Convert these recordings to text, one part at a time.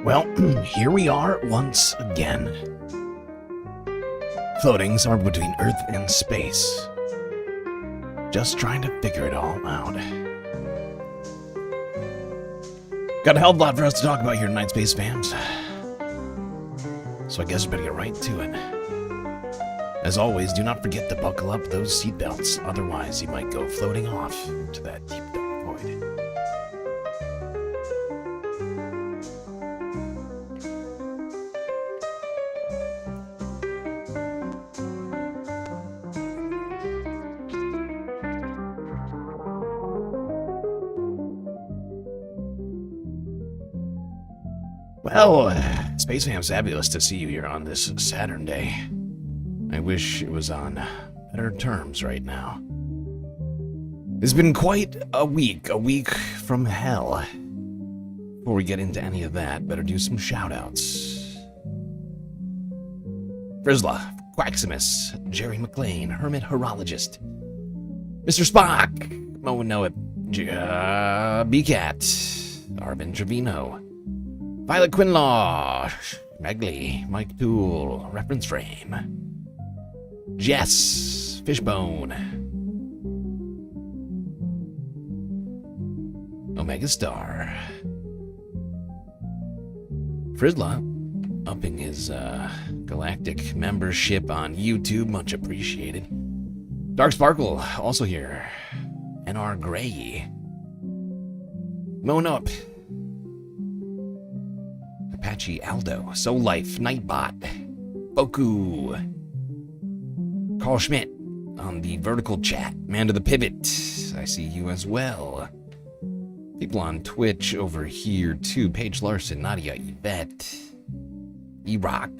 Well, here we are once again. Floating somewhere between Earth and space. Just trying to figure it all out. Got a hell of a lot for us to talk about here tonight, Space Fams. So I guess we better get right to it. As always, do not forget to buckle up those seatbelts, otherwise you might go floating off into that deep dark void. Well, Space Fam, fabulous to see you here on this Saturn day. I wish it was on better terms right now. It's been quite a week from hell. Before we get into any of that, better do some shoutouts. Frizzla, Quaximus, Jerry McLean, Hermit Horologist, Mr. Spock, Moenoip, BCat, Arvin Trevino, Violet Quinlaw, Megley, Mike Toole, Reference Frame, Jess, Fishbone, Omega Star, Frizzla, upping his galactic membership on YouTube, much appreciated. Dark Sparkle, also here. NR Gray, Moan Up, Apache Aldo, Soul Life, Nightbot, Boku, Carl Schmidt on the vertical chat, Man to the Pivot, I see you as well. People on Twitch over here too, Paige Larson, Nadia, Yvette, E-Rock.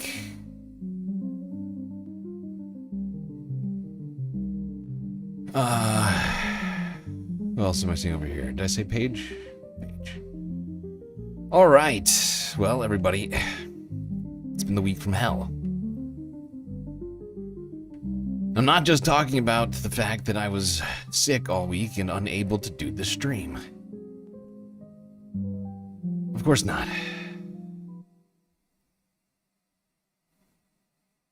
Who else am I seeing over here? Did I say Paige? Paige. All right. Well, everybody, it's been the week from hell. I'm not just talking about the fact that I was sick all week and unable to do the stream. Of course not.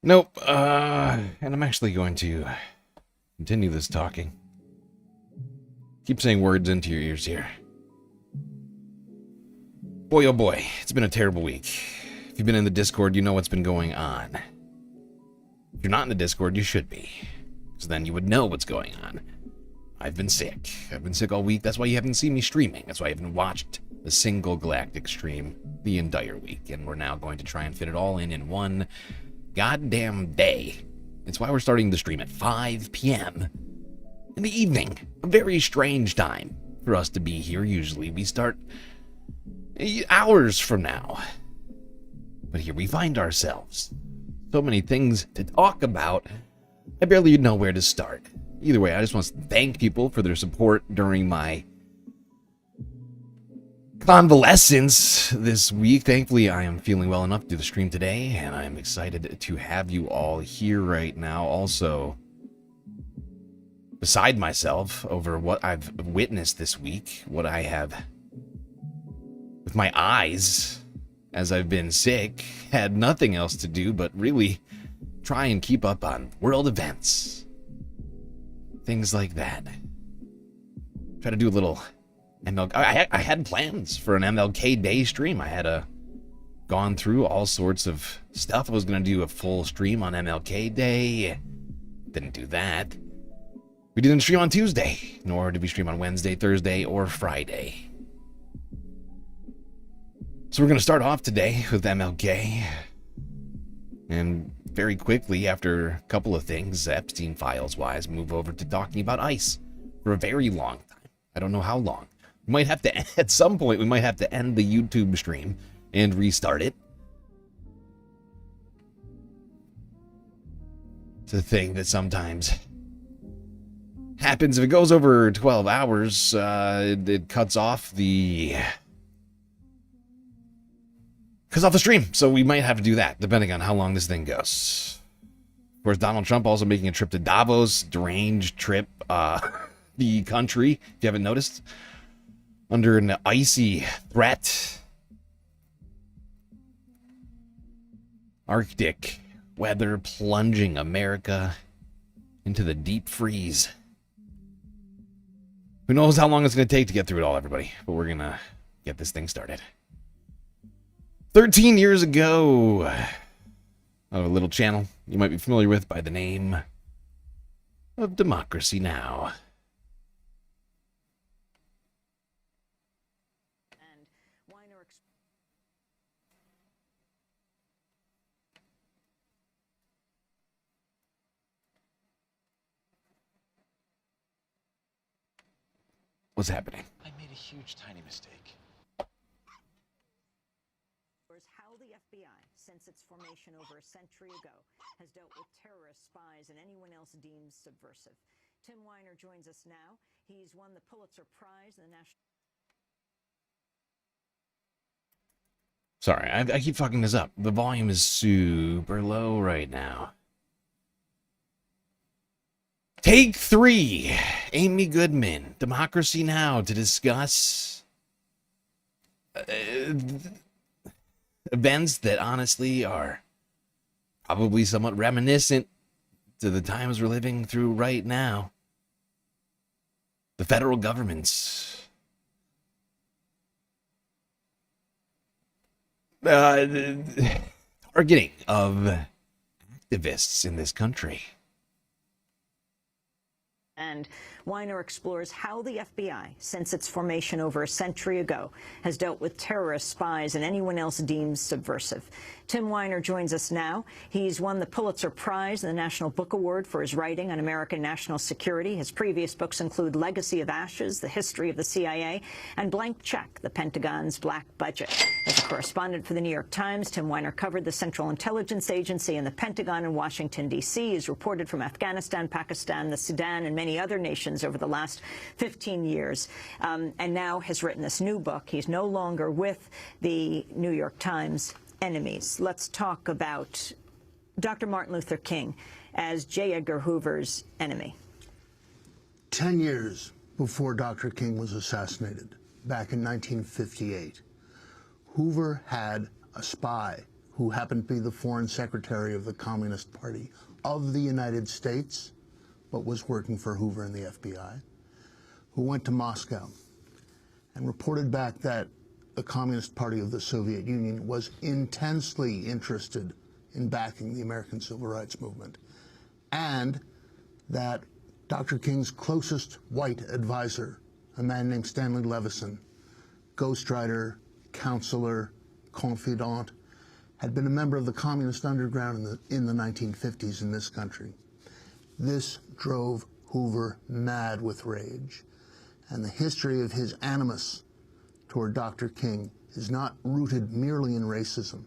Nope, and I'm actually going to continue this talking. Keep saying words into your ears here. Boy, oh boy, it's been a terrible week. If you've been in the Discord, you know what's been going on. If you're not in the Discord, you should be. So then you would know what's going on. I've been sick. I've been sick all week. That's why you haven't seen me streaming. That's why you haven't watched a single Galactic stream the entire week. And we're now going to try and fit it all in one goddamn day. It's why we're starting the stream at 5 p.m. in the evening. A very strange time for us to be here. Usually we start hours from now. But here we find ourselves. So many things to talk about, I barely know where to start. Either way, I just want to thank people for their support during my convalescence this week. Thankfully, I am feeling well enough to do the stream today, and I'm excited to have you all here right now. Also, beside myself over what I've witnessed this week, what I have with my eyes as I've been sick, had nothing else to do but really try and keep up on world events. Things like that. Try to do a little MLK. I had plans for an MLK Day stream. I had gone through all sorts of stuff. I was going to do a full stream on MLK Day. Didn't do that. We didn't stream on Tuesday, nor did we stream on Wednesday, Thursday, or Friday. So we're going to start off today with MLK. And very quickly, after a couple of things, Epstein files-wise, move over to talking about ICE for a very long time. I don't know how long. We might have to, at some point, we might have to end the YouTube stream and restart it. It's a thing that sometimes happens. If it goes over 12 hours, it cuts off the stream, so we might have to do that, depending on how long this thing goes. Of course, Donald Trump also making a trip to Davos, deranged trip, the country, if you haven't noticed, under an icy threat. Arctic weather plunging America into the deep freeze. Who knows how long it's going to take to get through it all, everybody. But we're going to get this thing started. 13 years ago, a little channel you might be familiar with by the name of Democracy Now! What's happening? I made a huge, tiny mistake. How the FBI, since its formation over a century ago, has dealt with terrorists, spies, and anyone else deemed subversive. Tim Weiner joins us now. He's won the Pulitzer Prize in the National... Sorry, I keep fucking this up. The volume is super low right now. Take 3. Amy Goodman, Democracy Now! To discuss events that honestly are probably somewhat reminiscent to the times we're living through right now. The federal government's targeting of activists in this country. And Weiner explores how the FBI, since its formation over a century ago, has dealt with terrorists, spies, and anyone else deemed subversive. Tim Weiner joins us now. He's won the Pulitzer Prize and the National Book Award for his writing on American national security. His previous books include Legacy of Ashes, The History of the CIA, and Blank Check, The Pentagon's Black Budget. As a correspondent for the New York Times, Tim Weiner covered the Central Intelligence Agency and the Pentagon in Washington, D.C. He's reported from Afghanistan, Pakistan, the Sudan, and many other nations over the last 15 years, and now has written this new book. He's no longer with the New York Times enemies. Let's talk about Dr. Martin Luther King as J. Edgar Hoover's enemy. 10 years before Dr. King was assassinated, back in 1958, Hoover had a spy who happened to be the foreign secretary of the Communist Party of the United States, but was working for Hoover and the FBI, who went to Moscow and reported back that the Communist Party of the Soviet Union was intensely interested in backing the American Civil Rights Movement, and that Dr. King's closest white advisor, a man named Stanley Levison, ghostwriter, counselor, confidant, had been a member of the communist underground in the 1950s in this country. This drove Hoover mad with rage, and the history of his animus toward Dr. King is not rooted merely in racism,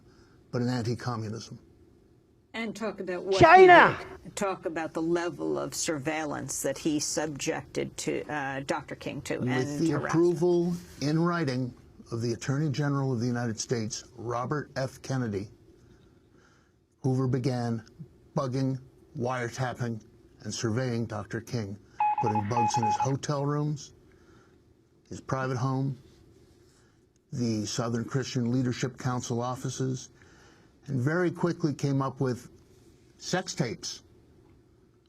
but in anti-communism. And talk about what China! He did. Talk about the level of surveillance that he subjected to Dr. King to. With the approval in writing of the Attorney General of the United States, Robert F. Kennedy, Hoover began bugging, wiretapping, and surveying Dr. King, putting bugs in his hotel rooms, his private home, the Southern Christian Leadership Council offices, and very quickly came up with sex tapes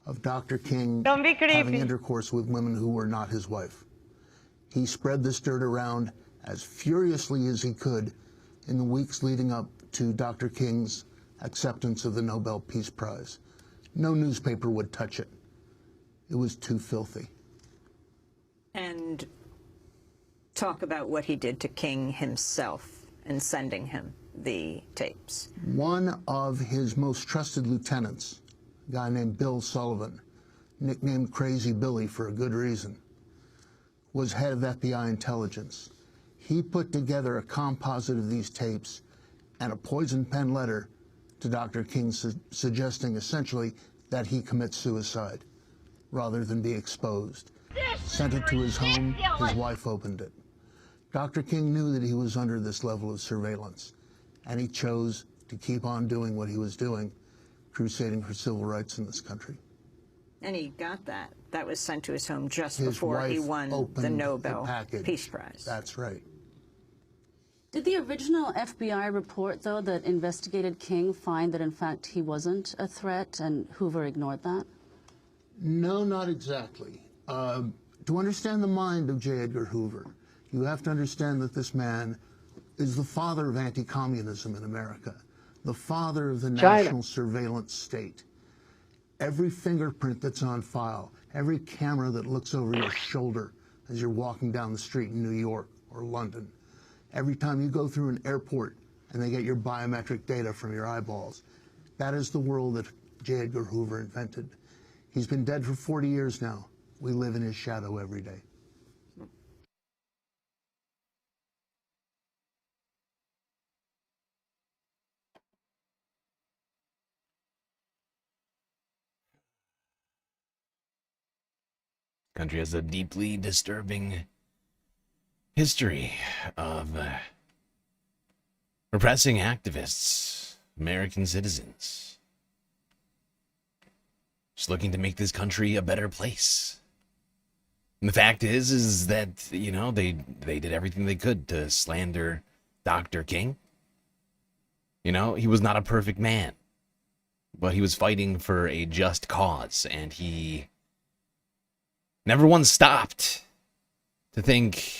of Dr. King having intercourse with women who were not his wife. He spread this dirt around as furiously as he could in the weeks leading up to Dr. King's acceptance of the Nobel Peace Prize. No newspaper would touch it. It was too filthy. And talk about what he did to King himself in sending him the tapes. One of his most trusted lieutenants, a guy named Bill Sullivan, nicknamed Crazy Billy for a good reason, was head of FBI intelligence. He put together a composite of these tapes and a poison pen letter to Dr. King suggesting essentially that he commit suicide rather than be exposed. Sent it to his home. His wife opened it. Dr. King knew that he was under this level of surveillance, and he chose to keep on doing what he was doing, crusading for civil rights in this country. And he got that. That was sent to his home just before he won the Nobel Peace Prize. That's right. Did the original FBI report, though, that investigated King find that, in fact, he wasn't a threat, and Hoover ignored that? No, not exactly. To understand the mind of J. Edgar Hoover, you have to understand that this man is the father of anti-communism in America, the father of the national surveillance state. Every fingerprint that's on file, every camera that looks over your shoulder as you're walking down the street in New York or London, every time you go through an airport and they get your biometric data from your eyeballs, that is the world that J. Edgar Hoover invented. He's been dead for 40 years now. We live in his shadow every day. Country has a deeply disturbing history of repressing activists, American citizens, just looking to make this country a better place. And the fact is that, you know, they did everything they could to slander Dr. King. You know, he was not a perfect man, but he was fighting for a just cause, and he never once stopped to think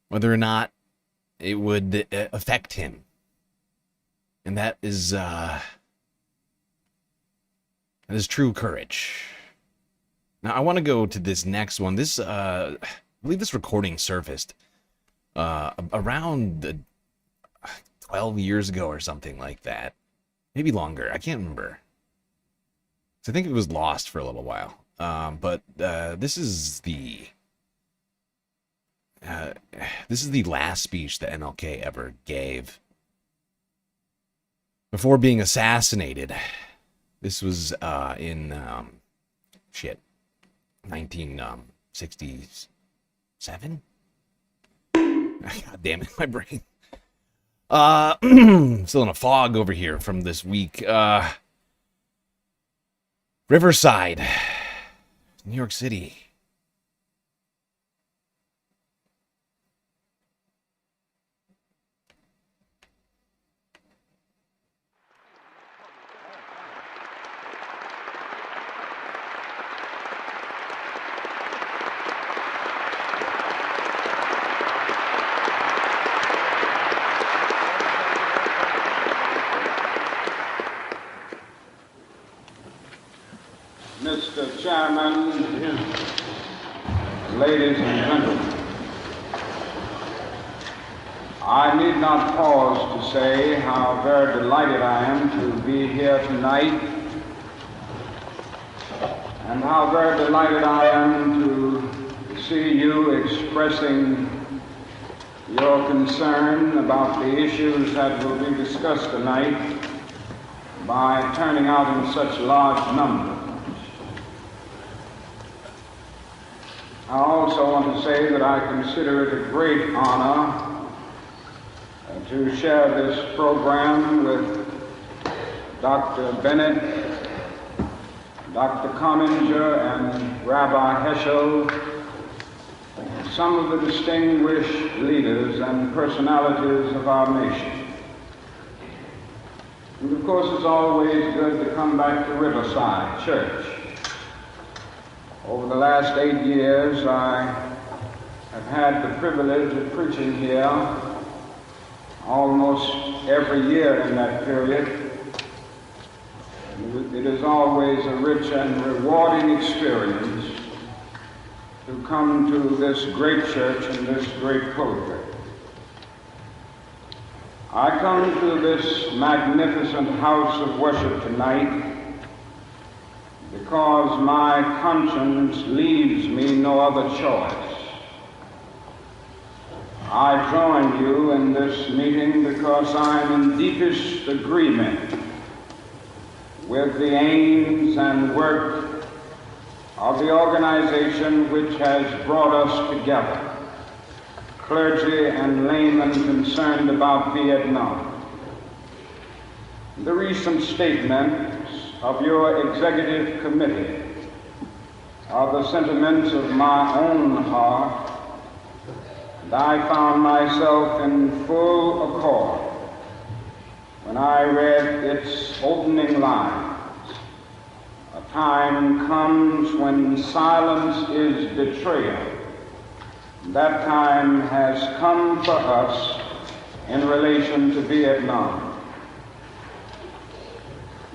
whether or not it would affect him. And that is true courage. Now, I want to go to this next one. This, I believe this recording surfaced around 12 years ago or something like that. Maybe longer. I can't remember. So I think it was lost for a little while. But this is the last speech that MLK ever gave before being assassinated. This was in 1967. God damn it, my brain. Still in a fog over here from this week. Riverside, New York City. Mr. Chairman, ladies and gentlemen, I need not pause to say how very delighted I am to be here tonight, and how very delighted I am to see you expressing your concern about the issues that will be discussed tonight by turning out in such large numbers. I also want to say that I consider it a great honor to share this program with Dr. Bennett, Dr. Comminger, and Rabbi Heschel, some of the distinguished leaders and personalities of our nation. And of course, it's always good to come back to Riverside Church. Over the last 8 years, I have had the privilege of preaching here almost every year in that period. It is always a rich and rewarding experience to come to this great church and this great pulpit. I come to this magnificent house of worship tonight because my conscience leaves me no other choice. I join you in this meeting because I am in deepest agreement with the aims and work of the organization which has brought us together, clergy and laymen concerned about Vietnam. The recent statements of your executive committee are the sentiments of my own heart, and and I found myself in full accord when I read its opening lines. A time comes when silence is betrayal. That time has come for us in relation to Vietnam.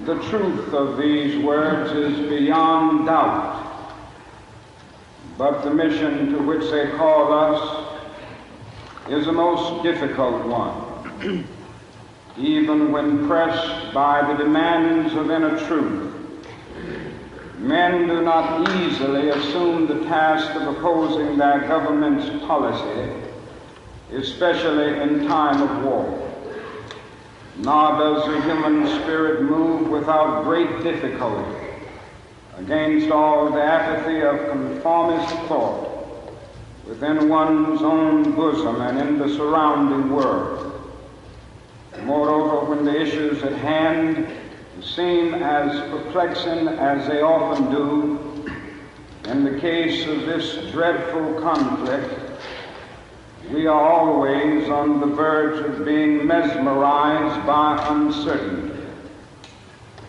The truth of these words is beyond doubt, but the mission to which they call us is a most difficult one. Even when pressed by the demands of inner truth, men do not easily assume the task of opposing their government's policy, especially in time of war. Nor does the human spirit move without great difficulty against all the apathy of conformist thought within one's own bosom and in the surrounding world. Moreover, when the issues at hand seem as perplexing as they often do, in the case of this dreadful conflict, we are always on the verge of being mesmerized by uncertainty.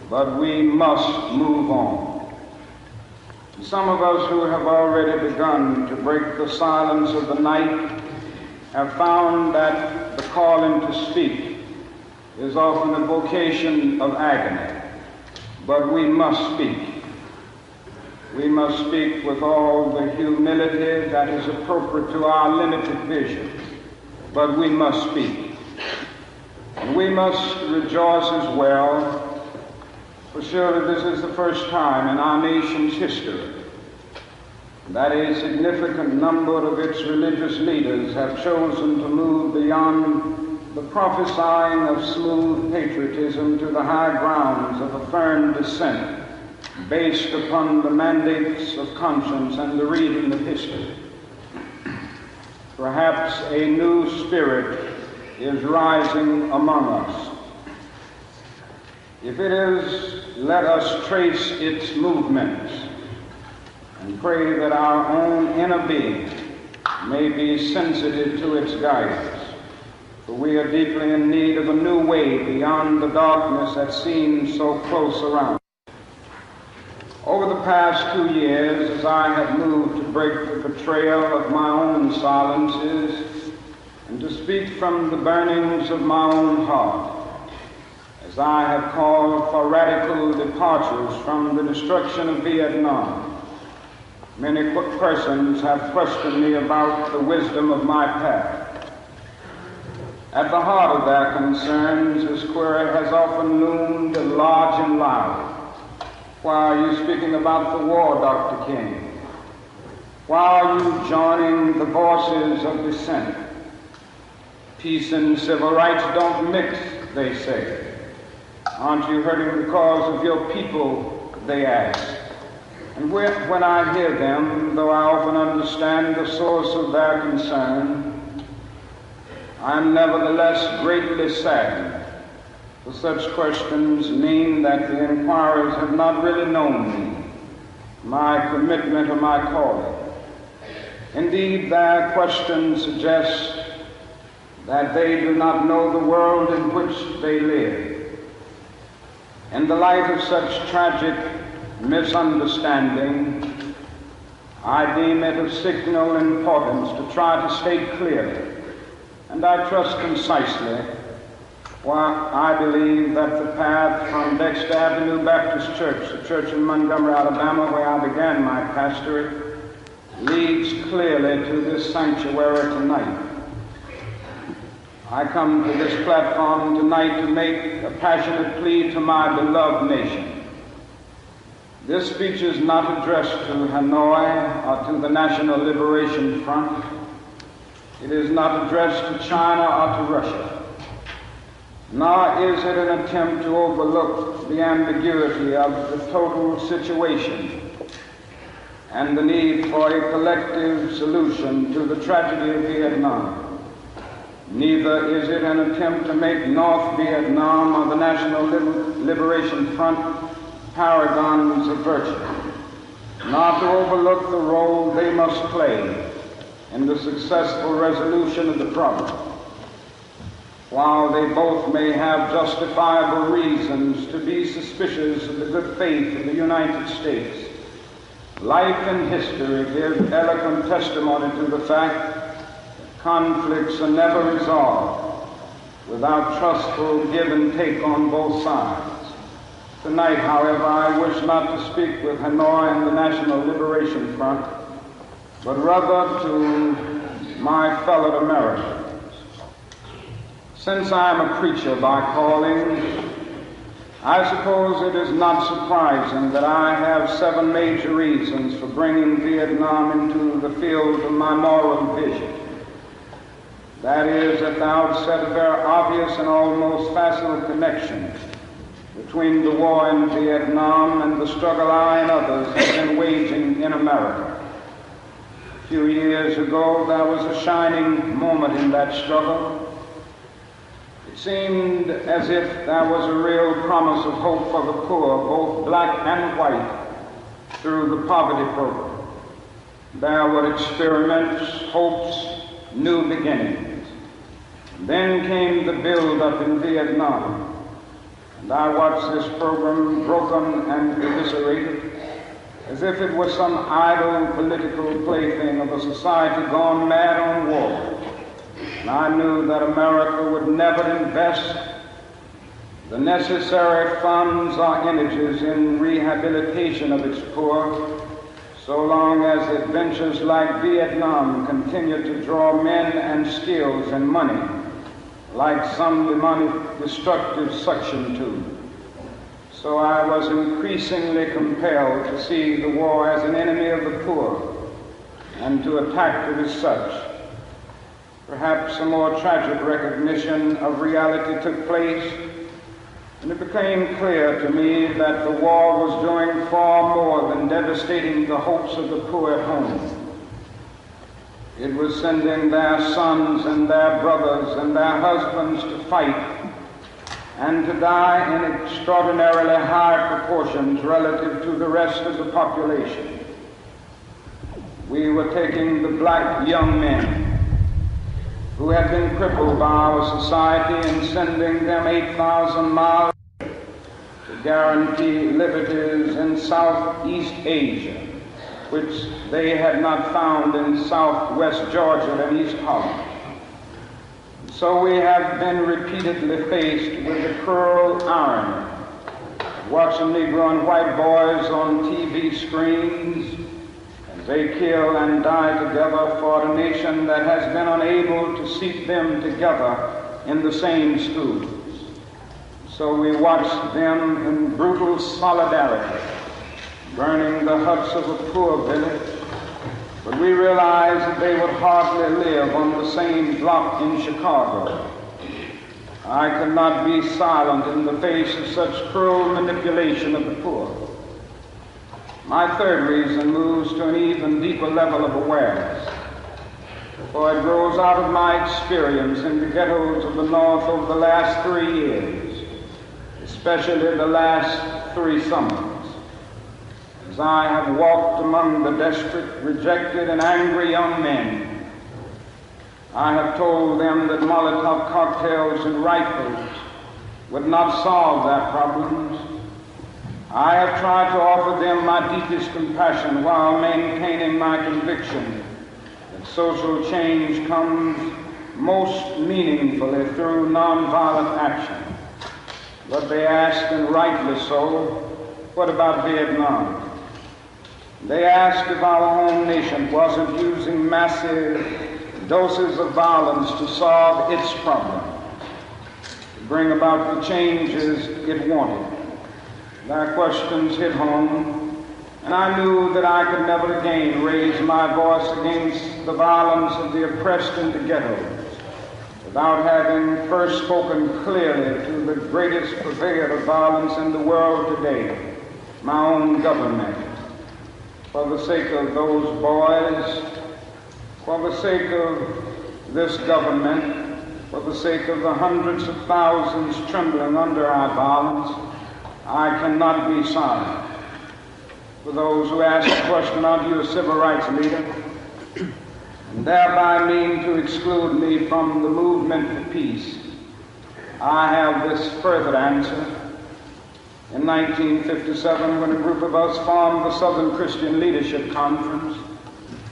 But we must move on. Some of us who have already begun to break the silence of the night have found that the calling to speak is often a vocation of agony. But we must speak. We must speak with all the humility that is appropriate to our limited vision, but we must speak. And we must rejoice as well, for surely this is the first time in our nation's history that a significant number of its religious leaders have chosen to move beyond the prophesying of smooth patriotism to the high grounds of a firm dissent based upon the mandates of conscience and the reading of history. Perhaps a new spirit is rising among us. If it is, let us trace its movements and pray that our own inner being may be sensitive to its guidance. For we are deeply in need of a new way beyond the darkness that seems so close around. Over the past 2 years, as I have moved to break the betrayal of my own silences and to speak from the burnings of my own heart, as I have called for radical departures from the destruction of Vietnam, many persons have questioned me about the wisdom of my path. At the heart of their concerns, this query has often loomed large and loud. Why are you speaking about the war, Dr. King? Why are you joining the voices of dissent? Peace and civil rights don't mix, they say. Aren't you hurting the cause of your people, they ask. And when I hear them, though I often understand the source of their concern, I am nevertheless greatly saddened. For such questions mean that the inquirers have not really known me, my commitment or my calling. Indeed, their questions suggest that they do not know the world in which they live. In the light of such tragic misunderstanding, I deem it of signal importance to try to state clearly, and I trust concisely, why I believe that the path from Dexter Avenue Baptist Church, the church in Montgomery, Alabama, where I began my pastorate, leads clearly to this sanctuary tonight. I come to this platform tonight to make a passionate plea to my beloved nation. This speech is not addressed to Hanoi or to the National Liberation Front. It is not addressed to China or to Russia. Nor is it an attempt to overlook the ambiguity of the total situation and the need for a collective solution to the tragedy of Vietnam. Neither is it an attempt to make North Vietnam or the National Liberation Front paragons of virtue, nor to overlook the role they must play in the successful resolution of the problem. While they both may have justifiable reasons to be suspicious of the good faith of the United States, life and history give eloquent testimony to the fact that conflicts are never resolved without trustful give and take on both sides. Tonight, however, I wish not to speak with Hanoi and the National Liberation Front, but rather to my fellow Americans. Since I am a preacher by calling, I suppose it is not surprising that I have 7 major reasons for bringing Vietnam into the field of my moral vision. That is, at the outset, a very obvious and almost facile connection between the war in Vietnam and the struggle I and others have been waging in America. A few years ago, there was a shining moment in that struggle. It seemed as if there was a real promise of hope for the poor, both black and white, through the poverty program. There were experiments, hopes, new beginnings. Then came the build-up in Vietnam, and I watched this program broken and eviscerated as if it was some idle political plaything of a society gone mad on war. And I knew that America would never invest the necessary funds or energies in rehabilitation of its poor, so long as adventures like Vietnam continue to draw men and skills and money like some demonic destructive suction tube. So I was increasingly compelled to see the war as an enemy of the poor and to attack it as such. Perhaps a more tragic recognition of reality took place, and it became clear to me that the war was doing far more than devastating the hopes of the poor at home. It was sending their sons and their brothers and their husbands to fight and to die in extraordinarily high proportions relative to the rest of the population. We were taking the black young men who had been crippled by our society and sending them 8,000 miles to guarantee liberties in Southeast Asia, which they had not found in Southwest Georgia and East Holland. So we have been repeatedly faced with the cruel irony of watching Negro and white boys on TV screens as they kill and die together for a nation that has been unable to seat them together in the same schools. So we watched them in brutal solidarity, burning the huts of a poor village, but we realized that they would hardly live on the same block in Chicago. I could not be silent in the face of such cruel manipulation of the poor. My third reason moves to an even deeper level of awareness, for it grows out of my experience in the ghettos of the North over the last 3 years, especially the last 3 summers. As I have walked among the desperate, rejected, and angry young men, I have told them that Molotov cocktails and rifles would not solve their problems. I have tried to offer them my deepest compassion while maintaining my conviction that social change comes most meaningfully through nonviolent action. But they ask, and rightly so, what about Vietnam? They asked if our home nation wasn't using massive doses of violence to solve its problems, to bring about the changes it wanted. Their questions hit home, and I knew that I could never again raise my voice against the violence of the oppressed in the ghettos without having first spoken clearly to the greatest purveyor of violence in the world today, my own government. For the sake of those boys, for the sake of this government, for the sake of the hundreds of thousands trembling under our violence, I cannot be silent. For those who ask the question, are you a civil rights leader? and thereby mean to exclude me from the movement for peace, I have this further answer. In 1957, when a group of us formed the Southern Christian Leadership Conference,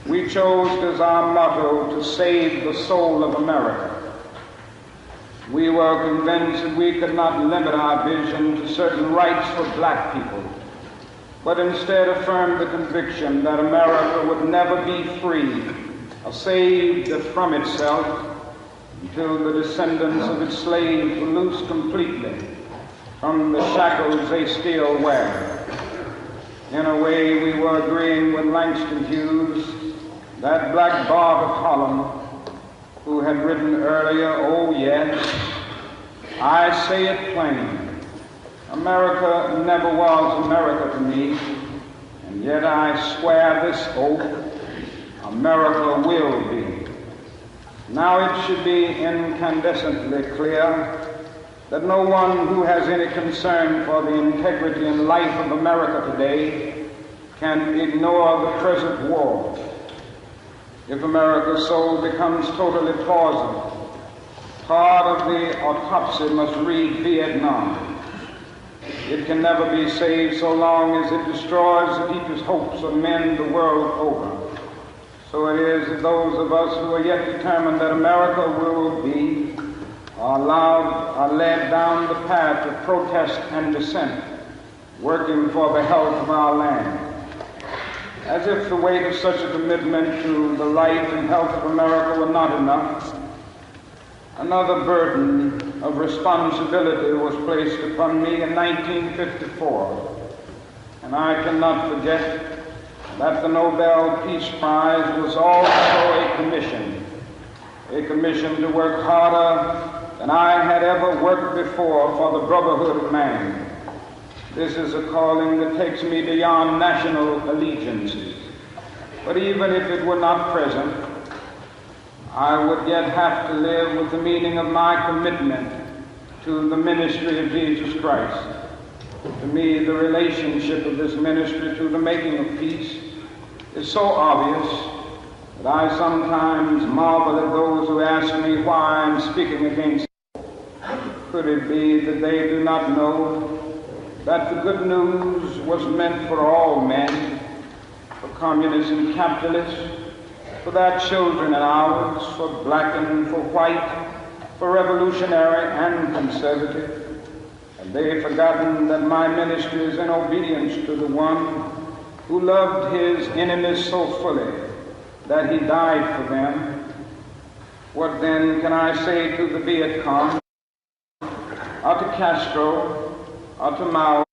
we chose as our motto to save the soul of America. We were convinced that we could not limit our vision to certain rights for black people, but instead affirmed the conviction that America would never be free or saved from itself until the descendants of its slaves were loosed completely from the shackles they still wear. In a way, we were agreeing with Langston Hughes, that black bard of Harlem, who had written earlier, "Oh yes, I say it plain, America never was America to me, and yet I swear this oath, America will be." Now it should be incandescently clear that no one who has any concern for the integrity and life of America today can ignore the present war. If America's soul becomes totally poisoned, part of the autopsy must read Vietnam. It can never be saved so long as it destroys the deepest hopes of men the world over. So it is that those of us who are yet determined that America will be are led down the path of protest and dissent, working for the health of our land. As if the weight of such a commitment to the life and health of America were not enough, another burden of responsibility was placed upon me in 1954, and I cannot forget that the Nobel Peace Prize was also a commission to work harder than I had ever worked before for the brotherhood of man. This is a calling that takes me beyond national allegiances. But even if it were not present, I would yet have to live with the meaning of my commitment to the ministry of Jesus Christ. To me, the relationship of this ministry to the making of peace is so obvious that I sometimes marvel at those who ask me why I'm speaking against it. Could it be that they do not know that the good news was meant for all men, for communists and capitalists, for their children and ours, for black and for white, for revolutionary and conservative? Have they forgotten that my ministry is in obedience to the one who loved his enemies so fully that he died for them? What then can I say to the Viet Cong, or to Castro, or to Mao?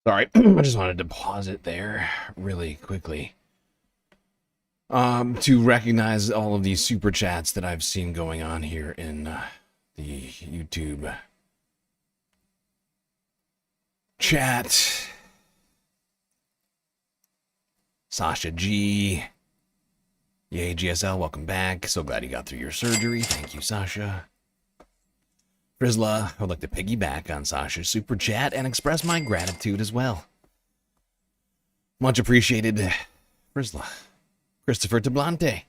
Sorry, I just wanted to pause it there really quickly. To recognize all of these super chats that I've seen going on here in the YouTube chat. Sasha G. Yay, GSL, welcome back. So glad you got through your surgery. Thank you, Sasha. Frizla, I would like to piggyback on Sasha's super chat and express my gratitude as well. Much appreciated, Frizla. Christopher Tablante.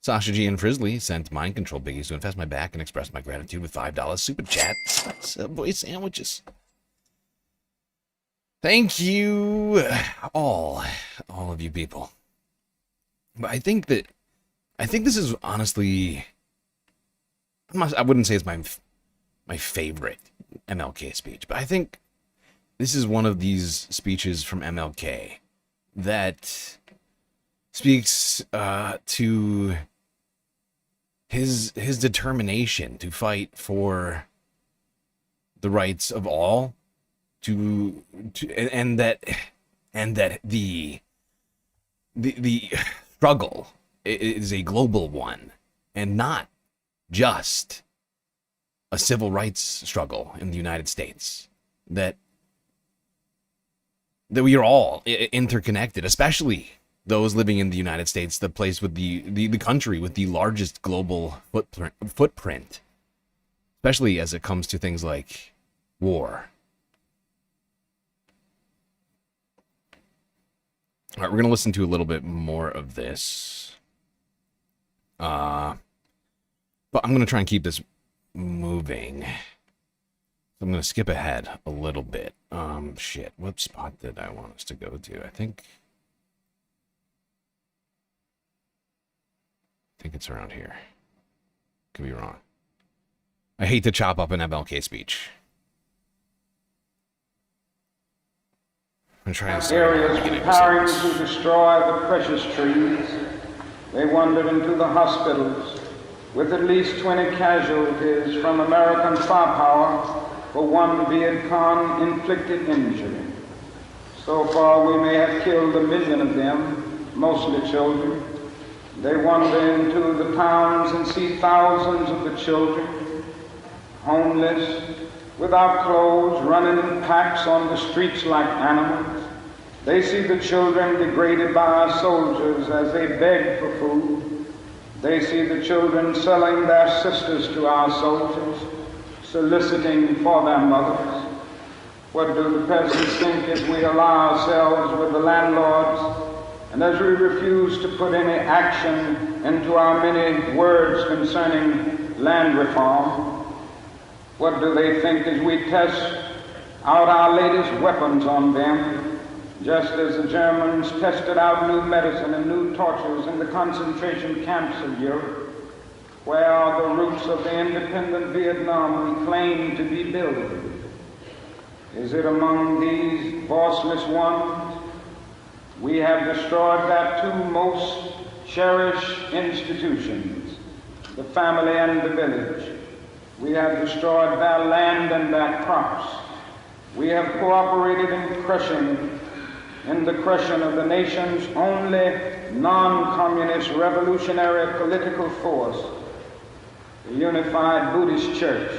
Sasha G and Frizzly sent mind control biggies to infest my back and express my gratitude with $5 super chat. Subway sandwiches. Thank you, all of you people. But I think this is honestly, I wouldn't say it's my favorite MLK speech, but I think this is one of these speeches from MLK that speaks to his determination to fight for the rights of all, and that the struggle is a global one and not just a civil rights struggle in the United States. That we are all interconnected, especially those living in the United States, the place with the country with the largest global footprint, especially as it comes to things like war. All right, we're going to listen to a little bit more of this. But I'm going to try and keep this moving. I'm going to skip ahead a little bit. Shit, what spot did I want us to go to? I think it's around here. Could be wrong. I hate to chop up an MLK speech. I'm trying to areas preparing to destroy the precious trees. They wandered into the hospitals with at least 20 casualties from American firepower for one Viet Cong inflicted injury. So far, we may have killed 1 million of them, mostly children. They wander into the towns and see thousands of the children, homeless, without clothes, running in packs on the streets like animals. They see the children degraded by our soldiers as they beg for food. They see the children selling their sisters to our soldiers, soliciting for their mothers. What do the peasants think as we allow ourselves with the landlords, and as we refuse to put any action into our many words concerning land reform? What do they think as we test out our latest weapons on them, just as the Germans tested out new medicine and new tortures in the concentration camps of Europe? Where are the roots of the independent Vietnam we claim to be building? Is it among these voiceless ones? We have destroyed their two most cherished institutions, the family and the village. We have destroyed their land and their crops. We have cooperated in the crushing of the nation's only non-communist revolutionary political force, the Unified Buddhist Church.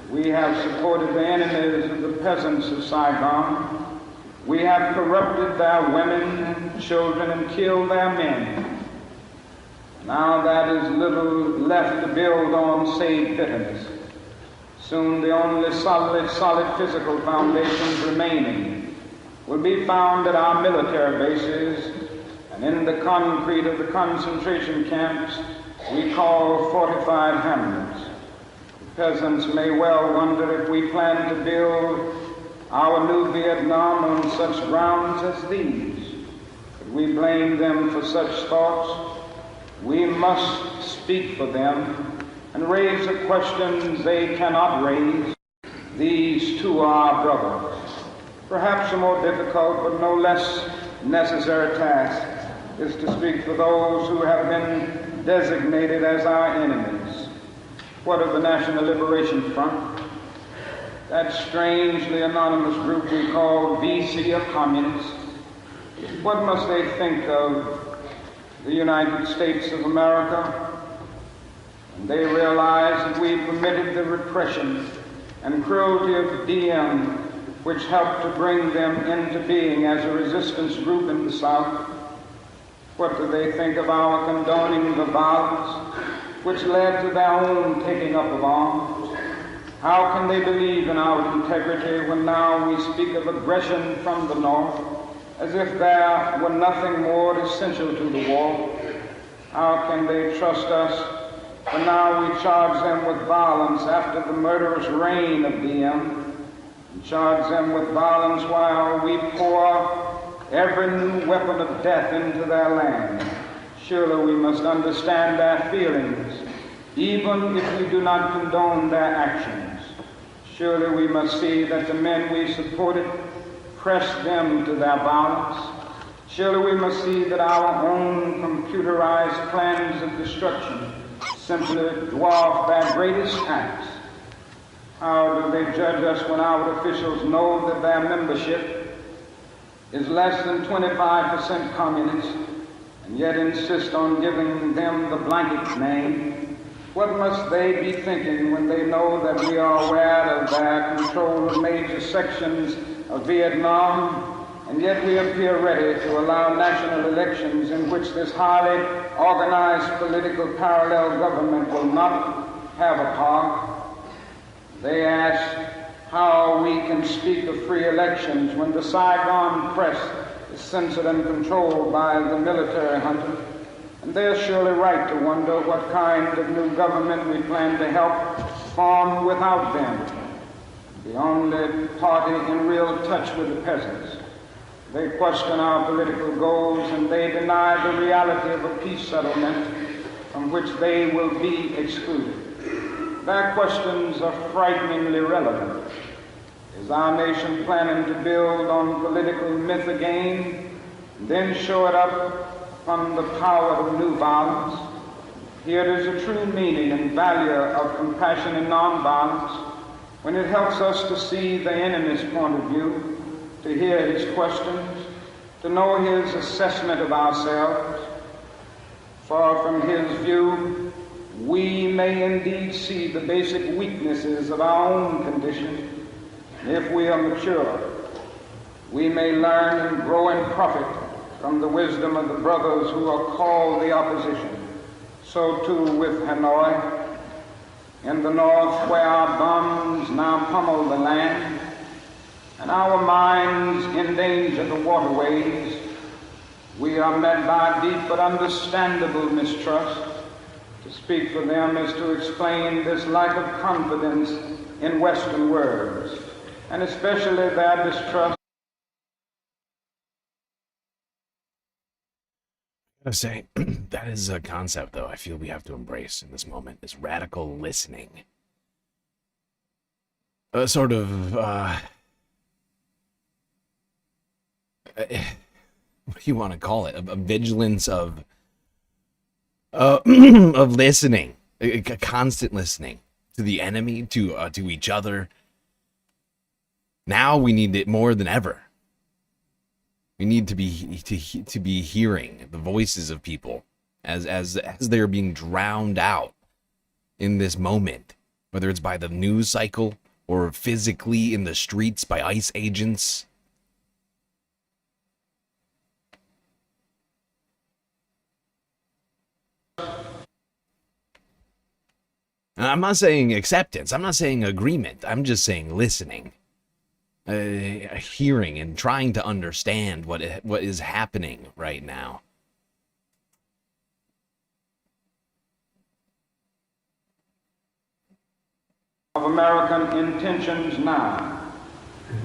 We have supported the enemies of the peasants of Saigon. We have corrupted their women and children and killed their men. Now that is little left to build on save bitterness. Soon the only solid physical foundations remaining will be found at our military bases and in the concrete of the concentration camps we call fortified hamlets. The peasants may well wonder if we plan to build our new Vietnam on such grounds as these. But we blame them for such thoughts. We must speak for them and raise the questions they cannot raise. These too are our brothers. Perhaps a more difficult but no less necessary task is to speak for those who have been designated as our enemies. What of the National Liberation Front? That strangely anonymous group we call VC or communists. What must they think of the United States of America? And they realize that we permitted the repression and cruelty of DM, which helped to bring them into being as a resistance group in the South. What do they think of our condoning the violence which led to their own taking up of arms? How can they believe in our integrity when now we speak of aggression from the North as if there were nothing more essential to the war? How can they trust us when now we charge them with violence after the murderous reign of DM, and charge them with violence while we pour every new weapon of death into their land? Surely we must understand their feelings, even if we do not condone their actions. Surely we must see that the men we supported pressed them to their violence. Surely we must see that our own computerized plans of destruction simply dwarf their greatest acts. How do they judge us when our officials know that their membership is less than 25% communist and yet insist on giving them the blanket name? What must they be thinking when they know that we are aware of their control of major sections of Vietnam, and yet we appear ready to allow national elections in which this highly organized political parallel government will not have a part? They ask how we can speak of free elections when the Saigon press is censored and controlled by the military junta, and they're surely right to wonder what kind of new government we plan to help form without them, the only party in real touch with the peasants. They question our political goals, and they deny the reality of a peace settlement from which they will be excluded. Their questions are frighteningly relevant. Is our nation planning to build on political myth again, and then show it up upon the power of new violence? Here is a true meaning and value of compassion and nonviolence when it helps us to see the enemy's point of view, to hear his questions, to know his assessment of ourselves. For from his view, we may indeed see the basic weaknesses of our own condition. If we are mature, we may learn and grow and profit from the wisdom of the brothers who are called the opposition. So too with Hanoi. In the north, where our bombs now pummel the land, and our mines endanger the waterways, we are met by deep but understandable mistrust. To speak for them is to explain this lack of confidence in Western words, and especially their distrust. I gotta say, that is a concept, though, I feel we have to embrace in this moment, is radical listening. A sort of, what do you want to call it? A vigilance of of listening, a constant listening to the enemy, to each other. Now we need it more than ever. We need to be hearing the voices of people as they're being drowned out in this moment, whether it's by the news cycle or physically in the streets by ICE agents. And I'm not saying acceptance. I'm not saying agreement. I'm just saying listening. Hearing and trying to understand what is happening right now. Of American intentions now.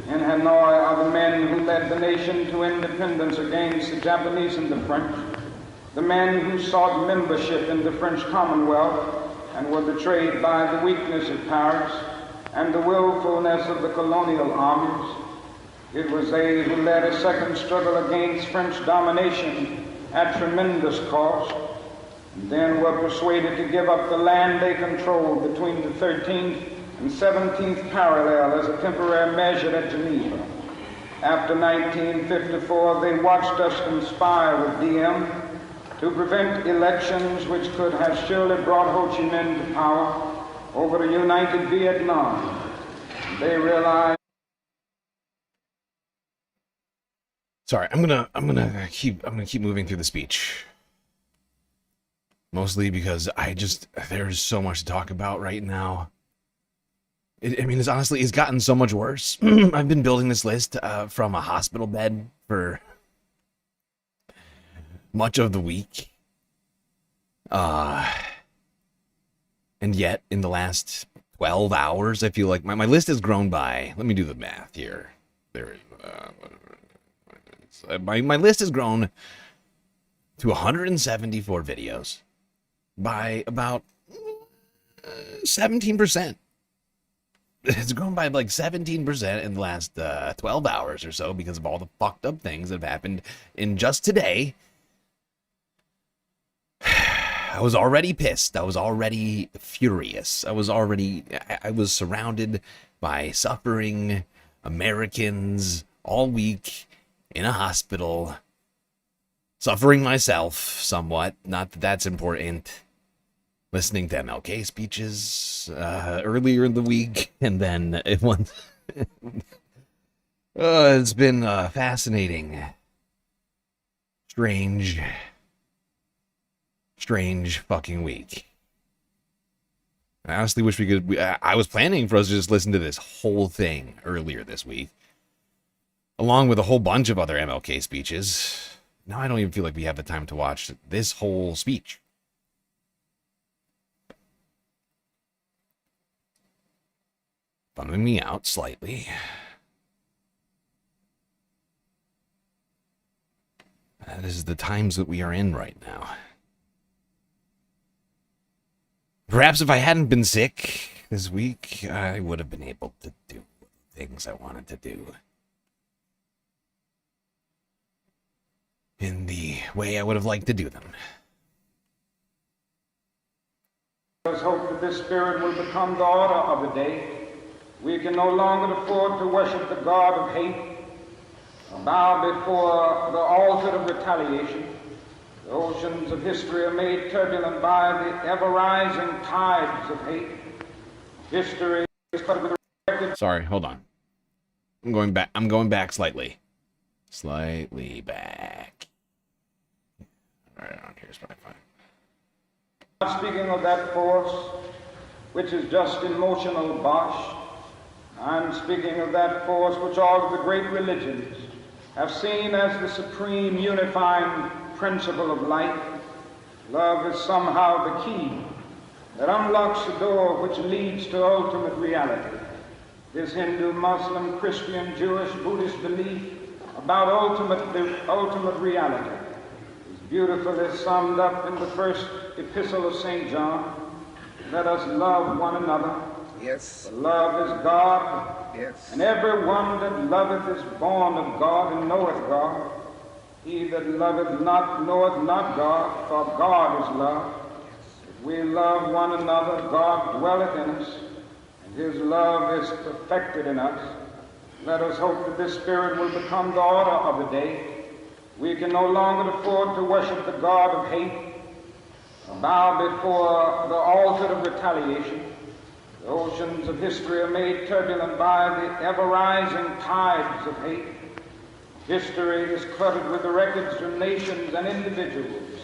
In Hanoi are the men who led the nation to independence against the Japanese and the French, the men who sought membership in the French Commonwealth and were betrayed by the weakness of Paris and the willfulness of the colonial armies. It was they who led a second struggle against French domination at tremendous cost, and then were persuaded to give up the land they controlled between the 13th and 17th parallel as a temporary measure at Geneva. After 1954, they watched us conspire with DM to prevent elections which could have surely brought Ho Chi Minh to power over a united Vietnam. They realized. Sorry, I'm gonna keep moving through the speech. Mostly because there's so much to talk about right now. It's gotten so much worse. I've been building this list from a hospital bed for much of the week. And yet, in the last 12 hours, I feel like my list has grown by, let me do the math here. My list has grown to 174 videos by about 17%. It's grown by like 17% in the last 12 hours or so because of all the fucked up things that have happened in just today. I was already pissed. I was already furious. I was surrounded by suffering Americans all week in a hospital, suffering myself somewhat. Not that that's important. Listening to MLK speeches earlier in the week, and then it's been fascinating, strange fucking week. I honestly wish I was planning for us to just listen to this whole thing earlier this week. along with a whole bunch of other MLK speeches. Now I don't even feel like we have the time to watch this whole speech. Bumming me out slightly. That is the times that we are in right now. Perhaps if I hadn't been sick this week, I would have been able to do things I wanted to do in the way I would have liked to do them. Let us hope that this spirit will become the order of the day. We can no longer afford to worship the God of hate, or bow before the altar of retaliation. The oceans of history are made turbulent by the ever-rising tides of hate. History is cut with a record. Sorry, hold on. I'm going back slightly. Slightly back. Right around here is probably fine. I'm speaking of that force which is just emotional bosh. I'm speaking of that force which all of the great religions have seen as the supreme unifying principle of life. Love is somehow the key that unlocks the door which leads to ultimate reality. This Hindu, Muslim, Christian, Jewish, Buddhist belief about ultimate reality is beautifully summed up in the first epistle of St. John. Let us love one another. Yes. For love is God. Yes. And every one that loveth is born of God and knoweth God. He that loveth not knoweth not God, for God is love. If we love one another, God dwelleth in us, and his love is perfected in us. Let us hope that this spirit will become the order of the day. We can no longer afford to worship the God of hate, or bow before the altar of retaliation. The oceans of history are made turbulent by the ever-rising tides of hate. History is cluttered with the records of nations and individuals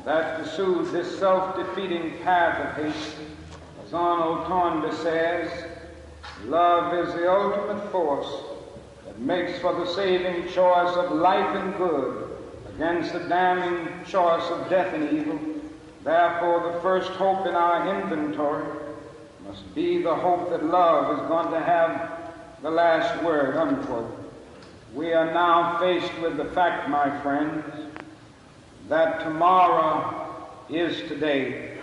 that pursued this self-defeating path of hate. As Arnold Toynbee says, love is the ultimate force that makes for the saving choice of life and good against the damning choice of death and evil. Therefore, the first hope in our inventory must be the hope that love is going to have the last word, unquote. We are now faced with the fact, my friends, that tomorrow is today.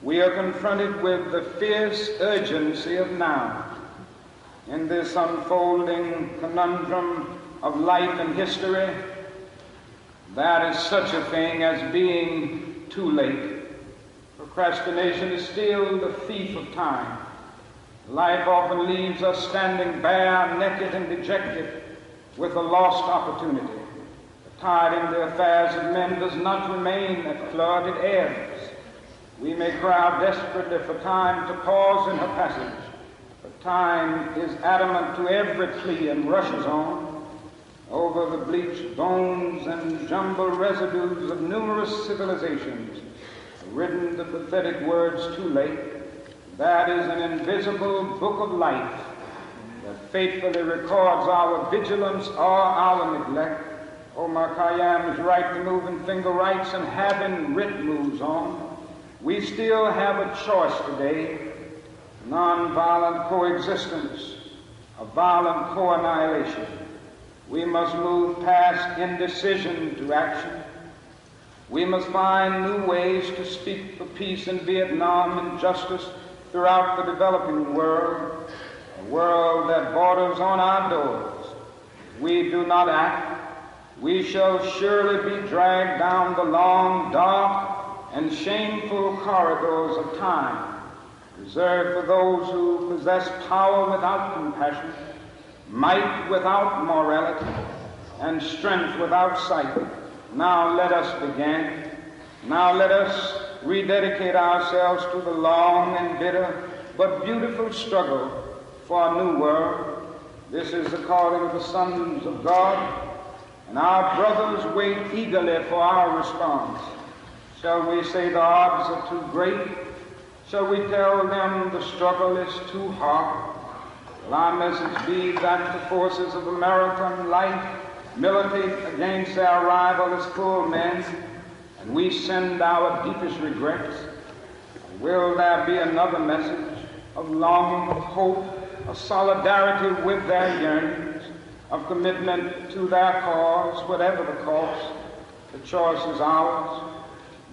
We are confronted with the fierce urgency of now. In this unfolding conundrum of life and history, there is such a thing as being too late. Procrastination is still the thief of time. Life often leaves us standing bare, naked, and dejected with a lost opportunity. The tide in the affairs of men does not remain at flood, it ebbs. We may cry out desperately for time to pause in her passage, but time is adamant to every plea and rushes on over the bleached bones and jumbled residues of numerous civilizations, written the pathetic words too late. That is an invisible book of life that faithfully records our vigilance or our neglect. Omar Khayyam's right to move in finger rights and having writ moves on. We still have a choice today: nonviolent coexistence, a violent co-annihilation. We must move past indecision to action. We must find new ways to speak for peace in Vietnam and justice throughout the developing world, a world that borders on our doors. If we do not act, we shall surely be dragged down the long, dark, and shameful corridors of time, reserved for those who possess power without compassion, might without morality, and strength without sight. Now let us begin. Now let us rededicate ourselves to the long and bitter but beautiful struggle for a new world. This is the calling of the sons of God, and our brothers wait eagerly for our response. Shall we say the odds are too great? Shall we tell them the struggle is too hard? Will our message be that the forces of American life militate against their arrival as full men, and we send our deepest regrets? Or will there be another message of longing, of hope, of solidarity with their yearnings, of commitment to their cause, whatever the cost? The choice is ours.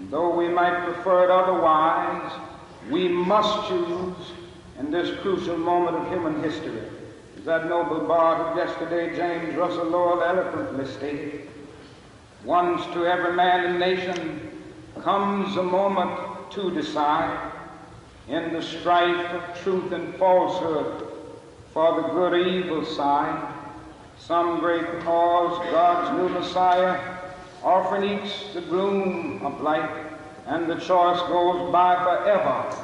And though we might prefer it otherwise, we must choose in this crucial moment of human history. As that noble bard of yesterday, James Russell Lowell, eloquently stated, once to every man and nation comes a moment to decide in the strife of truth and falsehood for the good or evil side. Some great cause, God's new Messiah, often eats the gloom of light, and the choice goes by forever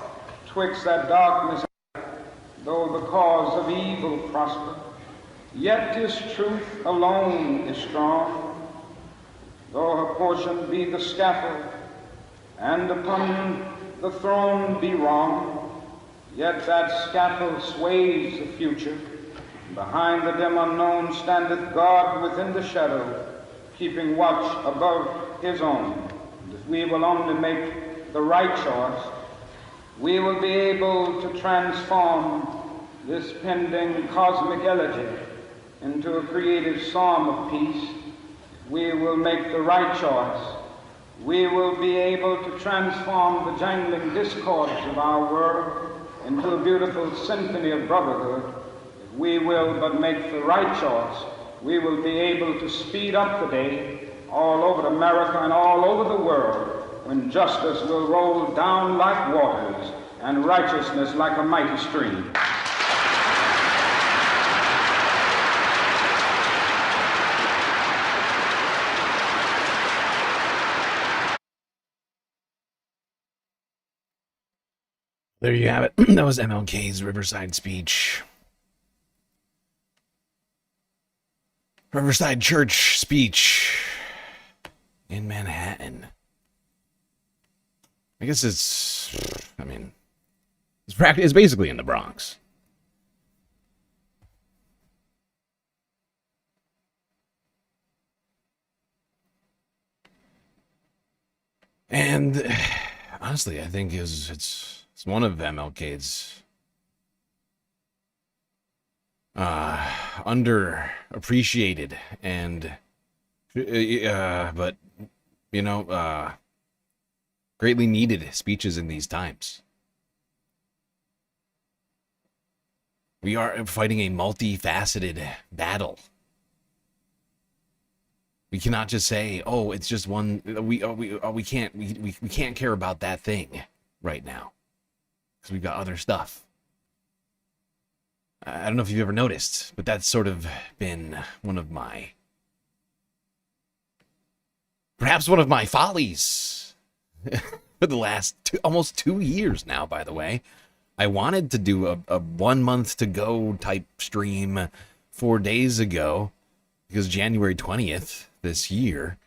twixt that darkness. Though the cause of evil prosper, yet his truth alone is strong. Though her portion be the scaffold, and upon the throne be wrong, yet that scaffold sways the future. Behind the dim unknown standeth God within the shadow, keeping watch above his own. And if we will only make the right choice, we will be able to transform this pending cosmic elegy into a creative psalm of peace. If we will make the right choice, we will be able to transform the jangling discords of our world into a beautiful symphony of brotherhood. If we will but make the right choice, we will be able to speed up the day all over America and all over the world, when justice will roll down like waters and righteousness like a mighty stream. There you have it. That was MLK's Riverside speech. Riverside Church speech in Manhattan. I guess it's basically in the Bronx. And honestly, I think it's one of MLK's underappreciated and but greatly needed speeches in these times. We are fighting a multifaceted battle. We cannot just say, "Oh, it's just one." We can't care about that thing right now because we've got other stuff. I don't know if you've ever noticed, but that's sort of been perhaps one of my follies for the last almost 2 years now, by the way. I wanted to do a 1 month to go type stream 4 days ago, because January 20th this year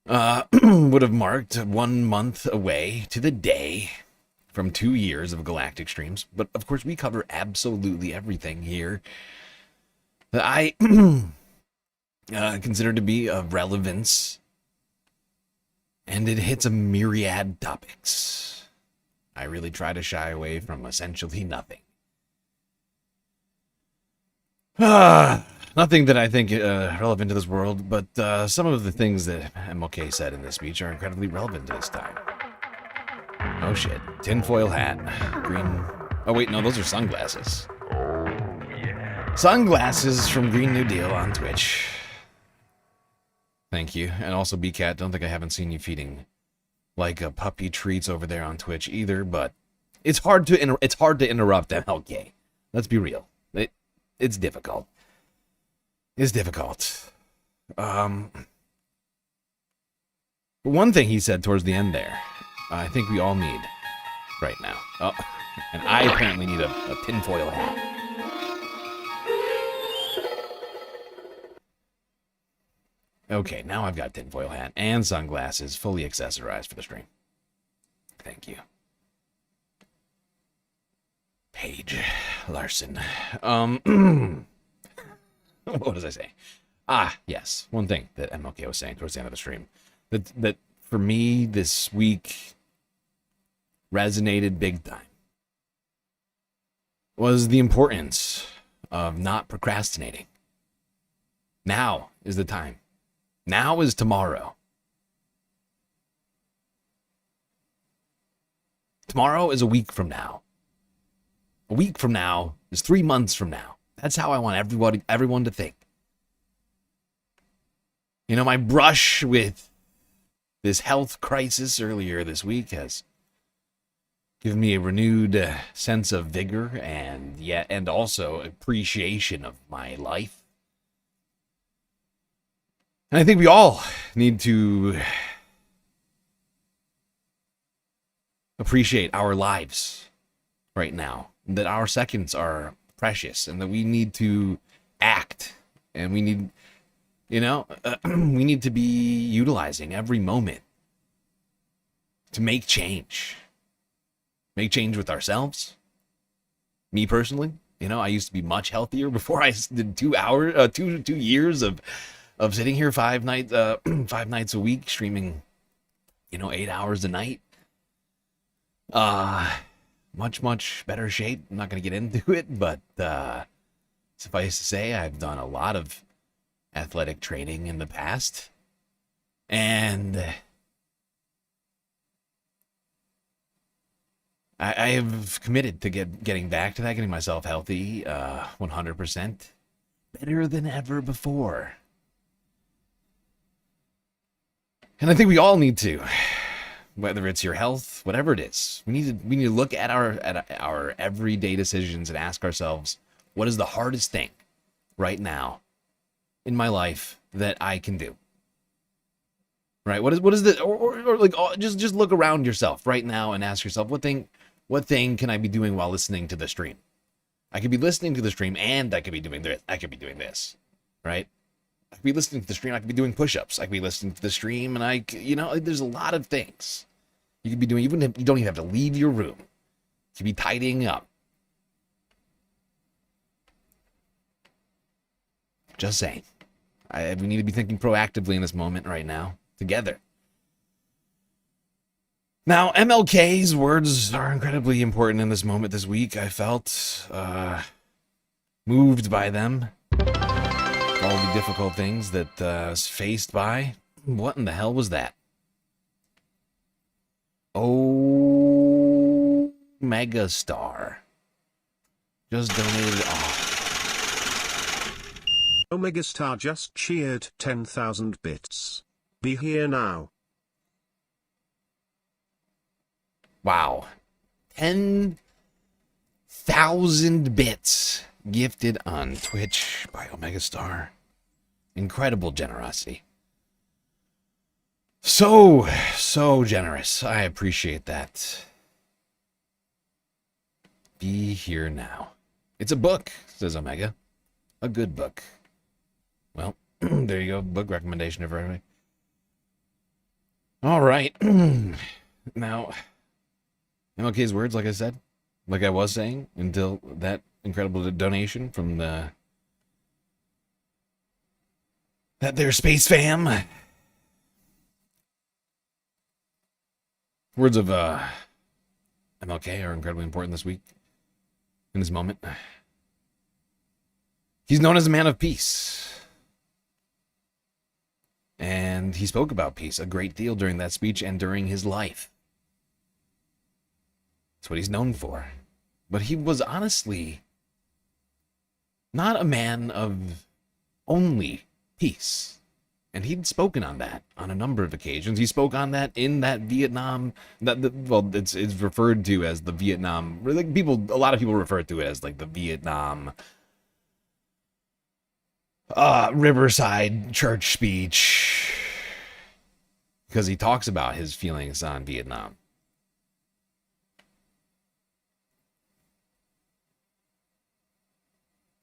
would have marked 1 month away to the day from 2 years of Galactic streams. But of course, we cover absolutely everything here that I consider to be of relevance, and it hits a myriad topics. I really try to shy away from essentially nothing. Nothing that I think relevant to this world, but some of the things that MLK said in this speech are incredibly relevant to this time. Oh shit. Tinfoil hat. Green. Oh wait, no, those are sunglasses. Sunglasses from Green New Deal on Twitch. Thank you. And also, BCat, don't think I haven't seen you feeding like a puppy treats over there on Twitch either, but it's hard to interrupt MLK. Let's be real. It's difficult. It's difficult. One thing he said towards the end there, I think we all need right now. Oh, and I apparently need a tinfoil hat. Okay, now I've got tinfoil hat and sunglasses fully accessorized for the stream. Thank you. Page. Larson. What was I saying? Yes. One thing that MLK was saying towards the end of the stream. That for me this week resonated big time. Was the importance of not procrastinating. Now is the time. Now is tomorrow. Tomorrow is a week from now. A week from now is 3 months from now. That's how I want everyone to think. You know, my brush with this health crisis earlier this week has given me a renewed sense of vigor and also appreciation of my life. And I think we all need to appreciate our lives right now, that our seconds are precious and that we need to act, and we need, we need to be utilizing every moment to make change. Make change with ourselves. Me personally, I used to be much healthier before I did 2 years of sitting here 5 nights a week streaming, 8 hours a night. Much better shape. I'm not going to get into it, but suffice to say, I've done a lot of athletic training in the past, and I have committed to getting back to that, getting myself healthy, 100%, better than ever before. And I think we all need to. Whether it's your health, whatever it is, we need to look at our everyday decisions and ask ourselves, what is the hardest thing right now in my life that I can do? Right? What is the or like just look around yourself right now and ask yourself, what thing can I be doing while listening to the stream? I could be listening to the stream and I could be doing this. I could be doing this, right? I could be listening to the stream. I could be doing push-ups. I could be listening to the stream, and there's a lot of things you could be doing. You don't even have to leave your room. You could be tidying up. Just saying. We need to be thinking proactively in this moment right now, together. Now, MLK's words are incredibly important in this moment this week. I felt moved by them. All the difficult things that was faced by. What in the hell was that? Oh, Megastar just donated. Omegastar just cheered 10,000 bits. Be here now. Wow. 10,000 bits gifted on Twitch by Omegastar. Incredible generosity. So generous. I appreciate that. Be here now. It's a book, says Omega. A good book. Well, there you go. Book recommendation for everybody. All right. Now, MLK's words, like I said, like I was saying, until that incredible donation from that there space fam. Words of MLK are incredibly important this week, in this moment. He's known as a man of peace. And he spoke about peace a great deal during that speech and during his life. That's what he's known for. But he was honestly not a man of only peace. And he'd spoken on that on a number of occasions. He spoke on that in that Vietnam, it's referred to as the Vietnam, like a lot of people refer to it as like the Vietnam Riverside church speech, because he talks about his feelings on Vietnam.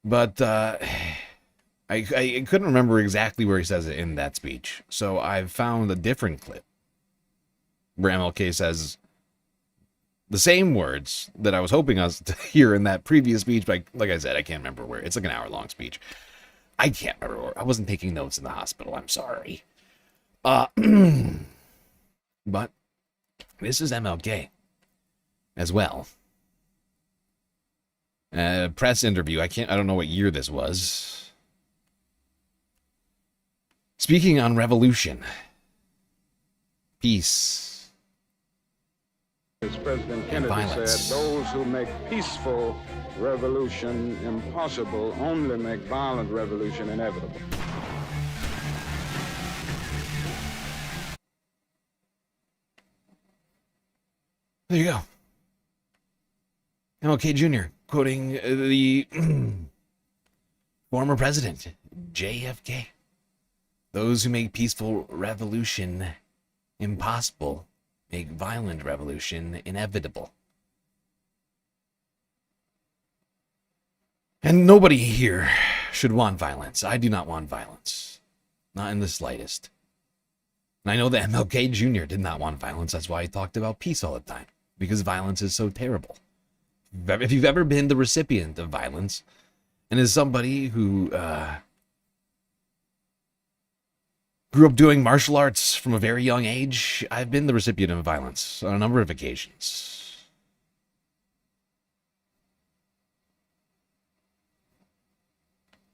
But I couldn't remember exactly where he says it in that speech. So I've found a different clip where MLK says The same words that I was hoping us to hear in that previous speech, but like I said, I can't remember where. It's like an hour-long speech. I can't remember where. I wasn't taking notes in the hospital. I'm sorry. But this is MLK as well. Press interview. I don't know what year this was. Speaking on revolution, peace, As President Kennedy violence. said, those who make peaceful revolution impossible only make violent revolution inevitable. There you go. MLK Jr. quoting the former president, JFK. Those who make peaceful revolution impossible make violent revolution inevitable. And nobody here should want violence. I do not want violence. Not in the slightest. And I know that MLK Jr. did not want violence. That's why he talked about peace all the time. Because violence is so terrible. If you've ever been the recipient of violence, and as somebody who grew up doing martial arts from a very young age, I've been the recipient of violence on a number of occasions.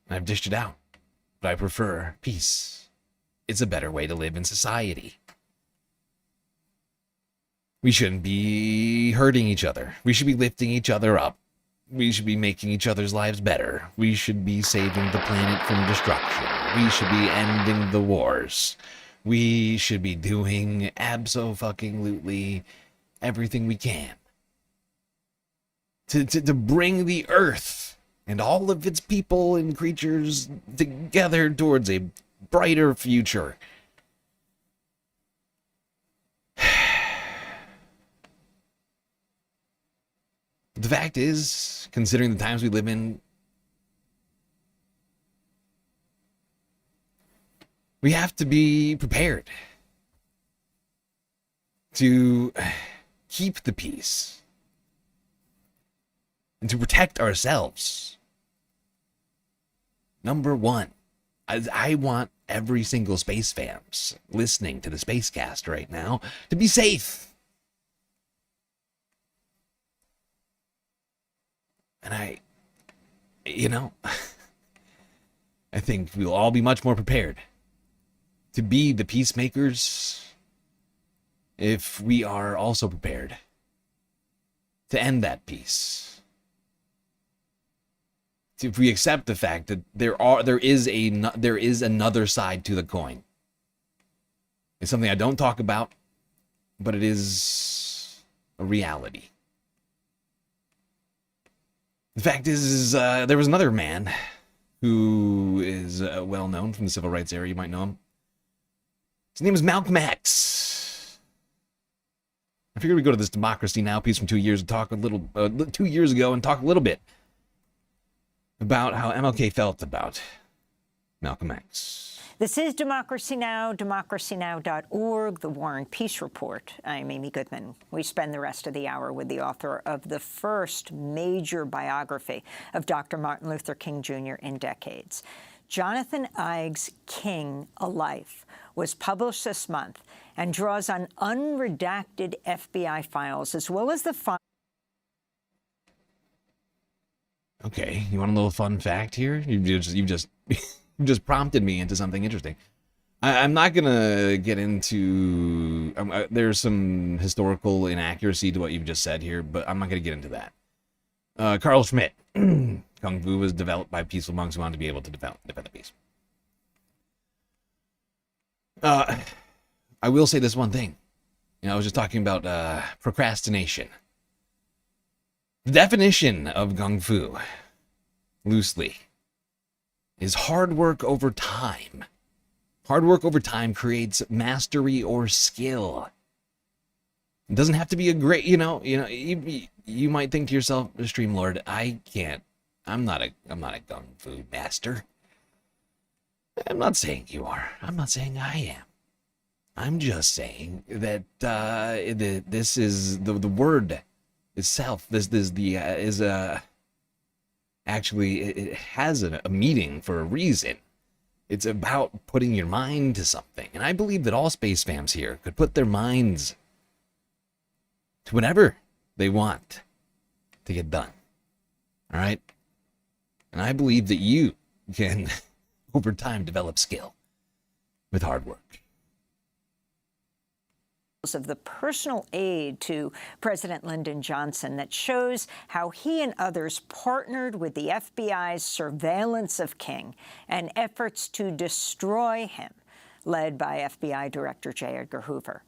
I've dished it out, but I prefer peace. It's a better way to live in society. We shouldn't be hurting each other. We should be lifting each other up. We should be making each other's lives better. We should be saving the planet from destruction. We should be ending the wars. We should be doing abso-fucking-lutely everything we can to bring the Earth and all of its people and creatures together towards a brighter future. The fact is, considering the times we live in, we have to be prepared to keep the peace and to protect ourselves. Number one, I want every single space fans listening to the spacecast right now to be safe. And I think we'll all be much more prepared to be the peacemakers if we are also prepared to end that peace. If we accept the fact that there is another side to the coin. It's something I don't talk about, but it is a reality. The fact is there was another man who is well known from the civil rights era. You might know him. His name is Malcolm X. I figured we'd go to this Democracy Now! Piece from 2 years and talk 2 years ago and talk a little bit about how MLK felt about Malcolm X. This is Democracy Now!, democracynow.org, the War and Peace Report. I'm Amy Goodman. We spend the rest of the hour with the author of the first major biography of Dr. Martin Luther King Jr. in decades. Jonathan Ives' King, A Life, was published this month and draws on unredacted FBI files as well as the Okay, you want a little fun fact here? You just prompted me into something interesting. I'm not gonna get into. There's some historical inaccuracy to what you've just said here, but I'm not gonna get into that. Carl Schmitt, Kung Fu was developed by peaceful monks who wanted to be able to defend the peace. I will say this one thing. I was just talking about procrastination. The definition of Kung Fu, loosely, is hard work over time. Hard work over time creates mastery or skill. It doesn't have to be a great, you might think to yourself, StreamLord, I'm not a Kung Fu master. I'm not saying you are. I'm not saying I am. I'm just saying that this is the word itself, actually, it has a meaning for a reason. It's about putting your mind to something. And I believe that all space fams here could put their minds to whatever they want to get done. All right? And I believe that you can, over time, develop skill with hard work. Of the personal aid to President Lyndon Johnson that shows how he and others partnered with the FBI's surveillance of King and efforts to destroy him, led by FBI Director J. Edgar Hoover.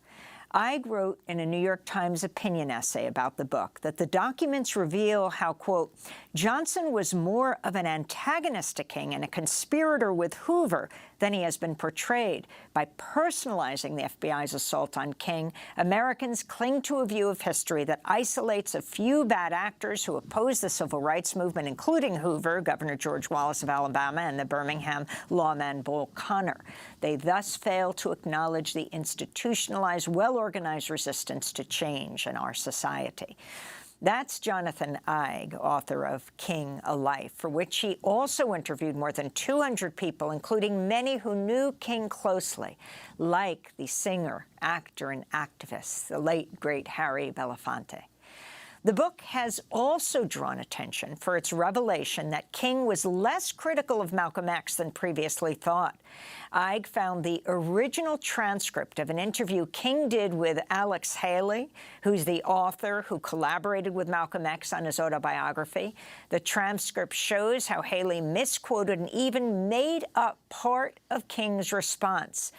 Ige wrote in a New York Times opinion essay about the book that the documents reveal how, quote, Johnson was more of an antagonist to King and a conspirator with Hoover than he has been portrayed. By personalizing the FBI's assault on King, Americans cling to a view of history that isolates a few bad actors who opposed the civil rights movement, including Hoover, Governor George Wallace of Alabama, and the Birmingham lawman Bull Connor. They thus fail to acknowledge the institutionalized, well-organized resistance to change in our society. That's Jonathan Ige, author of King, A Life, for which he also interviewed more than 200 people, including many who knew King closely, like the singer, actor, and activist, the late, great Harry Belafonte. The book has also drawn attention for its revelation that King was less critical of Malcolm X than previously thought. Ige found the original transcript of an interview King did with Alex Haley, who's the author who collaborated with Malcolm X on his autobiography. The transcript shows how Haley misquoted and even made up part of King's response.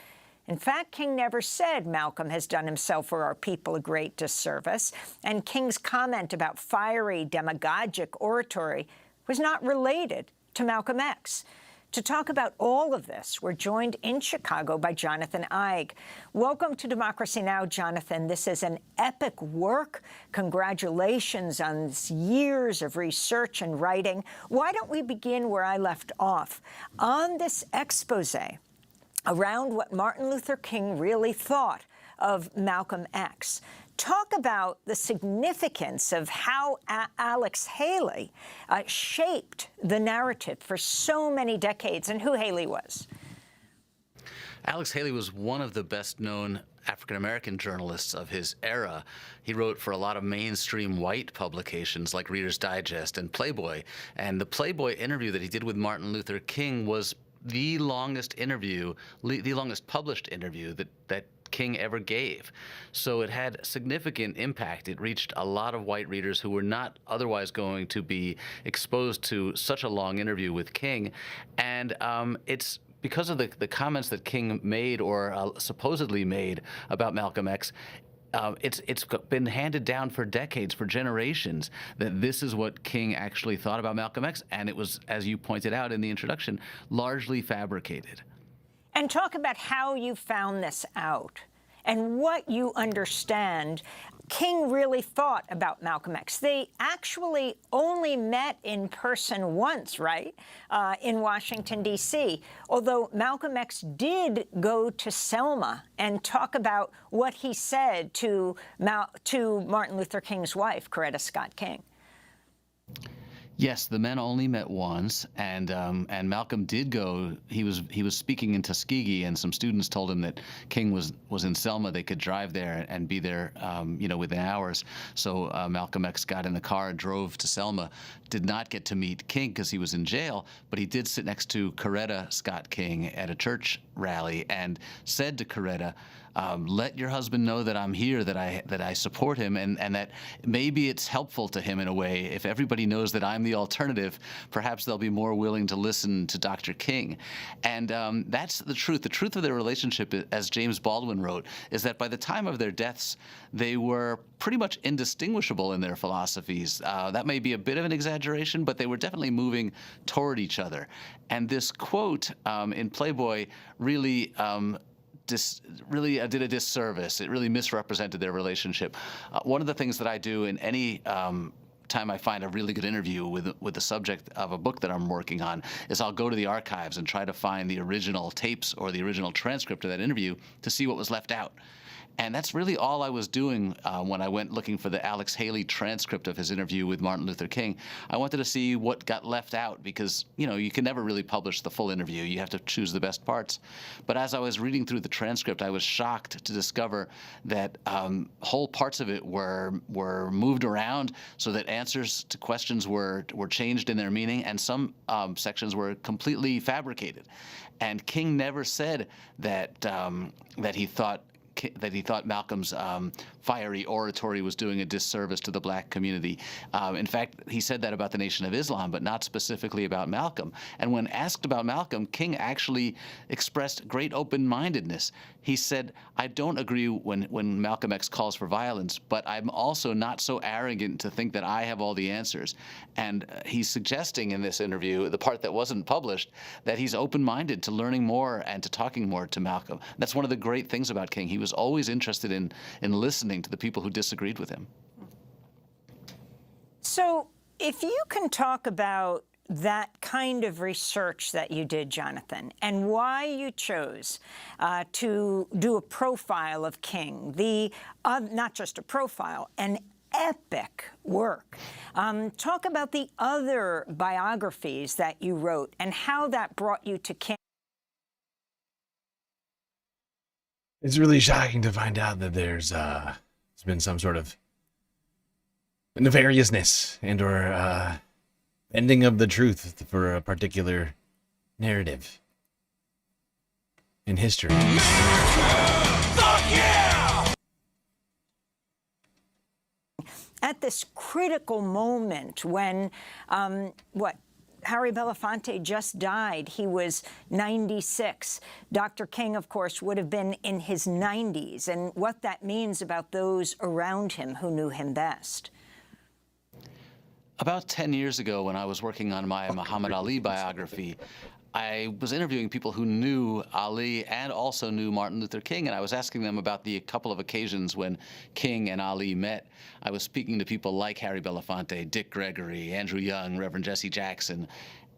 In fact, King never said Malcolm has done himself or our people a great disservice, and King's comment about fiery, demagogic oratory was not related to Malcolm X. To talk about all of this, we're joined in Chicago by Jonathan Ige. Welcome to Democracy Now!, Jonathan. This is an epic work. Congratulations on years of research and writing. Why don't we begin where I left off? On this expose around what Martin Luther King really thought of Malcolm X. Talk about the significance of how Alex Haley shaped the narrative for so many decades and who Haley was. Alex Haley was one of the best-known African-American journalists of his era. He wrote for a lot of mainstream white publications like Reader's Digest and Playboy. And the Playboy interview that he did with Martin Luther King was the longest interview, the longest published interview that King ever gave. So it had significant impact. It reached a lot of white readers who were not otherwise going to be exposed to such a long interview with King. And it's because of the comments that King made or supposedly made about Malcolm X. It's been handed down for decades, for generations, that this is what King actually thought about Malcolm X, and it was, as you pointed out in the introduction, largely fabricated. And talk about how you found this out and what you understand King really thought about Malcolm X. They actually only met in person once, right, in Washington, D.C., although Malcolm X did go to Selma and talk about what he said to Martin Luther King's wife, Coretta Scott King. Yes, the men only met once, and Malcolm did go. He was speaking in Tuskegee, and some students told him that King was in Selma. They could drive there and be there, within hours. So Malcolm X got in the car, drove to Selma. Did not get to meet King because he was in jail, but he did sit next to Coretta Scott King at a church rally and said to Coretta, let your husband know that I'm here, that I support him, and that maybe it's helpful to him in a way. If everybody knows that I'm the alternative, perhaps they'll be more willing to listen to Dr. King. And that's the truth. The truth of their relationship, as James Baldwin wrote, is that by the time of their deaths, they were pretty much indistinguishable in their philosophies. That may be a bit of an exaggeration, but they were definitely moving toward each other. And this quote in Playboy really did a disservice. It really misrepresented their relationship. One of the things that I do in any time I find a really good interview with the subject of a book that I'm working on is I'll go to the archives and try to find the original tapes or the original transcript of that interview to see what was left out. And that's really all I was doing when I went looking for the Alex Haley transcript of his interview with Martin Luther King. I wanted to see what got left out because, you know, you can never really publish the full interview. You have to choose the best parts. But as I was reading through the transcript, I was shocked to discover that whole parts of it were moved around so that answers to questions were changed in their meaning, and some sections were completely fabricated. And King never said that that he thought Malcolm's fiery oratory was doing a disservice to the black community. In fact, he said that about the Nation of Islam, but not specifically about Malcolm. And when asked about Malcolm, King actually expressed great open-mindedness. He said, I don't agree when Malcolm X calls for violence, but I'm also not so arrogant to think that I have all the answers. And he's suggesting in this interview, the part that wasn't published, that he's open-minded to learning more and to talking more to Malcolm. That's one of the great things about King. He was always interested in listening to the people who disagreed with him. So if you can talk about that kind of research that you did, Jonathan, and why you chose to do a profile of King, not just a profile, an epic work. Talk about the other biographies that you wrote and how that brought you to King. It's really shocking to find out that there's been some sort of nefariousness and or ending of the truth for a particular narrative in history. Fuck yeah! At this critical moment when, Harry Belafonte just died. He was 96. Dr. King, of course, would have been in his 90s, and what that means about those around him who knew him best. About 10 years ago, when I was working on my Muhammad Ali biography, I was interviewing people who knew Ali and also knew Martin Luther King, and I was asking them about the couple of occasions when King and Ali met. I was speaking to people like Harry Belafonte, Dick Gregory, Andrew Young, Reverend Jesse Jackson,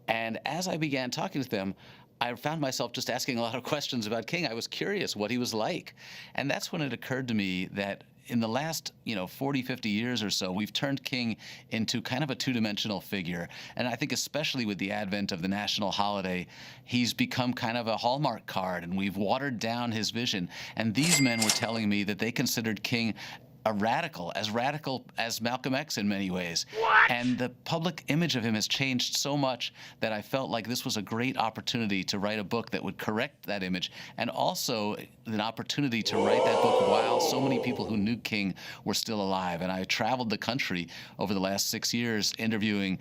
and as I began talking to them, I found myself just asking a lot of questions about King. I was curious what he was like, and that's when it occurred to me that in the last, 40, 50 years or so, we've turned King into kind of a two-dimensional figure. And I think especially with the advent of the national holiday, he's become kind of a Hallmark card, and we've watered down his vision. And these men were telling me that they considered King a radical as Malcolm X in many ways. What? And the public image of him has changed so much that I felt like this was a great opportunity to write a book that would correct that image, and also an opportunity to write that book while so many people who knew King were still alive. And I traveled the country over the last 6 years interviewing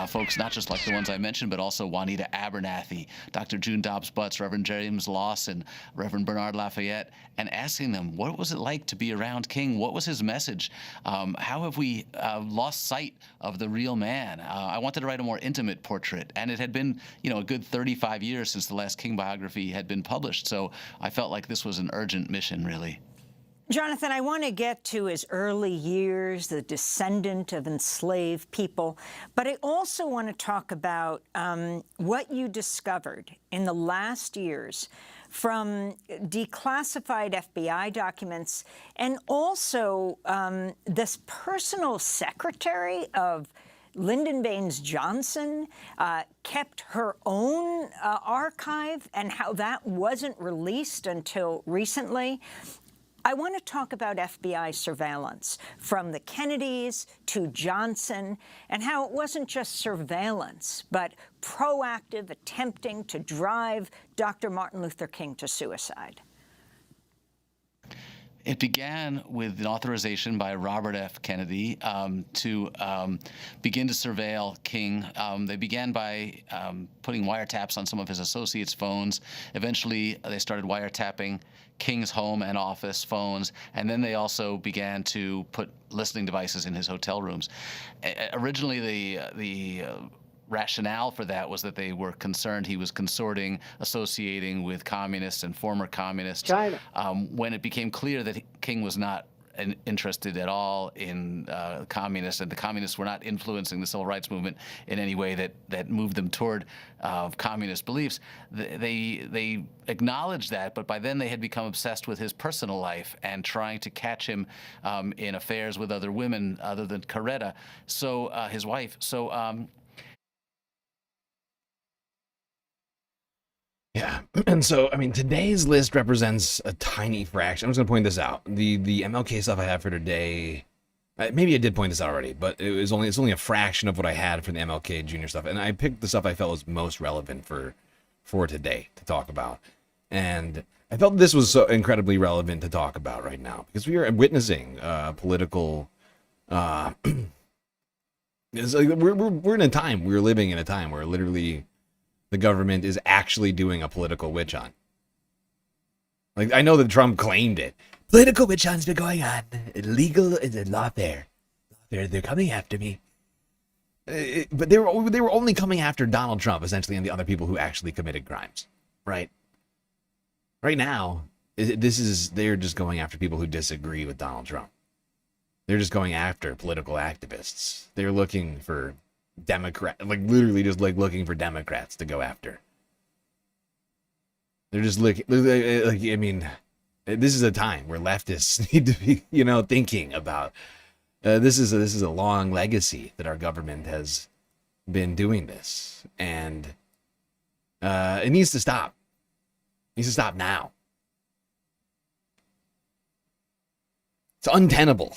folks not just like the ones I mentioned, but also Juanita Abernathy, Dr. June Dobbs-Butts, Reverend James Lawson, Reverend Bernard Lafayette, and asking them, what was it like to be around King? What was his message? How have we lost sight of the real man? I wanted to write a more intimate portrait, and it had been, a good 35 years since the last King biography had been published, so I felt like this was an urgent mission, really. Jonathan, I want to get to his early years, the descendant of enslaved people, but I also want to talk about what you discovered in the last years from declassified FBI documents, and also this personal secretary of Lyndon Baines Johnson kept her own archive, and how that wasn't released until recently. I want to talk about FBI surveillance from the Kennedys to Johnson, and how it wasn't just surveillance, but proactive attempting to drive Dr. Martin Luther King to suicide. It began with an authorization by Robert F. Kennedy to begin to surveil King. They began by putting wiretaps on some of his associates' phones. Eventually, they started wiretapping King's home and office phones, and then they also began to put listening devices in his hotel rooms. Originally, the rationale for that was that they were concerned he was associating with communists and former communists. China. When it became clear that King was not interested at all in communists, and the communists were not influencing the civil rights movement in any way that moved them toward communist beliefs. They acknowledged that, but by then they had become obsessed with his personal life and trying to catch him in affairs with other women other than Coretta, so his wife. So yeah, and so, I mean, today's list represents a tiny fraction. I'm just going to point this out. The MLK stuff I have for today, maybe I did point this out already, but it's only a fraction of what I had for the MLK Jr. stuff. And I picked the stuff I felt was most relevant for today to talk about. And I felt this was so incredibly relevant to talk about right now because we are witnessing political... it's like we're in a time, we're living in a time where literally... the government is actually doing a political witch hunt. Like, I know that Trump claimed it. Political witch hunt's been going on. Illegal is a lawfare. They're coming after me. But they were only coming after Donald Trump, essentially, and the other people who actually committed crimes. Right? Right now, they're just going after people who disagree with Donald Trump. They're just going after political activists. They're looking for literally just looking for Democrats to go after. They're just looking, like, I mean, this is a time where leftists need to be, thinking about, this is a long legacy that our government has been doing this, and it needs to stop. It needs to stop now. It's untenable.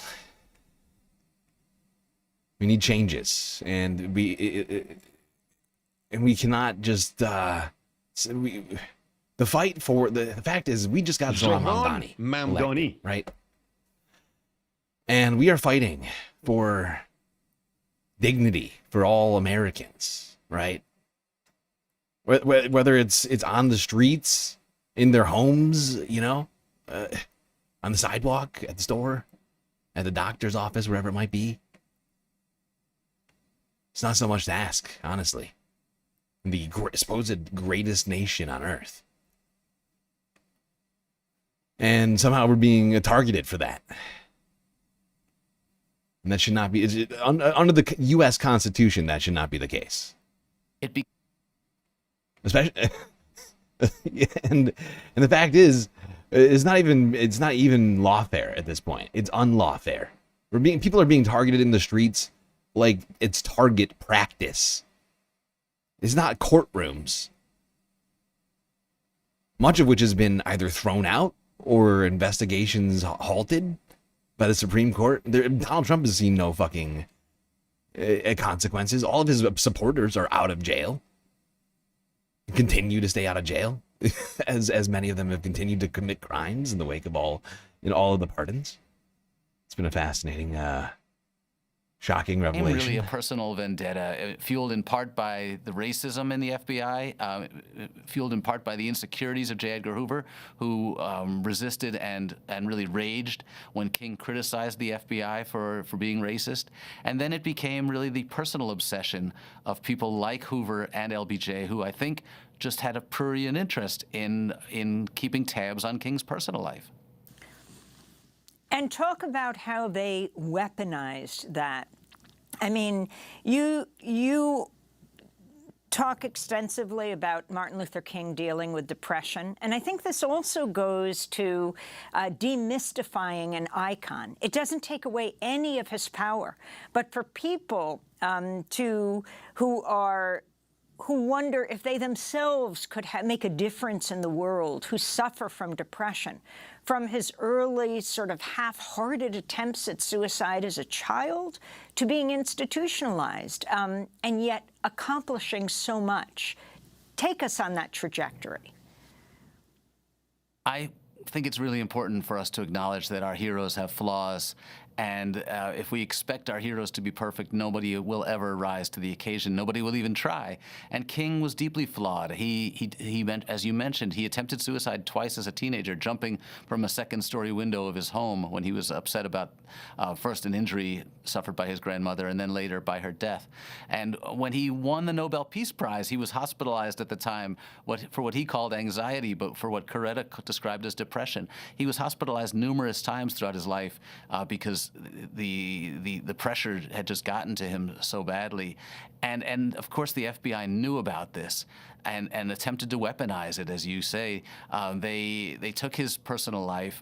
We need changes, and we cannot just the fight for the fact is we just got Zoran Mamdani elected, right? And we are fighting for dignity for all Americans, right? Whether it's on the streets, in their homes, on the sidewalk, at the store, at the doctor's office, wherever it might be. It's not so much to ask, honestly. The supposed greatest nation on earth. And somehow we're being targeted for that. And that should not be, under the U.S. Constitution, that should not be the case. Especially, and the fact is, it's not even lawfare at this point. It's unlawfare. People are being targeted in the streets like it's target practice. It's not courtrooms. Much of which has been either thrown out or investigations halted by the Supreme Court. Donald Trump has seen no fucking consequences. All of his supporters are out of jail. Continue to stay out of jail, as many of them have continued to commit crimes in the wake of all of the pardons. It's been a fascinating, shocking revelation. Really a personal vendetta, fueled in part by the racism in the FBI, fueled in part by the insecurities of J. Edgar Hoover, who resisted and really raged when King criticized the FBI for being racist. And then it became really the personal obsession of people like Hoover and LBJ, who I think just had a prurient interest in keeping tabs on King's personal life. And talk about how they weaponized that. I mean, you talk extensively about Martin Luther King dealing with depression, and I think this also goes to demystifying an icon. It doesn't take away any of his power, but for people who wonder if they themselves could make a difference in the world, who suffer from depression, from his early sort of half-hearted attempts at suicide as a child to being institutionalized, and yet accomplishing so much. Take us on that trajectory. I think it's really important for us to acknowledge that our heroes have flaws And if we expect our heroes to be perfect, nobody will ever rise to the occasion. Nobody will even try. And King was deeply flawed. He meant, as you mentioned, he attempted suicide twice as a teenager, jumping from a second-story window of his home when he was upset about first an injury suffered by his grandmother and then later by her death. And when he won the Nobel Peace Prize, he was hospitalized at the time for what he called anxiety, but for what Coretta described as depression. He was hospitalized numerous times throughout his life because the pressure had just gotten to him so badly. And of course the FBI knew about this and attempted to weaponize it, as you say. They took his personal life,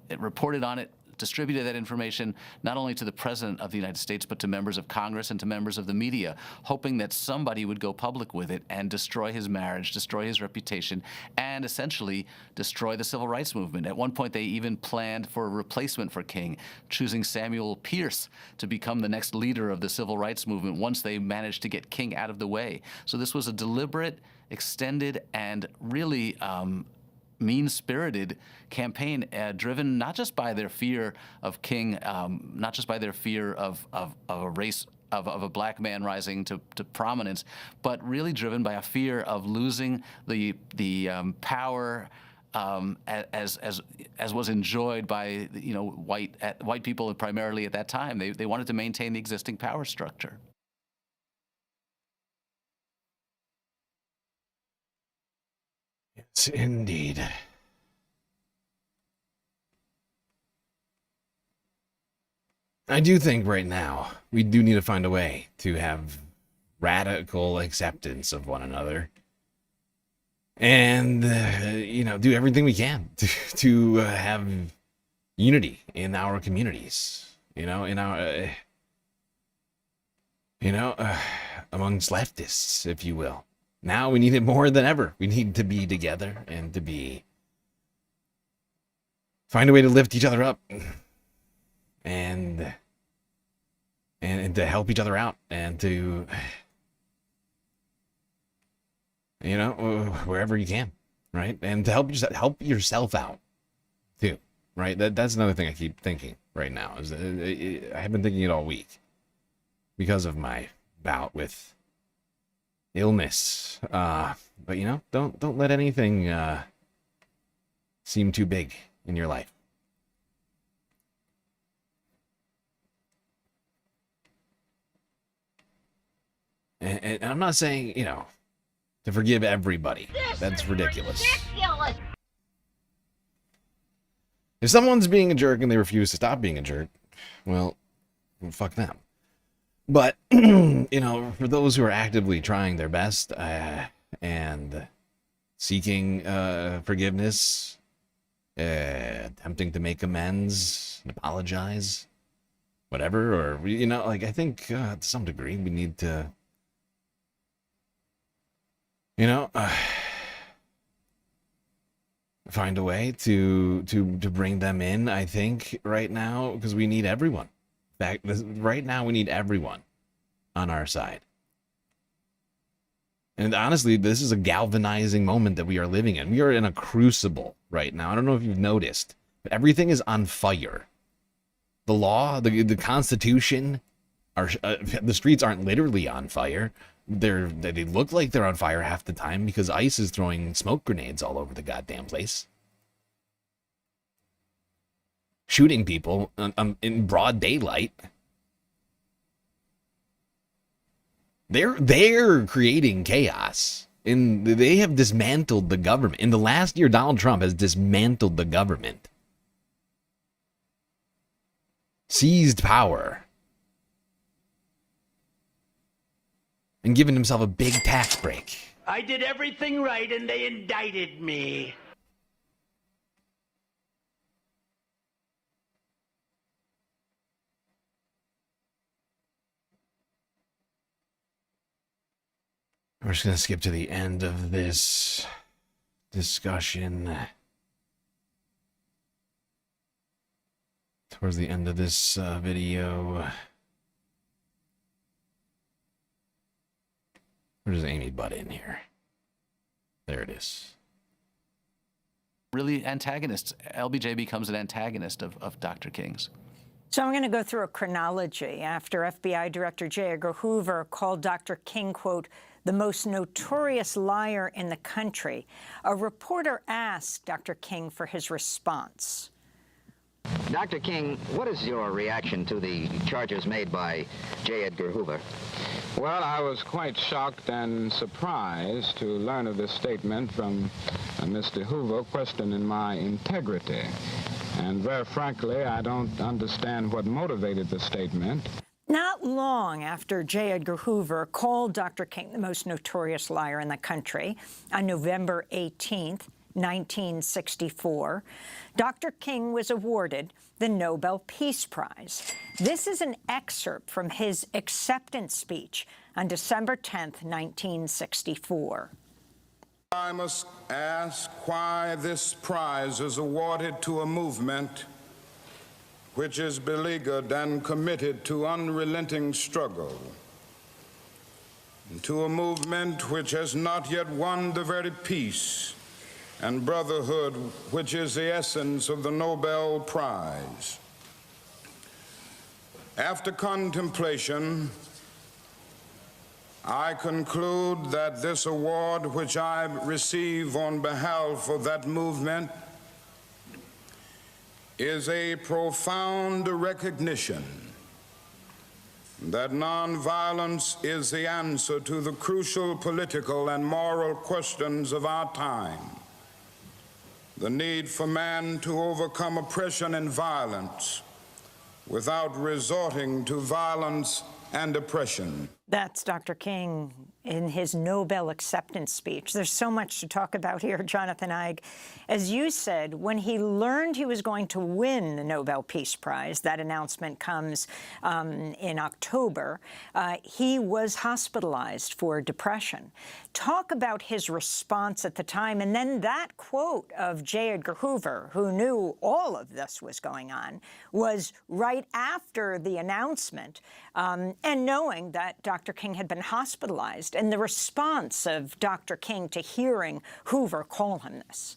it reported on it, distributed that information not only to the President of the United States, but to members of Congress and to members of the media, hoping that somebody would go public with it and destroy his marriage, destroy his reputation, and essentially destroy the civil rights movement. At one point, they even planned for a replacement for King, choosing Samuel Pierce to become the next leader of the civil rights movement once they managed to get King out of the way. So this was a deliberate, extended, and really mean-spirited campaign driven not just by their fear of King, not just by their fear of a race of a black man rising to prominence, but really driven by a fear of losing the power as was enjoyed by white people primarily at that time. They wanted to maintain the existing power structure. Yes, indeed. I do think right now we do need to find a way to have radical acceptance of one another, and do everything we can to have unity in our communities. Amongst leftists, if you will. Now we need it more than ever. We need to be together and to find a way to lift each other up and to help each other out and to, wherever you can, right? And to help yourself out too, right? That's another thing I keep thinking right now. Is I have been thinking it all week because of my bout with illness, but don't let anything seem too big in your life. And I'm not saying to forgive everybody. That's ridiculous. If someone's being a jerk and they refuse to stop being a jerk, well, fuck them. But, for those who are actively trying their best and seeking forgiveness, attempting to make amends and apologize, whatever, or, I think to some degree we need to, find a way to bring them in, I think, right now, because we need everyone. Right now, we need everyone on our side. And honestly, this is a galvanizing moment that we are living in. We are in a crucible right now. I don't know if you've noticed, but everything is on fire. The law, the Constitution, the streets aren't literally on fire. They look like they're on fire half the time because ICE is throwing smoke grenades all over the goddamn place. Shooting people in broad daylight. They're creating chaos. They have dismantled the government. In the last year, Donald Trump has dismantled the government. Seized power. And given himself a big tax break. I did everything right and they indicted me. We're just going to skip to the end of this discussion. Towards the end of this video. Where's Amy Butt in here? There it is. Really, LBJ becomes an antagonist of Dr. King's. So I'm going to go through a chronology. After FBI Director J. Edgar Hoover called Dr. King, quote, the most notorious liar in the country, a reporter asked Dr. King for his response. Dr. King, what is your reaction to the charges made by J. Edgar Hoover? Well, I was quite shocked and surprised to learn of this statement from Mr. Hoover questioning my integrity. And very frankly, I don't understand what motivated the statement. Not long after J. Edgar Hoover called Dr. King the most notorious liar in the country, on November 18th, 1964, Dr. King was awarded the Nobel Peace Prize. This is an excerpt from his acceptance speech on December 10th, 1964. I must ask why this prize is awarded to a movement which is beleaguered and committed to unrelenting struggle, and to a movement which has not yet won the very peace and brotherhood which is the essence of the Nobel Prize. After contemplation, I conclude that this award, which I receive on behalf of that movement, is a profound recognition that nonviolence is the answer to the crucial political and moral questions of our time. The need for man to overcome oppression and violence without resorting to violence and oppression. That's Dr. King in his Nobel acceptance speech. There's so much to talk about here, Jonathan Eig. As you said, when he learned he was going to win the Nobel Peace Prize, that announcement comes in October, he was hospitalized for depression. Talk about his response at the time, and then that quote of J. Edgar Hoover, who knew all of this was going on, was right after the announcement, and knowing that Dr. King had been hospitalized, and the response of Dr. King to hearing Hoover call him this.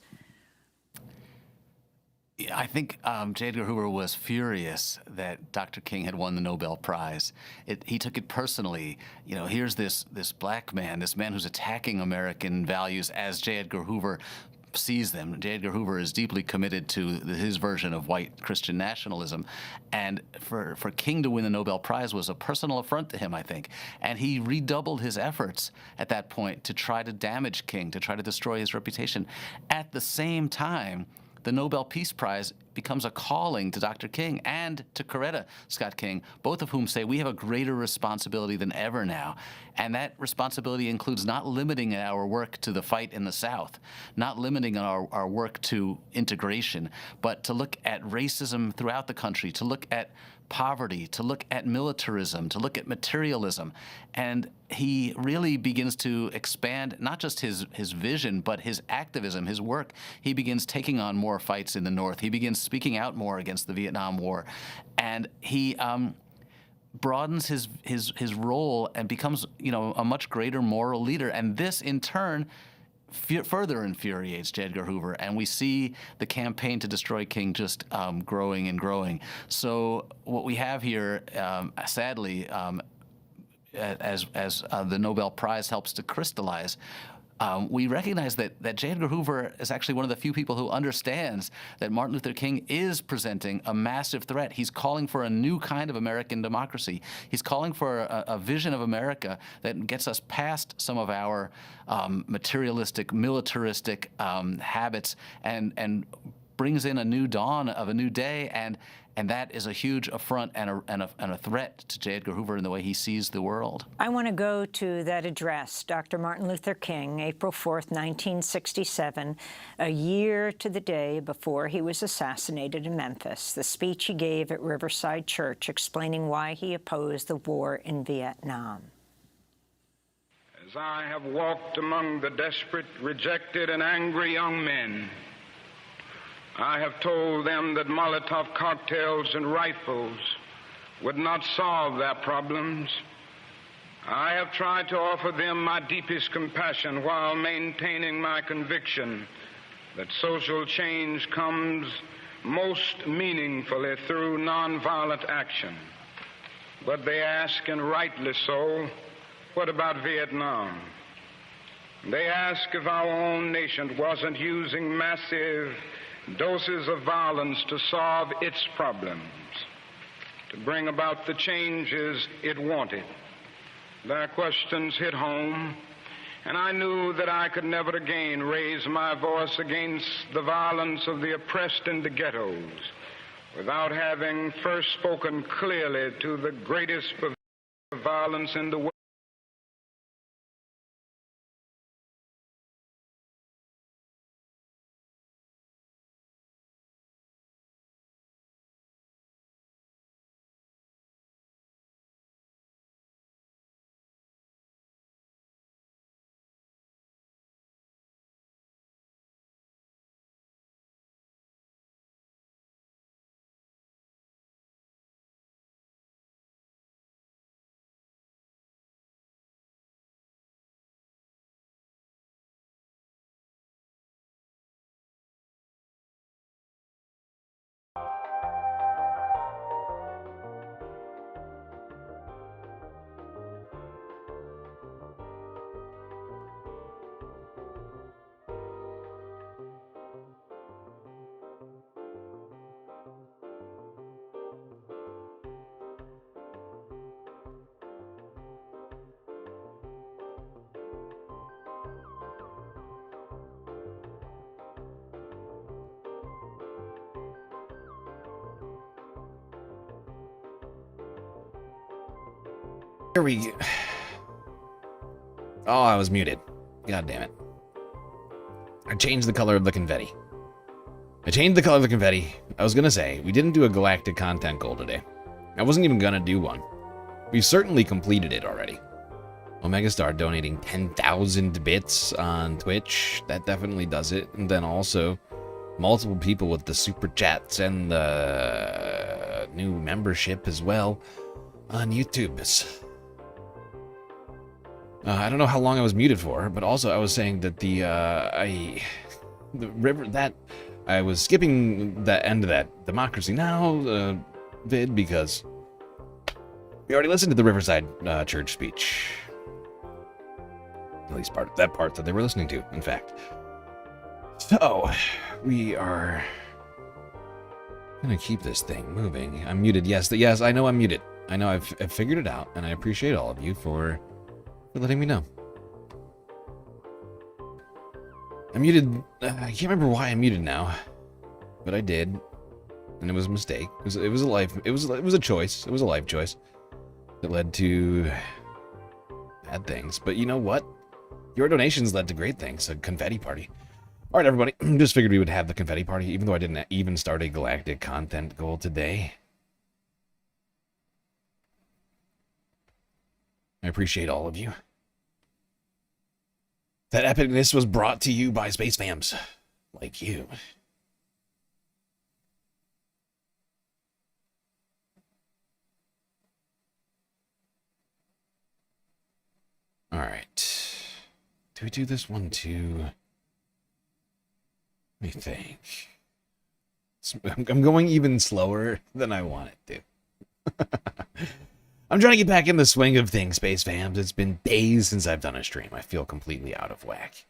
Yeah, I think J. Edgar Hoover was furious that Dr. King had won the Nobel Prize. He took it personally. You know, here's this black man, this man who's attacking American values as J. Edgar Hoover sees them. J. Edgar Hoover is deeply committed to his version of white Christian nationalism, and for King to win the Nobel Prize was a personal affront to him, I think. And he redoubled his efforts at that point to try to damage King, to try to destroy his reputation. At the same time, the Nobel Peace Prize becomes a calling to Dr. King and to Coretta Scott King, both of whom say we have a greater responsibility than ever now. And that responsibility includes not limiting our work to the fight in the South, not limiting our work to integration, but to look at racism throughout the country, to look at poverty, to look at militarism, to look at materialism. And he really begins to expand not just his vision, but his activism, his work. He begins taking on more fights in the North. He begins speaking out more against the Vietnam War. And he broadens his role and becomes, you know, a much greater moral leader. And this, in turn, further infuriates J. Edgar Hoover, and we see the campaign to destroy King just growing and growing. So what we have here, sadly, as the Nobel Prize helps to crystallize, we recognize that J. Edgar Hoover is actually one of the few people who understands that Martin Luther King is presenting a massive threat. He's calling for a new kind of American democracy. He's calling for a vision of America that gets us past some of our materialistic, militaristic habits and brings in a new dawn of a new day, and that is a huge affront and a threat to J. Edgar Hoover in the way he sees the world. I want to go to that address, Dr. Martin Luther King, April 4th, 1967, a year to the day before he was assassinated in Memphis, the speech he gave at Riverside Church explaining why he opposed the war in Vietnam. As I have walked among the desperate, rejected, and angry young men, I have told them that Molotov cocktails and rifles would not solve their problems. I have tried to offer them my deepest compassion while maintaining my conviction that social change comes most meaningfully through nonviolent action. But they ask, and rightly so, what about Vietnam? They ask if our own nation wasn't using massive doses of violence to solve its problems, to bring about the changes it wanted. Their questions hit home, and I knew that I could never again raise my voice against the violence of the oppressed in the ghettos without having first spoken clearly to the greatest violence in the world. Here we go. Oh, I was muted. God damn it. I changed the color of the confetti. I was gonna say, we didn't do a galactic content goal today. I wasn't even gonna do one. We certainly completed it already. Omega Star donating 10,000 bits on Twitch. That definitely does it. And then also, multiple people with the super chats and the new membership as well on YouTube. I don't know how long I was muted for, but also I was saying that I was skipping that end of that Democracy Now! Vid because we already listened to the Riverside church speech. At least part that they were listening to, in fact. So, we are gonna keep this thing moving. I'm muted. Yes, I know I'm muted. I know I've figured it out, and I appreciate all of you for letting me know. I'm muted. I can't remember why I'm muted now, but I did, and it was a mistake. It was a choice. It was a life choice that led to bad things. But you know what? Your donations led to great things. A confetti party. All right, everybody. Just figured we would have the confetti party, even though I didn't even start a galactic content goal today. I appreciate all of you. That epicness was brought to you by space fams like you. All right. Do we do this one too? Let me think. I'm going even slower than I want it to. I'm trying to get back in the swing of things, space fams. It's been days since I've done a stream. I feel completely out of whack.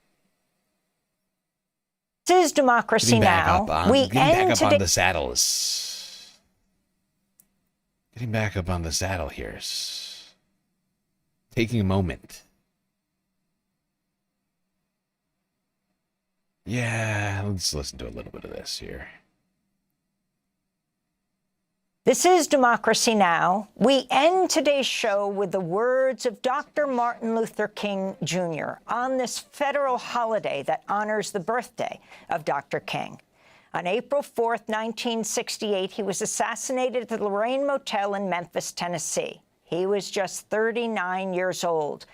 This is Democracy Now! Getting back up on the saddles. Getting back up on the saddle here. Taking a moment. Yeah, let's listen to a little bit of this here. This is Democracy Now! We end today's show with the words of Dr. Martin Luther King Jr. on this federal holiday that honors the birthday of Dr. King. On April 4th, 1968, he was assassinated at the Lorraine Motel in Memphis, Tennessee. He was just 39 years old.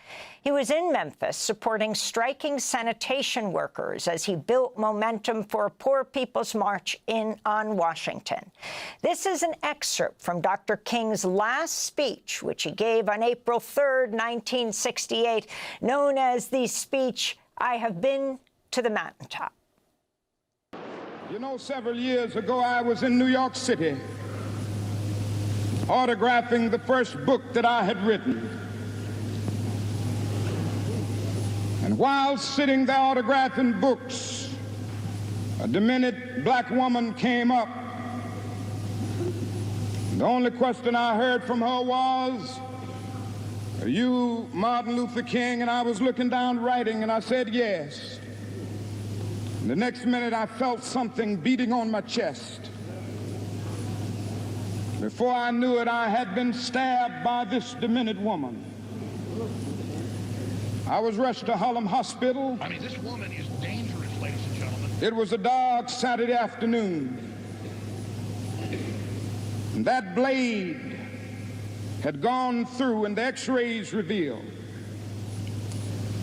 He was in Memphis supporting striking sanitation workers as he built momentum for a Poor People's March on Washington. This is an excerpt from Dr. King's last speech, which he gave on April 3rd, 1968, known as the speech, "I have been to the mountaintop." You know, several years ago, I was in New York City autographing the first book that I had written. And while sitting there autographing books, a demented black woman came up. The only question I heard from her was, "Are you Martin Luther King?" And I was looking down writing, and I said, "Yes." And the next minute, I felt something beating on my chest. Before I knew it, I had been stabbed by this demented woman. I was rushed to Harlem Hospital. I mean, this woman is dangerous, ladies and gentlemen. It was a dark Saturday afternoon. And that blade had gone through, and the x-rays revealed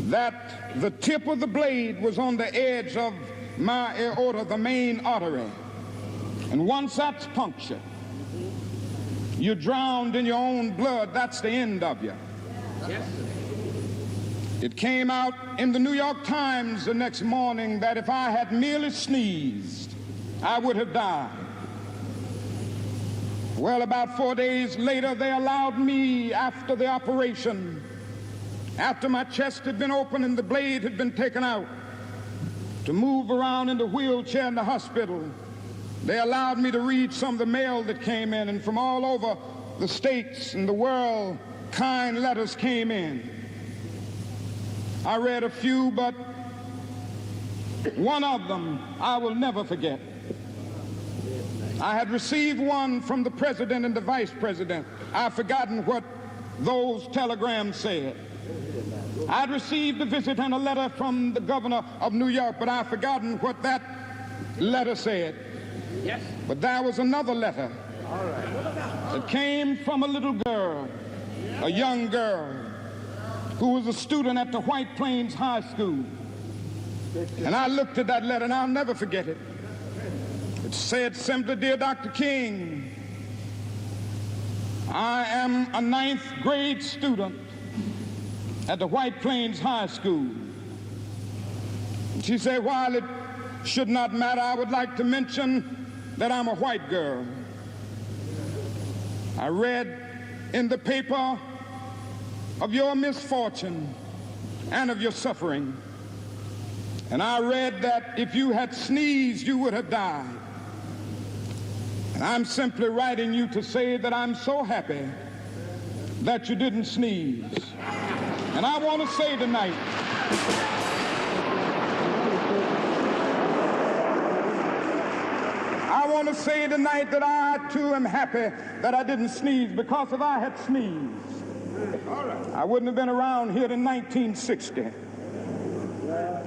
that the tip of the blade was on the edge of my aorta, the main artery. And once that's punctured, you're drowned in your own blood. That's the end of you. Yes. It came out in the New York Times the next morning that if I had merely sneezed, I would have died. Well, about 4 days later, they allowed me, after the operation, after my chest had been opened and the blade had been taken out, to move around in the wheelchair in the hospital. They allowed me to read some of the mail that came in, and from all over the states and the world, kind letters came in. I read a few, but one of them I will never forget. I had received one from the president and the vice president. I've forgotten what those telegrams said. I'd received a visit and a letter from the governor of New York, but I've forgotten what that letter said. Yes. But there was another letter. All right. It came from a little girl, a young girl, who was a student at the White Plains High School. And I looked at that letter, and I'll never forget it. It said simply, "Dear Dr. King, I am a 9th grade student at the White Plains High School." And she said, "While it should not matter, I would like to mention that I'm a white girl. I read in the paper of your misfortune and of your suffering. And I read that if you had sneezed, you would have died. And I'm simply writing you to say that I'm so happy that you didn't sneeze." And I want to say tonight, that I too am happy that I didn't sneeze, because if I had sneezed, I wouldn't have been around here in 1960,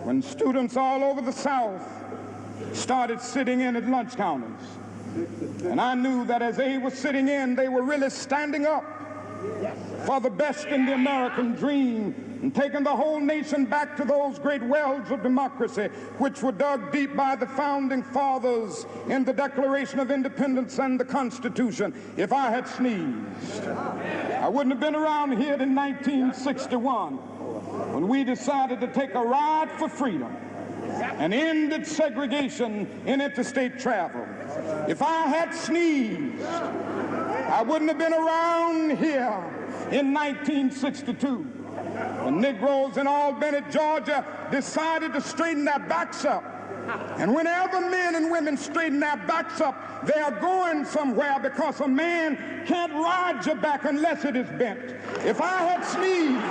when students all over the South started sitting in at lunch counters. And I knew that as they were sitting in, they were really standing up for the best in the American dream, and taking the whole nation back to those great wells of democracy which were dug deep by the founding fathers in the Declaration of Independence and the Constitution. If I had sneezed, I wouldn't have been around here in 1961, when we decided to take a ride for freedom and ended segregation in interstate travel. If I had sneezed, I wouldn't have been around here in 1962, when Negroes in Albany, Georgia, decided to straighten their backs up. And whenever men and women straighten their backs up, they are going somewhere, because a man can't ride your back unless it is bent. If I had sneezed,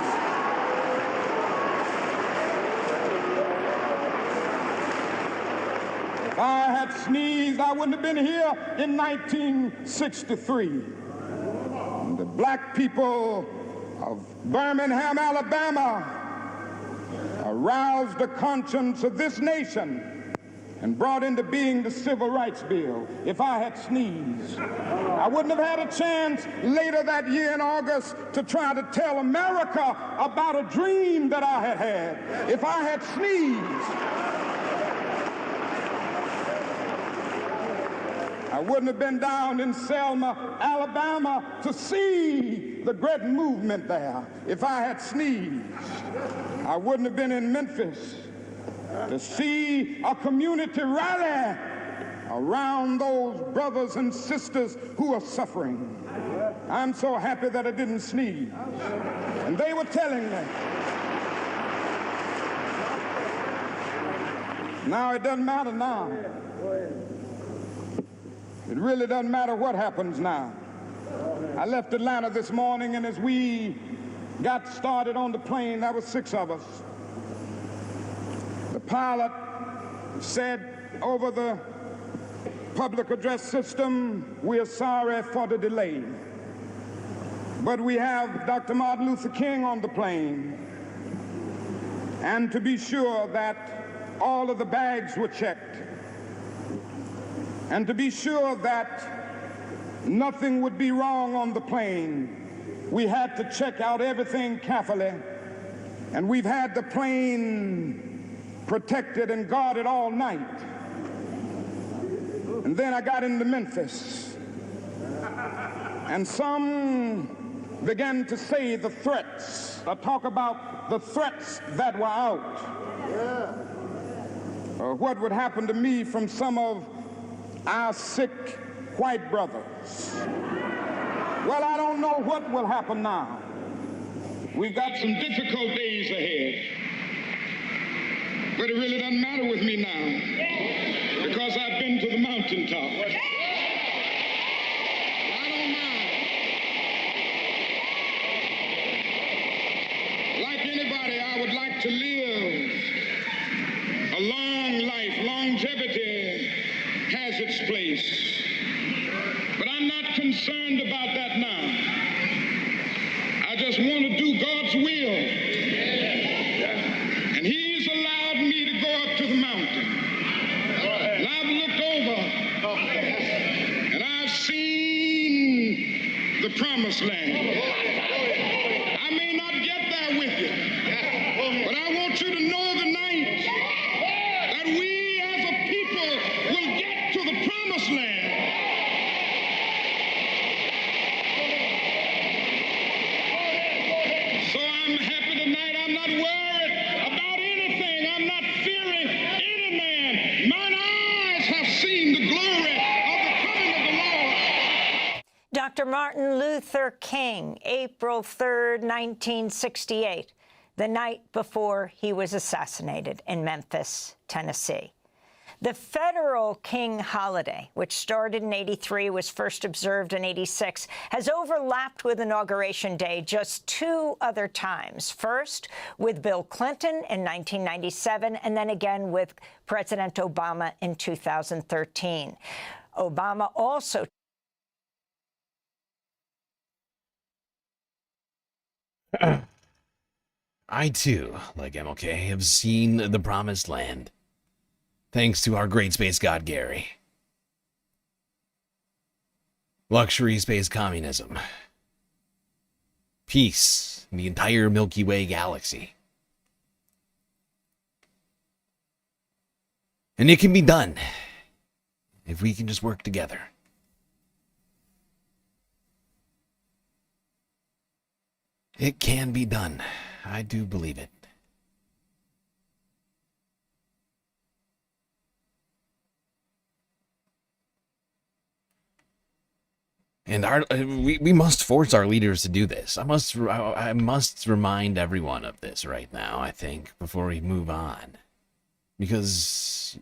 if I had sneezed, I wouldn't have been here in 1963. And the black people of Birmingham, Alabama, aroused the conscience of this nation and brought into being the Civil Rights Bill. If I had sneezed, I wouldn't have had a chance later that year in August to try to tell America about a dream that I had had. If I had sneezed, I wouldn't have been down in Selma, Alabama, to see the great movement there. If I had sneezed, I wouldn't have been in Memphis to see a community rally around those brothers and sisters who are suffering. I'm so happy that I didn't sneeze. And they were telling me, now it doesn't matter now. It really doesn't matter what happens now. I left Atlanta this morning, and as we got started on the plane, there were 6 of us. The pilot said over the public address system, "We are sorry for the delay, but we have Dr. Martin Luther King on the plane, and to be sure that all of the bags were checked, and to be sure that nothing would be wrong on the plane, we had to check out everything carefully, and we've had the plane protected and guarded all night." And then I got into Memphis, and some began to say the threats, talk about the threats that were out, what would happen to me from some of our sick white brothers. Well, I don't know what will happen now. We've got some difficult days ahead, but it really doesn't matter with me now, because I've been to the mountaintop. I don't mind. Like anybody, I would like to live a long life. Longevity has its place. But I'm not concerned about that now. I just want to do God's will. And He's allowed me to go up to the mountain. And I've looked over, and I've seen the promised land. I may not get there with you, but I want you to know tonight that we as a people will get to the promised land. So I'm happy tonight. I'm not worried about anything. I'm not fearing any man. Mine eyes have seen the glory of the coming of the Lord. Dr. Martin Luther King, April 3rd, 1968, the night before he was assassinated in Memphis, Tennessee. The federal King holiday, which started in '83, was first observed in '86, has overlapped with Inauguration Day just 2 other times. First with Bill Clinton in 1997, and then again with President Obama in 2013. Obama also I, too, like MLK, have seen the promised land. Thanks to our great space god, Gary. Luxury space communism. Peace in the entire Milky Way galaxy. And it can be done if we can just work together. It can be done. I do believe it. And we must force our leaders to do this. I must remind everyone of this right now, I think, before we move on. Because,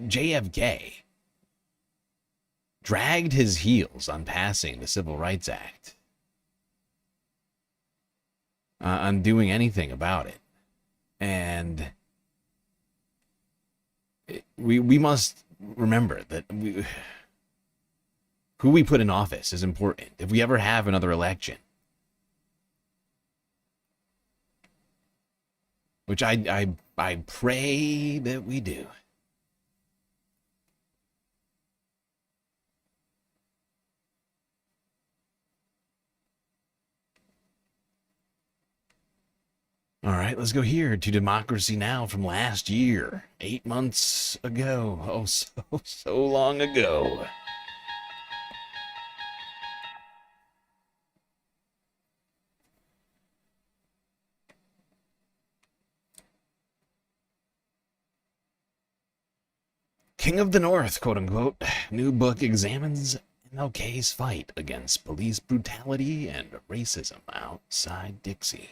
JFK dragged his heels on passing the Civil Rights Act, on doing anything about it. And we must remember that who we put in office is important if we ever have another election. Which I pray that we do. All right, let's go here to Democracy Now! From last year, 8 months ago. Oh, so long ago. King of the North, quote unquote, new book examines MLK's fight against police brutality and racism outside Dixie.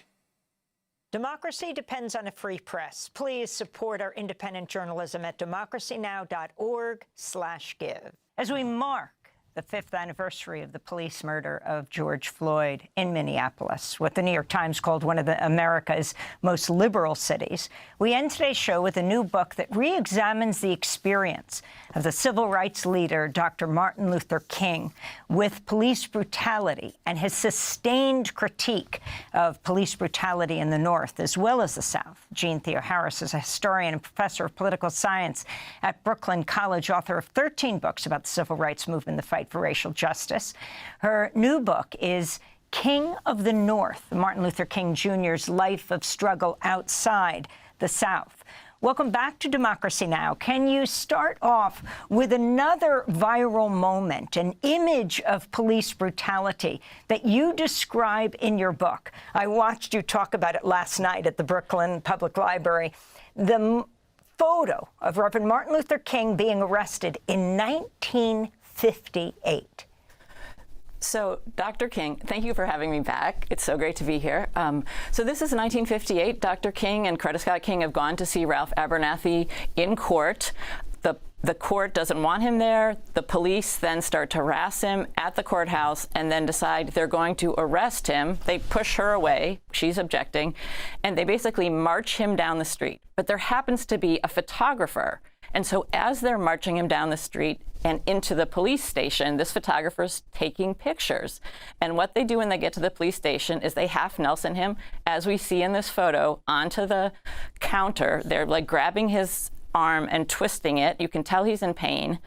Democracy depends on a free press. Please support our independent journalism at democracynow.org/give. As we mark the 5th anniversary of the police murder of George Floyd in Minneapolis, what the New York Times called one of America's most liberal cities, we end today's show with a new book that re-examines the experience of the civil rights leader, Dr. Martin Luther King, with police brutality and his sustained critique of police brutality in the North as well as the South. Jean Theoharis is a historian and professor of political science at Brooklyn College, author of 13 books about the civil rights movement, the fight for racial justice. Her new book is King of the North, Martin Luther King Jr.'s life of struggle outside the South. Welcome back to Democracy Now! Can you start off with another viral moment, an image of police brutality that you describe in your book? I watched you talk about it last night at the Brooklyn Public Library. The photo of Reverend Martin Luther King being arrested in 1958. So, Dr. King, thank you for having me back. It's so great to be here. So this is 1958. Dr. King and Coretta Scott King have gone to see Ralph Abernathy in court. The court doesn't want him there. The police then start to harass him at the courthouse and then decide they're going to arrest him. They push her away. She's objecting. And they basically march him down the street. But there happens to be a photographer. And so as they're marching him down the street and into the police station, this photographer's taking pictures. And what they do when they get to the police station is they half Nelson him, as we see in this photo, onto the counter. They're like grabbing his arm and twisting it. You can tell he's in pain.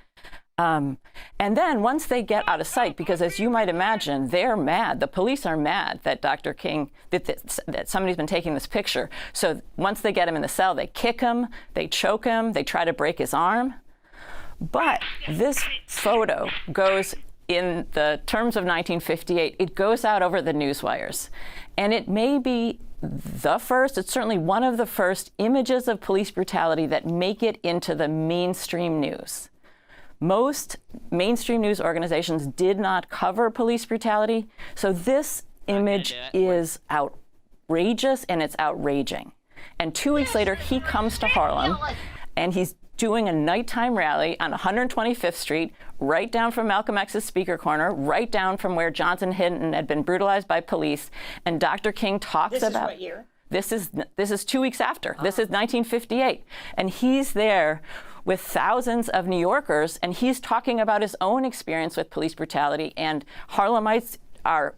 And then once they get out of sight, because as you might imagine, they're mad. The police are mad that Dr. King, that somebody's been taking this picture. So once they get him in the cell, they kick him, they choke him, they try to break his arm. But this photo goes, in the terms of 1958, it goes out over the news wires. And it may be the first, it's certainly one of the first images of police brutality that make it into the mainstream news. Most mainstream news organizations did not cover police brutality. So this image is outrageous and it's outraging. And 2 weeks later, he comes to Harlem and he's doing a nighttime rally on 125th Street, right down from Malcolm X's speaker corner, right down from where Johnson Hinton had been brutalized by police. And Dr. King talks about— This is what year? This is 2 weeks after. This is 1958. And he's there with thousands of New Yorkers, and he's talking about his own experience with police brutality. And Harlemites are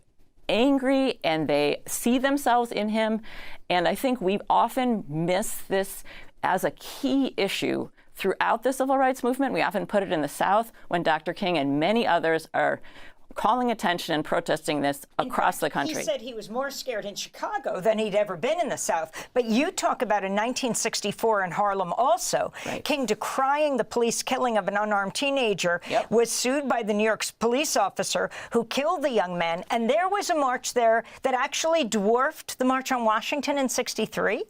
angry, and they see themselves in him. And I think we often miss this as a key issue throughout the civil rights movement. We often put it in the South when Dr. King and many others are calling attention and protesting this across the country. He said he was more scared in Chicago than he'd ever been in the South. But you talk about in 1964 in Harlem also, right. King decrying the police killing of an unarmed teenager, was sued by the New York police officer who killed the young man. And there was a march there that actually dwarfed the March on Washington in '63?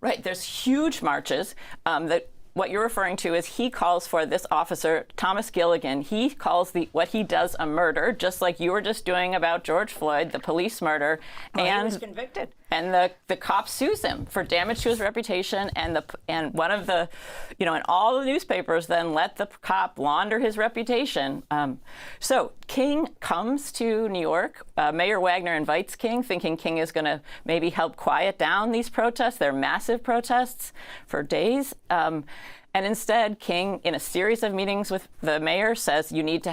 Right. There's huge marches that— what you're referring to is he calls for this officer, Thomas Gilligan, he calls what he does a murder, just like you were just doing about George Floyd, the police murder. Well, and he was convicted. And the cop sues him for damage to his reputation, and one of the, and all the newspapers then let the cop launder his reputation. So King comes to New York. Mayor Wagner invites King, thinking King is going to maybe help quiet down these protests. They're massive protests for days. And instead, King, in a series of meetings with the mayor, says you need to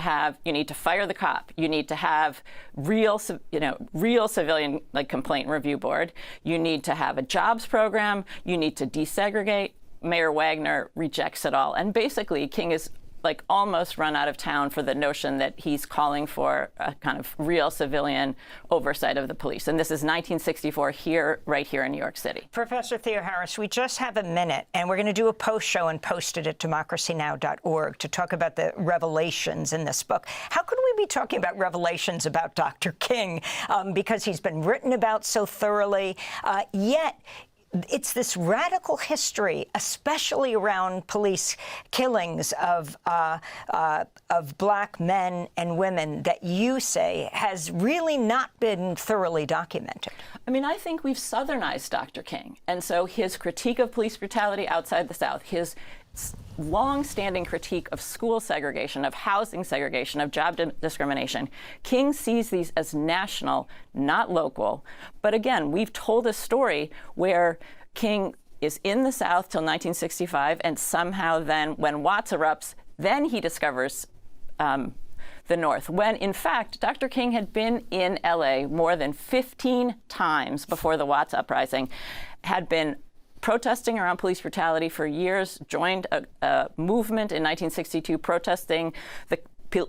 fire the cop. You need to have real civilian complaint review board. You need to have a jobs program. You need to desegregate. Mayor Wagner rejects it all. And basically, King is almost run out of town for the notion that he's calling for a kind of real civilian oversight of the police. And this is 1964 right here in New York City. Professor Theoharis, we just have a minute, and we're going to do a post show and post it at democracynow.org to talk about the revelations in this book. How could we be talking about revelations about Dr. King? Because he's been written about so thoroughly, yet it's this radical history, especially around police killings of black men and women, that you say has really not been thoroughly documented. I mean, I think we've Southernized Dr. King. And so his critique of police brutality outside the South, his long-standing critique of school segregation, of housing segregation, of job discrimination. King sees these as national, not local. But again, we've told a story where King is in the South till 1965, and somehow then, when Watts erupts, then he discovers the North, when in fact Dr. King had been in LA more than 15 times before the Watts uprising, had been protesting around police brutality for years, joined a movement in 1962 protesting the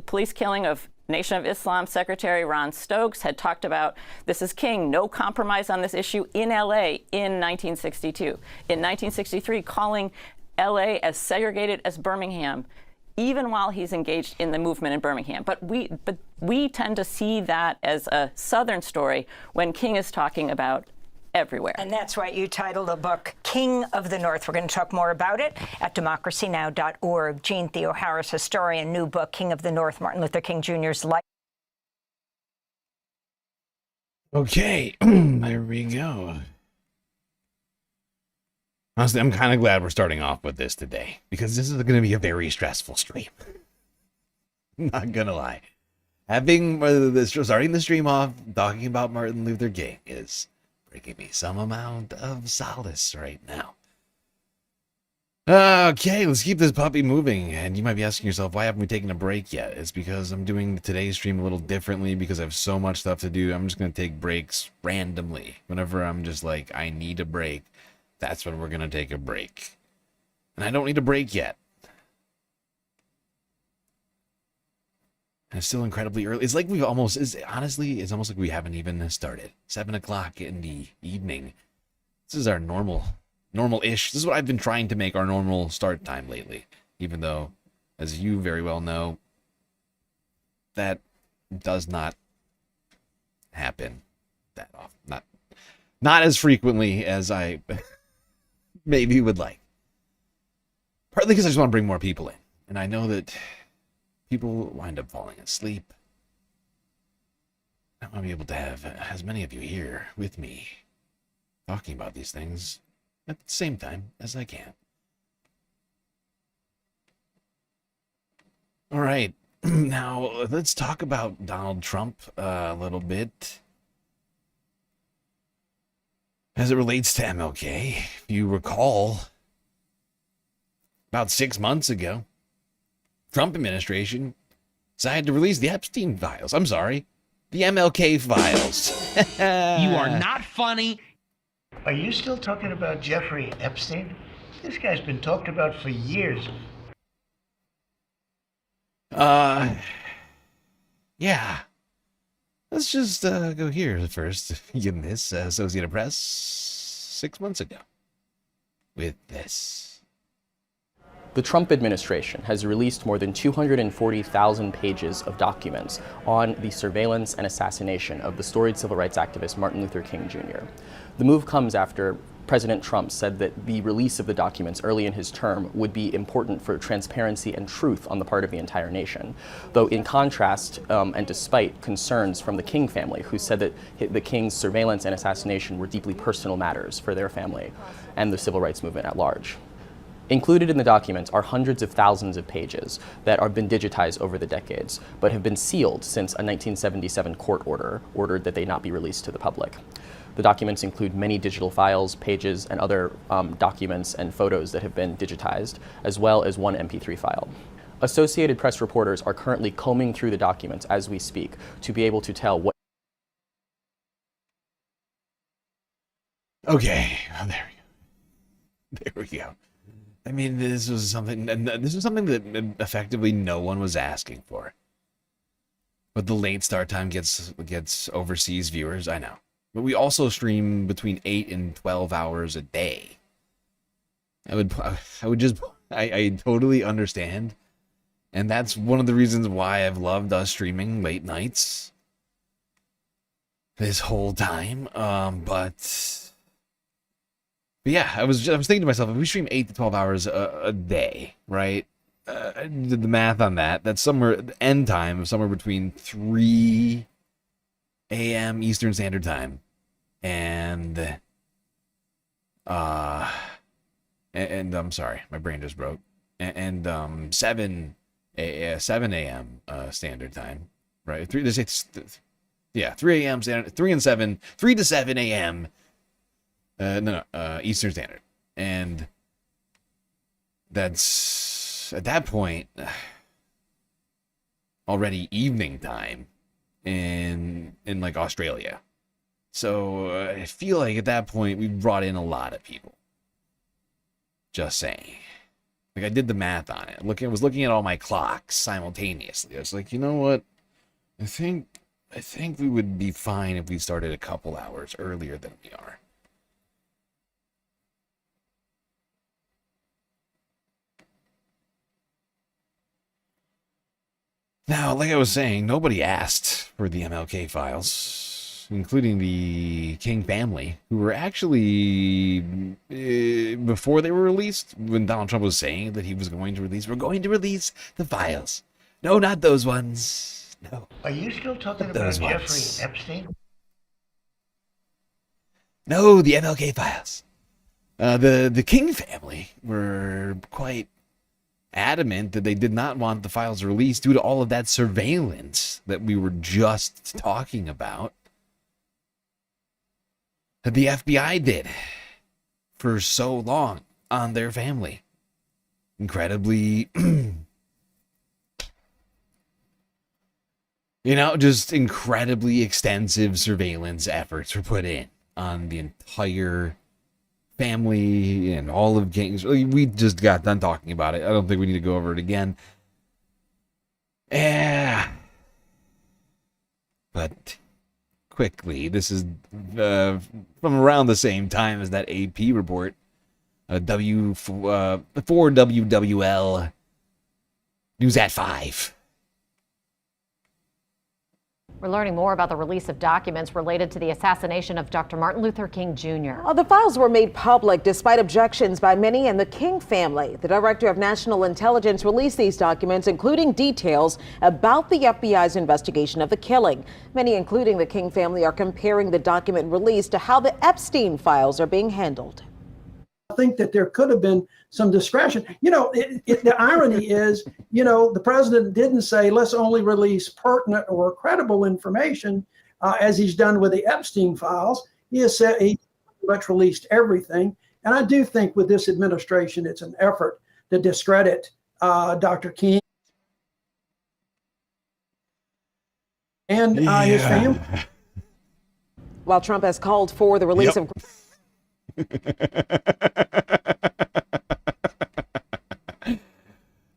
police killing of Nation of Islam Secretary Ron Stokes, had talked about this is King, no compromise on this issue in LA in 1962. In 1963, calling LA as segregated as Birmingham, even while he's engaged in the movement in Birmingham. But we tend to see that as a Southern story when King is talking about everywhere. And that's why you titled the book King of the North. We're going to talk more about it at democracynow.org. Jean Theo-Harris, historian, new book, King of the North, Martin Luther King Jr.'s life. Okay, there we go. Honestly, I'm kind of glad we're starting off with this today, because this is going to be a very stressful stream. Not going to lie. Starting the stream off talking about Martin Luther King is bringing me some amount of solace right now. Okay, let's keep this puppy moving. And you might be asking yourself, why haven't we taken a break yet? It's because I'm doing today's stream a little differently because I have so much stuff to do. I'm just going to take breaks randomly. Whenever I'm just like, I need a break, that's when we're going to take a break. And I don't need a break yet. And it's still incredibly early. It's like we've almost, honestly, it's almost like we haven't even started. 7 o'clock in the evening. This is our normal-ish. This is what I've been trying to make our normal start time lately. Even though, as you very well know, that does not happen that often. Not as frequently as I maybe would like. Partly because I just want to bring more people in. And I know that people wind up falling asleep. I want to be able to have as many of you here with me talking about these things at the same time as I can. All right. Now, let's talk about Donald Trump a little bit. As it relates to MLK, if you recall, about 6 months ago, Trump administration decided to release the Epstein files. I'm sorry, the MLK files. You are not funny. Are you still talking about Jeffrey Epstein? This guy's been talked about for years. Yeah. Let's just go here first. Begin this Associated Press 6 months ago with this. The Trump administration has released more than 240,000 pages of documents on the surveillance and assassination of the storied civil rights activist Martin Luther King Jr. The move comes after President Trump said that the release of the documents early in his term would be important for transparency and truth on the part of the entire nation. Though in contrast, and despite concerns from the King family, who said that the King's surveillance and assassination were deeply personal matters for their family and the civil rights movement at large. Included in the documents are hundreds of thousands of pages that have been digitized over the decades, but have been sealed since a 1977 court order ordered that they not be released to the public. The documents include many digital files, pages, and other documents and photos that have been digitized, as well as one MP3 file. Associated Press reporters are currently combing through the documents as we speak to be able to tell what... Okay, well, there we go. There we go. I mean, this was something that effectively no one was asking for. But the late start time gets overseas viewers, I know. But we also stream between 8 and 12 hours a day. I totally understand. And that's one of the reasons why I've loved us streaming late nights this whole time. But But yeah, I was thinking to myself, if we stream 8 to 12 hours a day, right? I did the math on that. That's somewhere, end time of somewhere between 3 a.m. Eastern Standard Time and I'm sorry, my brain just broke. And 7 a.m. Standard Time, right? 3 a.m. Standard, 3 to 7 a.m. Eastern Standard, and that's at that point already evening time in like Australia. So I feel like at that point we brought in a lot of people. Just saying. Like, I did the math on it. I was looking at all my clocks simultaneously. I was like, you know what? I think we would be fine if we started a couple hours earlier than we are. Now, like I was saying, nobody asked for the MLK files, including the King family, who were actually, before they were released, when Donald Trump was saying that he was going to release, we're going to release the files. No, not those ones. No. Are you still talking about Jeffrey Epstein? No, the MLK files. The King family were quite adamant that they did not want the files released due to all of that surveillance that we were just talking about, that the FBI did for so long on their family. Incredibly, just incredibly extensive surveillance efforts were put in on the entire family and all of King's. We just got done talking about it. I don't think we need to go over it again. Yeah. But quickly, this is from around the same time as that AP report. For WWL News at 5. We're learning more about the release of documents related to the assassination of Dr. Martin Luther King Jr. The files were made public despite objections by many in the King family. The director of national intelligence released these documents, including details about the FBI's investigation of the killing. Many, including the King family, are comparing the document released to how the Epstein files are being handled. I think that there could have been some discretion. The irony is, the president didn't say, let's only release pertinent or credible information, as he's done with the Epstein files. He has said he pretty much released everything. And I do think with this administration, it's an effort to discredit Dr. King and his family. While Trump has called for the release of...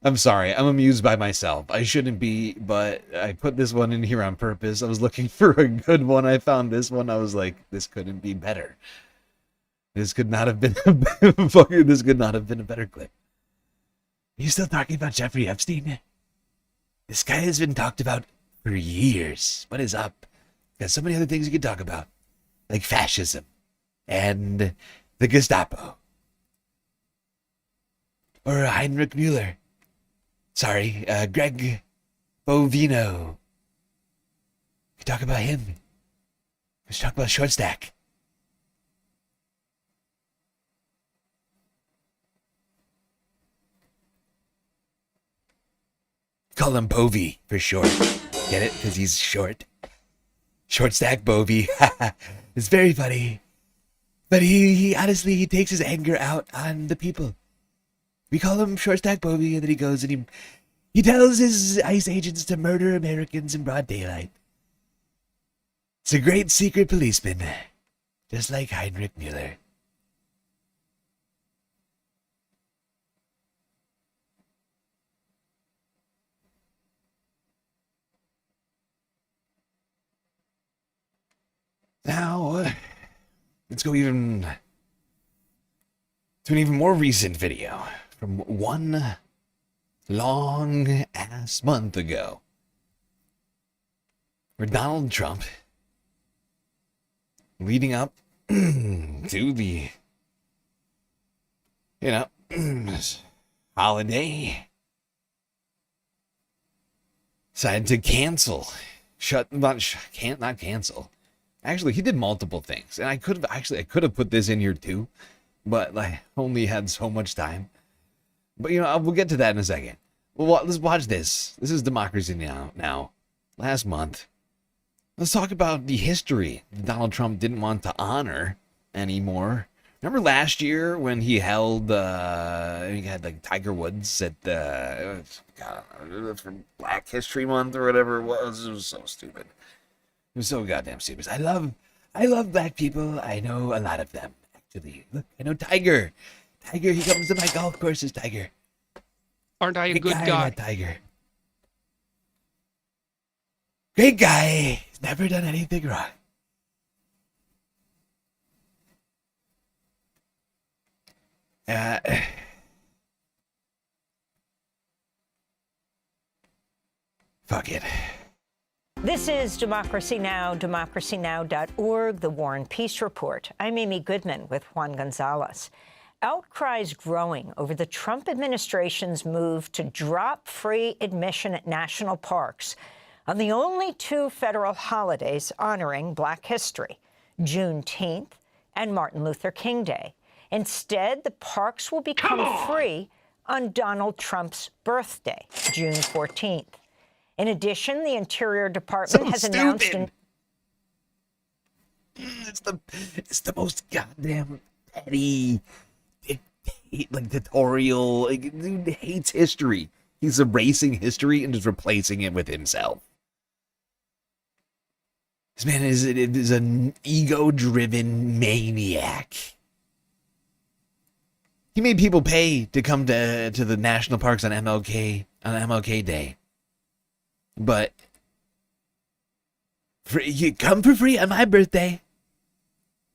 I'm sorry, I'm amused by myself. I shouldn't be, but I put this one in here on purpose. I was looking for a good one. I found this one. I was like, this couldn't be better. This could not have been this could not have been a better clip. Are you still talking about Jeffrey Epstein? This guy has been talked about for years. What is up? Got so many other things you could talk about, like fascism and the Gestapo, or Heinrich Müller. Sorry, Greg Bovino. We talk about him. Let's talk about Short Stack. Call him Bovie for short. Get it? Because he's short. Short Stack Bovie. It's very funny. But he honestly, he takes his anger out on the people. We call him Short Stack Bovie, and then he goes and he tells his ICE agents to murder Americans in broad daylight. It's a great secret policeman, just like Heinrich Müller. Now, let's go to an even more recent video from one long-ass month ago, where Donald Trump, leading up to the You know, this holiday decided to cancel. Not cancel. Actually, he did multiple things, and I could have put this in here too, but I only had so much time. But you know, we'll get to that in a second. Well, let's watch this. This is Democracy Now. Last month, let's talk about the history that Donald Trump didn't want to honor anymore. Remember last year when he held, he had like Tiger Woods at the, for Black History Month or whatever it was. It was so stupid. It was so goddamn stupid. I love black people. I know a lot of them, actually. Look, I know Tiger. Tiger, he comes to my golf courses, Tiger. Aren't I a good guy? Tiger. Great guy. He's never done anything wrong. Fuck it. This is Democracy Now!, democracynow.org, The War and Peace Report. I'm Amy Goodman with Juan Gonzalez. Outcries growing over the Trump administration's move to drop free admission at national parks on the only two federal holidays honoring Black history, Juneteenth and Martin Luther King Day. Instead, the parks will become free on Donald Trump's birthday, June 14th. In addition, the Interior Department has announced it's the most goddamn petty, dictatorial. Dude hates history. He's erasing history and just replacing it with himself. This man is an ego-driven maniac. He made people pay to come to the national parks on MLK Day. But you come for free on my birthday.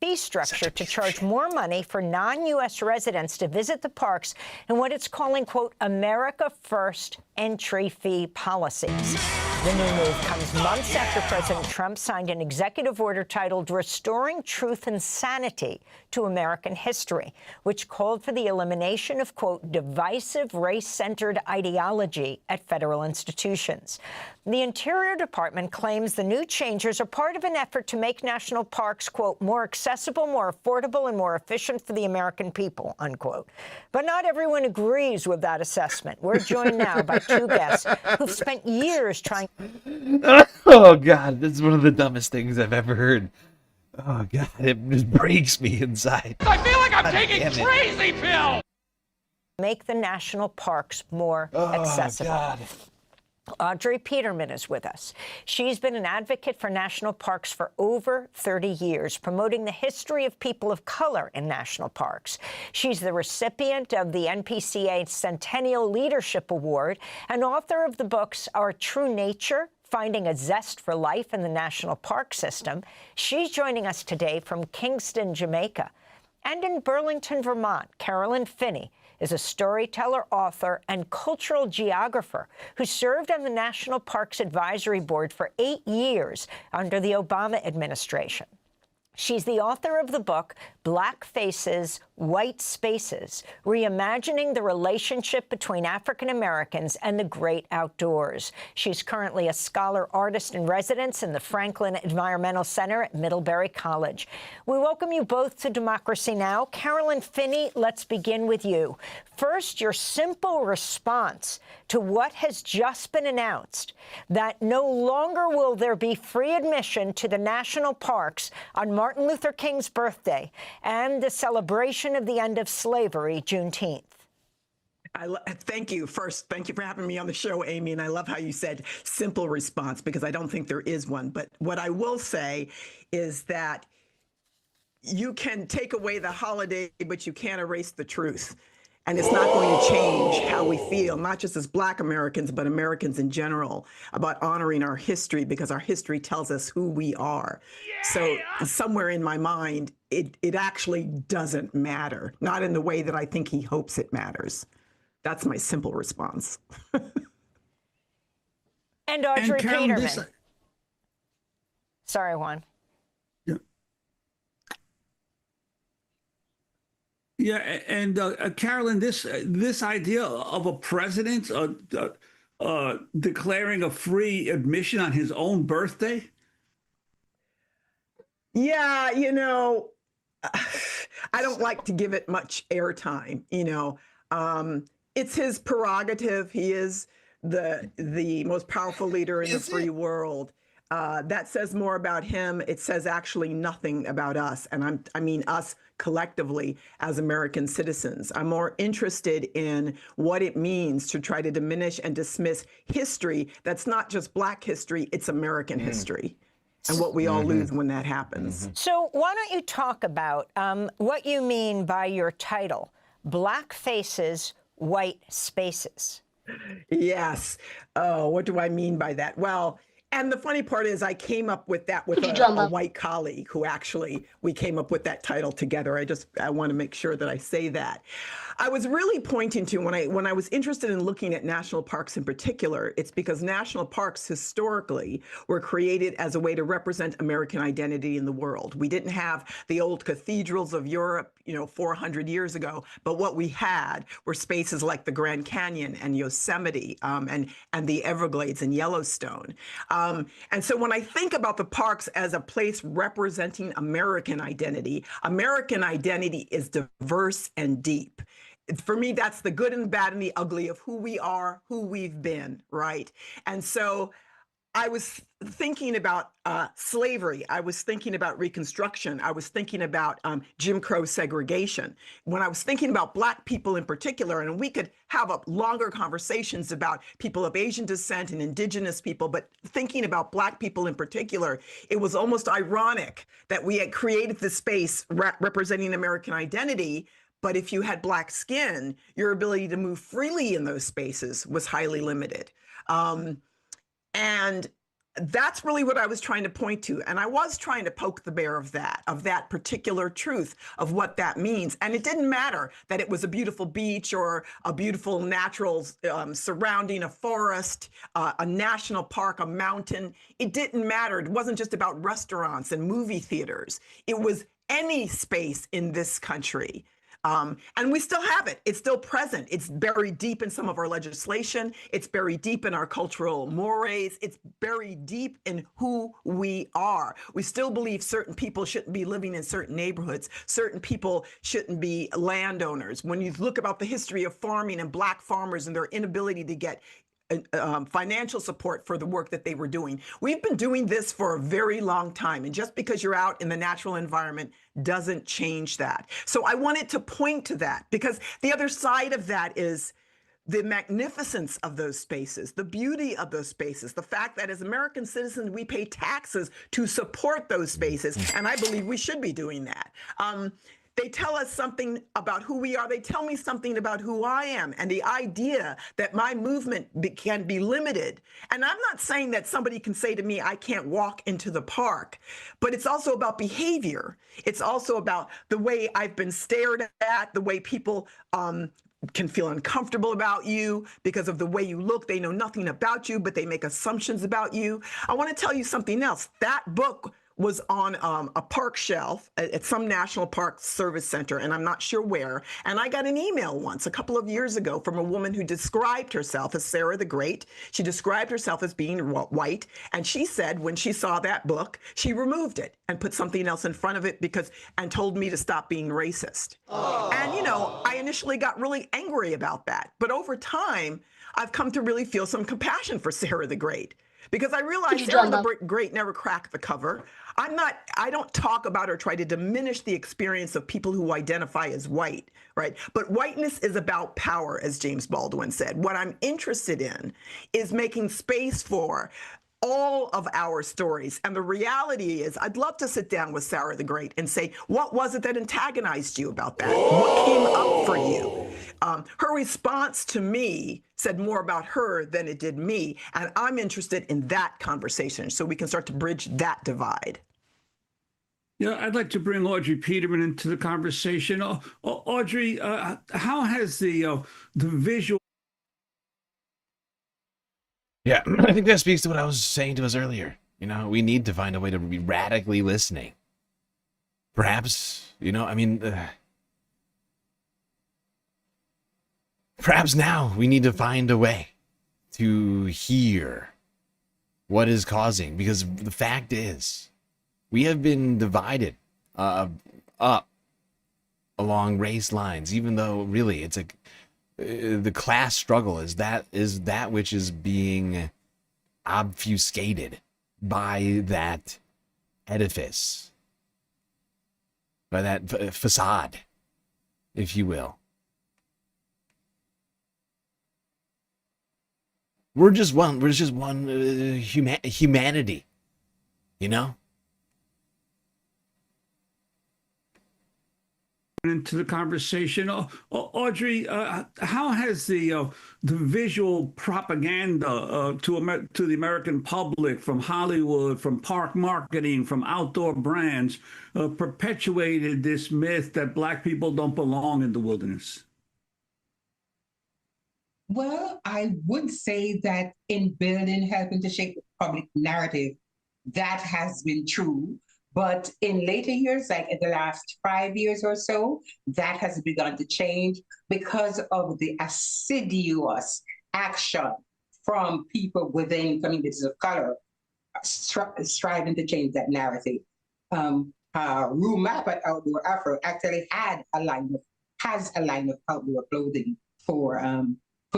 Fee structure to charge more money for non-U.S. residents to visit the parks in what it's calling, quote, America First entry fee policies. The new move comes months after President Trump signed an executive order titled Restoring Truth and Sanity to American History, which called for the elimination of, quote, divisive race-centered ideology at federal institutions. The Interior Department claims the new changes are part of an effort to make national parks, quote, more accessible, more affordable, and more efficient for the American people, unquote. But not everyone agrees with that assessment. We're joined now by two guests who've spent years trying... Oh, God, this is one of the dumbest things I've ever heard. Oh, God, it just breaks me inside. I feel like I'm taking crazy pills! Make the national parks more accessible. God. Audrey Peterman is with us. She's been an advocate for national parks for over 30 years, promoting the history of people of color in national parks. She's the recipient of the NPCA Centennial Leadership Award and author of the books Our True Nature, Finding a Zest for Life in the National Park System. She's joining us today from Kingston, Jamaica. And in Burlington, Vermont, Carolyn Finney is a storyteller, author, and cultural geographer who served on the National Parks Advisory Board for 8 years under the Obama administration. She's the author of the book, Black Faces, White Spaces, Reimagining the Relationship Between African Americans and the Great Outdoors. She's currently a scholar artist in residence in the Franklin Environmental Center at Middlebury College. We welcome you both to Democracy Now! Carolyn Finney, let's begin with you. First, your simple response to what has just been announced, that no longer will there be free admission to the national parks on Martin Luther King's birthday and the celebration of the end of slavery, Juneteenth. Thank you. First, thank you for having me on the show, Amy. And I love how you said simple response, because I don't think there is one. But what I will say is that you can take away the holiday, but you can't erase the truth. And it's not going to change how we feel, not just as Black Americans, but Americans in general, about honoring our history, because our history tells us who we are. So somewhere in my mind, it actually doesn't matter, not in the way that I think he hopes it matters. That's my simple response. And Audrey Carolyn, Peterman. Sorry, Juan. Yeah, and Carolyn, this idea of a president declaring a free admission on his own birthday. Yeah, you know, I don't like to give it much airtime. You know, it's his prerogative. He is the most powerful leader in the free world. That says more about him. It says actually nothing about us, and I mean us collectively as American citizens. I'm more interested in what it means to try to diminish and dismiss history that's not just Black history, it's American history, and what we all lose when that happens. So why don't you talk about what you mean by your title, Black Faces, White Spaces? Yes. Oh, what do I mean by that? Well, and the funny part is I came up with that with a white colleague who actually, we came up with that title together. I want to make sure that I say that. I was really pointing to when I was interested in looking at national parks in particular, it's because national parks historically were created as a way to represent American identity in the world. We didn't have the old cathedrals of Europe, you know, 400 years ago, but what we had were spaces like the Grand Canyon and Yosemite and the Everglades and Yellowstone. And so when I think about the parks as a place representing American identity is diverse and deep. For me, that's the good and the bad and the ugly of who we are, who we've been, right? And so I was thinking about slavery. I was thinking about Reconstruction. I was thinking about Jim Crow segregation. When I was thinking about Black people in particular, and we could have longer conversations about people of Asian descent and indigenous people, but thinking about Black people in particular, it was almost ironic that we had created this space representing American identity. But if you had Black skin, your ability to move freely in those spaces was highly limited. And that's really what I was trying to point to. And I was trying to poke the bear of that particular truth of what that means. And it didn't matter that it was a beautiful beach or a beautiful natural surrounding a forest, a national park, a mountain. It didn't matter. It wasn't just about restaurants and movie theaters. It was any space in this country. And we still have it. It's still present. It's buried deep in some of our legislation. It's buried deep in our cultural mores. It's buried deep in who we are. We still believe certain people shouldn't be living in certain neighborhoods. Certain people shouldn't be landowners. When you look about the history of farming and Black farmers and their inability to get financial support for the work that they were doing. We've been doing this for a very long time. And just because you're out in the natural environment doesn't change that. So I wanted to point to that because the other side of that is the magnificence of those spaces, the beauty of those spaces, the fact that as American citizens, we pay taxes to support those spaces. And I believe we should be doing that. They tell us something about who we are. They tell me something about who I am and the idea that my movement can be limited. And I'm not saying that somebody can say to me, I can't walk into the park, but it's also about behavior. It's also about the way I've been stared at, the way people can feel uncomfortable about you because of the way you look. They know nothing about you, but they make assumptions about you. I want to tell you something else. That book was on a park shelf at some national park service center, and I'm not sure where. And I got an email once, a couple of years ago, from a woman who described herself as Sarah the Great. She described herself as being white, and she said when she saw that book, she removed it and put something else in front of it and told me to stop being racist. And, you know, I initially got really angry about that. But over time, I've come to really feel some compassion for Sarah the Great. Because I realized Sarah the Great never cracked the cover. I don't talk about or try to diminish the experience of people who identify as white, right? But whiteness is about power, as James Baldwin said. What I'm interested in is making space for all of our stories. And the reality is, I'd love to sit down with Sarah the Great and say, what was it that antagonized you about that? What came up for you? Her response to me said more about her than it did me. And I'm interested in that conversation so we can start to bridge that divide. Yeah, I'd like to bring Audrey Peterman into the conversation. Audrey, how has the visual... Yeah, I think that speaks to what I was saying to us earlier. You know, we need to find a way to be radically listening. Perhaps, you know, I mean, Perhaps now we need to find a way to hear what is causing, because the fact is we have been divided up along race lines, even though really it's the class struggle is that which is being obfuscated by that edifice, by that facade, if you will. We're just one humanity, you know? Into the conversation, Audrey, how has the visual propaganda to the American public from Hollywood, from park marketing, from outdoor brands perpetuated this myth that Black people don't belong in the wilderness? Well, I would say that in building, helping to shape the public narrative, that has been true. But in later years, like in the last 5 years or so, that has begun to change because of the assiduous action from people within communities of color striving to change that narrative. Map at Outdoor Afro actually has a line of outdoor clothing for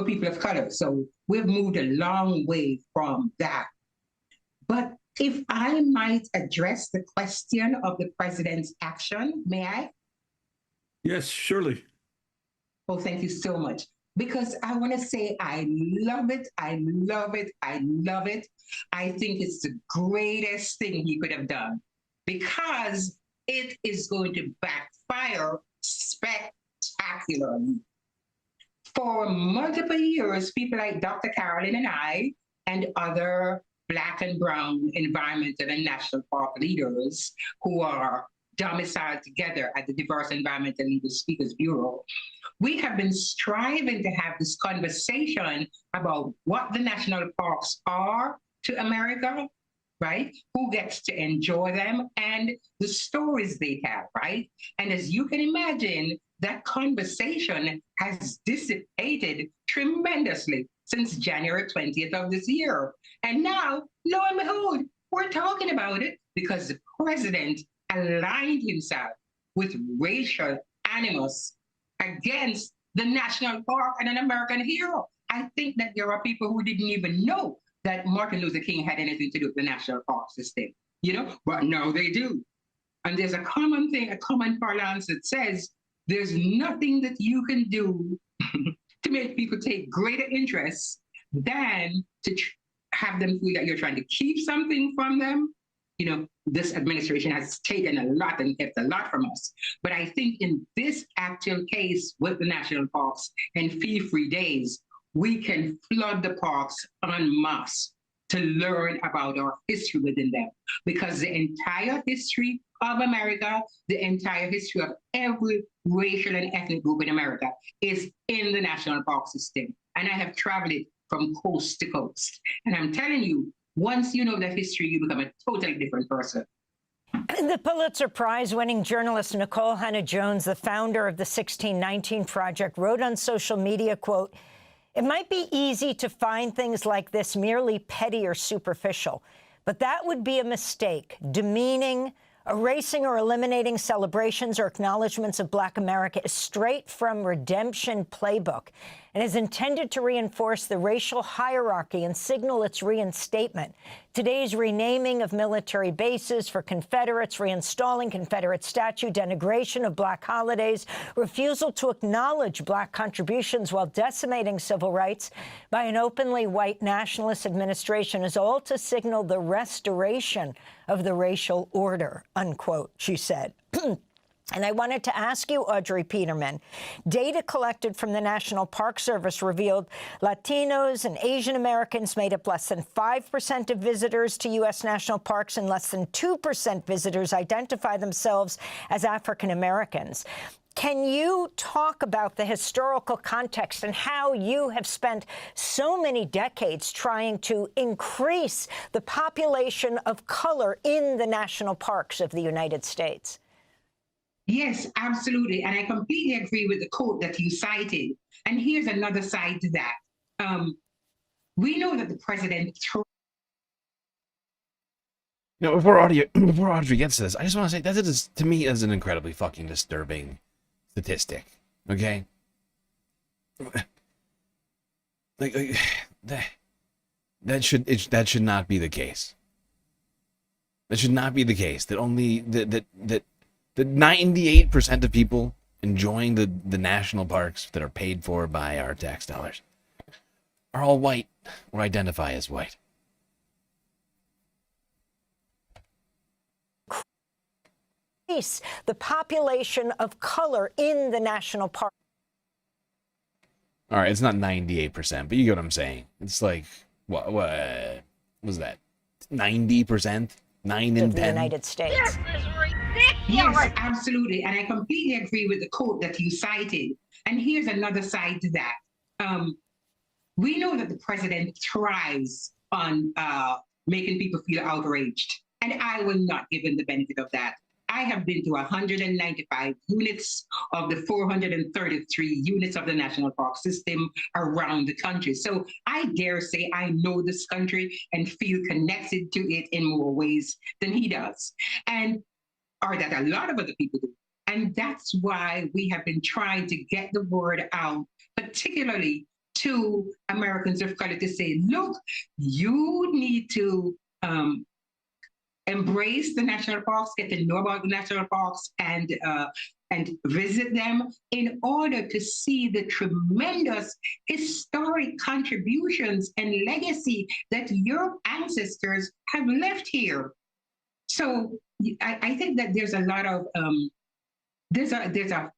people of color. So we've moved a long way from that. But if I might address the question of the president's action, may I? Yes, surely. Oh, thank you so much. Because I want to say I love it, I love it, I love it. I think it's the greatest thing he could have done because it is going to backfire spectacularly. For multiple years, people like Dr. Carolyn and I and other Black and brown environmental and national park leaders who are domiciled together at the Diverse Environmental Leaders Speakers Bureau, we have been striving to have this conversation about what the national parks are to America, right? Who gets to enjoy them and the stories they have, right? And as you can imagine, that conversation has dissipated tremendously since January 20th of this year. And now, lo and behold, we're talking about it because the president aligned himself with racial animus against the national park and an American hero. I think that there are people who didn't even know that Martin Luther King had anything to do with the national park system, you know, but now they do. And there's a common thing, a common parlance that says there's nothing that you can do to make people take greater interest than to have them feel that you're trying to keep something from them. You know, this administration has taken a lot and kept a lot from us. But I think in this actual case with the national parks and fee-free days, we can flood the parks en masse to learn about our history within them. Because the entire history of America, the entire history of every racial and ethnic group in America is in the national park system. And I have traveled it from coast to coast. And I'm telling you, once you know that history, you become a totally different person. The Pulitzer Prize-winning journalist Nikole Hannah-Jones, the founder of the 1619 Project, wrote on social media, quote, "It might be easy to find things like this merely petty or superficial, but that would be a mistake, demeaning, erasing or eliminating celebrations or acknowledgments of Black America is straight from Redemption Playbook and is intended to reinforce the racial hierarchy and signal its reinstatement. Today's renaming of military bases for Confederates, reinstalling Confederate statue, denigration of Black holidays, refusal to acknowledge Black contributions while decimating civil rights by an openly white nationalist administration is all to signal the restoration of the racial order," unquote, she said. And I wanted to ask you, Audrey Peterman, data collected from the National Park Service revealed Latinos and Asian Americans made up less than 5% of visitors to U.S. national parks, and less than 2% visitors identify themselves as African Americans. Can you talk about the historical context and how you have spent so many decades trying to increase the population of color in the national parks of the United States? Yes, absolutely. And I completely agree with the quote that you cited, And here's another side to that. We know that the president. Before Audrey gets to this, I just want to say that is, to me, is an incredibly fucking disturbing statistic. Okay, that should not be the case. That should not be the case. That only that 98% of people enjoying the national parks that are paid for by our tax dollars are all white or identify as white. The population of color in the national park. All right, it's not 98%, but you get what I'm saying. It's like what was that? 90%? 9 in 10? The United States. This is ridiculous. Yes, absolutely. And I completely agree with the quote that you cited. And here's another side to that. We know that the president thrives on making people feel outraged. And I will not give him the benefit of that. I have been to 195 units of the 433 units of the national park system around the country. So I dare say I know this country and feel connected to it in more ways than he does. Or that a lot of other people do. And that's why we have been trying to get the word out, particularly to Americans of color, to say, look, you need to embrace the national parks, get to know about the national parks, and visit them in order to see the tremendous historic contributions and legacy that your ancestors have left here. So I think that there's a lot of there's a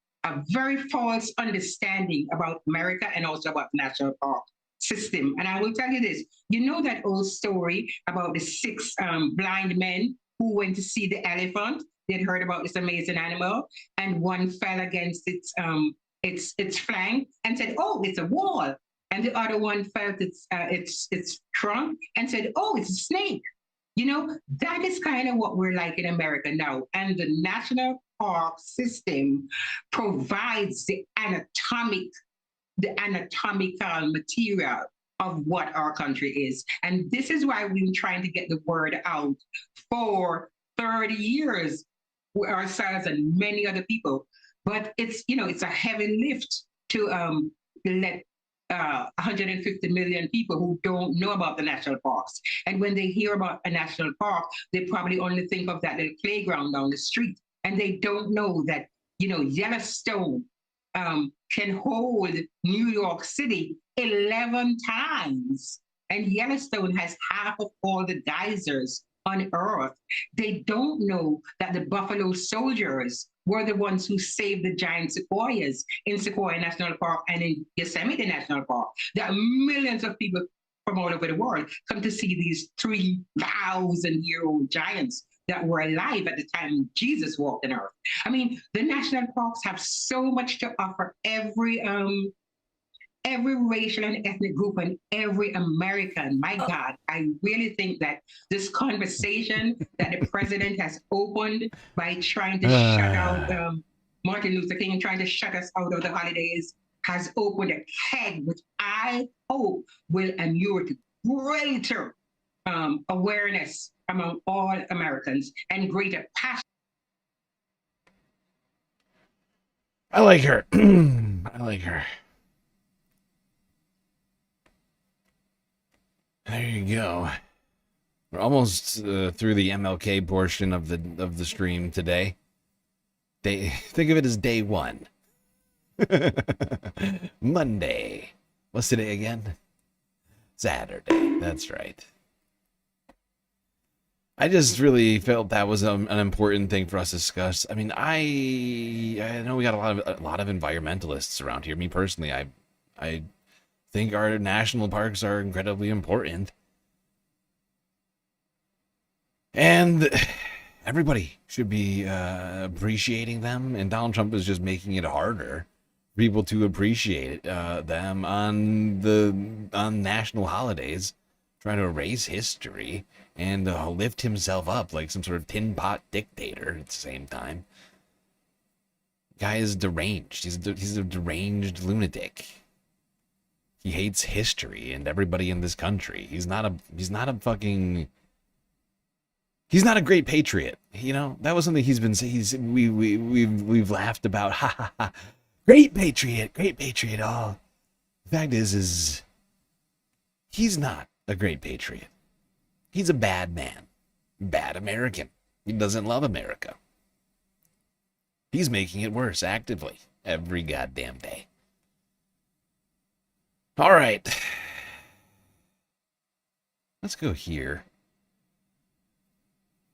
very false understanding about America and also about the national park system. And I will tell you this, you know that old story about the 6 blind men who went to see the elephant? They'd heard about this amazing animal, and one fell against its flank and said, "Oh, it's a wall." And the other one felt its trunk and said, "Oh, it's a snake." You know, that is kind of what we're like in America now. And the national park system provides the anatomical material of what our country is. And this is why we've been trying to get the word out for 30 years, ourselves and many other people. But it's, you know, it's a heavy lift to let 150 million people who don't know about the national parks. And when they hear about a national park, they probably only think of that little playground down the street. And they don't know that, you know, Yellowstone can hold New York City 11 times. And Yellowstone has half of all the geysers on Earth. They don't know that the Buffalo Soldiers were the ones who saved the giant sequoias in Sequoia National Park and in Yosemite National Park. There are millions of people from all over the world come to see these 3,000-year-old giants that were alive at the time Jesus walked on Earth. I mean, the national parks have so much to offer every racial and ethnic group and every American. My God, I really think that this conversation that the president has opened by trying to shut out Martin Luther King and trying to shut us out of the holidays has opened a keg, which I hope will inure to greater awareness among all Americans and greater passion. I like her. I like her. There you go. We're almost through the MLK portion of the stream today. Think of it as day 1. Monday. What's today again? Saturday. That's right. I just really felt that was an important thing for us to discuss. I mean, I know we got a lot of environmentalists around here. Me personally, I think our national parks are incredibly important. And everybody should be appreciating them. And Donald Trump is just making it harder for people to appreciate them on national holidays, trying to erase history and lift himself up like some sort of tin pot dictator at the same time. Guy is deranged. He's a deranged lunatic. He hates history and everybody in this country. He's not a great patriot. You know, that was something he's been saying. We've laughed about. Ha ha ha. Great patriot. Oh, the fact is he's not a great patriot. He's a bad man. Bad American. He doesn't love America. He's making it worse actively every goddamn day. All right. Let's go here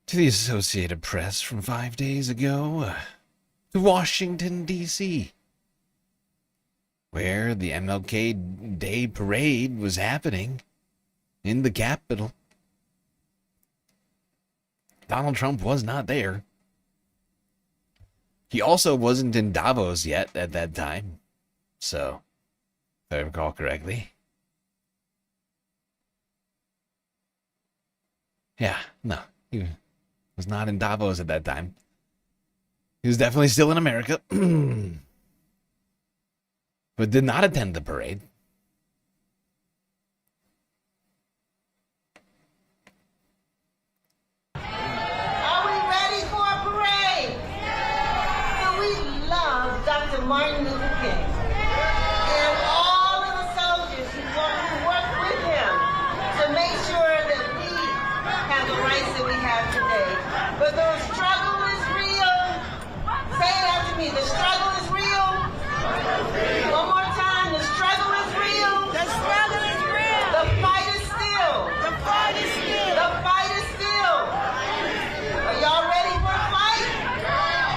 to the Associated Press from 5 days ago, to Washington, D.C., where the MLK Day Parade was happening in the Capitol. Donald Trump was not there. He also wasn't in Davos yet at that time, so, if I recall correctly. Yeah, no, he was not in Davos at that time. He was definitely still in America, but did not attend the parade. Are we ready for a parade? So we love Dr. Martin Luther King and all of the soldiers who worked with him to make sure that we have the rights that we have today. But the struggle is real. Say it after me. The struggle is real. One more time. The struggle is real. The struggle is real. The fight is still. The fight is still. The fight is still. Are y'all ready for a fight?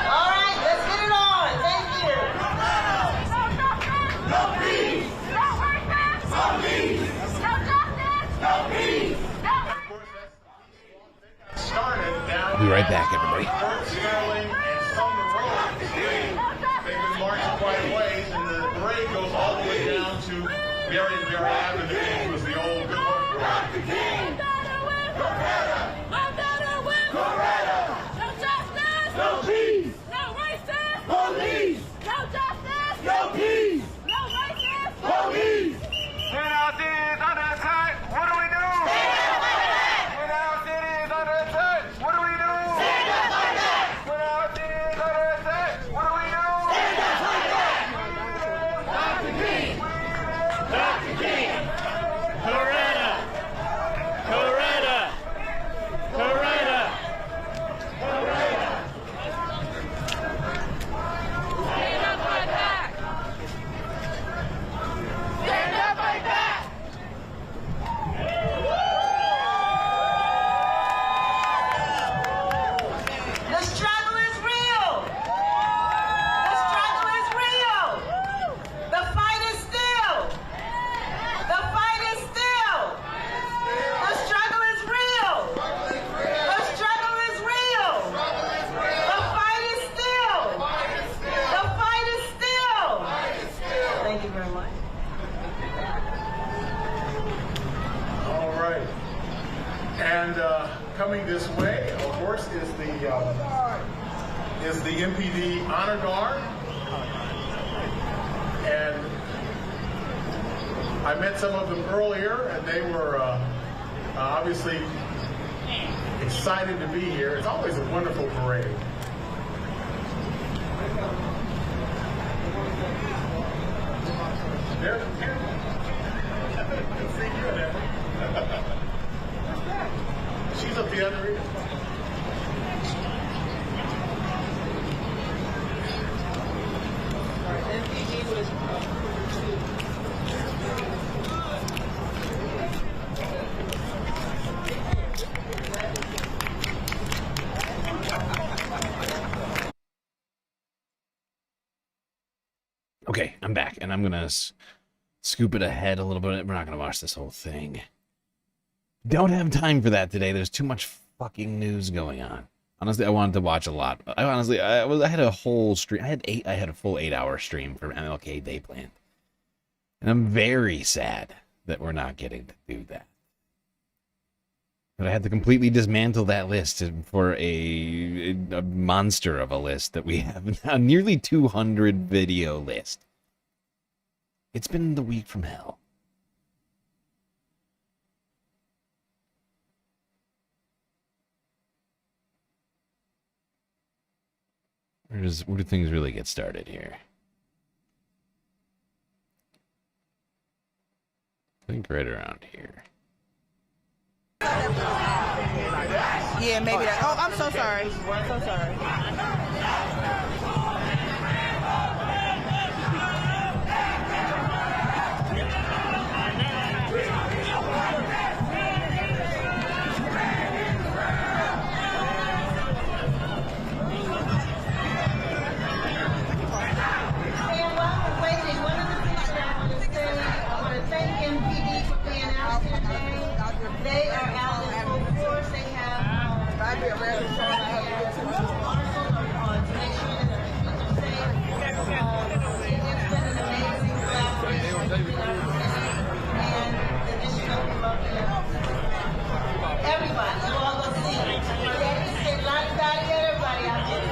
All right, let's get it on. Thank you. No peace. No justice. No peace. No justice. No peace. I'll be right back, everybody. Sterling and Sumner Road. They've been marching quite a ways, and the parade goes all the way down to Marion Avenue, which was the old good one. Dr. King! No justice! No peace! No racist! Police! No justice! No peace! No racist! Police! When our city is under attack, what do we do? Stand up like that! When our city is under attack, what do we do? Stand up like that! When our city is under attack, what do we do? Stand up like that! Dr. King! Dr. King! Coretta! Coretta! Coretta! Coretta! Stand up like that! Stand up like that! The struggle is real. The struggle is real. The fight is still. The fight is still. The struggle is real. The struggle is real. The fight is still. The fight is still. Thank you very much. All right. And coming this way, of course, is the MPD Honor Guard. And I met some of them earlier, and they were obviously excited to be here. It's always a wonderful parade. There. Good to see you there. She's up the other end. Okay, I'm back, and I'm gonna scoop it ahead a little bit. We're not gonna watch this whole thing. Don't have time for that today. There's too much fucking news going on. Honestly, I wanted to watch a lot. I had a whole stream. I had a full 8-hour stream for MLK Day planned, and I'm very sad that we're not getting to do that. But I had to completely dismantle that list for a monster of a list that we have now, nearly 200 video list. It's been the week from hell. where do things really get started here? I think right around here. Yeah, maybe that. Oh, I'm so sorry. I'm so sorry. They are out in full force. They have everybody, you all go see. Everybody out there.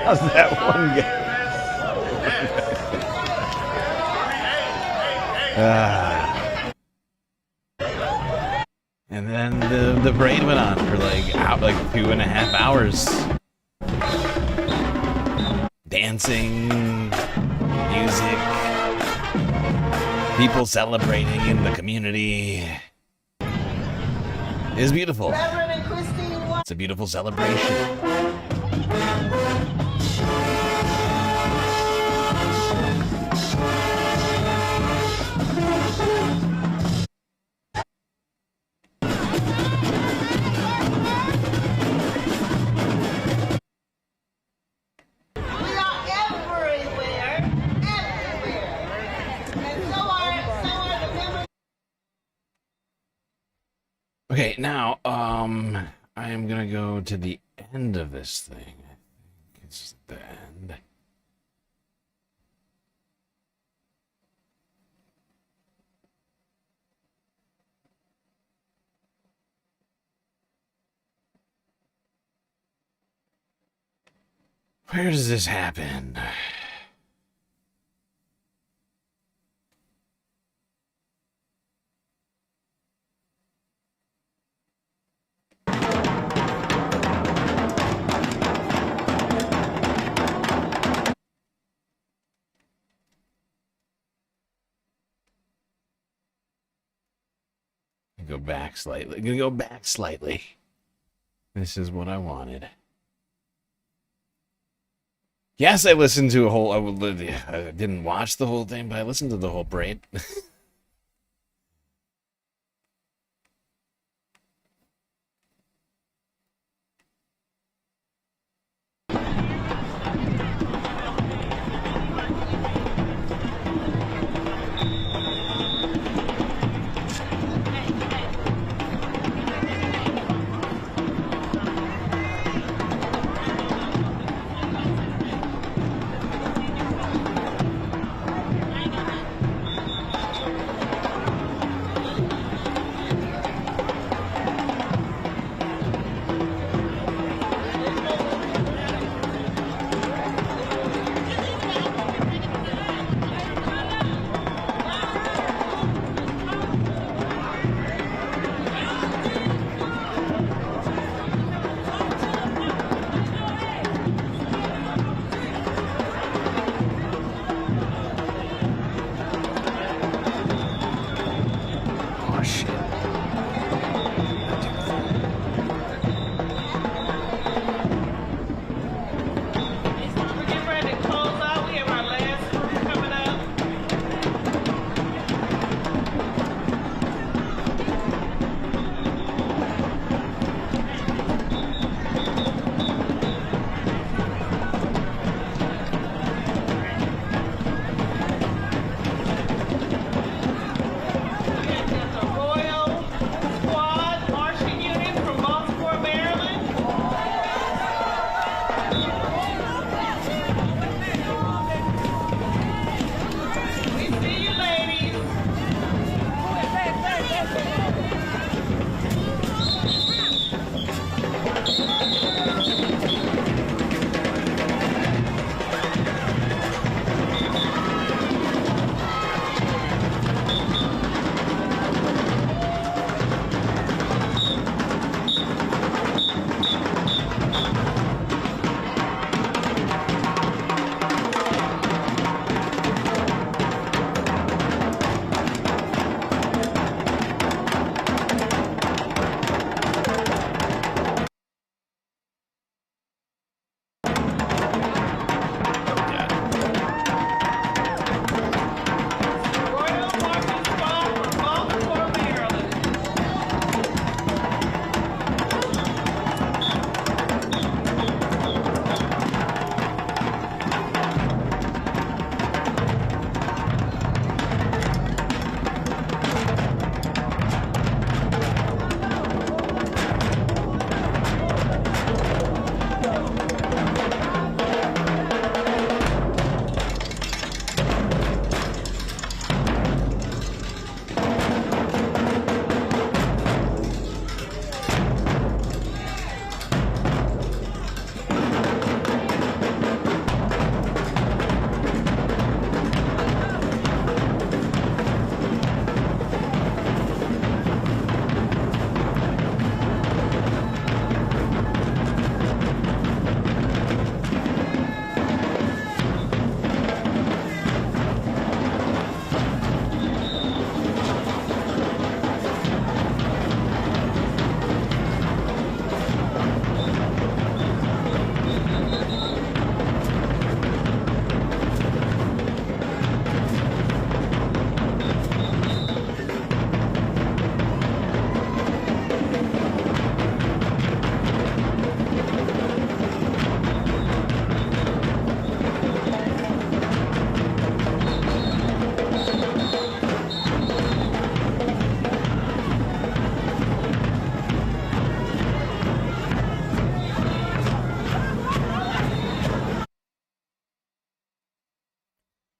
How's that one go? And then the parade went on for like 2.5 hours. Dancing, music, people celebrating in the community. It was beautiful. It's a beautiful celebration. Okay, now, I am gonna go to the end of this thing. I think it's the end. Where does this happen? Go back slightly. Gonna go back slightly. This is what I wanted. Yes, I listened to a whole. I didn't watch the whole thing, but I listened to the whole parade.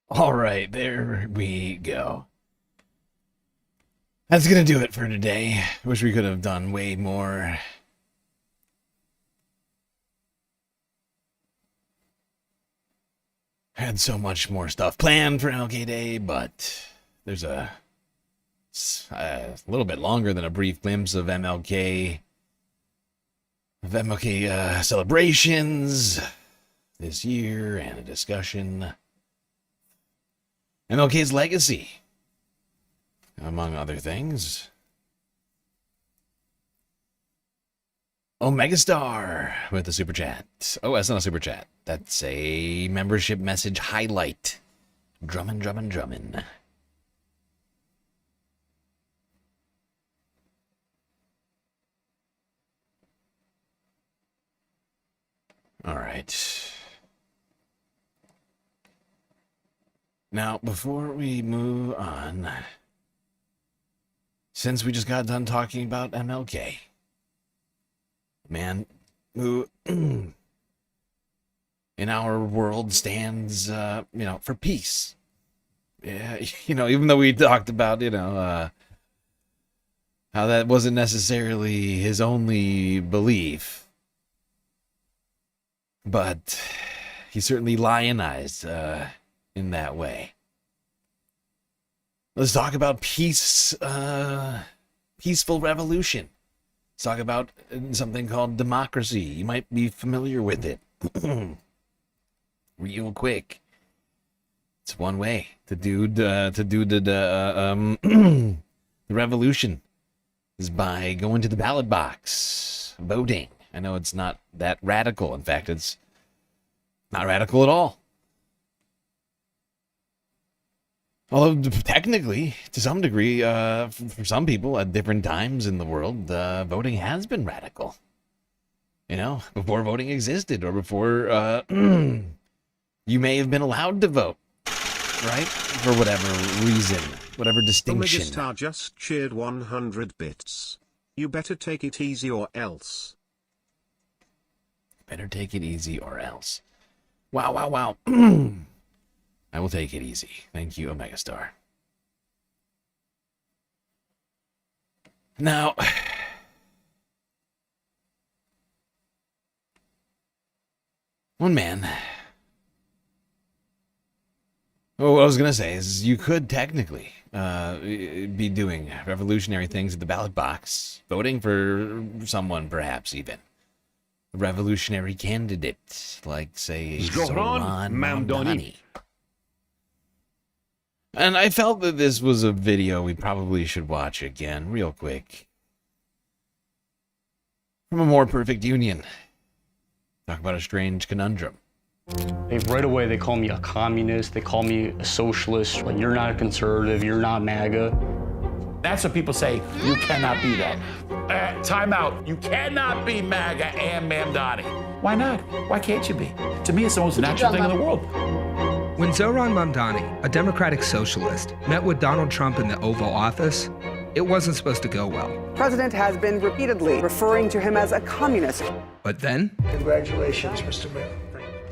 All right, there we go. That's going to do it for today. Wish we could have done way more. Had so much more stuff planned for MLK Day, but there's a little bit longer than a brief glimpse of MLK celebrations this year and a discussion. MLK's legacy, among other things. Omegastar with the super chat. Oh, that's not a super chat. That's a membership message highlight. Drumming. All right. Now, before we move on, since we just got done talking about MLK, man who in our world stands, for peace. Yeah, even though we talked about, how that wasn't necessarily his only belief, but he certainly lionized in that way. Let's talk about peaceful revolution. Let's talk about something called democracy. You might be familiar with it. Real quick. It's one way to do the revolution is by going to the ballot box, voting. I know it's not that radical. In fact, it's not radical at all. Although technically, to some degree, for some people at different times in the world, voting has been radical. Before voting existed, or before you may have been allowed to vote, right? For whatever reason, whatever distinction. Omegastar just cheered 100 bits. You better take it easy or else. Better take it easy or else. Wow. I will take it easy. Thank you, Omegastar. Now, one man. Well, what I was going to say is you could technically be doing revolutionary things at the ballot box, voting for someone, perhaps even. A revolutionary candidate, like, say, Zoran Mamdani. And I felt that this was a video we probably should watch again, real quick. From A More Perfect Union. Talk about a strange conundrum. Right away, they call me a communist, they call me a socialist, like, you're not a conservative, you're not MAGA. That's what people say, you cannot be that. Time out, you cannot be MAGA and Mamdani. Why not? Why can't you be? To me, it's the most natural thing in the world. When Zoran Mamdani, a democratic socialist, met with Donald Trump in the Oval Office, it wasn't supposed to go well. The president has been repeatedly referring to him as a communist. But then... Congratulations, Mr. Mayor.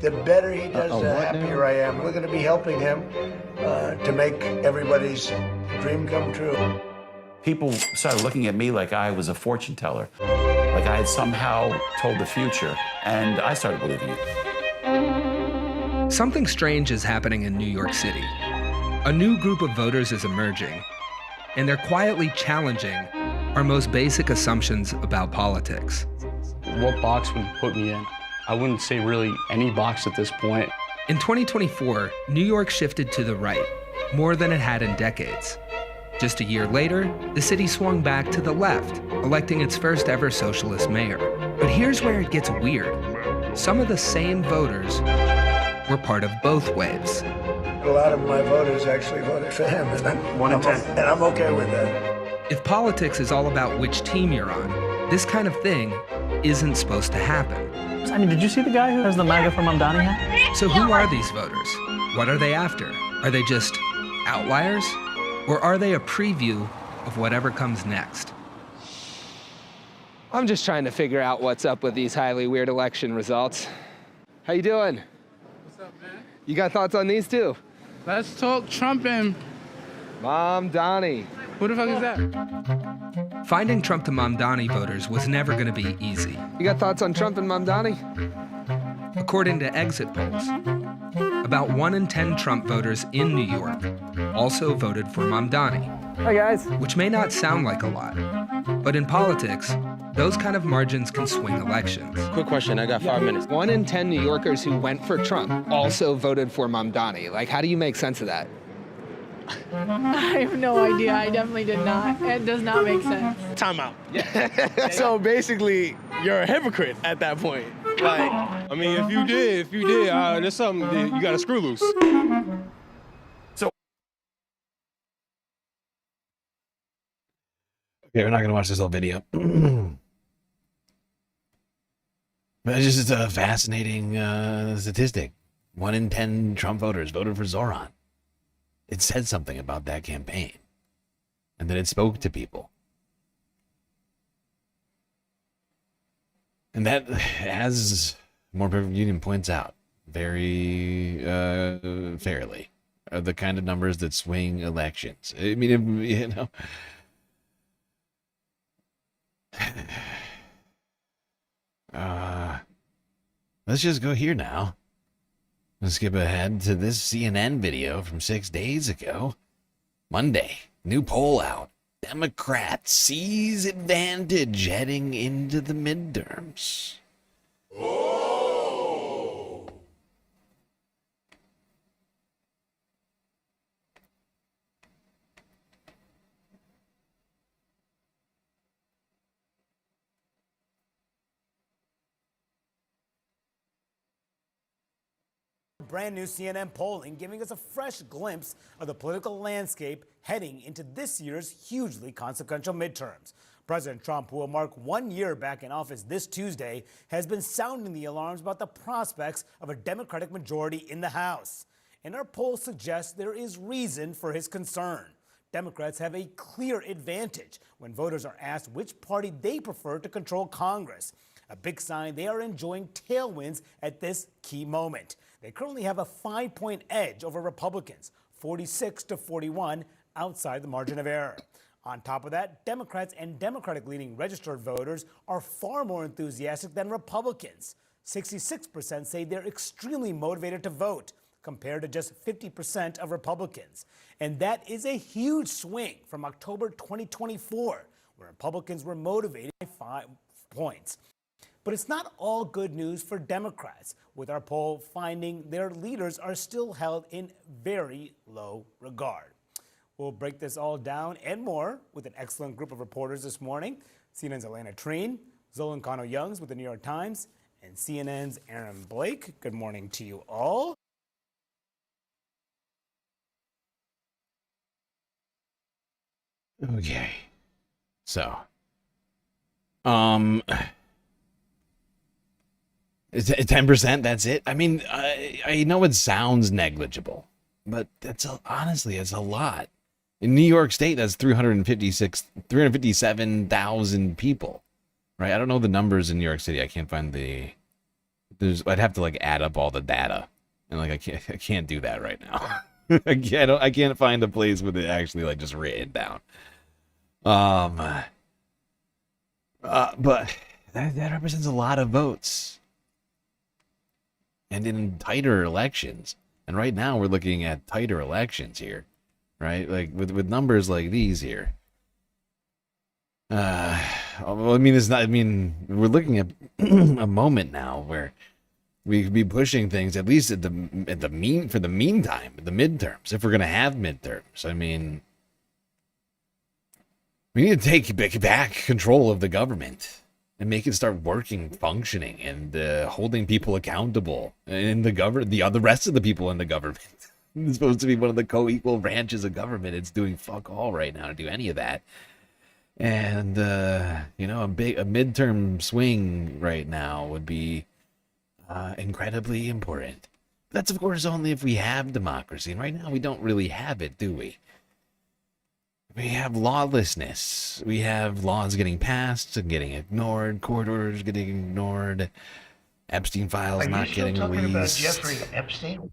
The better he does, the happier I am. We're going to be helping him to make everybody's dream come true. People started looking at me like I was a fortune teller, like I had somehow told the future, and I started believing it. Something strange is happening in New York City. A new group of voters is emerging, and they're quietly challenging our most basic assumptions about politics. What box would you put me in? I wouldn't say really any box at this point. In 2024, New York shifted to the right, more than it had in decades. Just a year later, the city swung back to the left, electing its first ever socialist mayor. But here's where it gets weird. Some of the same voters were part of both waves. A lot of my voters actually voted for him, and I'm okay with that. If politics is all about which team you're on, this kind of thing isn't supposed to happen. I mean, did you see the guy who has the MAGA from Mamdani hat? So who are these voters? What are they after? Are they just outliers? Or are they a preview of whatever comes next? I'm just trying to figure out what's up with these highly weird election results. How you doing? What's up, man? You got thoughts on these too? Let's talk Trump and Mom Donnie. Who the fuck is that? Finding Trump to Mamdani voters was never going to be easy. You got thoughts on Trump and Mom Donnie? According to exit polls, about 1 in 10 Trump voters in New York also voted for Mamdani. Hi, guys. Which may not sound like a lot, but in politics, those kind of margins can swing elections. Quick question, I got 5 minutes. 1 in 10 New Yorkers who went for Trump also voted for Mamdani. Like, how do you make sense of that? I have no idea. I definitely did not. It does not make sense. Time out. Yeah. So basically, you're a hypocrite at that point. Like, I mean, if you did, there's something that you got to screw loose. So. Okay, we're not going to watch this whole video. But it's just a fascinating statistic. 1 in 10 Trump voters voted for Zoran. It said something about that campaign. And that it spoke to people. And that, as More Perfect Union points out, very fairly, are the kind of numbers that swing elections. I mean, you know... let's just go here now. Let's skip ahead to this CNN video from 6 days ago. Monday, new poll out. Democrats seize advantage heading into the midterms. Brand new CNN polling giving us a fresh glimpse of the political landscape heading into this year's hugely consequential midterms. President Trump, who will mark 1 year back in office this Tuesday, has been sounding the alarms about the prospects of a Democratic majority in the House. And our poll suggests there is reason for his concern. Democrats have a clear advantage when voters are asked which party they prefer to control Congress. A big sign they are enjoying tailwinds at this key moment. They currently have a 5-point edge over Republicans, 46 to 41, outside the margin of error. On top of that, Democrats and Democratic-leaning registered voters are far more enthusiastic than Republicans. 66% say they're extremely motivated to vote, compared to just 50% of Republicans. And that is a huge swing from October 2024, where Republicans were motivated by 5 points. But it's not all good news for Democrats, with our poll finding their leaders are still held in very low regard. We'll break this all down and more with an excellent group of reporters this morning. CNN's Elena Treen, Zolan Kano-Youngs with the New York Times, and CNN's Aaron Blake. Good morning to you all. Okay. So. 10%, that's it? I mean, I know it sounds negligible, but honestly, it's a lot. In New York State, that's 357,000 people, right? I don't know the numbers in New York City. I can't find I'd have to like add up all the data, and like I can't do that right now. I can't find a place with it actually like just written down. But that represents a lot of votes. And in tighter elections, and right now we're looking at tighter elections here, right? Like with numbers like these here. Well, I mean, we're looking at a moment now where we could be pushing things at least for the meantime, the midterms, if we're gonna have midterms. I mean, we need to take back control of the government and make it start working, functioning, and holding people accountable. And the rest of the people in the government. It's supposed to be one of the co-equal branches of government. It's doing fuck all right now to do any of that. And a midterm swing right now would be incredibly important. That's of course only if we have democracy. And right now we don't really have it, do we? We have lawlessness. We have laws getting passed and getting ignored, court orders getting ignored, Epstein files not getting released. Jeffrey Epstein?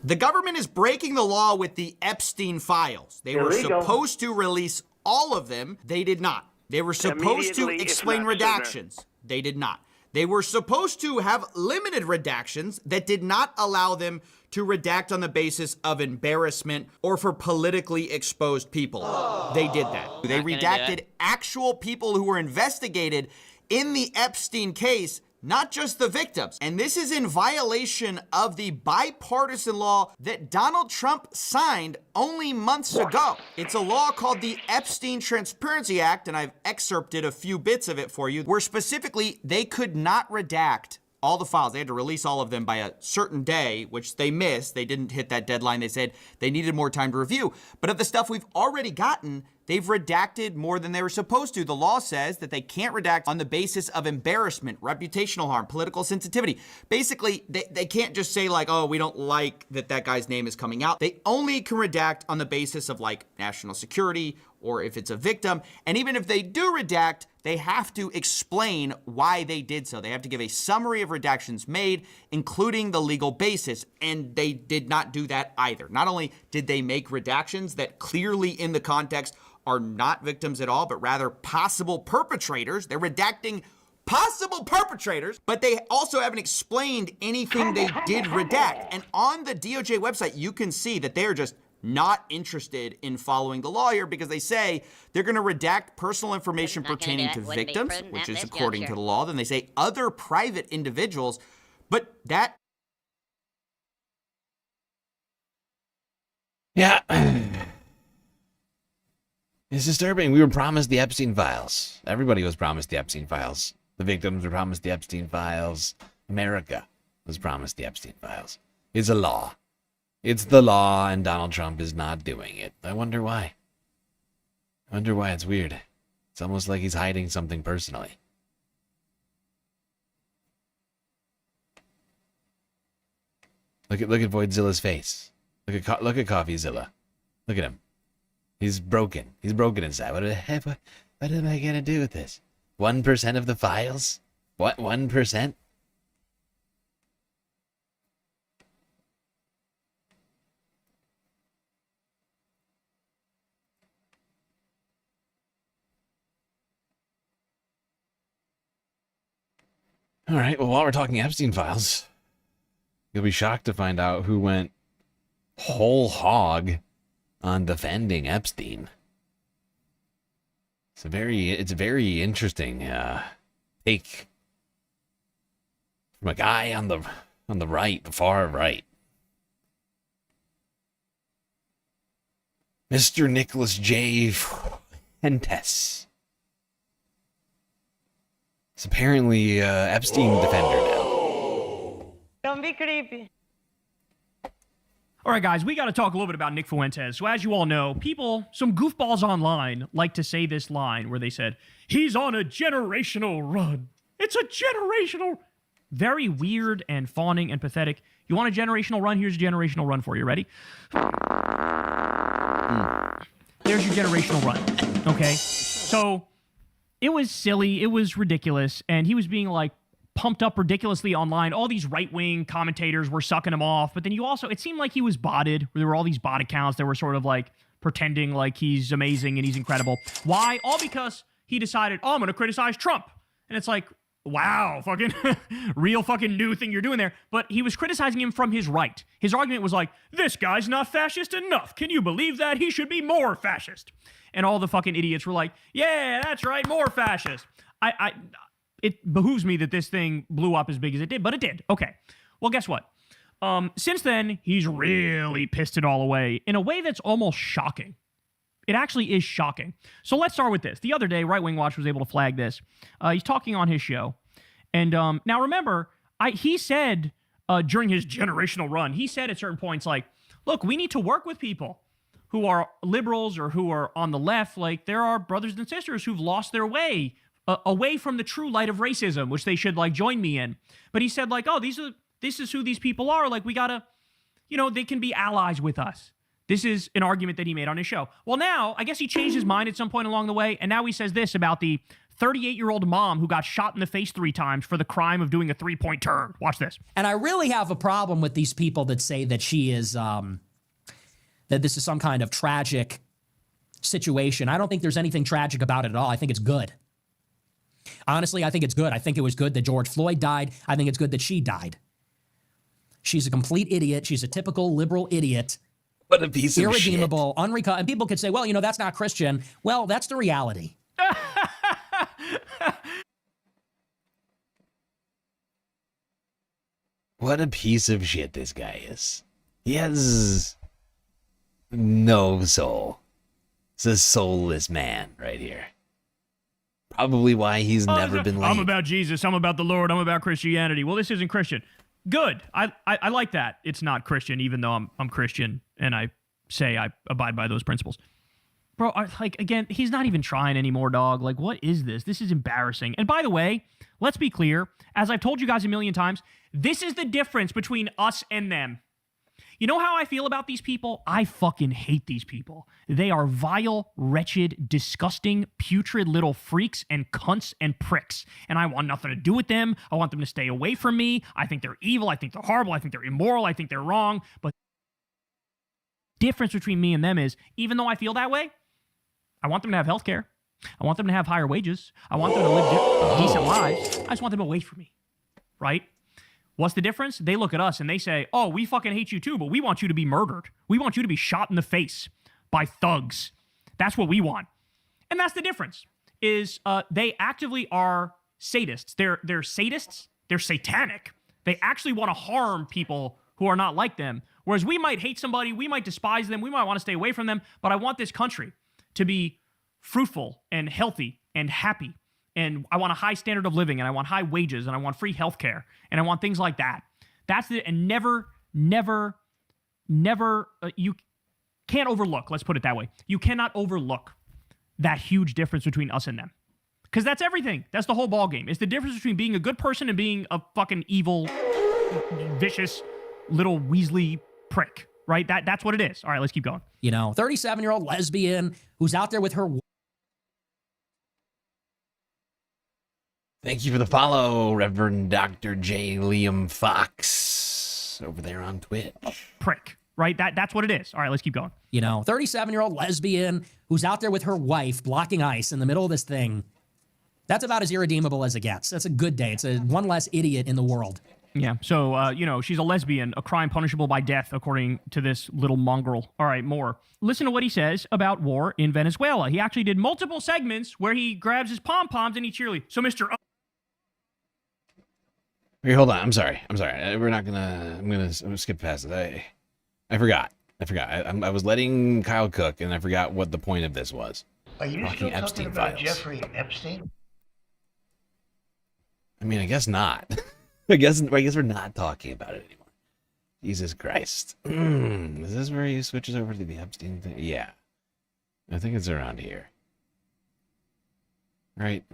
The government is breaking the law with the Epstein files. They were supposed to release all of them. They did not. They were supposed to explain redactions. They did not. They were supposed to have limited redactions that did not allow them to redact on the basis of embarrassment or for politically exposed people. They did that. They redacted actual people who were investigated in the Epstein case, not just the victims. And this is in violation of the bipartisan law that Donald Trump signed only months ago. It's a law called the Epstein Transparency Act, and I've excerpted a few bits of it for you, where specifically they could not redact all the files. They had to release all of them by a certain day, which they missed. They didn't hit that deadline. They said they needed more time to review. But of the stuff we've already gotten, they've redacted more than they were supposed to. The law says that they can't redact on the basis of embarrassment, reputational harm, political sensitivity. Basically, they can't just say like, oh, we don't like that guy's name is coming out. They only can redact on the basis of like national security or if it's a victim. And even if they do redact, they have to explain why they did so. They have to give a summary of redactions made, including the legal basis. And they did not do that either. Not only did they make redactions that clearly in the context are not victims at all, but rather possible perpetrators. They're redacting possible perpetrators, but they also haven't explained anything they did redact. And on the DOJ website, you can see that they are just not interested in following the law here because they say they're going to redact personal information pertaining to victims, which is according to the law. Then they say other private individuals, but that... Yeah. It's disturbing. We were promised the Epstein files. Everybody was promised the Epstein files. The victims were promised the Epstein files. America was promised the Epstein files. It's a law. It's the law, and Donald Trump is not doing it. I wonder why. I wonder why. It's weird. It's almost like he's hiding something personally. Look at Voidzilla's face. Look at CoffeeZilla. Look at him. He's broken. He's broken inside. What am I gonna do with this? 1% of the files? What? 1%? All right, well, while we're talking Epstein files, you'll be shocked to find out who went whole hog on defending Epstein. It's a very interesting take from a guy on the right, the far right. Mr. Nicholas J. Fuentes. It's apparently Epstein defender now. Don't be creepy. All right, guys, we got to talk a little bit about Nick Fuentes. So as you all know, some goofballs online like to say this line where they said, he's on a generational run. It's a generational... Very weird and fawning and pathetic. You want a generational run? Here's a generational run for you. Ready? There's your generational run. Okay? So... it was silly, it was ridiculous, and he was being, like, pumped up ridiculously online. All these right-wing commentators were sucking him off, but then it seemed like he was botted. There were all these bot accounts that were sort of, like, pretending like he's amazing and he's incredible. Why? All because he decided, oh, I'm going to criticize Trump. And it's like, wow, fucking real fucking new thing you're doing there. But he was criticizing him from his right. His argument was like, this guy's not fascist enough. Can you believe that? He should be more fascist. And all the fucking idiots were like, yeah, that's right, more fascist. It behooves me that this thing blew up as big as it did, but it did. Okay. Well, guess what? Since then, he's really pissed it all away in a way that's almost shocking. It actually is shocking. So let's start with this. The other day, Right Wing Watch was able to flag this. He's talking on his show. And now remember, he said during his generational run, he said at certain points like, look, we need to work with people who are liberals or who are on the left. Like, there are brothers and sisters who've lost their way away from the true light of racism, which they should, like, join me in. But he said, like, oh, this is who these people are. Like, we gotta, they can be allies with us. This is an argument that he made on his show. Well, now, I guess he changed his mind at some point along the way, and now he says this about the 38-year-old mom who got shot in the face 3 times for the crime of doing a 3-point turn. Watch this. And I really have a problem with these people that say that she is, that this is some kind of tragic situation. I don't think there's anything tragic about it at all. I think it's good. Honestly, I think it's good. I think it was good that George Floyd died. I think it's good that she died. She's a complete idiot. She's a typical liberal idiot. What a piece of shit. Irredeemable, unrecoverable. And people could say, well, you know, that's not Christian. Well, that's the reality. What a piece of shit this guy is. He has no soul. It's a soulless man right here. Probably why he's never been late. I'm about Jesus. I'm about the Lord. I'm about Christianity. Well, this isn't Christian. Good. I like that. It's not Christian, even though I'm Christian and I say I abide by those principles. Bro, again, he's not even trying anymore, dog. Like, what is this? This is embarrassing. And by the way, let's be clear. As I've told you guys a million times, this is the difference between us and them. You know how I feel about these people? I fucking hate these people. They are vile, wretched, disgusting, putrid little freaks and cunts and pricks. And I want nothing to do with them. I want them to stay away from me. I think they're evil. I think they're horrible. I think they're immoral. I think they're wrong. But the difference between me and them is, even though I feel that way, I want them to have health care. I want them to have higher wages. I want them to live decent lives. I just want them away from me, right? What's the difference? They look at us and they say, oh, we fucking hate you too, but we want you to be murdered. We want you to be shot in the face by thugs. That's what we want. And that's the difference, is they actively are sadists. They're sadists. They're satanic. They actually want to harm people who are not like them. Whereas we might hate somebody, we might despise them, we might want to stay away from them, but I want this country to be fruitful and healthy and happy. And I want a high standard of living, and I want high wages, and I want free health care, and I want things like that. That's the, and never, you can't overlook, let's put it that way. You cannot overlook that huge difference between us and them. Because that's everything. That's the whole ballgame. It's the difference between being a good person and being a fucking evil, vicious, little Weasley prick, right? That's what it is. All right, let's keep going. You know, 37-year-old lesbian who's out there with her... Thank you for the follow, Reverend Dr. J. Liam Fox, over there on Twitch. Prick, right? That's what it is. All right, let's keep going. You know, 37-year-old lesbian who's out there with her wife blocking ice in the middle of this thing. That's about as irredeemable as it gets. That's a good day. It's one less idiot in the world. Yeah, so, you know, she's a lesbian, a crime punishable by death, according to this little mongrel. All right, more. Listen to what he says about war in Venezuela. He actually did multiple segments where he grabs his pom-poms and he cheerleads. So, Mr. Wait, hold on. I'm sorry. We're not gonna. I'm gonna skip past it. I forgot. I was letting Kyle cook, and I forgot what the point of this was. Are you talking still Epstein talking about files. Jeffrey Epstein? I mean, I guess not. I guess we're not talking about it anymore. Jesus Christ. Is this where he switches over to the Epstein thing? Yeah. I think it's around here. Right.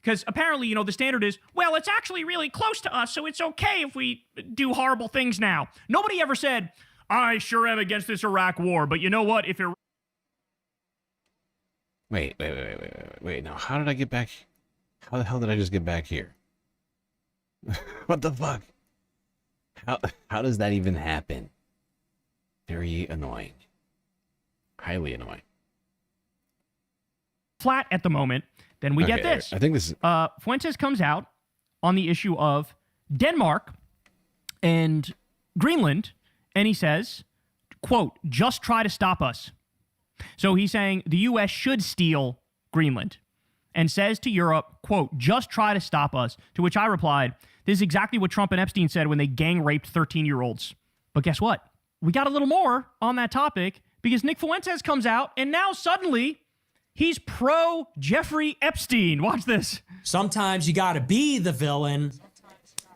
Because apparently, you know, the standard is, well, it's actually really close to us, so it's okay if we do horrible things now. Nobody ever said, I sure am against this Iraq war, but you know what? If it... Wait. Now, how did I get back? How the hell did I just get back here? What the fuck? How does that even happen? Very annoying. Highly annoying. Flat at the moment, then we get this. I think this is... Fuentes comes out on the issue of Denmark and Greenland, and he says, quote, just try to stop us. So he's saying the U.S. should steal Greenland, and says to Europe, quote, just try to stop us. To which I replied, this is exactly what Trump and Epstein said when they gang raped 13-year-olds. But guess what? We got a little more on that topic because Nick Fuentes comes out, and now suddenly... he's pro Jeffrey Epstein. Watch this. Sometimes you gotta be the villain.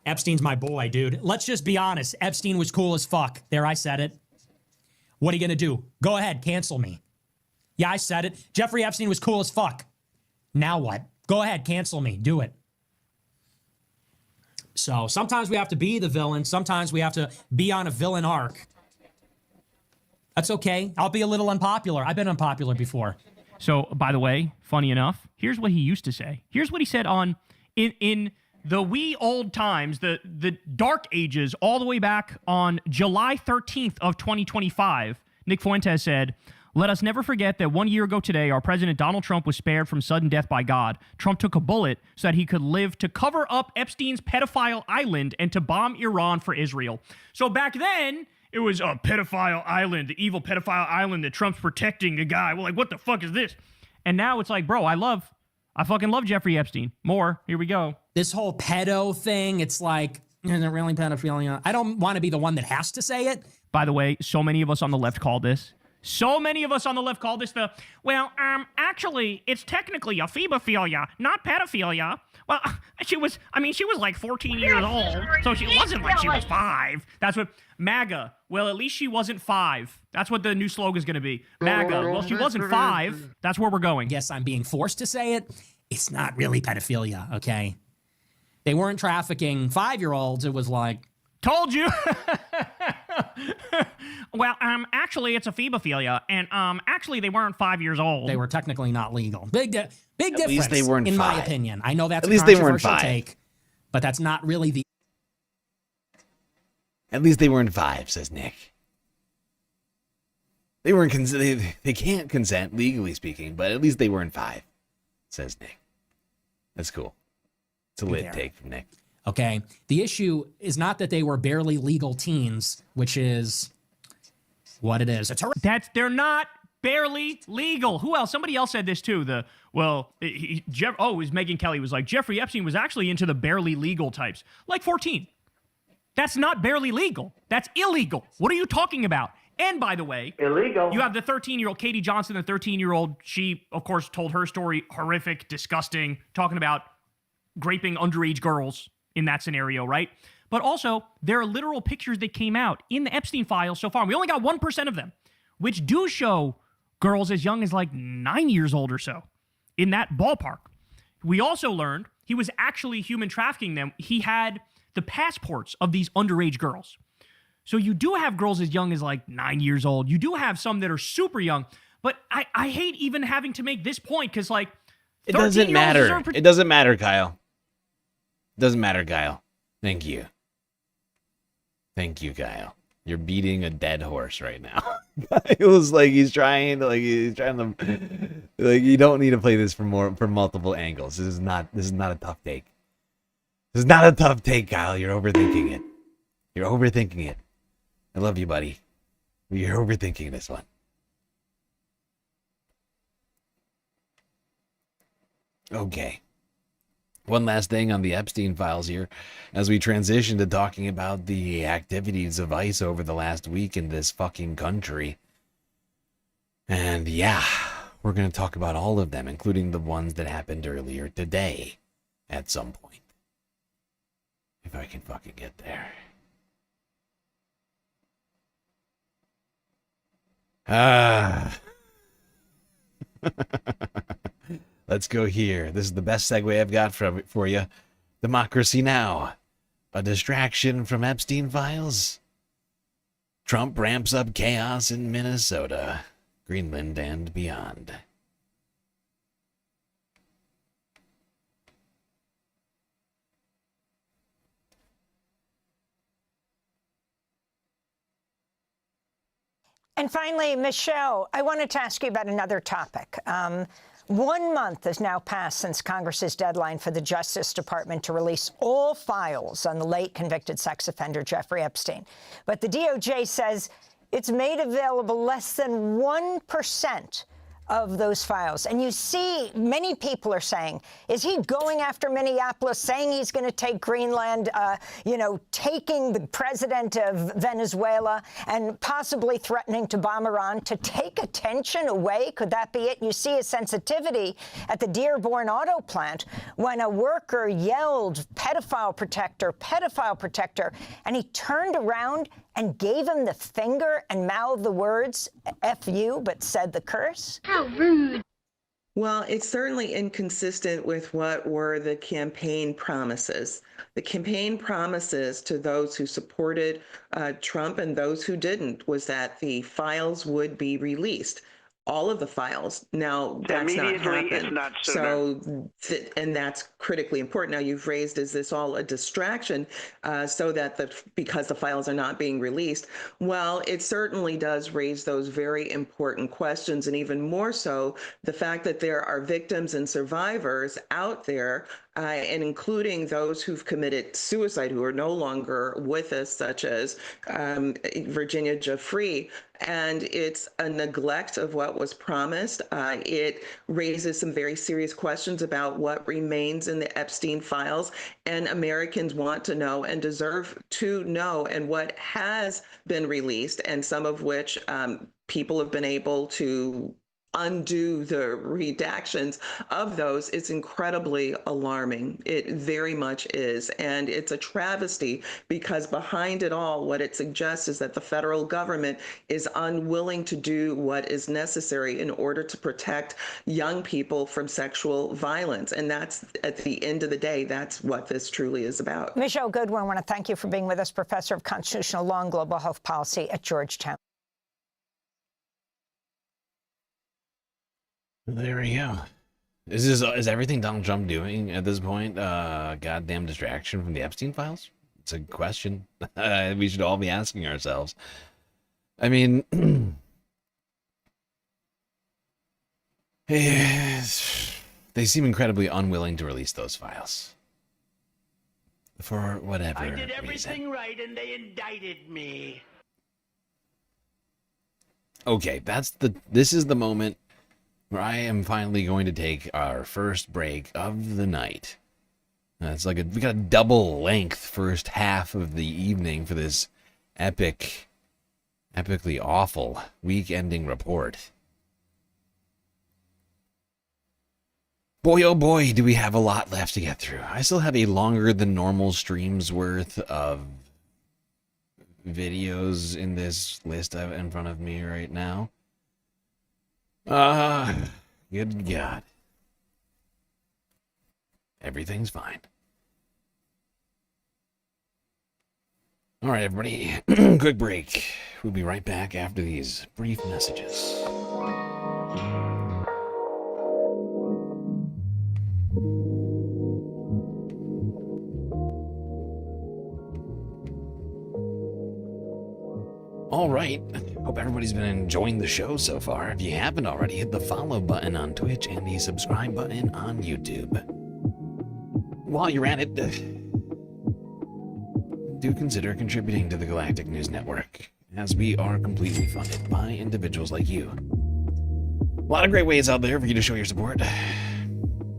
Epstein's my boy, dude. Let's just be honest. Epstein was cool as fuck. There, I said it. What are you gonna do? Go ahead, cancel me. Yeah, I said it. Jeffrey Epstein was cool as fuck. Now what? Go ahead, cancel me. Do it. So sometimes we have to be the villain. Sometimes we have to be on a villain arc. That's okay. I'll be a little unpopular. I've been unpopular before. So, by the way, funny enough, here's what he used to say. Here's what he said on in the wee old times, the dark ages, all the way back on July 13th of 2025. Nick Fuentes said, "Let us never forget that 1 year ago today, our president Donald Trump was spared from sudden death by God. Trump took a bullet so that he could live to cover up Epstein's pedophile island and to bomb Iran for Israel." So back then, it was a pedophile island, the evil pedophile island that Trump's protecting the guy. Well, like, what the fuck is this? And now it's like, bro, I fucking love Jeffrey Epstein. More, here we go. This whole pedo thing, it's like, is it really pedophilia? I don't want to be the one that has to say it. By the way, so many of us on the left call this. So many of us on the left call this actually, it's technically a phebophilia, not pedophilia. Well, she was like 14 years old, so she wasn't like she was 5. That's what, MAGA, well, at least she wasn't 5. That's what the new slogan's gonna be. MAGA, well, she wasn't 5. That's where we're going. Yes, I'm being forced to say it. It's not really pedophilia, okay? They weren't trafficking 5-year-olds. It was like, told you. Well, actually, it's a phebophilia, and actually, they weren't 5 years old. They were technically not legal. Big difference. At least they weren't in 5. my opinion. I know that's At a least they weren't controversial 5. take, but that's not really the. At least they weren't 5, says Nick. They weren't. They can't consent legally speaking, but at least they weren't 5, says Nick. That's cool. It's a lit take from Nick. Okay. The issue is not that they were barely legal teens, which is what it is. They're not barely legal. Who else? Somebody else said this too. It was Megyn Kelly was like, Jeffrey Epstein was actually into the barely legal types. Like 14. That's not barely legal. That's illegal. What are you talking about? And by the way, illegal. You have the 13-year-old Katie Johnson, the 13-year-old. She, of course, told her story. Horrific, disgusting, talking about raping underage girls in that scenario, right? But also, there are literal pictures that came out in the Epstein files so far. We only got 1% of them, which do show girls as young as like 9 years old or so in that ballpark. We also learned he was actually human trafficking them. He had the passports of these underage girls. So you do have girls as young as like 9 years old. You do have some that are super young. But I hate even having to make this point because, like, it doesn't matter. It doesn't matter, Kyle. It doesn't matter, Kyle. Thank you. Thank you, Kyle. You're beating a dead horse right now. It was like he's trying to, you don't need to play this from multiple angles. This is not a tough take. This is not a tough take, Kyle. You're overthinking it. You're overthinking it. I love you, buddy. You're overthinking this one. Okay. One last thing on the Epstein files here, as we transition to talking about the activities of ICE over the last week in this fucking country. And yeah, we're going to talk about all of them, including the ones that happened earlier today at some point. If I can fucking get there. Let's go here. This is the best segue I've got for you. Democracy Now! A distraction from Epstein files? Trump ramps up chaos in Minnesota, Greenland, and beyond. And finally, Michelle, I wanted to ask you about another topic. 1 month has now passed since Congress's deadline for the Justice Department to release all files on the late convicted sex offender Jeffrey Epstein. But the DOJ says it's made available less than 1% of those files. And you see, many people are saying, is he going after Minneapolis, saying he's going to take Greenland, taking the president of Venezuela and possibly threatening to bomb Iran to take attention away? Could that be it? You see a sensitivity at the Dearborn auto plant when a worker yelled, pedophile protector, and he turned around and gave him the finger and mouthed the words, F you, but said the curse? How rude. Well, it's certainly inconsistent with what were the campaign promises. The campaign promises to those who supported Trump and those who didn't was that the files would be released. All of the files. Now, that's not happened. If not sooner. And that's critically important. Now, you've raised, is this all a distraction so that because the files are not being released? Well, it certainly does raise those very important questions, and even more so, the fact that there are victims and survivors out there, and including those who've committed suicide who are no longer with us, such as Virginia Giuffre. And it's a neglect of what was promised. It raises some very serious questions about what remains in the Epstein files, and Americans want to know and deserve to know, and what has been released, and some of which people have been able to undo the redactions of those. It's incredibly alarming. It very much is. And it's a travesty because behind it all, what it suggests is that the federal government is unwilling to do what is necessary in order to protect young people from sexual violence. And that's, at the end of the day, that's what this truly is about. Michelle Goodwin, I want to thank you for being with us, Professor of Constitutional Law and Global Health Policy at Georgetown. There we go. Is everything Donald Trump doing at this point goddamn distraction from the Epstein files? It's a question we should all be asking ourselves. I mean, they seem incredibly unwilling to release those files for whatever I did everything reason. right and they indicted me. Okay, this is the moment where I am finally going to take our first break of the night. It's like we got a double length first half of the evening for this epically awful week-ending report. Boy, oh boy, do we have a lot left to get through. I still have a longer than normal stream's worth of videos in this list in front of me right now. Good God. Everything's fine. All right, everybody. Quick break. We'll be right back after these brief messages. All right. Hope everybody's been enjoying the show so far. If you haven't already, hit the follow button on Twitch and the subscribe button on YouTube. While you're at it, do consider contributing to the Galactic News Network, as we are completely funded by individuals like you. A lot of great ways out there for you to show your support.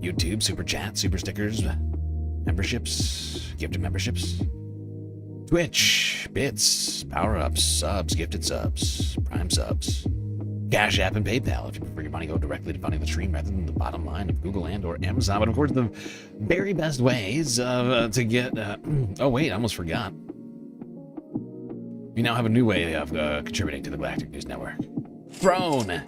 YouTube, Super Chat, Super Stickers, memberships, gifted memberships. Twitch, bits, power-ups, subs, gifted subs, prime subs, Cash App, and PayPal if you prefer your money go directly to funding the stream rather than the bottom line of Google and or Amazon. But of course, the very best ways to get... oh wait, I almost forgot. We now have a new way of contributing to the Galactic News Network. Throne!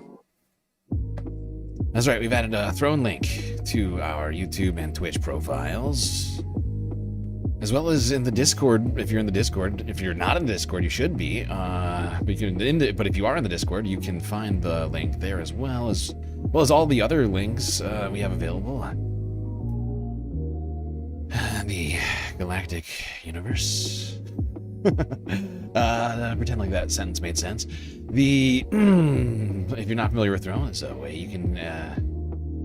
That's right, we've added a Throne link to our YouTube and Twitch profiles. As well as in the Discord, if you're in the Discord. If you're not in the Discord, you should be. But if you are in the Discord, you can find the link there as well as all the other links we have available. The Galactic Universe. Pretend like that sentence made sense. If you're not familiar with Throne, it's a way you can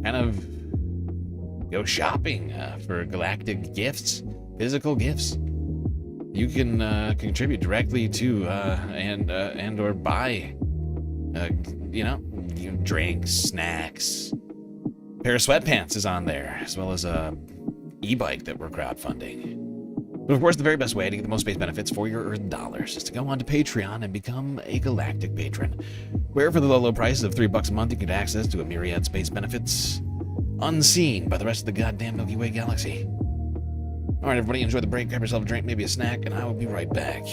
kind of go shopping for galactic gifts. Physical gifts. You can contribute directly to and or buy, drinks, snacks. A pair of sweatpants is on there, as well as a e-bike that we're crowdfunding. But of course, the very best way to get the most space benefits for your Earth dollars is to go onto Patreon and become a galactic patron, where for the low price of $3 a month, you get access to a myriad space benefits unseen by the rest of the goddamn Milky Way galaxy. All right, everybody, enjoy the break. Grab yourself a drink, maybe a snack, and I will be right back.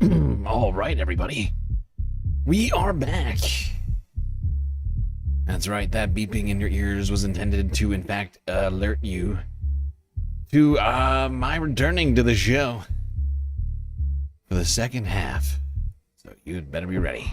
All right, everybody. We are back. That's right, that beeping in your ears was intended to, in fact, alert you to my returning to the show for the second half. So you'd better be ready.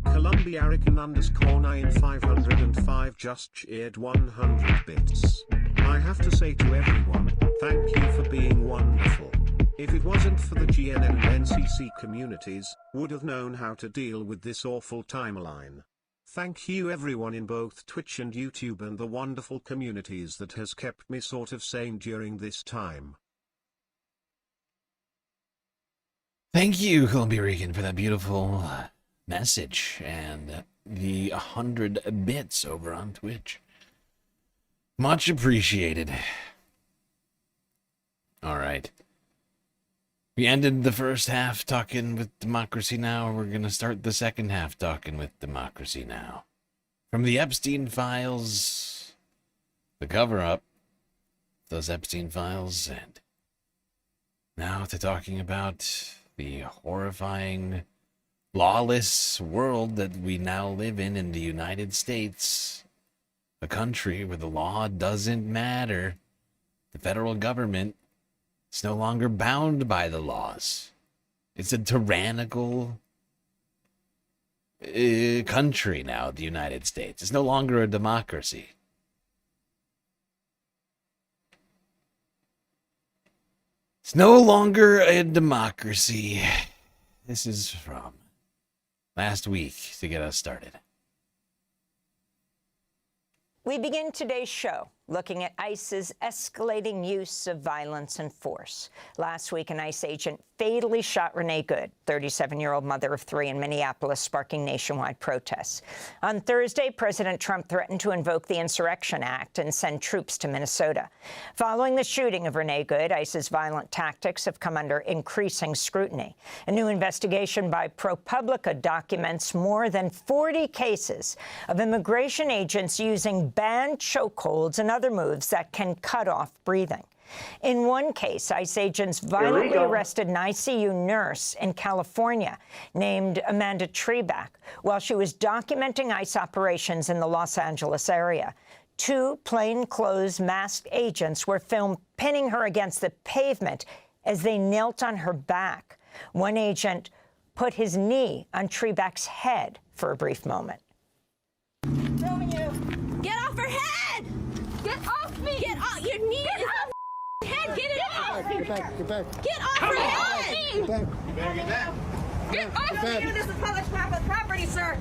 Colombiarican_9505 just cheered 100 bits. I have to say to everyone, thank you for being wonderful. If it wasn't for the GNN and NCC communities, would have known how to deal with this awful timeline. Thank you everyone in both Twitch and YouTube and the wonderful communities that has kept me sort of sane during this time. Thank you, Columbia Rican, for that beautiful message and the 100 bits over on Twitch. Much appreciated. All right. We ended the first half talking with Democracy Now! We're going to start the second half talking with Democracy Now! From the Epstein files, the cover-up, those Epstein files, and now to talking about the horrifying, lawless world that we now live in the United States. A country where the law doesn't matter. The federal government is no longer bound by the laws. It's a tyrannical country now, the United States. It's no longer a democracy. It's no longer a democracy. This is from last week to get us started. We begin today's show looking at ICE's escalating use of violence and force. Last week, an ICE agent fatally shot Renee Good, 37-year-old mother of 3 in Minneapolis, sparking nationwide protests. On Thursday, President Trump threatened to invoke the Insurrection Act and send troops to Minnesota. Following the shooting of Renee Good, ICE's violent tactics have come under increasing scrutiny. A new investigation by ProPublica documents more than 40 cases of immigration agents using banned chokeholds and other moves that can cut off breathing. In one case, ICE agents violently arrested an ICU nurse in California named Amanda Treback while she was documenting ICE operations in the Los Angeles area. 2 plainclothes masked agents were filmed pinning her against the pavement as they knelt on her back. One agent put his knee on Treback's head for a brief moment. Filming you. Get off her head! Get off me! Get off your knee! Get off her head! Get it off! Get back, get back. Get off her head! Get back. Get off of you! This is public property, sir!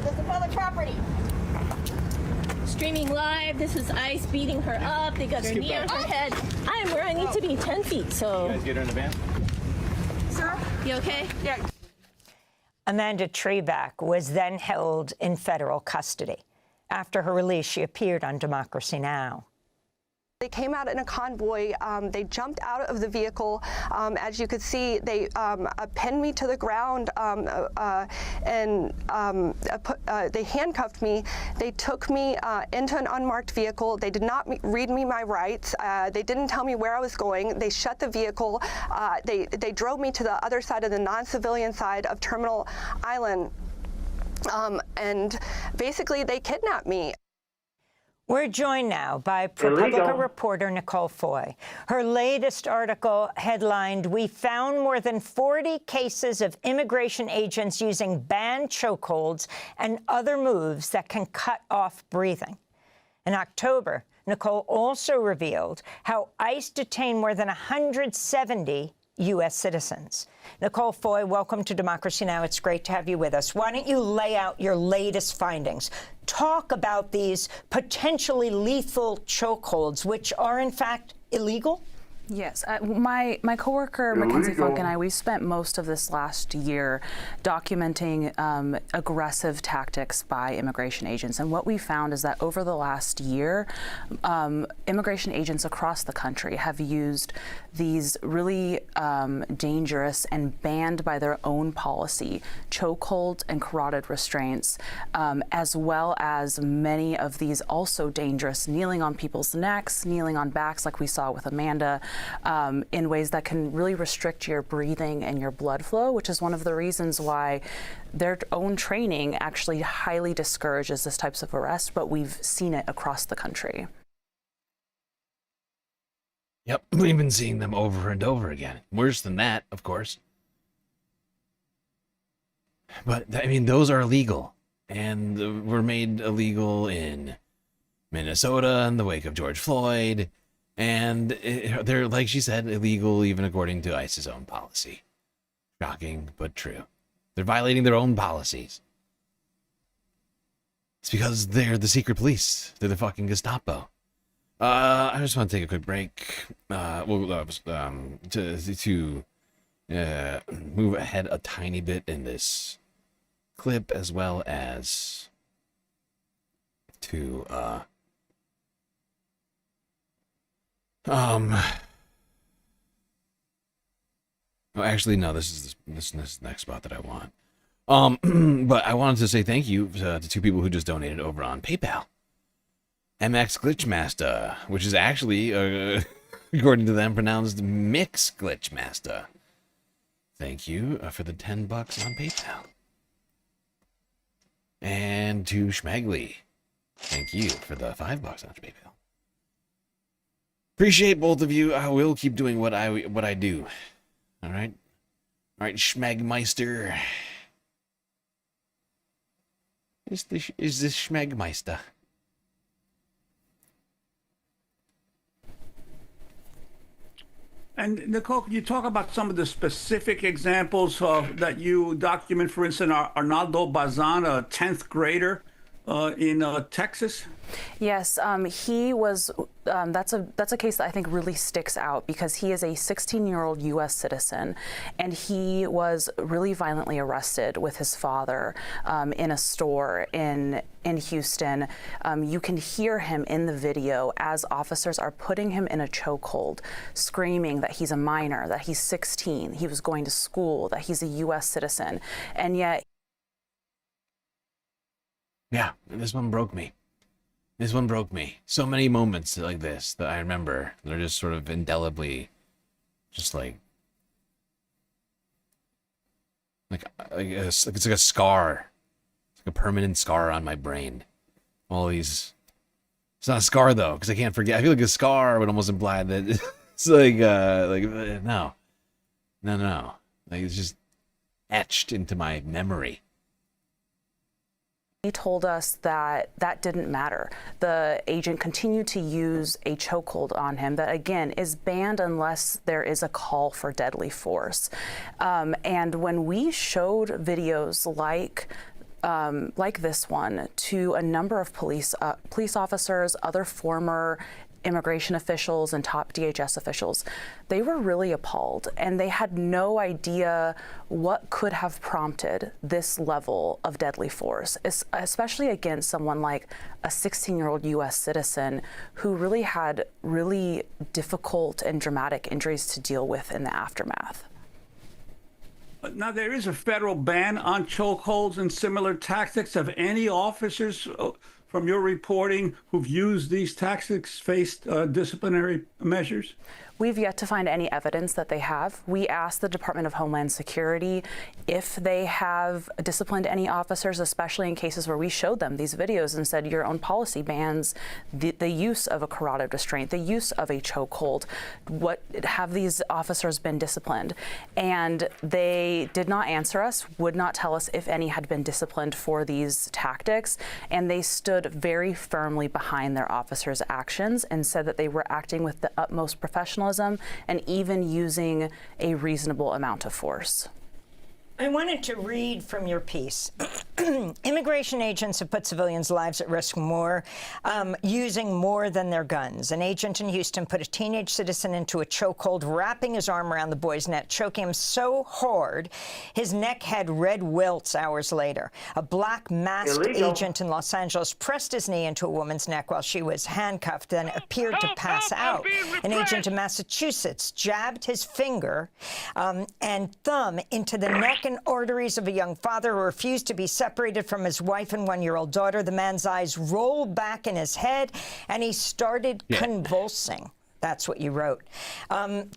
This is public property. Streaming live, this is ICE beating her up. They got her knee on her head. I'm where I need to be 10 feet, so. You guys get her in the van? Sir, you okay? Yeah. Amanda Treback was then held in federal custody. After her release, she appeared on Democracy Now! They came out in a convoy. They jumped out of the vehicle. As you could see, they pinned me to the ground and they handcuffed me. They took me into an unmarked vehicle. They did not read me my rights. They didn't tell me where I was going. They shut the vehicle. They drove me to the other side of the non-civilian side of Terminal Island. And basically, they kidnapped me. We're joined now by ProPublica reporter Nicole Foy. Her latest article headlined, "We found more than 40 cases of immigration agents using banned chokeholds and other moves that can cut off breathing." In October, Nicole also revealed how ICE detained more than 170 U.S. citizens. Nicole Foy, welcome to Democracy Now! It's great to have you with us. Why don't you lay out your latest findings? Talk about these potentially lethal chokeholds, which are, in fact, illegal? Yes. My coworker, Mackenzie Funk, and I, we've spent most of this last year documenting aggressive tactics by immigration agents. And what we found is that over the last year, immigration agents across the country have used these really dangerous and banned by their own policy chokeholds and carotid restraints, as well as many of these also dangerous kneeling on people's necks, kneeling on backs like we saw with Amanda, in ways that can really restrict your breathing and your blood flow, which is one of the reasons why their own training actually highly discourages this types of arrest, but we've seen it across the country. Yep, we've been seeing them over and over again. Worse than that, of course. But, I mean, those are illegal, and were made illegal in Minnesota in the wake of George Floyd. And they're, like she said, illegal even according to ICE's own policy. Shocking, but true. They're violating their own policies. It's because they're the secret police. They're the fucking Gestapo. I just want to take a quick break. To move ahead a tiny bit in this clip, as well as to oh, actually, no, this is this next spot that I want. But I wanted to say thank you to two people who just donated over on PayPal. MX Glitchmaster, which is actually, according to them, pronounced Mix Glitchmaster. Thank you for the $10 on PayPal. And to Schmegley, thank you for the $5 on PayPal. Appreciate both of you. I will keep doing what I do. All right, Schmegmeister. Is this Schmegmeister? And Nicole, can you talk about some of the specific examples that you document? For instance, Arnaldo Bazan, a 10th grader in Texas. Yes, he was. That's a case that I think really sticks out because he is a 16-year-old U.S. citizen, and he was really violently arrested with his father in a store in Houston. You can hear him in the video as officers are putting him in a chokehold, screaming that he's a minor, that he's 16, he was going to school, that he's a U.S. citizen, and yet. Yeah, this one broke me. This one broke me. So many moments like this that I remember that are just sort of indelibly, just like it's like a scar. It's like a permanent scar on my brain. All these. It's not a scar though, because I can't forget. I feel like a scar would almost imply that it's no. Like it's just etched into my memory. He told us that that didn't matter. The agent continued to use a chokehold on him that, again, is banned unless there is a call for deadly force. And when we showed videos like this one to a number of police officers, other former immigration officials and top DHS officials, they were really appalled, and they had no idea what could have prompted this level of deadly force, especially against someone like a 16-year-old U.S. citizen who really had really difficult and dramatic injuries to deal with in the aftermath. Now, there is a federal ban on chokeholds and similar tactics. Have any officers from your reporting who've used these tactics faced disciplinary measures? We've yet to find any evidence that they have. We asked the Department of Homeland Security if they have disciplined any officers, especially in cases where we showed them these videos and said your own policy bans the use of a carotid restraint, the use of a chokehold. What have these officers been disciplined? And they did not answer us, would not tell us if any had been disciplined for these tactics, and they stood very firmly behind their officers' actions and said that they were acting with the utmost professionalism and even using a reasonable amount of force. I wanted to read from your piece. Immigration agents have put civilians' lives at risk more, using more than their guns. An agent in Houston put a teenage citizen into a chokehold, wrapping his arm around the boy's neck, choking him so hard his neck had red welts hours later. A black masked agent in Los Angeles pressed his knee into a woman's neck while she was handcuffed, then appeared to pass out. An agent in Massachusetts jabbed his finger and thumb into the neck and arteries of a young father who refused to be separated from his wife and one-year-old daughter. The man's eyes rolled back in his head, and he started convulsing. That's what you wrote.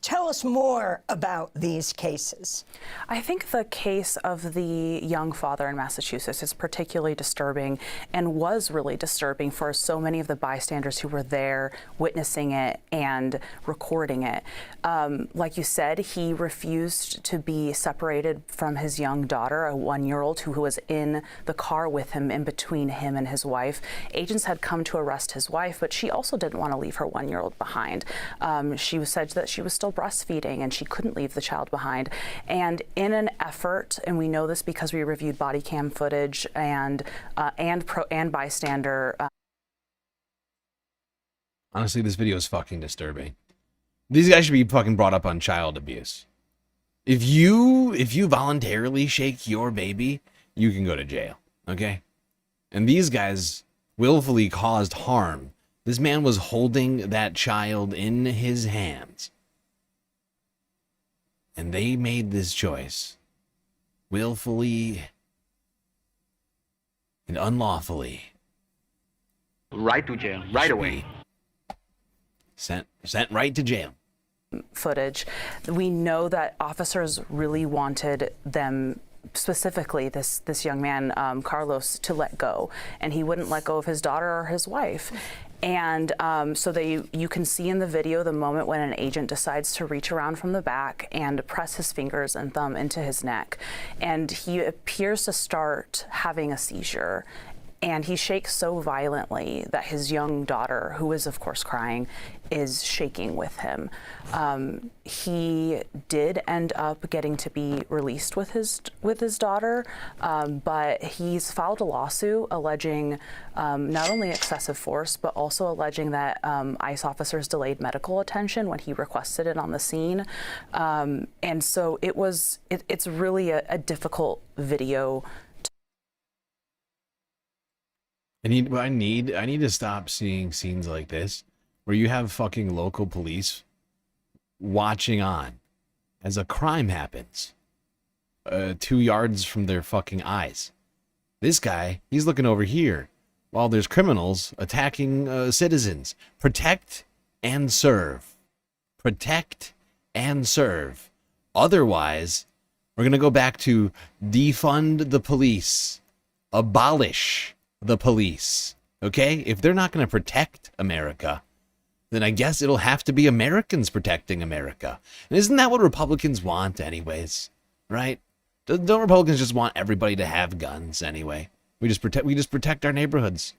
Tell us more about these cases. I think the case of the young father in Massachusetts is particularly disturbing and was really disturbing for so many of the bystanders who were there witnessing it and recording it. Like you said, he refused to be separated from his young daughter, a one-year-old who was in the car with him, in between him and his wife. Agents had come to arrest his wife, but she also didn't want to leave her one-year-old behind. She said that she was still breastfeeding and she couldn't leave the child behind. And in an effort, and we know this because we reviewed body cam footage and bystander. Honestly, this video is fucking disturbing. These guys should be fucking brought up on child abuse. If you voluntarily shake your baby, you can go to jail, okay? And these guys willfully caused harm. This man was holding that child in his hands. And they made this choice. Willfully and unlawfully. Right to jail, right away. Sent right to jail. Footage. We know that officers really wanted them, specifically this young man, Carlos, to let go, and he wouldn't let go of his daughter or his wife. And so you can see in the video the moment when an agent decides to reach around from the back and press his fingers and thumb into his neck, and he appears to start having a seizure. And he shakes so violently that his young daughter, who is of course crying, is shaking with him. He did end up getting to be released with his daughter, but he's filed a lawsuit alleging not only excessive force, but also alleging that ICE officers delayed medical attention when he requested it on the scene. And so it's really a difficult video. I need to stop seeing scenes like this where you have fucking local police watching on as a crime happens 2 yards from their fucking eyes. This guy, he's looking over here while there's criminals attacking citizens. Protect and serve. Protect and serve. Otherwise, we're going to go back to defund the police. Abolish the police, okay? If they're not going to protect America, then I guess it'll have to be Americans protecting America. And isn't that what Republicans want anyways, right? Don't Republicans just want everybody to have guns anyway? We just protect our neighborhoods.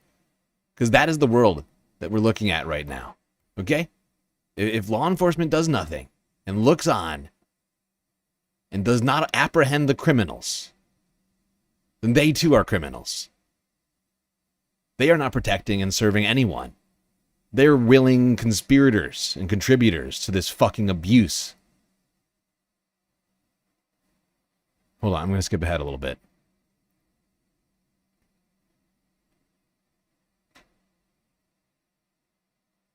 Because that is the world that we're looking at right now, okay? If law enforcement does nothing and looks on and does not apprehend the criminals, then they too are criminals. They are not protecting and serving anyone. They're willing conspirators and contributors to this fucking abuse. Hold on, I'm going to skip ahead a little bit.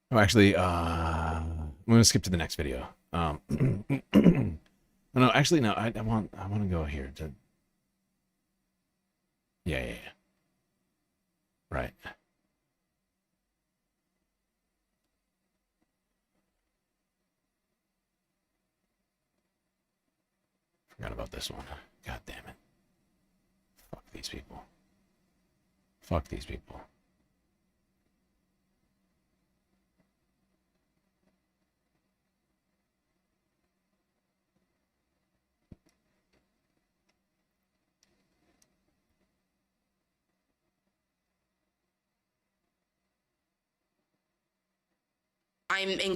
Oh, actually, I'm going to skip to the next video. No, actually, no, I want to go here to... Yeah. Right. Forgot about this one. God damn it. Fuck these people. Fuck these people. I'm in.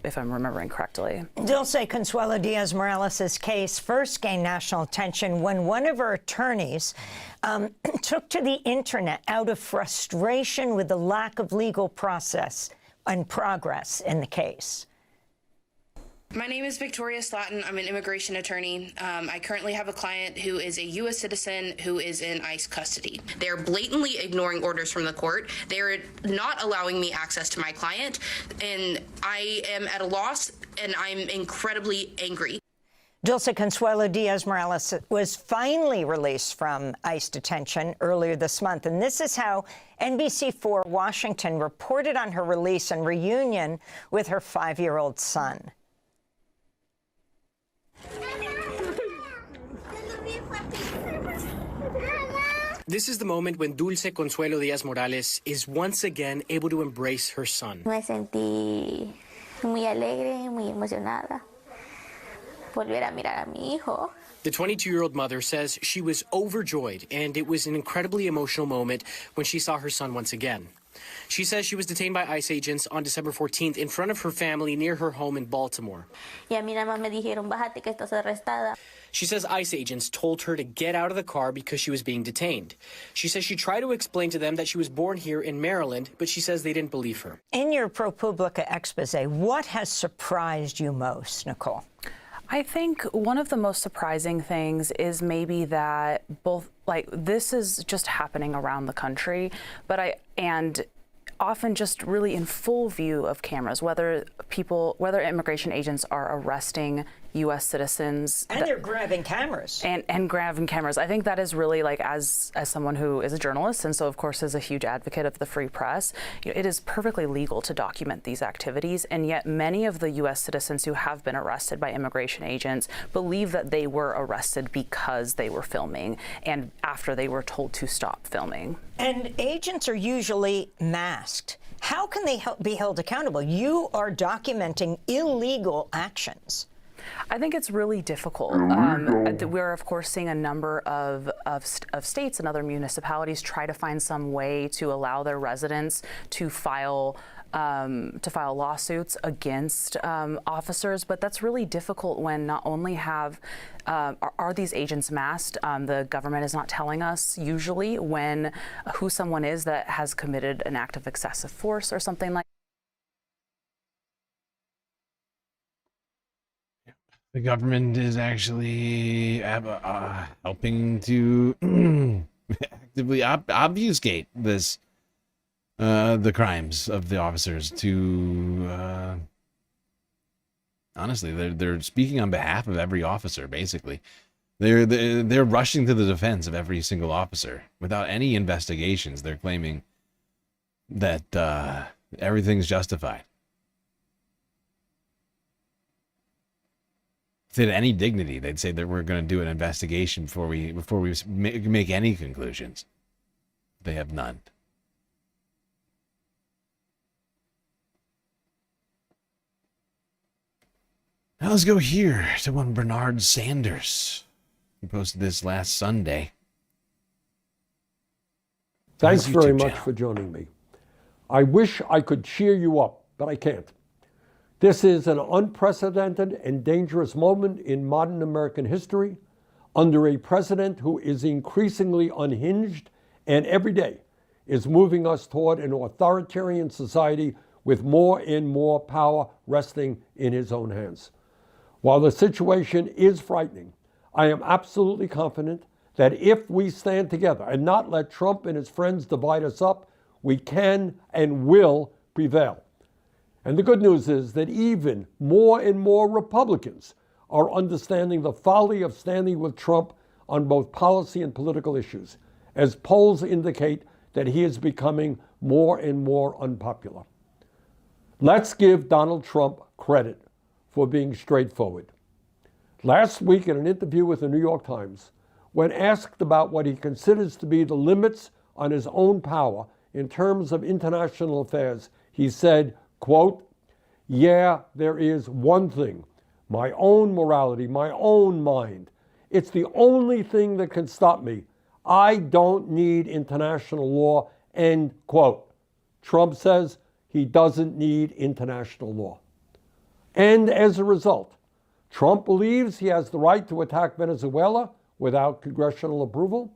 If I'm remembering correctly. Dulce Consuelo Diaz-Morales' case first gained national attention when one of her attorneys took to the internet out of frustration with the lack of legal process and progress in the case. My name is Victoria Slatton. I'm an immigration attorney. I currently have a client who is a U.S. citizen who is in ICE custody. They're blatantly ignoring orders from the court. They're not allowing me access to my client, and I am at a loss, and I'm incredibly angry. Dulce Consuelo Diaz-Morales was finally released from ICE detention earlier this month, and this is how NBC4 Washington reported on her release and reunion with her 5-year-old son. This is the moment when Dulce Consuelo Diaz-Morales is once again able to embrace her son. Me sentí muy alegre, muy emocionada. Volver a mirar a mi hijo. The 22-year-old mother says she was overjoyed, and it was an incredibly emotional moment when she saw her son once again. She says she was detained by ICE agents on December 14th in front of her family near her home in Baltimore. Y a mí nada más me dijeron, bájate que estás arrestada. She says ICE agents told her to get out of the car because she was being detained. She says she tried to explain to them that she was born here in Maryland, but she says they didn't believe her. In your ProPublica expose, what has surprised you most, Nicole? I think one of the most surprising things is maybe that this is just happening around the country, and often just really in full view of cameras, whether immigration agents are arresting U.S. citizens. And they're grabbing cameras. And grabbing cameras. I think that is really, as someone who is a journalist and so, of course, is a huge advocate of the free press, it is perfectly legal to document these activities. And yet many of the U.S. citizens who have been arrested by immigration agents believe that they were arrested because they were filming and after they were told to stop filming. And agents are usually masked. How can they be held accountable? You are documenting illegal actions. I think it's really difficult. We're, of course, seeing a number of states and other municipalities try to find some way to allow their residents to file lawsuits against officers, but that's really difficult when not only are these agents masked, the government is not telling us usually who someone is that has committed an act of excessive force or something like that. The government is actually helping to actively obfuscate the crimes of the officers. Honestly, they're speaking on behalf of every officer. Basically, they're rushing to the defense of every single officer without any investigations. They're claiming that everything's justified. If they had any dignity, they'd say that we're going to do an investigation before we make any conclusions. They have none. Now let's go here to one Bernard Sanders, who posted this last Sunday. Thanks very much for joining me. I wish I could cheer you up, but I can't. This is an unprecedented and dangerous moment in modern American history under a president who is increasingly unhinged and every day is moving us toward an authoritarian society with more and more power resting in his own hands. While the situation is frightening, I am absolutely confident that if we stand together and not let Trump and his friends divide us up, we can and will prevail. And the good news is that even more and more Republicans are understanding the folly of standing with Trump on both policy and political issues, as polls indicate that he is becoming more and more unpopular. Let's give Donald Trump credit for being straightforward. Last week, in an interview with the New York Times, when asked about what he considers to be the limits on his own power in terms of international affairs, he said, quote, "Yeah, there is one thing, my own morality, my own mind. It's the only thing that can stop me. I don't need international law," end quote. Trump says he doesn't need international law. And as a result, Trump believes he has the right to attack Venezuela without congressional approval,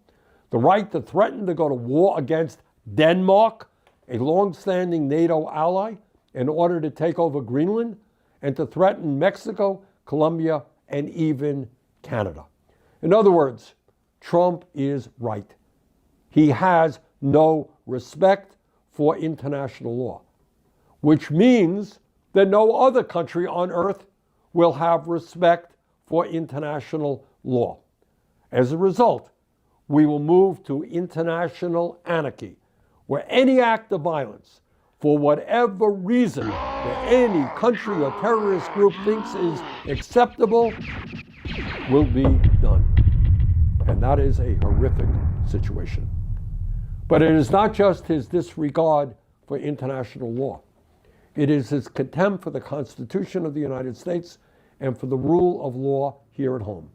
the right to threaten to go to war against Denmark, a long-standing NATO ally, in order to take over Greenland, and to threaten Mexico, Colombia, and even Canada. In other words, Trump is right. He has no respect for international law, which means that no other country on earth will have respect for international law. As a result, we will move to international anarchy, where any act of violence, for whatever reason that any country or terrorist group thinks is acceptable, will be done. And that is a horrific situation. But it is not just his disregard for international law. It is his contempt for the Constitution of the United States and for the rule of law here at home.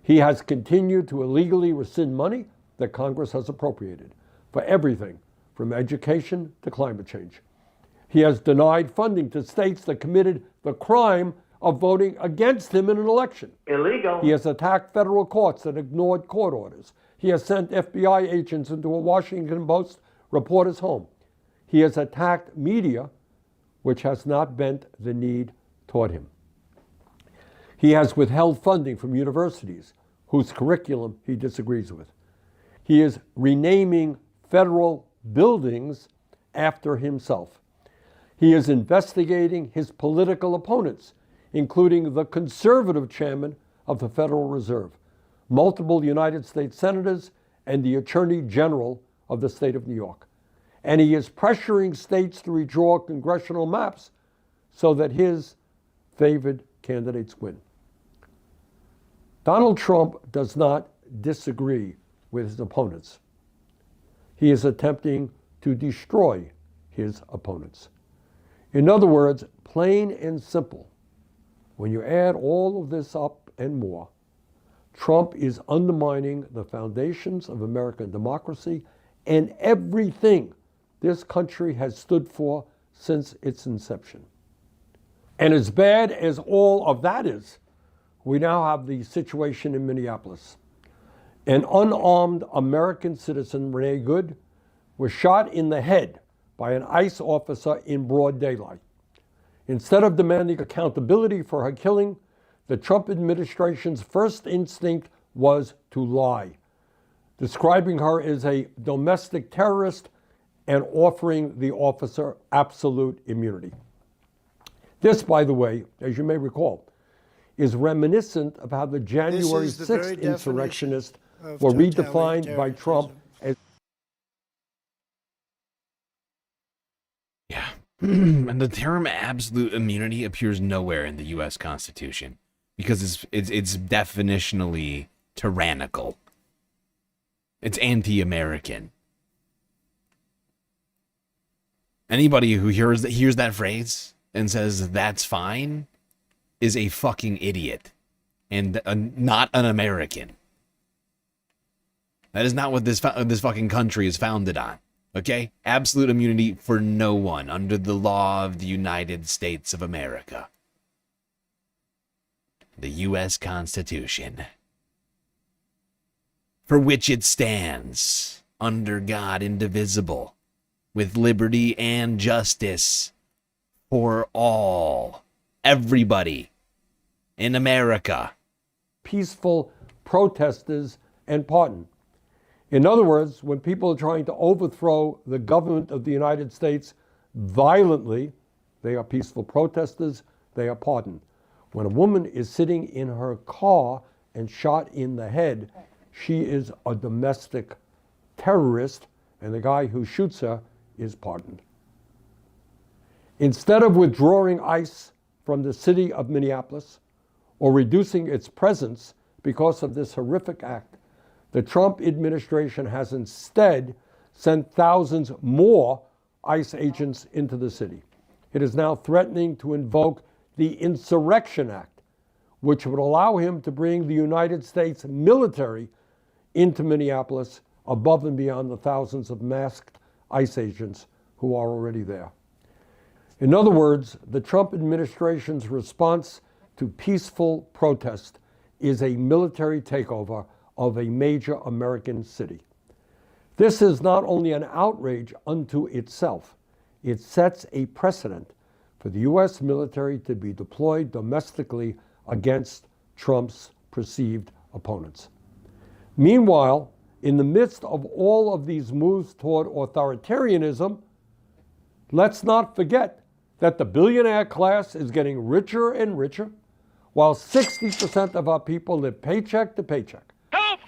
He has continued to illegally rescind money that Congress has appropriated for everything from education to climate change. He has denied funding to states that committed the crime of voting against him in an election. Illegal. He has attacked federal courts that ignored court orders. He has sent FBI agents into a Washington Post reporter's home. He has attacked media, which has not bent the need toward him. He has withheld funding from universities whose curriculum he disagrees with. He is renaming federal buildings after himself. He is investigating his political opponents, including the conservative chairman of the Federal Reserve, multiple United States senators, and the Attorney General of the state of New York. And he is pressuring states to redraw congressional maps so that his favored candidates win. Donald Trump does not disagree with his opponents. He is attempting to destroy his opponents. In other words, plain and simple, when you add all of this up and more, Trump is undermining the foundations of American democracy and everything this country has stood for since its inception. And as bad as all of that is, we now have the situation in Minneapolis. An unarmed American citizen, Renee, was shot in the head by an ICE officer in broad daylight. Instead of demanding accountability for her killing, the Trump administration's first instinct was to lie, describing her as a domestic terrorist and offering the officer absolute immunity. This, by the way, as you may recall, is reminiscent of how the January 6th insurrectionists were redefined by Trump as... Yeah. And the term absolute immunity appears nowhere in the U.S. Constitution because it's definitionally tyrannical. It's anti-American. Anybody who hears that phrase and says that's fine is a fucking idiot and not an American. That is not what this fucking country is founded on. Okay? Absolute immunity for no one under the law of the United States of America. The U.S. Constitution. For which it stands, under God indivisible, with liberty and justice for all, everybody in America. Peaceful protesters and pardon. In other words, when people are trying to overthrow the government of the United States violently, they are peaceful protesters, they are pardoned. When a woman is sitting in her car and shot in the head, she is a domestic terrorist, and the guy who shoots her is pardoned. Instead of withdrawing ICE from the city of Minneapolis or reducing its presence because of this horrific act, the Trump administration has instead sent thousands more ICE agents into the city. It is now threatening to invoke the Insurrection Act, which would allow him to bring the United States military into Minneapolis above and beyond the thousands of masked ICE agents who are already there. In other words, the Trump administration's response to peaceful protest is a military takeover of a major American city. This is not only an outrage unto itself, it sets a precedent for the U.S. military to be deployed domestically against Trump's perceived opponents. Meanwhile, in the midst of all of these moves toward authoritarianism, let's not forget that the billionaire class is getting richer and richer, while 60% of our people live paycheck to paycheck.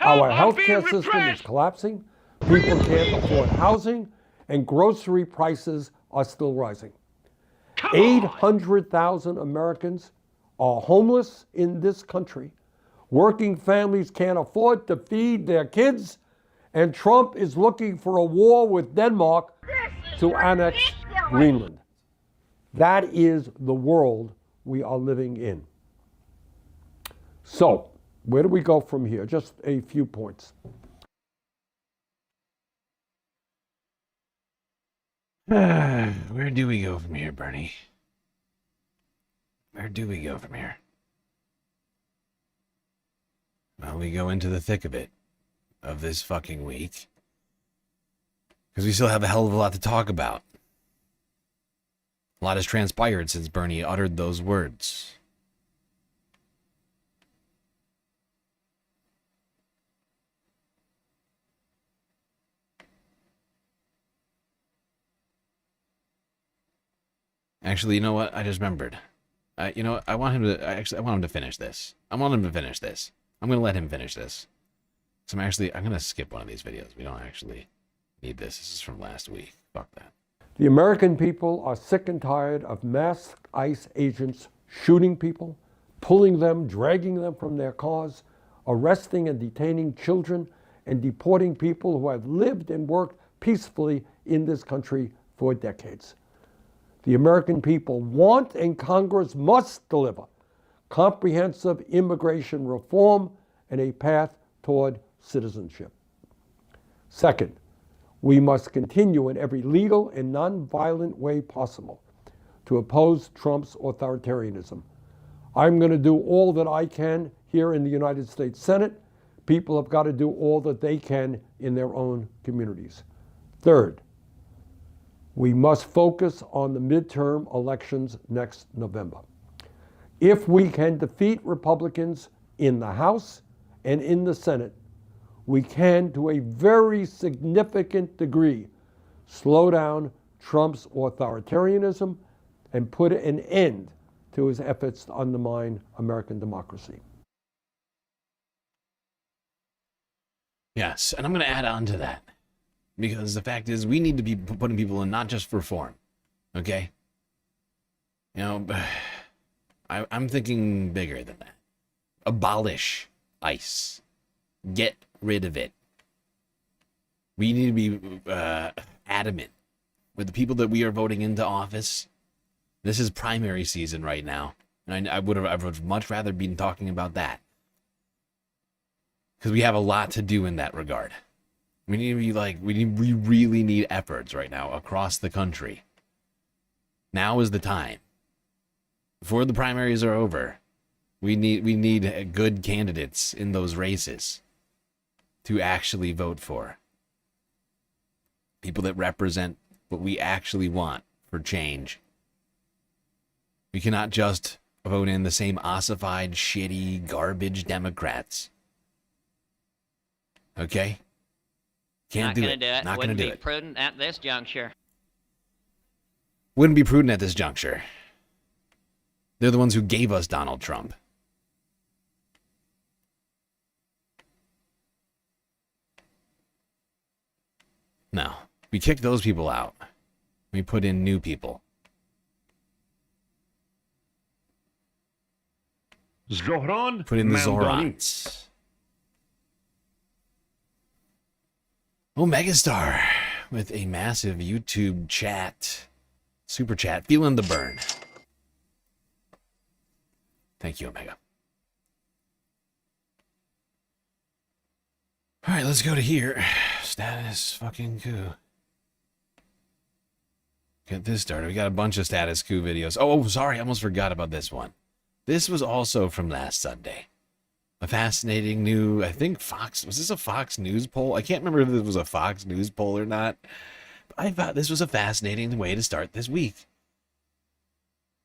Our healthcare system is collapsing, people can't afford housing, and grocery prices are still rising. 800,000 Americans are homeless in this country. Working families can't afford to feed their kids, and Trump is looking for a war with Denmark to annex Greenland. That is the world we are living in. So, where do we go from here? Just a few points. Where do we go from here, Bernie? Where do we go from here? Well, we go into the thick of it, of this fucking week. Because we still have a hell of a lot to talk about. A lot has transpired since Bernie uttered those words. Actually, you know what? I just remembered. You know what? I want him to finish this. I'm going to let him finish this. So I'm going to skip one of these videos. We don't actually need this. This is from last week. Fuck that. The American people are sick and tired of masked ICE agents shooting people, pulling them, dragging them from their cars, arresting and detaining children, and deporting people who have lived and worked peacefully in this country for decades. The American people want, and Congress must deliver, comprehensive immigration reform and a path toward citizenship. Second, we must continue in every legal and nonviolent way possible to oppose Trump's authoritarianism. I'm going to do all that I can here in the United States Senate. People have got to do all that they can in their own communities. Third, we must focus on the midterm elections next November. If we can defeat Republicans in the House and in the Senate, we can, to a very significant degree, slow down Trump's authoritarianism and put an end to his efforts to undermine American democracy. Yes, and I'm going to add on to that. Because the fact is, we need to be putting people in not just for form. Okay? You know, I'm thinking bigger than that. Abolish ICE. Get rid of it. We need to be adamant with the people that we are voting into office. This is primary season right now, and I would much rather be talking about that, because we have a lot to do in that regard. We need to be we really need efforts right now across the country. Now is the time. Before the primaries are over, we need good candidates in those races to actually vote for. People that represent what we actually want for change. We cannot just vote in the same ossified, shitty, garbage Democrats. Okay? Can't do it. Not going to do it. Wouldn't be prudent at this juncture. Wouldn't be prudent at this juncture. They're the ones who gave us Donald Trump. No. We kicked those people out. We put in new people. Zohran Put in the Mamdani. Zorans. Oh, Megastar with a massive YouTube chat. Super chat. Feeling the burn. Thank you, Omega. All right, let's go to here. Status fucking coup. Get this started. We got a bunch of status coup videos. Oh, sorry. I almost forgot about this one. This was also from last Sunday. A fascinating new, I think Fox, was this a Fox News poll? I can't remember if this was a Fox News poll or not. But I thought this was a fascinating way to start this week.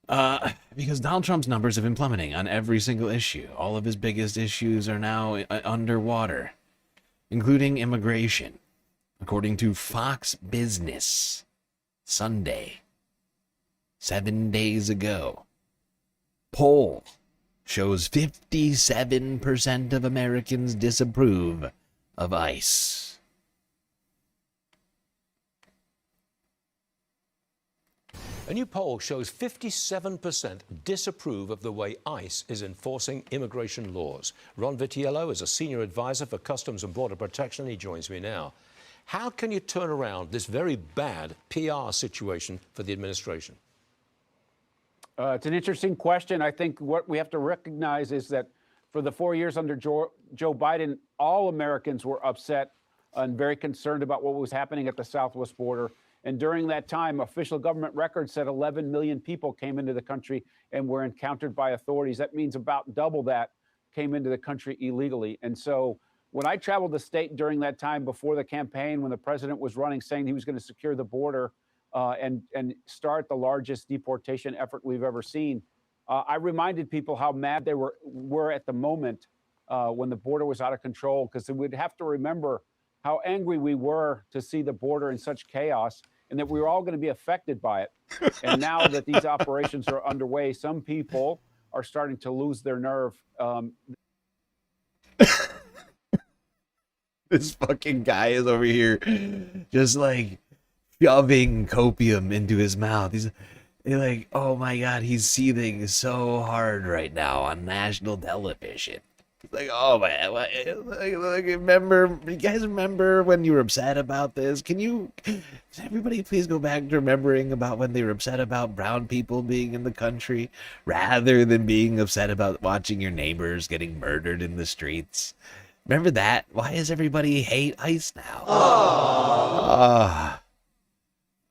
Because Donald Trump's numbers have been plummeting on every single issue. All of his biggest issues are now underwater, including immigration. According to Fox Business, Sunday, 7 days ago, poll shows 57% of Americans disapprove of ICE. A new poll shows 57% disapprove of the way ICE is enforcing immigration laws. Ron Vitiello is a senior advisor for Customs and Border Protection. He joins me now. How can you turn around this very bad PR situation for the administration? It's an interesting question. I think what we have to recognize is that for the 4 years under Joe Biden, all Americans were upset and very concerned about what was happening at the southwest border. And during that time, official government records said 11 million people came into the country and were encountered by authorities. That means about double that came into the country illegally. And so when I traveled the state during that time before the campaign, when the president was running, saying he was going to secure the border and start the largest deportation effort we've ever seen, I reminded people how mad they were at the moment when the border was out of control, because we'd have to remember how angry we were to see the border in such chaos and that we were all going to be affected by it. And now that these operations are underway, some people are starting to lose their nerve. This fucking guy is over here just like shoving copium into his mouth. He's like, oh my God, he's seething so hard right now on national television. Like, oh man, like, remember, you guys remember when you were upset about this? Can everybody please go back to remembering about when they were upset about brown people being in the country rather than being upset about watching your neighbors getting murdered in the streets? Remember that? Why does everybody hate ICE now?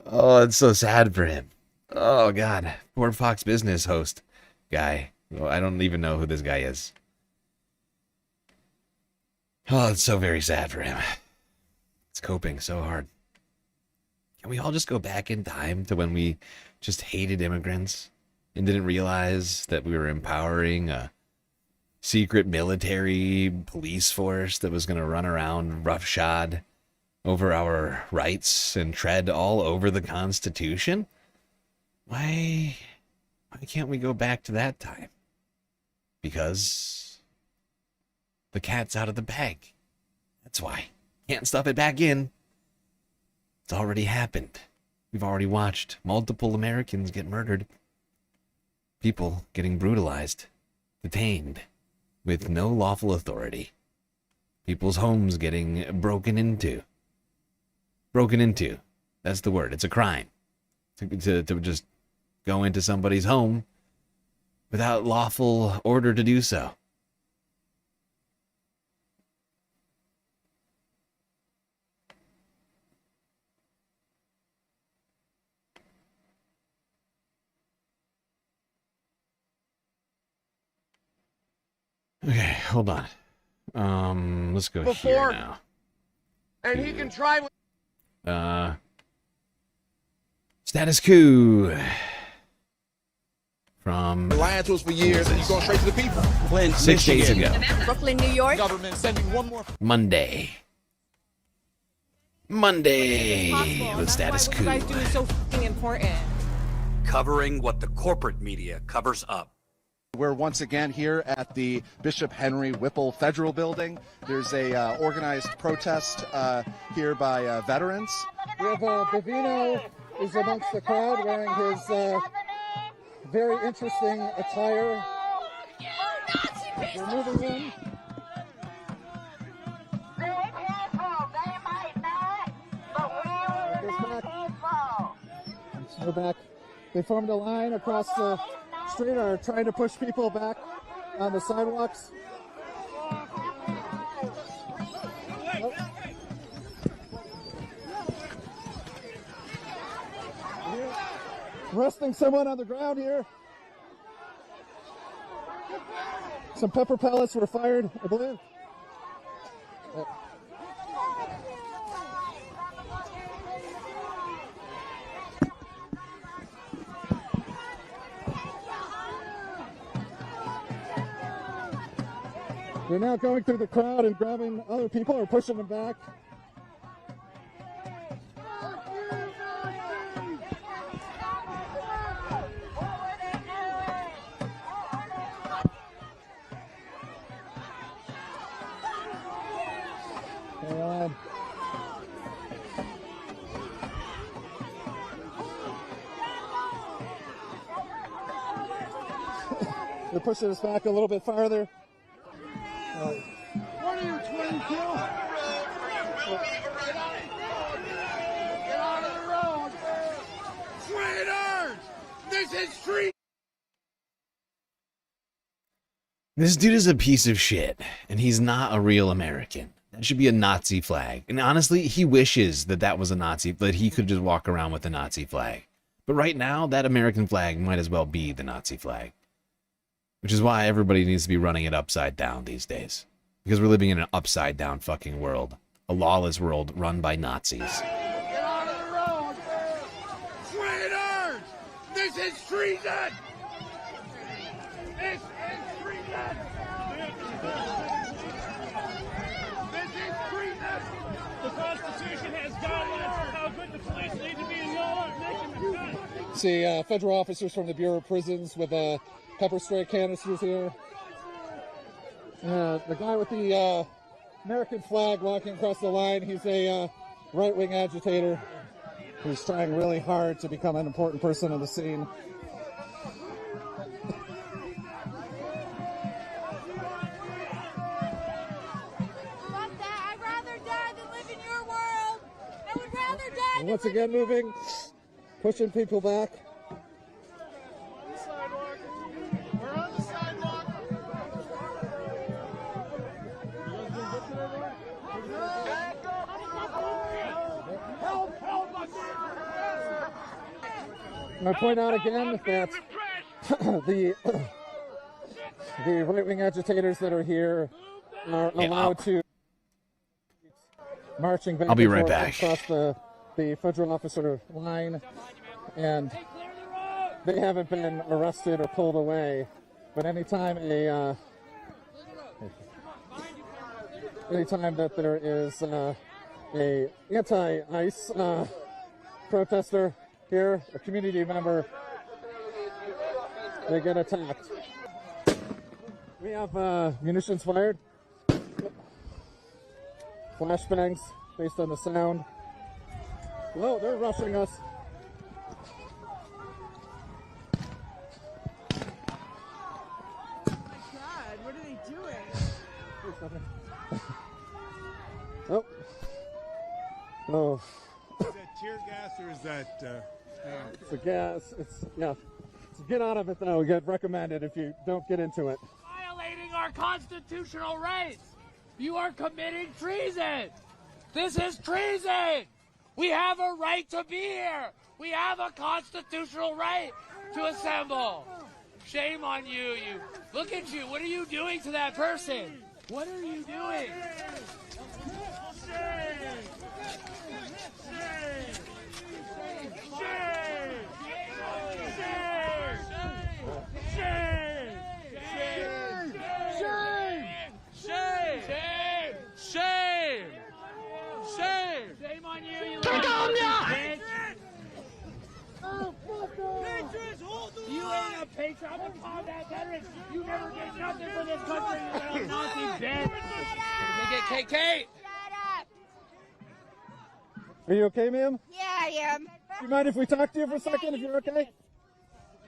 Oh, it's so sad for him. Oh God, poor Fox Business host guy. Well, I don't even know who this guy is. Oh, it's so very sad for him. It's coping so hard. Can we all just go back in time to when we just hated immigrants and didn't realize that we were empowering a secret military police force that was going to run around roughshod over our rights and tread all over the Constitution? Why can't we go back to that time? Because the cat's out of the bag. That's why. Can't stuff it back in. It's already happened. We've already watched multiple Americans get murdered. People getting brutalized, detained, with no lawful authority. People's homes getting broken into. Broken into. That's the word. It's a crime. To just go into somebody's home without lawful order to do so. Okay, hold on. Let's go here now. And he can try with status coup from lying to us for years and he's going straight to the people. 6 days ago. Brooklyn, New York. Government sending one more Monday with status coup. What you guys do is so fucking important. Covering what the corporate media covers up. We're once again here at the Bishop Henry Whipple Federal Building. There's a organized protest here by veterans. We have Bovino is amongst the crowd wearing his very interesting attire. We're moving in. We're back. They formed a line across the street, are trying to push people back on the sidewalks. Oh. Arresting someone on the ground here. Some pepper pellets were fired, I believe. They're now going through the crowd and grabbing other people or pushing them back. They're pushing us back a little bit farther. What are you, twin kill? Get out of the road! Traitors! This is street! This dude is a piece of shit, and he's not a real American. That should be a Nazi flag. And honestly, he wishes that that was a Nazi, that he could just walk around with a Nazi flag. But right now, that American flag might as well be the Nazi flag. Which is why everybody needs to be running it upside down these days. Because we're living in an upside down fucking world. A lawless world run by Nazis. Get out of the road! Traitors! This is treason! This is treason! This is treason! The Constitution has guidelines for how good the police need to be, and y'all aren't making them good. See federal officers from the Bureau of Prisons with pepper spray canisters here. The guy with the American flag walking across the line, he's a right-wing agitator who's trying really hard to become an important person on the scene. Fuck that! I'd rather die than live in your world! I would rather die And once again moving, pushing people back. We're on the sidewalk! I point out again that the right-wing agitators that are here are allowed to marching back I'll be and right forth back. across the federal officer line, and they haven't been arrested or pulled away. But anytime that there is a anti-ICE protester here, a community member, they get attacked. We have munitions fired, flashbangs based on the sound. Whoa, they're rushing us. God, what are they doing? Oh. Oh. Is that tear gas or is that... It's a gas. Yeah. So get out of it, though. Get recommended if you don't get into it. Violating our constitutional rights. You are committing treason. This is treason. We have a right to be here. We have a constitutional right to assemble. Shame on you. Look at you. What are you doing to that person? What are you doing? Shame on you, you little bitch! You ain't a patriotic combat veterans. You never did nothing for this country, you little Nazi bitch. They get KK. Are you okay, ma'am? Yeah, I am. Do you mind if we talk to you for a second, if you're okay?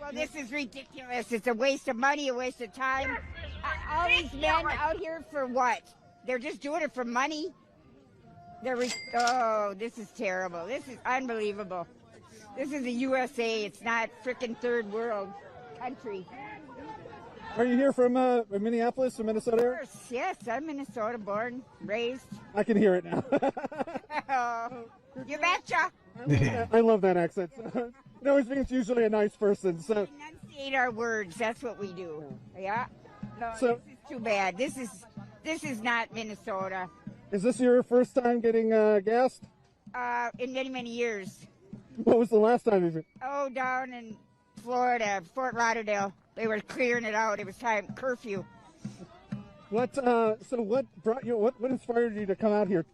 Well, this is ridiculous. It's a waste of money, a waste of time. All these men out here for what? They're just doing it for money? Oh, this is terrible. This is unbelievable. This is the USA. It's not frickin' third world country. Are you here from Minneapolis or Minnesota? Of course, yes. I'm Minnesota, born, raised. I can hear it now. Oh, you betcha. I love that accent. It always means usually a nice person. So Enunciate our words. That's what we do. Yeah. No, So- this is too bad. This is not Minnesota. is this your first time getting gassed? In many, many years. What was the last time you've been? Oh, down in Florida, Fort Lauderdale. They were clearing it out. It was time curfew. What brought you? What inspired you to come out here?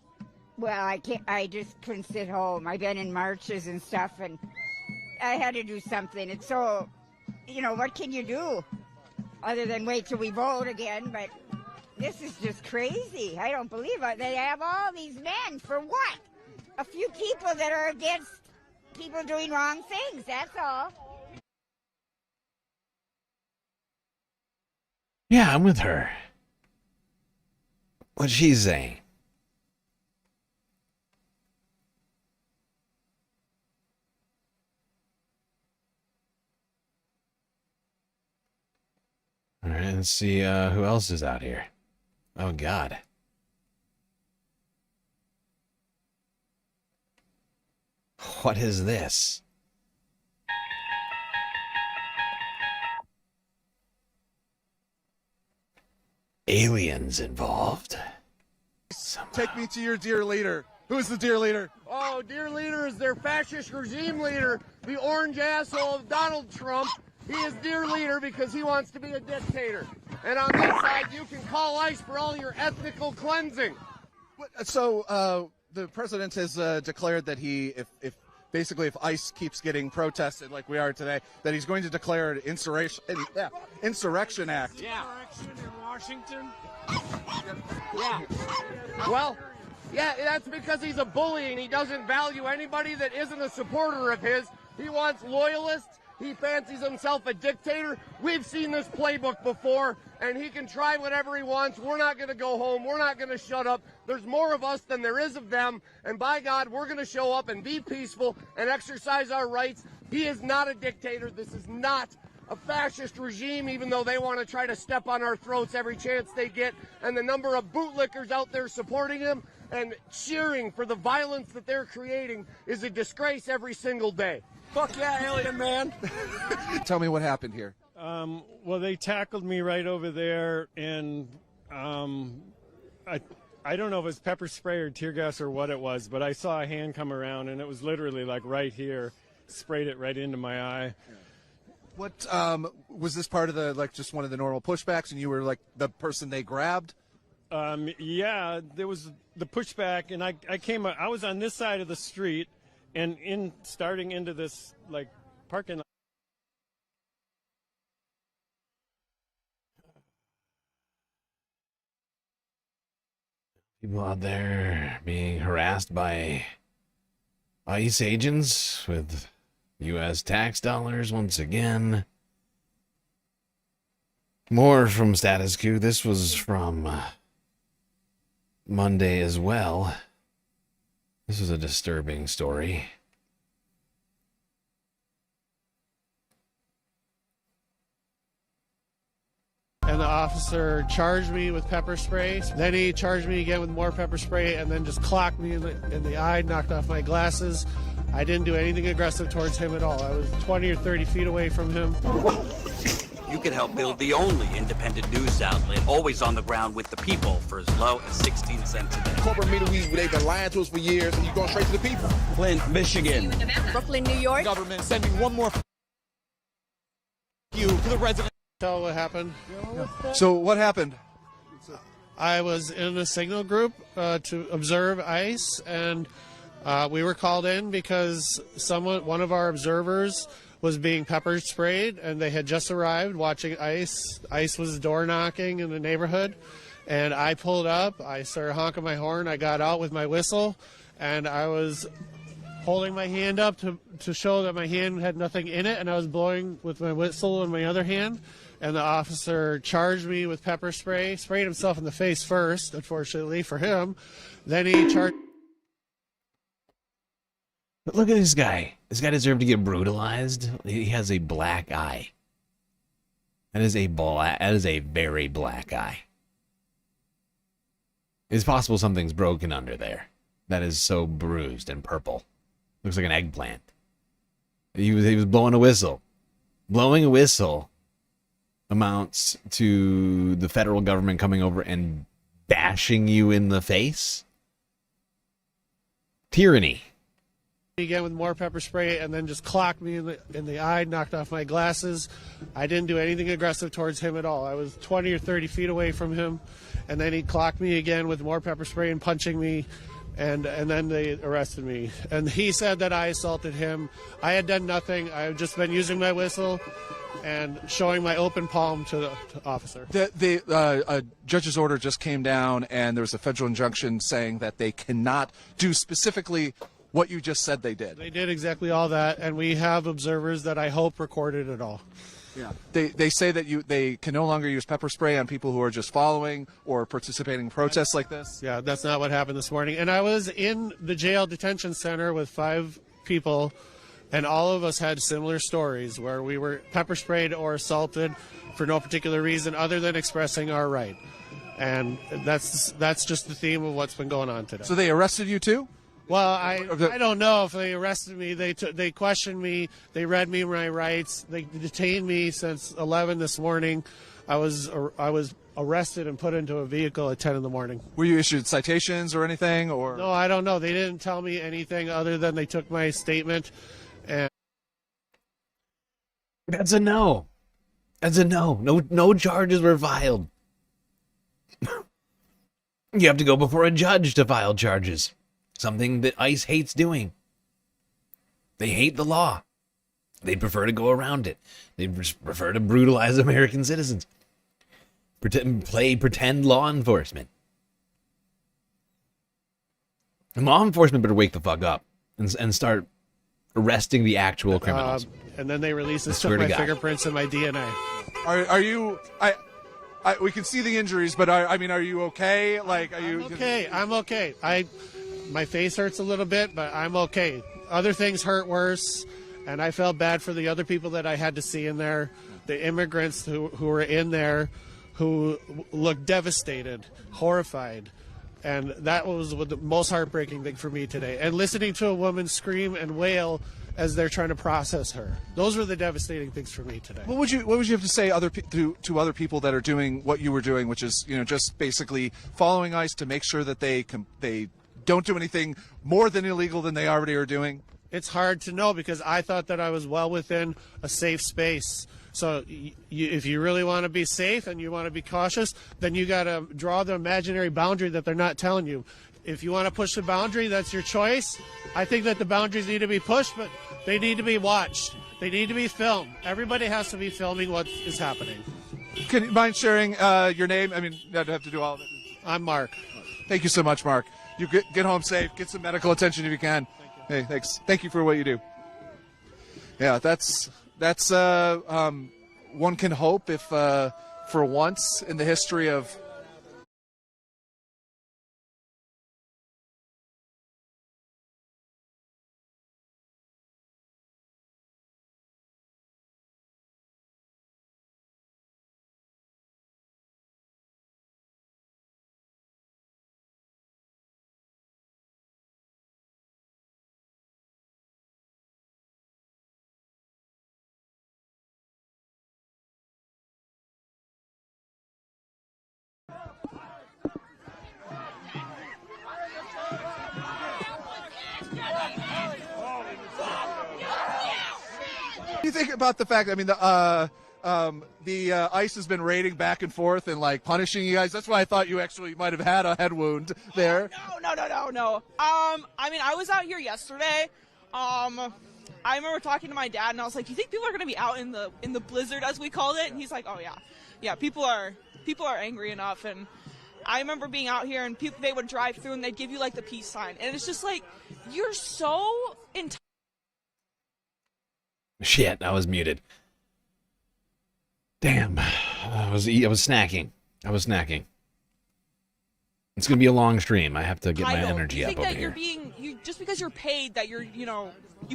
Well, I just couldn't sit home. I've been in marches and stuff, and I had to do something. It's so, what can you do other than wait till we vote again? But this is just crazy. I don't believe it. They have all these men for what? A few people that are against people doing wrong things. That's all. Yeah, I'm with her. What's she saying? All right, let's see who else is out here. Oh, God. What is this? Aliens involved. Take me to your dear leader. Who's the dear leader? Oh, dear leader is their fascist regime leader, the orange asshole of Donald Trump. He is dear leader because he wants to be a dictator. And on this side, you can call ICE for all your ethnical cleansing. So the president has declared that if ICE keeps getting protested like we are today, that he's going to declare an Insurrection Act. Yeah. Insurrection in Washington? Yeah. Well, yeah, that's because he's a bully and he doesn't value anybody that isn't a supporter of his. He wants loyalists. He fancies himself a dictator. We've seen this playbook before, and he can try whatever he wants. We're not going to go home. We're not going to shut up. There's more of us than there is of them, and by God, we're going to show up and be peaceful and exercise our rights. He is not a dictator. This is not a fascist regime, even though they want to try to step on our throats every chance they get, and the number of bootlickers out there supporting him and cheering for the violence that they're creating is a disgrace every single day. Fuck yeah, alien man. Tell me what happened here. Well, they tackled me right over there, and I don't know if it was pepper spray or tear gas or what it was, but I saw a hand come around, and it was literally like right here, sprayed it right into my eye. What was this part of just one of the normal pushbacks, and you were like the person they grabbed? Yeah, there was the pushback, and I was on this side of the street, and starting into this parking lot. People out there being harassed by ICE agents with U.S. tax dollars once again. More from Status Quo. This was from Monday as well. This was a disturbing story. And the officer charged me with pepper spray. Then he charged me again with more pepper spray and then just clocked me in the eye, knocked off my glasses. I didn't do anything aggressive towards him at all. I was 20 or 30 feet away from him. You can help build the only independent news outlet, always on the ground with the people for as low as 16 cents a day. Corporate media, they've been lying to us for years, and you're going straight to the people. Flint, Michigan. Brooklyn, New York. Government sending one more you to the resident. Tell what happened. So what happened? I was in a signal group to observe ICE, and we were called in because one of our observers was being pepper sprayed, and they had just arrived watching ICE. ICE was door knocking in the neighborhood, and I pulled up. I started honking my horn. I got out with my whistle, and I was holding my hand up to show that my hand had nothing in it, and I was blowing with my whistle in my other hand. And the officer charged me with pepper spray, sprayed himself in the face first, unfortunately for him. Then he charged. But look at this guy. This guy deserved to get brutalized. He has a black eye. That is a very black eye. It's possible something's broken under there. That is so bruised and purple. Looks like an eggplant. He was blowing a whistle. Blowing a whistle amounts to the federal government coming over and bashing you in the face? Tyranny. Again with more pepper spray, and then just clocked me in the eye, knocked off my glasses. I didn't do anything aggressive towards him at all. I was 20 or 30 feet away from him, and then he clocked me again with more pepper spray and punching me, and then they arrested me. And he said that I assaulted him. I had done nothing. I had just been using my whistle and showing my open palm to the officer. The judge's order just came down, and there was a federal injunction saying that they cannot do specifically what you just said they did. They did exactly all that, and we have observers that I hope recorded it all. Yeah. They say that they can no longer use pepper spray on people who are just following or participating in protests like this. Yeah, that's not what happened this morning. And I was in the jail detention center with 5 people, and all of us had similar stories where we were pepper sprayed or assaulted for no particular reason other than expressing our right. And that's just the theme of what's been going on today. So they arrested you too? Well, I don't know if they arrested me. They questioned me. They read me my rights. They detained me since 11 this morning. I was arrested and put into a vehicle at 10 in the morning. Were you issued citations or anything? Or no, I don't know. They didn't tell me anything other than they took my statement. And that's a no. That's a no. No charges were filed. You have to go before a judge to file charges. Something that ICE hates doing. They hate the law. They prefer to go around it. They prefer to brutalize American citizens. Play pretend law enforcement. And law enforcement better wake the fuck up and start arresting the actual criminals. And then they released this, took my fingerprints and my DNA. Are you? We can see the injuries, but are you okay? Like, are you? I'm okay. My face hurts a little bit, but I'm okay. Other things hurt worse, and I felt bad for the other people that I had to see in there, the immigrants who were in there, who looked devastated, horrified. And that was the most heartbreaking thing for me today. And listening to a woman scream and wail as they're trying to process her. Those were the devastating things for me today. What would you have to say to other people that are doing what you were doing, which is, just basically following ICE to make sure that they don't do anything more than illegal than they already are doing? It's hard to know because I thought that I was well within a safe space. So if you really want to be safe and you want to be cautious, then you got to draw the imaginary boundary that they're not telling you. If you want to push the boundary, that's your choice. I think that the boundaries need to be pushed, but they need to be watched. They need to be filmed. Everybody has to be filming what is happening. Can you mind sharing your name? I mean, you don't have to do all of it. I'm Mark. Thank you so much, Mark. You get home safe. Get some medical attention if you can. Hey, thanks. Thank you for what you do. Yeah, that's one can hope if for once in the history of What do you think about the fact? I mean, the ICE has been raiding back and forth and like punishing you guys. That's why I thought you actually might have had a head wound there. No. I mean, I was out here yesterday. I remember talking to my dad, and I was like, "Do you think people are going to be out in the blizzard, as we called it?" And he's like, "Oh yeah, people are angry enough." And I remember being out here, and they would drive through, and they'd give you like the peace sign, and it's just like you're so Shit, I was muted. Damn, I was snacking. It's gonna be a long stream. I have to get my energy up over here. Just because you're paid that you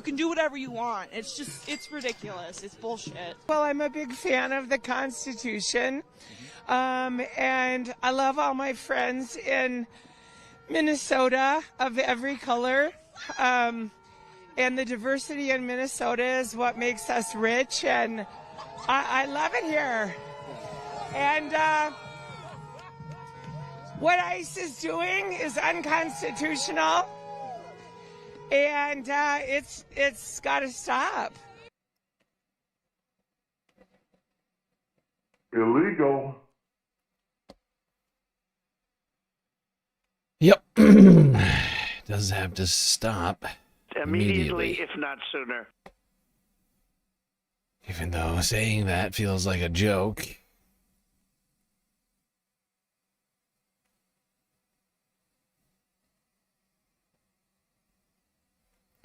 can do whatever you want. It's ridiculous. It's bullshit. Well, I'm a big fan of the Constitution, and I love all my friends in Minnesota of every color, and the diversity in Minnesota is what makes us rich, and I love it here. And what ICE is doing is unconstitutional, and it's got to stop. Illegal. Yep. Does have to stop Immediately, if not sooner. Even though saying that feels like a joke.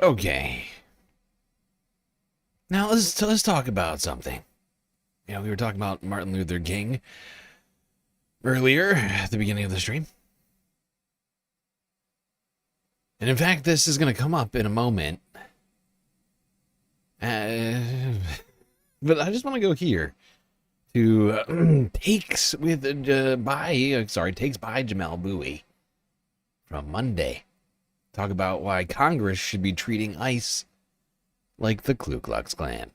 Okay. Now let's talk about something. You know, we were talking about Martin Luther King earlier at the beginning of the stream. And in fact, this is going to come up in a moment. But I just want to go here to takes by Jamal Bowie from Monday. Talk about why Congress should be treating ICE like the Ku Klux Klan.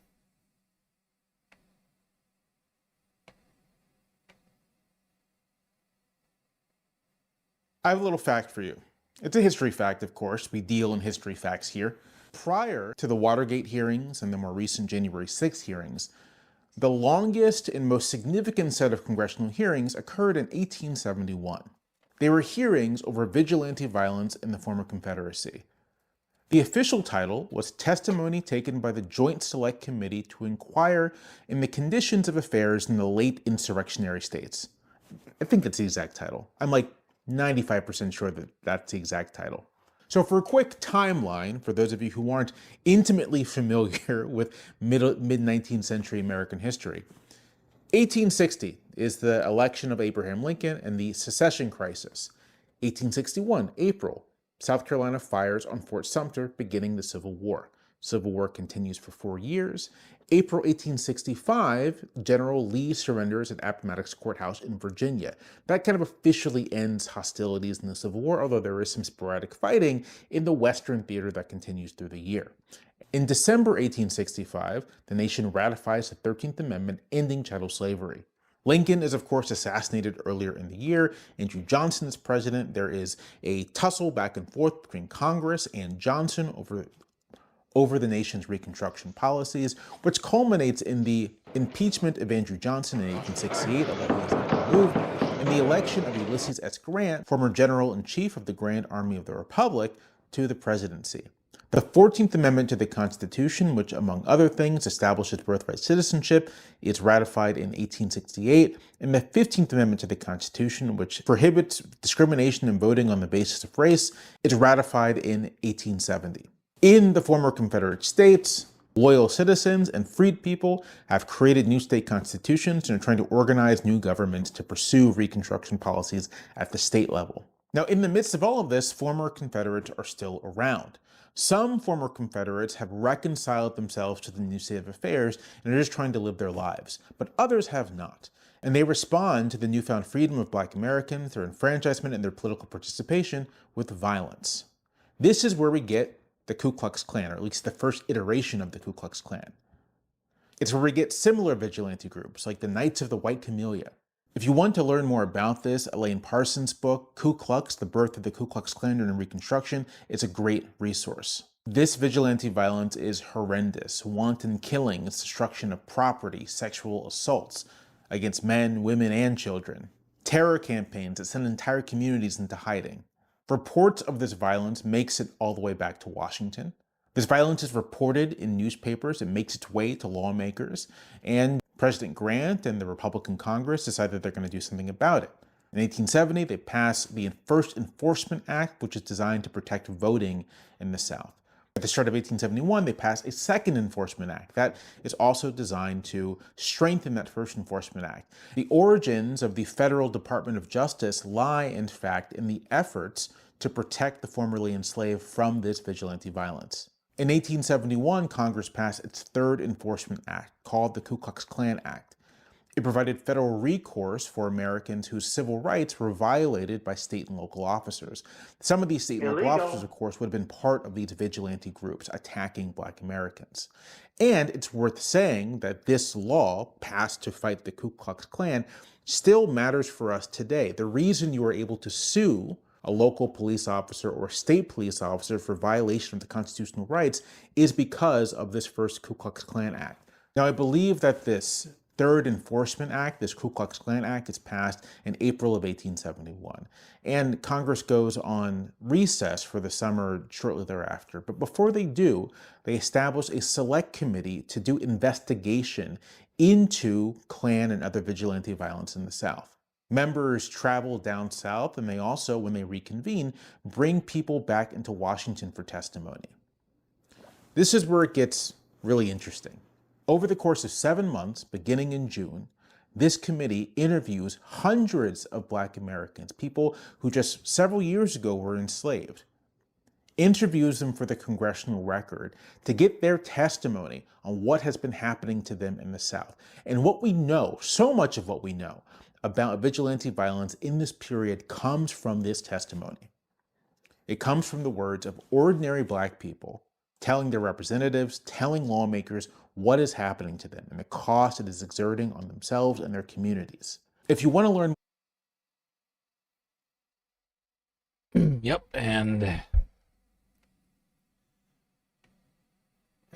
I have a little fact for you. It's a history fact, of course. We deal in history facts here. Prior to the Watergate hearings and the more recent January 6th hearings, the longest and most significant set of congressional hearings occurred in 1871. They were hearings over vigilante violence in the former Confederacy. The official title was Testimony Taken by the Joint Select Committee to Inquire in the Conditions of Affairs in the Late Insurrectionary States. I think that's the exact title. I'm like 95% sure that that's the exact title. So for a quick timeline, for those of you who aren't intimately familiar with mid-19th century American history, 1860 is the election of Abraham Lincoln and the secession crisis. 1861, April, South Carolina fires on Fort Sumter, beginning the Civil War. Civil War continues for 4 years. April 1865, General Lee surrenders at Appomattox Courthouse in Virginia. That kind of officially ends hostilities in the Civil War, although there is some sporadic fighting in the Western theater that continues through the year. In December 1865, the nation ratifies the 13th Amendment, ending chattel slavery. Lincoln is, of course, assassinated earlier in the year. Andrew Johnson is president. There is a tussle back and forth between Congress and Johnson over the nation's Reconstruction policies, which culminates in the impeachment of Andrew Johnson in 1868, although he is not removed, and the election of Ulysses S. Grant, former General-in-Chief of the Grand Army of the Republic, to the presidency. The 14th Amendment to the Constitution, which among other things establishes birthright citizenship, is ratified in 1868, and the 15th Amendment to the Constitution, which prohibits discrimination in voting on the basis of race, is ratified in 1870. In the former Confederate States, loyal citizens and freed people have created new state constitutions and are trying to organize new governments to pursue Reconstruction policies at the state level. Now, in the midst of all of this, former Confederates are still around. Some former Confederates have reconciled themselves to the new state of affairs and are just trying to live their lives, but others have not. And they respond to the newfound freedom of Black Americans, their enfranchisement, and their political participation with violence. This is where we get the Ku Klux Klan, or at least the first iteration of the Ku Klux Klan. It's where we get similar vigilante groups, like the Knights of the White Camellia. If you want to learn more about this, Elaine Parsons' book, Ku Klux, The Birth of the Ku Klux Klan During Reconstruction, is a great resource. This vigilante violence is horrendous. Wanton killings, destruction of property, sexual assaults against men, women, and children. Terror campaigns that send entire communities into hiding. Reports of this violence makes it all the way back to Washington. This violence is reported in newspapers. It makes its way to lawmakers. And President Grant and the Republican Congress decide that they're going to do something about it. In 1870, they pass the First Enforcement Act, which is designed to protect voting in the South. At the start of 1871, they pass a Second Enforcement Act that is also designed to strengthen that First Enforcement Act. The origins of the Federal Department of Justice lie, in fact, in the efforts to protect the formerly enslaved from this vigilante violence. In 1871, Congress passed its Third Enforcement Act, called the Ku Klux Klan Act. It provided federal recourse for Americans whose civil rights were violated by state and local officers. Some of these state and local officers, of course, would have been part of these vigilante groups attacking Black Americans. And it's worth saying that this law, passed to fight the Ku Klux Klan, still matters for us today. The reason you are able to sue a local police officer or a state police officer for violation of the constitutional rights is because of this first Ku Klux Klan Act. Now, I believe that this Third Enforcement Act, this Ku Klux Klan Act, is passed in April of 1871. And Congress goes on recess for the summer shortly thereafter. But before they do, they establish a select committee to do investigation into Klan and other vigilante violence in the South. Members travel down south, and they also, when they reconvene, bring people back into Washington for testimony. This is where it gets really interesting. Over the course of 7 months, beginning in June, this committee interviews hundreds of Black Americans, people who just several years ago were enslaved, interviews them for the Congressional record to get their testimony on what has been happening to them in the South. And what we know, so much of what we know about vigilante violence in this period comes from this testimony. It comes from the words of ordinary Black people telling their representatives, telling lawmakers what is happening to them and the cost it is exerting on themselves and their communities. If you want to learn... Yep, and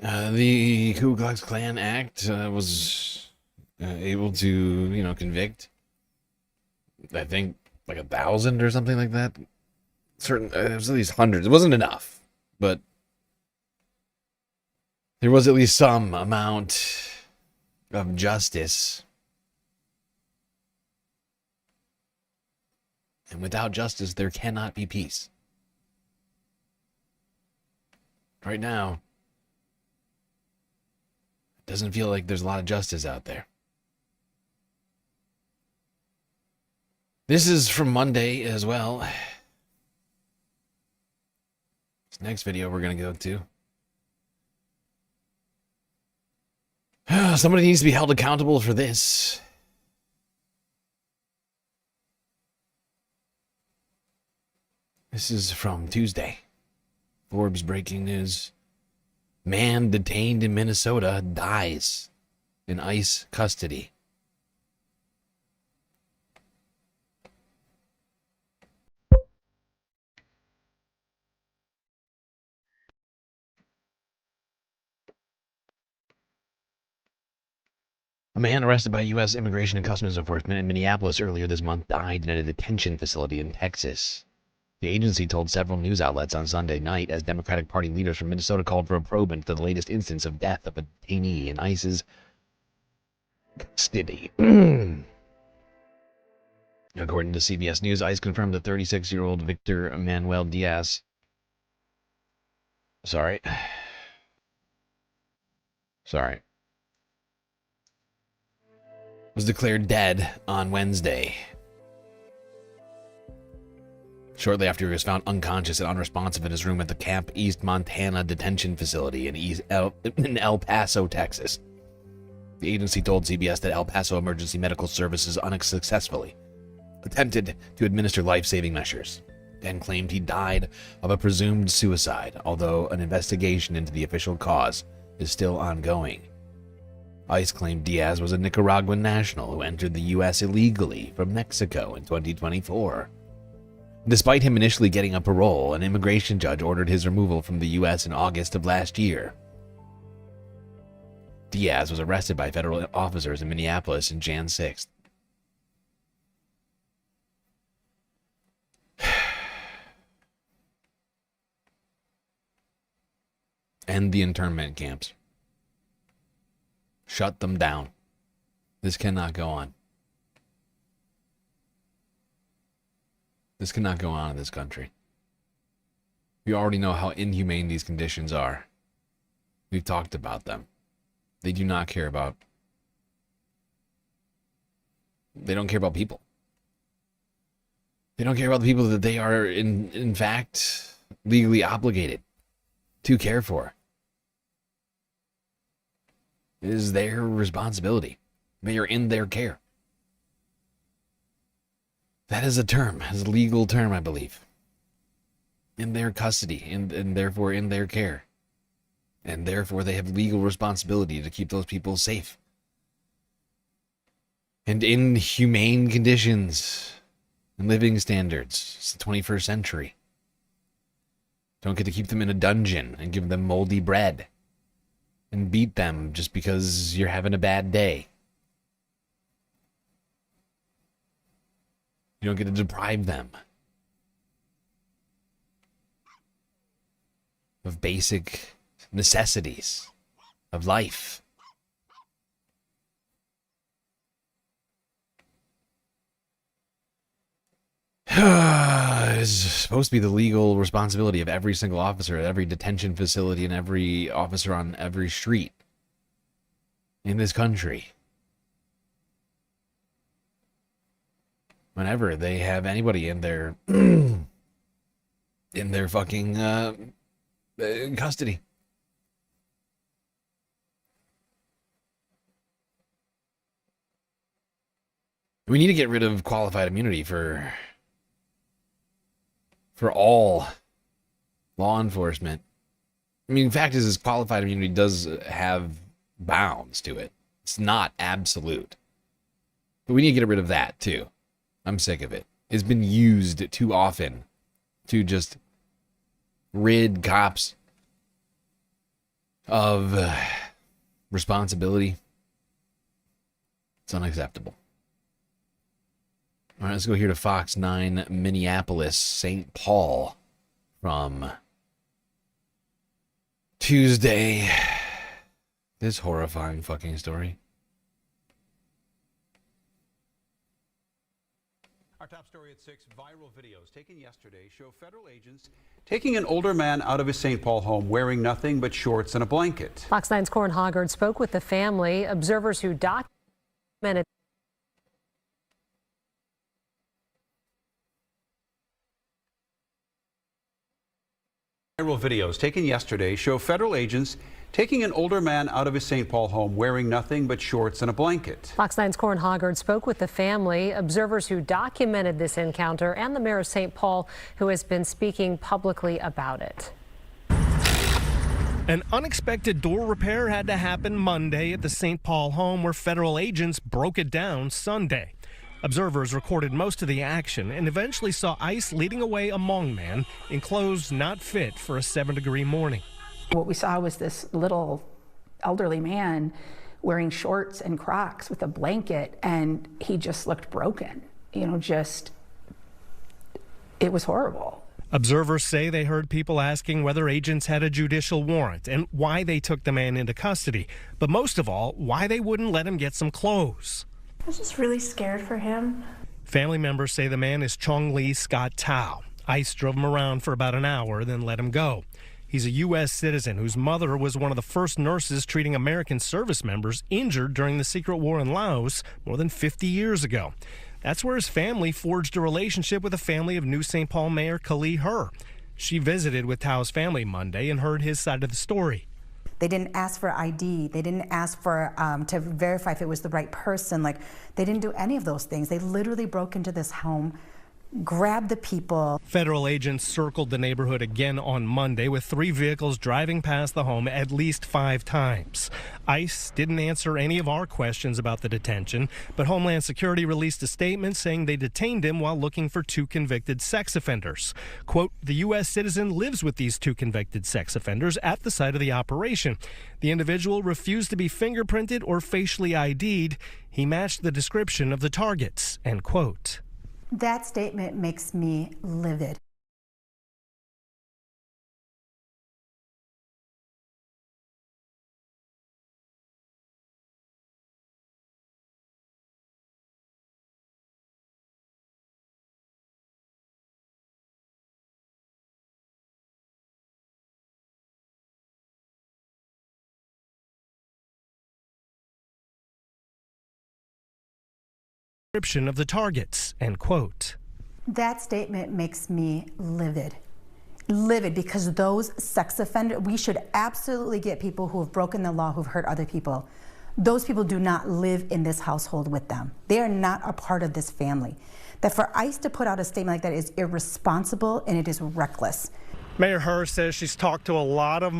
the Ku Klux Klan Act was able to, convict, I think, like 1,000 or something like that. It was at least hundreds. It wasn't enough, but there was at least some amount of justice. And without justice, there cannot be peace. Right now, it doesn't feel like there's a lot of justice out there. This is from Monday as well. This next video we're going to go to. Somebody needs to be held accountable for this. This is from Tuesday. Forbes breaking news. Man detained in Minnesota dies in ICE custody. A man arrested by U.S. Immigration and Customs Enforcement in Minneapolis earlier this month died in a detention facility in Texas. The agency told several news outlets on Sunday night as Democratic Party leaders from Minnesota called for a probe into the latest instance of death of a detainee in ICE's custody. According to CBS News, ICE confirmed the 36-year-old Victor Manuel Diaz was declared dead on Wednesday, shortly after he was found unconscious and unresponsive in his room at the Camp East Montana detention facility in El Paso, Texas. The agency told CBS that El Paso Emergency Medical Services unsuccessfully attempted to administer life-saving measures and claimed he died of a presumed suicide, although an investigation into the official cause is still ongoing. ICE claimed Diaz was a Nicaraguan national who entered the U.S. illegally from Mexico in 2024. Despite him initially getting a parole, an immigration judge ordered his removal from the U.S. in August of last year. Diaz was arrested by federal officers in Minneapolis on Jan 6th. End the internment camps. Shut them down. This cannot go on. This cannot go on in this country. We already know how inhumane these conditions are. We've talked about them. They do not care about... They don't care about people. They don't care about the people that they are, in fact, legally obligated to care for. It is their responsibility. They are in their care. That is a term, is a legal term, I believe. In their custody, and therefore in their care. And therefore they have legal responsibility to keep those people safe. And in humane conditions and living standards. It's the 21st century. Don't get to keep them in a dungeon and give them moldy bread. And beat them just because you're having a bad day. You don't get to deprive them of basic necessities of life. It's supposed to be the legal responsibility of every single officer at every detention facility and every officer on every street in this country. Whenever they have anybody in their fucking custody. We need to get rid of qualified immunity for all law enforcement. I mean, the fact is qualified immunity does have bounds to it. It's not absolute. But we need to get rid of that too. I'm sick of it. It's been used too often to just rid cops of responsibility. It's unacceptable. All right, let's go here to Fox 9 Minneapolis, St. Paul from Tuesday. This horrifying fucking story. Our top story at 6, viral videos taken yesterday show federal agents taking an older man out of his St. Paul home wearing nothing but shorts and a blanket. Fox 9's Corin Hoggard spoke with the family. Observers who documented Viral videos taken yesterday show federal agents taking an older man out of his St. Paul home wearing nothing but shorts and a blanket. Fox 9's Corin Hoggard spoke with the family, observers who documented this encounter, and the mayor of St. Paul, who has been speaking publicly about it. An unexpected door repair had to happen Monday at the St. Paul home where federal agents broke it down Sunday. Observers recorded most of the action and eventually saw ICE leading away a Hmong man in clothes not fit for a 7-degree morning. What we saw was this little elderly man wearing shorts and Crocs with a blanket, and he just looked broken. You know, it was horrible. Observers say they heard people asking whether agents had a judicial warrant and why they took the man into custody, but most of all, why they wouldn't let him get some clothes. I was just really scared for him. Family members say the man is Chong Lee Scott Tao. ICE drove him around for about an hour, then let him go. He's a U.S. citizen whose mother was one of the first nurses treating American service members injured during the secret war in Laos more than 50 years ago. That's where his family forged a relationship with the family of New St. Paul Mayor Kali Her. She visited with Tao's family Monday and heard his side of the story. They didn't ask for ID. They didn't ask for to verify if it was the right person. Like, they didn't do any of those things. They literally broke into this home, grabbed the people. Federal agents circled the neighborhood again on Monday with 3 vehicles driving past the home at least 5 times. ICE didn't answer any of our questions about the detention, but Homeland Security released a statement saying they detained him while looking for 2 convicted sex offenders. Quote, the U.S. citizen lives with these 2 convicted sex offenders at the site of the operation. The individual refused to be fingerprinted or facially ID'd. He matched the description of the targets, end quote. That statement makes me livid. description of the targets, end quote. That statement makes me livid. Livid, because those sex offenders, we should absolutely get people who have broken the law, who've hurt other people. Those people do not live in this household with them. They are not a part of this family. That for ICE to put out a statement like that is irresponsible and it is reckless. Mayor Herr says she's talked to a lot of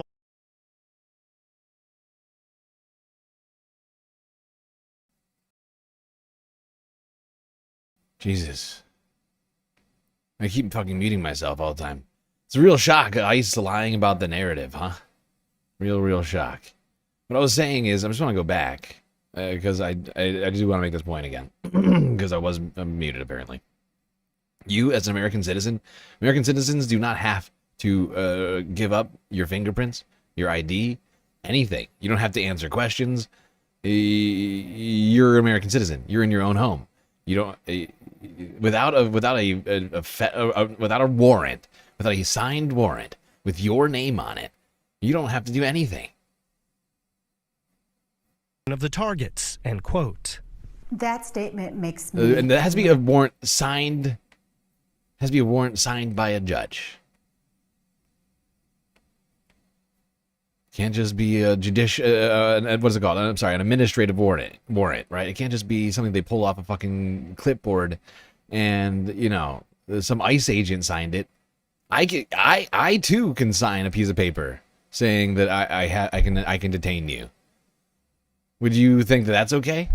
Jesus. I keep fucking muting myself all the time. It's a real shock. ICE lying about the narrative, huh? Real shock. What I was saying is, I just want to go back because I do want to make this point again because I was muted apparently. You, as an American citizen, American citizens do not have to give up your fingerprints, your ID, anything. You don't have to answer questions. You're an American citizen. You're in your own home. You don't without a warrant, without a signed warrant with your name on it. You don't have to do anything. of the targets, end quote. That statement makes me... and there has to be a warrant signed. Has to be a warrant signed by a judge. Can't just be a judicial. What is it called? I'm sorry, an administrative warrant, right? It can't just be something they pull off a fucking clipboard, and you know, some ICE agent signed it. I too can sign a piece of paper saying that I can detain you. Would you think that that's okay?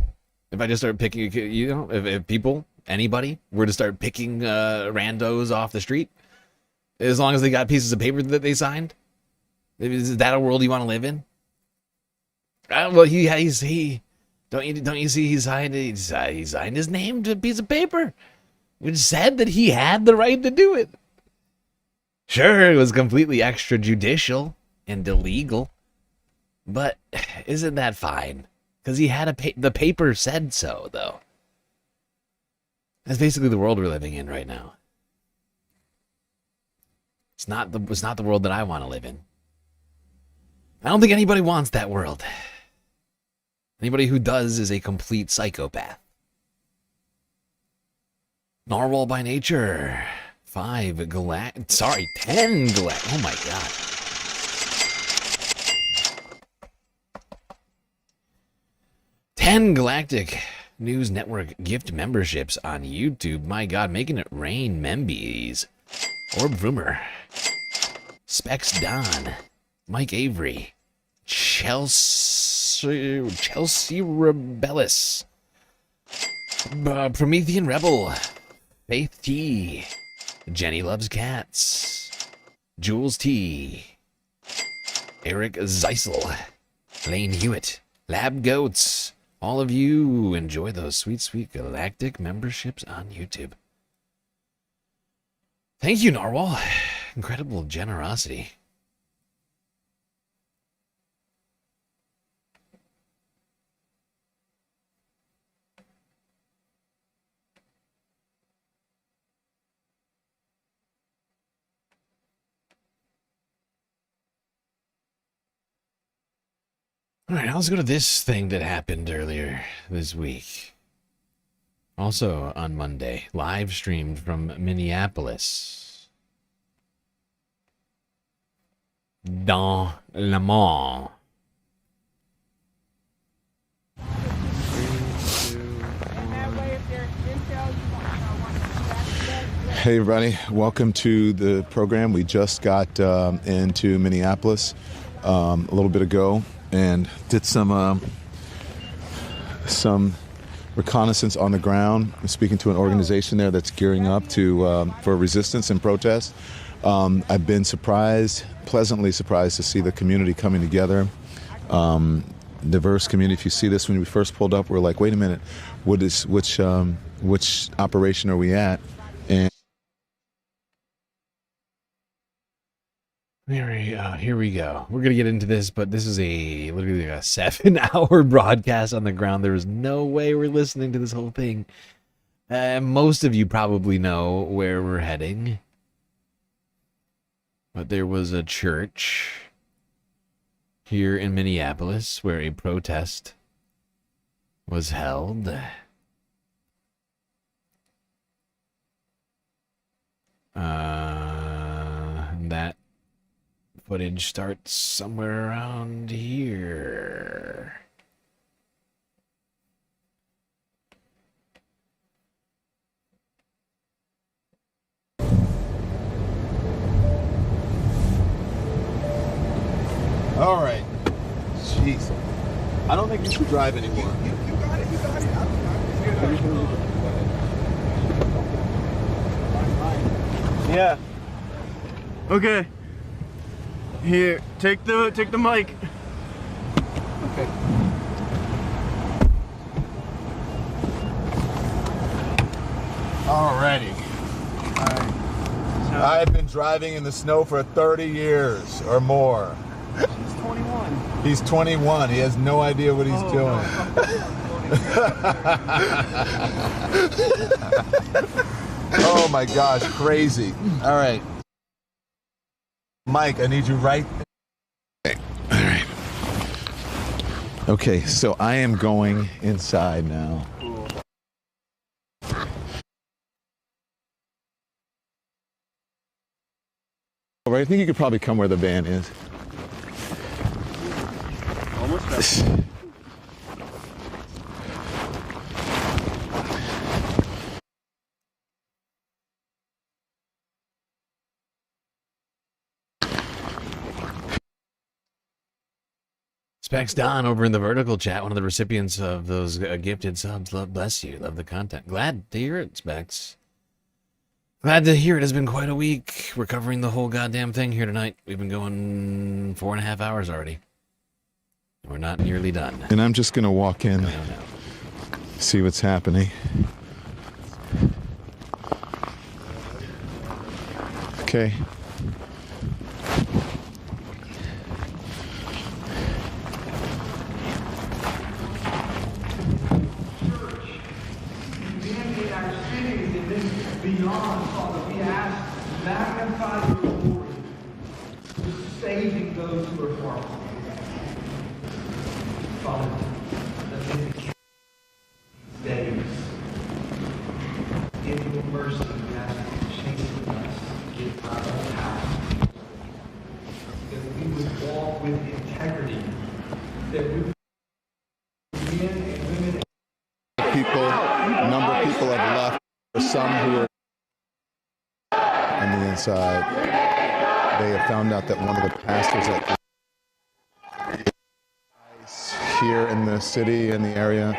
If I just start picking, you know, if people, anybody, were to start picking randos off the street, as long as they got pieces of paper that they signed, is that a world you want to live in? Well, he don't you see he signed his name to a piece of paper, which said that he had the right to do it. Sure, it was completely extrajudicial and illegal, but isn't that fine? Because he had the paper said so, though. That's basically the world we're living in right now. It's not the world that I want to live in. I don't think anybody wants that world. Anybody who does is a complete psychopath. Narwhal by nature. 10 galactic. Oh my god. Galactic News Network gift memberships on YouTube. My god, making it rain. Membies. Orb Rumor. Specs Don. Mike Avery. Chelsea Rebellis. Promethean Rebel. Faith T. Jenny Loves Cats. Jules T. Eric Zeisel. Lane Hewitt. Lab Goats. All of you enjoy those sweet galactic memberships on YouTube. Thank you, Narwhal. Incredible generosity. All right, let's go to this thing that happened earlier this week. Also on Monday, live streamed from Minneapolis. Dans le monde. Hey everybody, welcome to the program. We just got into Minneapolis a little bit ago and did some reconnaissance on the ground. I'm speaking to an organization there that's gearing up for resistance and protest. I've been pleasantly surprised to see the community coming together. Diverse community. If you see this, when we first pulled up, we're like, wait a minute, which operation are we at? And Here we go. We're gonna get into this, but this is literally a 7-hour broadcast on the ground. There is no way we're listening to this whole thing. Most of you probably know where we're heading, but there was a church here in Minneapolis where a protest was held. That footage starts somewhere around here. All right. Jeez. I don't think you should drive anymore. You got it. You got it. Yeah. Okay. Here, take the mic. Okay. Alrighty. I've been driving in the snow for 30 years or more. He's 21. He's 21. He has no idea what he's doing. Oh my gosh, crazy. All right. Mike, I need you right. Okay. All right. Okay, so I am going inside now. All right, I think you could probably come where the van is. Almost there. Specs Don over in the vertical chat, one of the recipients of those gifted subs. Love, bless you. Love the content. Glad to hear it, Specs. Glad to hear it. Has been quite a week. We're covering the whole goddamn thing here tonight. We've been going 4.5 hours already. We're not nearly done. And I'm just going to walk in, see what's happening. Okay. Beyond, Father, we ask, magnify your glory, saving those who are far from you. Father, let me days. In your mercy, we ask you to chasten us, get our own house, that we would walk with integrity, that we men and women. People, a number of people have left. Some who are on the inside, they have found out that one of the pastors at here in the city, in the area,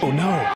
oh no.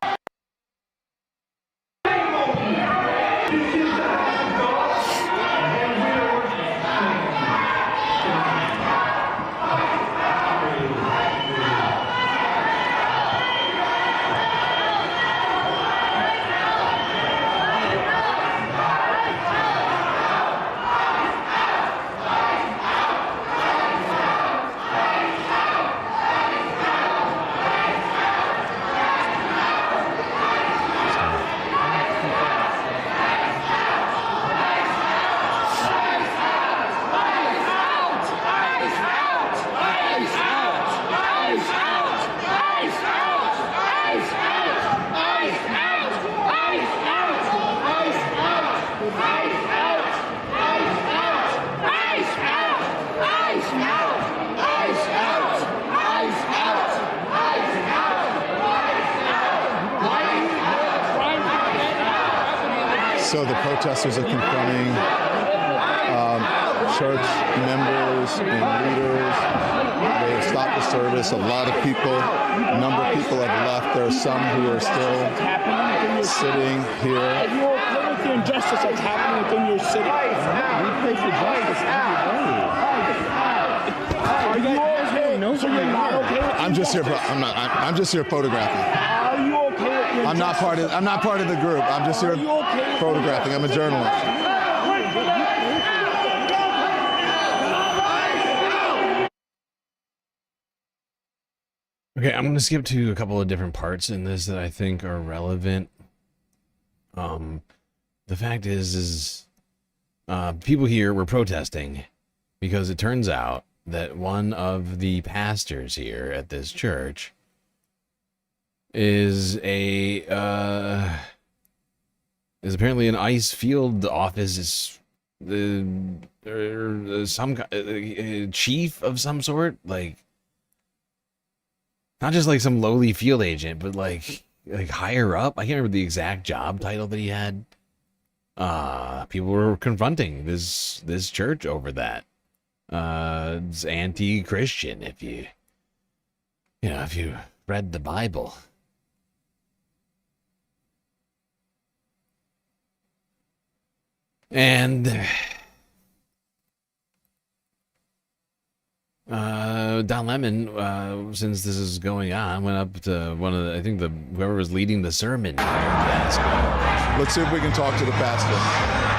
So the protesters are confronting church members and leaders. They have stopped the service. A lot of people, a number of people have left. There are some who are still sitting here. Are you okay with the injustice that's happening within your city? We pray for justice every day. Are you okay? So you're not okay with I'm just here. I'm just here photographing. Are you okay with the I'm not part of the group. I'm just here photographing. I'm a journalist. Okay, I'm going to skip to a couple of different parts in this that I think are relevant. The fact is people here were protesting because it turns out that one of the pastors here at this church is apparently an ICE field office, some chief of some sort, like not just like some lowly field agent, but like higher up. I can't remember the exact job title that he had. People were confronting this church over that. It's anti-Christian if you read the Bible. And Don Lemon, since this is going on, went up to one of the, whoever was leading the sermon. Let's see if we can talk to the pastor.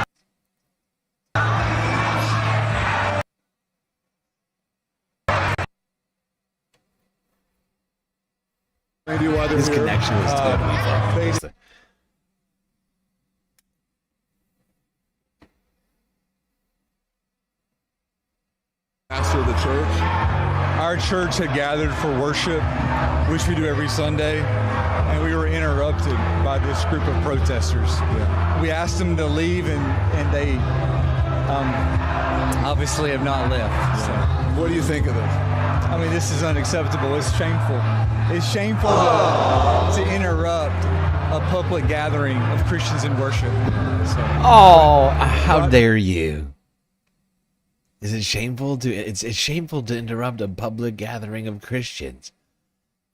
His connection was totally fucked. Pastor of the church. Our church had gathered for worship, which we do every Sunday, and we were interrupted by this group of protesters. Yeah. We asked them to leave, and they obviously have not left. Yeah. So. What do you think of this? I mean, this is unacceptable. It's shameful. It's shameful to interrupt a public gathering of Christians in worship. So. Oh, how dare you! Is it shameful to? It's shameful to interrupt a public gathering of Christians.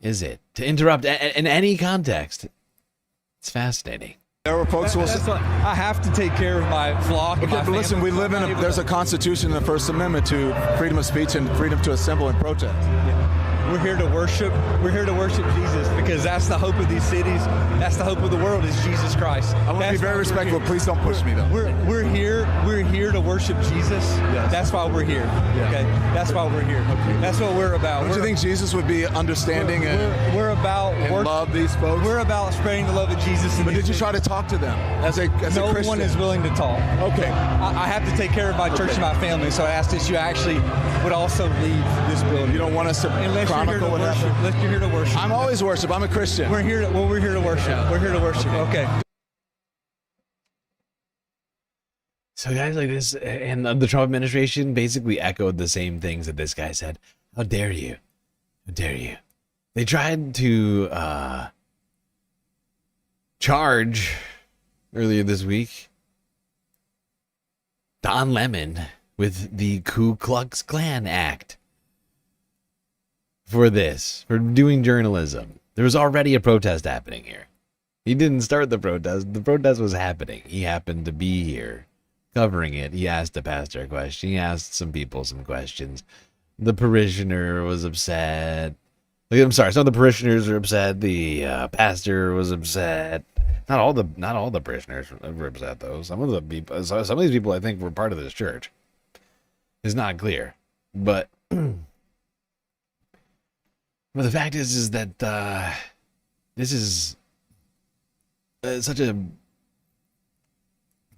Is it to interrupt in any context? It's fascinating. There were folks who will say, I have to take care of my flock. Okay, but listen, we live in there's a constitution in the First Amendment to freedom of speech and freedom to assemble and protest. Yeah. We're here to worship. We're here to worship Jesus because that's the hope of these cities. That's the hope of the world is Jesus Christ. I want to be very respectful. Please don't push me though. We're here to worship Jesus. Yes. That's why we're here. Yeah. Okay. That's why we're here. Okay. That's what we're about. Don't you think Jesus would be understanding we're about and love these folks? We're about spreading the love of Jesus. But did you try to talk to them as a Christian? No one is willing to talk. Okay. I have to take care of my church and my family, so I asked that you actually would also leave this building. You don't want us to chronicle what happened? Unless you're here to worship. I'm always worship. I'm a Christian. We're here to worship. Yeah. We're here to worship. Okay. So guys like this, and the Trump administration basically echoed the same things that this guy said. How dare you? How dare you? They tried to charge earlier this week Don Lemon with the Ku Klux Klan Act for doing journalism. There was already a protest happening here. He didn't start the protest. The protest was happening. He happened to be here covering it. He asked the pastor a question. He asked some people some questions. The parishioner was upset. I'm sorry, some of the parishioners were upset. The pastor was upset. Not all the parishioners were upset though. Some of these people I think were part of this church. It's not clear, but the fact is that this is such a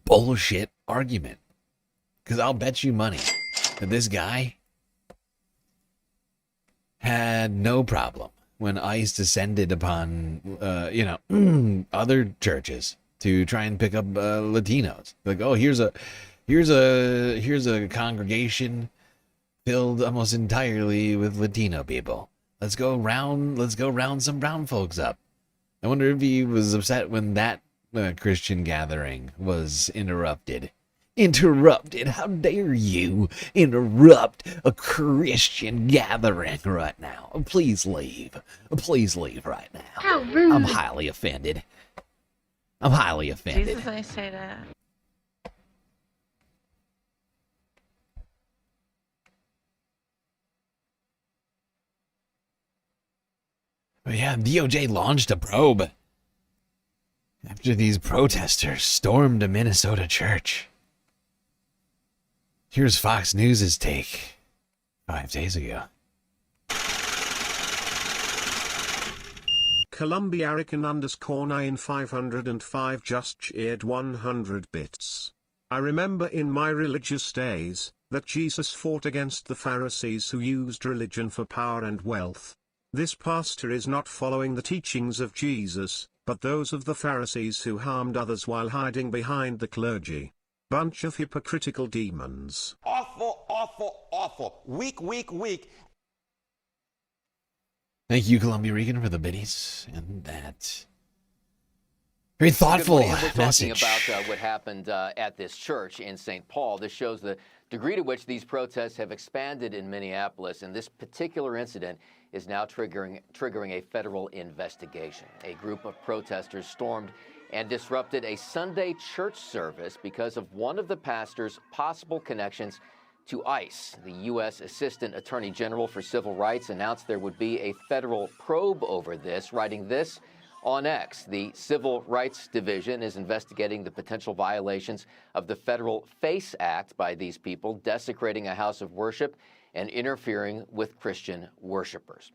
bullshit argument. Because I'll bet you money that this guy had no problem when ICE descended upon, other churches to try and pick up Latinos. Like, oh, here's a congregation filled almost entirely with Latino people. Let's go round some brown folks up. I wonder if he was upset when that Christian gathering was interrupted. Interrupted? How dare you interrupt a Christian gathering right now? Please leave. Please leave right now. How rude. I'm highly offended. Jesus, I say that. But yeah, DOJ launched a probe after these protesters stormed a Minnesota church. Here's Fox News' take 5 days ago. Columbiarican_9505 just cheered 100 bits. I remember in my religious days, that Jesus fought against the Pharisees who used religion for power and wealth. This pastor is not following the teachings of Jesus, but those of the Pharisees who harmed others while hiding behind the clergy. Bunch of hypocritical demons. Awful, awful, awful. Weak, weak, weak. Thank you, Columbia Regan, for the biddies and that very thoughtful We're talking message. about what happened at this church in St. Paul. This shows the degree to which these protests have expanded in Minneapolis, and this particular incident is now triggering a federal investigation. A group of protesters stormed and disrupted a Sunday church service because of one of the pastor's possible connections to ICE. The U.S. Assistant Attorney General for Civil Rights announced there would be a federal probe over this, writing this on X. The Civil Rights Division is investigating the potential violations of the federal FACE Act by these people, desecrating a house of worship and interfering with Christian worshipers.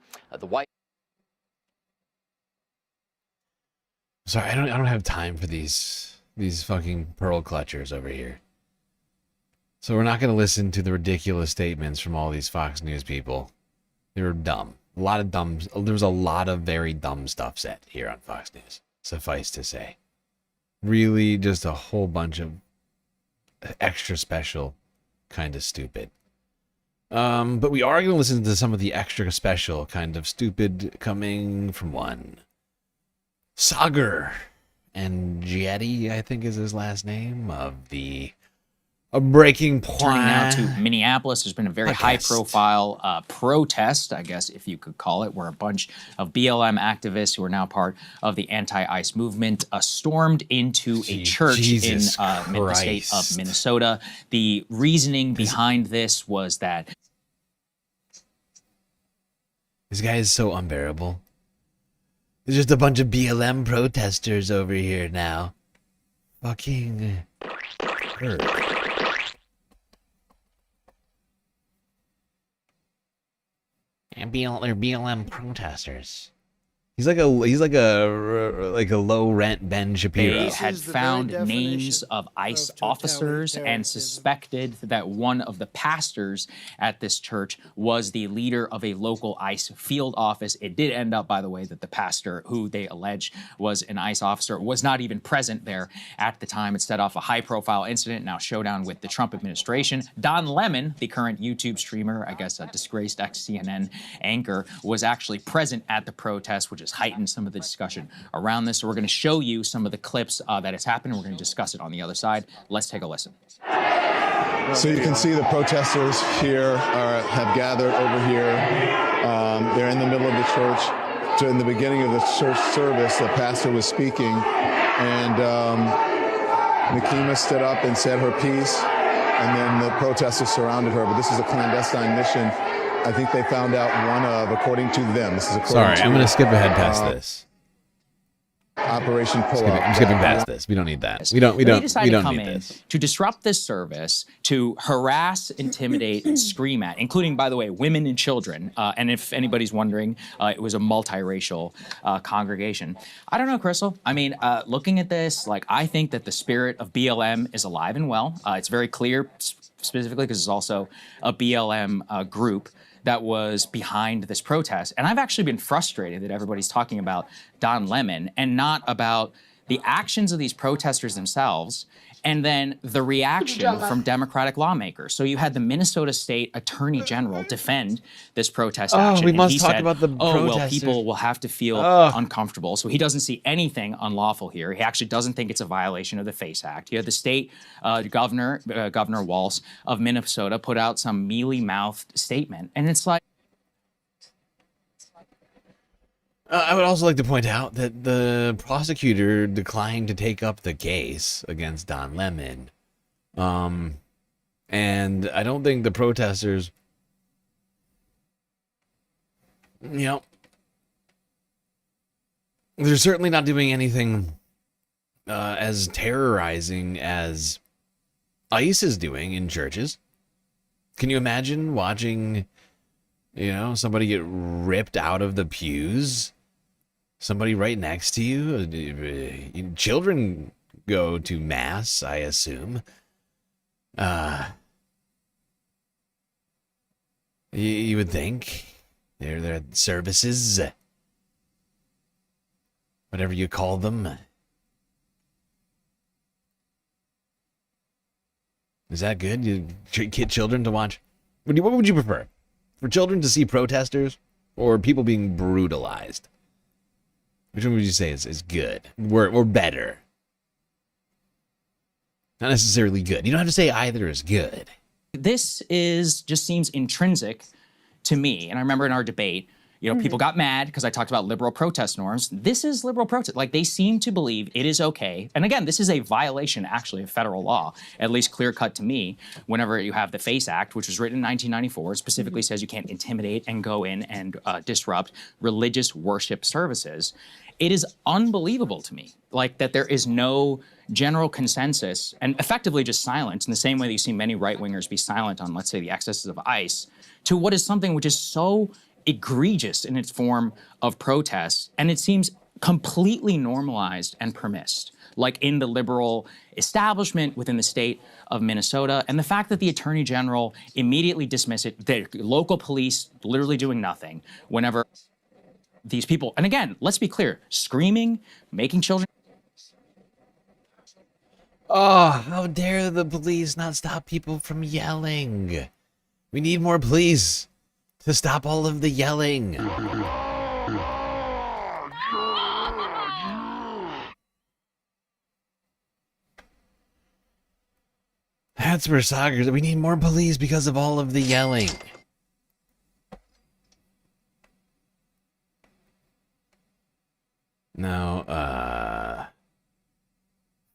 Sorry, I don't have time for these fucking pearl clutchers over here. So we're not going to listen to the ridiculous statements from all these Fox News people. They were dumb. There was a lot of very dumb stuff said here on Fox News, suffice to say. Really just a whole bunch of extra special kind of stupid. But we are going to listen to some of the extra special kind of stupid coming from one Sagar and Jetty, I think is his last name, of the Breaking Point. Turning now to Minneapolis, there's been a very high-profile protest, I guess if you could call it, where a bunch of BLM activists who are now part of the anti-ICE movement stormed into a church in the state of Minnesota. The reasoning behind this was that this guy is so unbearable. There's just a bunch of BLM protesters over here now. Fucking hurt. And they're BLM protesters. He's like a low rent Ben Shapiro. they had found names of ICE officers and suspected that one of the pastors at this church was the leader of a local ICE field office. It did end up, by the way, that the pastor, who they allege was an ICE officer, was not even present there at the time. It set off a high-profile incident, now showdown with the Trump administration. Don Lemon, the current YouTube streamer, I guess a disgraced ex-CNN anchor, was actually present at the protest, which is heightened some of the discussion around this. So we're going to show you some of the clips that has happened. We're going to discuss it on the other side. Let's take a listen. So you can see the protesters here have gathered over here. They're in the middle of the church. So in the beginning of the church service, the pastor was speaking, and Nikema stood up and said her piece, and then the protesters surrounded her. But this is a clandestine mission. I think they found out one of, according to them. This is according Sorry, to, I'm going to skip ahead past this. Operation Pull-Up. I'm skipping past this. We don't need that. We don't They decided to come need in this. to disrupt this service, to harass, intimidate, and scream at, including, by the way, women and children. And if anybody's wondering, it was a multiracial congregation. I don't know, Crystal. I mean, looking at this, like, I think that the spirit of BLM is alive and well. It's very clear, specifically because it's also a BLM group that was behind this protest. And I've actually been frustrated that everybody's talking about Don Lemon and not about the actions of these protesters themselves and then the reaction from Democratic lawmakers. So you had the Minnesota State Attorney General defend this protest action. We and must he talk said, about the well, protesters. people will have to feel uncomfortable. So he doesn't see anything unlawful here. He actually doesn't think it's a violation of the FACE Act. You had the state Governor Walz of Minnesota put out some mealy-mouthed statement. And it's like, I would also like to point out that the prosecutor declined to take up the case against Don Lemon. And I don't think the protesters, they're certainly not doing anything as terrorizing as ICE is doing in churches. Can you imagine watching, somebody get ripped out of the pews Somebody right next to you. Children go to mass, I assume. You would think. They're services. Whatever you call them. Is that good? You get children to watch? What would you prefer? For children to see protesters or people being brutalized? Which one would you say is good? Or better? Not necessarily good. You don't have to say either is good. This just seems intrinsic to me. And I remember in our debate, people got mad because I talked about liberal protest norms. This is liberal protest. Like, they seem to believe it is okay. And again, this is a violation, actually, of federal law, at least clear cut to me, whenever you have the FACE Act, which was written in 1994, specifically says you can't intimidate and go in and disrupt religious worship services. It is unbelievable to me, like, that there is no general consensus and effectively just silence, in the same way that you see many right-wingers be silent on, let's say, the excesses of ICE, to what is something which is so egregious in its form of protest, and it seems completely normalized and permissed, like in the liberal establishment within the state of Minnesota. And the fact that the Attorney General immediately dismissed it, the local police literally doing nothing whenever these people, and again, let's be clear, screaming, making children. Oh, how dare the police not stop people from yelling? We need more police to stop all of the yelling. That's where soccer. We need more police because of all of the yelling. Now,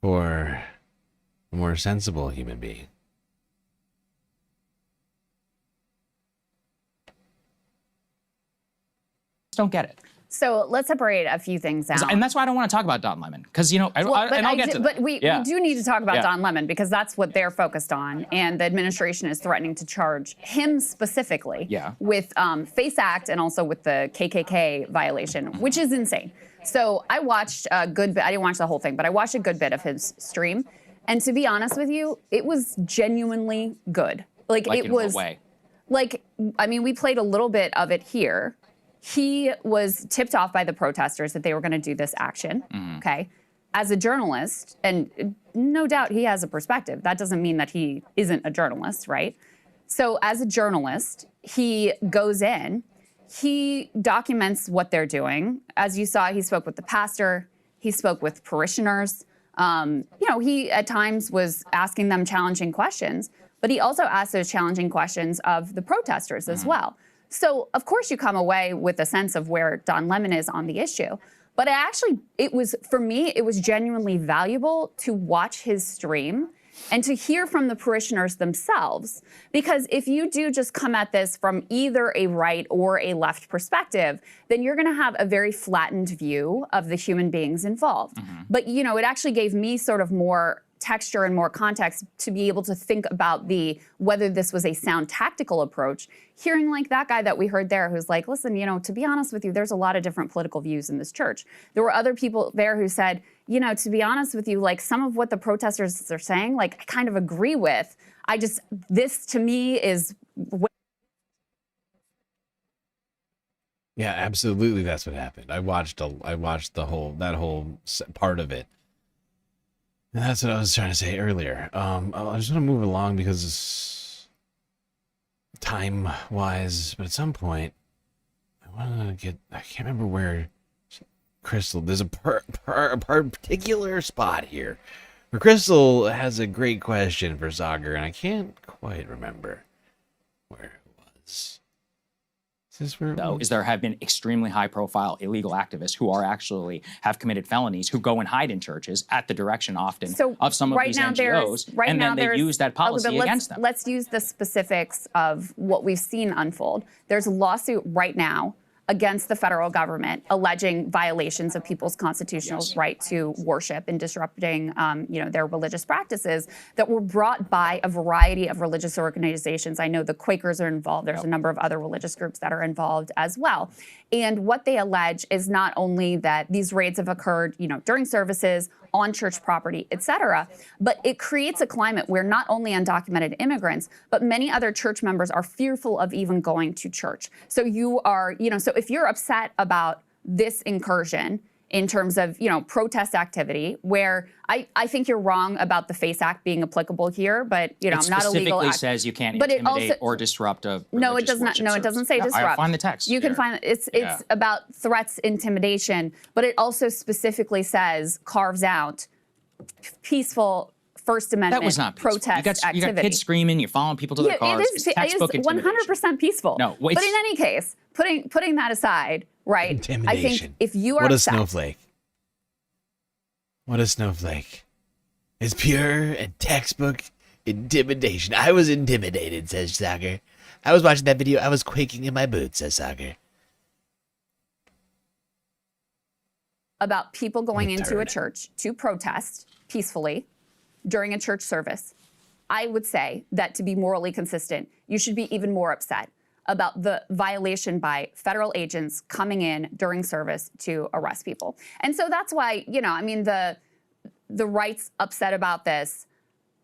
for a more sensible human being. Don't get it. So let's separate a few things out. And that's why I don't want to talk about Don Lemon, because, I'll get to that. But we do need to talk about Don Lemon, because that's what they're focused on. And the administration is threatening to charge him specifically with FACE Act and also with the KKK violation, which is insane. So I watched a good bit. I didn't watch the whole thing, but I watched a good bit of his stream. And to be honest with you, it was genuinely good. Like it was. What way? Like, I mean, we played a little bit of it here. He was tipped off by the protesters that they were going to do this action, okay? As a journalist, and no doubt he has a perspective. That doesn't mean that he isn't a journalist, right? So as a journalist, he goes in, he documents what they're doing. As you saw, he spoke with the pastor, he spoke with parishioners. He at times was asking them challenging questions, but he also asked those challenging questions of the protesters as well. So, of course, you come away with a sense of where Don Lemon is on the issue. But for me, it was genuinely valuable to watch his stream and to hear from the parishioners themselves. Because if you do just come at this from either a right or a left perspective, then you're going to have a very flattened view of the human beings involved. But, it actually gave me sort of more texture and more context to be able to think about whether this was a sound tactical approach. Hearing like that guy that we heard there who's like, listen, to be honest with you, there's a lot of different political views in this church. There were other people there who said, to be honest with you, like some of what the protesters are saying, like I kind of agree with. This to me is. Yeah, absolutely. That's what happened. I watched that whole part of it. And that's what I was trying to say earlier. I just want to move along because time-wise, but at some point, I can't remember where Crystal, there's a particular spot here where Crystal has a great question for Soccer, and I can't quite remember where it was. Is there have been extremely high-profile illegal activists who have committed felonies who go and hide in churches at the direction often of some of these NGOs, and then they use that policy against them. Let's use the specifics of what we've seen unfold. There's a lawsuit right now against the federal government, alleging violations of people's constitutional right to worship and disrupting, their religious practices that were brought by a variety of religious organizations. I know the Quakers are involved. There's a number of other religious groups that are involved as well. And what they allege is not only that these raids have occurred, during services, on church property, et cetera, but it creates a climate where not only undocumented immigrants, but many other church members are fearful of even going to church. So you are, so if you're upset about this incursion in terms of, protest activity, where I think you're wrong about the FACE Act being applicable here, but, I'm not a legal specifically act. says you can't But it intimidate also- or disrupt a No, it does not. No, it doesn't say disrupt. I'll find the text. You can find it's about threats, intimidation, but it also specifically says carves out peaceful First Amendment That was not peaceful. protest activity. You got kids screaming, you're following people to their cars. It is. It is 100% peaceful. No, wait. But in any case, putting that aside, right? I think if you are What a upset, snowflake. What a snowflake. It's pure and textbook intimidation. I was intimidated, says Soccer. I was watching that video. I was quaking in my boots, says Soccer. about people going into a church to protest peacefully during a church service, I would say that to be morally consistent, you should be even more upset about the violation by federal agents coming in during service to arrest people. And so that's why, you know, I mean, the right's upset about this.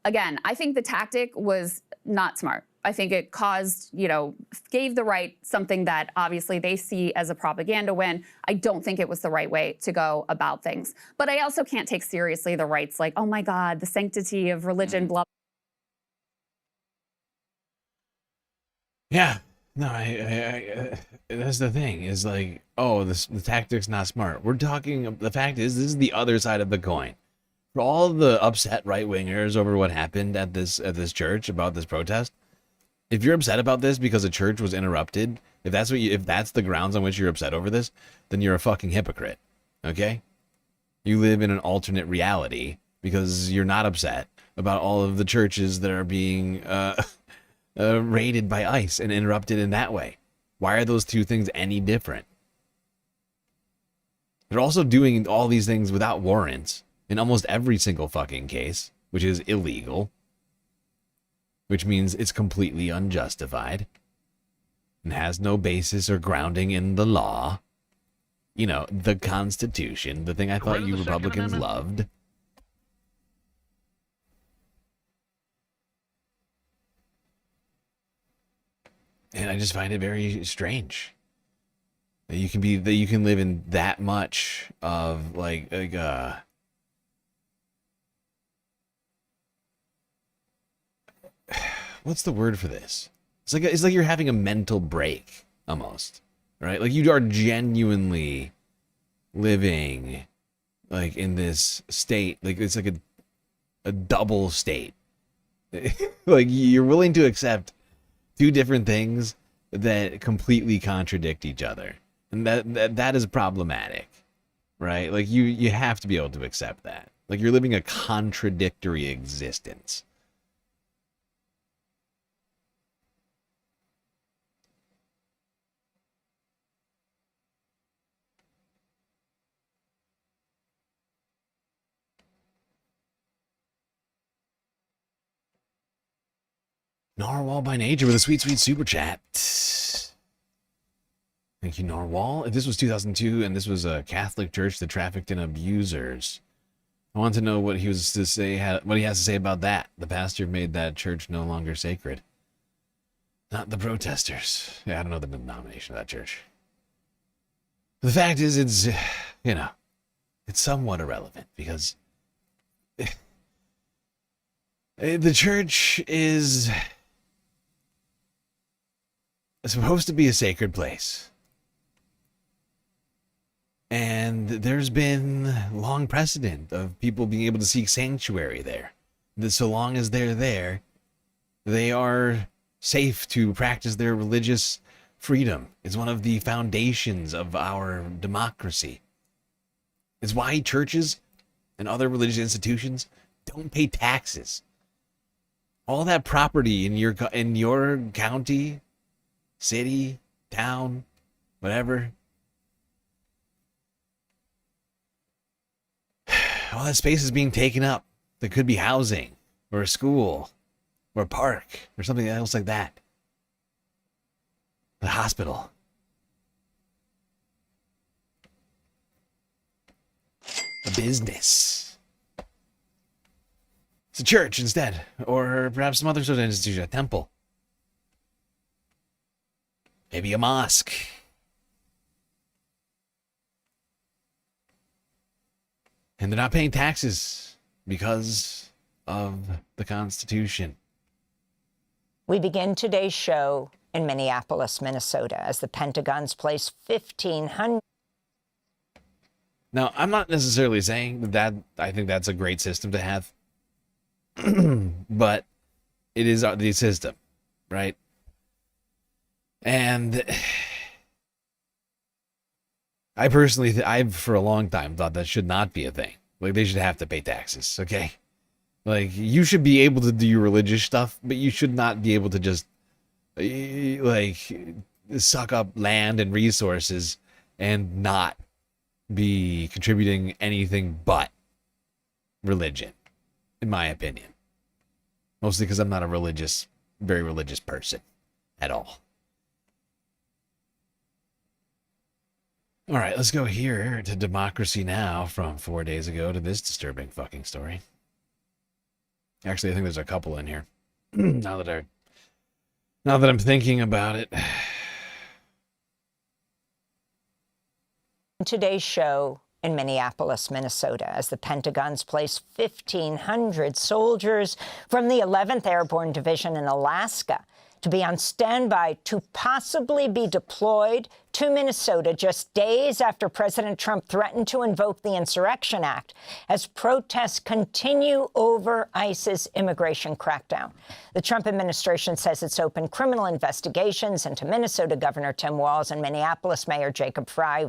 Again, I think the tactic was not smart. I think it caused, you know, gave the right something that obviously they see as a propaganda win. I don't think it was the right way to go about things. But I also can't take seriously the right's like, oh my God, the sanctity of religion, blah. Yeah. No, that's the thing is like, oh, the tactic's not smart. We're talking, the fact is, this is the other side of the coin. For all the upset right-wingers over what happened at this church about this protest, if you're upset about this because a church was interrupted, if that's the grounds on which you're upset over this, then you're a fucking hypocrite. Okay? You live in an alternate reality because you're not upset about all of the churches that are being raided by ICE and interrupted in that way. Why are those two things any different? They're also doing all these things without warrants in almost every single fucking case, which is illegal, which means it's completely unjustified and has no basis or grounding in the law. You know, the Constitution, the thing I thought you Republicans loved. And I just find it very strange that you can live in that much of what's the word for this? It's like you're having a mental break almost, right? Like you are genuinely living like in this state, like it's like a double state. Like you're willing to accept two different things that completely contradict each other. And that is problematic, right? Like you have to be able to accept that. Like you're living a contradictory existence. Narwhal by nature with a sweet, sweet super chat. Thank you, Narwhal. If this was 2002 and this was a Catholic church that trafficked in abusers, I want to know what he has to say about that. The pastor made that church no longer sacred. Not the protesters. Yeah, I don't know the denomination of that church. The fact is, it's, you know, it's somewhat irrelevant because the church is supposed to be a sacred place. And there's been long precedent of people being able to seek sanctuary there. That so long as they're there, they are safe to practice their religious freedom. It's one of the foundations of our democracy. It's why churches and other religious institutions don't pay taxes. All that property in your county, city, town, whatever. All that space is being taken up. There could be housing, or a school, or a park, or something else like that. The hospital. A business. It's a church instead, or perhaps some other sort of institution, a temple. Maybe a mosque. And they're not paying taxes because of the Constitution. We begin today's show in Minneapolis, Minnesota, as the Pentagon's placed 1,500. Now, I'm not necessarily saying that I think that's a great system to have, but it is the system, right? And I personally, I've for a long time thought that should not be a thing. Like, they should have to pay taxes, okay? Like, you should be able to do your religious stuff, but you should not be able to just, like, suck up land and resources and not be contributing anything but religion, in my opinion. Mostly because I'm not a very religious person at all. All right, let's go here to Democracy Now! From 4 days ago to this disturbing fucking story. Actually, I think there's a couple in here. Now that I'm thinking about it. Today's show in Minneapolis, Minnesota, as the Pentagon's placed 1,500 soldiers from the 11th Airborne Division in Alaska to be on standby to possibly be deployed to Minnesota just days after President Trump threatened to invoke the Insurrection Act as protests continue over ICE's immigration crackdown. The Trump administration says it's opened criminal investigations into Minnesota Governor Tim Walz and Minneapolis Mayor Jacob Frey,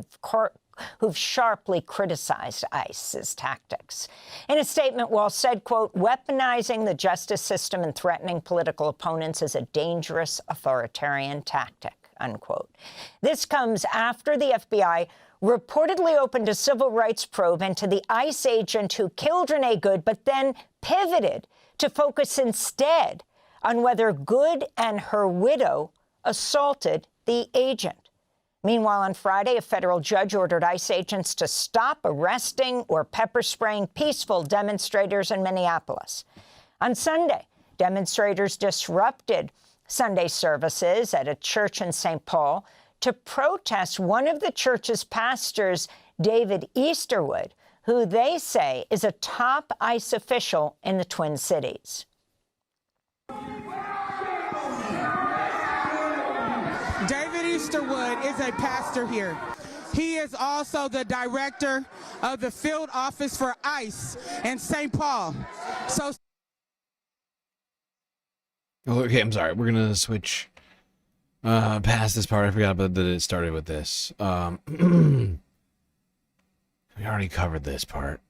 who've sharply criticized ICE's tactics. In a statement, Walz said, quote, "Weaponizing the justice system and threatening political opponents is a dangerous authoritarian tactic," unquote. This comes after the FBI reportedly opened a civil rights probe into the ICE agent who killed Renee Good, but then pivoted to focus instead on whether Good and her widow assaulted the agent. Meanwhile, on Friday, a federal judge ordered ICE agents to stop arresting or pepper spraying peaceful demonstrators in Minneapolis. On Sunday, demonstrators disrupted Sunday services at a church in St. Paul to protest one of the church's pastors, David Easterwood, who they say is a top ICE official in the Twin Cities. David Easterwood is a pastor here. He is also the director of the field office for ICE in St. Paul. So. Okay, I'm sorry. We're going to switch past this part. I forgot about that it started with this. We already covered this part.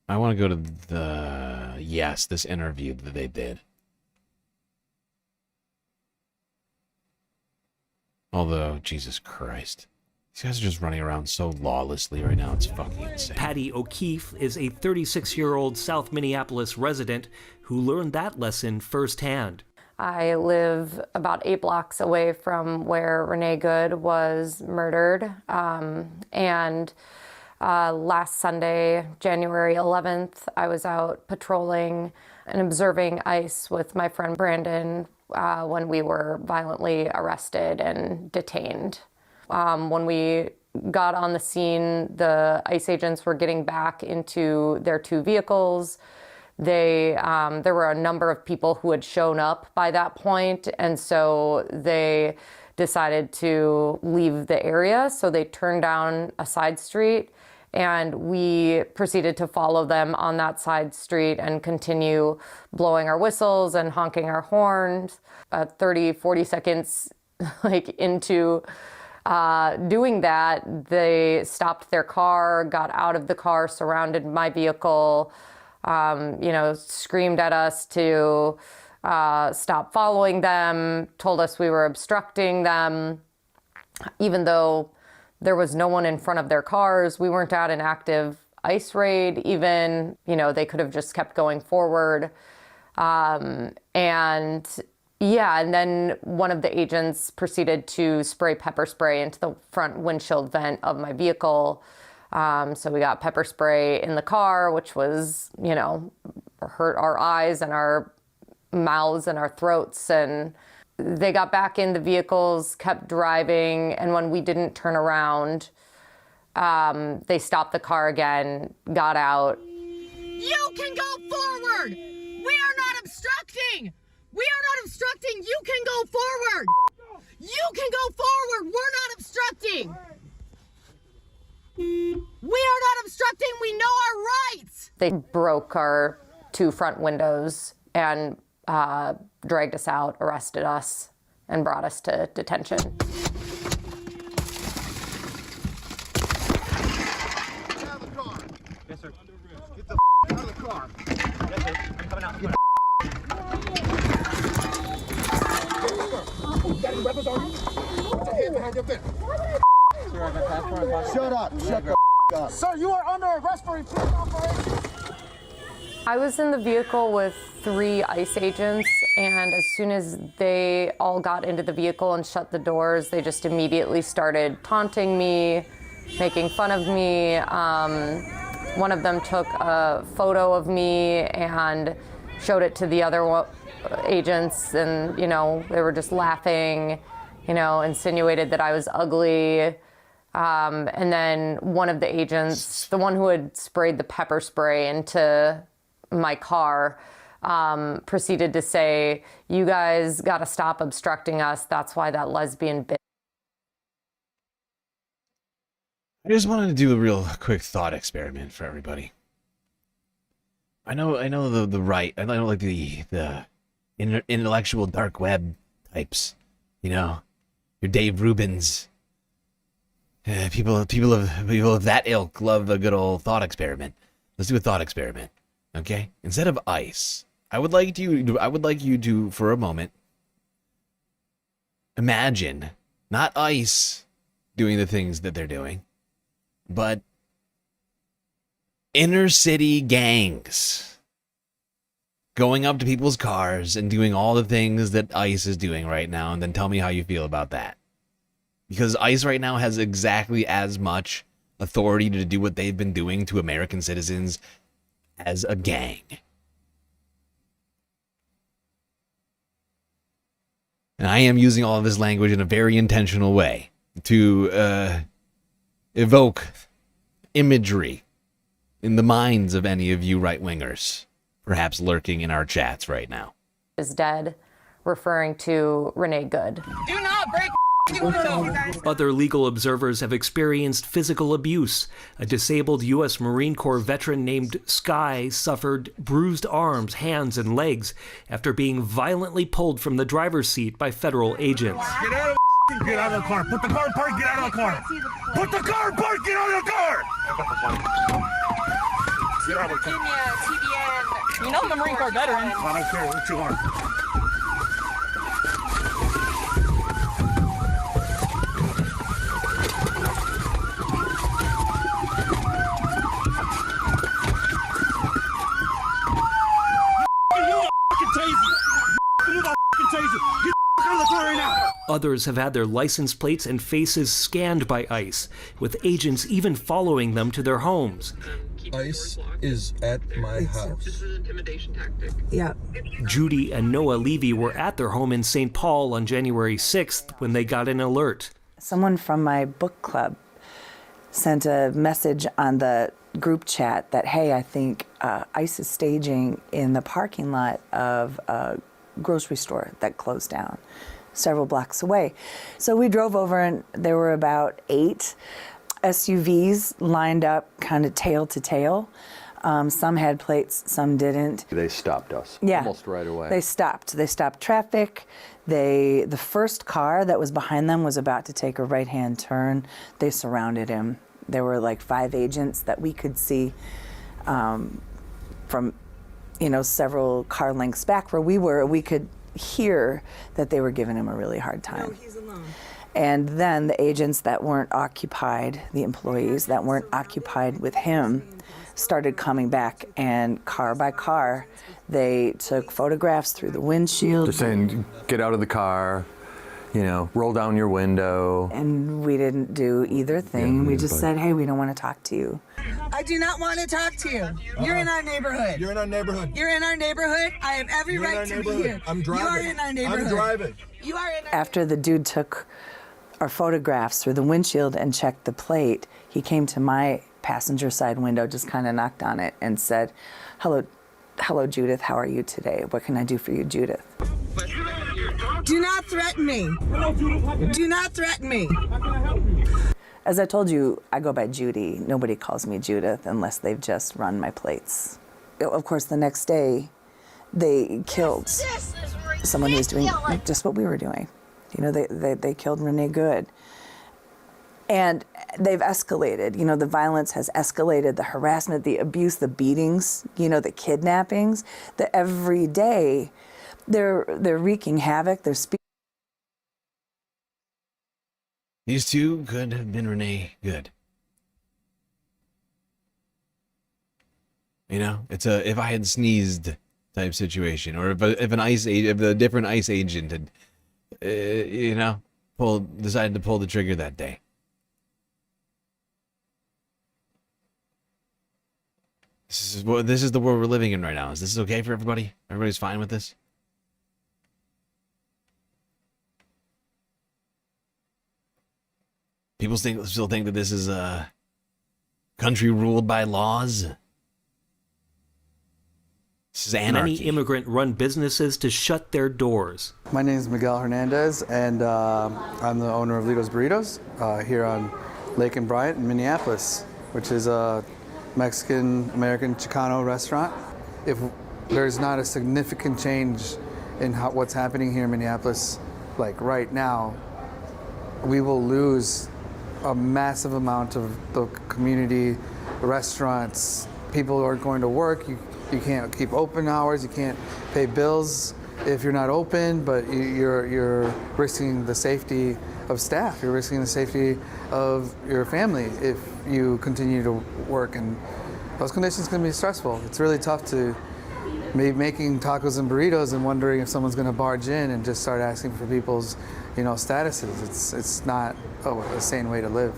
I want to go to this interview that they did. Although, Jesus Christ. These guys are just running around so lawlessly right now. It's fucking insane. Patty O'Keefe is a 36-year-old South Minneapolis resident who learned that lesson firsthand. I live about 8 blocks away from where Renee Good was murdered. Last Sunday, January 11th, I was out patrolling and observing ICE with my friend Brandon when we were violently arrested and detained. When we got on the scene, the ICE agents were getting back into their 2 vehicles. There were a number of people who had shown up by that point, and so they decided to leave the area. So they turned down a side street, and we proceeded to follow them on that side street and continue blowing our whistles and honking our horns. 30, 40 seconds into doing that, they stopped their car, got out of the car, surrounded my vehicle, screamed at us to stop following them, told us we were obstructing them. even though there was no one in front of their cars, we weren't at an active ICE raid even, they could have just kept going forward. And then one of the agents proceeded to spray pepper spray into the front windshield vent of my vehicle. So we got pepper spray in the car, which was, hurt our eyes and our mouths and our throats. And they got back in the vehicles, kept driving. And when we didn't turn around, they stopped the car again, got out. You can go forward. We are not obstructing. We are not obstructing. You can go forward. You can go forward. We're not obstructing. We are not obstructing. We know our rights. They broke our 2 front windows and dragged us out, arrested us, and brought us to detention. Get out of the car. Yes, sir. Get the out of the car. Yes, sir. I'm coming out. You got any weapons on you? Put your hand behind your vest. Shut up. Shut the up. Sir, you are under arrest for repeated operations. I was in the vehicle with 3 ICE agents, and as soon as they all got into the vehicle and shut the doors, they just immediately started taunting me, making fun of me. One of them took a photo of me and showed it to the other agents, and, they were just laughing, insinuated that I was ugly. And then one of the agents, the one who had sprayed the pepper spray into my car, proceeded to say, "You guys got to stop obstructing us. That's why that lesbian bitch." I just wanted to do a real quick thought experiment for everybody. I know the right. I know like the intellectual dark web types. Your Dave Rubins. People of that ilk love a good old thought experiment. Let's do a thought experiment, okay? Instead of ICE, I would like you to for a moment imagine not ICE doing the things that they're doing, but inner city gangs going up to people's cars and doing all the things that ICE is doing right now, and then tell me how you feel about that. Because ICE right now has exactly as much authority to do what they've been doing to American citizens as a gang. And I am using all of this language in a very intentional way to evoke imagery in the minds of any of you right-wingers, perhaps lurking in our chats right now. Is dead, referring to Renee Good. Do not break. Other legal observers have experienced physical abuse. A disabled U.S. Marine Corps veteran named Sky suffered bruised arms, hands, and legs after being violently pulled from the driver's seat by federal agents. Get out of the car. Put the car in park. Get out of the car. Put the car in park. Get out of the car. Get out of the car. You know I'm a Marine Corps veteran. I don't care what you are. Others have had their license plates and faces scanned by ICE, with agents even following them to their homes. ICE is at my house. This is an intimidation tactic. Yeah. Judy and Noah Levy were at their home in St. Paul on January 6th when they got an alert. Someone from my book club sent a message on the group chat that, hey, I think ICE is staging in the parking lot of a grocery store that closed down several blocks away. So we drove over, and there were about 8 SUVs lined up kind of tail to tail. Some had plates, some didn't. They stopped us almost right away. They stopped traffic. The first car that was behind them was about to take a right-hand turn. They surrounded him. There were like 5 agents that we could see from, several car lengths back where we were. We could hear that they were giving him a really hard time. No, he's alone. And then the agents that weren't occupied, the employees that weren't occupied with him, started coming back, and car by car, they took photographs through the windshield. They're saying, get out of the car, you know, roll down your window. And we didn't do either thing. Yeah, we just said, hey, we don't want to talk to you. I do not want to talk to you. You're in our neighborhood. You're in our neighborhood. You're in our neighborhood. I have every right to be here. I'm driving. You are in our neighborhood. I'm driving. You are in our After the dude took our photographs through the windshield and checked the plate, he came to my passenger side window, just kind of knocked on it and said, hello, Judith, how are you today? What can I do for you, Judith? Do not threaten me. Do not threaten me. As I told you, I go by Judy. Nobody calls me Judith unless they've just run my plates. Of course, the next day, they killed someone who was doing just what we were doing. You know, they killed Renee Good. And they've escalated. You know, the violence has escalated, the harassment, the abuse, the beatings, you know, the kidnappings. Every day, they're wreaking havoc. These two could have been Renee Good. You know, it's a if I had sneezed type situation, or if a different ICE agent had, you know, decided to pull the trigger that day. This is the world we're living in right now. Is this okay for everybody? Everybody's fine with this? People still think that this is a country ruled by laws. This is anarchy. Many immigrant-run businesses to shut their doors. My name is Miguel Hernandez, and I'm the owner of Lito's Burritos here on Lake and Bryant in Minneapolis, which is a Mexican-American Chicano restaurant. If there's not a significant change in what's happening here in Minneapolis, like right now, we will lose a massive amount of the community, restaurants. People aren't going to work. You can't keep open hours. You can't pay bills if you're not open, but you're risking the safety of staff. You're risking the safety of your family if you continue to work, and those conditions can be stressful. It's really tough to be making tacos and burritos and wondering if someone's going to barge in and just start asking for people's, you know, statuses. It's not a sane way to live.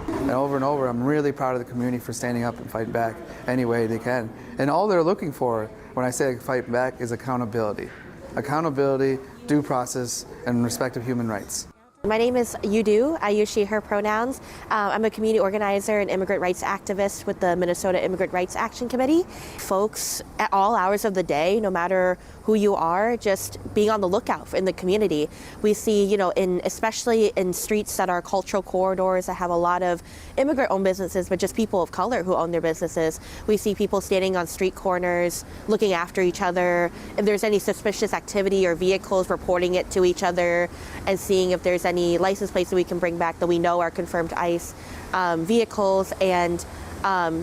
And over, I'm really proud of the community for standing up and fighting back any way they can. And all they're looking for when I say fight back is accountability. Accountability, due process, and respect of human rights. My name is Yudu. I use she, her pronouns. I'm a community organizer and immigrant rights activist with the Minnesota Immigrant Rights Action Committee. Folks at all hours of the day, no matter who you are, just being on the lookout in the community. We see, you know, especially in streets that are cultural corridors that have a lot of immigrant-owned businesses, but just people of color who own their businesses. We see people standing on street corners, looking after each other. If there's any suspicious activity or vehicles, reporting it to each other and seeing if there's any license plates that we can bring back that we know are confirmed ICE vehicles, and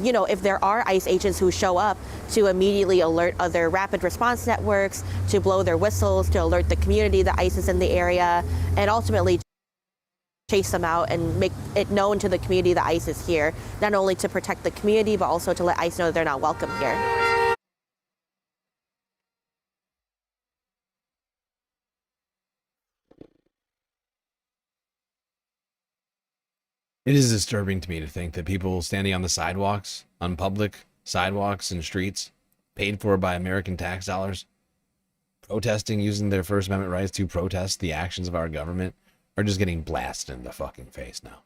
you know, if there are ICE agents who show up, to immediately alert other rapid response networks, to blow their whistles, to alert the community that ICE is in the area, and ultimately chase them out and make it known to the community that ICE is here, not only to protect the community, but also to let ICE know that they're not welcome here. It is disturbing to me to think that people standing on the sidewalks, on public sidewalks and streets, paid for by American tax dollars, protesting, using their First Amendment rights to protest the actions of our government, are just getting blasted in the fucking face now.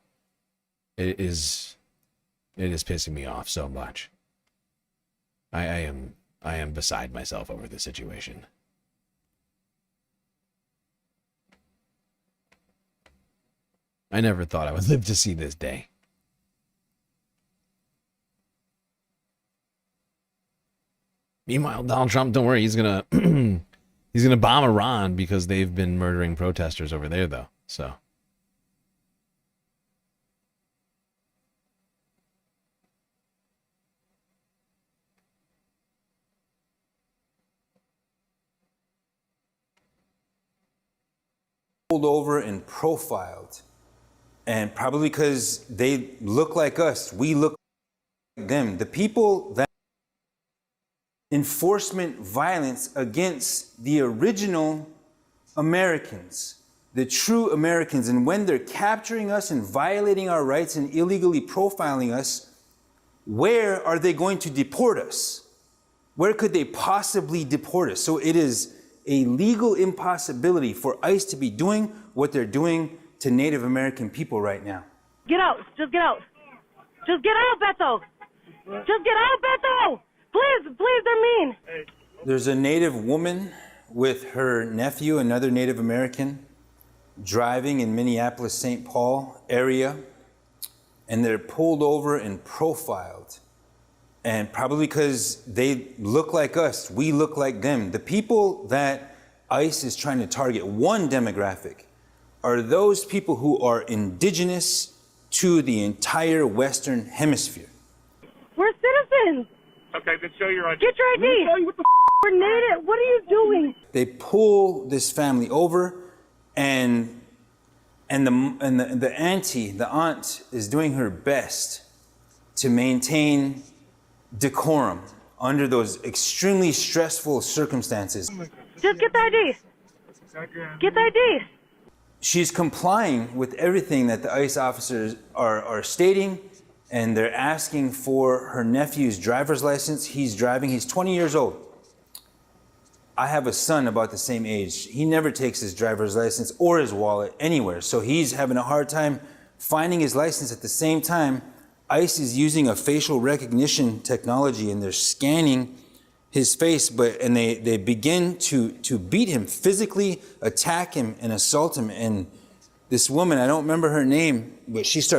It is pissing me off so much. I am beside myself over this situation. I never thought I would live to see this day. Meanwhile, Donald Trump, don't worry, he's gonna bomb Iran because they've been murdering protesters over there, though. So. Pulled over and profiled And probably because they look like us, we look like them. The people that enforcement violence against the original Americans, the true Americans, and when they're capturing us and violating our rights and illegally profiling us, where are they going to deport us? Where could they possibly deport us? So it is a legal impossibility for ICE to be doing what they're doing to Native American people right now. Get out. Just get out. Just get out, Beto. Just get out, Beto. Please, they're mean. There's a Native woman with her nephew, another Native American, driving in Minneapolis, St. Paul area, and they're pulled over and profiled. And probably because they look like us, we look like them. The people that ICE is trying to target, one demographic, are those people who are indigenous to the entire Western Hemisphere. We're citizens. Okay, then show your ID. Get your ID. Let me show you what the We're native. What are you doing? They pull this family over, and the auntie, the aunt, is doing her best to maintain decorum under those extremely stressful circumstances. Just get the ID. Get the ID. She's complying with everything that the ICE officers are stating, and they're asking for her nephew's driver's license. He's driving, he's 20 years old. I have a son about the same age. He never takes his driver's license or his wallet anywhere, so he's having a hard time finding his license. At the same time, ICE is using a facial recognition technology, and they're scanning his face, and they begin to beat him, physically attack him and assault him. And this woman, I don't remember her name, but she's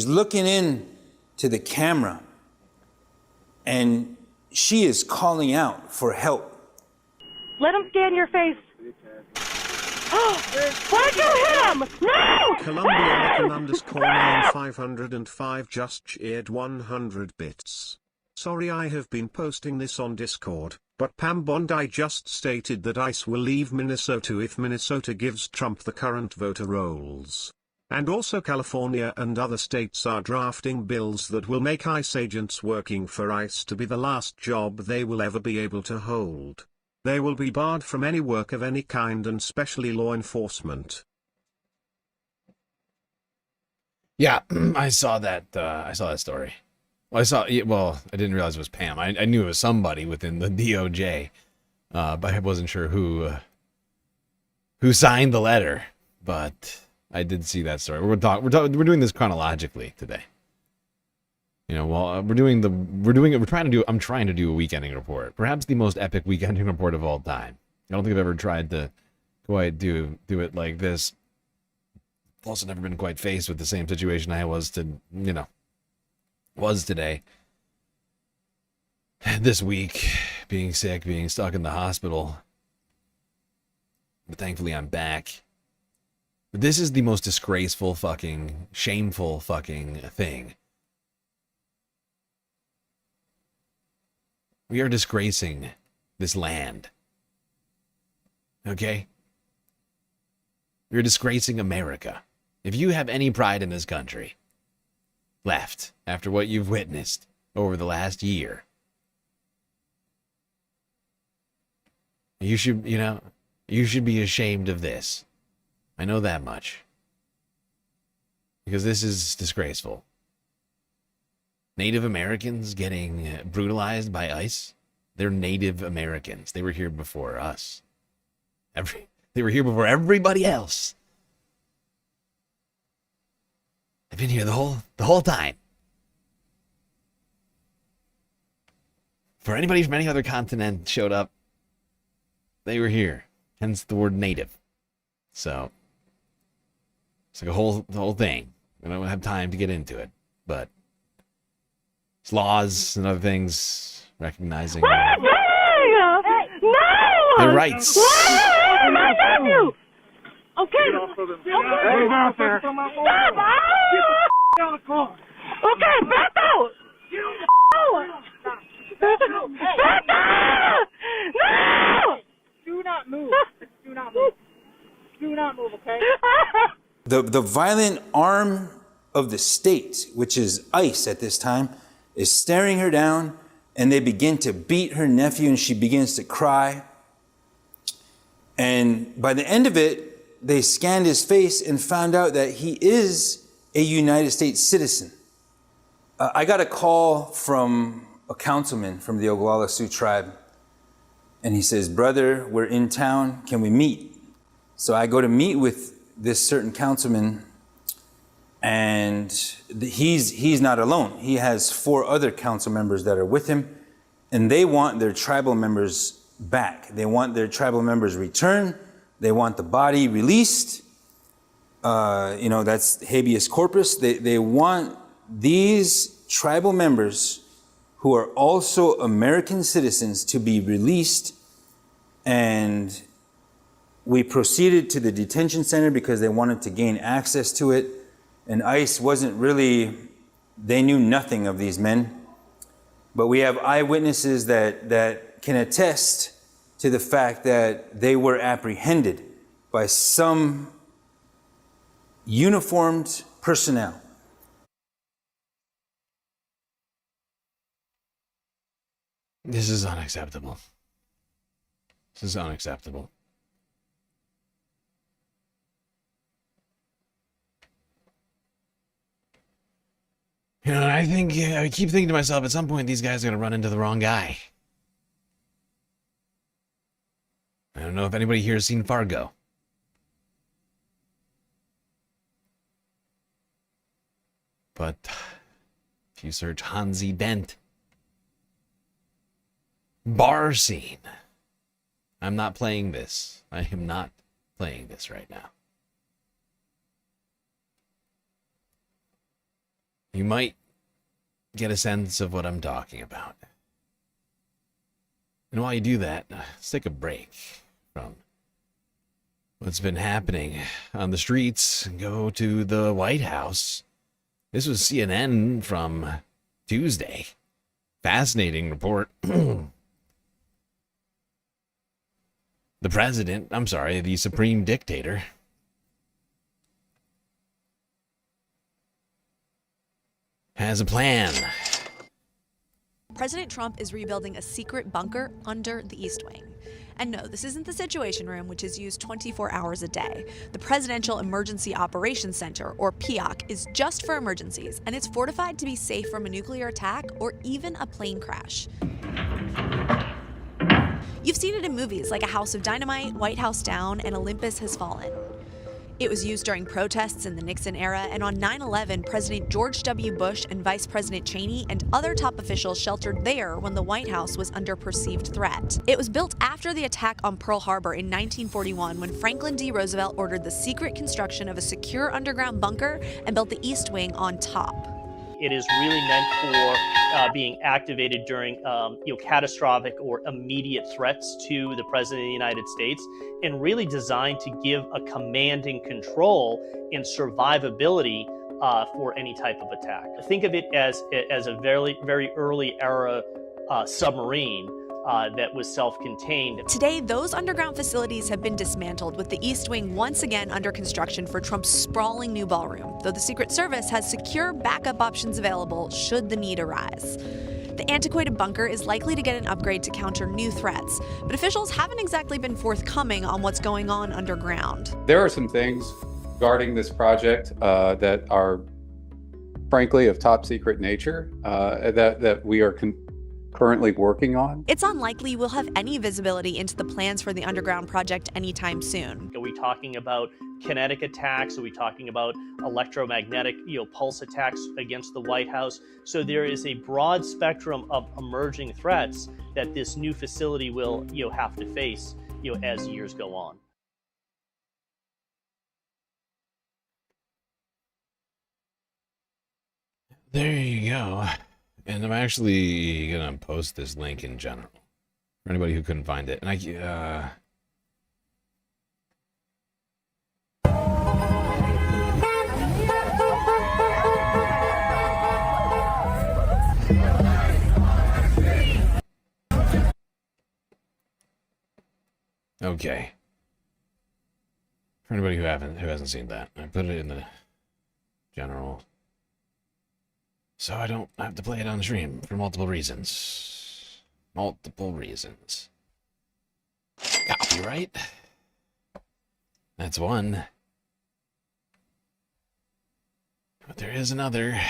looking in to the camera, and she is calling out for help. Let him scan your face. Why'd you hit him? No! Columbia_9505 just cheered 100 bits. Sorry, I have been posting this on Discord, but Pam Bondi just stated that ICE will leave Minnesota if Minnesota gives Trump the current voter rolls. And also California and other states are drafting bills that will make ICE agents working for ICE to be the last job they will ever be able to hold. They will be barred from any work of any kind, and especially law enforcement. Yeah, I saw that story. Well, I didn't realize it was Pam. I knew it was somebody within the DOJ, but I wasn't sure who signed the letter. But I did see that story. We're doing this chronologically today. You know, well, I'm trying to do a weekending report, perhaps the most epic weekending report of all time. I don't think I've ever tried to quite do it like this. Also, never been quite faced with the same situation I was today. This week, being sick, being stuck in the hospital. But thankfully, I'm back. But this is the most disgraceful, fucking, shameful fucking thing. We are disgracing this land. Okay? We're disgracing America. If you have any pride in this country left after what you've witnessed over the last year, you should be ashamed of this. I know that much. Because this is disgraceful. Native Americans getting brutalized by ICE. They're Native Americans. They were here before us. They were here before everybody else. They've been here the whole time. For anybody from any other continent showed up, they were here. Hence the word native. So it's like the whole thing. We don't have time to get into it, but it's laws and other things recognizing their rights. My nephew! Okay. Stop! Okay, Beto! Beto! No! Do not move. Do not move. Do not move, okay? The violent arm of the state, which is ICE at this time, is staring her down, and they begin to beat her nephew, and she begins to cry. And by the end of it, they scanned his face and found out that he is a United States citizen. I got a call from a councilman from the Oglala Sioux tribe, and he says, "Brother, we're in town, can we meet?" So I go to meet with this certain councilman, and he's not alone. He has 4 other council members that are with him, and they want their tribal members back. They want their tribal members returned. They want the body released. That's habeas corpus. They want these tribal members who are also American citizens to be released. And we proceeded to the detention center because they wanted to gain access to it. And ICE wasn't really, they knew nothing of these men. But we have eyewitnesses that can attest to the fact that they were apprehended by some uniformed personnel. This is unacceptable. This is unacceptable. You know, I keep thinking to myself, at some point these guys are going to run into the wrong guy. I don't know if anybody here has seen Fargo. But if you search Hansi Dent, bar scene. I'm not playing this. I am not playing this right now. You might get a sense of what I'm talking about. And while you do that, let's take a break from what's been happening on the streets and go to the White House. This was CNN from Tuesday. Fascinating report. The supreme dictator, has a plan. President Trump is rebuilding a secret bunker under the East Wing. And no, this isn't the Situation Room, which is used 24 hours a day. The Presidential Emergency Operations Center, or PEOC, is just for emergencies, and it's fortified to be safe from a nuclear attack or even a plane crash. You've seen it in movies like A House of Dynamite, White House Down, and Olympus Has Fallen. It was used during protests in the Nixon era, and on 9/11, President George W. Bush and Vice President Cheney and other top officials sheltered there when the White House was under perceived threat. It was built after the attack on Pearl Harbor in 1941 when Franklin D. Roosevelt ordered the secret construction of a secure underground bunker and built the East Wing on top. It is really meant for being activated during catastrophic or immediate threats to the President of the United States, and really designed to give a command and control and survivability for any type of attack. Think of it as a very, very early era submarine that was self-contained. Today, those underground facilities have been dismantled, with the East Wing once again under construction for Trump's sprawling new ballroom, though the Secret Service has secure backup options available should the need arise. The antiquated bunker is likely to get an upgrade to counter new threats, but officials haven't exactly been forthcoming on what's going on underground. There are some things guarding this project that are, frankly, of top secret nature that we are currently working on. It's unlikely we'll have any visibility into the plans for the underground project anytime soon. Are we talking about kinetic attacks? Are we talking about electromagnetic, pulse attacks against the White House? So there is a broad spectrum of emerging threats that this new facility will, have to face, as years go on. There you go. And I'm actually going to post this link in general for anybody who couldn't find it. And okay. For anybody who hasn't seen that, I put it in the general, so I don't have to play it on stream for multiple reasons. Multiple reasons. Copyright. That's one. But there is another.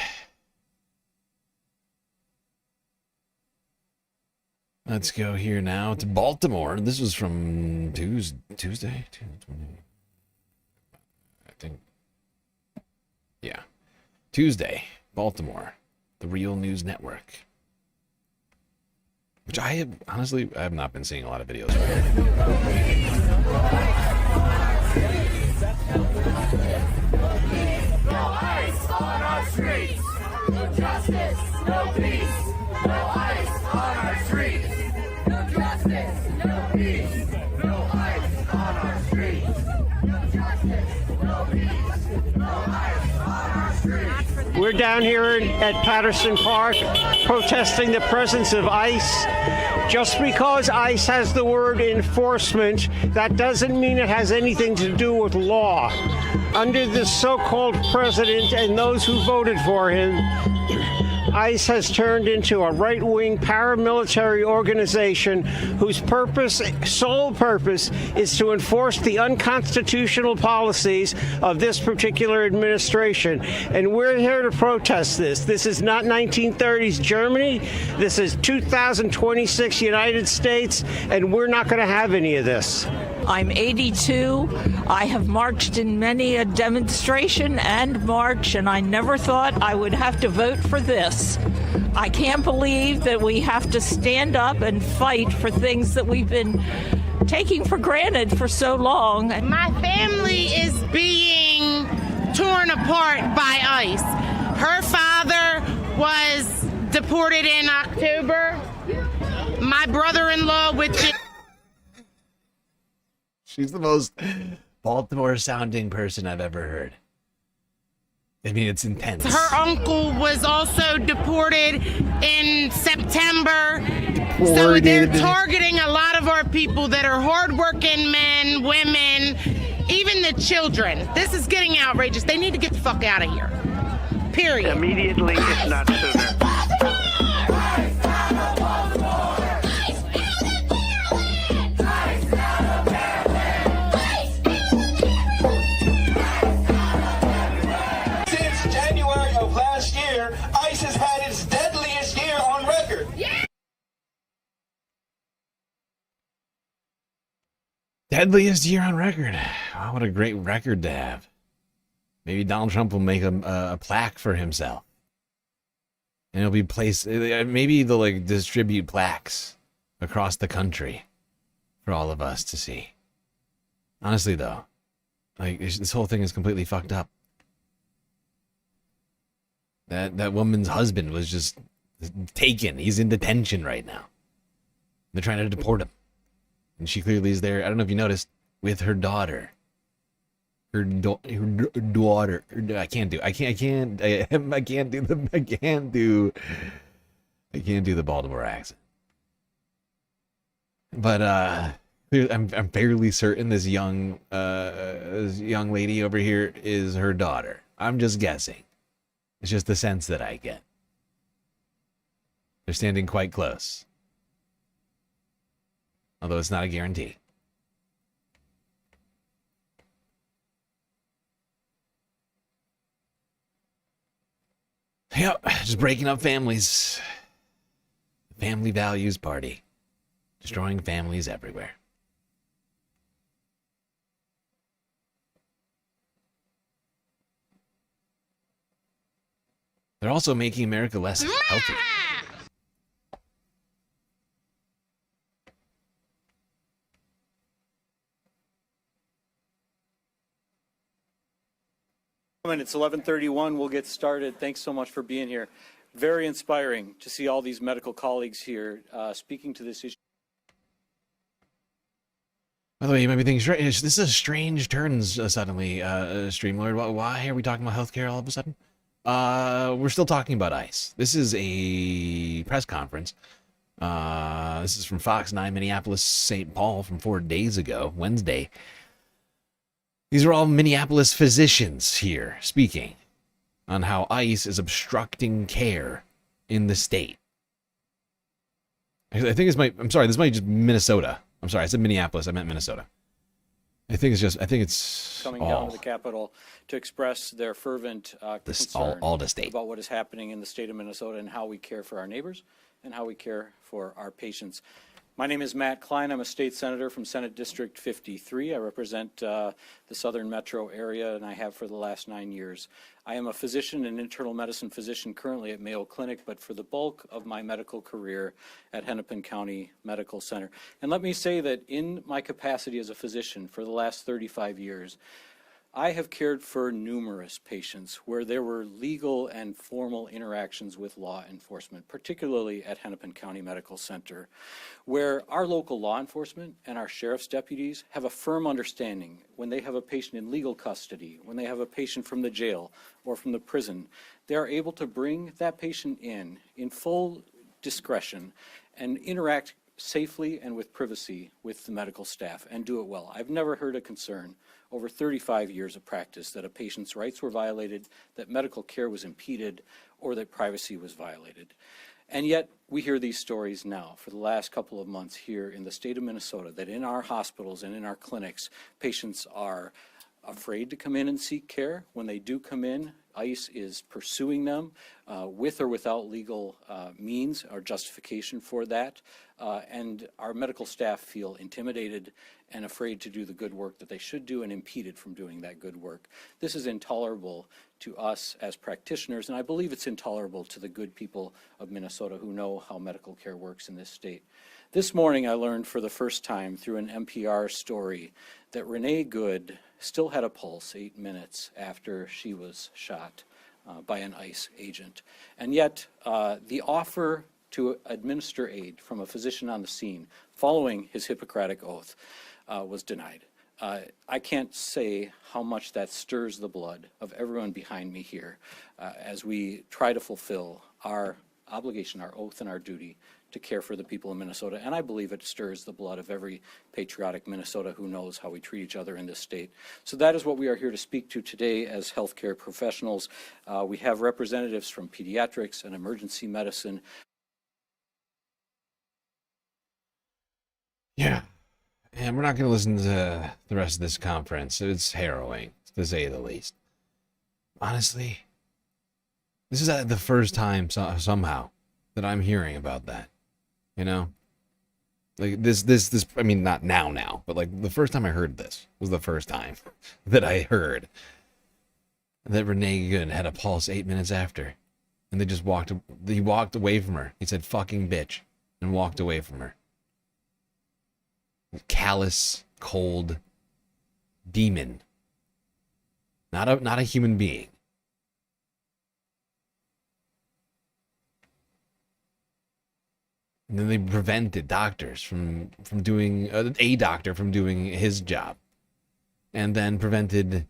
Let's go here now to Baltimore. This was from Tuesday? I think. Yeah. Tuesday, Baltimore. The Real News Network. Which I have not been seeing a lot of videos No ICE on our streets. No justice, no peace. No ICE on our streets. No justice, no peace. No ICE on our streets. No justice, no peace. No ICE on our streets. We're down here at Patterson Park protesting the presence of ICE. Just because ICE has the word enforcement, that doesn't mean it has anything to do with law. Under this so-called president and those who voted for him, ICE has turned into a right-wing paramilitary organization whose sole purpose, is to enforce the unconstitutional policies of this particular administration. And we're here to protest this. This is not 1930s Germany. This is 2026 United States, and we're not going to have any of this. I'm 82. I have marched in many a demonstration and march, and I never thought I would have to vote for this. I can't believe that we have to stand up and fight for things that we've been taking for granted for so long. My family is being torn apart by ICE. Her father was deported in October. My brother-in-law, which She's the most Baltimore-sounding person I've ever heard. I mean, it's intense. Her uncle was also deported in September. So they're targeting a lot of our people that are hardworking men, women, even the children. This is getting outrageous. They need to get the fuck out of here. Period. Immediately, if not sooner. ICE has had its deadliest year on record. Deadliest year on record. Wow, what a great record to have. Maybe Donald Trump will make a plaque for himself. And it'll be placed, maybe they'll like distribute plaques across the country for all of us to see. Honestly though, like this whole thing is completely fucked up. That woman's husband was just taken. He's in detention right now. They're trying to deport him. And she clearly is there, I don't know if you noticed, with her daughter. Her daughter. I can't do the Baltimore accent. But I'm fairly certain this young lady over here is her daughter. I'm just guessing. It's just the sense that I get. They're standing quite close. Although it's not a guarantee. Yep, just breaking up families. Family values party. Destroying families everywhere. They're also making America less healthy. It's 11:31. We'll get started. Thanks so much for being here. Very inspiring to see all these medical colleagues here speaking to this issue. By the way, you might be thinking, this is a strange turn suddenly, StreamLord. Why are we talking about healthcare all of a sudden? We're still talking about ICE. This is a press conference. This is from Fox 9 Minneapolis, St. Paul from 4 days ago, Wednesday. These are all Minneapolis physicians here speaking on how ICE is obstructing care in the state. I think I'm sorry, this might just Minnesota. I'm sorry, I said Minneapolis, I meant Minnesota. I think it's coming down to the Capitol to express their fervent concern all the state about what is happening in the state of Minnesota and how we care for our neighbors and how we care for our patients. My name is Matt Klein. I'm a state senator from Senate District 53. I represent the southern metro area, and I have for the last 9 years. I am a physician and internal medicine physician currently at Mayo Clinic, but for the bulk of my medical career at Hennepin County Medical Center. And let me say that in my capacity as a physician for the last 35 years, I have cared for numerous patients where there were legal and formal interactions with law enforcement, particularly at Hennepin County Medical Center, where our local law enforcement and our sheriff's deputies have a firm understanding when they have a patient in legal custody, when they have a patient from the jail or from the prison, they are able to bring that patient in full discretion and interact safely and with privacy with the medical staff and do it well. I've never heard a concern over 35 years of practice that a patient's rights were violated, that medical care was impeded, or that privacy was violated. And yet we hear these stories now for the last couple of months here in the state of Minnesota that in our hospitals and in our clinics, patients are afraid to come in and seek care. When they do come in, ICE is pursuing them with or without legal means or justification for that. And our medical staff feel intimidated and afraid to do the good work that they should do and impeded from doing that good work. This is intolerable to us as practitioners, and I believe it's intolerable to the good people of Minnesota who know how medical care works in this state. This morning I learned for the first time through an NPR story that Renee Good still had a pulse 8 minutes after she was shot by an ICE agent. And yet the offer to administer aid from a physician on the scene following his Hippocratic oath was denied. I can't say how much that stirs the blood of everyone behind me here as we try to fulfill our obligation, our oath, and our duty to care for the people of Minnesota. And I believe it stirs the blood of every patriotic Minnesota who knows how we treat each other in this state. So that is what we are here to speak to today as healthcare professionals. We have representatives from pediatrics and emergency medicine. Yeah. And we're not going to listen to the rest of this conference. It's harrowing, to say the least. Honestly, this is the first time somehow that I'm hearing about that. You know? Like this, I mean, not now, but like the first time I heard this was the first time that I heard that Renee Good had a pulse 8 minutes after. And he walked away from her. He said, fucking bitch, and walked away from her. Callous, cold demon. Not a human being. And then they prevented doctors from doing a doctor from doing his job, and then prevented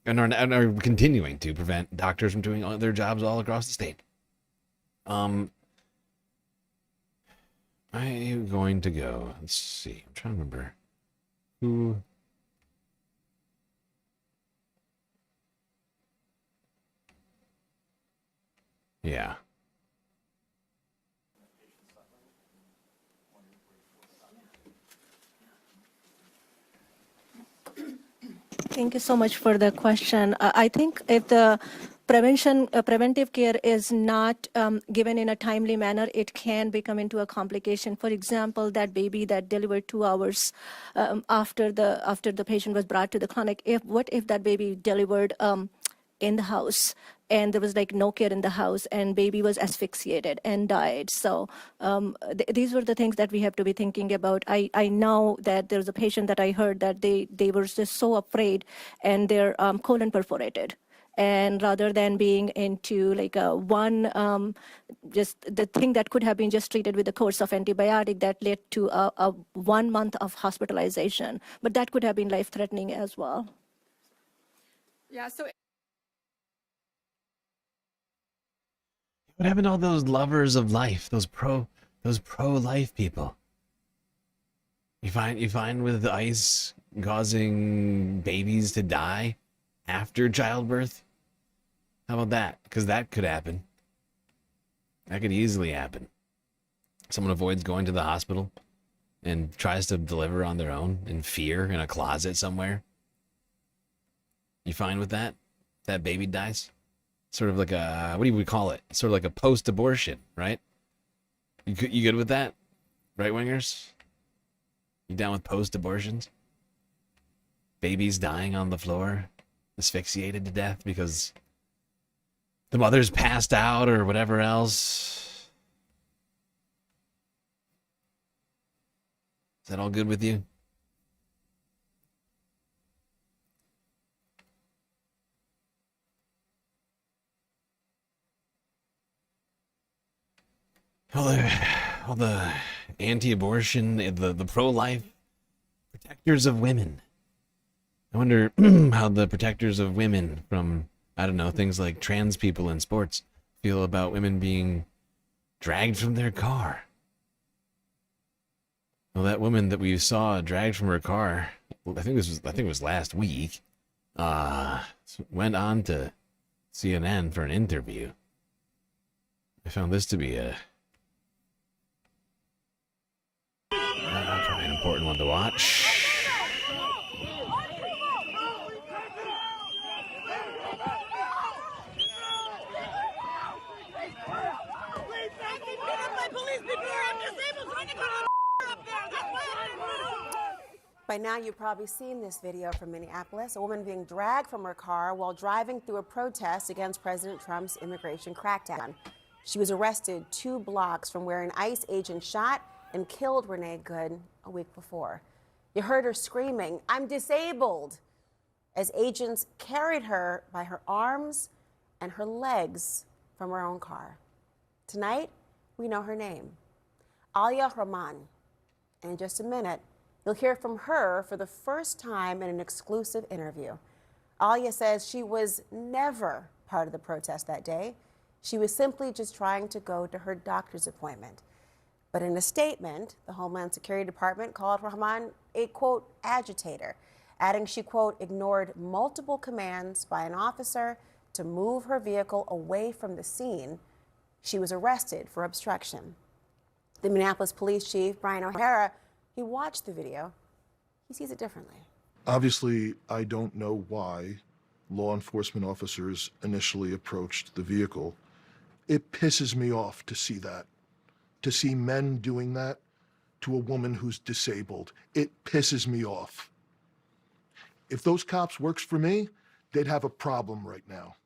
and are continuing to prevent doctors from doing their jobs all across the state. I'm going to go. Let's see. I'm trying to remember who. Yeah. Thank you so much for the question. I think if the preventive care is not given in a timely manner, it can become into a complication. For example, that baby that delivered 2 hours after the patient was brought to the clinic. What if that baby delivered in the house and there was like no care in the house and baby was asphyxiated and died? So these were the things that we have to be thinking about. I know that there's a patient that I heard that they were just so afraid and their colon perforated. And rather than being into like just the thing that could have been just treated with a course of antibiotic that led to a 1 month of hospitalization, but that could have been life-threatening as well. Yeah, so what happened to all those lovers of life, those pro-life people? You find with the ICE causing babies to die after childbirth? How about that? Because that could happen. That could easily happen. Someone avoids going to the hospital and tries to deliver on their own in fear in a closet somewhere. You fine with that? That baby dies? Sort of like a, what do we call it? Sort of like a post-abortion, right? You good with that? Right-wingers? You down with post-abortions? Babies dying on the floor, asphyxiated to death because the mother's passed out or whatever else. Is that all good with you? All the anti-abortion, the pro-life protectors of women. I wonder how the protectors of women from, I don't know, things like trans people in sports feel about women being dragged from their car. Well, that woman that we saw dragged from her car, I think it was last week, went on to CNN for an interview. I found this to be probably an important one to watch. By now, you've probably seen this video from Minneapolis, a woman being dragged from her car while driving through a protest against President Trump's immigration crackdown. She was arrested 2 blocks from where an ICE agent shot and killed Renee Good a week before. You heard her screaming, "I'm disabled," as agents carried her by her arms and her legs from her own car. Tonight, we know her name, Alia Rahman. And in just a minute, you'll hear from her for the first time in an exclusive interview. Alia says she was never part of the protest that day. She was simply just trying to go to her doctor's appointment. But in a statement, the Homeland Security Department called Rahman a, quote, agitator, adding she, quote, ignored multiple commands by an officer to move her vehicle away from the scene. She was arrested for obstruction. The Minneapolis Police Chief, Brian O'Hara, he watched the video. He sees it differently. Obviously, I don't know why law enforcement officers initially approached the vehicle. It pisses me off to see that. To see men doing that to a woman who's disabled. It pisses me off. If those cops works for me, they'd have a problem right now.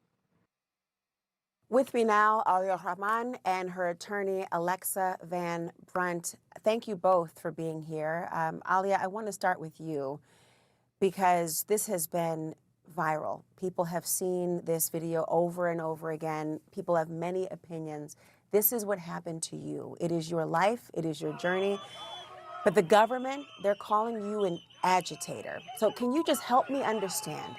With me now, Alia Rahman and her attorney, Alexa Van Brunt. Thank you both for being here. Alia, I want to start with you because this has been viral. People have seen this video over and over again. People have many opinions. This is what happened to you. It is your life. It is your journey. But the government, they're calling you an agitator. So can you just help me understand?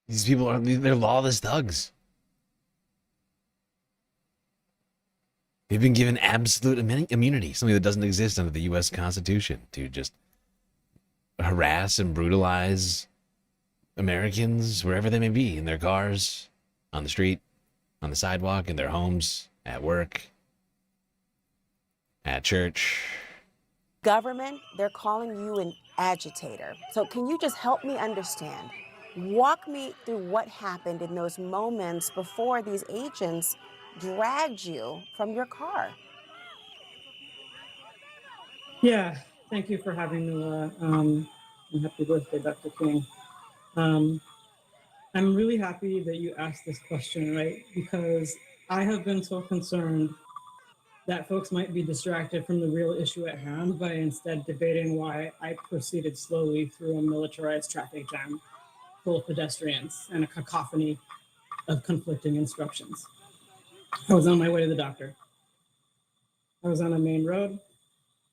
These people they're lawless thugs. They've been given absolute immunity, something that doesn't exist under the U.S. Constitution, to just harass and brutalize Americans wherever they may be, in their cars, on the street, on the sidewalk, in their homes, at work, at church. Government, they're calling you an agitator. So can you just help me understand? Walk me through what happened in those moments before these agents dragged you from your car. Yeah, thank you for having me, Laura. And happy birthday, Dr. King. I'm really happy that you asked this question, right? Because I have been so concerned that folks might be distracted from the real issue at hand by instead debating why I proceeded slowly through a militarized traffic jam full of pedestrians and a cacophony of conflicting instructions. I was on my way to the doctor. I was on a main road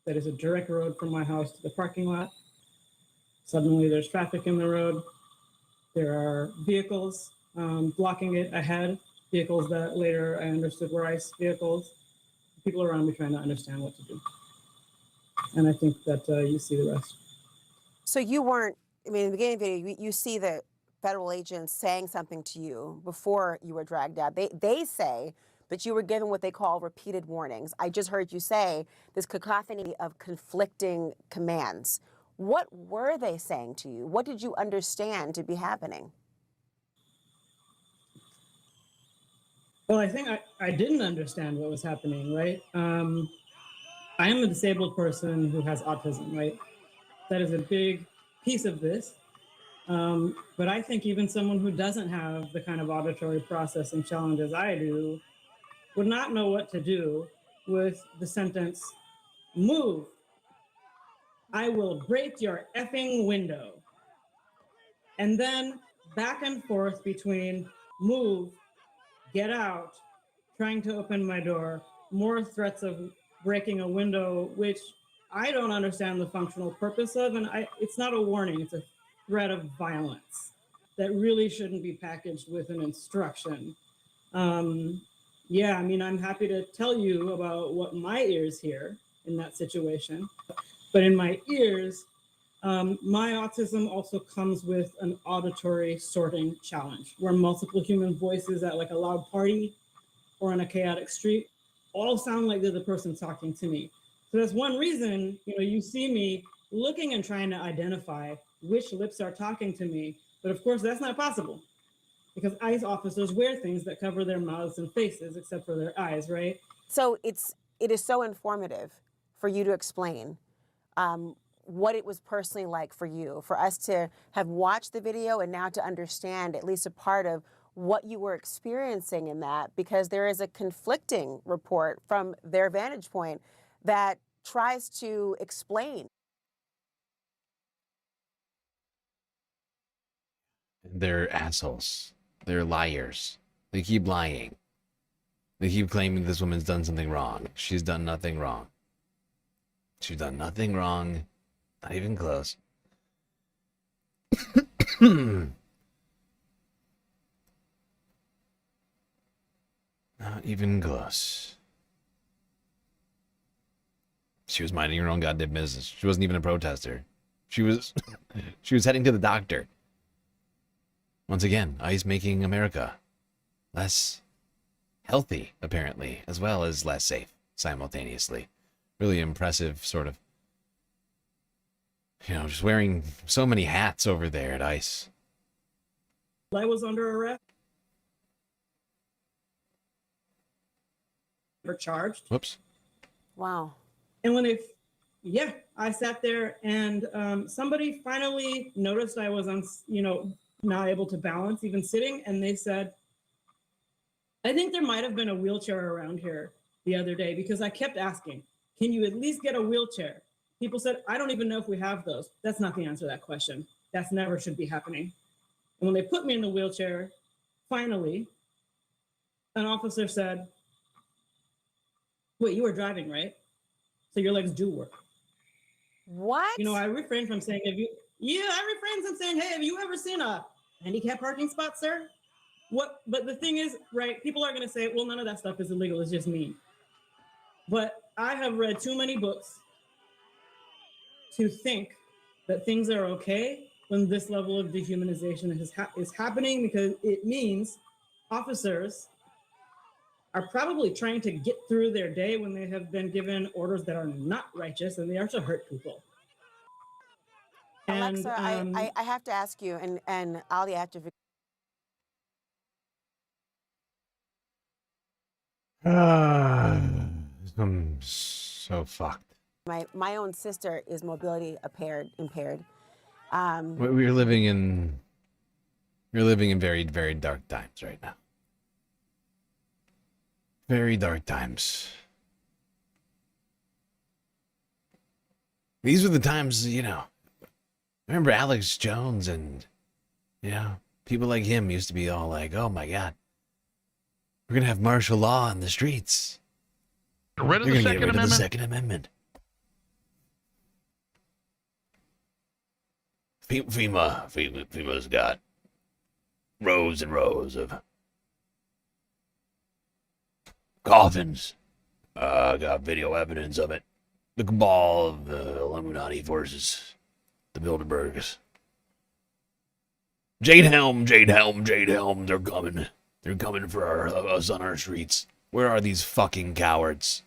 that is a direct road from my house to the parking lot. Suddenly there's traffic in the road. There are vehicles blocking it ahead, vehicles that later I understood were ICE vehicles. people around me trying to understand what to do. And I think that you see the rest. So you weren't, I mean, in the beginning of the video, you see the federal agents saying something to you before you were dragged out. They say that you were given what they call repeated warnings. I just heard you say this cacophony of conflicting commands. What were they saying to you? What did you understand to be happening? Well, I think I didn't understand what was happening, right? I am a disabled person who has autism, right? That is a big piece of this. But I think even someone who doesn't have the kind of auditory processing challenges I do would not know what to do with the sentence, move, I will break your effing window. And then back and forth between move, get out, trying to open my door, more threats of breaking a window, which I don't understand the functional purpose of, and it's not a warning, it's a threat of violence that really shouldn't be packaged with an instruction. Yeah, I mean, I'm happy to tell you about what my ears hear in that situation, but in my ears, my autism also comes with an auditory sorting challenge where multiple human voices at like a loud party or on a chaotic street all sound like they're the person talking to me. So that's one reason, you see me looking and trying to identify which lips are talking to me. But of course, that's not possible because ICE officers wear things that cover their mouths and faces except for their eyes, right? So it is so informative for you to explain what it was personally like for you, for us to have watched the video and now to understand at least a part of what you were experiencing in that, because there is a conflicting report from their vantage point that tries to explain. They're assholes. They're liars. They keep lying. They keep claiming this woman's done something wrong. She's done nothing wrong. She's done nothing wrong. Not even close. Not even close. She was minding her own goddamn business. She wasn't even a protester. She was heading to the doctor. Once again, ICE making America less healthy, apparently, as well as less safe simultaneously. Really impressive sort of, just wearing so many hats over there at ICE. I was under arrest. Never charged. Whoops. Wow. And when I sat there and somebody finally noticed I was not able to balance even sitting, and they said, I think there might have been a wheelchair around here the other day, because I kept asking, can you at least get a wheelchair? People said, I don't even know if we have those. That's not the answer to that question. That's never should be happening. And when they put me in the wheelchair, finally, an officer said, wait, you were driving, right? So your legs do work. What? I refrain from saying, I refrain from saying, hey, have you ever seen a handicap parking spot, sir? What? But the thing is, right, people are going to say, well, none of that stuff is illegal. It's just mean. But I have read too many books to think that things are okay when this level of dehumanization is happening, because it means officers are probably trying to get through their day when they have been given orders that are not righteous and they are to hurt people. Alexa, And, I have to ask you, and Ali after. I'm so fucked. My own sister is mobility impaired. We're living in very, very dark times right now. Very dark times. These were the times, I remember Alex Jones and, people like him used to be all like, oh my God, we're going to have martial law in the streets. Get rid of the Second Amendment. The Second Amendment. FEMA's got rows and rows of coffins Got video evidence of it. The cabal of the Illuminati forces. The Bilderbergs. Jade Helm, they're coming. They're coming for us on our streets. Where are these fucking cowards?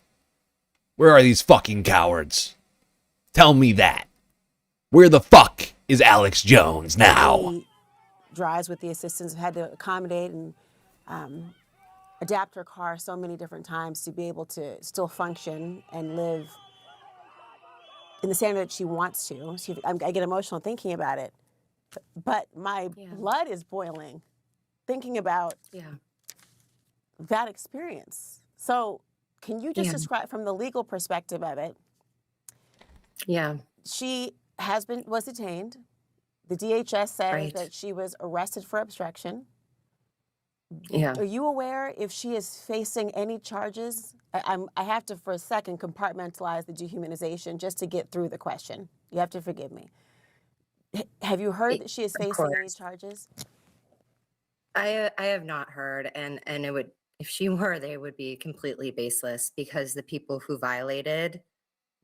Where are these fucking cowards? Tell me that. Where the fuck is Alex Jones now? He drives with the assistance, had to accommodate and adapt her car so many different times to be able to still function and live in the standard that she wants to. I get emotional thinking about it, but my blood is boiling thinking about that experience. So can you just describe from the legal perspective of it? Yeah. She was detained. The DHS says that she was arrested for obstruction. Yeah. Are you aware if she is facing any charges? I have to, for a second, compartmentalize the dehumanization just to get through the question. You have to forgive me. Have you heard that she is facing any charges? I have not heard, and it would, if she were, they would be completely baseless, because the people who violated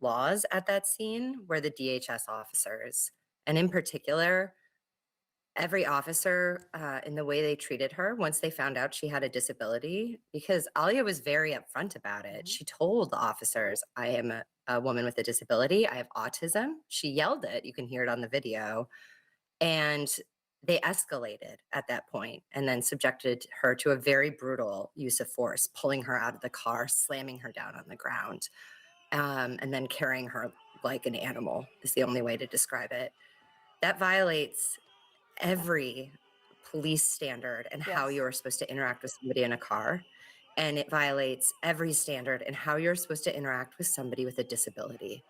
laws at that scene were the DHS officers. And in particular, every officer in the way they treated her once they found out she had a disability, because Alia was very upfront about it. She told the officers, I am a woman with a disability. I have autism. She yelled it. You can hear it on the video. And they escalated at that point and then subjected her to a very brutal use of force, pulling her out of the car, slamming her down on the ground, and then carrying her like an animal is the only way to describe it. That violates every police standard and how you're supposed to interact with somebody in a car. And it violates every standard in how you're supposed to interact with somebody with a disability.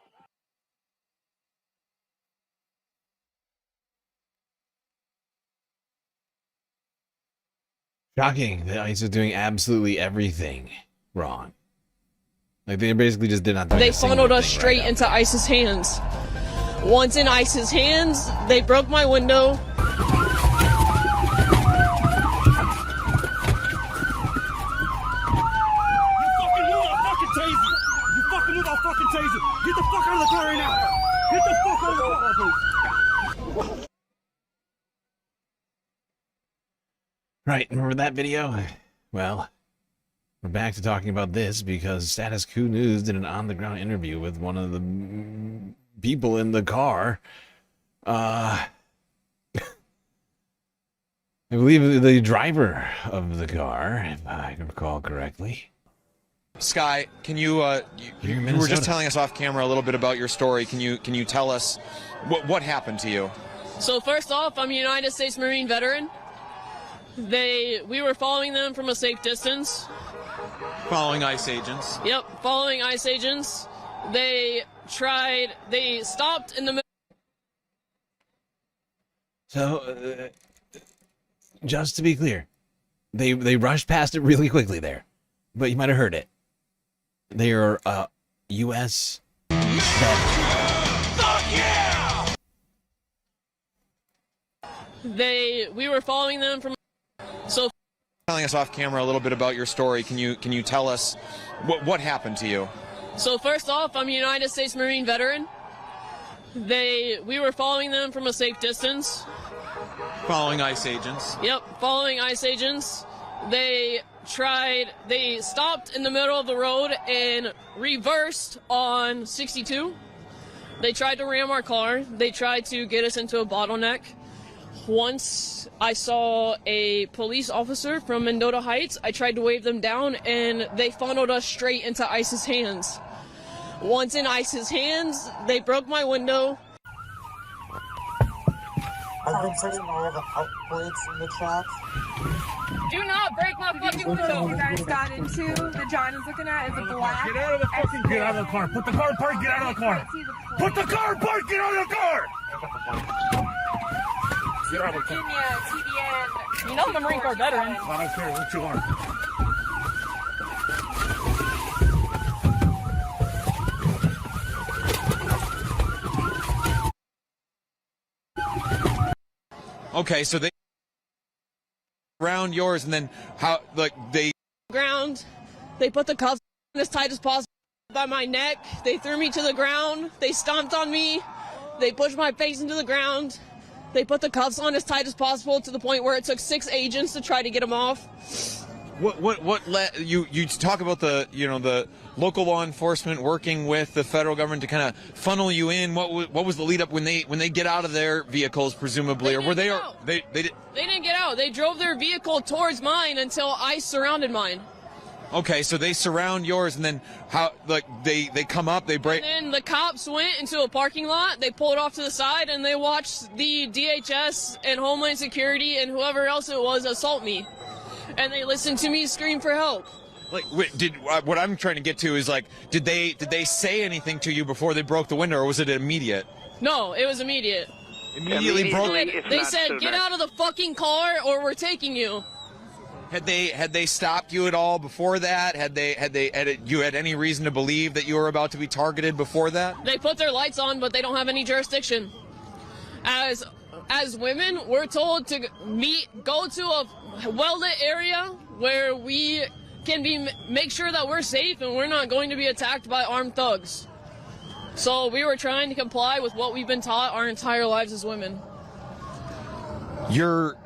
Shocking that ICE is doing absolutely everything wrong. Like, they basically just did not. They funneled us straight into ICE's hands. Once in ICE's hands, they broke my window. Get the fuck out of the car right now! Get the fuck out of the car, please! Right, remember that video? Well, we're back to talking about this because Status Quo News did an on-the-ground interview with one of the people in the car. I believe the driver of the car, if I can recall correctly. Sky, can you were just telling us off camera a little bit about your story. Can you tell us what happened to you? So first off, I'm a United States Marine veteran. We were following them from a safe distance. Following ICE agents. Yep, following ICE agents. They stopped in the middle. So, just to be clear, they rushed past it really quickly there, but you might have heard it. They are U.S. Fuck yeah! We were following them from. So. Telling us off camera a little bit about your story. Can you tell us what happened to you? So first off, I'm a United States Marine veteran. We were following them from a safe distance. Following ICE agents. Yep, following ICE agents. They stopped in the middle of the road and reversed on 62. They tried to ram our car. They tried to get us into a bottleneck. Once I saw a police officer from Mendota Heights, I tried to wave them down, and they funneled us straight into ICE's hands. Once in ICE's hands, they broke my window. I've been searching all the outbreaks in the chat. Do not break my fucking window. You guys got into the John is looking at is a black. Get out of the fucking. Get out of the car. Put the car apart. Get out of the car. Put the car apart. Get out of the car. Get out of the car. Virginia, TBN. You know I'm a Marine Corps veteran. I don't care what you are. Okay, so they around yours, and then how, like, they ground. They put the cuffs as tight as possible. By my neck, they threw me to the ground, they stomped on me, they pushed my face into the ground, they put the cuffs on as tight as possible to the point where it took 6 agents to try to get them off. What let you talk about the the local law enforcement working with the federal government to kind of funnel you in? What was the lead up when they get out of their vehicles, presumably, or were they did? They didn't get out. They drove their vehicle towards mine until ICE surrounded mine. Okay, so they surround yours, and then how? Like they come up, they break. And then the cops went into a parking lot. They pulled off to the side, and they watched the DHS and Homeland Security and whoever else it was assault me. And they listened to me scream for help. Like, what I'm trying to get to is like, did they say anything to you before they broke the window, or was it immediate? No, it was immediate. Immediately broke. They said, "Get out of the fucking car, or we're taking you." Had they stopped you at all before that? Had you had any reason to believe that you were about to be targeted before that? They put their lights on, but they don't have any jurisdiction. As women, we're told to go to a well-lit area where we can make sure that we're safe and we're not going to be attacked by armed thugs. So we were trying to comply with what we've been taught our entire lives as women. You're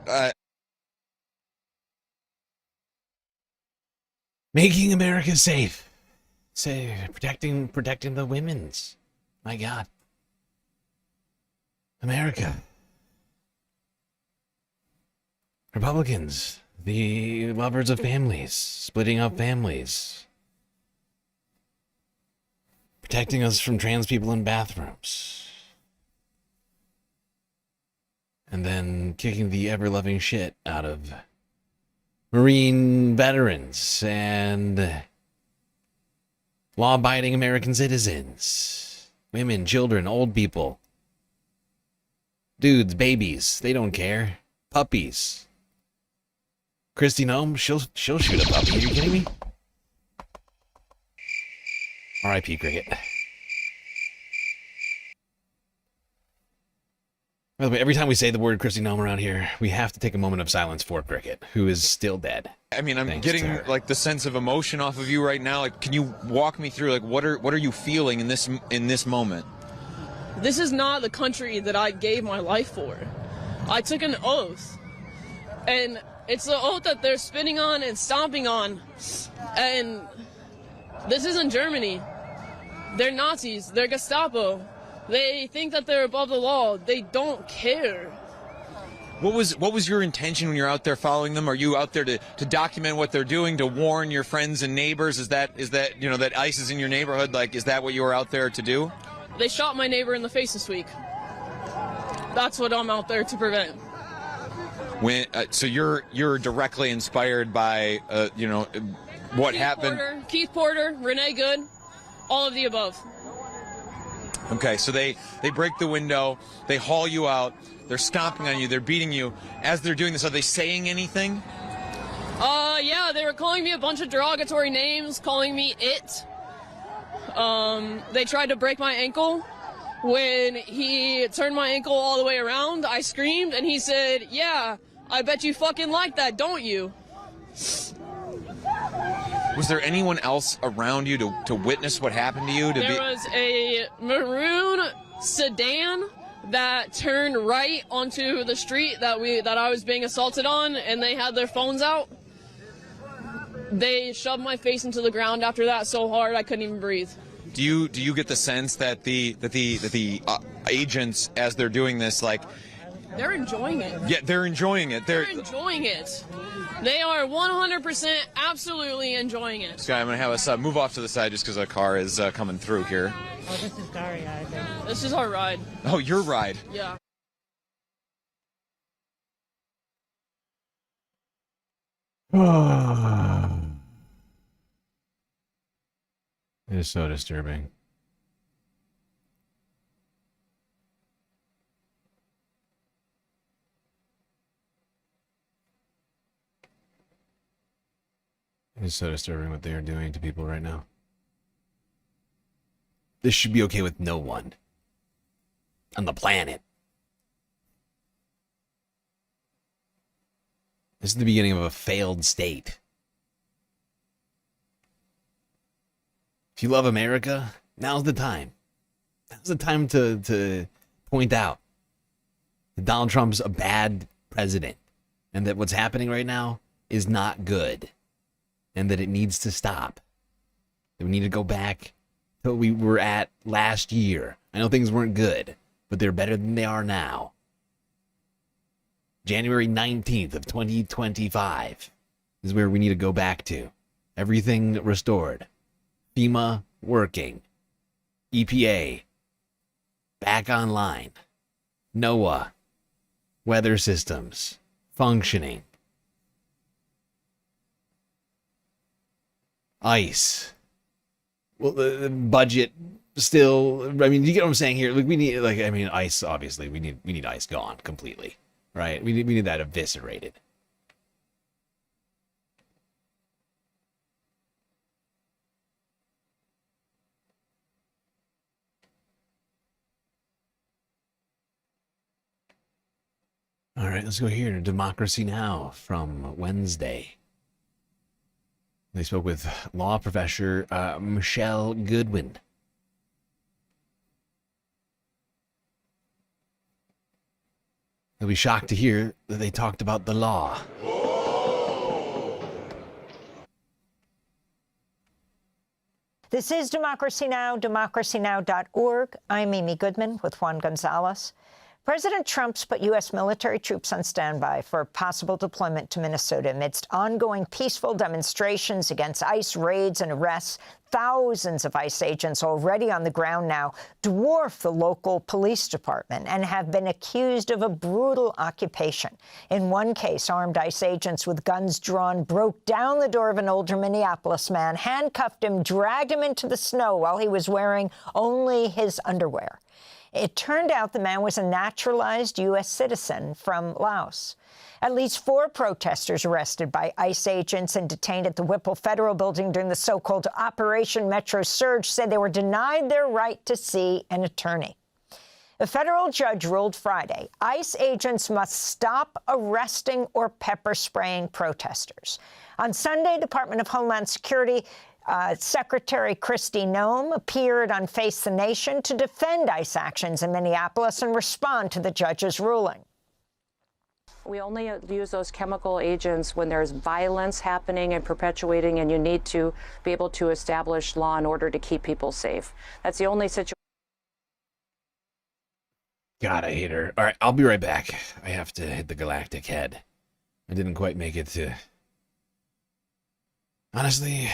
making America safe. Protecting the women's. My God. America. Republicans, the lovers of families, splitting up families, protecting us from trans people in bathrooms, and then kicking the ever-loving shit out of Marine veterans and law-abiding American citizens, women, children, old people, dudes, babies, they don't care, puppies. Kristi Noem, she'll shoot a puppy. Are you kidding me? R.I.P. Cricket. By the way, every time we say the word Kristi Noem around here, we have to take a moment of silence for Cricket, who is still dead. I mean, I'm getting like the sense of emotion off of you right now. Like, can you walk me through like what are you feeling in this moment? This is not the country that I gave my life for. I took an oath, and it's the oath that they're spitting on and stomping on. And this isn't Germany. They're Nazis. They're Gestapo. They think that they're above the law. They don't care. What was your intention when you're out there following them? Are you out there to document what they're doing, to warn your friends and neighbors? Is that that ICE is in your neighborhood? Like, is that what you were out there to do? They shot my neighbor in the face this week. That's what I'm out there to prevent. So you're directly inspired by what happened. Keith Porter, Renee Good, all of the above. Okay, so they break the window, they haul you out, they're stomping on you, they're beating you. As they're doing this, are they saying anything? Yeah, they were calling me a bunch of derogatory names, calling me it. They tried to break my ankle. When he turned my ankle all the way around, I screamed, and he said, "Yeah, I bet you fucking like that, don't you?" Was there anyone else around you to witness what happened to you? There was a maroon sedan that turned right onto the street that I was being assaulted on, and they had their phones out. They shoved my face into the ground after that so hard I couldn't even breathe. Do you get the sense that the agents, as they're doing this, like, they're enjoying it? Yeah, they're enjoying it. They're enjoying it. They are 100% absolutely enjoying it. This guy, I'm gonna have us move off to the side just because a car is coming through here. Oh, this is Daria, I think. This is our ride. Oh, your ride. Yeah. It is so disturbing. It is so disturbing what they are doing to people right now. This should be okay with no one on the planet. This is the beginning of a failed state. If you love America, now's the time. Now's the time to point out that Donald Trump's a bad president and that what's happening right now is not good and that it needs to stop. That we need to go back to what we were at last year. I know things weren't good, but they're better than they are now. January 19th of 2025 is where we need to go back to. Everything restored. FEMA working. EPA back online. NOAA weather systems functioning. ICE. Well, the budget still. I mean, you get what I'm saying here. Like we need, like I mean, ICE. Obviously, we need ICE gone completely, right? We need that eviscerated. All right, let's go here to Democracy Now! From Wednesday. They spoke with law professor Michelle Goodwin. You'll be shocked to hear that they talked about the law. This is Democracy Now!, democracynow.org. I'm Amy Goodman with Juan Gonzalez. President Trump's put U.S. military troops on standby for possible deployment to Minnesota amidst ongoing peaceful demonstrations against ICE raids and arrests. Thousands of ICE agents already on the ground now dwarf the local police department and have been accused of a brutal occupation. In one case, armed ICE agents with guns drawn broke down the door of an older Minneapolis man, handcuffed him, dragged him into the snow while he was wearing only his underwear. It turned out the man was a naturalized U.S. citizen from Laos. At least 4 protesters arrested by ICE agents and detained at the Whipple Federal Building during the so-called Operation Metro Surge said they were denied their right to see an attorney. A federal judge ruled Friday ICE agents must stop arresting or pepper spraying protesters. On Sunday, Department of Homeland Security Secretary Kristi Noem appeared on Face the Nation to defend ICE actions in Minneapolis and respond to the judge's ruling. We only use those chemical agents when there's violence happening and perpetuating, and you need to be able to establish law and order to keep people safe. That's the only situation. God, I hate her. All right, I'll be right back. I have to hit the galactic head. I didn't quite make it to... Honestly,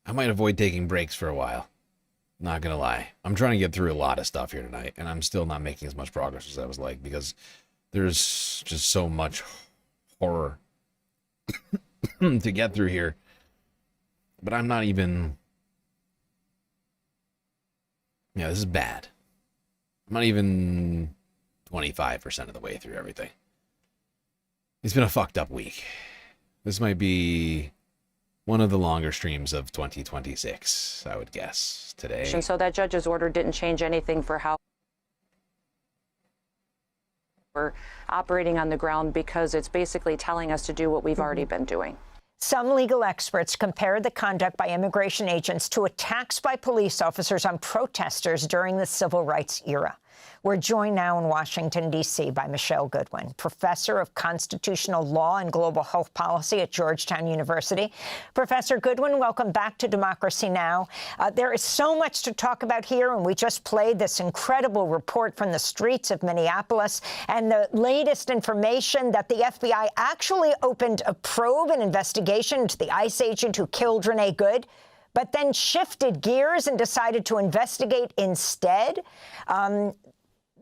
I might avoid taking breaks for a while. Not gonna lie. I'm trying to get through a lot of stuff here tonight, and I'm still not making as much progress as I was like, because there's just so much horror to get through here. But I'm not even... Yeah, this is bad. I'm not even 25% of the way through everything. It's been a fucked up week. This might be one of the longer streams of 2026, I would guess, today. And so that judge's order didn't change anything for how we're operating on the ground, because it's basically telling us to do what we've already been doing. Some legal experts compared the conduct by immigration agents to attacks by police officers on protesters during the civil rights era. We're joined now in Washington, D.C. by Michelle Goodwin, professor of constitutional law and global health policy at Georgetown University. Professor Goodwin, welcome back to Democracy Now! There is so much to talk about here, and we just played this incredible report from the streets of Minneapolis and the latest information that the FBI actually opened a probe and investigation into the ICE agent who killed Renee Good, but then shifted gears and decided to investigate instead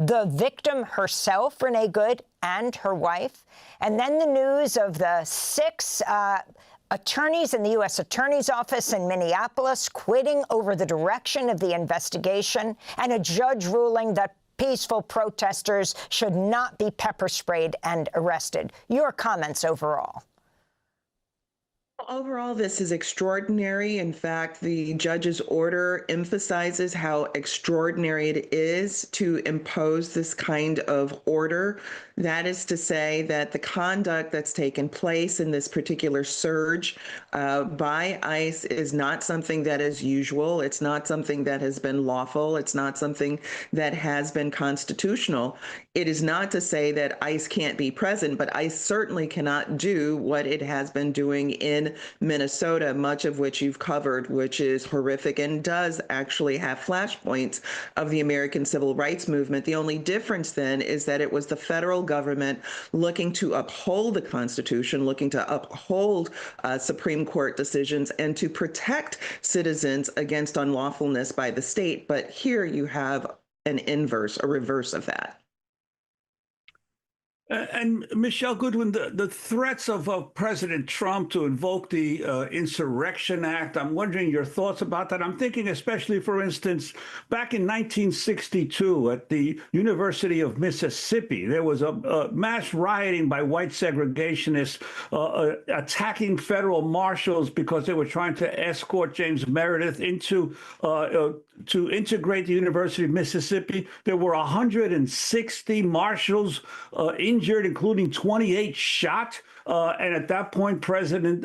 the victim herself, Renee Good, and her wife. And then the news of the 6 attorneys in the U.S. Attorney's Office in Minneapolis quitting over the direction of the investigation, and a judge ruling that peaceful protesters should not be pepper sprayed and arrested. Your comments overall? Overall, this is extraordinary. In fact, the judge's order emphasizes how extraordinary it is to impose this kind of order. That is to say that the conduct that's taken place in this particular surge by ICE is not something that is usual. It's not something that has been lawful. It's not something that has been constitutional. It is not to say that ICE can't be present, but ICE certainly cannot do what it has been doing in Minnesota, much of which you've covered, which is horrific and does actually have flashpoints of the American civil rights movement. The only difference then is that it was the federal government looking to uphold the Constitution, looking to uphold Supreme Court decisions and to protect citizens against unlawfulness by the state. But here you have an inverse, a reverse of that. And Michelle Goodwin, the threats of President Trump to invoke the Insurrection Act, I'm wondering your thoughts about that. I'm thinking especially, for instance, back in 1962 at the University of Mississippi, there was a mass rioting by white segregationists attacking federal marshals because they were trying to escort James Meredith into to integrate the University of Mississippi. There were 160 marshals injured, including 28 shot. And at that point, President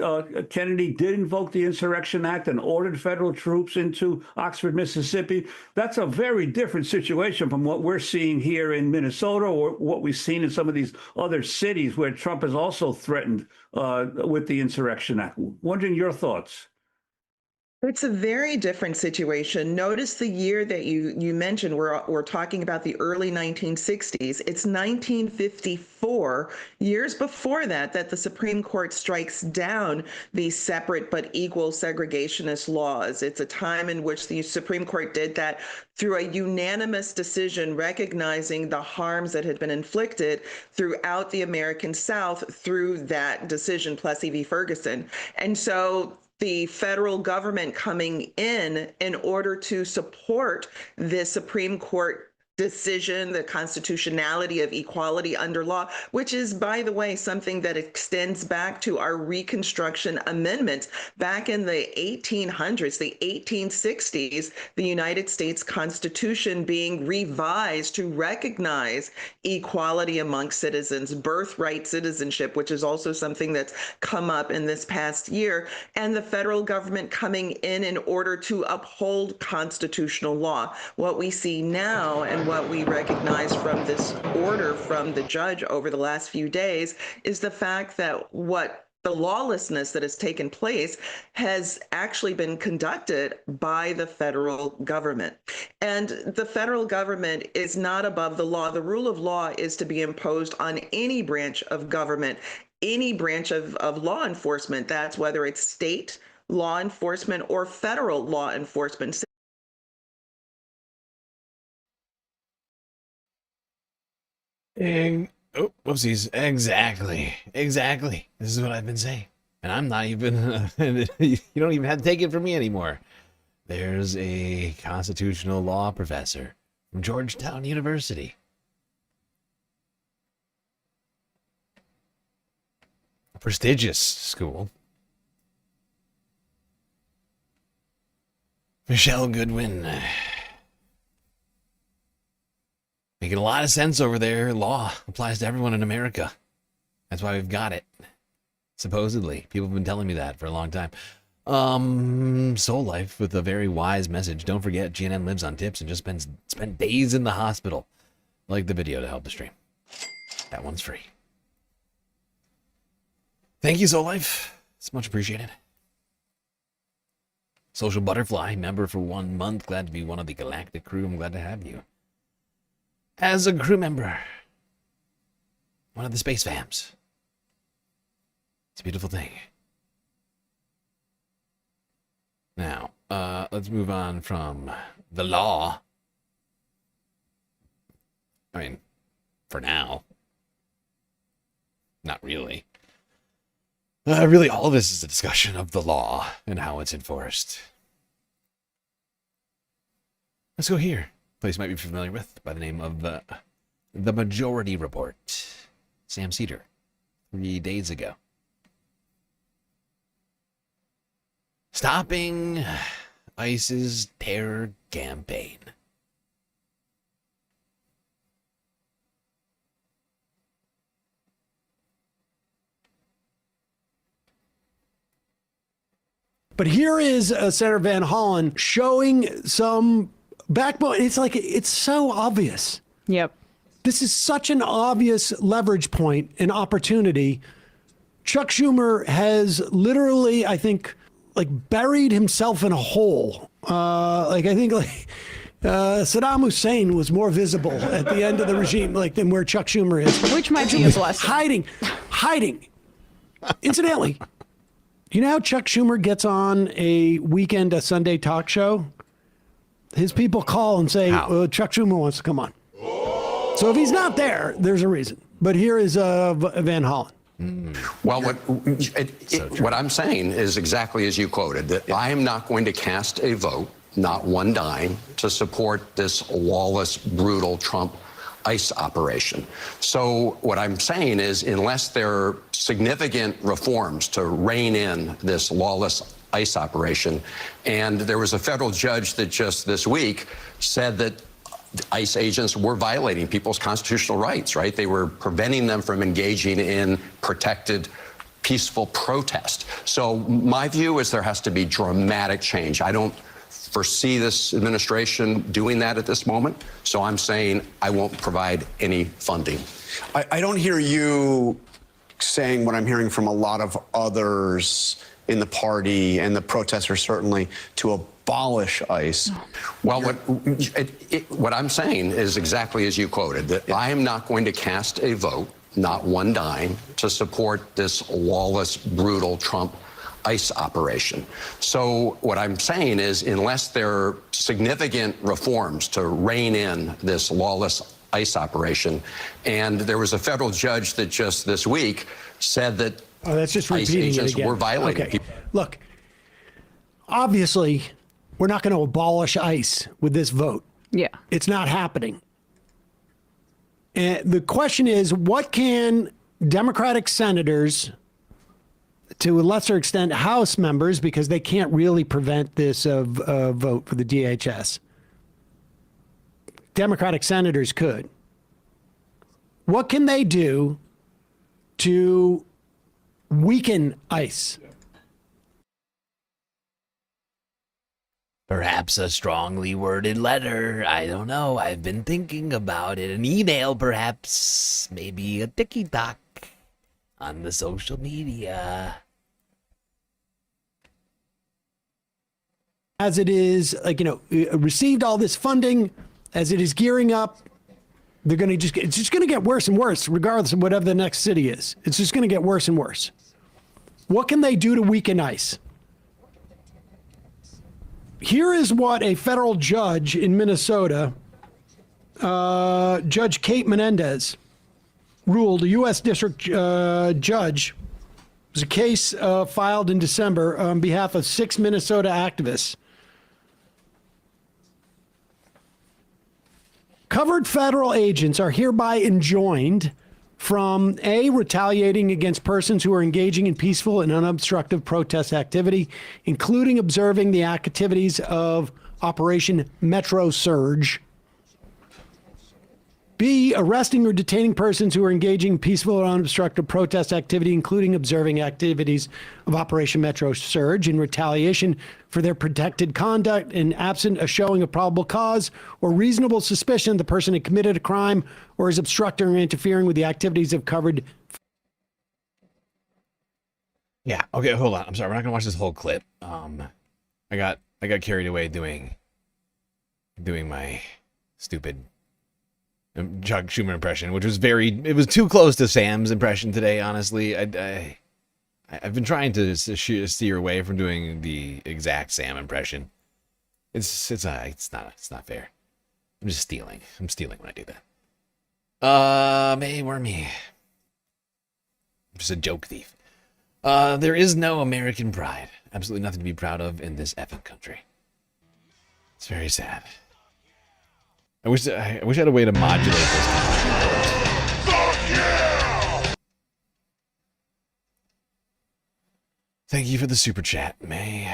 Kennedy did invoke the Insurrection Act and ordered federal troops into Oxford, Mississippi. That's a very different situation from what we're seeing here in Minnesota or what we've seen in some of these other cities where Trump has also threatened with the Insurrection Act. Wondering your thoughts. It's a very different situation. Notice the year that you mentioned. We're talking about the early 1960s. It's 1954, years before that the Supreme Court strikes down these separate but equal segregationist laws. It's a time in which the Supreme Court did that through a unanimous decision recognizing the harms that had been inflicted throughout the American South through that decision, Plessy v. Ferguson. And so the federal government coming in order to support the Supreme Court decision, the constitutionality of equality under law, which is, by the way, something that extends back to our Reconstruction amendments back in the 1800s, the 1860s, the United States Constitution being revised to recognize equality among citizens, birthright citizenship, which is also something that's come up in this past year, and the federal government coming in order to uphold constitutional law. What we see now and what we recognize from this order from the judge over the last few days is the fact that what the lawlessness that has taken place has actually been conducted by the federal government. And the federal government is not above the law. The rule of law is to be imposed on any branch of government, any branch of law enforcement. That's whether it's state law enforcement or federal law enforcement. Oh, whoopsies. Exactly. This is what I've been saying. And I'm not even, you don't even have to take it from me anymore. There's a constitutional law professor from Georgetown University. A prestigious school. Michelle Goodwin. Making a lot of sense over there. Law applies to everyone in America. That's why we've got it. Supposedly. People have been telling me that for a long time. Soul Life with a very wise message. Don't forget, GNN lives on tips and just spend days in the hospital. Like the video to help the stream. That one's free. Thank you, Soul Life. It's much appreciated. Social Butterfly, member for 1 month. Glad to be one of the Galactic crew. I'm glad to have you as a crew member. One of the space fams. It's a beautiful thing. Now, let's move on from the law. I mean, for now. Not really. Really, all of this is a discussion of the law and how it's enforced. Let's go here. Place you might be familiar with by the name of the Majority Report. Sam Cedar, 3 days ago. stopping ICE's terror campaign. But here is Senator Van Hollen showing some backbone. It's like, it's so obvious. Yep. This is such an obvious leverage point, an opportunity. Chuck Schumer has literally, I think, like buried himself in a hole. I think Saddam Hussein was more visible at the end of the regime, than where Chuck Schumer is. Which might be a blessing. Hiding. Incidentally, you know how Chuck Schumer gets on a Sunday talk show? His people call and say, Chuck Schumer wants to come on. So if he's not there, there's a reason. But here is Van Hollen. Well, what I'm saying is exactly as you quoted, that I am not going to cast a vote, not one dime, to support this lawless, brutal Trump ICE operation. So what I'm saying is, unless there are significant reforms to rein in this lawless ICE operation, and there was a federal judge that just this week said that ICE agents were violating people's constitutional rights, right? They were preventing them from engaging in protected, peaceful protest. So my view is there has to be dramatic change. I don't foresee this administration doing that at this moment. So I'm saying I won't provide any funding. I don't hear you saying what I'm hearing from a lot of others in the party and the protesters, certainly, to abolish ICE. Well, what I'm saying is exactly as you quoted, that I am not going to cast a vote, not one dime, to support this lawless, brutal Trump ICE operation. So what I'm saying is, unless there are significant reforms to rein in this lawless ICE operation, and there was a federal judge that just this week said that that's just ICE repeating agents it again. were violating Okay. people. Look, obviously, we're not going to abolish ICE with this vote. Yeah. It's not happening. And the question is, what can Democratic senators, to a lesser extent House members, because they can't really prevent this vote for the DHS. Democratic senators could. What can they do to weaken ICE? Perhaps a strongly worded letter. I don't know. I've been thinking about it. An email, perhaps. Maybe a TikTok on the social media. As it is, received all this funding, as it is gearing up, they're going to it's just going to get worse and worse, regardless of whatever the next city is. It's just going to get worse and worse. What can they do to weaken ICE? Here is what a federal judge in Minnesota, Judge Kate Menendez, ruled. A U.S. district judge. It was a case filed in December on behalf of 6 Minnesota activists. Covered federal agents are hereby enjoined from A, retaliating against persons who are engaging in peaceful and unobstructed protest activity, including observing the activities of Operation Metro Surge. B, arresting or detaining persons who are engaging in peaceful and unobstructed protest activity, including observing activities of Operation Metro Surge, in retaliation for their protected conduct and absent a showing of probable cause or reasonable suspicion the person had committed a crime or is obstructing or interfering with the activities of covered. Yeah. Okay. Hold on. I'm sorry. We're not gonna watch this whole clip. I got carried away doing my stupid Chuck Schumer impression, which was it was too close to Sam's impression today. Honestly, I've been trying to steer away from doing the exact Sam impression. It's not fair. I'm just stealing. I'm stealing when I do that. Hey, wormy. I'm just a joke thief. There is no American pride. Absolutely nothing to be proud of in this effing country. It's very sad. I wish I had a way to modulate this. Fuck yeah! Thank you for the super chat, May.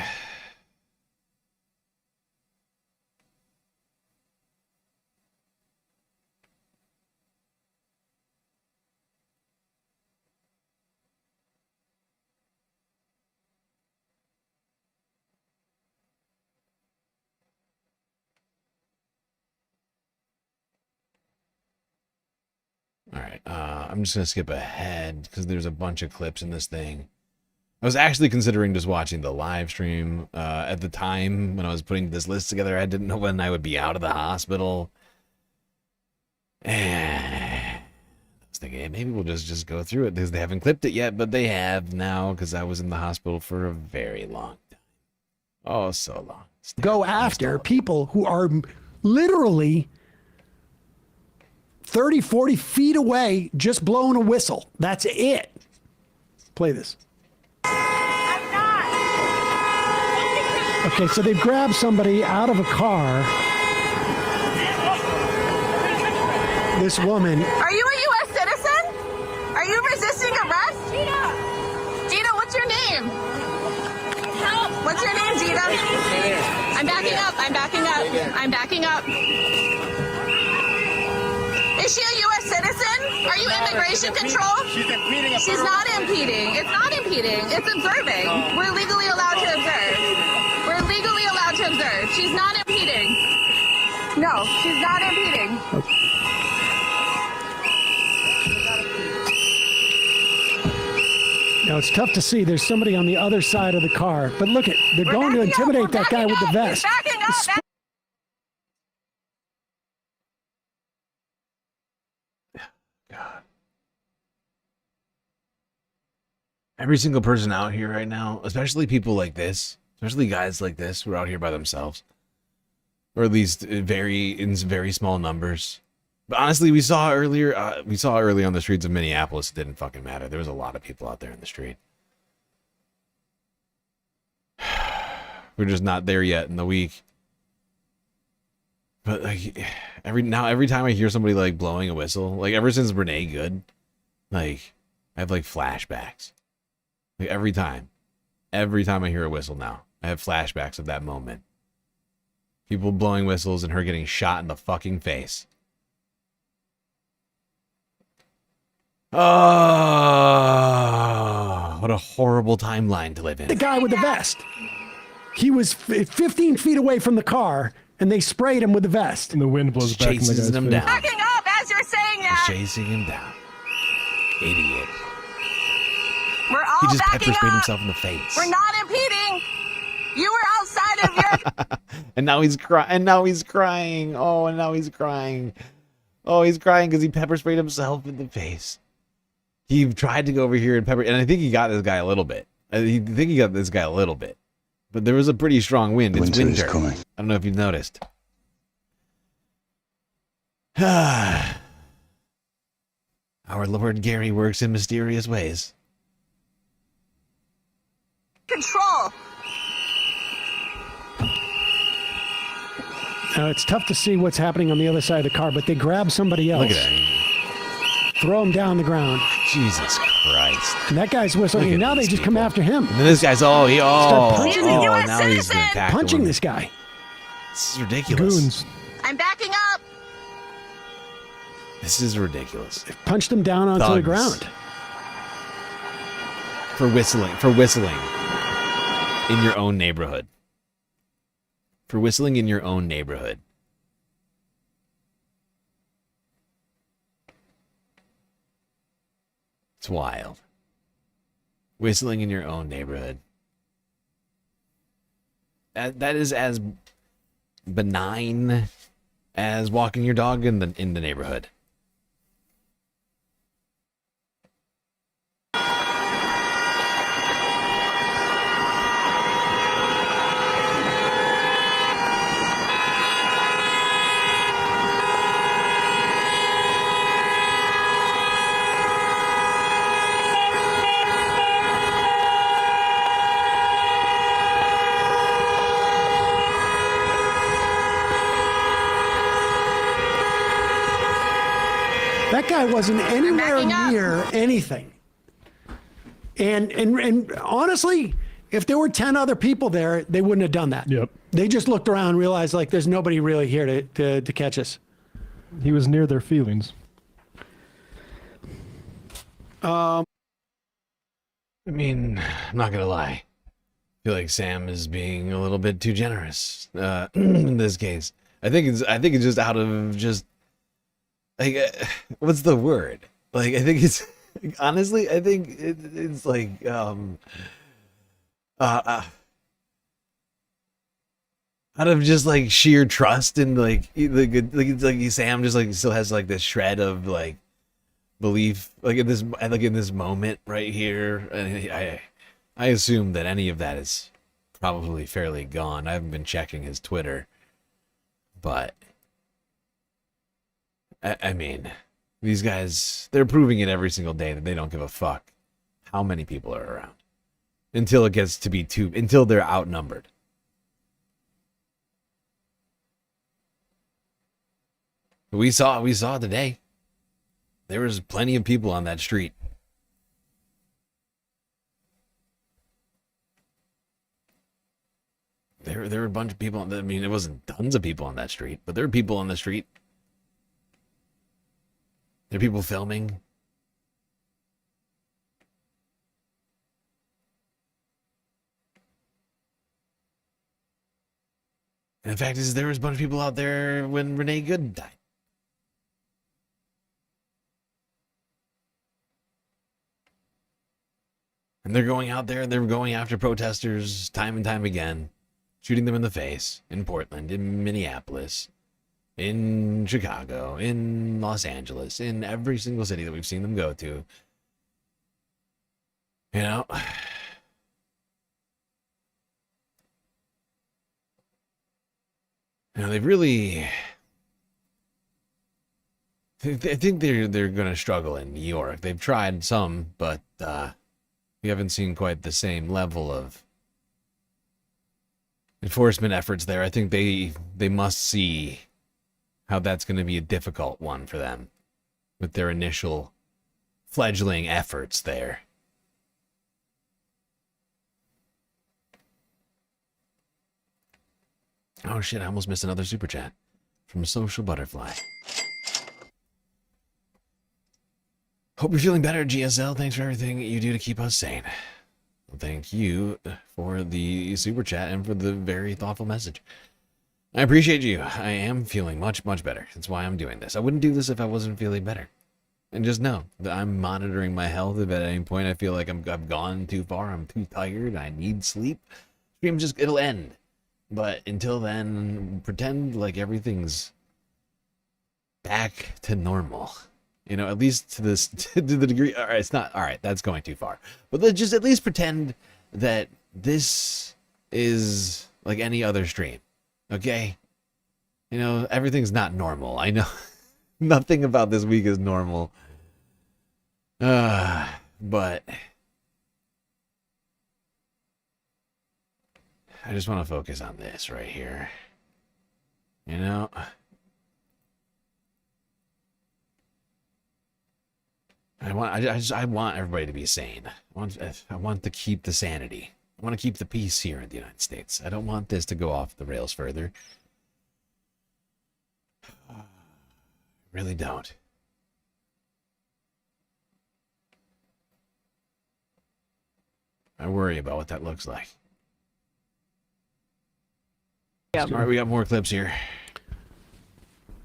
right. I'm just gonna skip ahead because there's a bunch of clips in this thing. I was actually considering just watching the live stream. At the time when I was putting this list together, I didn't know when I would be out of the hospital. And I was thinking, hey, maybe we'll just go through it because they haven't clipped it yet, but they have now because I was in the hospital for a very long time. Oh, so long. Go after people who are literally 30, 40 feet away, just blowing a whistle. That's it. Play this. Okay, so they've grabbed somebody out of a car. This woman. Are you a U.S. citizen? Are you resisting arrest? Gina! Gina, what's your name? Help! What's your name, Gina? I'm backing up. I'm backing up. I'm backing up. Is she a U.S. citizen? Are you immigration control? She's impeding. She's not impeding. It's not impeding. It's observing. We're legally allowed to observe. We're legally allowed to observe. She's not impeding. No, she's not impeding. Now, it's tough to see. There's somebody on the other side of the car. But look at, they're going to intimidate that guy with the vest. Backing up. Every single person out here right now, especially people like this, especially guys like this who are out here by themselves, or at least in very small numbers. But honestly, we saw early on the streets of Minneapolis, it didn't fucking matter. There was a lot of people out there in the street. We're just not there yet in the week. But like every time I hear somebody like blowing a whistle, like ever since Renee Good, like I have like flashbacks. Like every time I hear a whistle now, I have flashbacks of that moment. People blowing whistles and her getting shot in the fucking face. Oh, what a horrible timeline to live in. The guy with the vest. He was 15 feet away from the car, and they sprayed him with the vest. And the wind blows back in the guy's him face. down. Backing up as you're saying that. Chasing him down. Idiot. We're all He just backing pepper sprayed up. himself in the face. We're not impeding. You were outside of your. And now he's crying. Oh, and now he's crying. Oh, he's crying because he pepper sprayed himself in the face. He tried to go over here and pepper, and I think he got this guy a little bit. But there was a pretty strong wind. It's winter. I don't know if you've noticed. Our Lord Gary works in mysterious ways. Control. Now, it's tough to see what's happening on the other side of the car, but they grab somebody else. Look at that. Throw him down the ground. Jesus Christ. And that guy's whistling, and now they just come after him. And then this guy's Start punching him. now he's gonna attack the punching woman. this guy. This is ridiculous. Goons. I'm backing up. This is ridiculous. Punched him down onto the ground. For whistling in your own neighborhood. For whistling in your own neighborhood. It's wild. Whistling in your own neighborhood. That is as benign as walking your dog in the neighborhood. That guy wasn't anywhere near anything. And honestly, if there were 10 other people there, they wouldn't have done that. Yep. They just looked around and realized, like, there's nobody really here to catch us. He was near their feelings. I mean, I'm not gonna lie. I feel like Sam is being a little bit too generous in this case. I think it's just out of just like what's the word? Like, I think it's honestly, I think it's like out of just like sheer trust and like Sam just like still has like this shred of like belief like in this moment right here, and I assume that any of that is probably fairly gone. I haven't been checking his Twitter, but I mean, these guys, they're proving it every single day that they don't give a fuck how many people are around until it gets to be until they're outnumbered. We saw today. There was plenty of people on that street. There were a bunch of people. I mean, it wasn't tons of people on that street, but there were people on the street. There are people filming. And the fact is, there was a bunch of people out there when Renee Good died. And they're going out there and they're going after protesters time and time again, shooting them in the face in Portland, in Minneapolis, in Chicago, in Los Angeles, in every single city that we've seen them go to. You know, they've really, I think they're going to struggle in New York. They've tried some, but we haven't seen quite the same level of enforcement efforts there. I think they must see how that's going to be a difficult one for them with their initial fledgling efforts there. Oh shit, I almost missed another super chat from Social Butterfly. Hope you're feeling better, GSL. Thanks for everything you do to keep us sane. Well, thank you for the super chat and for the very thoughtful message. I appreciate you. I am feeling much, much better. That's why I'm doing this. I wouldn't do this if I wasn't feeling better. And just know that I'm monitoring my health. If at any point I feel like I've gone too far, I'm too tired, I need sleep, stream it'll end. But until then, pretend like everything's back to normal. You know, at least to the degree. All right, it's not. All right, that's going too far. But let's just at least pretend that this is like any other stream. Okay? You know, everything's not normal. I know nothing about this week is normal. But I just want to focus on this right here. You know? I want everybody to be sane. I want to keep the sanity. I want to keep the peace here in the United States. I don't want this to go off the rails further. I really don't. I worry about what that looks like. All right, we got more clips here.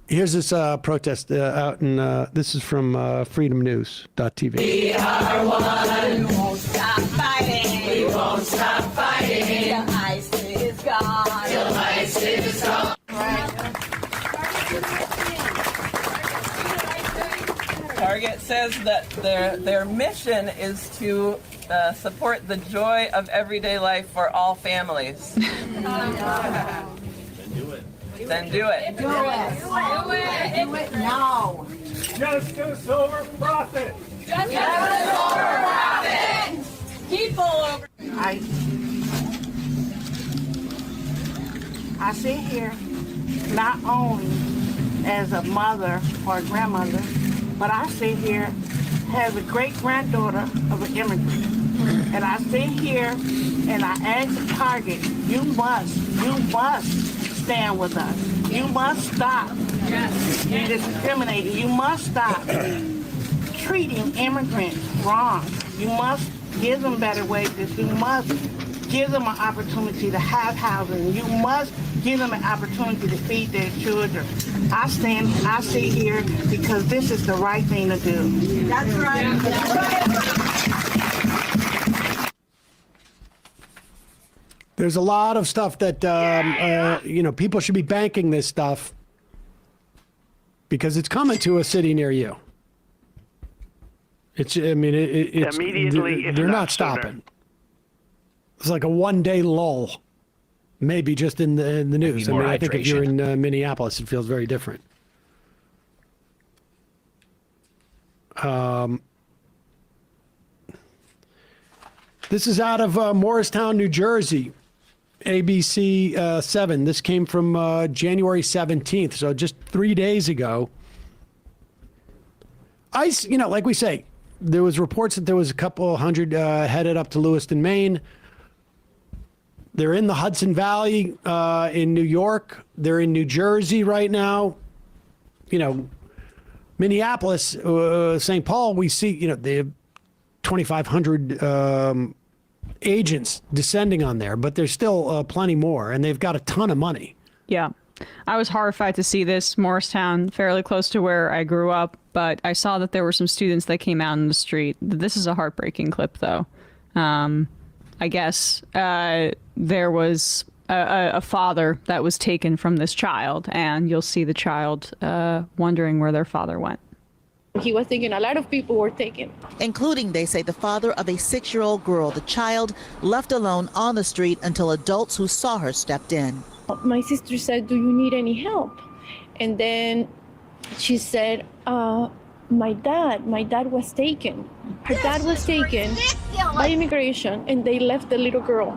Here's this protest out in, this is from freedomnews.tv. We are one. We won't stop fighting. We won't stop fighting. Till ICE is gone. Till ICE is gone. Target says that their mission is to support the joy of everyday life for all families. Then do it. Do it now. Justice over profit. Justice over profit. People over. I sit here not only as a mother or a grandmother, but I sit here as a great-granddaughter of an immigrant. And I sit here and I ask the Target, you must stand with us. You must stop discriminating. You must stop treating immigrants wrong. You must give them better wages. You must give them an opportunity to have housing. You must give them an opportunity to feed their children. I sit here because this is the right thing to do. That's right. That's right. There's a lot of stuff that, people should be banking this stuff because it's coming to a city near you. It's immediately. They're not stopping. It's like a one-day lull, maybe just in the news. I mean, I think if you're in Minneapolis, it feels very different. This is out of Morristown, New Jersey. ABC 7. This came from January 17th, so just 3 days ago. ICE, like we say, there was reports that there was a couple hundred headed up to Lewiston, Maine. They're in the Hudson Valley in New York. They're in New Jersey right now. Minneapolis, St. Paul, we see, they have 2,500 agents descending on there, but there's still plenty more, and they've got a ton of money. Yeah. I was horrified to see this. Morristown, fairly close to where I grew up, but I saw that there were some students that came out in the street. This is a heartbreaking clip, though. I guess there was a father that was taken from this child, and you'll see the child wondering where their father went. He was taken. A lot of people were taken. Including, they say, the father of a 6-year-old girl. The child left alone on the street until adults who saw her stepped in. My sister said, "Do you need any help?" And then she said, my dad was taken. Her dad was taken by immigration, and they left the little girl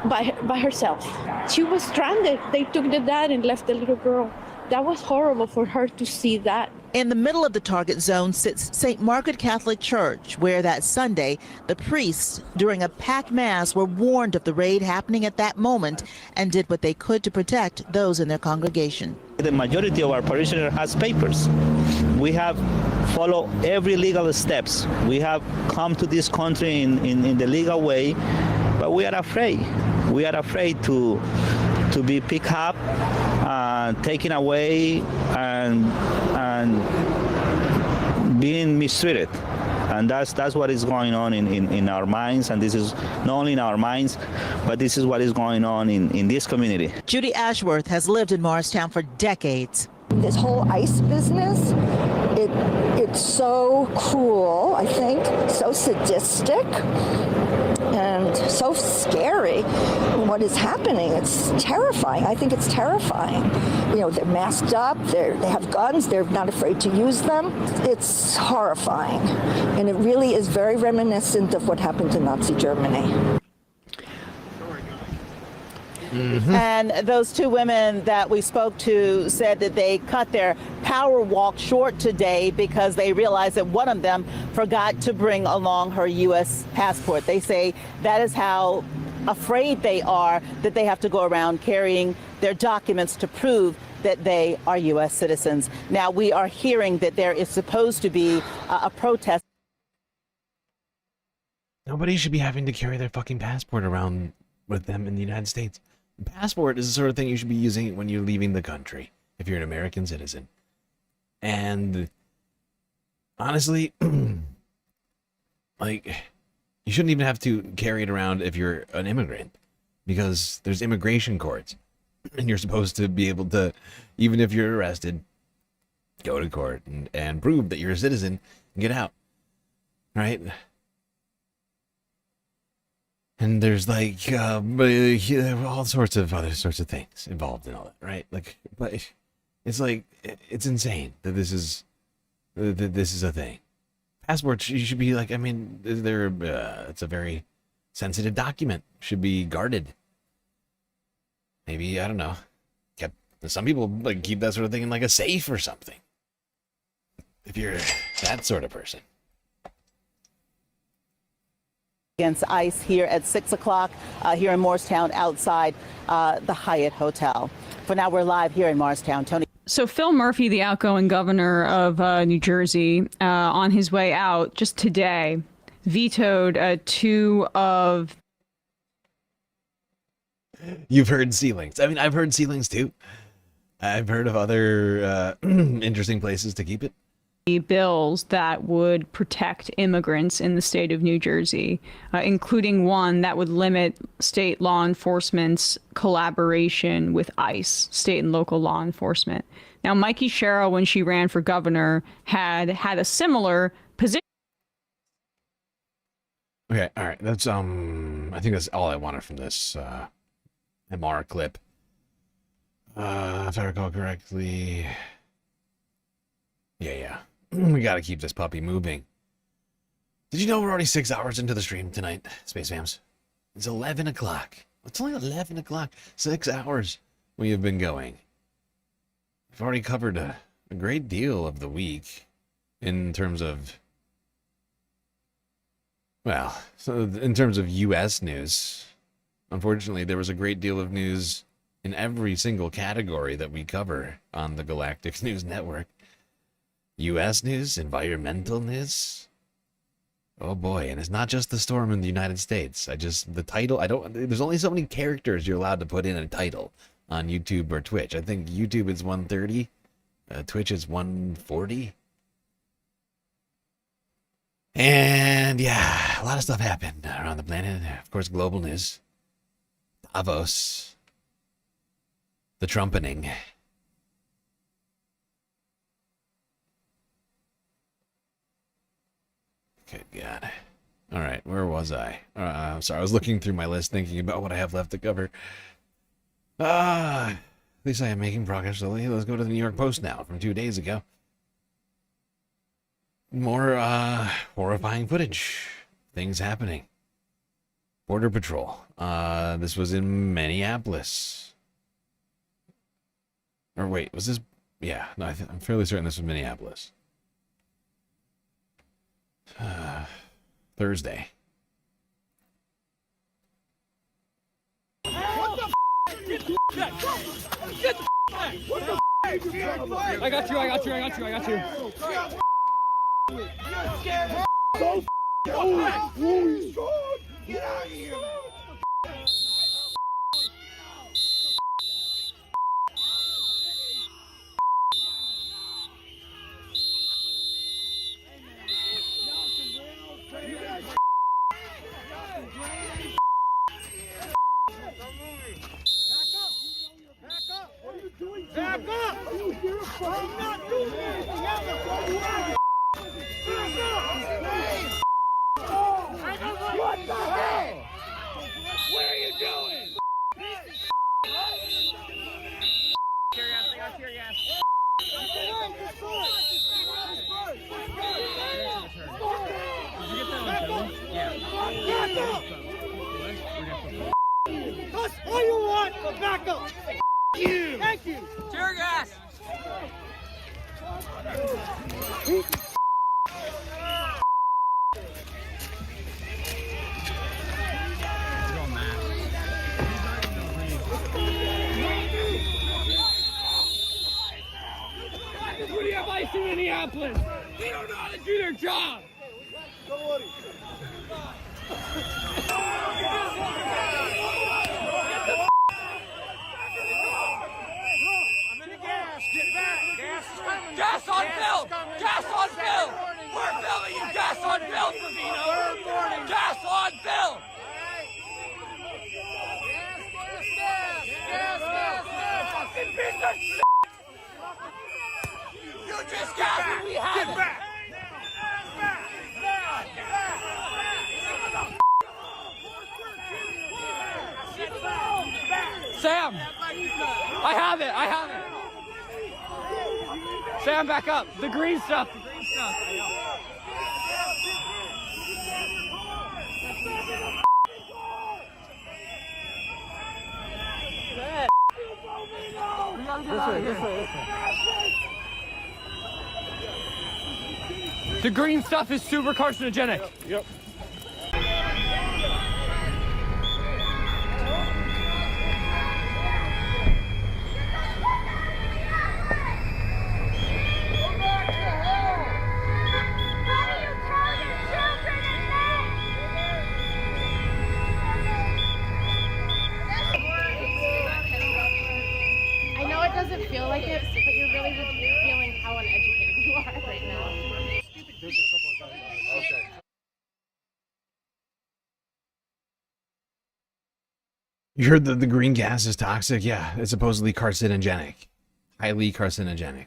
by herself. She was stranded. They took the dad and left the little girl. That was horrible for her to see that. In the middle of the target zone sits St. Margaret Catholic Church, where that Sunday, the priests, during a packed mass, were warned of the raid happening at that moment and did what they could to protect those in their congregation. The majority of our parishioners has papers. We have followed every legal steps. We have come to this country in the legal way, but we are afraid. We are afraid to be picked up, taken away, and being mistreated. And that's what is going on in our minds, and this is not only in our minds, but this is what is going on in this community. Judy Ashworth has lived in Morristown for decades. This whole ICE business, it's so cruel, I think, so sadistic, and so scary. What is happening, it's terrifying. I think it's terrifying. They're masked up, they have guns, they're not afraid to use them. It's horrifying. And it really is very reminiscent of what happened to Nazi Germany. Mm-hmm. And those two women that we spoke to said that they cut their power walk short today because they realized that one of them forgot to bring along her U.S. passport. They say that is how afraid they are that they have to go around carrying their documents to prove that they are U.S. citizens. Now, we are hearing that there is supposed to be a protest. Nobody should be having to carry their fucking passport around with them in the United States. Passport is the sort of thing you should be using when you're leaving the country, if you're an American citizen. And honestly, like, you shouldn't even have to carry it around if you're an immigrant, because there's immigration courts, and you're supposed to be able to, even if you're arrested, go to court and prove that you're a citizen and get out, right? And there's like all sorts of other sorts of things involved in all that, right? Like, but it's like, it's insane that this is a thing. Passports, you should be like, I mean, it's a very sensitive document, should be guarded. Maybe, I don't know, some people like keep that sort of thing in like a safe or something, if you're that sort of person. Against ICE here at 6 o'clock here in Morristown outside the Hyatt Hotel. For now, we're live here in Morristown. Tony. So Phil Murphy, the outgoing governor of New Jersey, on his way out just today, vetoed two of You've heard ceilings. I mean, I've heard ceilings too. I've heard of other interesting places to keep it. Bills that would protect immigrants in the state of New Jersey, including one that would limit state law enforcement's collaboration with ICE, state and local law enforcement. Now, Mikey Sherrill, when she ran for governor, had a similar position. Okay, all right. That's I think that's all I wanted from this MR clip. If I recall correctly. Yeah. We gotta keep this puppy moving. Did you know we're already 6 hours into the stream tonight, Space Fams? It's 11 o'clock. It's only 11 o'clock. 6 hours we have been going. We've already covered a great deal of the week in terms of, well, so in terms of U.S. news. Unfortunately, there was a great deal of news in every single category that we cover on the Galactic News Network. U.S. news, environmental news. Oh boy, and it's not just the storm in the United States. The title, there's only so many characters you're allowed to put in a title on YouTube or Twitch. I think YouTube is 130, Twitch is 140. And yeah, a lot of stuff happened around the planet. Of course, global news. Davos. The trumpeting. Good God. All right, where was I? I'm sorry, I was looking through my list thinking about what I have left to cover. At least I am making progress slowly. Let's go to the New York Post now from 2 days ago. More horrifying footage. Things happening. Border Patrol. This was in Minneapolis. Or wait, was this? Yeah, no, I'm fairly certain this was Minneapolis. Thursday. What the f***? Get the f*** back! Get the f*** back! What the f***? I got you. So get out of here! Back up! I'm not doing anything else! What the hell? What are you doing? That's all you want, but back up! You. Thank you! Tear gas! That's what you have ice in Minneapolis! They don't know how to do their job! Don't worry. Gas on film! Gas on film! We're filming you! Gas on film, Favino! Gas on film! Gas! Fucking piece of shit! You just gas when we have it! Get back! Sam! I have it! Sam, back up. The green stuff. This way. The green stuff is super carcinogenic. Yep. it doesn't feel like it, but you're really just feeling how uneducated you are right now. Okay. You heard that the green gas is toxic? Yeah, it's supposedly carcinogenic. Highly carcinogenic.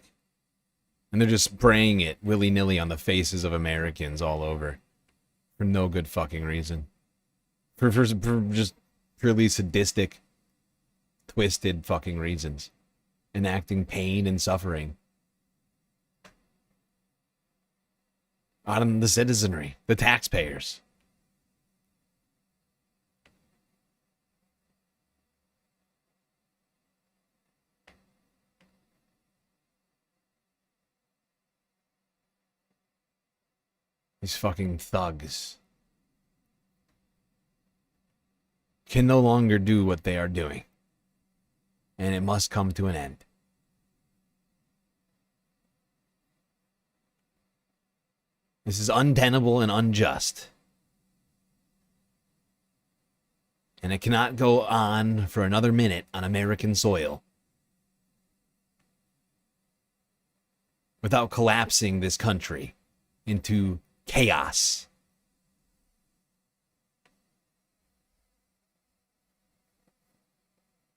And they're just spraying it willy-nilly on the faces of Americans all over. For no good fucking reason. For just purely sadistic, twisted fucking reasons. Enacting pain and suffering on the citizenry, the taxpayers. These fucking thugs can no longer do what they are doing. And it must come to an end. This is untenable and unjust. And it cannot go on for another minute on American soil without collapsing this country into chaos.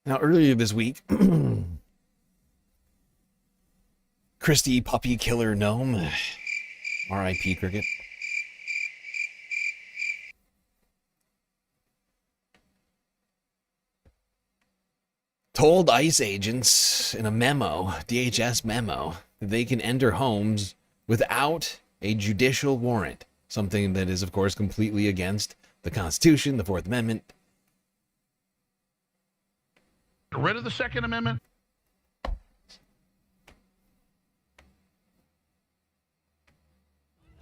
Now, earlier this week, Christy Puppy Killer Gnome, R.I.P. Cricket, told ICE agents in a memo, DHS memo, that they can enter homes without a judicial warrant. Something that is, of course, completely against the Constitution, the Fourth Amendment. Get rid of the Second Amendment.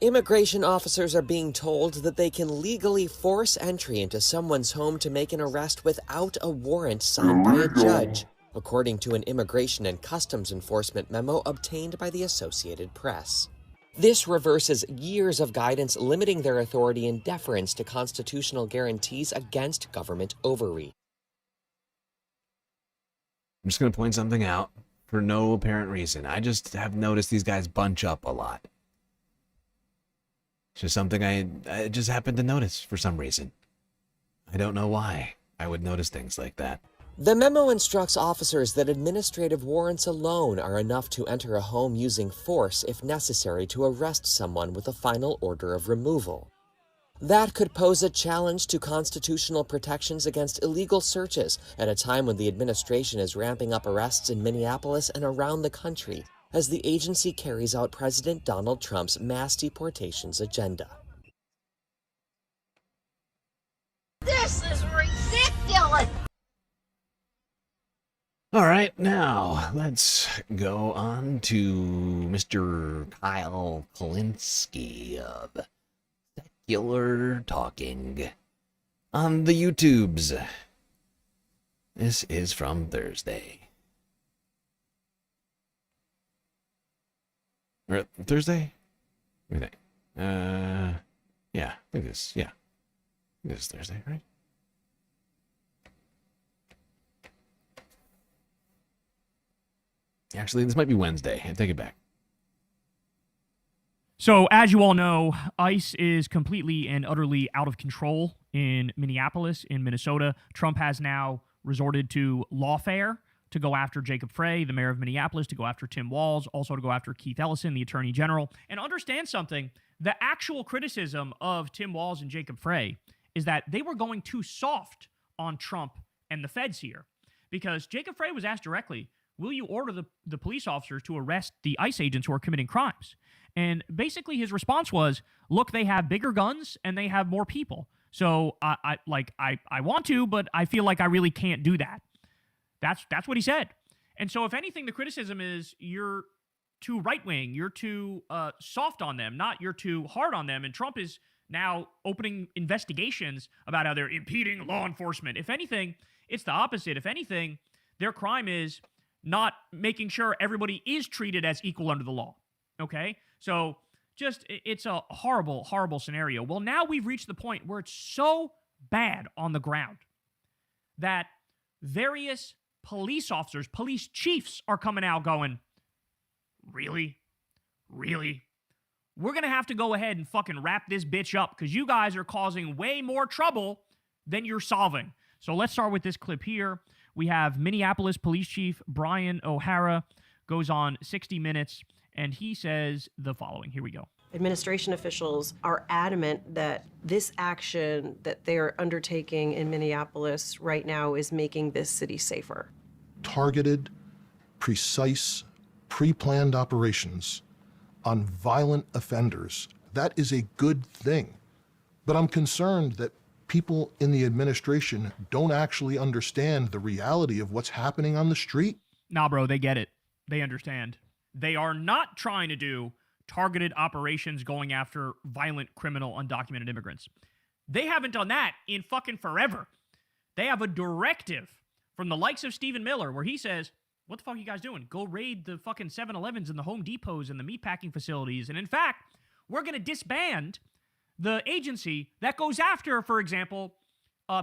Immigration officers are being told that they can legally force entry into someone's home to make an arrest without a warrant signed by a judge, according to an Immigration and Customs Enforcement memo obtained by the Associated Press. This reverses years of guidance limiting their authority in deference to constitutional guarantees against government overreach. I'm just going to point something out for no apparent reason. I just have noticed these guys bunch up a lot. It's just something I just happened to notice for some reason. I don't know why I would notice things like that. The memo instructs officers that administrative warrants alone are enough to enter a home using force if necessary to arrest someone with a final order of removal. That could pose a challenge to constitutional protections against illegal searches at a time when the administration is ramping up arrests in Minneapolis and around the country as the agency carries out President Donald Trump's mass deportations agenda. This is ridiculous! All right, now let's go on to Mr. Kyle Kalinsky of Secular Talking on the YouTubes. This is from Thursday. Or Thursday? What do you think? Yeah, I think this, yeah. I think this is Thursday, right? Actually, this might be Wednesday. I take it back. So, as you all know, ICE is completely and utterly out of control in Minneapolis, in Minnesota. Trump has now resorted to lawfare to go after Jacob Frey, the mayor of Minneapolis, to go after Tim Walz, also to go after Keith Ellison, the attorney general. And understand something, the actual criticism of Tim Walz and Jacob Frey is that they were going too soft on Trump and the feds here. Because Jacob Frey was asked directly, will you order the police officers to arrest the ICE agents who are committing crimes? And basically his response was, look, they have bigger guns and they have more people. So I want to, but I feel like I really can't do that. That's what he said. And so if anything, the criticism is you're too right-wing, you're too soft on them, not you're too hard on them. And Trump is now opening investigations about how they're impeding law enforcement. If anything, it's the opposite. If anything, their crime is not making sure everybody is treated as equal under the law. Okay? So just, it's a horrible, horrible scenario. Well, now we've reached the point where it's so bad on the ground that various police officers, police chiefs are coming out going, really? Really? We're going to have to go ahead and fucking wrap this bitch up because you guys are causing way more trouble than you're solving. So let's start with this clip here. We have Minneapolis Police Chief Brian O'Hara goes on 60 Minutes, and he says the following. Here we go. Administration officials are adamant that this action that they're undertaking in Minneapolis right now is making this city safer. Targeted, precise, pre-planned operations on violent offenders. That is a good thing. But I'm concerned that people in the administration don't actually understand the reality of what's happening on the street. Nah, bro, they get it. They understand. They are not trying to do targeted operations going after violent, criminal, undocumented immigrants. They haven't done that in fucking forever. They have a directive from the likes of Stephen Miller where he says, what the fuck are you guys doing? Go raid the fucking 7-Elevens and the Home Depots and the meatpacking facilities. And in fact, we're going to disband the agency that goes after, for example,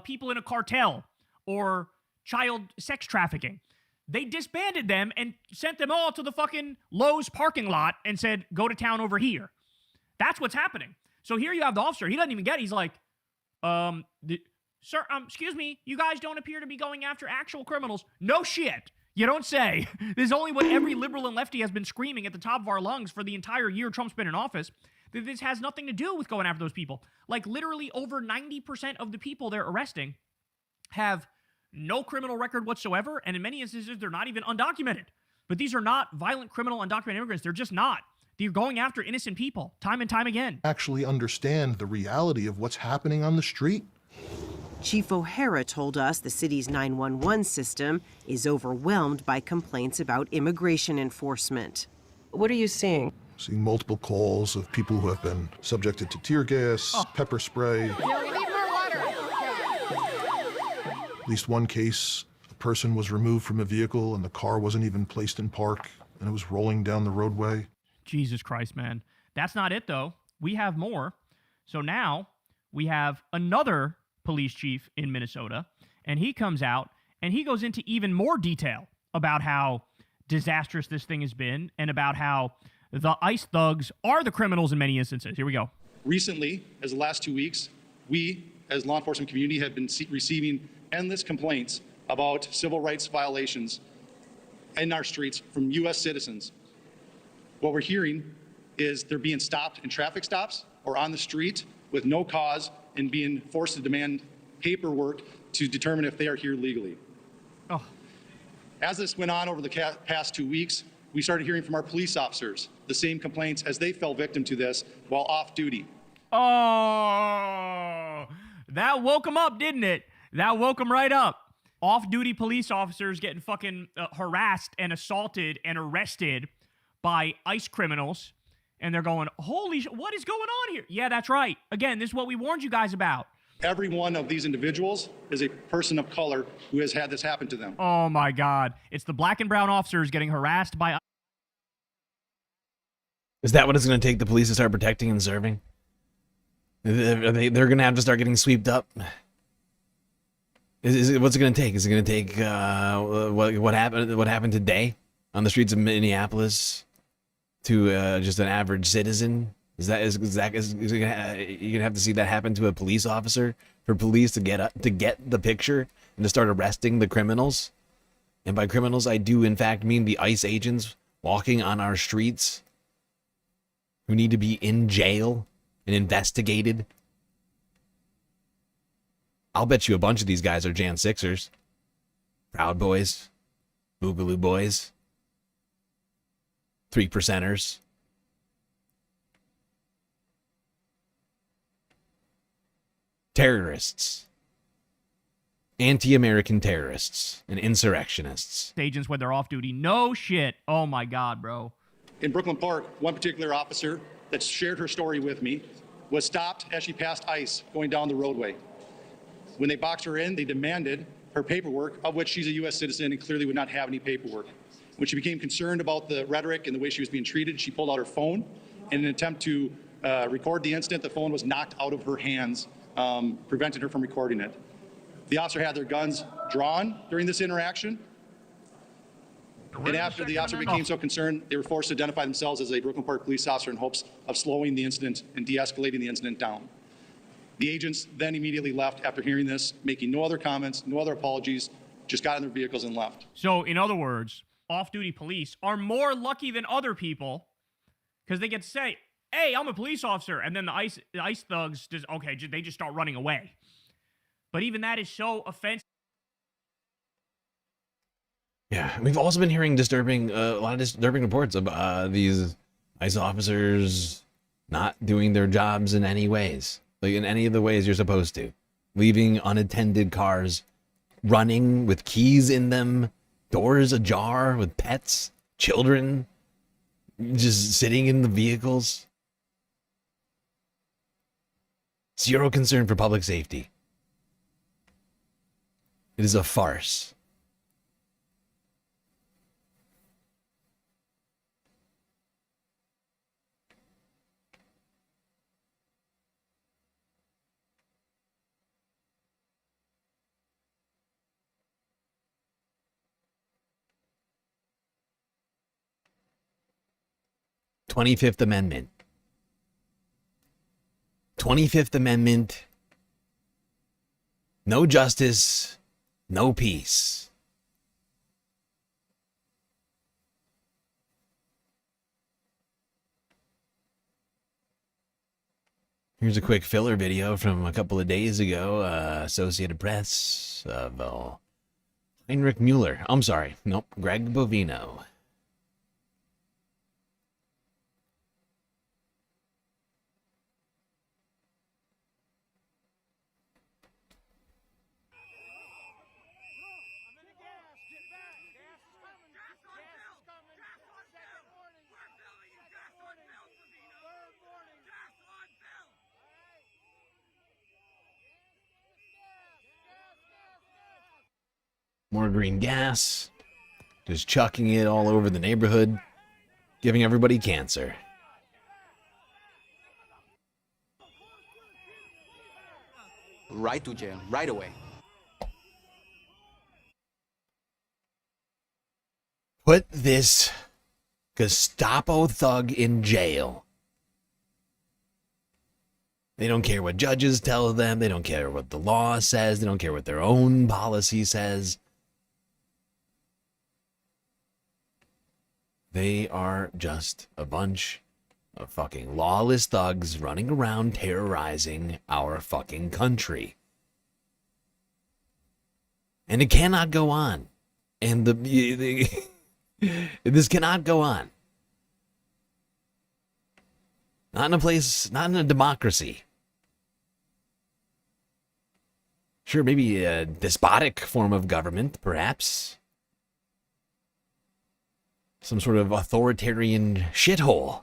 people in a cartel or child sex trafficking. They disbanded them and sent them all to the fucking Lowe's parking lot and said, go to town over here. That's what's happening. So here you have the officer. He doesn't even get it. He's like, sir, excuse me, you guys don't appear to be going after actual criminals. No shit. You don't say. This is only what every liberal and lefty has been screaming at the top of our lungs for the entire year Trump's been in office, that this has nothing to do with going after those people. Like, literally over 90% of the people they're arresting have no criminal record whatsoever, and in many instances, they're not even undocumented. But these are not violent, criminal, undocumented immigrants. They're just not. They're going after innocent people, time and time again. Actually understand the reality of what's happening on the street. Chief O'Hara told us the city's 911 system is overwhelmed by complaints about immigration enforcement. What are you seeing? Seeing multiple calls of people who have been subjected to tear gas, pepper spray. We need more water. At least one case, a person was removed from a vehicle and the car wasn't even placed in park and it was rolling down the roadway. Jesus Christ, man. That's not it, though. We have more. So now we have another police chief in Minnesota, and he comes out and he goes into even more detail about how disastrous this thing has been and about how the ICE thugs are the criminals in many instances. Here we go. Recently, as the last 2 weeks, we, as law enforcement community, have been receiving endless complaints about civil rights violations in our streets from U.S. citizens. What we're hearing is they're being stopped in traffic stops or on the street with no cause and being forced to demand paperwork to determine if they are here legally. Oh. As this went on over the past 2 weeks, we started hearing from our police officers the same complaints as they fell victim to this while off duty. Oh, that woke them up, didn't it? That woke them right up. Off-duty police officers getting fucking harassed and assaulted and arrested by ICE criminals. And they're going, holy shit, what is going on here? Yeah, that's right. Again, this is what we warned you guys about. Every one of these individuals is a person of color who has had this happen to them. Oh, my God. It's the black and brown officers getting harassed by... Is that what it's going to take the police to start protecting and serving? They're going to have to start getting swept up? What's it going to take? Is it going to take what happened today on the streets of Minneapolis to just an average citizen? Is you gonna have to see that happen to a police officer for police to get the picture and to start arresting the criminals? And by criminals, I do in fact mean the ICE agents walking on our streets who need to be in jail and investigated. I'll bet you a bunch of these guys are Jan 6ers, Proud Boys, Boogaloo Boys, 3%ers. Terrorists, anti-American terrorists, and insurrectionists. Agents when they're off duty. No shit. Oh my God, bro. In Brooklyn Park, one particular officer that shared her story with me was stopped as she passed ICE going down the roadway. When they boxed her in, they demanded her paperwork, of which she's a U.S. citizen and clearly would not have any paperwork. When she became concerned about the rhetoric and the way she was being treated, she pulled out her phone. In an attempt to record the incident, the phone was knocked out of her hands, prevented her from recording it. The officer had their guns drawn during this interaction, And after the officer became so concerned, they were forced to identify themselves as a Brooklyn Park police officer in hopes of slowing the incident and de-escalating the incident down. The agents then immediately left after hearing this, making no other comments, no other apologies, just got in their vehicles and left. So, in other words, off-duty police are more lucky than other people because they get to say, hey, I'm a police officer. And then the ICE thugs just, okay, they just start running away. But even that is so offensive. Yeah, we've also been hearing a lot of disturbing reports of these ICE officers not doing their jobs in any ways, like in any of the ways you're supposed to, leaving unattended cars, running with keys in them, doors ajar with pets, children, just sitting in the vehicles. Zero concern for public safety. It is a farce. "25th Amendment. 25th Amendment. No justice, no peace." Here's a quick filler video from a couple of days ago. Associated Press of Heinrich Mueller. I'm sorry. Nope. Greg Bovino. More green gas. Just chucking it all over the neighborhood. Giving everybody cancer. Right to jail, right away. Put this Gestapo thug in jail. They don't care what judges tell them. They don't care what the law says. They don't care what their own policy says. They are just a bunch of fucking lawless thugs running around terrorizing our fucking country. And it cannot go on. And this cannot go on. Not in a place, not in a democracy. Sure, maybe a despotic form of government, perhaps. Some sort of authoritarian shithole,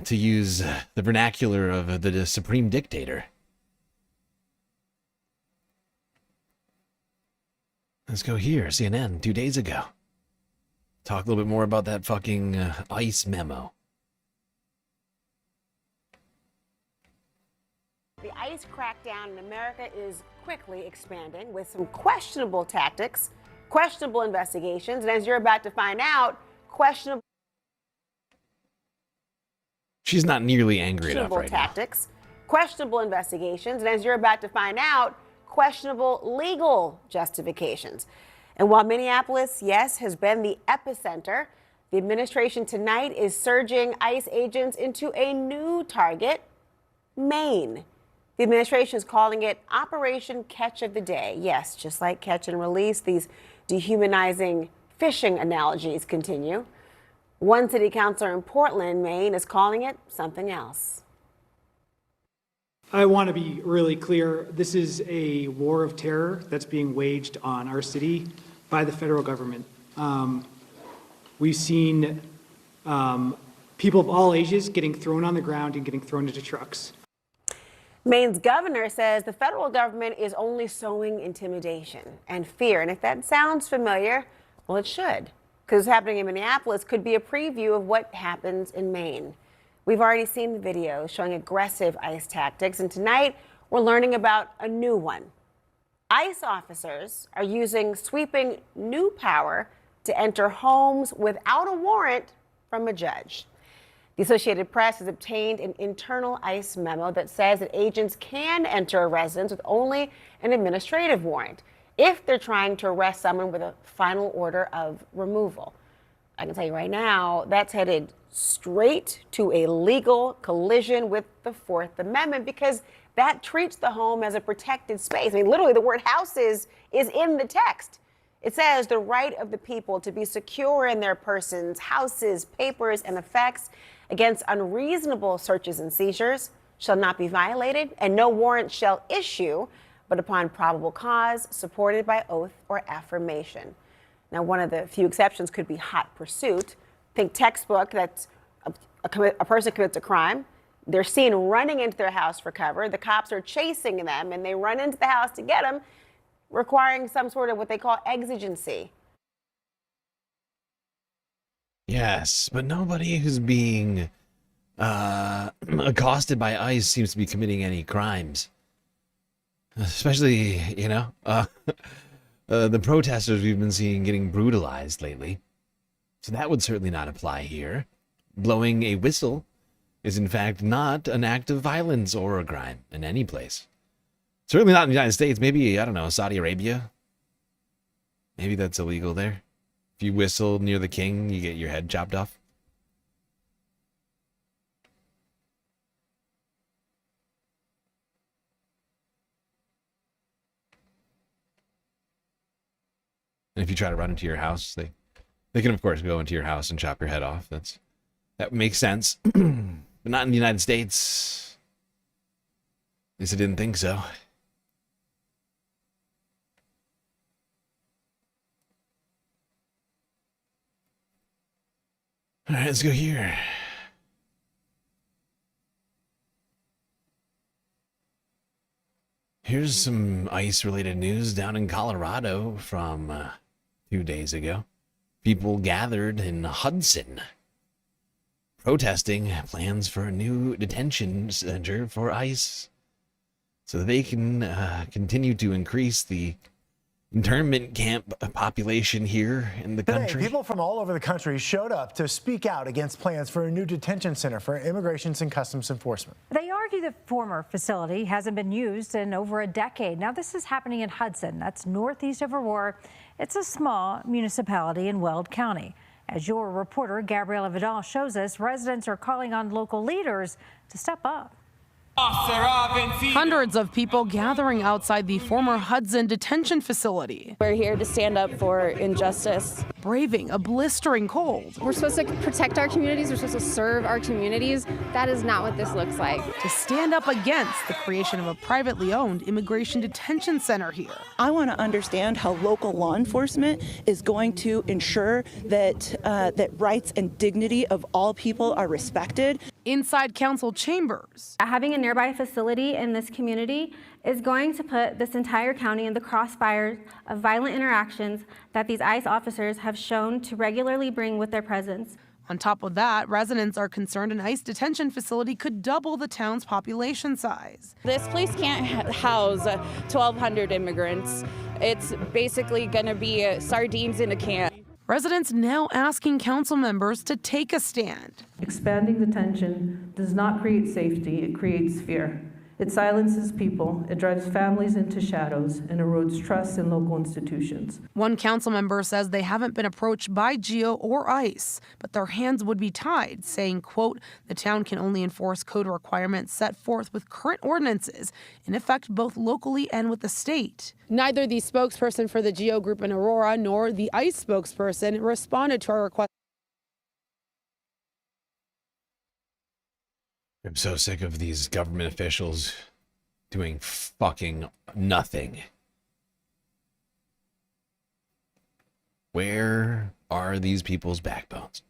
to use the vernacular of the supreme dictator. Let's go here, CNN, 2 days ago. Talk a little bit more about that fucking ICE memo. The ICE crackdown in America is quickly expanding with some questionable tactics, questionable investigations, and as you're about to find out, questionable She's not nearly angry enough right tactics, questionable investigations, and as you're about to find out, questionable legal justifications. And while Minneapolis, yes, has been the epicenter, the administration tonight is surging ICE agents into a new target, Maine. The administration is calling it Operation Catch of the Day. Yes, just like catch and release, these dehumanizing fishing analogies continue. One city councilor in Portland, Maine, is calling it something else. I want to be really clear. This is a war of terror that's being waged on our city by the federal government. We've seen people of all ages getting thrown on the ground and getting thrown into trucks. Maine's governor says the federal government is only sowing intimidation and fear. And if that sounds familiar, well, it should. Because what's happening in Minneapolis could be a preview of what happens in Maine. We've already seen the videos showing aggressive ICE tactics, and tonight we're learning about a new one. ICE officers are using sweeping new power to enter homes without a warrant from a judge. The Associated Press has obtained an internal ICE memo that says that agents can enter a residence with only an administrative warrant if they're trying to arrest someone with a final order of removal. I can tell you right now, that's headed straight to a legal collision with the Fourth Amendment, because that treats the home as a protected space. I mean, literally, the word house is in the text. It says the right of the people to be secure in their persons, houses, papers, and effects against unreasonable searches and seizures shall not be violated, and no warrant shall issue but upon probable cause, supported by oath or affirmation. Now, one of the few exceptions could be hot pursuit. Think textbook, that's a person commits a crime. They're seen running into their house for cover. The cops are chasing them, and they run into the house to get them, requiring some sort of what they call exigency. Yes, but nobody who's being accosted by ICE seems to be committing any crimes. Especially, the protesters we've been seeing getting brutalized lately. So that would certainly not apply here. Blowing a whistle is in fact not an act of violence or a crime in any place. Certainly not in the United States. Maybe, I don't know, Saudi Arabia. Maybe that's illegal there. If you whistle near the king, you get your head chopped off. And if you try to run into your house, they can of course go into your house and chop your head off. That makes sense. But not in the United States. At least I didn't think so. All right, let's go here. Here's some ICE-related news down in Colorado from 2 days ago. People gathered in Hudson, protesting plans for a new detention center for ICE, so that they can continue to increase the internment camp population here in the country. Today, people from all over the country showed up to speak out against plans for a new detention center for Immigration and Customs Enforcement. They argue the former facility hasn't been used in over a decade. Now, this is happening in Hudson. That's northeast of Aurora. It's a small municipality in Weld County. As your reporter, Gabriela Vidal, shows us, residents are calling on local leaders to step up. Hundreds of people gathering outside the former Hudson detention facility. We're here to stand up for injustice. Braving a blistering cold. We're supposed to protect our communities. We're supposed to serve our communities. That is not what this looks like. To stand up against the creation of a privately owned immigration detention center here. I want to understand how local law enforcement is going to ensure that that rights and dignity of all people are respected. Inside council chambers. Having a nearby facility in this community is going to put this entire county in the crossfire of violent interactions that these ICE officers have shown to regularly bring with their presence. On top of that, residents are concerned an ICE detention facility could double the town's population size. This place can't house 1,200 immigrants. It's basically going to be sardines in a can. Residents now asking council members to take a stand. Expanding detention does not create safety, it creates fear. It silences people, it drives families into shadows, and erodes trust in local institutions. One council member says they haven't been approached by GEO or ICE, but their hands would be tied, saying, quote, the town can only enforce code requirements set forth with current ordinances in effect both locally and with the state. Neither the spokesperson for the GEO group in Aurora nor the ICE spokesperson responded to our request. I'm so sick of these government officials doing fucking nothing. Where are these people's backbones?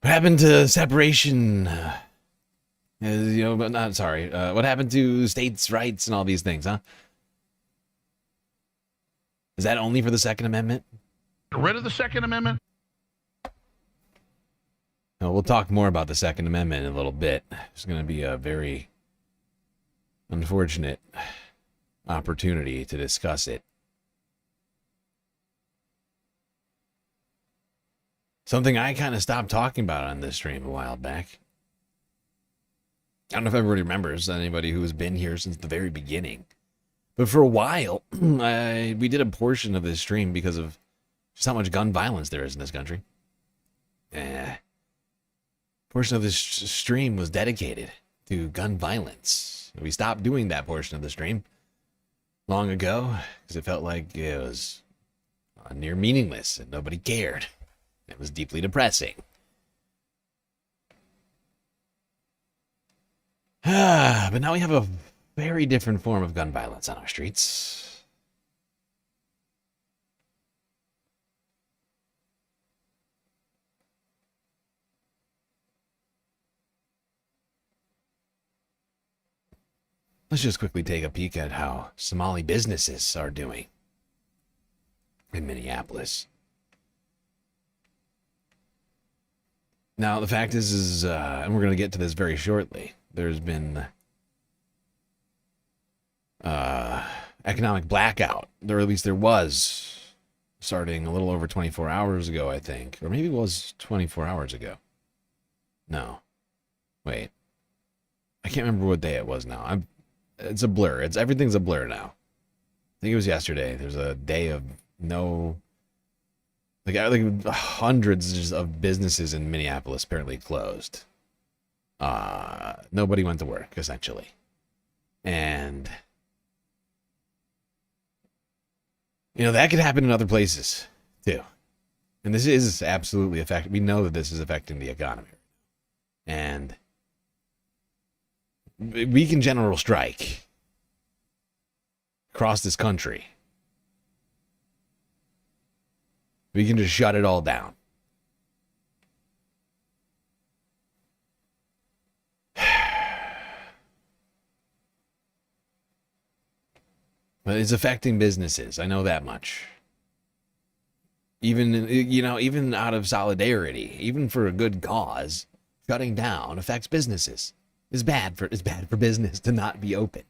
What happened to separation? What happened to states' rights and all these things, huh? Is that only for the Second Amendment? Get rid of the Second Amendment? No, we'll talk more about the Second Amendment in a little bit. There's going to be a very unfortunate opportunity to discuss it. Something I kind of stopped talking about on this stream a while back. I don't know if everybody remembers, anybody who has been here since the very beginning. But for a while, we did a portion of this stream because of just how much gun violence there is in this country. Portion of this stream was dedicated to gun violence. We stopped doing that portion of the stream long ago because it felt like it was near meaningless and nobody cared. It was deeply depressing. But now we have a very different form of gun violence on our streets. Let's just quickly take a peek at how Somali businesses are doing in Minneapolis. Now, the fact is, and we're going to get to this very shortly, there's been economic blackout, or at least there was, starting a little over 24 hours ago, I think. Or maybe it was 24 hours ago. No. Wait. I can't remember what day it was now. It's a blur. Everything's a blur now. I think it was yesterday. There's a day of no... Like hundreds of businesses in Minneapolis apparently closed. Nobody went to work, essentially. And, that could happen in other places, too. And this is absolutely affecting, we know that this is affecting the economy. And we can general strike across this country. We can just shut it all down. But it's affecting businesses. I know that much. Even out of solidarity, even for a good cause, shutting down affects businesses. It's bad for business to not be open.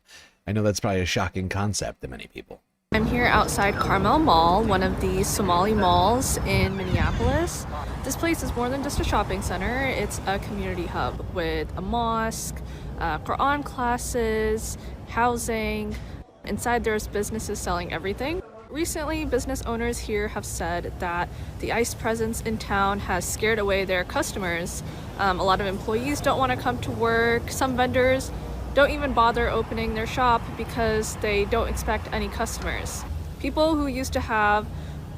I know that's probably a shocking concept to many people. I'm here outside Carmel Mall, one of the Somali malls in Minneapolis. This place is more than just a shopping center. It's a community hub with a mosque, Quran classes, housing. Inside there's businesses selling everything. Recently, business owners here have said that the ICE presence in town has scared away their customers. A lot of employees don't want to come to work. Some vendors don't even bother opening their shop because they don't expect any customers. People who used to have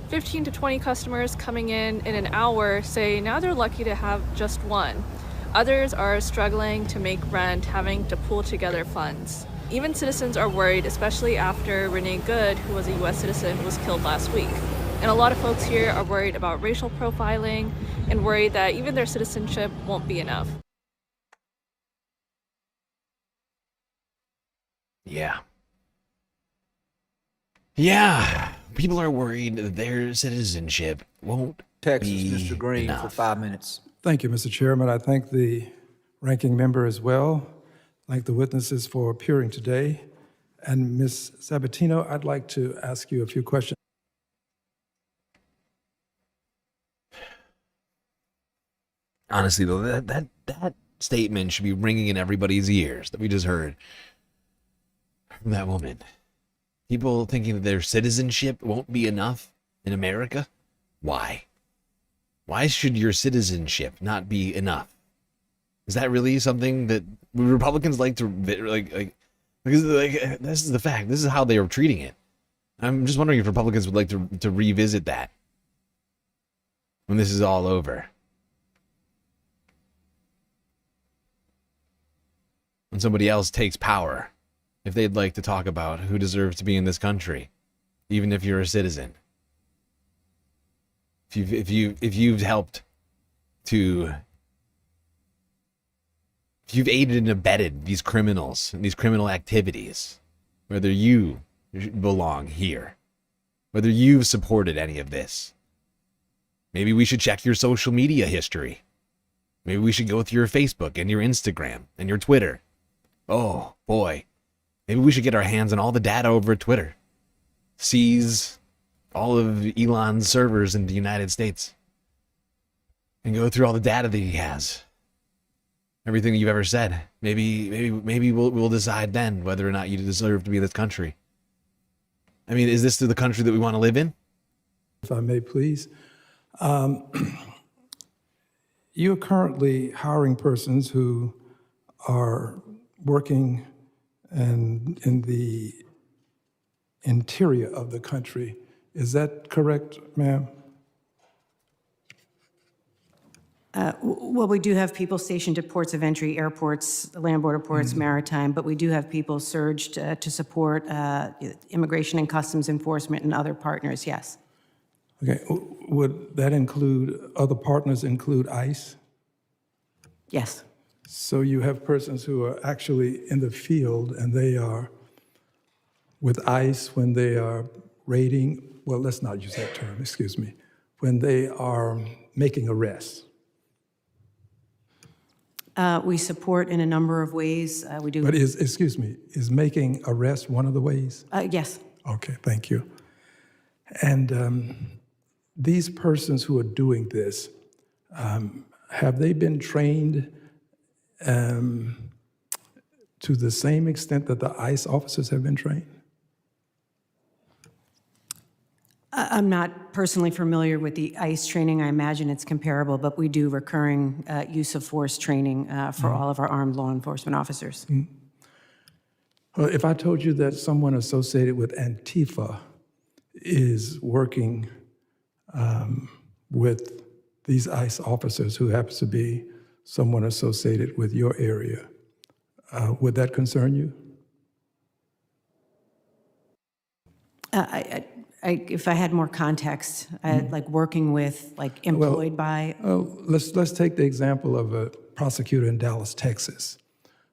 15 to 20 customers coming in an hour say now they're lucky to have just one. Others are struggling to make rent, having to pull together funds. Even citizens are worried, especially after Renee, who was a U.S. citizen, was killed last week. And a lot of folks here are worried about racial profiling and worried that even their citizenship won't be enough. Yeah. People are worried that their citizenship won't be Mr. Green enough. for 5 minutes. Thank you, Mr. Chairman. I thank the ranking member as well. Thank the witnesses for appearing today. And Ms. Sabatino, I'd like to ask you a few questions. Honestly, though, that statement should be ringing in everybody's ears that we just heard from that woman. People thinking that their citizenship won't be enough in America? Why? Why should your citizenship not be enough? Is that really something that Republicans like to because this is the fact. This is how they are treating it. I'm just wondering if Republicans would like to revisit that when this is all over. When somebody else takes power, if they'd like to talk about who deserves to be in this country, even if you're a citizen. If you've helped to, if you've aided and abetted these criminals and these criminal activities, whether you belong here, whether you've supported any of this, maybe we should check your social media history. Maybe we should go through your Facebook and your Instagram and your Twitter. Oh boy, Maybe we should get our hands on all the data over at Twitter. Seize all of Elon's servers in the United States. And go through all the data that he has. Everything that you've ever said. Maybe we'll decide then whether or not you deserve to be in this country. I mean, is this the country that we want to live in? If I may, please. You're currently hiring persons who are working in the interior of the country. Is that correct, ma'am? Well, we do have people stationed at ports of entry, airports, land border ports, maritime, but we do have people surged to support immigration and customs enforcement and other partners, yes. Okay, would that include, other partners include ICE? Yes. So you have persons who are actually in the field and they are with ICE when they are raiding, well, let's not use that term, excuse me, when they are making arrests. We support in a number of ways. We do. But is making arrests one of the ways? Yes. Okay, thank you. And these persons who are doing this, have they been trained to the same extent that the ICE officers have been trained? I'm not personally familiar with the ICE training. I imagine it's comparable, but we do recurring use of force training for all of our armed law enforcement officers. Well, if I told you that someone associated with Antifa is working with these ICE officers who happens to be someone associated with your area, would that concern you? If I had more context, like working with, like employed by. Let's take the example of a prosecutor in Dallas, Texas,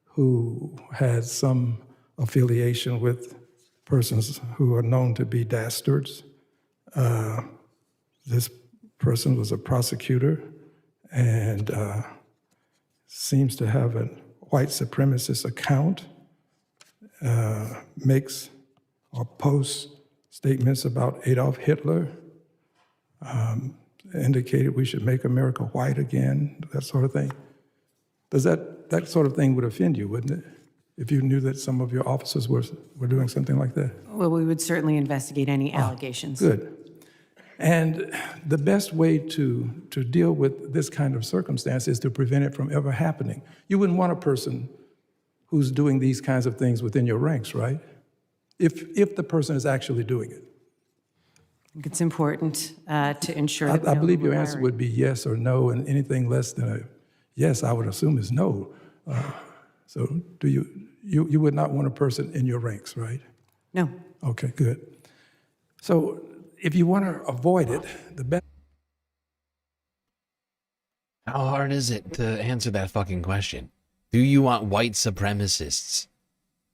who had some affiliation with persons who are known to be dastards. This person was a prosecutor and seems to have a white supremacist account, makes or posts statements about Adolf Hitler, indicated we should make America white again, that sort of thing. Does that sort of thing would offend you, wouldn't it? If you knew that some of your officers were doing something like that? Well, we would certainly investigate any allegations. Good. And the best way to deal with this kind of circumstance is to prevent it from ever happening. You wouldn't want a person who's doing these kinds of things within your ranks, right? If the person is actually doing it. I think it's important to ensure that I believe your answer would be yes or no, and anything less than a yes, I would assume is no. So do you would not want a person in your ranks, right? No. Okay, good. So if you want to avoid it, the best. How hard is it to answer that fucking question? Do you want white supremacists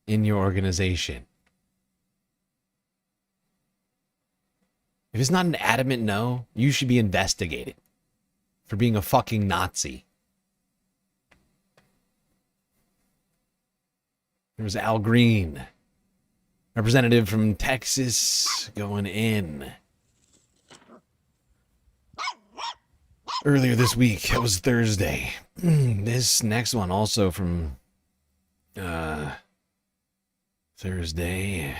in your organization? If it's not an adamant no, you should be investigated for being a fucking Nazi. There was Al Green, representative from Texas, going in. Earlier this week, it was Thursday. This next one also from Thursday.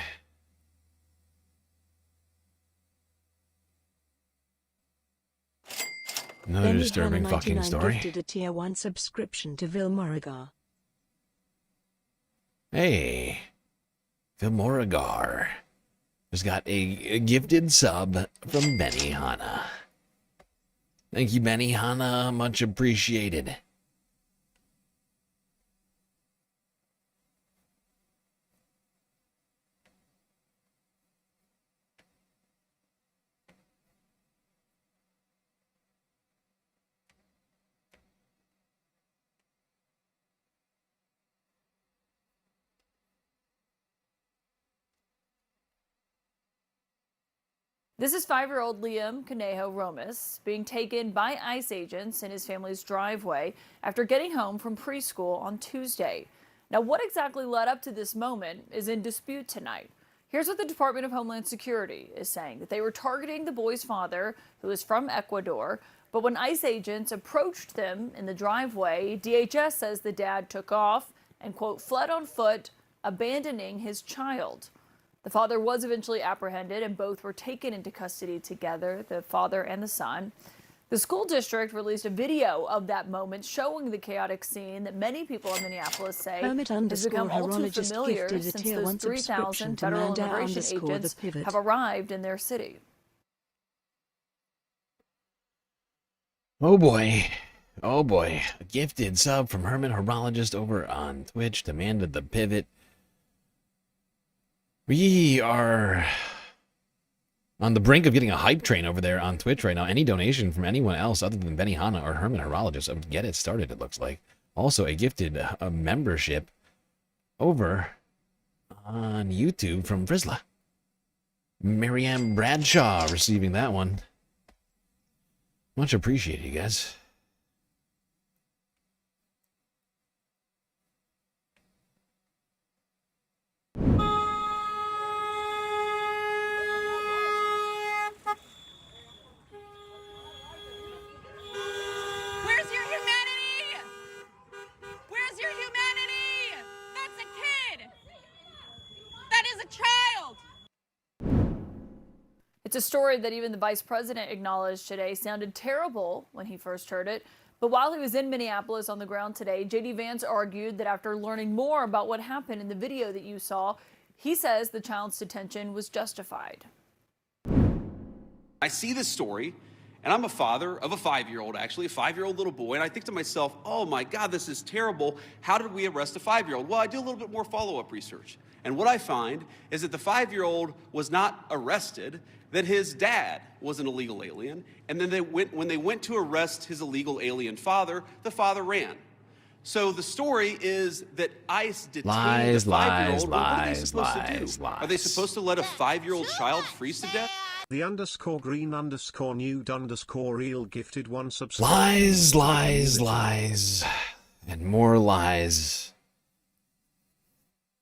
Another disturbing fucking story. Gifted a tier 1 subscription to Vilmorigar. Hey, Vilmorigar just got a gifted sub from Benny Hanna. Thank you, Benny Hanna. Much appreciated. This is 5-year-old Liam Conejo Romas being taken by ICE agents in his family's driveway after getting home from preschool on Tuesday. Now, what exactly led up to this moment is in dispute tonight. Here's what the Department of Homeland Security is saying, that they were targeting the boy's father, who is from Ecuador, but when ICE agents approached them in the driveway, DHS says the dad took off and, quote, fled on foot, abandoning his child. The father was eventually apprehended, and both were taken into custody together, the father and the son. The school district released a video of that moment showing the chaotic scene that many people in Minneapolis say has become all too familiar since those 3,000 federal immigration agents have arrived in their city. Oh boy. Oh boy. A gifted sub from Herman Horologist over on Twitch demanded the pivot. We are on the brink of getting a hype train over there on Twitch right now. Any donation from anyone else other than Benihana or Herman Horologist would get it started, it looks like. Also, a gifted membership over on YouTube from Frisla. Marianne Bradshaw receiving that one. Much appreciated, you guys. It's a story that even the vice president acknowledged today sounded terrible when he first heard it. But while he was in Minneapolis on the ground today, J.D. Vance argued that after learning more about what happened in the video that you saw, he says the child's detention was justified. I see this story, and I'm a father of a 5-year-old, actually, a 5-year-old little boy, and I think to myself, oh my God, this is terrible. How did we arrest a 5-year-old? Well, I do a little bit more follow-up research. And what I find is that the 5-year-old was not arrested, that his dad was an illegal alien, and then when they went to arrest his illegal alien father, the father ran. So the story is that ICE detained a 5-year-old. What are they supposed to do? Are they supposed to let a 5-year-old child freeze to death? The _green_nude_real gifted one subscribe. Lies, lies, lies, and more lies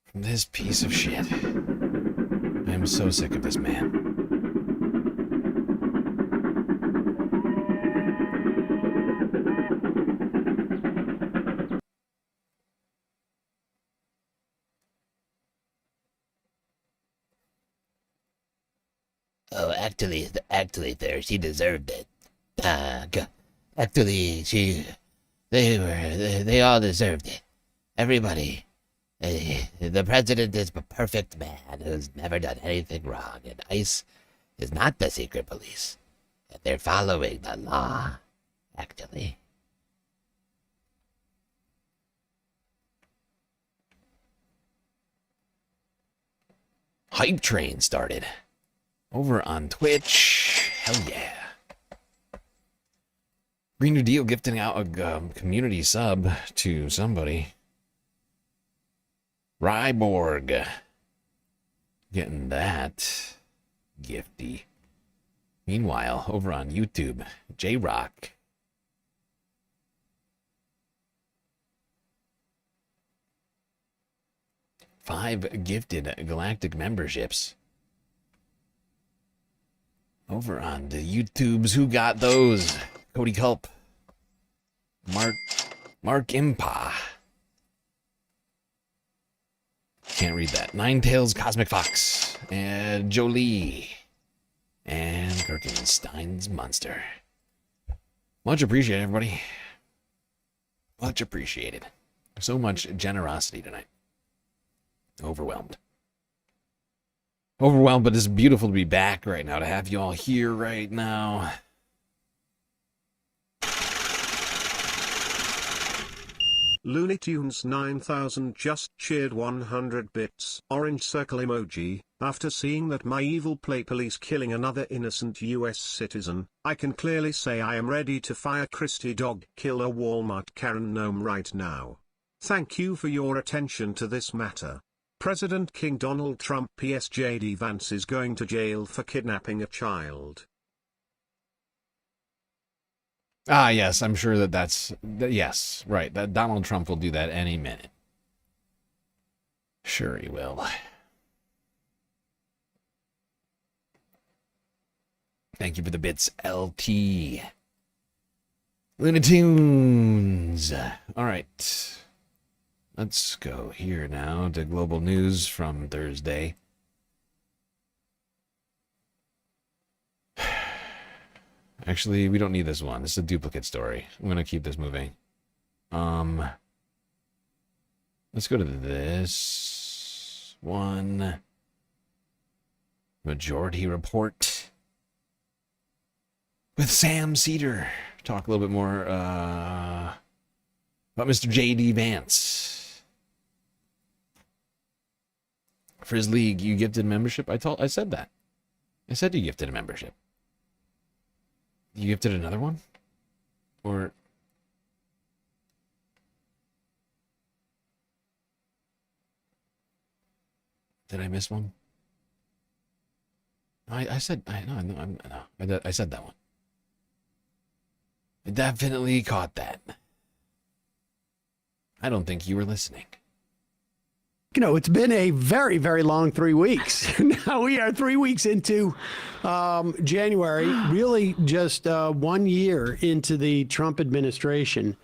from this piece of shit. I am so sick of this man. Oh, actually, there, she deserved it. Actually, they all deserved it. Everybody. The president is a perfect man who's never done anything wrong, and ICE is not the secret police. And they're following the law, actually. Hype train started. Over on Twitch. Hell yeah. Green New Deal gifting out a community sub to somebody. Ryborg. Getting that. Gifty. Meanwhile, over on YouTube, J-Rock. Five gifted galactic memberships. Over on the YouTubes, who got those? Cody Culp. Mark Impa. Can't read that. Ninetails Cosmic Fox. And Jolie. And Kirkenstein's Monster. Much appreciated, everybody. Much appreciated. So much generosity tonight. Overwhelmed. Overwhelmed, but it's beautiful to be back right now, to have you all here right now. Looney Tunes 9000 just cheered 100 bits. Orange circle emoji. After seeing that my evil play police killing another innocent US citizen, I can clearly say I am ready to fire Christy Dog Killer Walmart Karen Gnome right now. Thank you for your attention to this matter. President King Donald Trump PS J.D. Vance is going to jail for kidnapping a child. Ah, yes, I'm sure that's... Yes, right. That Donald Trump will do that any minute. Sure he will. Thank you for the bits, LT. Looney Tunes. All right. Let's go here now to global news from Thursday. Actually, we don't need this one. This is a duplicate story. I'm going to keep this moving. Let's go to this one. Majority Report with Sam Cedar. Talk a little bit more about Mr. J.D. Vance. For his league, you gifted membership? I said that. I said you gifted a membership. You gifted another one? Or... did I miss one? I said that one. I definitely caught that. I don't think you were listening. You know, it's been a very, very long 3 weeks. Now we are 3 weeks into January, really just 1 year into the Trump administration,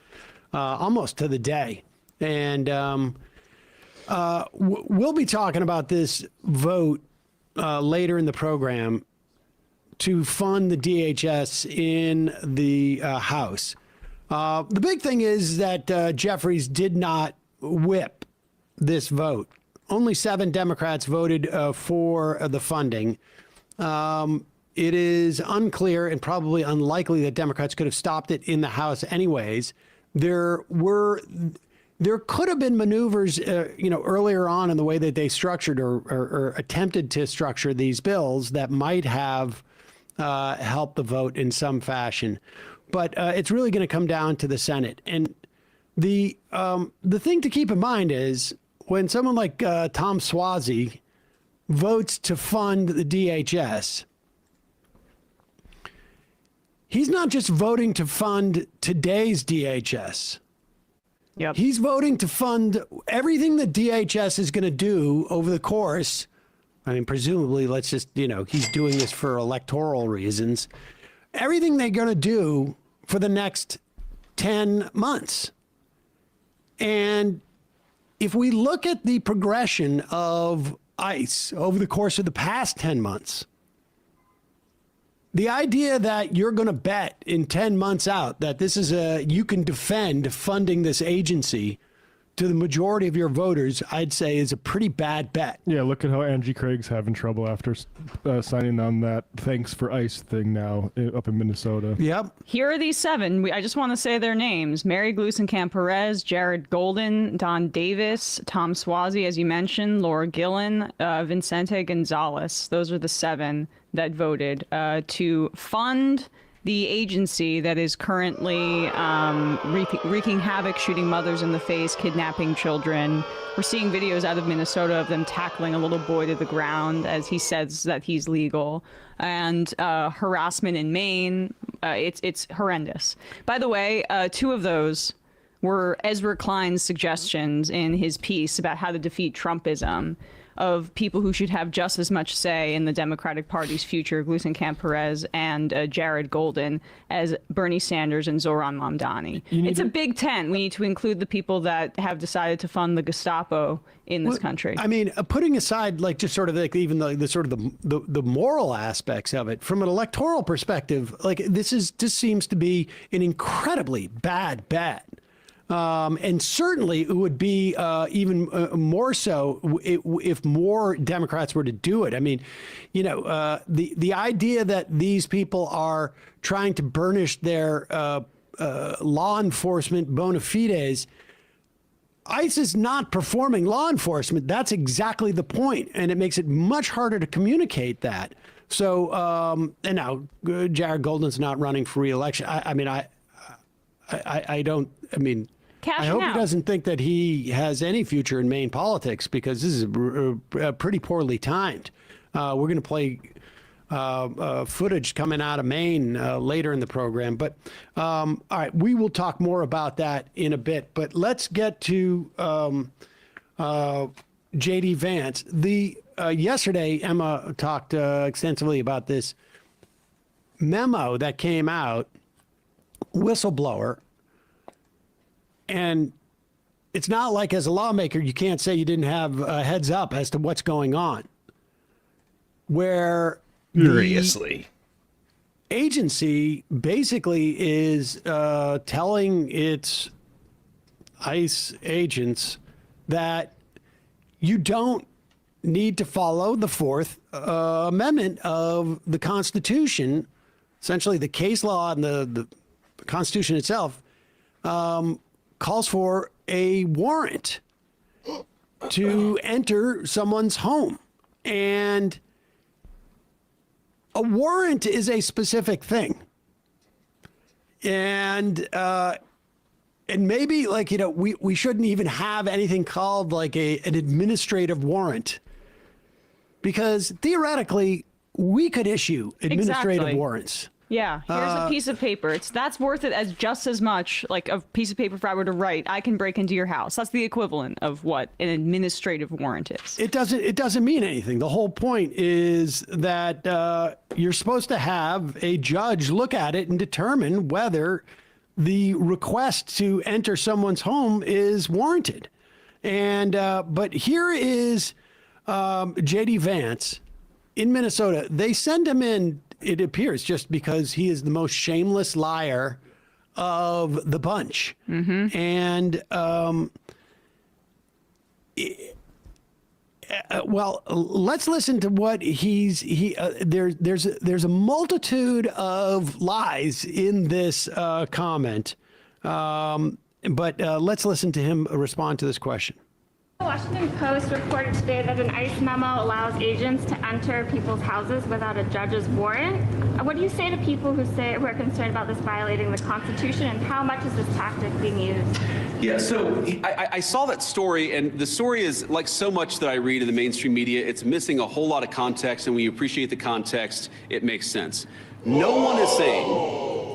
almost to the day. And we'll be talking about this vote later in the program to fund the DHS in the House. The big thing is that Jeffries did not whip this vote. Only 7 Democrats voted for the funding. It is unclear and probably unlikely that Democrats could have stopped it in the House anyways. There could have been maneuvers, earlier on in the way that they structured or attempted to structure these bills that might have helped the vote in some fashion. But it's really going to come down to the Senate. And the thing to keep in mind is when someone like Tom Suozzi votes to fund the DHS, he's not just voting to fund today's DHS. Yep. He's voting to fund everything that DHS is going to do over the course. I mean, presumably, let's just, he's doing this for electoral reasons. Everything they're going to do for the next 10 months. And if we look at the progression of ICE over the course of the past 10 months, the idea that you're going to bet in 10 months out that this is you can defend funding this agency to the majority of your voters, I'd say is a pretty bad bet. Yeah, look at how Angie Craig's having trouble after signing on that thanks for ICE thing now up in Minnesota. Yep. Here are these 7. I just want to say their names. Mary Gluesenkamp-Perez, Jared Golden, Don Davis, Tom Suozzi, as you mentioned, Laura Gillen, Vicente Gonzalez. Those are the 7 that voted to fund the agency that is currently wreaking havoc, shooting mothers in the face, kidnapping children. We're seeing videos out of Minnesota of them tackling a little boy to the ground as he says that he's legal, and harassment in Maine. It's horrendous. By the way, 2 of those were Ezra Klein's suggestions in his piece about how to defeat Trumpism, of people who should have just as much say in the Democratic Party's future, Gluesenkamp-Perez and Jared Golden, as Bernie Sanders and Zoran Mamdani. It's a big tent. We need to include the people that have decided to fund the Gestapo in this country. I mean, putting aside just sort of even the sort of the moral aspects of it, from an electoral perspective, this seems to be an incredibly bad bet. And certainly it would be even more so if more Democrats were to do it. I mean, the idea that these people are trying to burnish their law enforcement bona fides. ICE is not performing law enforcement. That's exactly the point. And it makes it much harder to communicate that. So, and now Jared Golden's not running for re-election. I hope he doesn't think that he has any future in Maine politics, because this is pretty poorly timed. We're going to play footage coming out of Maine later in the program. But all right, we will talk more about that in a bit. But let's get to J.D. Vance. Yesterday, Emma talked extensively about this memo that came out, whistleblower, and it's not like as a lawmaker you can't say you didn't have a heads up as to what's going on. Where Seriously. the agency basically is telling its ICE agents that you don't need to follow the Fourth Amendment of the Constitution. Essentially, the case law and the Constitution itself calls for a warrant to enter someone's home. And a warrant is a specific thing. And maybe, like, you know, we shouldn't even have anything called like an administrative warrant, because theoretically we could issue administrative warrants. Yeah, here's a piece of paper. That's worth it as just as much, like a piece of paper if I were to write, I can break into your house. That's the equivalent of what an administrative warrant is. It doesn't mean anything. The whole point is that you're supposed to have a judge look at it and determine whether the request to enter someone's home is warranted. And but here is J.D. Vance in Minnesota. They send him in, it appears, just because he is the most shameless liar of the bunch. Mm-hmm. And well, let's listen to what there's a multitude of lies in this comment, but let's listen to him respond to this question. The Washington Post reported today that an ICE memo allows agents to enter people's houses without a judge's warrant. What do you say to people who are concerned about this violating the Constitution, and how much is this tactic being used? Yeah, so I saw that story, and the story is like so much that I read in the mainstream media. It's missing a whole lot of context, and when you appreciate the context, it makes sense. No one is saying,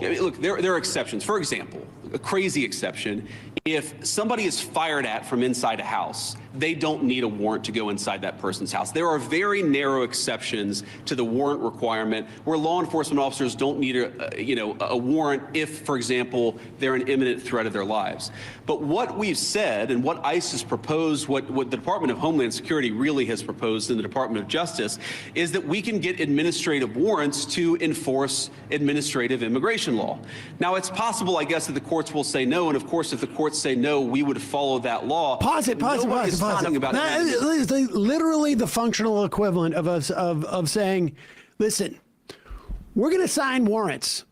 I mean, look, there are exceptions. For example, a crazy exception, if somebody is fired at from inside a house, they don't need a warrant to go inside that person's house. There are very narrow exceptions to the warrant requirement where law enforcement officers don't need a warrant if, for example, they're an imminent threat of their lives. But what we've said and what ICE has proposed, what the Department of Homeland Security really has proposed in the Department of Justice, is that we can get administrative warrants to enforce administrative immigration law. Now, it's possible, I guess, that the courts will say no, and of course, if the courts say no, we would follow that law. Pause it. That is literally the functional equivalent of saying, listen, we're going to sign warrants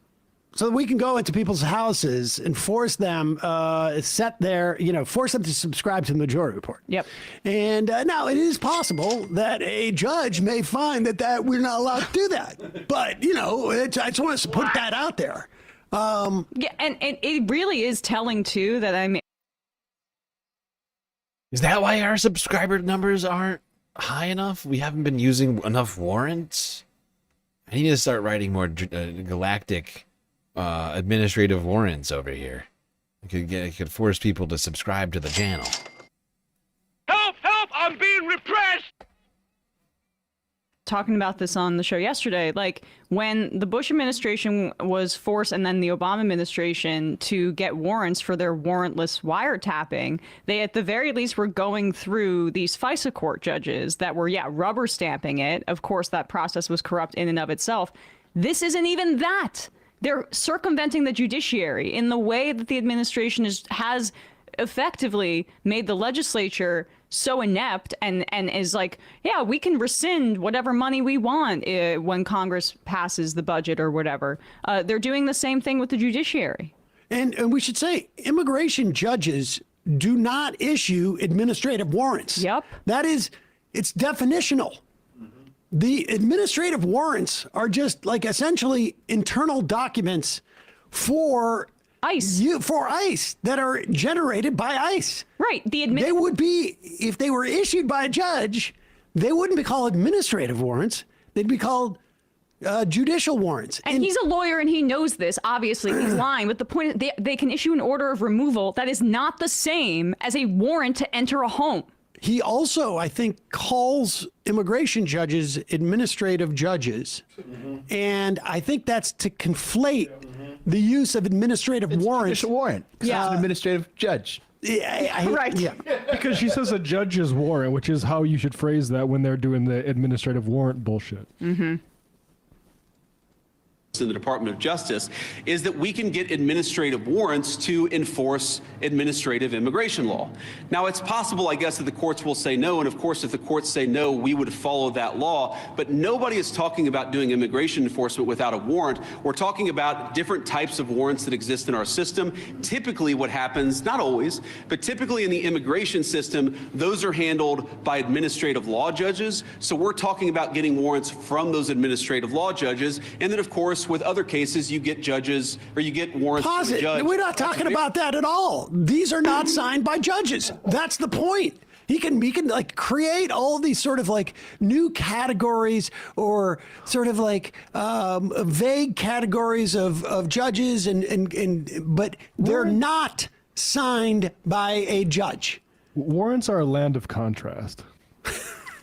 so that we can go into people's houses and force them, force them to subscribe to the majority report. Yep. And now it is possible that a judge may find that we're not allowed to do that. But, I just want us to put that out there. Yeah, and it really is telling, too, that Is that why our subscriber numbers aren't high enough? We haven't been using enough warrants? I need to start writing more galactic administrative warrants over here. I could force people to subscribe to the channel. Help! Help! I'm being repressed! Talking about this on the show yesterday, like when the Bush administration was forced, and then the Obama administration, to get warrants for their warrantless wiretapping, they at the very least were going through these FISA court judges that were, rubber stamping it. Of course, that process was corrupt in and of itself. This isn't even that. They're circumventing the judiciary in the way that the administration has effectively made the legislature so inept and is like, yeah, we can rescind whatever money we want when Congress passes the budget or whatever. They're doing the same thing with the judiciary. And we should say immigration judges do not issue administrative warrants. Yep. It's definitional. The administrative warrants are just like essentially internal documents for ICE. For ICE that are generated by ICE. Right. They would be, if they were issued by a judge, they wouldn't be called administrative warrants. They'd be called judicial warrants. And he's a lawyer and he knows this. Obviously, he's lying. But the point is they can issue an order of removal that is not the same as a warrant to enter a home. he also, I think, calls immigration judges administrative judges. And I think that's to conflate the use of administrative warrants. It's a warrant. Yeah. It's an administrative judge. Right. Yeah. Because she says a judge's warrant, which is how you should phrase that when they're doing the administrative warrant bullshit. Mm-hmm. In the Department of Justice is that we can get administrative warrants to enforce administrative immigration law. Now, it's possible, I guess, that the courts will say no, and of course, if the courts say no, we would follow that law, but nobody is talking about doing immigration enforcement without a warrant. We're talking about different types of warrants that exist in our system. Typically what happens, not always, but typically in the immigration system, those are handled by administrative law judges. So we're talking about getting warrants from those administrative law judges, and then of course, with other cases, you get judges or you get warrants Pause from a it. judge. We're not talking about that at all. These are not signed by judges. That's the point. He can like create all these sort of like new categories or sort of like vague categories of judges but they're not signed by a judge. Warrants are a land of contrast.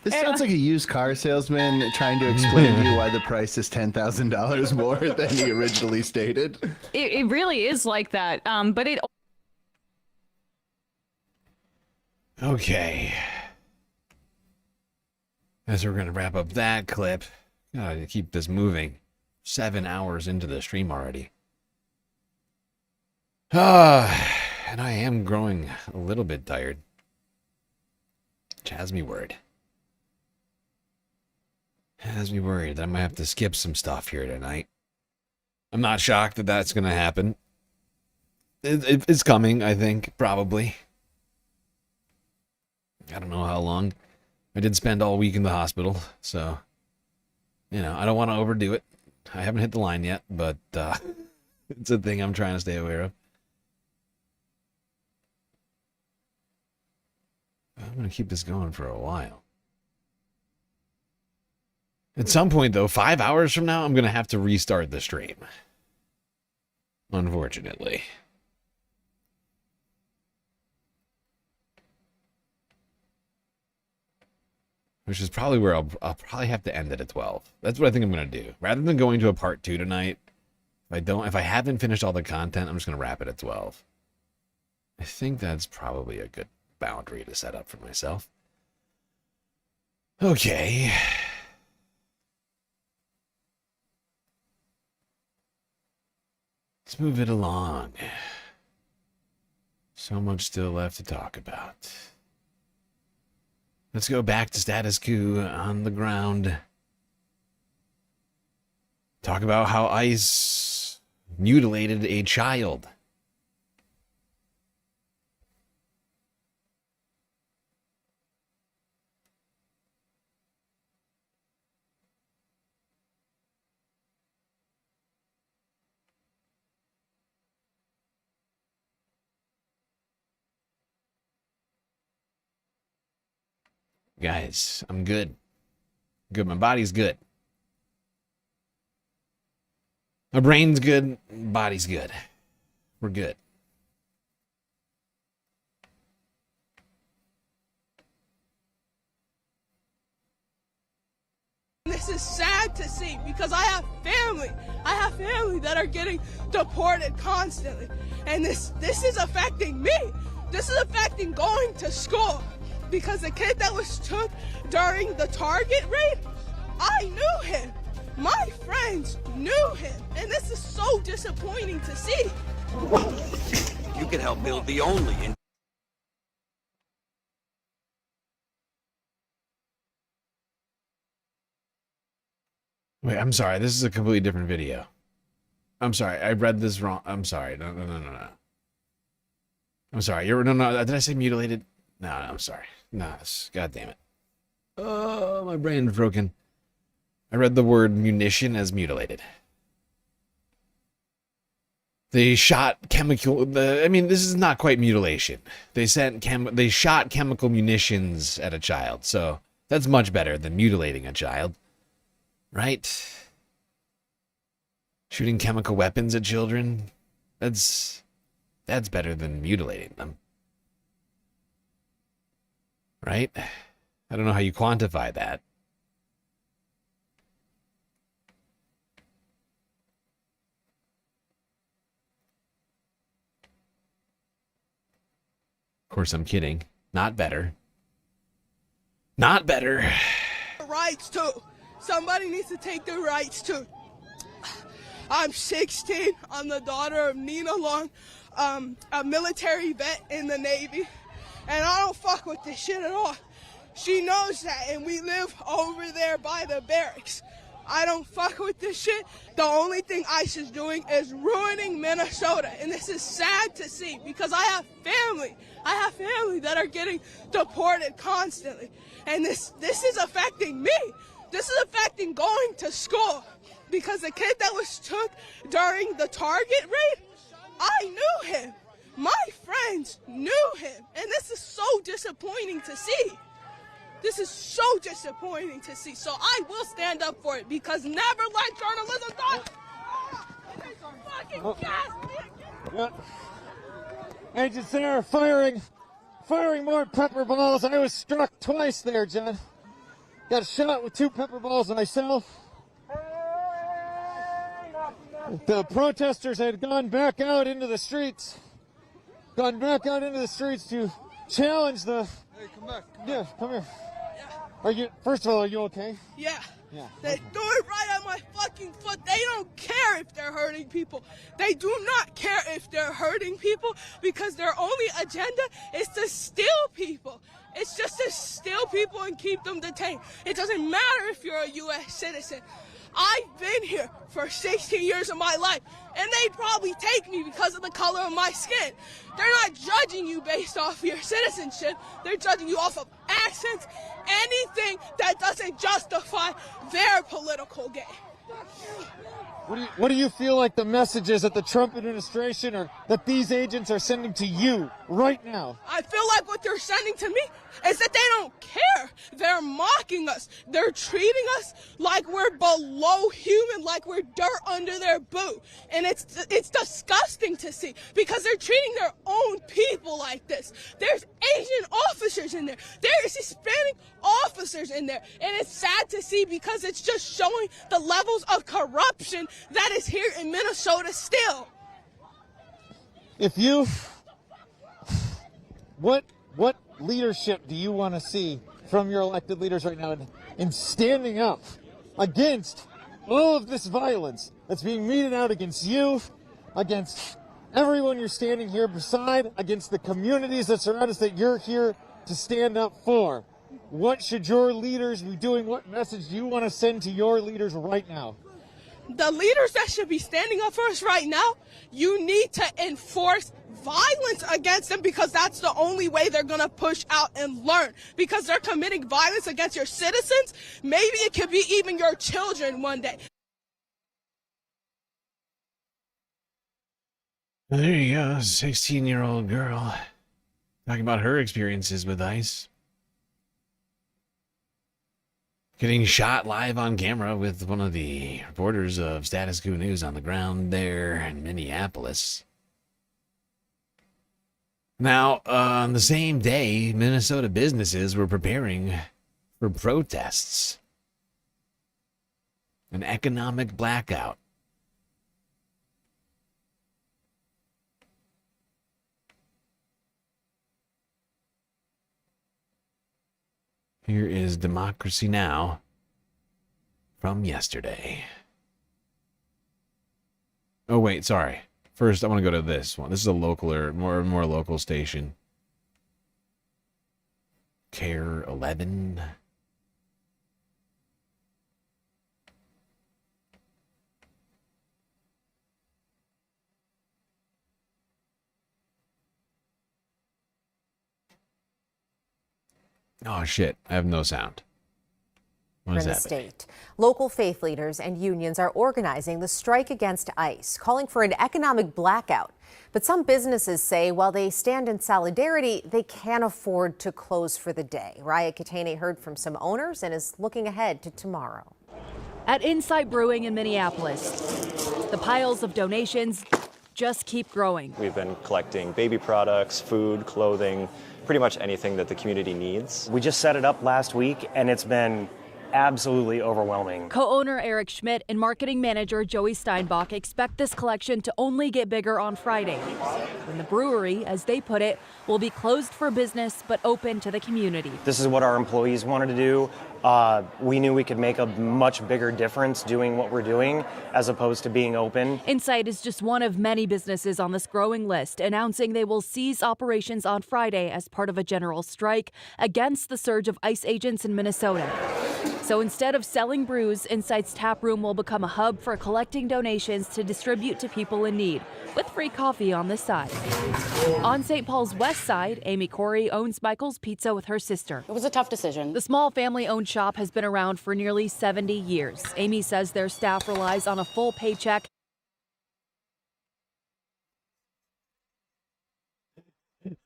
This sounds like a used car salesman trying to explain to you why the price is $10,000 more than he originally stated. It really is like that. But it. Okay. As we're gonna wrap up that clip, gotta keep this moving. 7 hours into the stream already. And I am growing a little bit tired. Which has me worried. Has me worried that I might have to skip some stuff here tonight. I'm not shocked that that's going to happen. It's coming, I think, probably. I don't know how long. I did spend all week in the hospital, so, you know, I don't want to overdo it. I haven't hit the line yet, but it's a thing I'm trying to stay aware of. I'm going to keep this going for a while. At some point, though, 5 hours from now, I'm going to have to restart the stream. Unfortunately. Which is probably where I'll probably have to end it at 12. That's what I think I'm going to do. Rather than going to a part 2 tonight, if I haven't finished all the content, I'm just going to wrap it at 12. I think that's probably a good boundary to set up for myself. Okay. Let's move it along. So much still left to talk about. Let's go back to status quo on the ground. Talk about how ICE mutilated a child. Guys, I'm good. Good. My body's good. My brain's good. Body's good. We're good. This is sad to see because I have family. I have family that are getting deported constantly. And this is affecting me. This is affecting going to school. Because the kid that was took during the Target raid, I knew him. My friends knew him. And this is so disappointing to see. You can help build the only. Wait, I'm sorry. This is a completely different video. I'm sorry. I read this wrong. I'm sorry. No. I'm sorry. No. Did I say mutilated? No, I'm sorry. No, God damn it. Oh, my brain's broken. I read the word munition as mutilated. They shot chemical... this is not quite mutilation. They shot chemical munitions at a child, so that's much better than mutilating a child. Right? Shooting chemical weapons at children? That's better than mutilating them. Right? I don't know how you quantify that. Of course, I'm kidding. Not better. Not better. Rights too. Somebody needs to take their rights too. I'm 16. I'm the daughter of Nina Long, a military vet in the Navy, and I don't fuck with this shit at all. She knows that, and we live over there by the barracks. I don't fuck with this shit. The only thing ICE is doing is ruining Minnesota, and this is sad to see because I have family. I have family that are getting deported constantly, and this is affecting me. This is affecting going to school because the kid that was took during the Target raid, I knew him. My friends knew him, and this is so disappointing to see. This is so disappointing to see. So I will stand up for it because never let journalism die. Fucking gas. Agents there are firing more pepper balls. I was struck twice there, John. Got shot with 2 pepper balls myself. The protesters had gone back out into the streets. To challenge the... Hey, come back. Yeah, come here. Are you? First of all, are you okay? Yeah. Yeah. They threw it right at my fucking foot. They don't care if they're hurting people. They do not care if they're hurting people because their only agenda is to steal people. It's just to steal people and keep them detained. It doesn't matter if you're a U.S. citizen. I've been here for 16 years of my life, and they'd probably take me because of the color of my skin. They're not judging you based off your citizenship. They're judging you off of accents, anything that doesn't justify their political game. What do you feel like the messages that the Trump administration or that these agents are sending to you right now? I feel like what they're sending to me is that they don't care. They're mocking us. They're treating us like we're below human, like we're dirt under their boot. And it's disgusting to see because they're treating their own people like this. There's Asian officers in there. There's Hispanic officers in there. And it's sad to see because it's just showing the levels of corruption that is here in Minnesota still. What leadership do you want to see from your elected leaders right now in standing up against all of this violence that's being meted out against you, against everyone you're standing here beside, against the communities that surround us that you're here to stand up for? What should your leaders be doing? What message do you want to send to your leaders right now? The leaders that should be standing up for us right now, you need to enforce violence against them because that's the only way they're going to push out and learn. Because they're committing violence against your citizens. Maybe it could be even your children one day. There you go, 16-year-old girl talking about her experiences with ICE. Getting shot live on camera with one of the reporters of Status Quo News on the ground there in Minneapolis. Now, on the same day, Minnesota businesses were preparing for protests. An economic blackout. Here is Democracy Now! From yesterday. Oh, wait, sorry. First, I want to go to this one. This is a local or more local station. Care 11. Oh, shit. I have no sound. What is in the that? state. Local faith leaders and unions are organizing the strike against ICE, calling for an economic blackout. But some businesses say while they stand in solidarity, they can't afford to close for the day. Raya Katane heard from some owners and is looking ahead to tomorrow. At Insight Brewing in Minneapolis, the piles of donations just keep growing. We've been collecting baby products, food, clothing, pretty much anything that the community needs. We just set it up last week, and it's been absolutely overwhelming. Co-owner Eric Schmidt and marketing manager Joey Steinbach expect this collection to only get bigger on Friday, when the brewery, as they put it, will be closed for business but open to the community. This is what our employees wanted to do. We knew we could make a much bigger difference doing what we're doing as opposed to being open. Insight is just one of many businesses on this growing list announcing they will cease operations on Friday as part of a general strike against the surge of ICE agents in Minnesota. So instead of selling brews, Insight's tap room will become a hub for collecting donations to distribute to people in need, with free coffee on the side. On St. Paul's west side, Amy Corey owns Michael's Pizza with her sister. It was a tough decision. The small family-owned shop has been around for nearly 70 years. Amy says their staff relies on a full paycheck.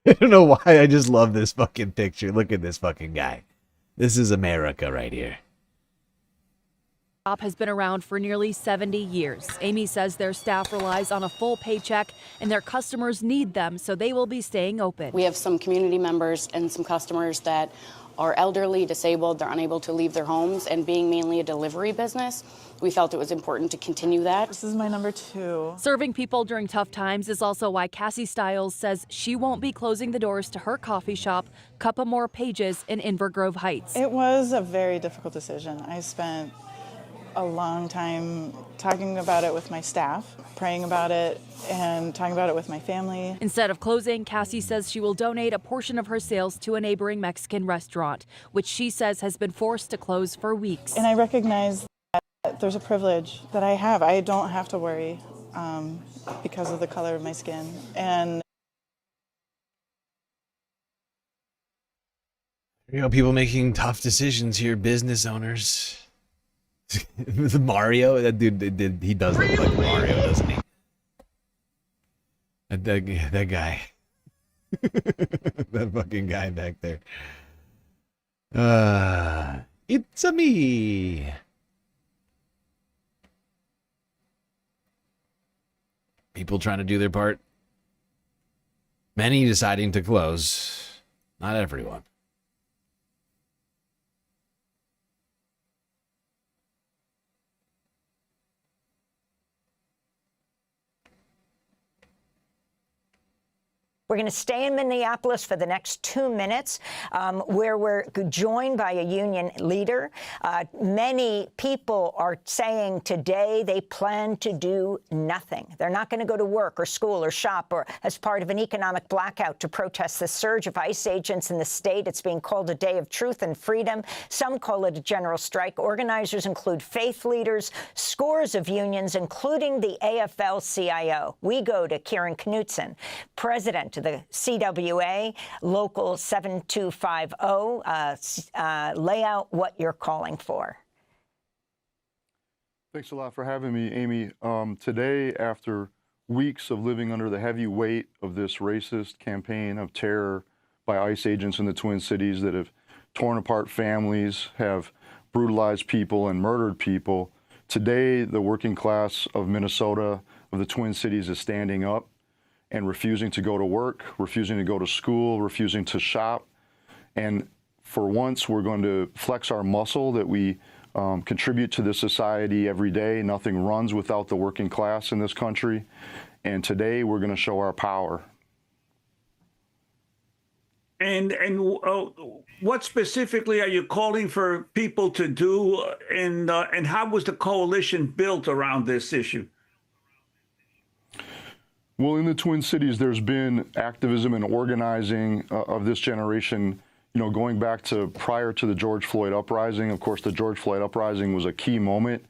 I don't know why, I just love this fucking picture. Look at this fucking guy. This is America right here. Shop has been around for nearly 70 years. Amy says their staff relies on a full paycheck and their customers need them, so they will be staying open. We have some community members and some customers that are elderly, disabled, they're unable to leave their homes, and being mainly a delivery business, we felt it was important to continue that. This is my number 2. Serving people during tough times is also why Cassie Stiles says she won't be closing the doors to her coffee shop, Cup of More Pages in Inver Grove Heights. It was a very difficult decision. I spent a long time talking about it with my staff, praying about it, and talking about it with my family. Instead of closing, Cassie says she will donate a portion of her sales to a neighboring Mexican restaurant, which she says has been forced to close for weeks. And I recognize that there's a privilege that I have. I don't have to worry because of the color of my skin. And you know, people making tough decisions here, business owners. Mario, that dude, he does look like Mario, doesn't he? That guy. That fucking guy back there. It's a me. People trying to do their part. Many deciding to close. Not everyone. We're going to stay in Minneapolis for the next 2 minutes, where we're joined by a union leader. Many people are saying today they plan to do nothing. They're not going to go to work or school or shop or as part of an economic blackout to protest the surge of ICE agents in the state. It's being called a day of truth and freedom. Some call it a general strike. Organizers include faith leaders, scores of unions, including the AFL-CIO. We go to Kieran Knutson, president of the CWA, Local 7250. Lay out what you're calling for. Thanks a lot for having me, Amy. Today, after weeks of living under the heavy weight of this racist campaign of terror by ICE agents in the Twin Cities that have torn apart families, have brutalized people and murdered people, today the working class of Minnesota, of the Twin Cities, is standing up and refusing to go to work, refusing to go to school, refusing to shop. And for once, we're going to flex our muscle that we contribute to this society every day. Nothing runs without the working class in this country. And today, we're going to show our power. And what specifically are you calling for people to do? And how was the coalition built around this issue? Well, in the Twin Cities, there's been activism and organizing of this generation, you know, going back to prior to the George Floyd uprising. Of course, the George Floyd uprising was a key moment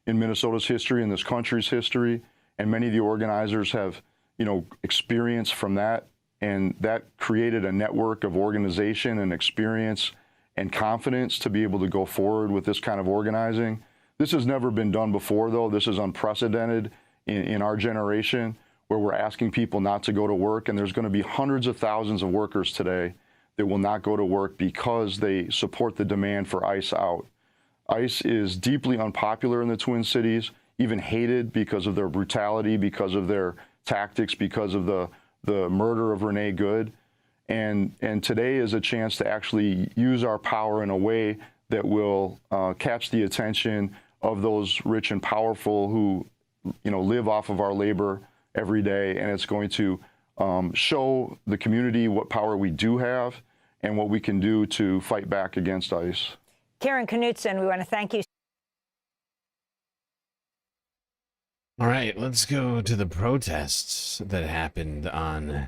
in Minnesota's history, in this country's history, and many of the organizers have, you know, experience from that, and that created a network of organization and experience and confidence to be able to go forward with this kind of organizing. This has never been done before, though. This is unprecedented in our generation, where we're asking people not to go to work, and there's going to be hundreds of thousands of workers today that will not go to work because they support the demand for ICE out. ICE is deeply unpopular in the Twin Cities, even hated because of their brutality, because of their tactics, because of the murder of Renee Good. And today is a chance to actually use our power in a way that will catch the attention of those rich and powerful who, live off of our labor every day. And it's going to show the community what power we do have and what we can do to fight back against ICE. Karen Knutson, we want to thank you. All right, let's go to the protests that happened on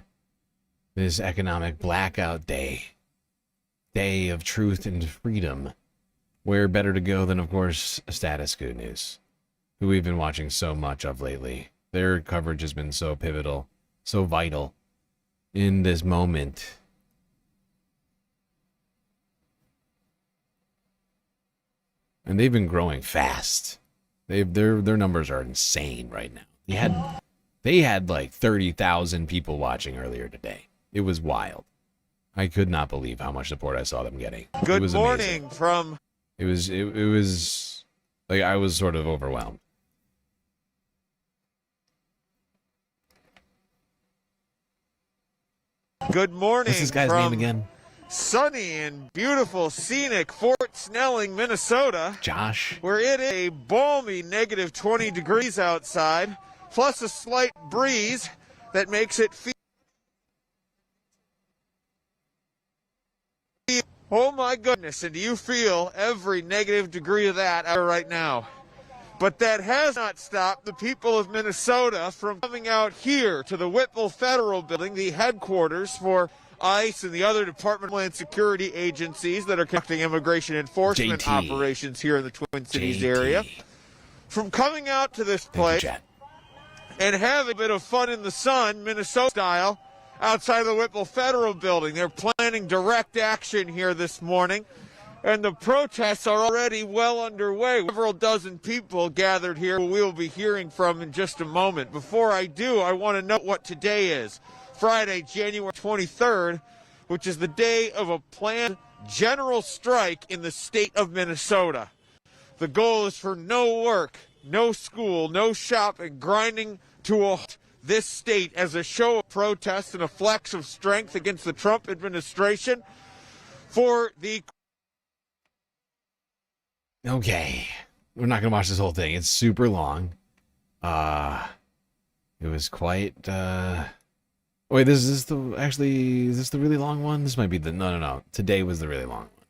this economic blackout day of truth and freedom. Where better to go than, of course, Status Quo News, who we've been watching so much of lately. Their coverage has been so pivotal, so vital in this moment. And they've been growing fast. Their numbers are insane right now. They had like 30,000 people watching earlier today. It was wild. I could not believe how much support I saw them getting. Good it was morning amazing. from... It was like I was sort of overwhelmed. Good morning. What's this guy's from name again? Sunny and beautiful, scenic Fort Snelling, Minnesota. Josh. Where it is a balmy negative 20 degrees outside, plus a slight breeze that makes it feel... Oh my goodness, and do you feel every negative degree of that out right now? But that has not stopped the people of Minnesota from coming out here to the Whipple Federal Building, the headquarters for ICE and the other Department of Homeland Security agencies that are conducting immigration enforcement operations here in the Twin Cities area. From coming out to this place and having a bit of fun in the sun, Minnesota style, outside of the Whipple Federal Building. They're planning direct action here this morning, and the protests are already well underway. Several dozen people gathered here who we'll be hearing from in just a moment. Before I do, I want to note what today is. Friday, January 23rd, which is the day of a planned general strike in the state of Minnesota. The goal is for no work, no school, no shopping, grinding to a halt this state as a show of protest and a flex of strength against the Trump administration for the... Okay. We're not going to watch this whole thing. It's super long. It was quite... Wait, is this the really long one? This might be the... No. Today was the really long one.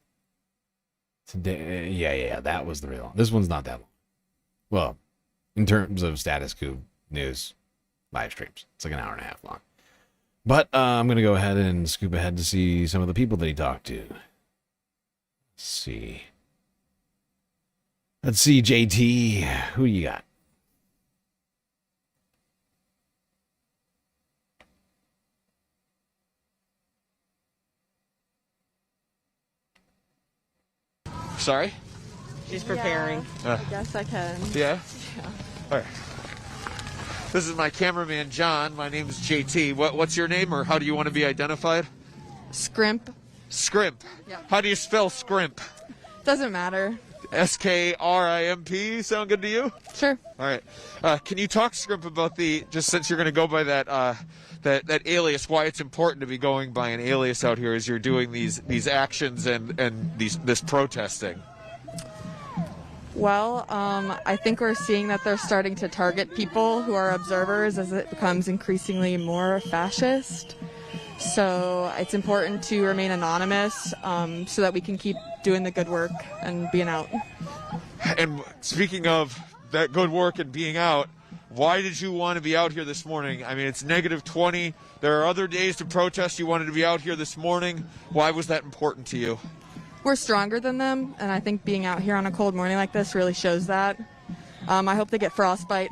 Today... Yeah, that was the really long. This one's not that long. Well, in terms of Status Quo News live streams. It's like an hour and a half long. But I'm going to go ahead and scoop ahead to see some of the people that he talked to. Let's see, JT. Who you got? Sorry? She's preparing. I guess I can. Yeah? All right. This is my cameraman, John. My name is JT. What's your name, or how do you want to be identified? Scrimp. Scrimp. Yeah. How do you spell scrimp? Doesn't matter. S-K-R-I-M-P. Sound good to you? Sure. All right. Can you talk, Scrimp, about just since you're going to go by that alias, why it's important to be going by an alias out here as you're doing these actions and this protesting? Well, I think we're seeing that they're starting to target people who are observers as it becomes increasingly more fascist. So it's important to remain anonymous so that we can keep doing the good work and being out. And speaking of that good work and being out, why did you want to be out here this morning? I mean, it's negative 20. There are other days to protest. You wanted to be out here this morning. Why was that important to you? We're stronger than them, and I think being out here on a cold morning like this really shows that. I hope they get frostbite.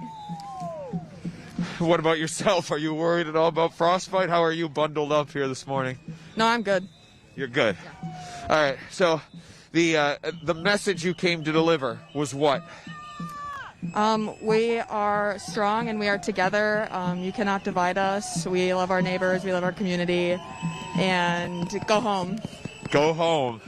What about yourself? Are you worried at all about frostbite? How are you bundled up here this morning? No, I'm good. You're good. Yeah. All right. So the message you came to deliver was what? We are strong and we are together. You cannot divide us. We love our neighbors. We love our community. And go home. Go home.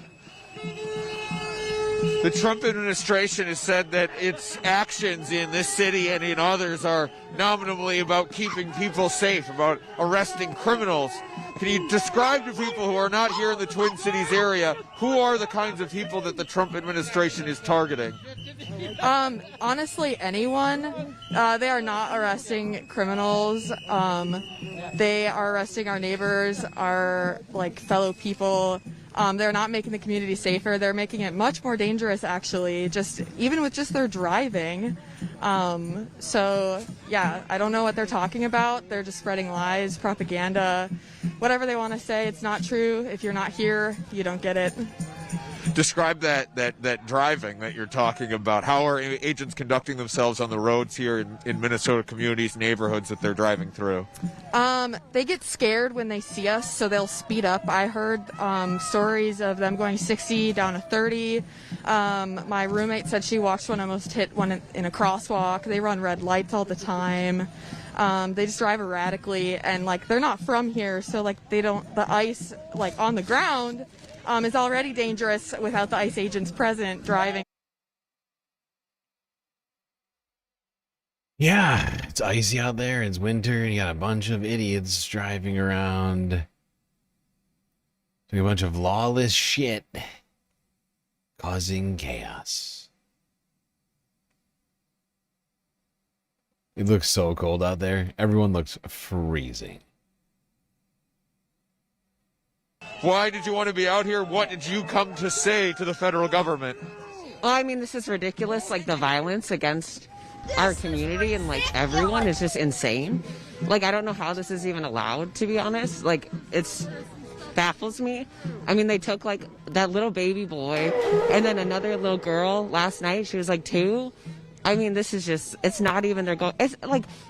The Trump administration has said that its actions in this city and in others are nominally about keeping people safe, about arresting criminals. Can you describe to people who are not here in the Twin Cities area, who are the kinds of people that the Trump administration is targeting? Honestly, anyone. They are not arresting criminals. They are arresting our neighbors, our fellow people. They're not making the community safer. They're making it much more dangerous, actually, even with their driving. So, yeah, I don't know what they're talking about. They're just spreading lies, propaganda, whatever they want to say. It's not true. If you're not here, you don't get it. Describe that driving that you're talking about. How are agents conducting themselves on the roads here in Minnesota communities, neighborhoods that they're driving through? They get scared when they see us, so they'll speed up. I heard stories of them going 60 down to 30. My roommate said she watched one almost hit one in a crosswalk. They run red lights all the time. They just drive erratically, and they're not from here, so the ICE on the ground is already dangerous without the ICE agents present driving. Yeah, it's icy out there. It's winter, and you got a bunch of idiots driving around doing a bunch of lawless shit, causing chaos. It looks so cold out there. Everyone looks freezing. Why did you want to be out here? What did you come to say to the federal government? Well, I mean, this is ridiculous. The violence against our community and everyone is just insane. I don't know how this is even allowed, to be honest. It's baffles me. I mean, they took that little baby boy and then another little girl last night. She was 2. I mean, this is just, it's not even their goal. It's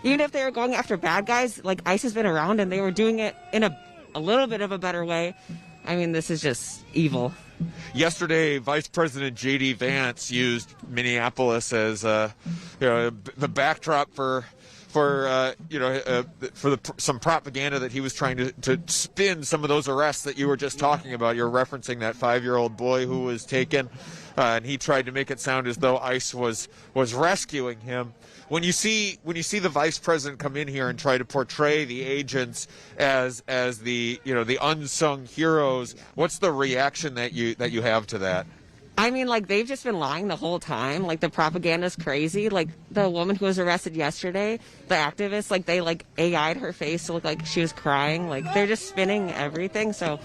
even if they were going after bad guys, ICE has been around and they were doing it in a little bit of a better way. I mean, this is just evil. Yesterday, Vice President J.D. Vance used Minneapolis as the backdrop for some propaganda that he was trying to spin some of those arrests that you were just talking about. You're referencing that 5-year-old boy who was taken, and he tried to make it sound as though ICE was rescuing him. When you see the vice president come in here and try to portray the agents as the unsung heroes, what's the reaction that you have to that? I mean, they've just been lying the whole time. The propaganda's crazy. The woman who was arrested yesterday, the activist, they AI'd her face to look like she was crying. They're just spinning everything. So,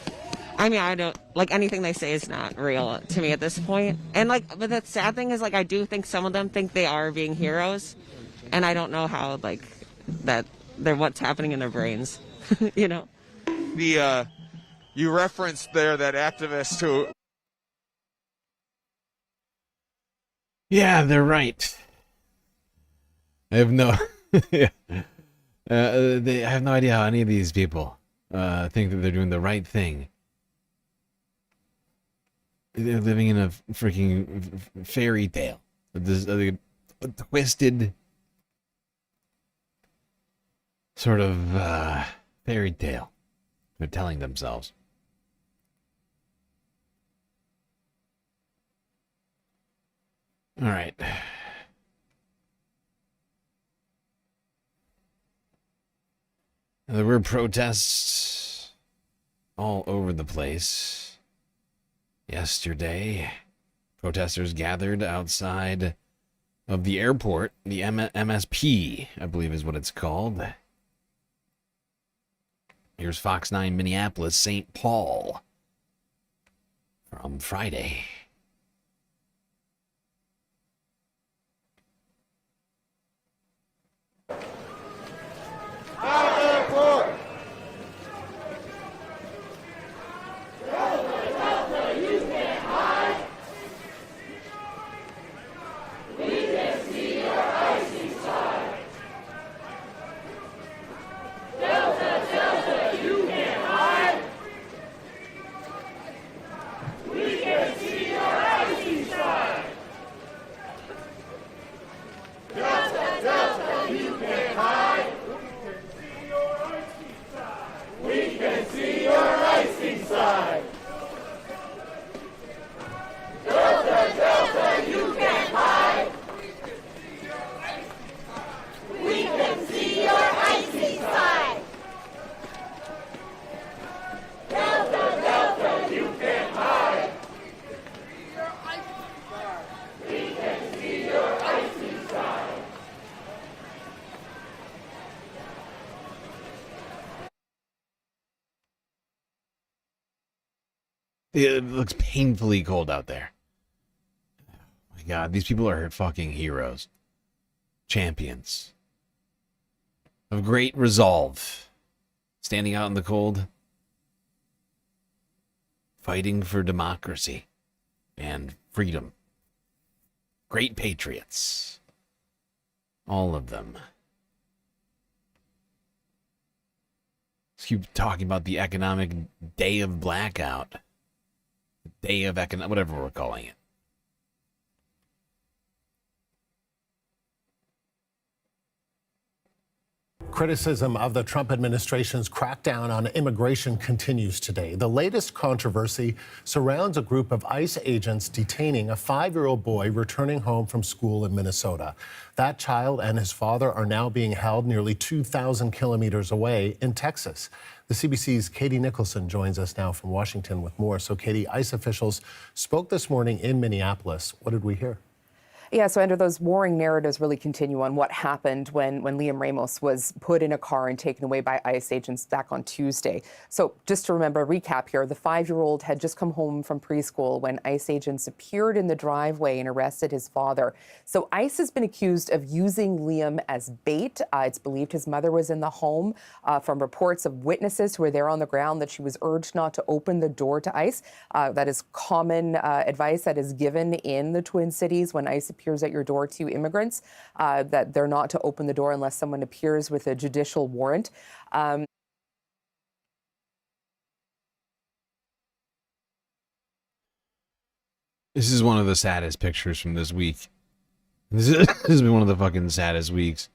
I mean, I don't anything they say is not real to me at this point. And but the sad thing is I do think some of them think they are being heroes, and I don't know how that they're what's happening in their brains, you referenced there that activist who. Yeah, they're right. I have no I have no idea how any of these people think that they're doing the right thing. They're living in a freaking fairy tale. A twisted sort of fairy tale they're telling themselves. All right. There were protests all over the place yesterday. Protesters gathered outside of the airport, the MSP, I believe is what it's called. Here's Fox 9 Minneapolis, St. Paul from Friday. We can see It looks painfully cold out there. Oh my God, these people are fucking heroes. Champions. Of great resolve. Standing out in the cold. Fighting for democracy and freedom. Great patriots. All of them. Let's keep talking about the economic day of blackout. Day of whatever we're calling it. Criticism of the Trump administration's crackdown on immigration continues today. The latest controversy surrounds a group of ICE agents detaining a 5-year-old boy returning home from school in Minnesota. That child and his father are now being held nearly 2,000 kilometers away in Texas. The CBC's Katie Nicholson joins us now from Washington with more. So, Katie, ICE officials spoke this morning in Minneapolis. What did we hear? Yeah, so Andrew, those warring narratives really continue on what happened when Liam Ramos was put in a car and taken away by ICE agents back on Tuesday. So just to remember, recap here, the 5-year-old had just come home from preschool when ICE agents appeared in the driveway and arrested his father. So ICE has been accused of using Liam as bait. It's believed his mother was in the home. From reports of witnesses who were there on the ground, that she was urged not to open the door to ICE. That is common advice that is given in the Twin Cities when ICE appears at your door to immigrants, that they're not to open the door unless someone appears with a judicial warrant. This is one of the saddest pictures from this week. This has been one of the fucking saddest weeks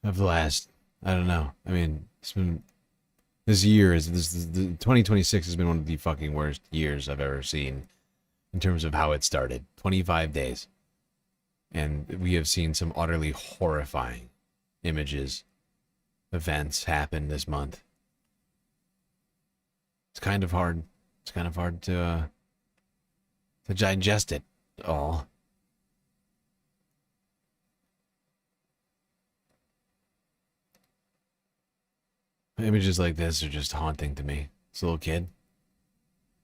of the last, I don't know. I mean, it's been, this year, the 2026 has been one of the fucking worst years I've ever seen. In terms of how it started, 25 days. And we have seen some utterly horrifying images, events happen this month. It's kind of hard. It's kind of hard to digest it all. Images like this are just haunting to me. This little kid,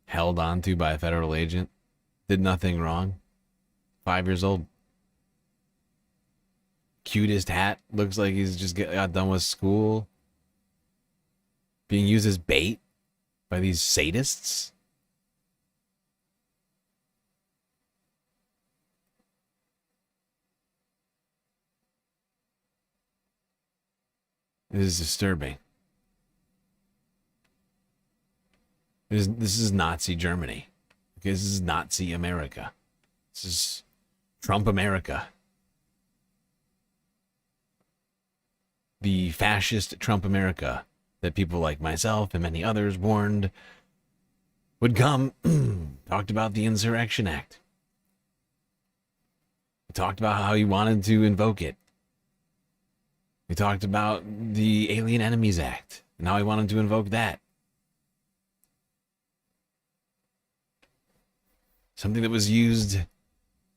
held onto by a federal agent. Did nothing wrong. 5 years old. Cutest hat. Looks like he's just got done with school. Being used as bait by these sadists. It is disturbing. This is Nazi Germany. This is Nazi America. This is Trump America. The fascist Trump America that people like myself and many others warned would come. Talked about the Insurrection Act. We talked about how he wanted to invoke it. We talked about the Alien Enemies Act and how he wanted to invoke that. Something that was used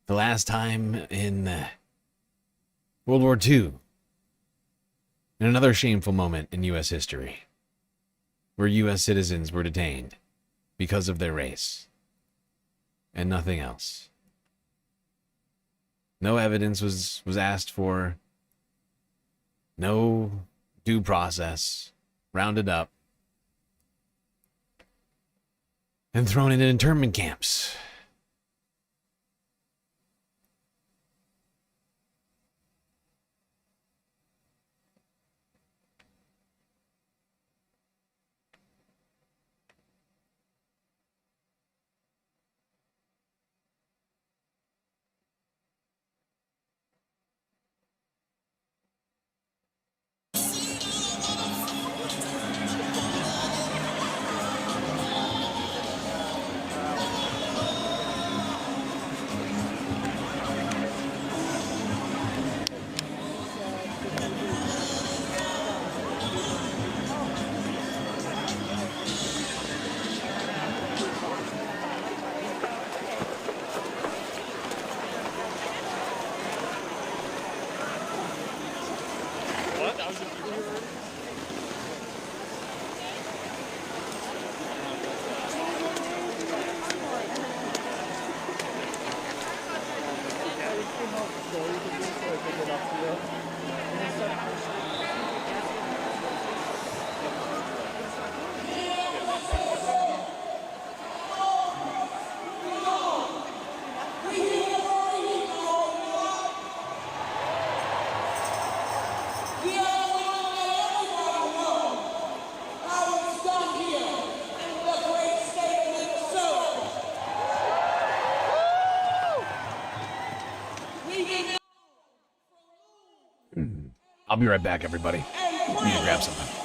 the last time in World War II. In another shameful moment in U.S. history, where U.S. citizens were detained because of their race and nothing else. No evidence was asked for. No due process. Rounded up. And thrown into internment camps. I'll be right back, everybody. Let me grab something.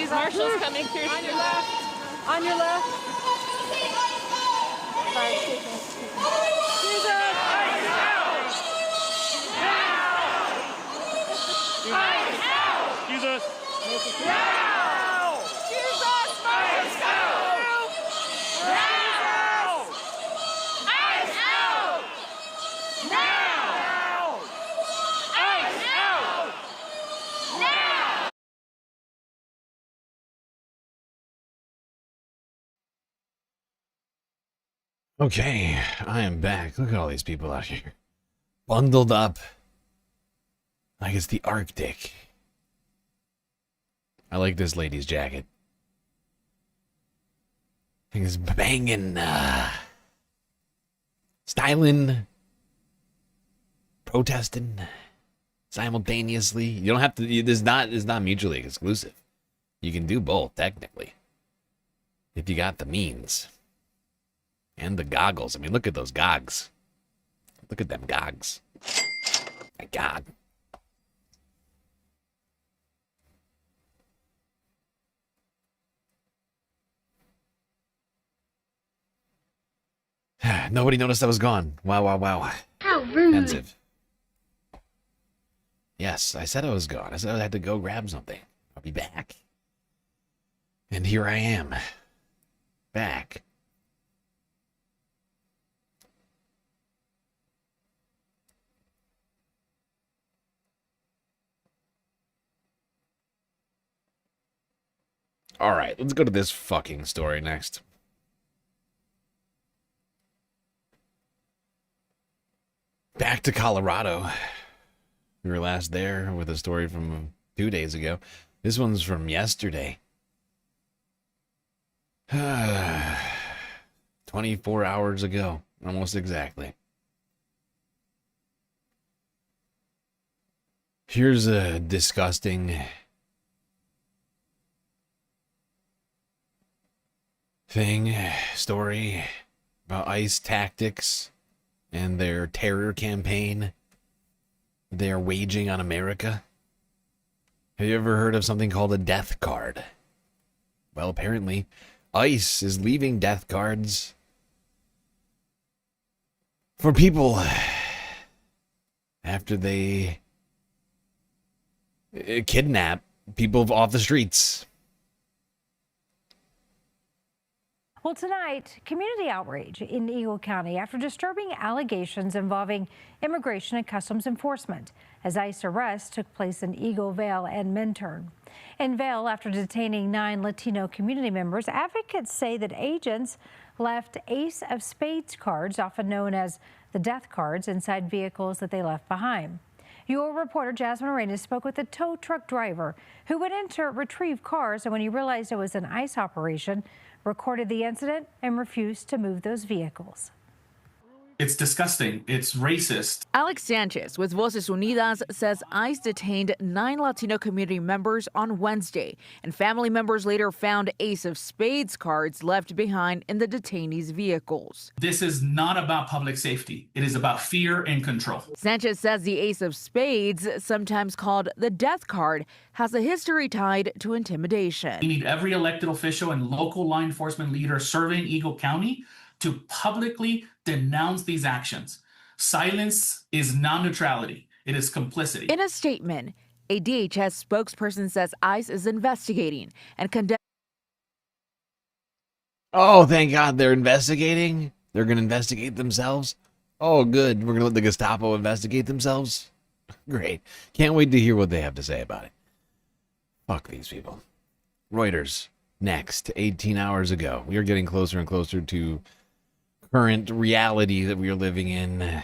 Marshall's coming through. On your left. On your left. Sorry, excuse me. Jesus! Jesus! Now! Jesus! Ice out! Now! Ice out! Now! Ice out! Now! Okay, I am back. Look at all these people out here. Bundled up. Like it's the Arctic. I like this lady's jacket. I think it's banging, styling, protesting simultaneously. You don't have to. It's not mutually exclusive. You can do both technically. If you got the means. And the goggles. I mean, look at those gogs. Look at them gogs. My God. Nobody noticed I was gone. Wow, wow, wow. How rude. Offensive. Yes, I said I was gone. I said I had to go grab something. I'll be back. And here I am. Back. All right, let's go to this fucking story next. Back to Colorado. We were last there with a story from 2 days ago. This one's from yesterday. 24 hours ago, almost exactly. Here's a disgusting story about ICE tactics and their terror campaign they are waging on America. Have you ever heard of something called a death card? Well, apparently, ICE is leaving death cards for people after they kidnap people off the streets. Well, tonight, community outrage in Eagle County after disturbing allegations involving immigration and customs enforcement as ICE arrests took place in Eagle, Vale, and Minturn. In Vale, after detaining 9 Latino community members, advocates say that agents left ace of spades cards, often known as the death cards, inside vehicles that they left behind. Your reporter Jasmine Arenas spoke with a tow truck driver who went in to retrieve cars, and when he realized it was an ICE operation, recorded the incident and refused to move those vehicles. It's disgusting. It's racist. Alex Sanchez with Voces Unidas says ICE detained 9 Latino community members on Wednesday, and family members later found ace of spades cards left behind in the detainees' vehicles. This is not about public safety. It is about fear and control. Sanchez says the ace of spades, sometimes called the death card, has a history tied to intimidation. We need every elected official and local law enforcement leader serving Eagle County to publicly denounce these actions. Silence is non-neutrality. It is complicity. In a statement, a DHS spokesperson says ICE is investigating and condemns. Oh, thank God they're investigating. They're going to investigate themselves. Oh, good. We're going to let the Gestapo investigate themselves. Great. Can't wait to hear what they have to say about it. Fuck these people. Reuters, next, 18 hours ago. We are getting closer and closer to current reality that we are living in.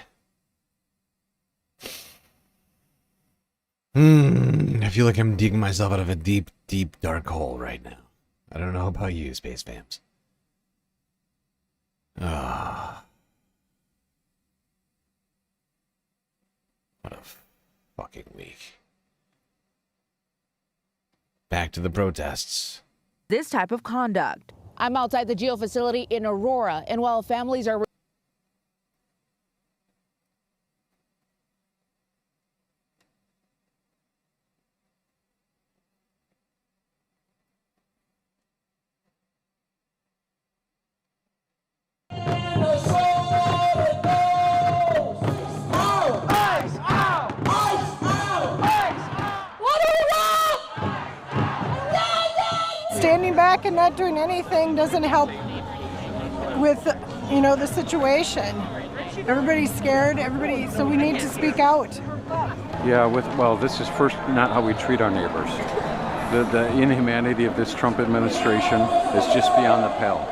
I feel like I'm digging myself out of a deep, deep, dark hole right now. I don't know about you, Space Fams. What a fucking week. Back to the protests. This type of conduct. I'm outside the jail facility in Aurora, and while families are standing back and not doing anything doesn't help with, the situation. Everybody's scared, so we need to speak out. Yeah, this is first not how we treat our neighbors. The inhumanity of this Trump administration is just beyond the pale.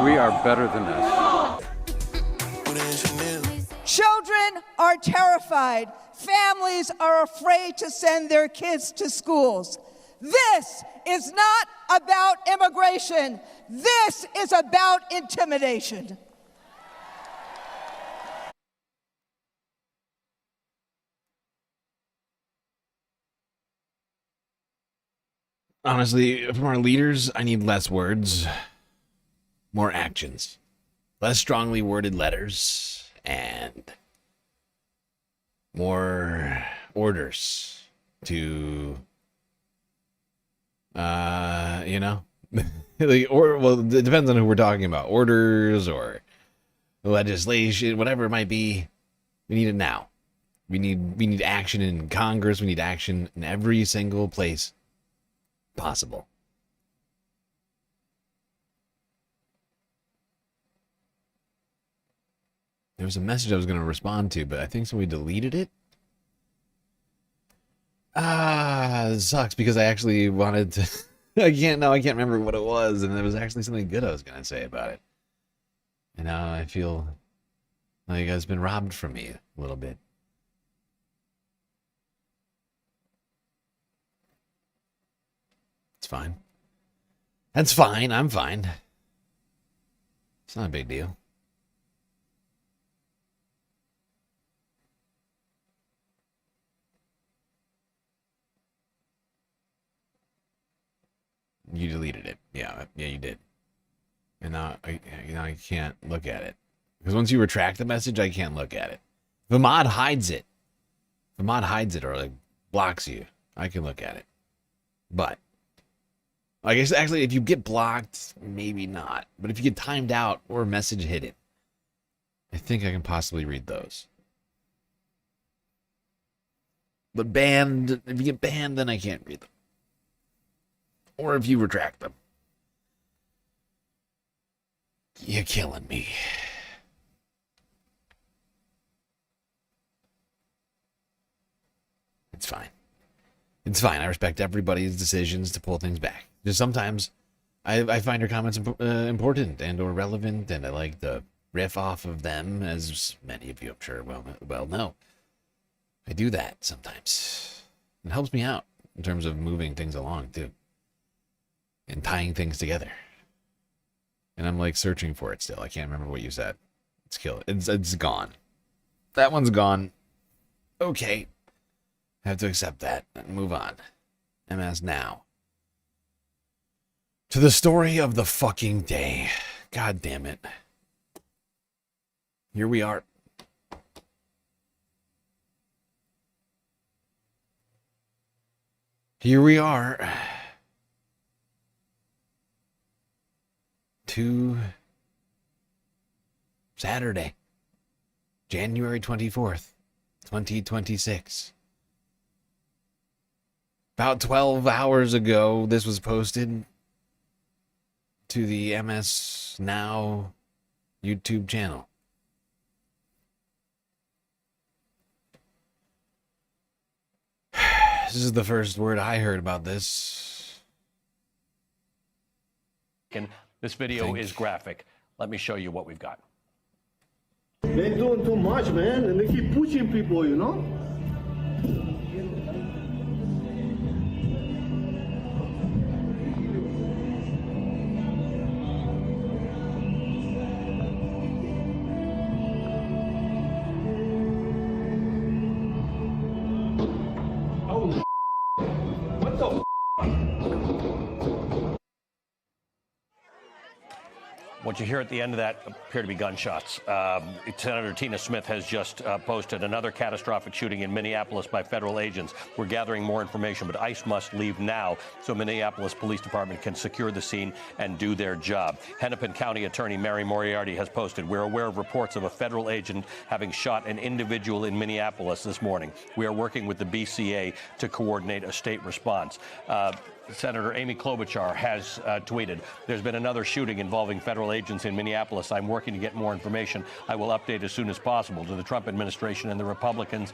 We are better than this. Children are terrified. Families are afraid to send their kids to schools. This is not about immigration. This is about intimidation. Honestly, from our leaders, I need less words. more actions, less strongly worded letters, and more orders to, well, it depends on who we're talking about. Orders or legislation, whatever it might be. We need it now. We need action in Congress. We need action in every single place possible. There was a message I was going to respond to, but I think somebody deleted it. It sucks because I actually wanted to. I can't remember what it was, and there was actually something good I was going to say about it. And now I feel like it's been robbed from me a little bit. It's fine. That's fine. I'm fine. It's not a big deal. You deleted it. Yeah, you did. And now I can't look at it. Because once you retract the message, I can't look at it. If a mod hides it, or like blocks you, I can look at it. But I guess actually if you get blocked, maybe not. But if you get timed out or a message hidden, I think I can possibly read those. But banned, if you get banned, then I can't read them. Or if you retract them. You're killing me. It's fine. It's fine. I respect everybody's decisions to pull things back. Just sometimes I find your comments important and or relevant, and I like to riff off of them, as many of you, I'm sure, well know. I do that sometimes. It helps me out in terms of moving things along, too. And tying things together. And I'm like searching for it still. I can't remember what you said. It's gone. That one's gone. Okay. I have to accept that and move on. MS now. To the story of the fucking day. God damn it. Here we are. Here we are. To Saturday, January 24th, 2026. About 12 hours ago, this was posted to the MS Now YouTube channel. This is the first word I heard about this. This video is graphic. Let me show you what we've got. They're doing too much, man, and they keep pushing people, you know? What you hear at the end of that appear to be gunshots. Senator Tina Smith has just posted another catastrophic shooting in Minneapolis by federal agents. We're gathering more information, but ICE must leave now so Minneapolis Police Department can secure the scene and do their job. Hennepin County Attorney Mary Moriarty has posted, we're aware of reports of a federal agent having shot an individual in Minneapolis this morning. We are working with the BCA to coordinate a state response. Senator Amy Klobuchar has tweeted, there's been another shooting involving federal agents in Minneapolis. I'm working to get more information. I will update as soon as possible. To the Trump administration and the Republicans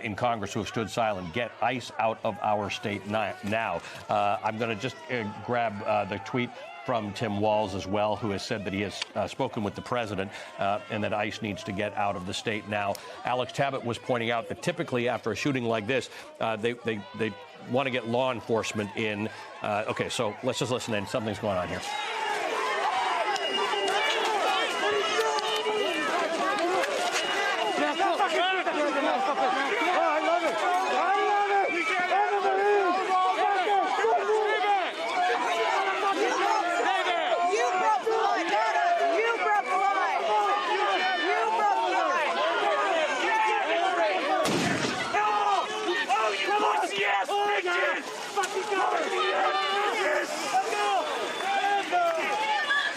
in Congress who have stood silent, get ICE out of our state now. I'm going to just grab the tweet from Tim Walz as well, who has said that he has spoken with the president and that ICE needs to get out of the state now. Alex Tabbitt was pointing out that typically after a shooting like this, they want to get law enforcement in. Okay, so let's just listen in. Something's going on here.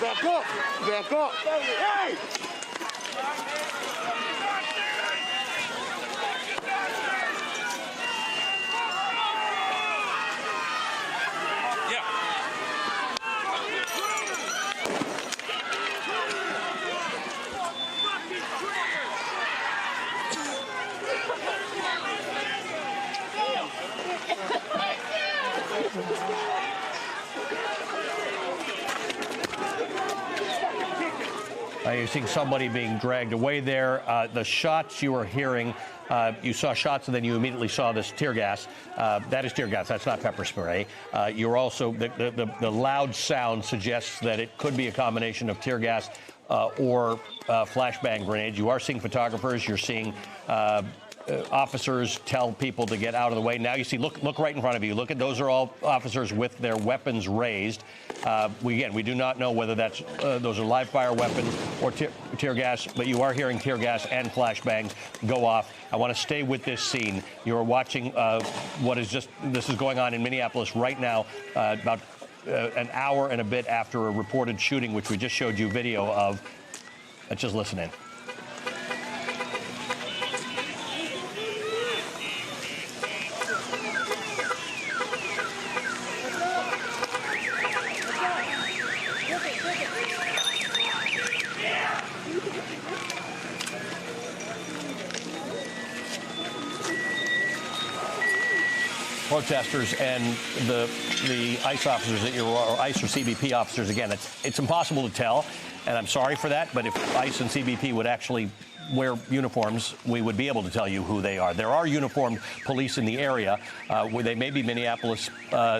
Back up! Back up! Hey! You're seeing somebody being dragged away there. The shots you were hearing, you saw shots and then you immediately saw this tear gas. That is tear gas. That's not pepper spray. You're also, the loud sound suggests that it could be a combination of tear gas or flashbang grenades. You are seeing photographers. You're seeing officers tell people to get out of the way. Now you see, look right in front of you. Look at, those are all officers with their weapons raised. We do not know whether that's those are live fire weapons or tear gas, but you are hearing tear gas and flashbangs go off. I want to stay with this scene. You're watching this is going on in Minneapolis right now, about an hour and a bit after a reported shooting, which we just showed you video of. Let's just listen in. Protesters and the ICE officers or ICE or CBP officers, again, it's impossible to tell, and I'm sorry for that, but if ICE and CBP would actually wear uniforms, we would be able to tell you who they are. There are uniformed police in the area, where they may be Minneapolis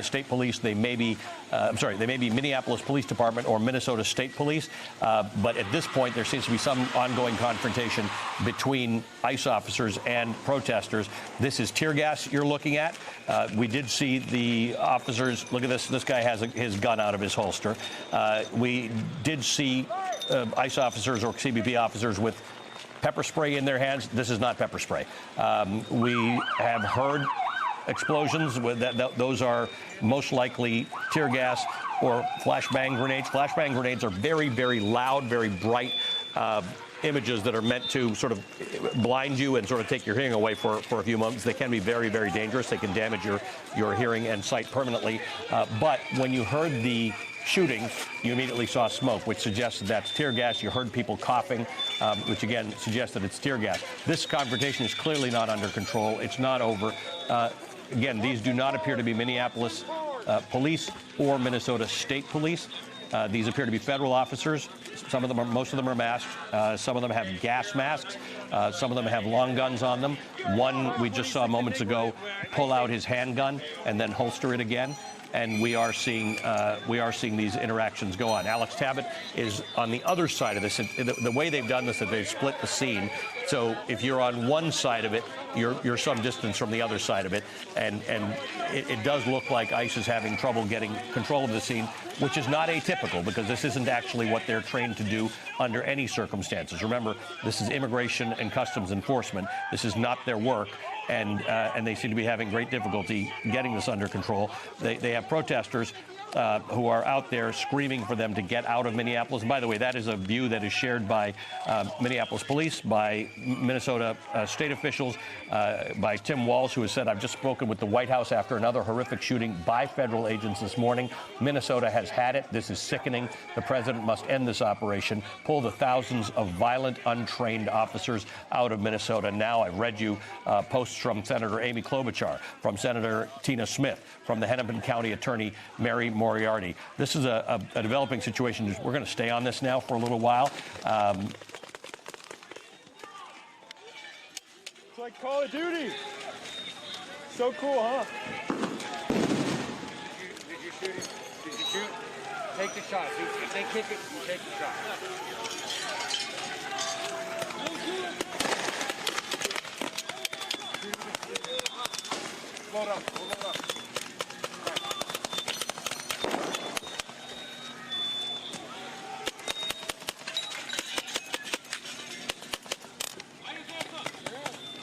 State Police, they may be Minneapolis Police Department or Minnesota State Police, but at this point there seems to be some ongoing confrontation between ICE officers and protesters. This is tear gas you're looking at. We did see the officers, look at this guy has his gun out of his holster. We did see ICE officers or CBP officers with pepper spray in their hands. This is not pepper spray. We have heard explosions. Those are most likely tear gas or flashbang grenades. Flashbang grenades are very, very loud, very bright images that are meant to sort of blind you and sort of take your hearing away for a few moments. They can be very, very dangerous. They can damage your hearing and sight permanently. But when you heard the shooting, you immediately saw smoke, which suggests that that's tear gas. You heard people coughing, which again suggests that it's tear gas. This confrontation is clearly not under control. It's not over. Again, these do not appear to be Minneapolis police or Minnesota State Police. These appear to be federal officers. Most of them are masked. Some of them have gas masks. Some of them have long guns on them. One we just saw moments ago pull out his handgun and then holster it again. And we are seeing these interactions go on. Alex Tabbitt is on the other side of this. The way they've done this is they've split the scene. So if you're on one side of it, you're some distance from the other side of it, and it does look like ICE is having trouble getting control of the scene, which is not atypical because this isn't actually what they're trained to do under any circumstances. Remember, this is immigration and customs enforcement. This is not their work. And they seem to be having great difficulty getting this under control. They have protesters who are out there screaming for them to get out of Minneapolis. And by the way, that is a view that is shared by Minneapolis police, by Minnesota state officials, by Tim Walz, who has said, I've just spoken with the White House after another horrific shooting by federal agents this morning. Minnesota has had it. This is sickening. The president must end this operation, pull the thousands of violent, untrained officers out of Minnesota. Now I've read you posts from Senator Amy Klobuchar, from Senator Tina Smith, from the Hennepin County Attorney Mary Moriarty. This is a developing situation. We're going to stay on this now for a little while. It's like Call of Duty. So cool, huh? Did you shoot him? Did you shoot? Take the shot. If they kick it, you take the shot. Load up. Load up.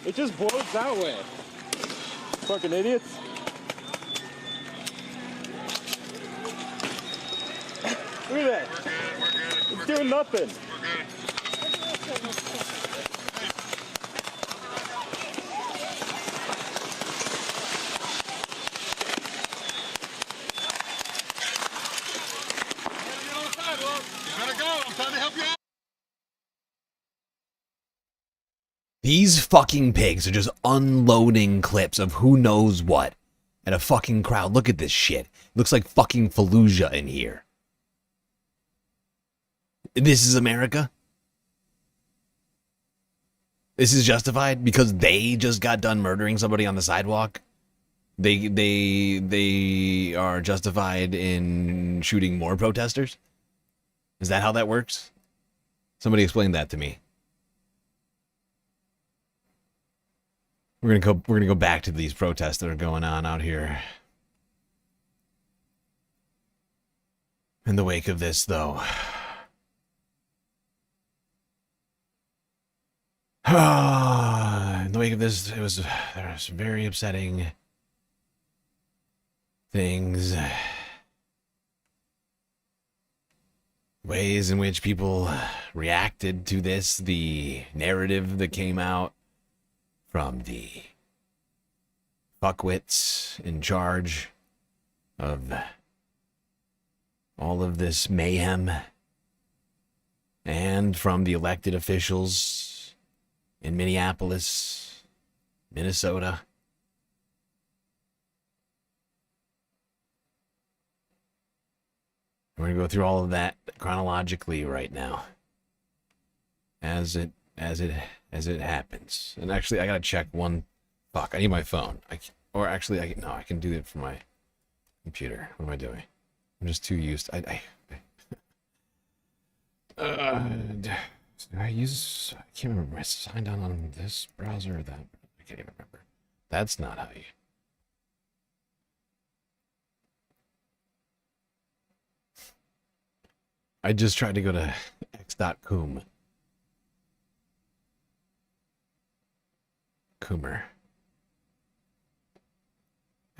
It just blows that way. Fucking idiots. Look at that. Do nothing. These fucking pigs are just unloading clips of who knows what at a fucking crowd. Look at this shit. Looks like fucking Fallujah in here. This is America? This is justified because they just got done murdering somebody on the sidewalk? They are justified in shooting more protesters? Is that how that works? Somebody explain that to me. We're gonna go back to these protests that are going on out here. In the wake of this, though. In the wake of this, there was some very upsetting things. Ways in which people reacted to this, the narrative that came out from the fuckwits in charge of all of this mayhem, and from the elected officials in Minneapolis, Minnesota. We're going to go through all of that chronologically right now, as it happens. And actually, I gotta check one. Fuck, I need my phone. I can do it from my computer. What am I doing? I'm just too used. Do I use? I can't remember. I signed on this browser or that. I can't even remember. That's not how you. I just tried to go to x.com. Coomer.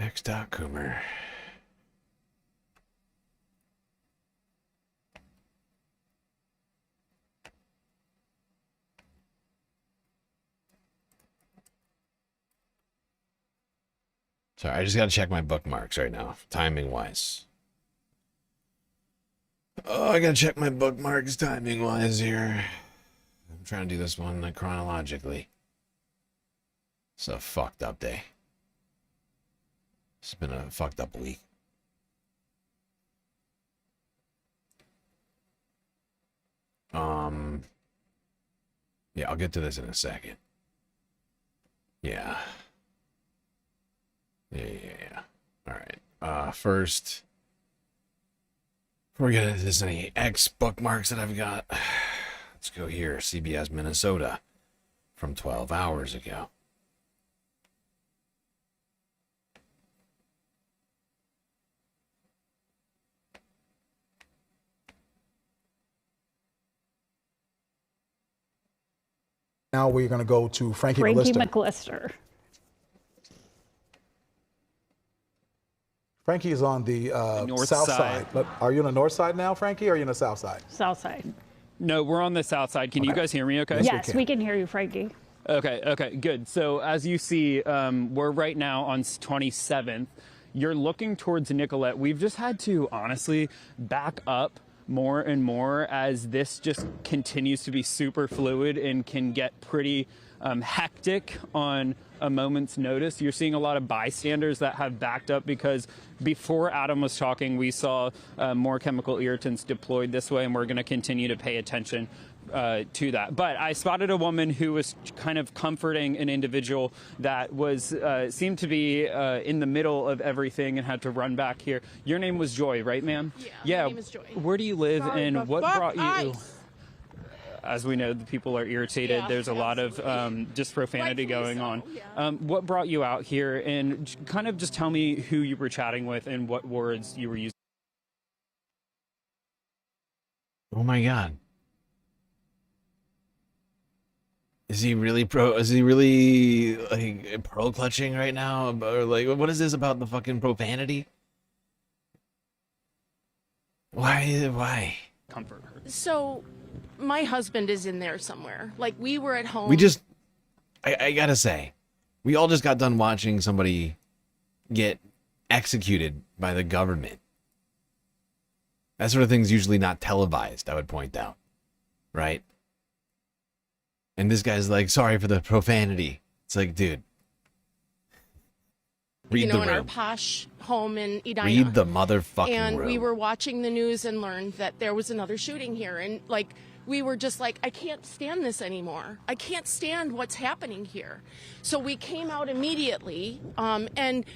X.Coomer. Sorry, I just gotta check my bookmarks right now, timing-wise. Oh, I gotta check my bookmarks timing-wise here. I'm trying to do this one chronologically. It's a fucked up day. It's been a fucked up week. Yeah, I'll get to this in a second. Yeah. All right. First, before we get into this, any X bookmarks that I've got, let's go here. CBS Minnesota from 12 hours ago. Now we're going to go to Frankie McLister. Frankie is on the north south side. side. Are you on the north side now, Frankie, or are you on the south side? South side. No, we're on the south side. Can you guys hear me okay? Yes, we can hear you, Frankie. Okay, good. So as you see, we're right now on 27th. You're looking towards Nicollet. We've just had to, honestly, back up more and more as this just continues to be super fluid and can get pretty hectic on a moment's notice. You're seeing a lot of bystanders that have backed up because before Adam was talking, we saw more chemical irritants deployed this way, and we're going to continue to pay attention to that. But I spotted a woman who was kind of comforting an individual that was seemed to be in the middle of everything and had to run back here. Your name was Joy, right, ma'am? Yeah, my name is Joy. Where do you live, and what brought you? ICE. As we know, the people are irritated. Yeah, there's a lot of just profanity going on. What brought you out here? And kind of just tell me who you were chatting with and what words you were using. Oh my God. Is he really like pearl clutching right now? Or like, what is this about the fucking profanity? Why? comfort her? So my husband is in there somewhere. Like, we were at home. We just, I gotta say, we all just got done watching somebody get executed by the government. That sort of thing's usually not televised, I would point out. Right? And this guy's like, sorry for the profanity. It's like, dude. Read the room. In our posh home in Edina. Read the motherfucking and room. we were watching the news and learned that there was another shooting here. And, like, we were just like, I can't stand this anymore. I can't stand what's happening here. So we came out immediately, and,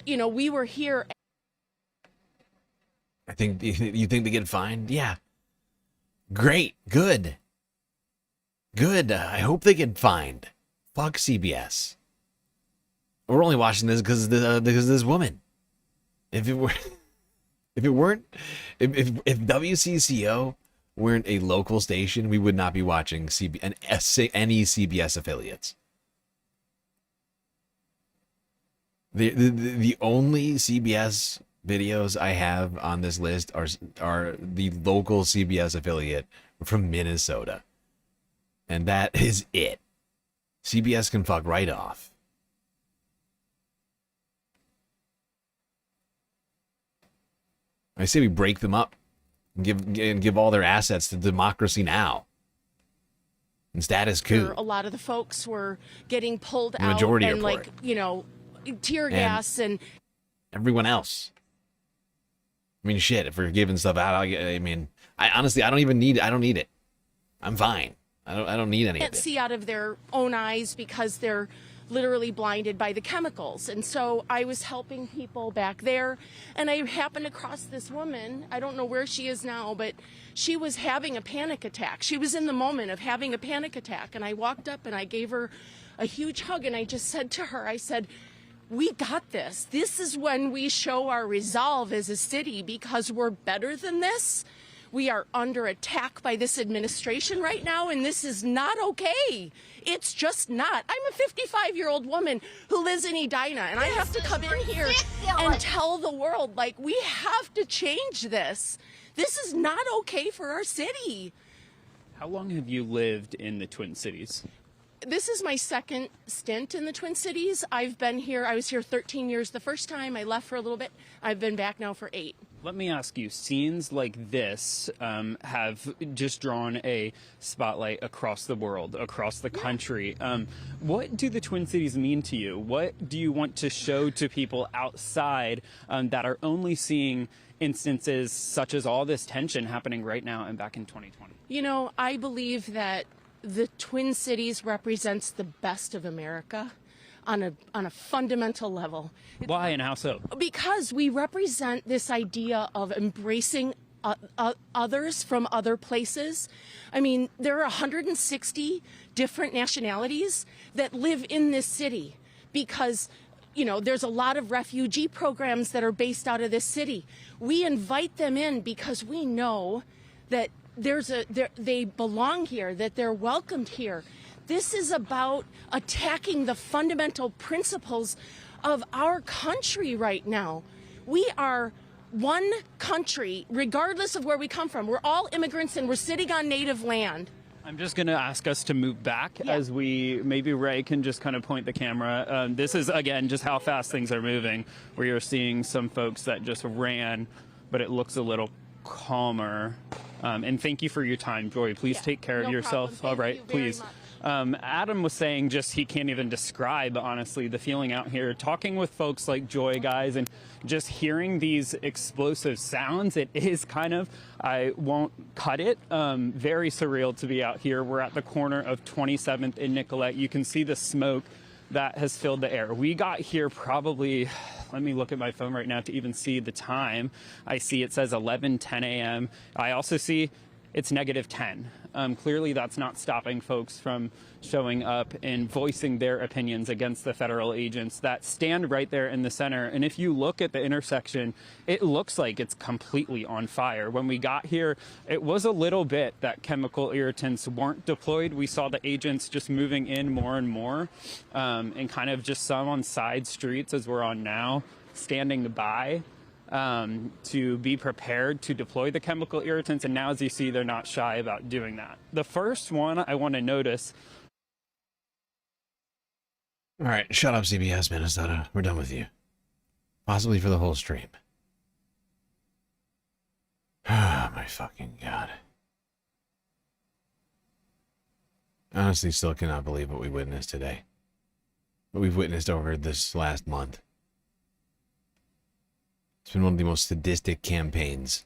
you know, we were here. I think, you think they get fined? Yeah. Great. Good. Good. I hope they get fined. Fuck CBS. We're only watching this because of this woman. If WCCO weren't a local station, we would not be watching any CBS affiliates. The only CBS videos I have on this list are the local CBS affiliate from Minnesota. And that is it. CBS can fuck right off. I say we break them up and give all their assets to Democracy Now! And status quo. A lot of the folks were getting pulled The out majority and, are like, you know, tear gas and everyone else. I mean, shit, if we're giving stuff out, I mean, I honestly, I don't need it. I'm fine. I don't need any of can't it. see out of their own eyes because they're literally blinded by the chemicals. And so I was helping people back there, and I happened across this woman. I don't know where she is now, but she was having a panic attack. She was in the moment of having a panic attack, and I walked up and I gave her a huge hug, and I just said to her, I said, we got this. This is when we show our resolve as a city, because we're better than this. We are under attack by this administration right now, and this is not okay. It's just not. I'm a 55-year-old woman who lives in Edina, and I have to come in here and tell the world, like, we have to change this. This is not okay for our city. How long have you lived in the Twin Cities? This is my second stint in the Twin Cities. I've been here, I was here 13 years the first time. I left for a little bit. I've been back now for 8. Let me ask you, scenes like this have just drawn a spotlight across the world, across the country. What do the Twin Cities mean to you? What do you want to show to people outside that are only seeing instances such as all this tension happening right now and back in 2020? You know, I believe that the Twin Cities represents the best of America on a fundamental level. Why and how so? Because we represent this idea of embracing others from other places. I mean, there are 160 different nationalities that live in this city because, you know, there's a lot of refugee programs that are based out of this city. We invite them in because we know that they belong here, that they're welcomed here. This is about attacking the fundamental principles of our country right now. We are one country, regardless of where we come from. We're all immigrants and we're sitting on native land. I'm just going to ask us to move back as maybe Ray can just kind of point the camera. This is, again, just how fast things are moving, where you're seeing some folks that just ran, but it looks a little calmer. And thank you for your time, Joy. Please take care of yourself. All right, please. Adam was saying just he can't even describe, honestly, the feeling out here. Talking with folks like Joy, guys, and just hearing these explosive sounds, it is kind of, I won't cut it, very surreal to be out here. We're at the corner of 27th and Nicollet. You can see the smoke that has filled the air. We got here probably, let me look at my phone right now to even see the time. I see it says 11:10 a.m. I also see it's -10. Clearly that's not stopping folks from showing up and voicing their opinions against the federal agents that stand right there in the center. And if you look at the intersection, it looks like it's completely on fire. When we got here, it was a little bit that chemical irritants weren't deployed. We saw the agents just moving in more and more, and kind of just some on side streets as we're on now, standing by. to be prepared to deploy the chemical irritants. And now, as you see, they're not shy about doing that. The first one I want to notice. All right, shut up, CBS Minnesota. We're done with you. Possibly for the whole stream. Oh, my fucking God. Honestly, still cannot believe what we witnessed today. What we've witnessed over this last month. It's been one of the most sadistic campaigns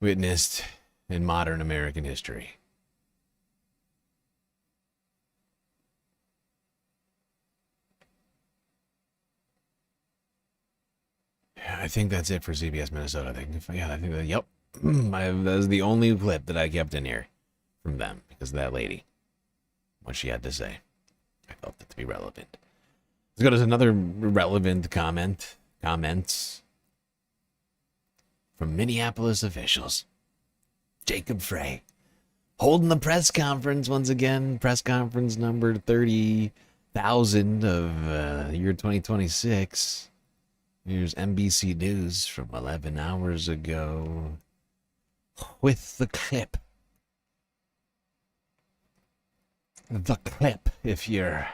witnessed in modern American history. I think that's it for CBS Minnesota. I think that, yep. That was the only clip that I kept in here from them because of that lady. What she had to say. I felt that to be relevant. Let's go to another relevant comments from Minneapolis officials. Jacob Frey holding the press conference once again. Press conference number 30,000 of year 2026. Here's NBC News from 11 hours ago with the clip. The clip, if you're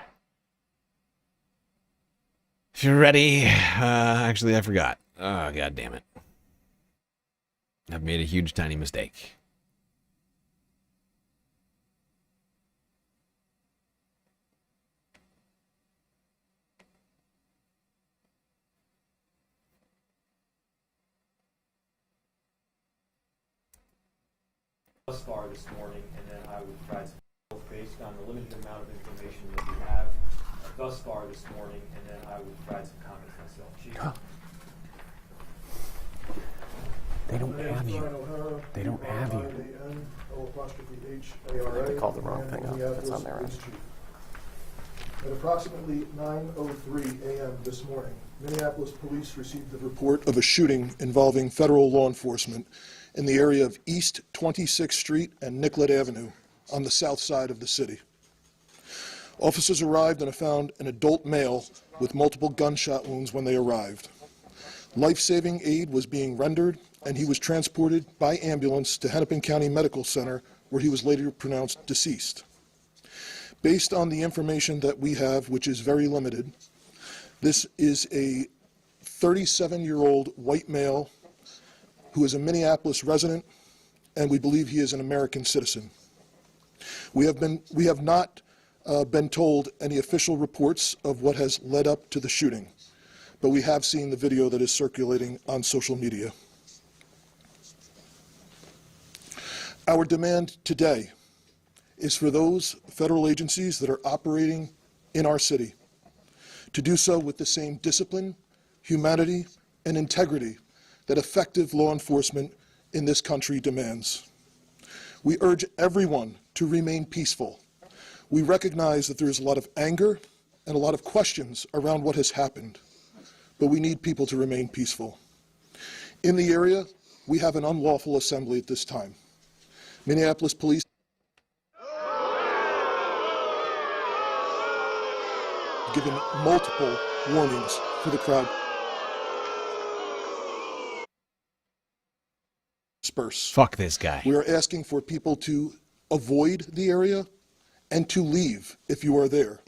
ready. Actually, I forgot. Oh, God damn it. I've made a huge, tiny mistake. Thus far this morning, and then I would provide some based on the limited amount of information that we have thus far this morning, and then I would provide some comments myself. Chief. They don't have you. They don't have you. They called the wrong thing up. That's on their end. At approximately 9:03 a.m. this morning, Minneapolis police received the report of a shooting involving federal law enforcement in the area of East 26th Street and Nicollet Avenue on the south side of the city. Officers arrived and found an adult male with multiple gunshot wounds when they arrived. Life-saving aid was being rendered, and he was transported by ambulance to Hennepin County Medical Center, where he was later pronounced deceased. Based on the information that we have, which is very limited, this is a 37-year-old white male who is a Minneapolis resident, and we believe he is an American citizen. We have not been told any official reports of what has led up to the shooting, but we have seen the video that is circulating on social media. Our demand today is for those federal agencies that are operating in our city to do so with the same discipline, humanity, and integrity that effective law enforcement in this country demands. We urge everyone to remain peaceful. We recognize that there is a lot of anger and a lot of questions around what has happened, but we need people to remain peaceful. In the area, we have an unlawful assembly at this time. Minneapolis police given multiple warnings for the crowd. Disperse. Fuck this guy. We are asking for people to avoid the area and to leave if you are there.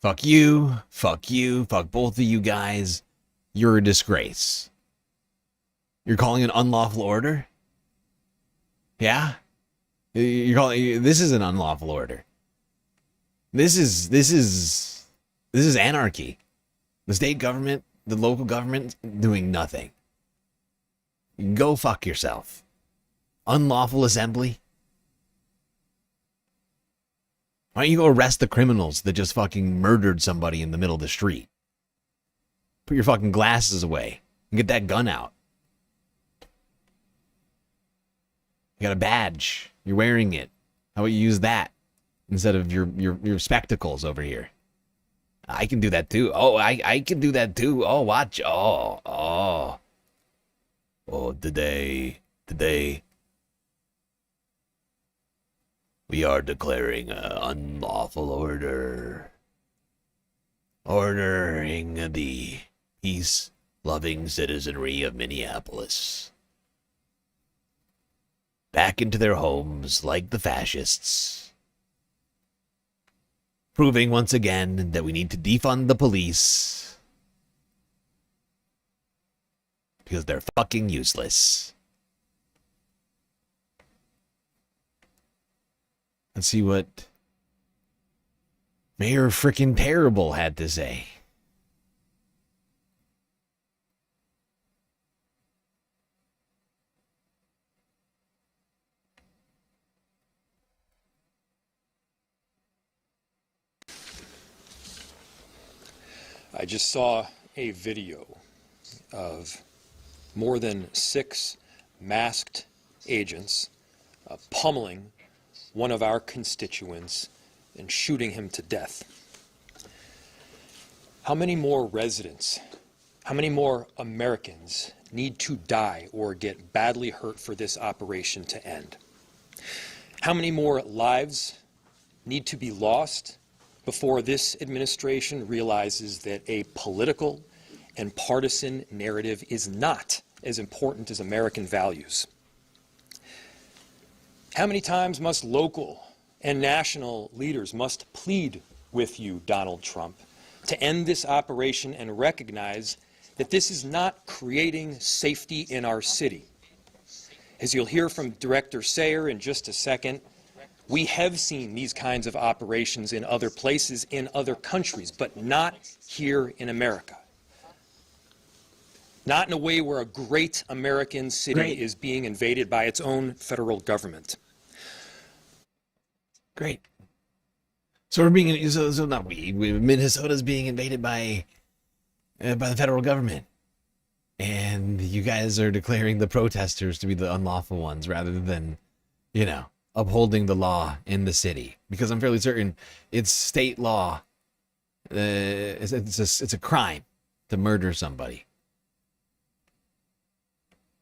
Fuck you, fuck both of you guys. You're a disgrace. You're calling an unlawful order? Yeah? You're calling this is an unlawful order. This is anarchy. The state government, the local government doing nothing. Go fuck yourself. Unlawful assembly? Why don't you go arrest the criminals that just fucking murdered somebody in the middle of the street? Put your fucking glasses away and get that gun out. You got a badge. You're wearing it. How about you use that instead of your spectacles over here? I can do that too. Oh, I can do that too. Oh, watch. Oh, today, we are declaring an unlawful order. ordering the peace-loving citizenry of Minneapolis back into their homes like the fascists, proving once again that we need to defund the police because they're fucking useless. Let's see what Mayor Frickin' Terrible had to say. I just saw a video of more than 6 masked agents pummeling one of our constituents and shooting him to death. How many more residents, how many more Americans need to die or get badly hurt for this operation to end? How many more lives need to be lost before this administration realizes that a political and partisan narrative is not as important as American values? How many times must local and national leaders must plead with you, Donald Trump, to end this operation and recognize that this is not creating safety in our city? As you'll hear from Director Sayer in just a second, we have seen these kinds of operations in other places, in other countries, but not here in America. Not in a way where a great American city is being invaded by its own federal government. Great. So we're being, so not we, Minnesota's being invaded by the federal government. And you guys are declaring the protesters to be the unlawful ones rather than, you know, upholding the law in the city. Because I'm fairly certain it's state law. It's a crime to murder somebody.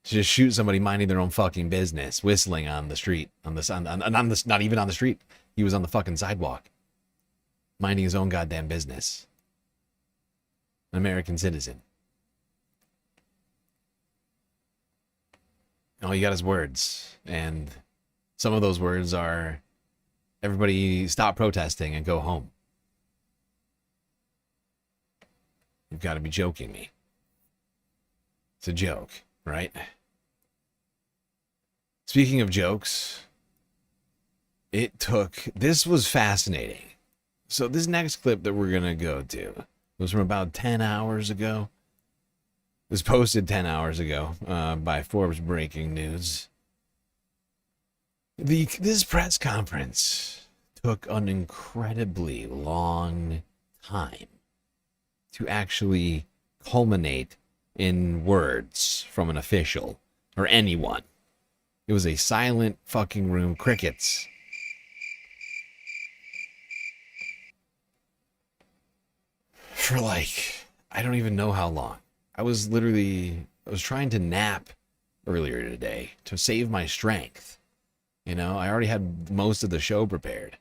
To just shoot somebody minding their own fucking business, whistling on the street, not even on the street. He was on the fucking sidewalk, minding his own goddamn business. An American citizen. All you got is words, and some of those words are, everybody stop protesting and go home. You've got to be joking me. It's a joke, right? Speaking of jokes, this was fascinating. So this next clip that we're going to go to was from about 10 hours ago. It was posted 10 hours ago by Forbes Breaking News. This press conference took an incredibly long time to actually culminate in words from an official or anyone. It was a silent fucking room, crickets. For like, I don't even know how long. I was trying to nap earlier today to save my strength. You know, I already had most of the show prepared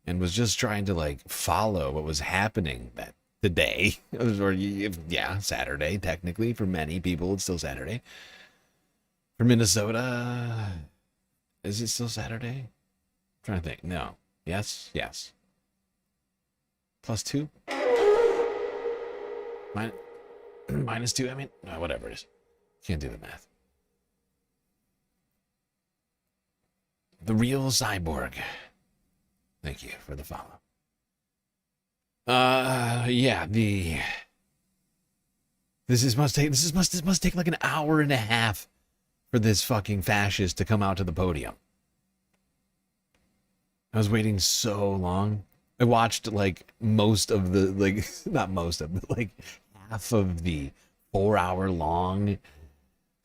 and was just trying to like follow what was happening that today. Or yeah, Saturday, technically. For many people, it's still Saturday. For Minnesota, is it still Saturday? I'm trying to think. No. Yes. +2? -2, I mean? No, whatever it is. Can't do the math. The real cyborg. Thank you for the follow. Yeah, this must take like an hour and a half for this fucking fascist to come out to the podium. I was waiting so long. I watched like most of the, like, not most of, but like half of the 4-hour-long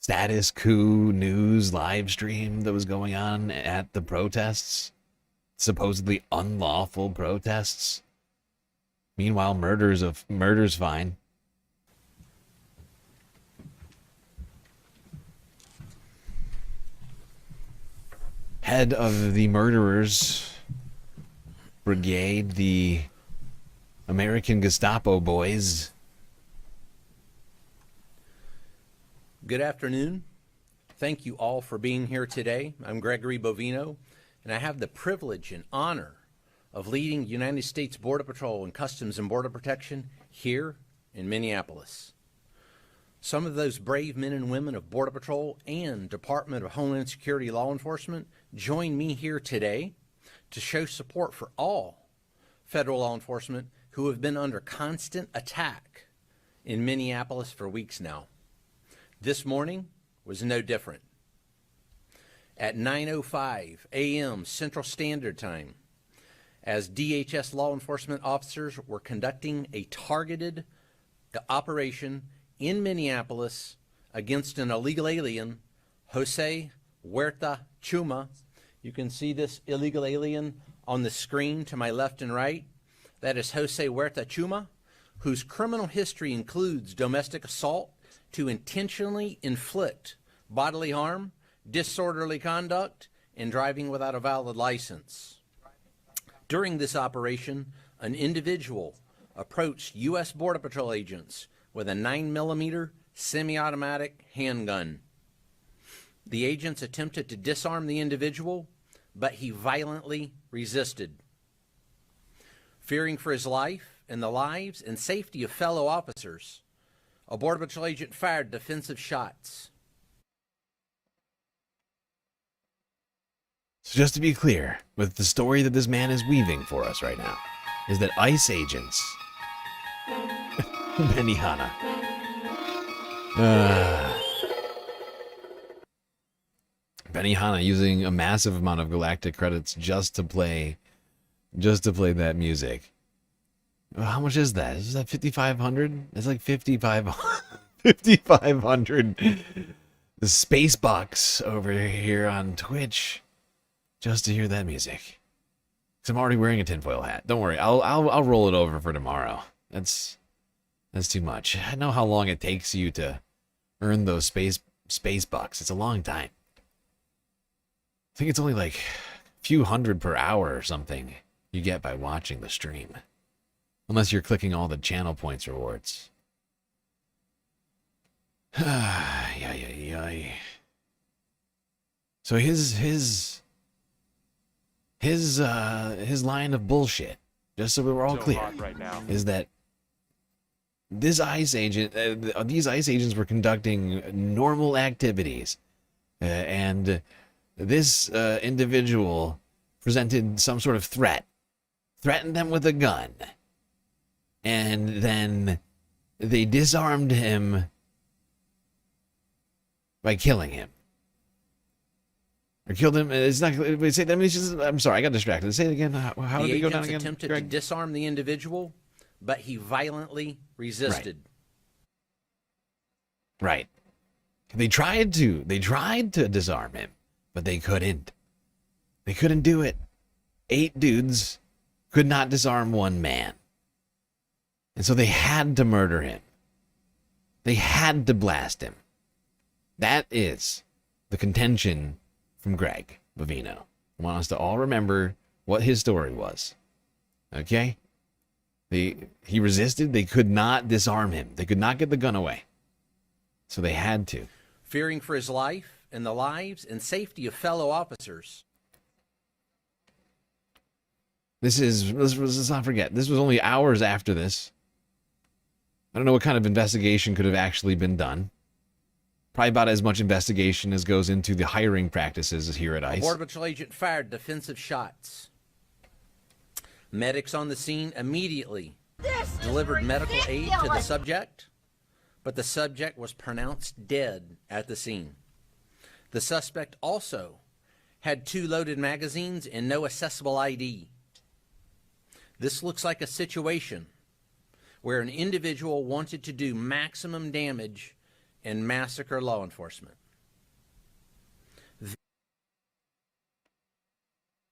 status coup news live stream that was going on at the protests. Supposedly unlawful protests. Meanwhile, murder's fine. Head of the murderers brigade, the American Gestapo boys. Good afternoon. Thank you all for being here today. I'm Gregory Bovino, and I have the privilege and honor of leading United States Border Patrol and Customs and Border Protection here in Minneapolis. Some of those brave men and women of Border Patrol and Department of Homeland Security law enforcement join me here today to show support for all federal law enforcement who have been under constant attack in Minneapolis for weeks now. This morning was no different. At 9:05 a.m. Central Standard Time, as DHS law enforcement officers were conducting a targeted operation in Minneapolis against an illegal alien, Jose Huerta Chuma. You can see this illegal alien on the screen to my left and right. That is Jose Huerta Chuma, whose criminal history includes domestic assault to intentionally inflict bodily harm, disorderly conduct, and driving without a valid license. During this operation, an individual approached U.S. Border Patrol agents with a 9mm semi-automatic handgun. The agents attempted to disarm the individual, but he violently resisted. Fearing for his life and the lives and safety of fellow officers, a Border Patrol agent fired defensive shots. So just to be clear, with the story that this man is weaving for us right now, is that ICE agents, Benihana, Benihana using a massive amount of galactic credits just to play that music. How much is that? Is that 5,500? It's like 5,500 the space bucks over here on Twitch just to hear that music. Cause I'm already wearing a tinfoil hat. Don't worry, I'll roll it over for tomorrow. That's too much. I know how long it takes you to earn those space bucks. It's a long time. I think it's only like a few hundred per hour or something you get by watching the stream. Unless you're clicking all the channel points rewards. Yeah. So his line of bullshit, just so we were all clear, right now, is that this ICE agent, these ICE agents were conducting normal activities, and this individual presented some sort of threat, threatened them with a gun, and then they disarmed him by killing him. Or killed him. It's not. Say that. I'm sorry, I got distracted. Say it again. How did it go down again? The agents attempted to disarm the individual, but he violently resisted. Right. They tried to disarm him, but they couldn't. They couldn't do it. 8 dudes could not disarm one man. And so they had to murder him. They had to blast him. That is the contention from Greg Bovino. I want us to all remember what his story was. Okay? He resisted. They could not disarm him. They could not get the gun away. So they had to. Fearing for his life and the lives and safety of fellow officers. Let's not forget, this was only hours after this. I don't know what kind of investigation could have actually been done. Probably about as much investigation as goes into the hiring practices here at ICE. A Border Patrol agent fired defensive shots. Medics on the scene immediately delivered medical aid to the subject, but the subject was pronounced dead at the scene. The suspect also had 2 loaded magazines and no accessible ID. This looks like a situation where an individual wanted to do maximum damage and massacre law enforcement.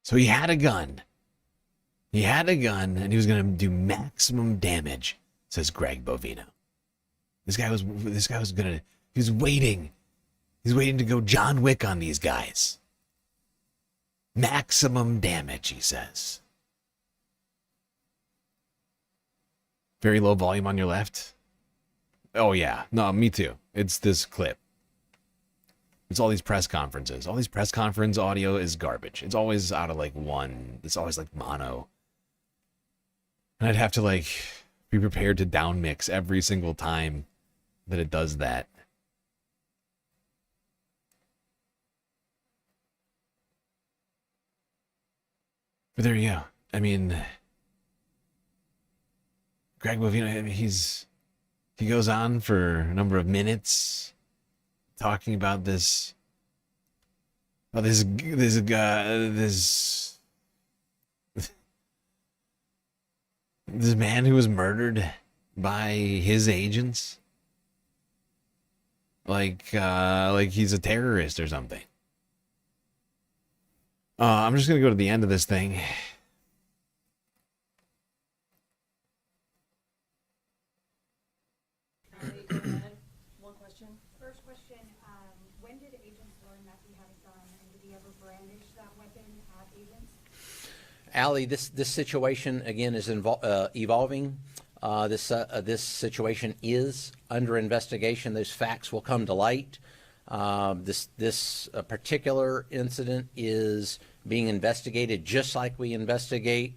So he had a gun. He had a gun, and he was going to do maximum damage, says Greg Bovino. This guy was gonna. He was waiting. He's waiting to go John Wick on these guys. Maximum damage, he says. Very low volume on your left. Oh, yeah. No, me too. It's this clip. It's all these press conferences. All these press conference audio is garbage. It's always out of like one. It's always like mono. And I'd have to like be prepared to down mix every single time that it does that. But there you go. I mean, Greg Wobegon, I mean, he goes on for a number of minutes talking about this man who was murdered by his agents, like he's a terrorist or something. I'm just gonna go to the end of this thing. One question. First question, when did agents learn that he had a gun, and did he ever brandish that weapon at agents? Allie, this situation again is evolving. This situation is under investigation. Those facts will come to light. This particular incident is being investigated just like we investigate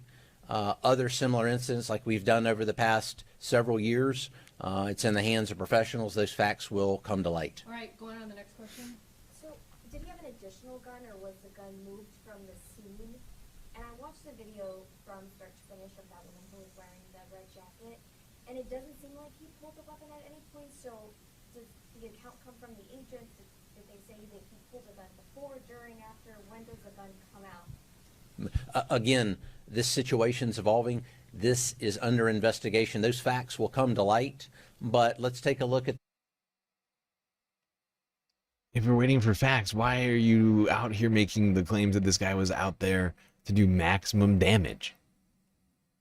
other similar incidents like we've done over the past several years. It's in the hands of professionals. Those facts will come to light. All right, going on to the next question. So, did he have an additional gun, or was the gun moved from the scene? And I watched the video from start to finish of that woman who was wearing the red jacket, and it doesn't seem like he pulled the weapon at any point. So, does the account come from the agents? Did they say that he pulled the gun before, during, after? When does the gun come out? Again, this situation's evolving. This is under investigation. Those facts will come to light, but let's take a look at. If we're waiting for facts, why are you out here making the claims that this guy was out there to do maximum damage?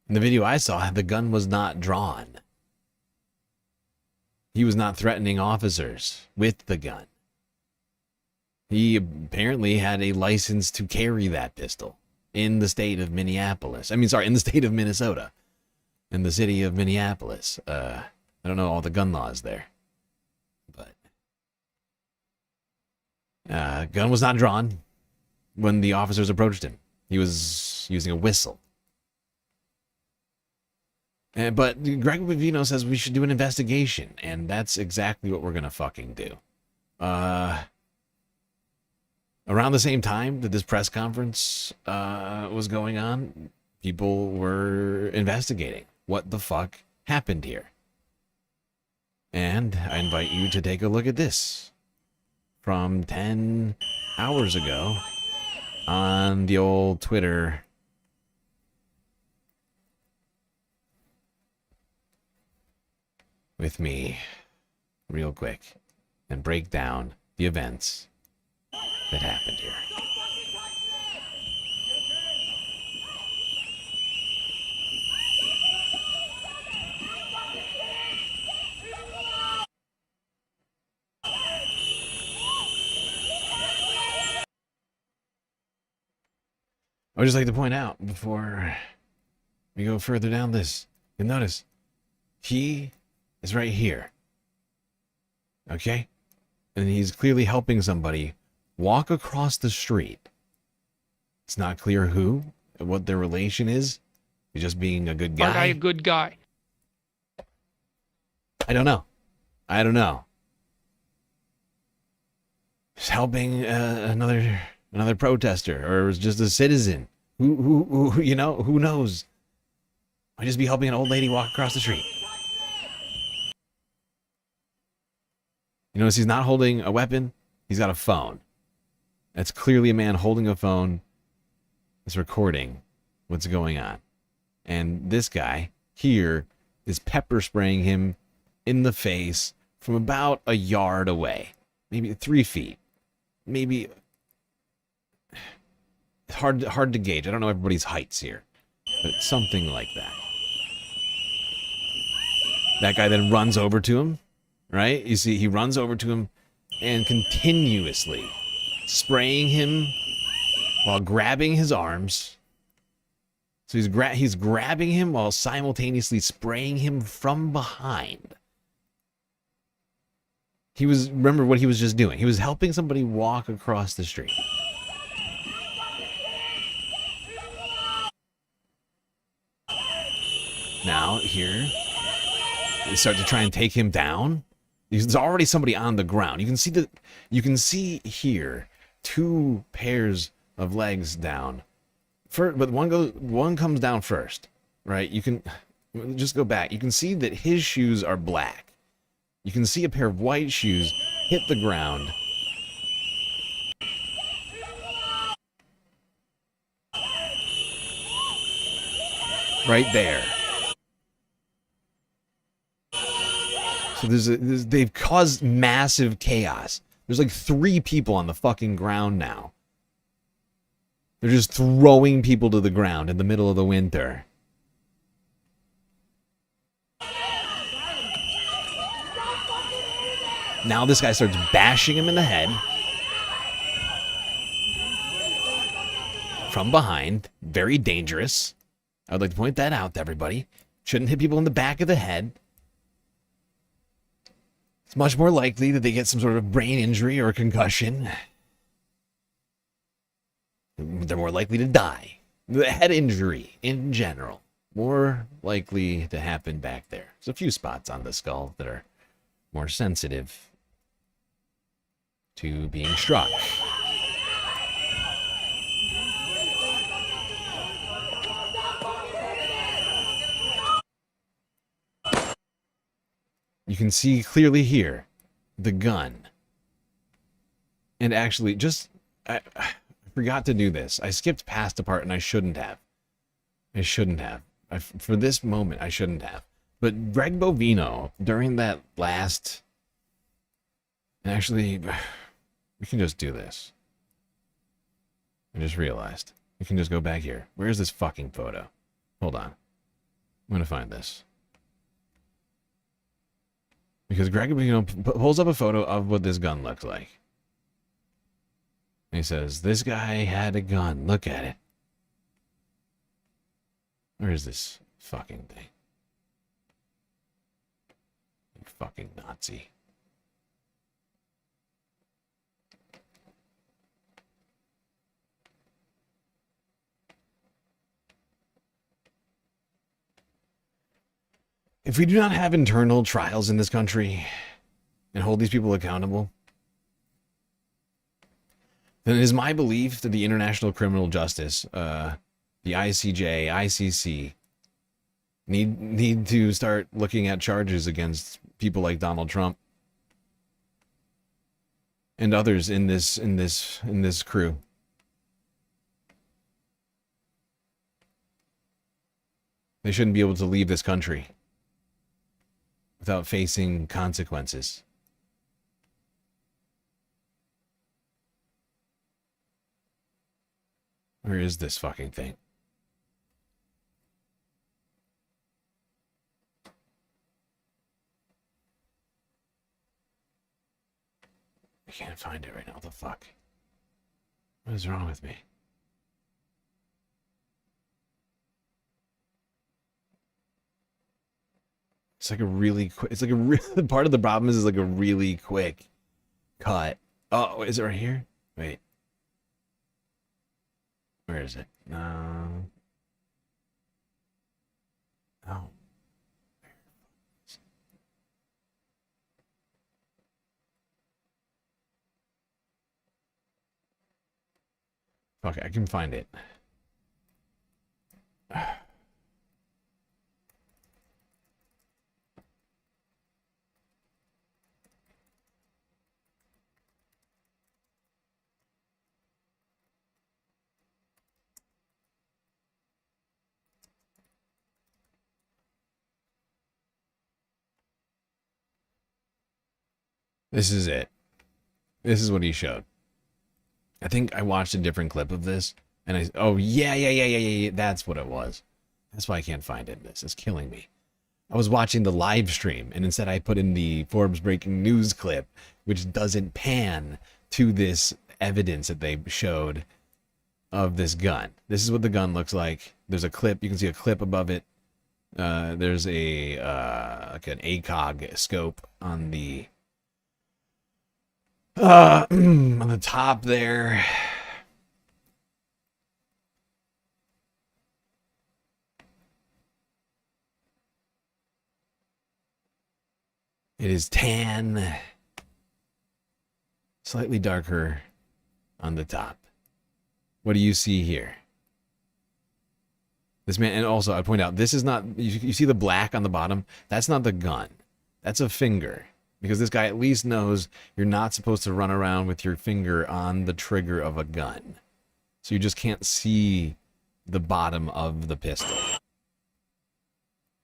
In the video I saw, the gun was not drawn. He was not threatening officers with the gun. He apparently had a license to carry that pistol in the state of Minneapolis. I mean, sorry, in the state of Minnesota. In the city of Minneapolis. I don't know all the gun laws there. But gun was not drawn when the officers approached him. He was using a whistle. But Greg Wobegon says we should do an investigation, and that's exactly what we're going to fucking do. Around the same time that this press conference was going on, people were investigating what the fuck happened here. And I invite you to take a look at this from 10 hours ago on the old Twitter. With me real quick and break down the events that happened here. I would just like to point out before we go further down this, you'll notice he is right here. Okay? And he's clearly helping somebody walk across the street. It's not clear who, what their relation is. He's just being a good guy. Aren't I a good guy? I don't know. Just helping another protester, or just a citizen. Who you know, who knows? Might just be helping an old lady walk across the street. You notice he's not holding a weapon. He's got a phone. That's clearly a man holding a phone that's recording what's going on. And this guy here is pepper spraying him in the face from about a yard away. Maybe 3 feet. Maybe. It's hard to gauge. I don't know everybody's heights here. But something like that. That guy then runs over to him. Right? You see, he runs over to him and continuously spraying him while grabbing his arms So he's grabbing him while simultaneously spraying him from behind. Remember what he was just doing. He was helping somebody walk across the street. Now, here, they start to try and take him down. There's already somebody on the ground. You can see here 2 pairs of legs down. But one comes down first, right? You can just go back. You can see that his shoes are black. You can see a pair of white shoes hit the ground. Right there. So they've caused massive chaos. There's like 3 people on the fucking ground now. They're just throwing people to the ground in the middle of the winter. Now this guy starts bashing him in the head. From behind. Very dangerous. I would like to point that out to everybody. Shouldn't hit people in the back of the head. It's much more likely that they get some sort of brain injury or concussion. They're more likely to die. The head injury, in general, more likely to happen back there. There's a few spots on the skull that are more sensitive to being struck. You can see clearly here the gun. And actually, I forgot to do this. I skipped past a part and I shouldn't have. For this moment, I shouldn't have. But Greg Bovino, during that last... And actually, we can just do this. I just realized. We can just go back here. Where's this fucking photo? Hold on. I'm going to find this. Because Greg Bovino pulls up a photo of what this gun looks like. And he says, this guy had a gun. Look at it. Where is this fucking thing? You fucking Nazi. If we do not have internal trials in this country and hold these people accountable, then it is my belief that the International Criminal Justice, the ICJ, ICC, need to start looking at charges against people like Donald Trump and others in this crew. They shouldn't be able to leave this country without facing consequences. Where is this fucking thing? I can't find it right now. What the fuck? What is wrong with me? It's like a really quick, it's like a really, part of the problem is like a really quick cut. Oh, is it right here? Wait. Where is it? No. Oh. Fuck, I can find it. This is it. This is what he showed. I think I watched a different clip of this, and oh yeah, that's what it was. That's why I can't find it. This is killing me. I was watching the live stream, and instead I put in the Forbes breaking news clip, which doesn't pan to this evidence that they showed of this gun. This is what the gun looks like. There's a clip. You can see a clip above it. There's a like an ACOG scope on the on the top there. It is tan, slightly darker on the top. What do you see here? This man, and also I point out, this is not, you see the black on the bottom? That's not the gun. That's a finger. Because this guy at least knows you're not supposed to run around with your finger on the trigger of a gun. So you just can't see the bottom of the pistol.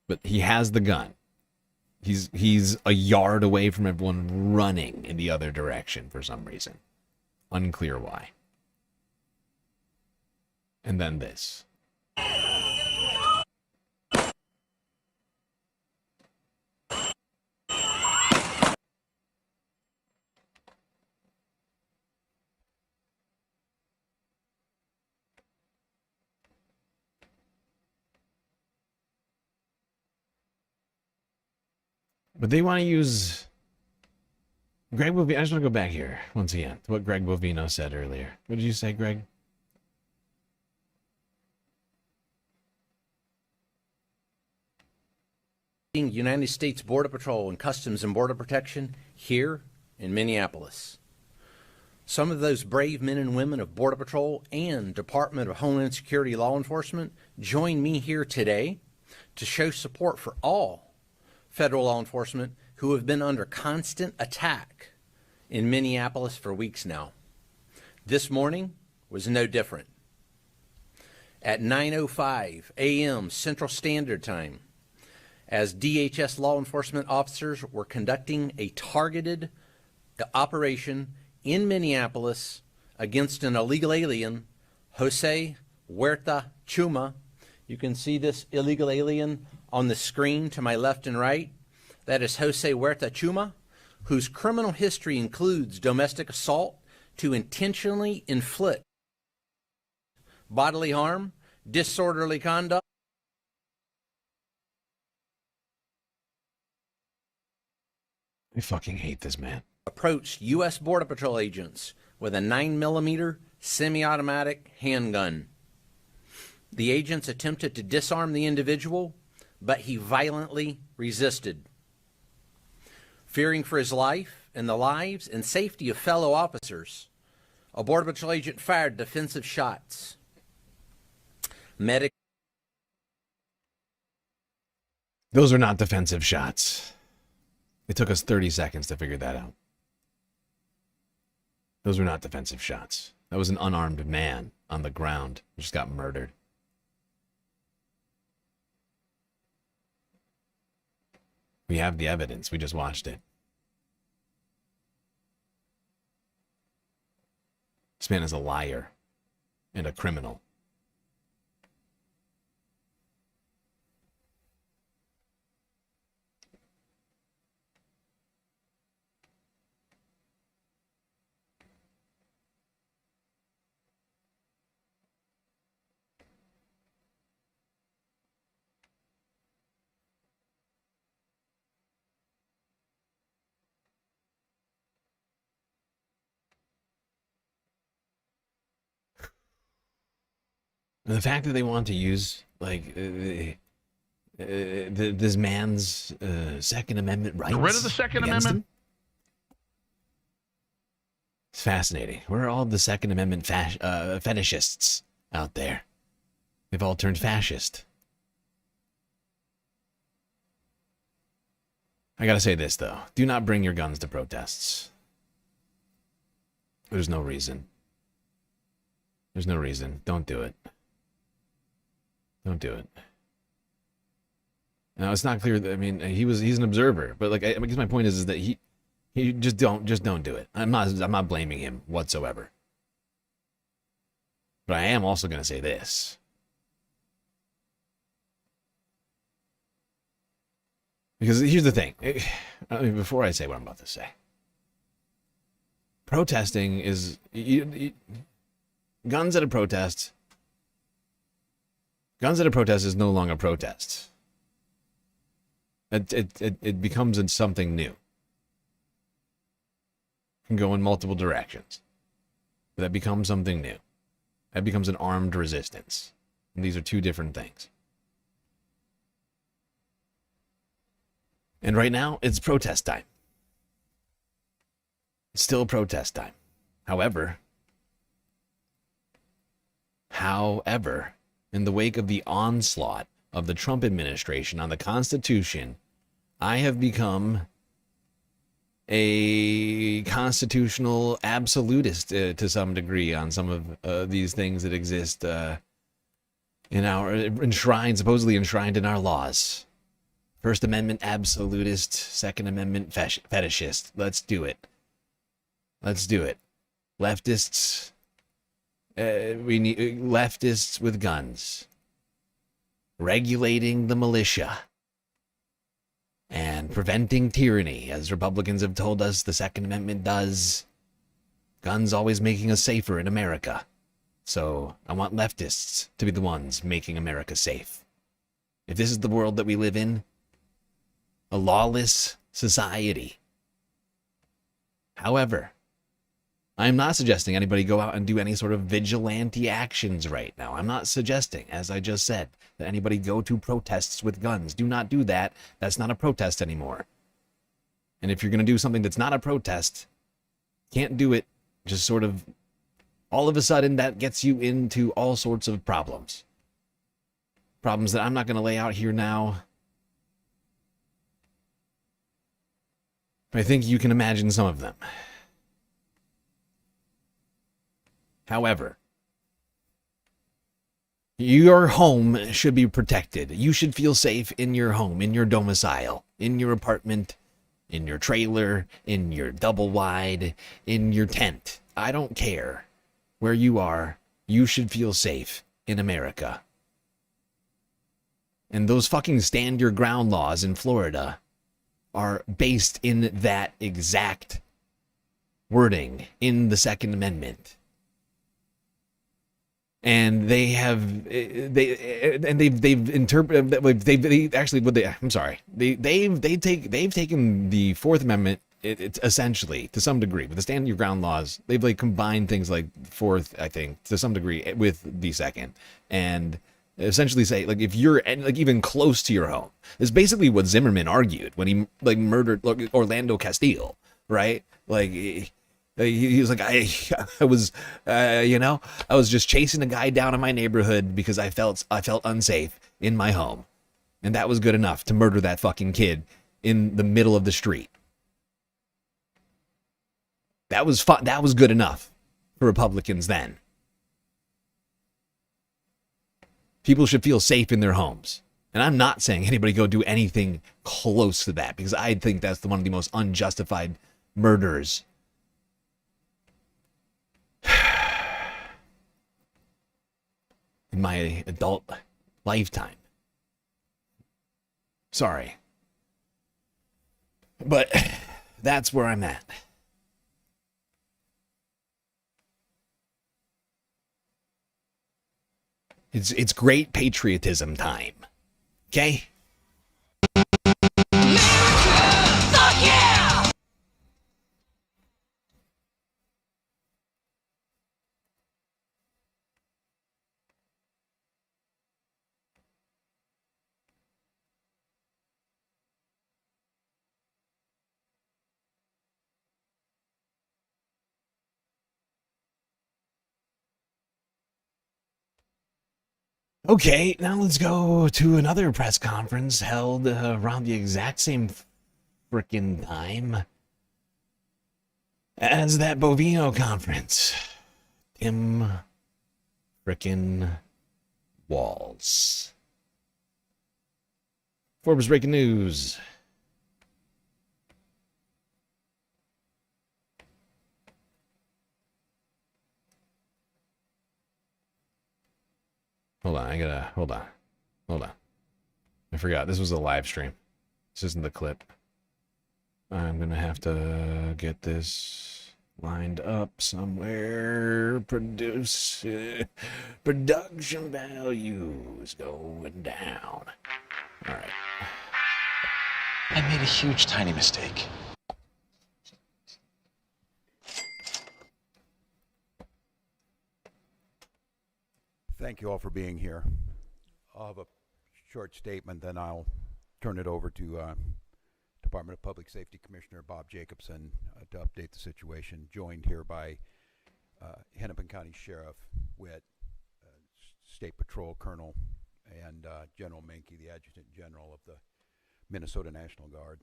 But he has the gun. He's a yard away from everyone running in the other direction for some reason. Unclear why. And then this. But they want to use Greg Bovino. I just want to go back here once again to what Greg Bovino said earlier. What did you say, Greg? United States Border Patrol and Customs and Border Protection here in Minneapolis. Some of those brave men and women of Border Patrol and Department of Homeland Security law enforcement join me here today to show support for all federal law enforcement who have been under constant attack in Minneapolis for weeks now. This morning was no different. At 9:05 a.m. Central Standard Time, as DHS law enforcement officers were conducting a targeted operation in Minneapolis against an illegal alien, Jose Huerta Chuma. You can see this illegal alien on the screen to my left and right. That is Jose Huerta Chuma, whose criminal history includes domestic assault to intentionally inflict bodily harm, disorderly conduct. I fucking hate this man. Approached U.S. Border Patrol agents with a 9mm semi-automatic handgun. The agents attempted to disarm the individual, but he violently resisted. Fearing for his life and the lives and safety of fellow officers, a Border Patrol agent fired defensive shots. Those are not defensive shots. It took us 30 seconds to figure that out. Those were not defensive shots. That was an unarmed man on the ground who just got murdered. We have the evidence. We just watched it. This man is a liar and a criminal. And the fact that they want to use, like, this man's Second Amendment rights. Get rid of the Second Amendment? It's fascinating. Where are all the Second Amendment fetishists out there? They've all turned fascist. I gotta say this, though. Do not bring your guns to protests. There's no reason. There's no reason. Don't do it. Don't do it. Now it's not clear that, I mean, he's an observer, but like I guess my point is that he just don't do it. I'm not blaming him whatsoever. But I am also going to say this. Because here's the thing. I mean, before I say what I'm about to say. Protesting is Guns at a protest. Guns at a protest is no longer a protest. It becomes something new. It can go in multiple directions. But that becomes something new. That becomes an armed resistance. And these are two different things. And right now, it's protest time. It's still protest time. However, in the wake of the onslaught of the Trump administration on the Constitution, I have become a constitutional absolutist to some degree on some of these things that exist supposedly enshrined in our laws. First Amendment absolutist, Second Amendment fetishist. Let's do it. Let's do it. Leftists. We need leftists with guns. Regulating the militia. And preventing tyranny, as Republicans have told us the Second Amendment does. Guns always making us safer in America. So I want leftists to be the ones making America safe. If this is the world that we live in, a lawless society. However, I am not suggesting anybody go out and do any sort of vigilante actions right now. I'm not suggesting, as I just said, that anybody go to protests with guns. Do not do that. That's not a protest anymore. And if you're going to do something that's not a protest, can't do it just sort of all of a sudden. That gets you into all sorts of problems. Problems that I'm not going to lay out here now. I think you can imagine some of them. However, your home should be protected. You should feel safe in your home, in your domicile, in your apartment, in your trailer, in your double wide, in your tent. I don't care where you are. You should feel safe in America. And those fucking stand your ground laws in Florida are based in that exact wording in the Second Amendment. And they've taken the Fourth Amendment, it's essentially to some degree with the stand your ground laws. They've like combined things like Fourth, I think, to some degree with the Second, and essentially say, like, if you're like even close to your home, is basically what Zimmerman argued when he like murdered Orlando Castile, right? Like he was like, I was just chasing a guy down in my neighborhood because I felt unsafe in my home, and that was good enough to murder that fucking kid in the middle of the street. That was good enough for Republicans then. People should feel safe in their homes. And I'm not saying anybody go do anything close to that, because I think that's one of the most unjustified murders in my adult lifetime. Sorry. But that's where I'm at. It's great patriotism time. Okay? Fuck yeah! Okay, now let's go to another press conference held around the exact same frickin' time as that Bovino conference. Tim frickin' Walz. Forbes breaking news. Hold on. I forgot. This was a live stream. This isn't the clip. I'm going to have to get this lined up somewhere. production values going down. All right. I made a huge, tiny mistake. Thank you all for being here. I'll have a short statement, then I'll turn it over to Department of Public Safety Commissioner Bob Jacobson to update the situation, joined here by Hennepin County Sheriff Witt, State Patrol Colonel, and General Menke, the Adjutant General of the Minnesota National Guard.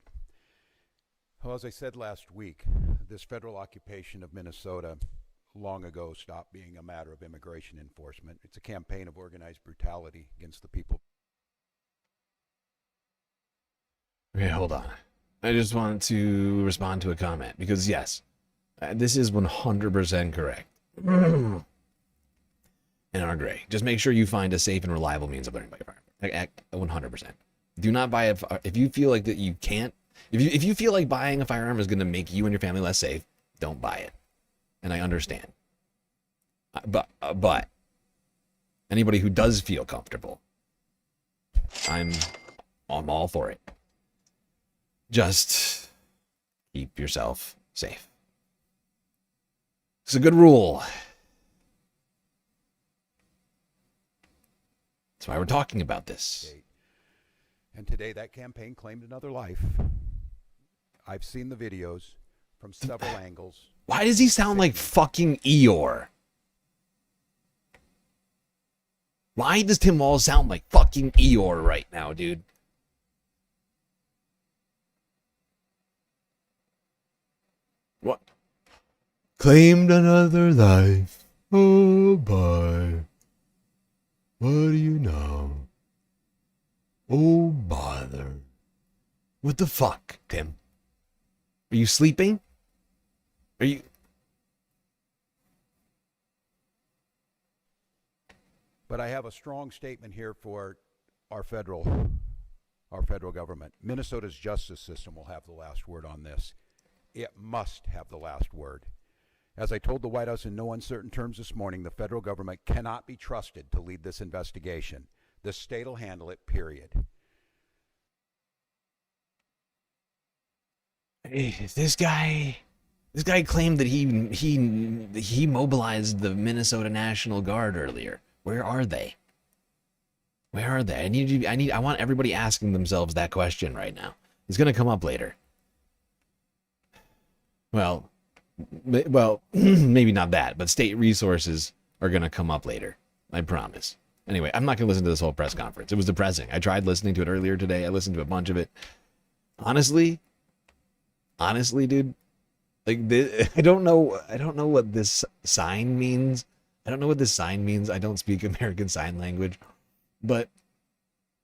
Well, as I said last week, this federal occupation of Minnesota long ago stopped being a matter of immigration enforcement. It's a campaign of organized brutality against the people. Okay, hold on. I just wanted to respond to a comment because, yes, this is 100% correct. And are gray. Just make sure you find a safe and reliable means of learning by your firearm. 100%. Do not buy if you feel like that you can't. If you feel like buying a firearm is going to make you and your family less safe, don't buy it. And I understand. But anybody who does feel comfortable, I'm all for it. Just keep yourself safe. It's a good rule. That's why we're talking about this. And today that campaign claimed another life. I've seen the videos from several angles. Why does he sound like fucking Eeyore? Why does Tim Walz sound like fucking Eeyore right now, dude? What? Claimed another life. Oh, boy. What do you know? Oh, bother. What the fuck, Tim? Are you sleeping? Are you... But I have a strong statement here for our federal government. Minnesota's justice system will have the last word on this. It must have the last word. As I told the White House in no uncertain terms this morning, the federal government cannot be trusted to lead this investigation. The state will handle it, period. Hey, this guy claimed that he mobilized the Minnesota National Guard earlier. Where are they? Where are they? I want everybody asking themselves that question right now. It's going to come up later. Well, maybe not that, but state resources are going to come up later. I promise. Anyway, I'm not going to listen to this whole press conference. It was depressing. I tried listening to it earlier today. I listened to a bunch of it. Honestly, dude, like I don't know what this sign means. I don't know what this sign means. I don't speak American Sign Language, but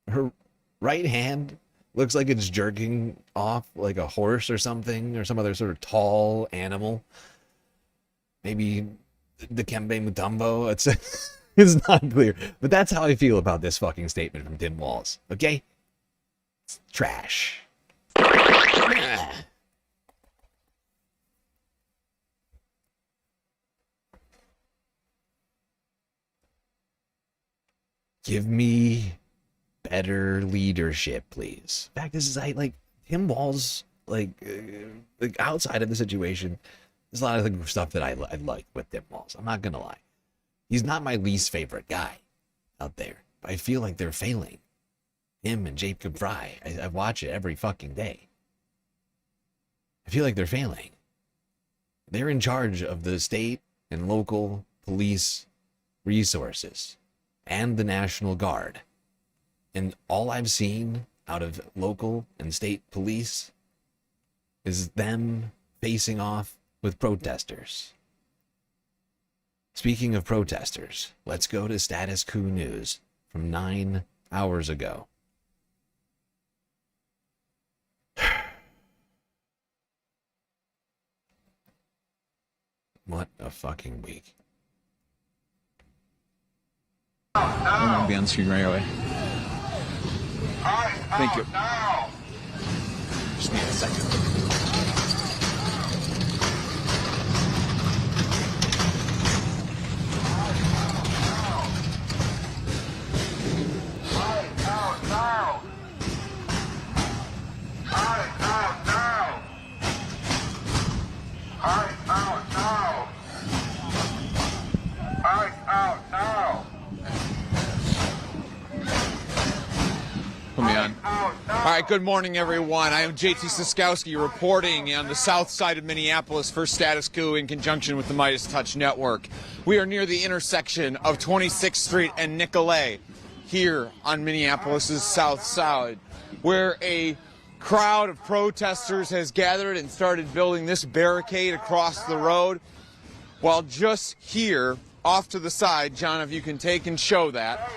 her right hand looks like it's jerking off like a horse or something, or some other sort of tall animal. Maybe the Dikembe Mutombo. It's not clear, but that's how I feel about this fucking statement from Tim Walz. Okay, it's trash. Give me better leadership, please. In fact, this is like Tim Walz, like outside of the situation, there's a lot of the stuff that I like with Tim Walz. I'm not gonna lie. He's not my least favorite guy out there. But I feel like they're failing. Him and Jacob Fry. I watch it every fucking day. I feel like they're failing. They're in charge of the state and local police resources and the National Guard. And all I've seen out of local and state police is them facing off with protesters. Speaking of protesters, let's go to Status Quo News from 9 hours ago. What a fucking week. I'm going to be on screen right away. Thank you. Just need a second. Ice out now. Put me on. All right, good morning, everyone. I am JT Siskowski reporting on the south side of Minneapolis for Status Quo in conjunction with the Midas Touch Network. We are near the intersection of 26th Street and Nicolay here on Minneapolis's south side, where a crowd of protesters has gathered and started building this barricade across the road. While just here, off to the side, John, if you can take and show that,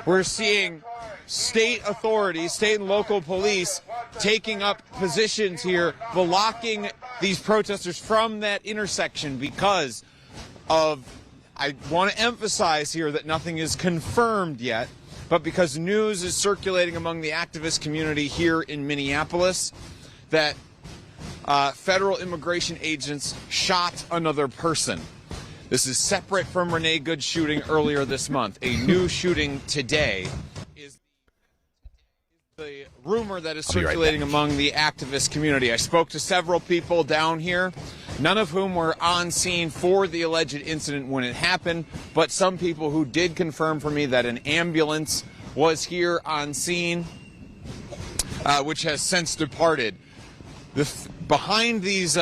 we're seeing state authorities, state and local police taking up positions here, blocking these protesters from that intersection because of, I want to emphasize here that nothing is confirmed yet, but because news is circulating among the activist community here in Minneapolis that federal immigration agents shot another person. This is separate from Renee Good's shooting earlier this month. A new shooting today is the rumor that is circulating among the activist community. I spoke to several people down here, none of whom were on scene for the alleged incident when it happened, but some people who did confirm for me that an ambulance was here on scene, which has since departed. Behind these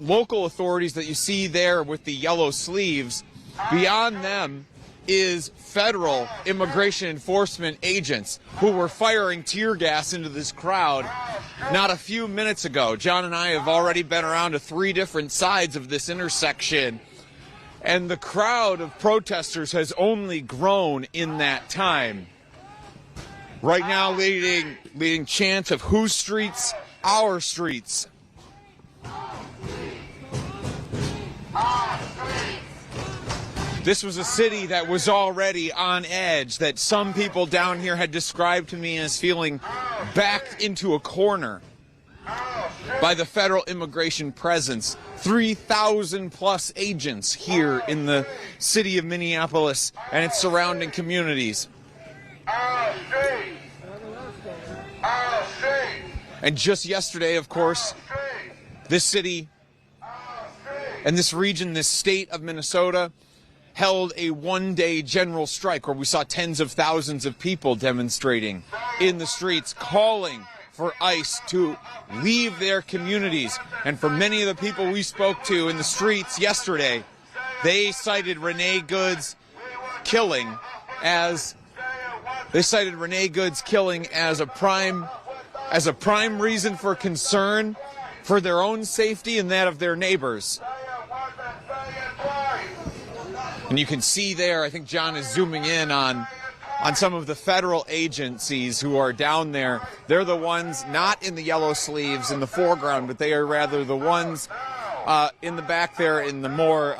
local authorities that you see there with the yellow sleeves, beyond them is federal immigration enforcement agents who were firing tear gas into this crowd not a few minutes ago. John and I have already been around to 3 different sides of this intersection, and the crowd of protesters has only grown in that time. Right now leading chants of whose streets? Our streets. This was a city that was already on edge, that some people down here had described to me as feeling backed into a corner by the federal immigration presence. 3,000 plus agents here in the city of Minneapolis and its surrounding communities. And just yesterday, of course, this city and this region, this state of Minnesota, held a one-day general strike where we saw tens of thousands of people demonstrating in the streets, calling for ICE to leave their communities. And for many of the people we spoke to in the streets yesterday, they cited Renee Good's killing as a prime reason for concern for their own safety and that of their neighbors. And you can see there, I think John is zooming in on some of the federal agencies who are down there. They're the ones not in the yellow sleeves in the foreground, but they are rather the ones in the back there in the more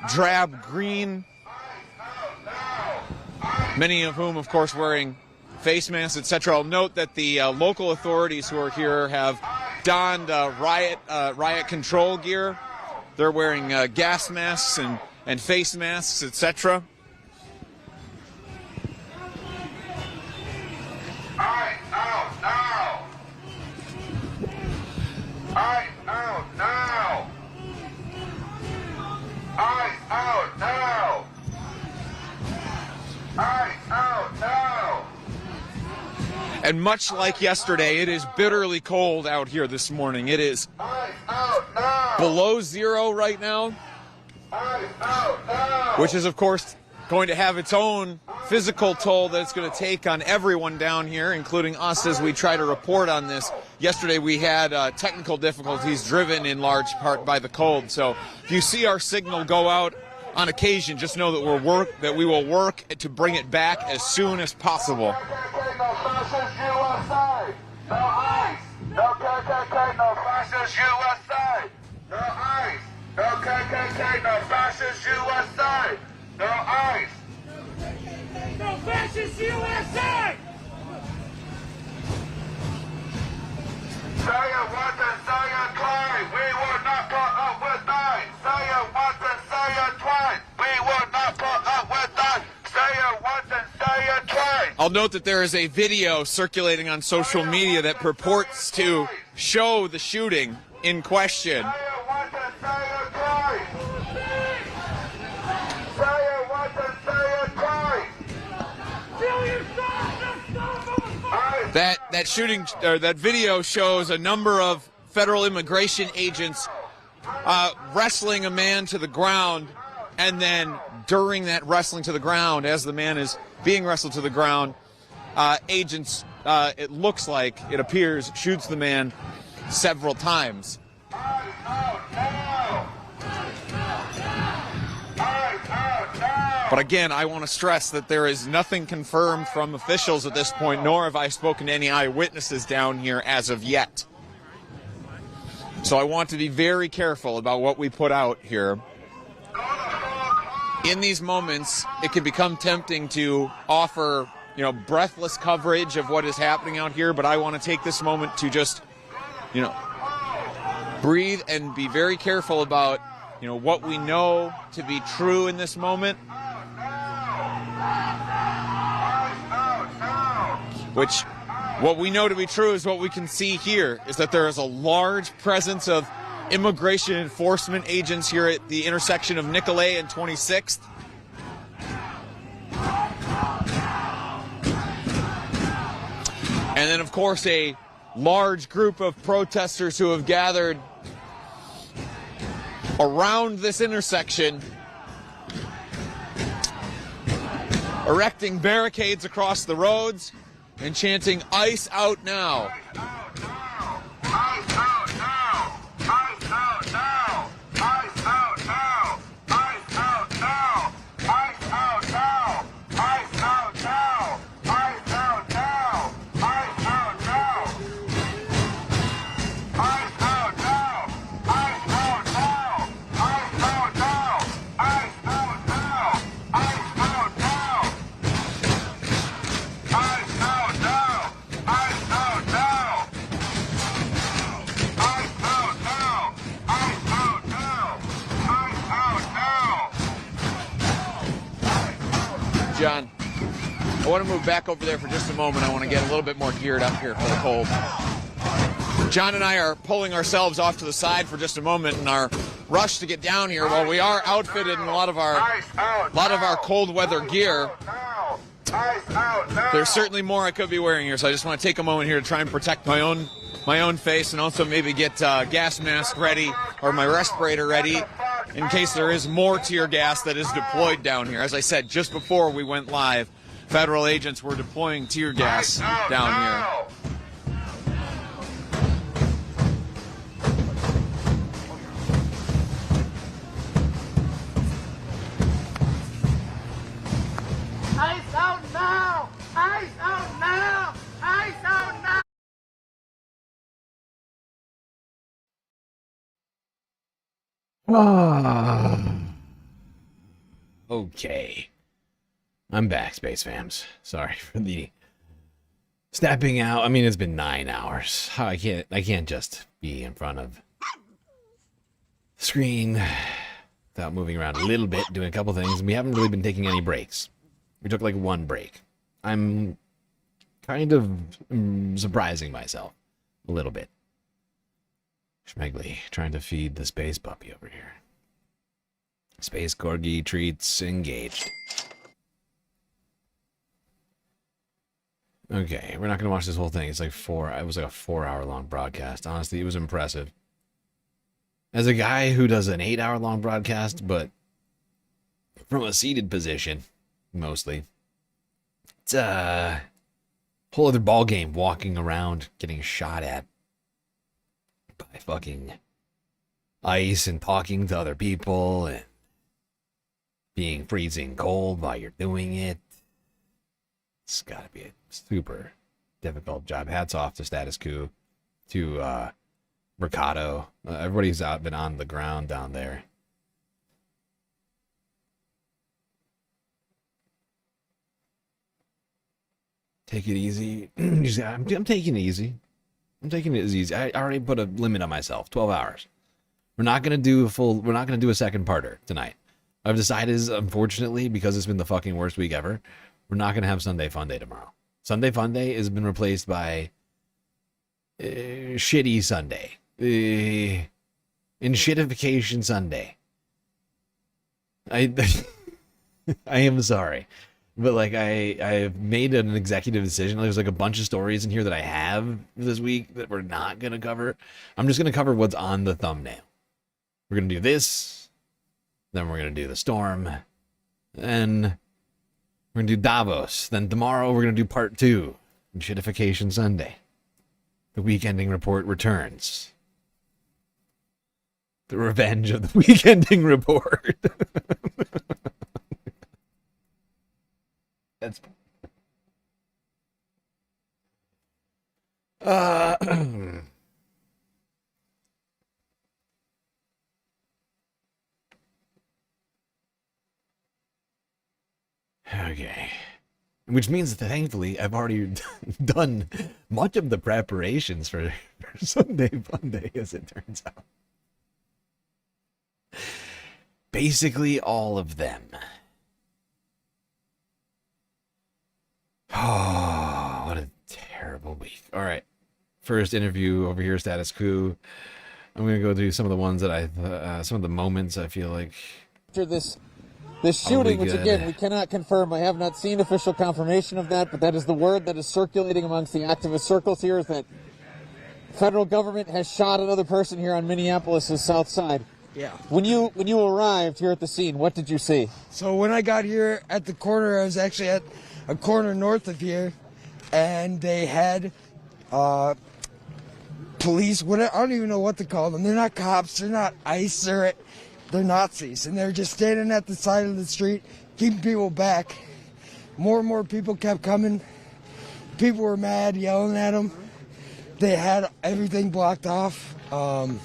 drab green, many of whom, of course, wearing face masks, etc. I'll note that the local authorities who are here have donned riot control gear. They're wearing gas masks and face masks, etc. Ice out now. Ice out now. Ice out now. Ice out now. And much like yesterday, it is bitterly cold out here this morning. It is below 0 right now, which is, of course, going to have its own physical toll that it's going to take on everyone down here, including us as we try to report on this. Yesterday we had technical difficulties driven in large part by the cold. So if you see our signal go out on occasion, just know that we will work to bring it back as soon as possible. No fascist USA. No ICE. No KKK. No fascist USA. No ICE. No KKK. No fascist USA. No ICE. No fascist USA. Say it once and say it twice. We will not put up with that. Say it once and say it twice. We will not put up with that. Say it once and say it twice. I'll note that there is a video circulating on social media that purports to show the shooting in question. Say it once and say it twice. Say shooting or that video shows a number of federal immigration agents wrestling a man to the ground, and then during that wrestling to the ground, as the man is being wrestled to the ground, agents, it looks like, it appears, shoots the man several times. But again, I want to stress that there is nothing confirmed from officials at this point, nor have I spoken to any eyewitnesses down here as of yet. So I want to be very careful about what we put out here. In these moments, it can become tempting to offer, breathless coverage of what is happening out here, but I want to take this moment to just, breathe and be very careful about, what we know to be true in this moment. Which, what we know to be true is what we can see here, is that there is a large presence of immigration enforcement agents here at the intersection of Nicolay and 26th. And then, of course, a large group of protesters who have gathered around this intersection, erecting barricades across the roads and chanting, "ICE out now." John, I want to move back over there for just a moment. I want to get a little bit more geared up here for the cold. John and I are pulling ourselves off to the side for just a moment in our rush to get down here. While we are outfitted in a lot of our cold weather gear, there's certainly more I could be wearing here. So I just want to take a moment here to try and protect my own face, and also maybe get gas mask ready or my respirator ready, in case there is more tear gas that is deployed down here. As I said, just before we went live, federal agents were deploying tear gas down here. ICE out now! ICE out now! ICE out now! Okay. I'm back, Space Fams. Sorry for the stepping out. I mean, it's been 9 hours. I can't just be in front of the screen without moving around a little bit, doing a couple things. We haven't really been taking any breaks. We took like one break. I'm kind of surprising myself a little bit. Schmeggly, trying to feed the space puppy over here. Space corgi treats engaged. Okay, we're not gonna watch this whole thing. It's like it was like a 4-hour long broadcast. Honestly, it was impressive. As a guy who does an 8-hour long broadcast, but from a seated position, mostly, it's a whole other ball game. Walking around, getting shot at by fucking ICE and talking to other people and being freezing cold while you're doing it. It's gotta be a super difficult job. Hats off to Status Quo, to Mercado. Everybody's been on the ground down there. Take it easy. I'm taking it easy. I'm taking it as easy. I already put a limit on myself, 12 hours. We're not going to do a second parter tonight. I've decided, unfortunately, because it's been the fucking worst week ever, we're not going to have Sunday Fun Day tomorrow. Sunday Fun Day has been replaced by Shitty Sunday. Shittification Sunday. I am sorry. But like I've made an executive decision. There's like a bunch of stories in here that I have this week that we're not gonna cover. I'm just gonna cover what's on the thumbnail. We're gonna do this, then we're gonna do the storm, then we're gonna do Davos. Then tomorrow we're gonna do part 2, Shittification Sunday. The week-ending report returns. The revenge of the week-ending report. That's okay. Which means that thankfully I've already done much of the preparations for Sunday Funday, as it turns out. Basically all of them. Oh, what a terrible week. All right. First interview over here, status quo. I'm going to go through some of the ones that some of the moments I feel like. After this shooting, which again, we cannot confirm. I have not seen official confirmation of that, but that is the word that is circulating amongst the activist circles here, is that the federal government has shot another person here on Minneapolis' south side. Yeah. When you arrived here at the scene, what did you see? So when I got here at the corner, I was actually at a corner north of here, and they had police, I don't even know what to call them. They're not cops, they're not ICE, they're Nazis, and they're just standing at the side of the street, keeping people back. More and more people kept coming. People were mad, yelling at them. They had everything blocked off. And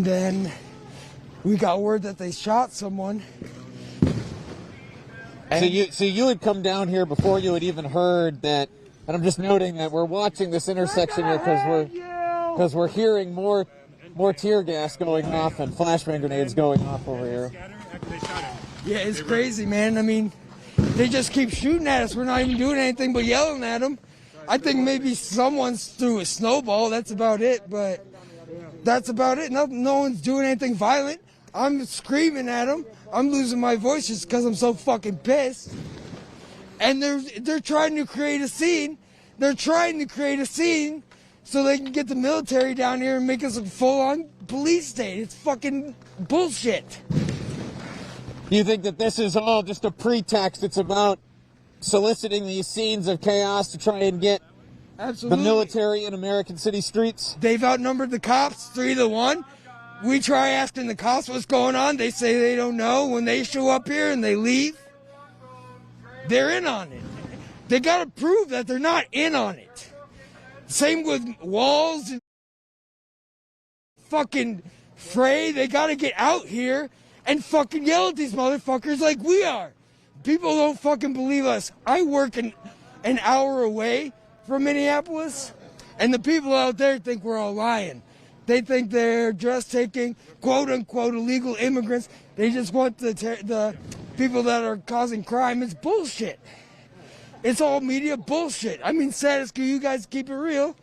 then we got word that they shot someone. So you had come down here before you had even heard that, and I'm just noting that we're watching this intersection here because we're hearing more tear gas going off and flashbang grenades going off over here. Yeah, it's crazy, man. I mean, they just keep shooting at us. We're not even doing anything but yelling at them. I think maybe someone's threw a snowball. That's about it, but that's about it. No one's doing anything violent. I'm screaming at them. I'm losing my voice just because I'm so fucking pissed. And they're trying to create a scene. They're trying to create a scene so they can get the military down here and make us a full-on police state. It's fucking bullshit. You think that this is all just a pretext? It's about soliciting these scenes of chaos to try and get the military in American city streets? They've outnumbered the cops 3-1. We try asking the cops what's going on. They say they don't know. When they show up here and they leave, they're in on it. They got to prove that they're not in on it. Same with Walls and fucking Frey. They got to get out here and fucking yell at these motherfuckers like we are. People don't fucking believe us. I work an hour away from Minneapolis, and the people out there think we're all lying. They think they're just taking quote-unquote illegal immigrants. They just want the people that are causing crime. It's bullshit. It's all media bullshit. I mean, status quo, you guys keep it real.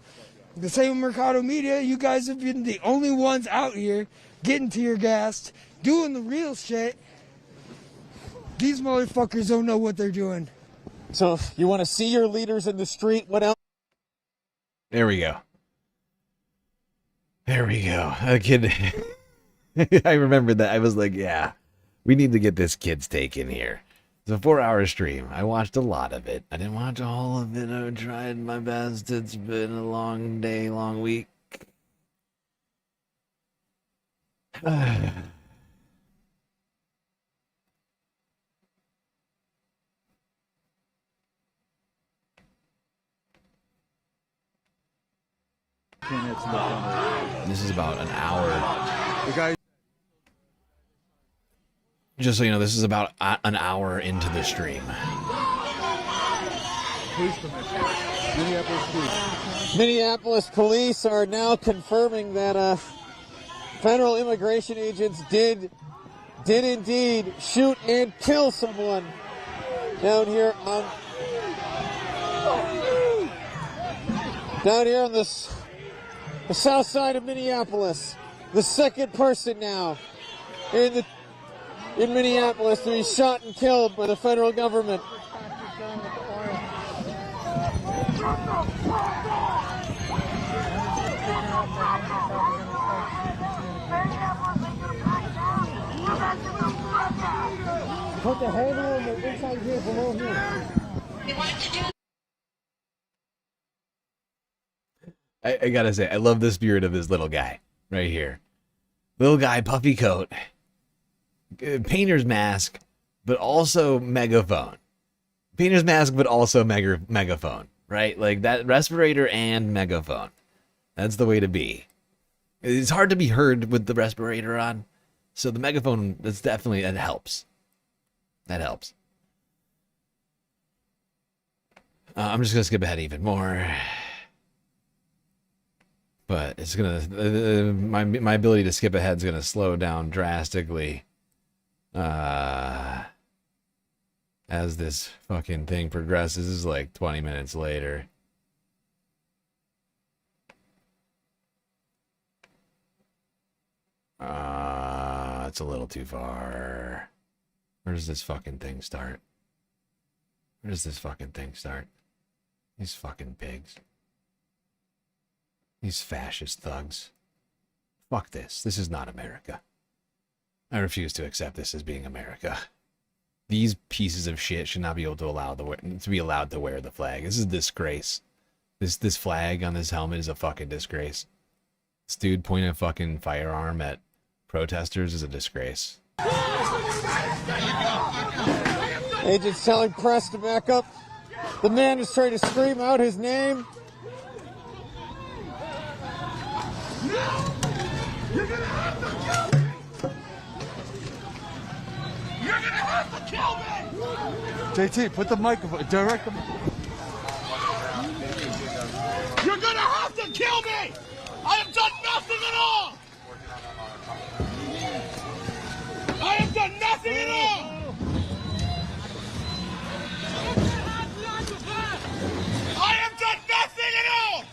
The same with Mercado Media. You guys have been the only ones out here getting tear gassed, doing the real shit. These motherfuckers don't know what they're doing. So you want to see your leaders in the street? What else? There we go. There we go. A kid. I remember that. I was like, yeah, we need to get this kid's take in here. It's a 4-hour stream. I watched a lot of it. I didn't watch all of it. I tried my best. It's been a long day, long week. This is about an hour. The guy. Just so you know, this is about an hour into the stream. Minneapolis police are now confirming that federal immigration agents did indeed shoot and kill someone down here on the south side of Minneapolis. The second person now in the in Minneapolis to be shot and killed by the federal government. Put the handle on the inside here below here. I gotta say, I love the spirit of this little guy right here. Little guy, puffy coat, painter's mask, but also megaphone. Painter's mask, but also megaphone, right? Like that respirator and megaphone. That's the way to be. It's hard to be heard with the respirator on, so the megaphone, that helps. That helps. I'm just gonna skip ahead even more. But it's gonna my ability to skip ahead is gonna slow down drastically as this fucking thing progresses. This is like 20 minutes later. It's a little too far. Where does this fucking thing start? Where does this fucking thing start? These fucking pigs. These fascist thugs. Fuck this. This is not America. I refuse to accept this as being America. These pieces of shit should not be able to be allowed to wear the flag. This is a disgrace. This flag on this helmet is a fucking disgrace. This dude pointing a fucking firearm at protesters is a disgrace. Agents telling press to back up. The man is trying to scream out his name. You're gonna have to kill me! You're gonna have to kill me! JT, put the microphone, direct the You're gonna have to kill me! I have done nothing at all! I have done nothing at all! I have done nothing at all!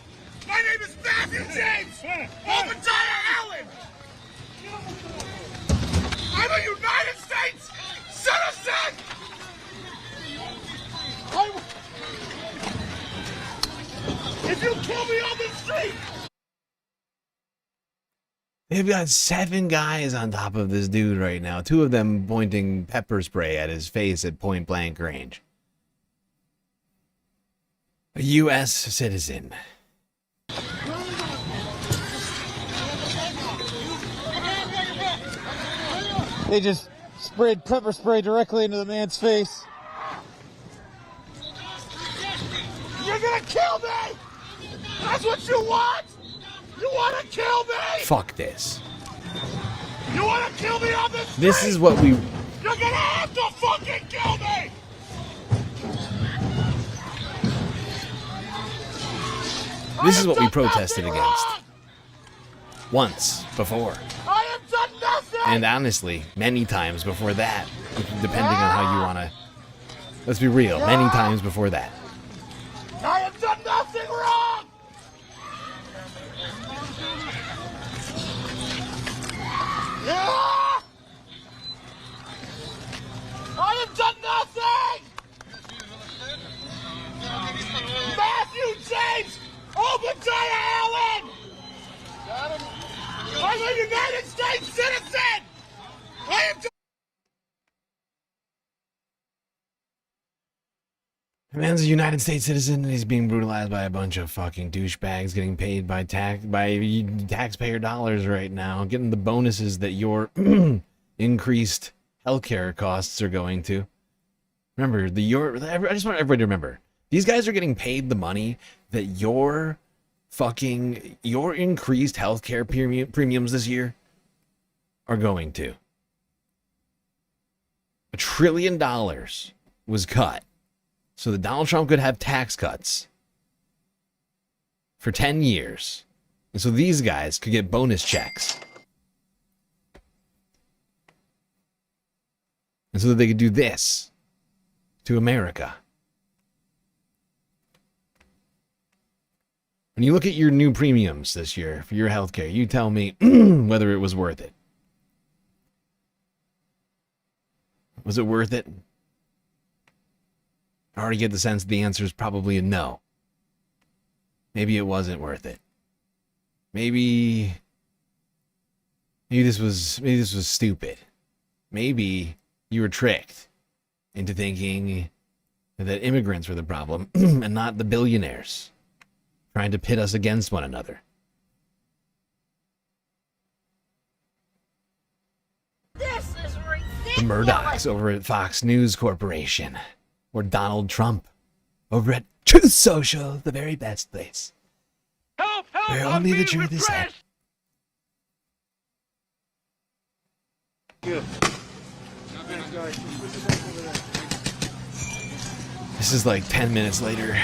My name is Matthew James Obadiah Allen! I'm a United States citizen! If you kill me on the street! They've got 7 guys on top of this dude right now. 2 of them pointing pepper spray at his face at point blank range. A U.S. citizen. They just sprayed pepper spray directly into the man's face. You're gonna kill me! That's what you want? You wanna kill me? Fuck this. You wanna kill me on the street? This is what we... You're gonna have to fucking kill me! This is what we protested against. Once before. I have done nothing! And honestly, many times before that. Depending on how you want to... Let's be real, many times before that. I have done nothing wrong! Yeah! I have done nothing! Matthew James Obadiah Allen! I'm a United States citizen! I am... The man's a United States citizen and he's being brutalized by a bunch of fucking douchebags getting paid by taxpayer dollars right now, getting the bonuses that your increased healthcare costs are going to. Remember, I just want everybody to remember, these guys are getting paid the money that your increased healthcare premiums this year are going to. $1 trillion was cut so that Donald Trump could have tax cuts for 10 years. And so these guys could get bonus checks. And so that they could do this to America. When you look at your new premiums this year for your healthcare, you tell me whether it was worth it. Was it worth it? I already get the sense the answer is probably a no. Maybe it wasn't worth it. Maybe this was stupid. Maybe you were tricked into thinking that immigrants were the problem and not the billionaires trying to pit us against one another. This is ridiculous. The Murdochs over at Fox News Corporation, or Donald Trump over at Truth Social, the very best place. Help! Where only the truth is said. This is like 10 minutes later.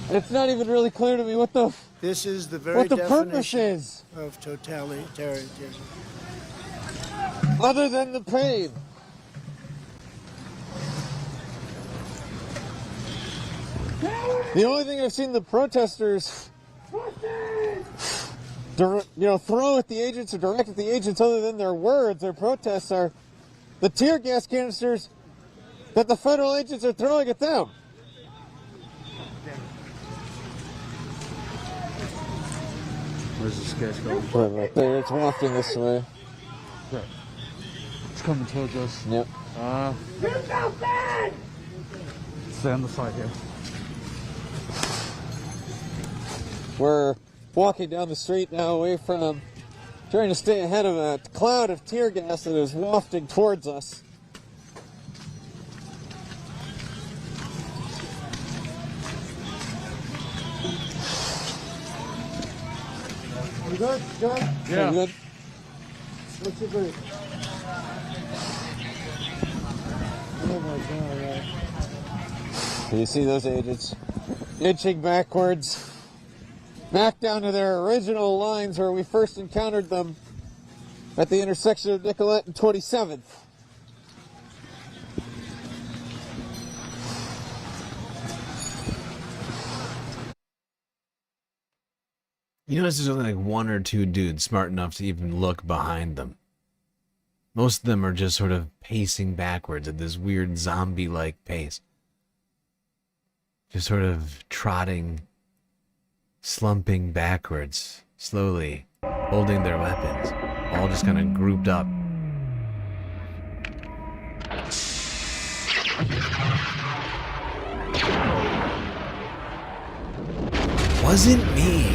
It's not even really clear to me what the What the purpose is of totalitarianism. other than the pain. The only thing I've seen the protesters, throw at the agents or direct at the agents, other than their words, their protests, are the tear gas canisters that the federal agents are throwing at them. Where's the sketch going? Right there, it's wafting this way. It's coming towards us. Yep. You're so bad! Stay on the side here. We're walking down the street now away from, trying to stay ahead of a cloud of tear gas that is wafting towards us. You good? Good? Yeah. Good. What's your break? Oh my God, You see those agents inching backwards, back down to their original lines where we first encountered them at the intersection of Nicollet and 27th. You notice there's only like one or two dudes smart enough to even look behind them. Most of them are just sort of pacing backwards at this weird zombie-like pace. Just sort of trotting, slumping backwards, slowly, holding their weapons, all just kind of grouped up. Wasn't me.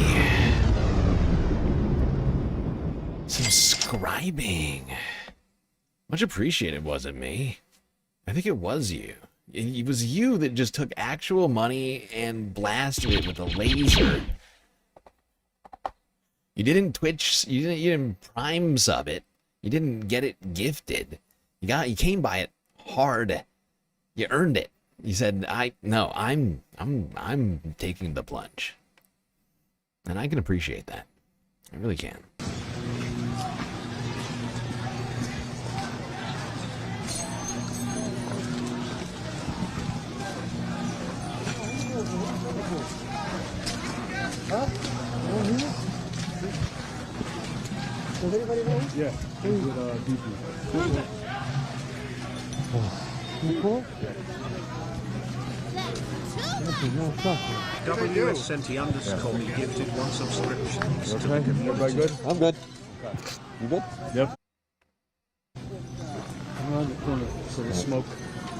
Subscribing. Much appreciated, wasn't me. I think it was you. It was you that just took actual money and blasted it with a laser. You didn't Twitch, you didn't Prime sub it. You didn't get it gifted. You came by it hard. You earned it. You said, I'm taking the plunge. And I can appreciate that. I really can. Huh? Does anybody know? Yeah. With DP. You cool? WSNT_ gifted 1 subscription. Okay. Everybody good? I'm good. Okay. You good? Yep. I'm around the corner so the smoke.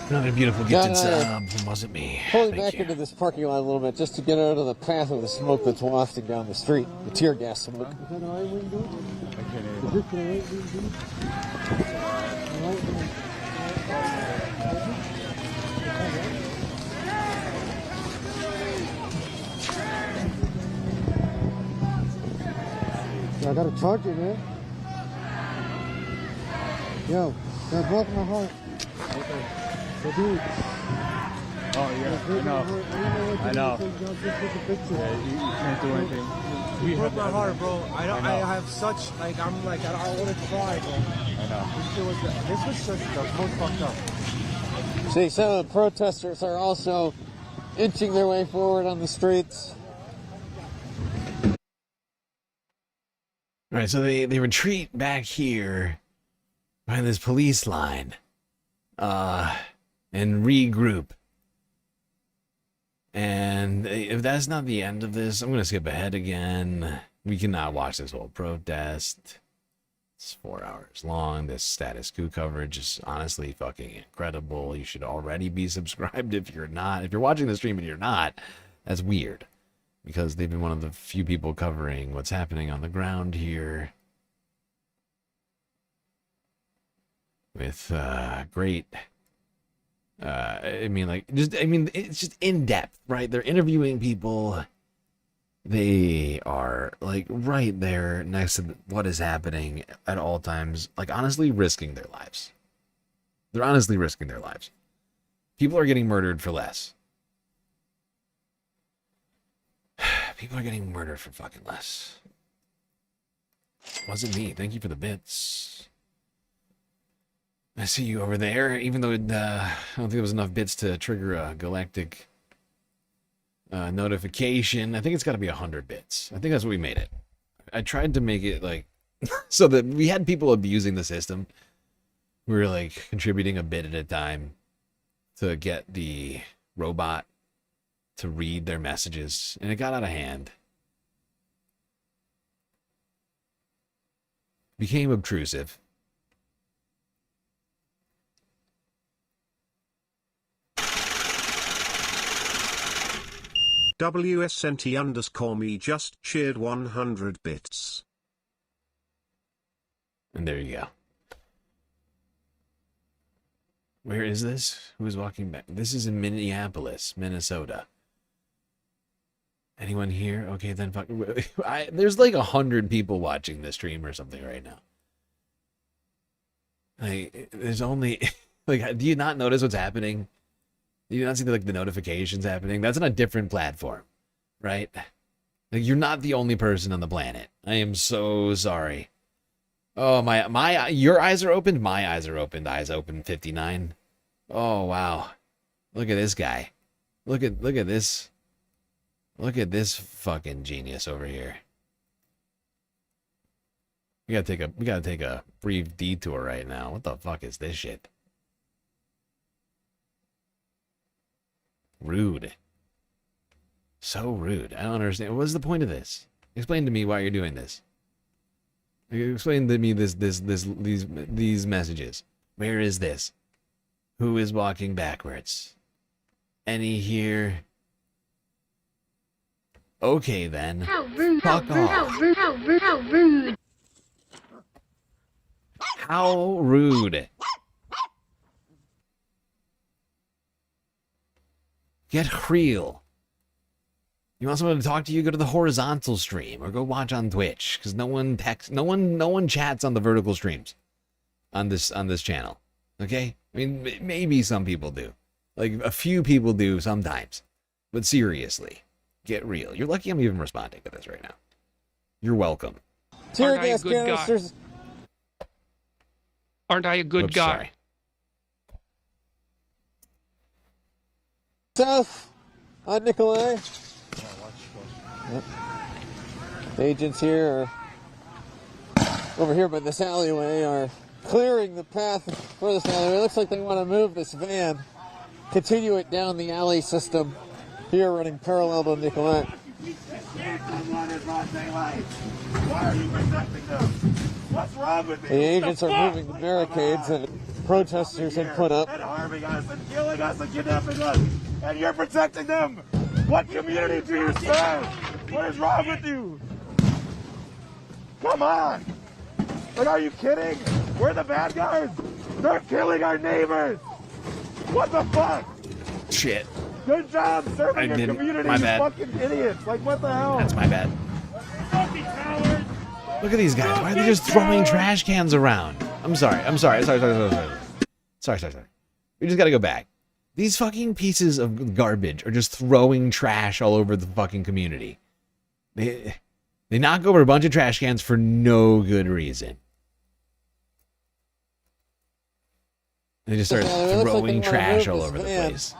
Another beautiful gifted sub. It wasn't me. Pulling back into this parking lot a little bit just to get out of the path of the smoke that's wafting down the street. The tear gas smoke. Is that all right when you do it? I can't hear you. Is this the right when you do it? I got a charger, man. Yo, that broke my heart. Okay. So, dude. Oh, yeah. I know. Yeah, you can't do anything. You broke my heart, bro. I have such, I don't want to cry, bro. I know. This was such, the most fucked up. See, some of the protesters are also inching their way forward on the streets. All right, so they retreat back here Find this police line. And regroup. And if that's not the end of this, I'm going to skip ahead again. We cannot watch this whole protest. It's 4 hours long. This status quo coverage is honestly fucking incredible. You should already be subscribed if you're not. If you're watching the stream and you're not, that's weird. Because they've been one of the few people covering what's happening on the ground here. With great... it's just in depth, right? They're interviewing people. They are like right there next to what is happening at all times, like honestly risking their lives. They're honestly risking their lives. People are getting murdered for less. People are getting murdered for fucking less. Wasn't me. Thank you for the bits. I see you over there, even though I don't think there was enough bits to trigger a galactic notification. I think it's got to be 100 bits. I think that's what we made it. I tried to make it like so that we had people abusing the system. We were like contributing a bit at a time to get the robot to read their messages, and it got out of hand. Became obtrusive. WSNT_me just shared 100 bits. And there you go. Where is this? Who is walking back? This is in Minneapolis, Minnesota. Anyone here? Okay, then fuck. There's like 100 people watching this stream or something right now. Like, there's only like, do you not notice what's happening? Do you not see the notifications happening? That's on a different platform, right? Like, you're not the only person on the planet. I am so sorry. Oh, your eyes are opened? My eyes are opened. Eyes open 59. Oh, wow. Look at this guy. Look at this. Look at this fucking genius over here. We gotta take a brief detour right now. What the fuck is this shit? Rude. So rude. I don't understand. What's the point of this? Explain to me why you're doing this. Explain to me these messages. Where is this? Who is walking backwards? Any here? Okay then. How rude! Fuck How rude! off. How rude! How rude! How rude! How rude. Get real. You want someone to talk to you? Go to the horizontal stream or go watch on Twitch, because no one chats on the vertical streams on this channel. Okay? I mean, maybe some people do. Like, a few people do sometimes. But seriously, get real. You're lucky I'm even responding to this right now. You're welcome. Tear gas canisters. Aren't I a good guy? Sorry. South on Nikolai. Yep. The agents here are over here by this alleyway are clearing the path for this alleyway. It looks like they want to move this van, continue it down the alley system here running parallel to Nicolette. Why are you protecting them? What's wrong with The agents are moving the barricades that protesters had put up. And harming us and killing us and kidnapping us, and you're protecting them. What community do you serve? What is wrong with you? Come on! Like, are you kidding? We're the bad guys. They're killing our neighbors. What the fuck? Shit. Good job serving your didn't. community, My you bad. fucking idiots. Like, what the hell? That's my bad. Look at these guys. Why are they just throwing trash cans around? I'm sorry. Sorry. We just gotta go back. These fucking pieces of garbage are just throwing trash all over the fucking community. They knock over a bunch of trash cans for no good reason. They just start throwing trash all over the place.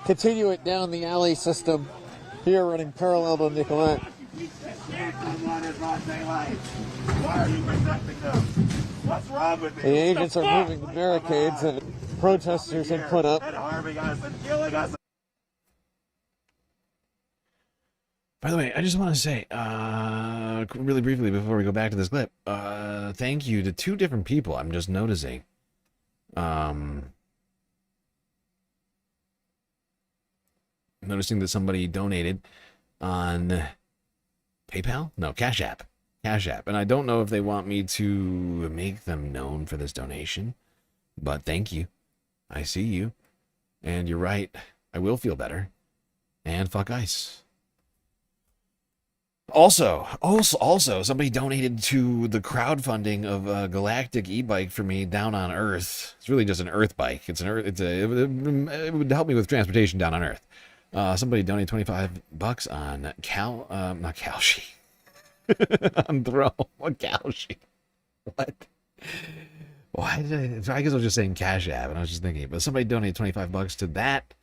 Continue it down the alley system here running parallel to Nicolette. Someone is running late. Why are you protecting them? What's wrong with you? The agents are moving the barricades that protesters had put up. And harming us and killing us. By the way, I just want to say, really briefly before we go back to this clip, thank you to two different people I'm just noticing. Noticing that somebody donated on PayPal? No, Cash App. Cash App. And I don't know if they want me to make them known for this donation, but thank you. I see you. And you're right. I will feel better. And fuck ICE. Also, somebody donated to the crowdfunding of a galactic e-bike for me down on Earth. It's really just an Earth bike. It would help me with transportation down on Earth. Somebody donated $25 on not Calshi. On Throw. What Calshi? What? Why did I guess I was just saying Cash App, and I was just thinking, but somebody donated $25 to that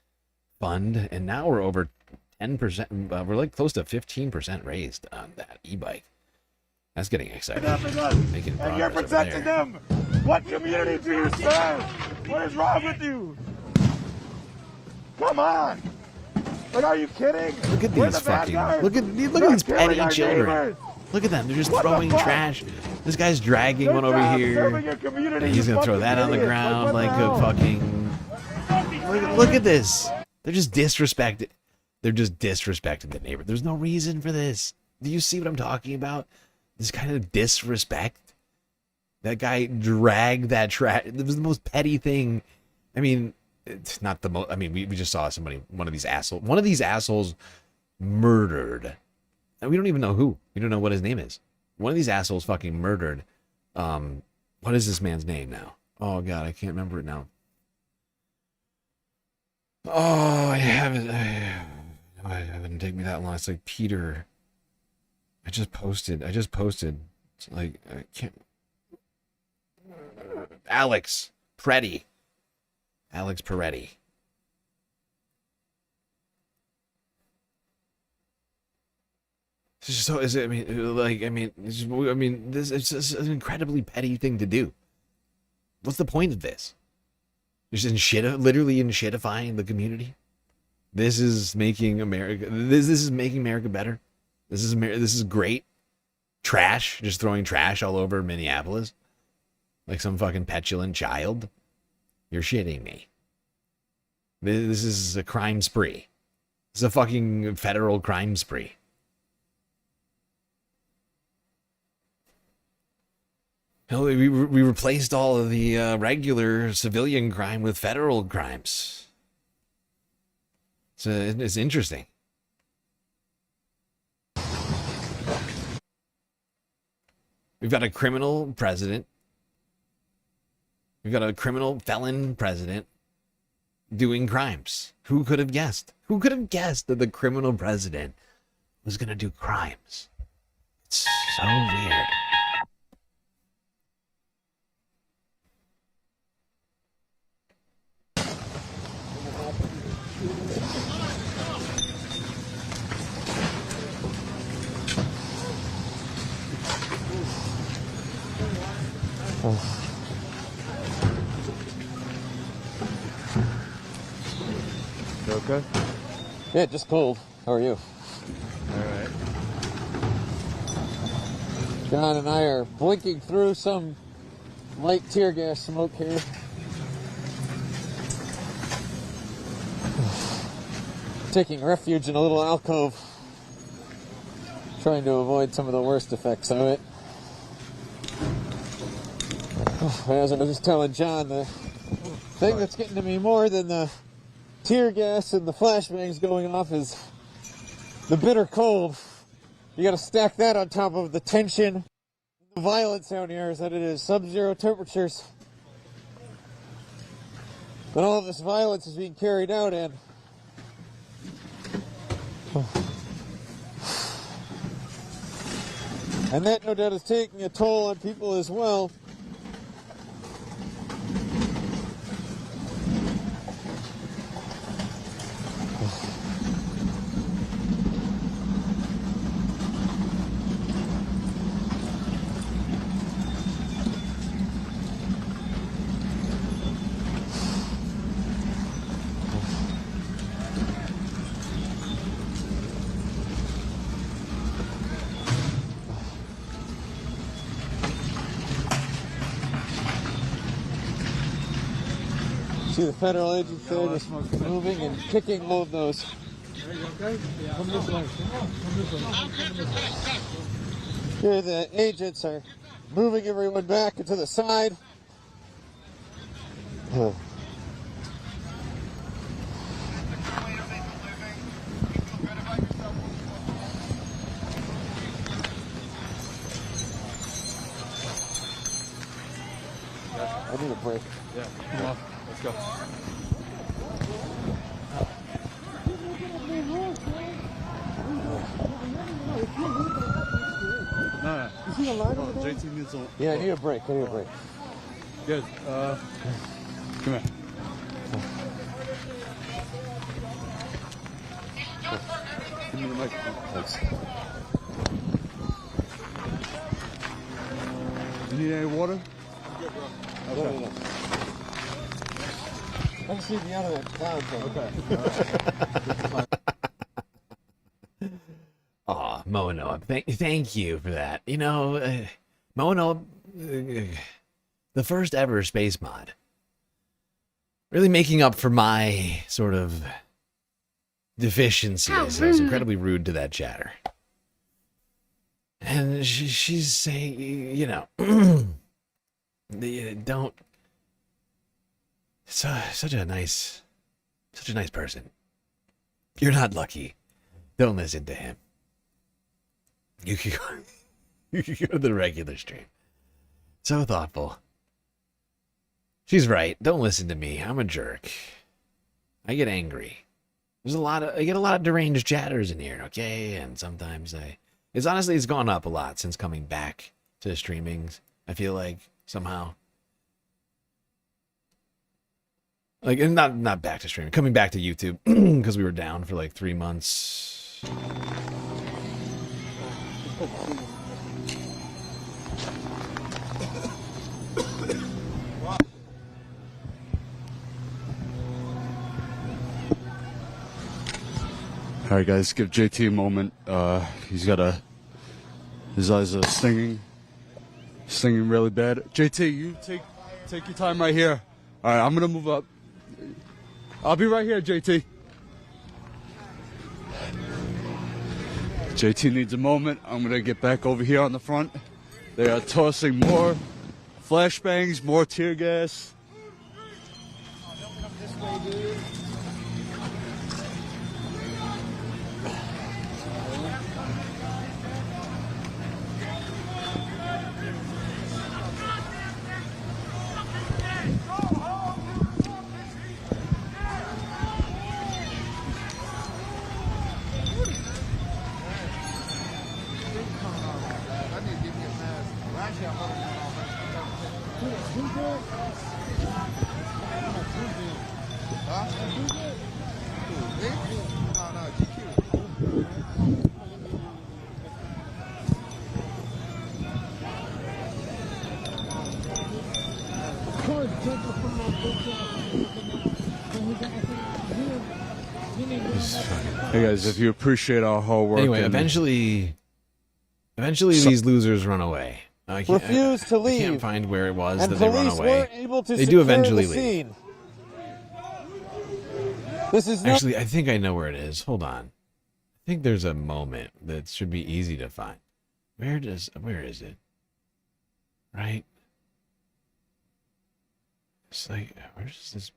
fund, and now we're over 10%, we're like close to 15% raised on that e-bike. That's getting exciting. And you're protecting them. What community do you serve? What is wrong with you? Come on. Like, are you kidding? Look at these fucking, look at these petty children. Look at them. They're just throwing trash. This guy's dragging one over here. And he's going to throw that on the ground like a fucking... Look at this. They're just disrespected. They're just disrespecting the neighbor. There's no reason for this. Do you see what I'm talking about? This kind of disrespect. That guy dragged that trash. It was the most petty thing. I mean, it's not the most. I mean, we just saw one of these assholes murdered. And we don't even know who. We don't know what his name is. One of these assholes fucking murdered. What is this man's name now? Oh, God, I can't remember it now. Oh, I haven't. It didn't take me that long. It's like Peter. I just posted. It's like, I can't. Alex Peretti. Alex Peretti. So is it? I mean, this it's just an incredibly petty thing to do. What's the point of this? Just literally shitifying the community. This is making America. This is making America better. This is great. Trash, just throwing trash all over Minneapolis, like some fucking petulant child. You're shitting me. This is a crime spree. This is a fucking federal crime spree. We replaced all of the regular civilian crime with federal crimes. It's interesting. We've got a criminal president. We've got a criminal felon president doing crimes. Who could have guessed? Who could have guessed that the criminal president was going to do crimes? It's so weird. You okay? Yeah, just cold. How are you? Alright. John and I are blinking through some light tear gas smoke here. Taking refuge in a little alcove. Trying to avoid some of the worst effects of it. As I was just telling John, the thing that's getting to me more than the tear gas and the flashbangs going off is the bitter cold. You gotta stack that on top of the tension and the violence down here is that it is sub-zero temperatures. But all of this violence is being carried out in. And that no doubt is taking a toll on people as well. See the federal agents there just moving and kicking all of those. Come this way. Come this way. Here the agents are moving everyone back into the side. I need a break. Yeah, come on, let's go. No. You see the line over there? JT needs a... Yeah, I need a break. I need a break. Good. Come here. Give me the microphone. Thanks. You need any water? I'm good, bro. Okay. No. I can see the out of that clown thing. Okay. Aw, Mono, thank you for that. You know, Mono, the first ever space mod. Really making up for my sort of deficiencies. I was incredibly rude to that chatter. And she's saying, you know, don't... Such a nice person. You're not lucky. Don't listen to him. You can go to the regular stream. So thoughtful. She's right. Don't listen to me. I'm a jerk. I get angry. I get a lot of deranged chatters in here, okay? And sometimes it's gone up a lot since coming back to streamings. I feel like somehow. Like, and not back to streaming, coming back to YouTube because we were down for like 3 months. All right, guys, give JT a moment. His eyes are stinging really bad. JT, you take your time right here. All right, I'm gonna move up. I'll be right here, JT. JT needs a moment. I'm gonna get back over here on the front. They are tossing more flashbangs, more tear gas. Don't come this way, dude. Hey guys, if you appreciate our hard work. Anyway, eventually these losers run away. Refuse to leave. I can't find where it was and that they run police away. were able to They do eventually the leave. scene. This is Actually, I think I know where it is. Hold on. I think there's a moment that should be easy to find. Where is it? Right? It's like, where's this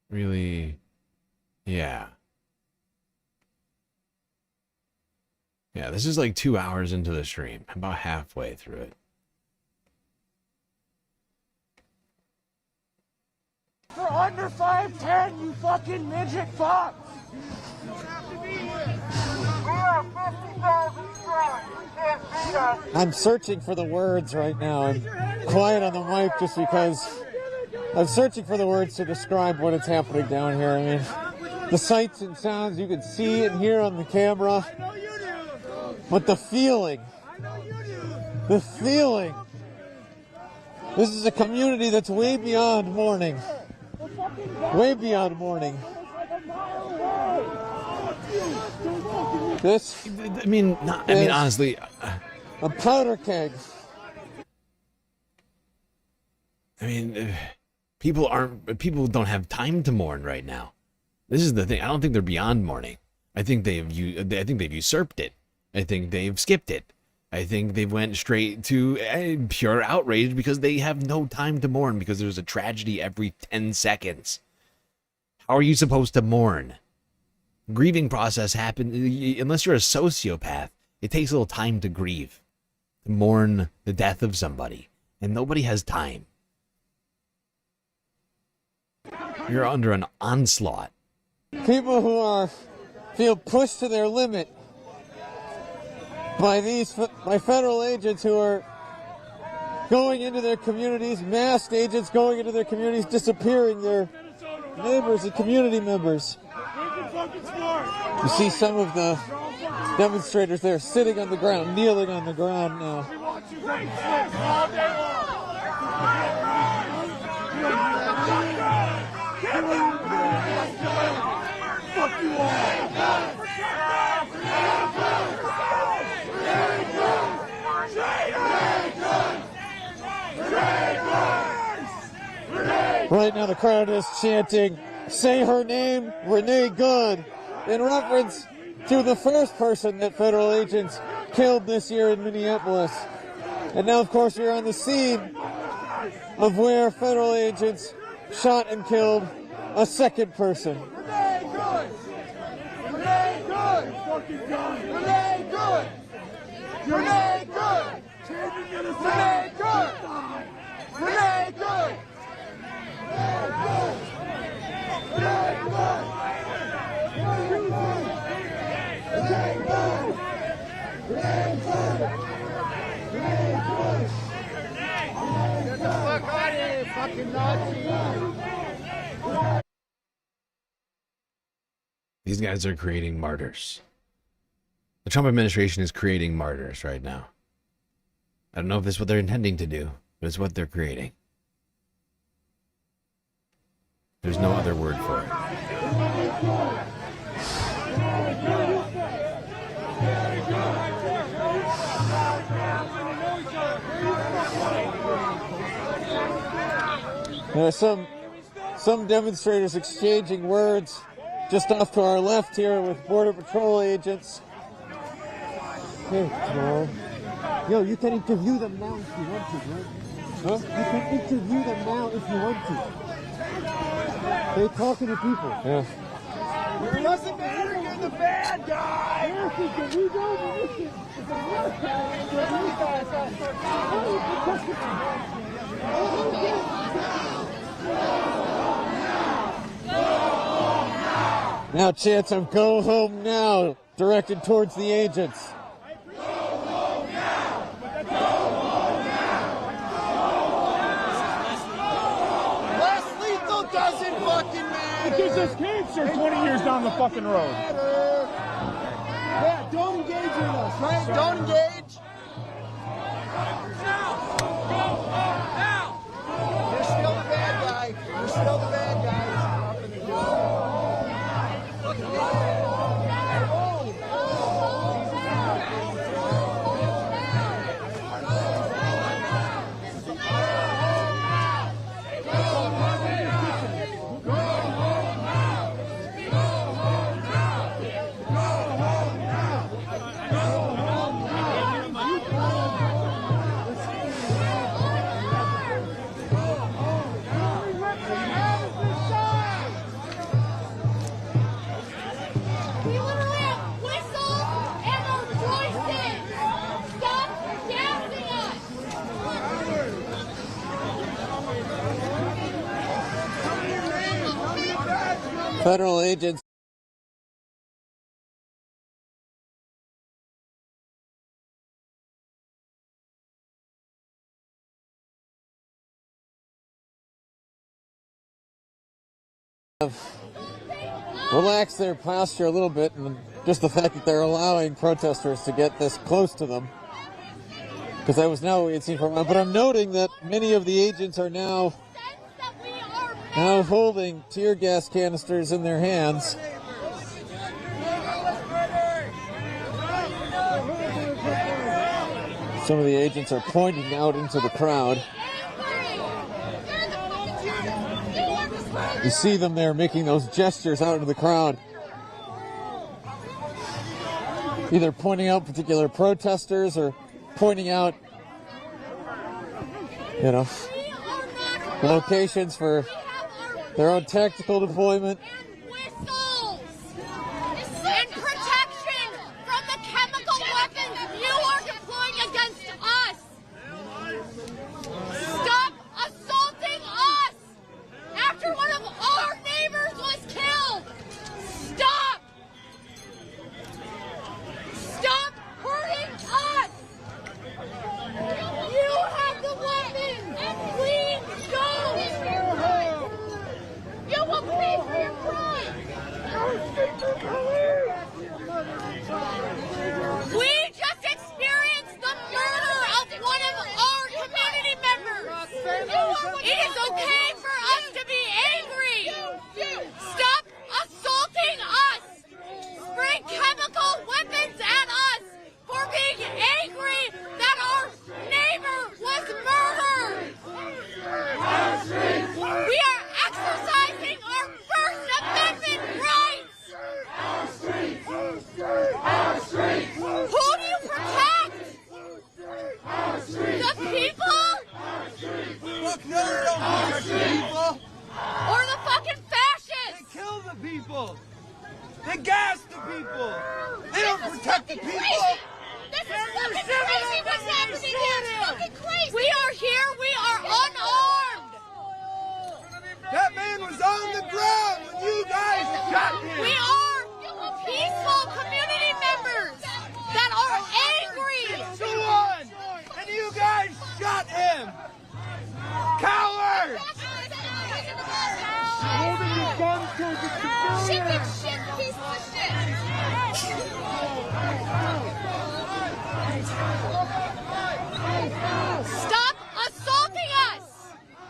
really? Yeah. Yeah, this is like 2 hours into the stream. I'm about halfway through it. For under 5'10", you fucking midget fuck! I'm searching for the words right now. I'm quiet on the mic just because I'm searching for the words to describe what is happening down here. I mean, the sights and sounds you can see and hear on the camera. But the feeling. This is a community that's way beyond mourning. Way beyond mourning. This. I mean, honestly. A powder keg. I mean, People don't have time to mourn right now. This is the thing. I don't think they're beyond mourning. I think they've usurped it. I think they've skipped it. I think they went straight to pure outrage because they have no time to mourn because there's a tragedy every 10 seconds. How are you supposed to mourn? Grieving process happens, unless you're a sociopath, it takes a little time to grieve, to mourn the death of somebody, and nobody has time. You're under an onslaught. People who feel pushed to their limit by federal agents who are going into their communities, masked agents going into their communities, disappearing their neighbors and community members. You see some of the demonstrators there sitting on the ground, kneeling on the ground now. Fuck you all! Right now the crowd is chanting, "Say her name, Renee Gunn," in reference to the first person that federal agents killed this year in Minneapolis. And now, of course, we're on the scene of where federal agents shot and killed a second person. Renee Gunn! Renee Gunn! Fucking Gunn! Renee Gunn! Renee Gunn! Renee Gunn! Renee Gunn! Get the fuck out of here, fucking Nazi! These guys are creating martyrs. The Trump administration is creating martyrs right now. I don't know if this is what they're intending to do, but it's what they're creating. There's no other word for it. There are some demonstrators exchanging words just off to our left here with Border Patrol agents. Hey, tomorrow. Yo, you can interview them now if you want to, right? Huh? You can interview them now if you want to. They're talking to people. Yeah. It doesn't matter, you're the bad guy! Now chants of "Go home now" directed towards the agents. Doesn't fucking matter. It gives us cancer 20 years down the fucking road. Yeah, don't engage with us, right? Don't engage. Now! Now! You're still the bad guy. You're still the bad guy. Federal agents have relaxed their posture a little bit, and just the fact that they're allowing protesters to get this close to them, because that was not what we had seen for a while. But I'm noting that many of the agents are now holding tear gas canisters in their hands. Some of the agents are pointing out into the crowd. You see them there making those gestures out into the crowd, either pointing out particular protesters or pointing out, you know, locations for their own tactical deployment. And protection from the chemical weapons you are deploying against us. Stop assaulting us after one of our neighbors was killed. Stop. Stop hurting us. You have the weapons. Please go. You will pay for your crime. We just experienced the murder of one of our community members. It is okay for us to be angry. Stop assaulting us. Bring chemical weapons at us for being angry that our neighbor was murdered. We are exercising our First Amendment rights. Who do you protect? The people? Or the fucking fascists? They kill the people. They gas the people. They don't protect the people. This is fucking crazy what's happening here. It's fucking crazy. We are here. We are unarmed. That man was on the ground when you guys shot him. We are peaceful community members that are angry. And you guys shot him. Cowards. Holding your guns towards the civilian. Chicken shit piece of shit. Stop assaulting us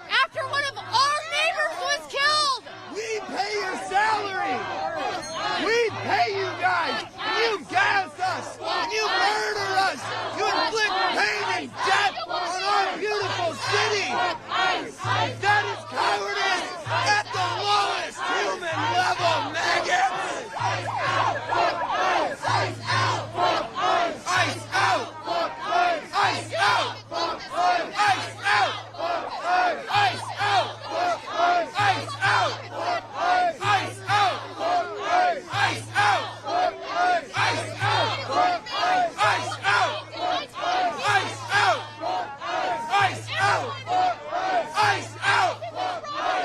after one of our neighbors was killed. We pay your salary. We pay you guys. And you gas us. And you murder us. You inflict pain and death on our beautiful city. That is cowardice at the lowest human level, maggots. Ice out. Ice out. Ice out. Ice out. Ice out. Ice out. Ice out. Ice out. Ice out. Ice out. Ice out. Ice out. Ice out.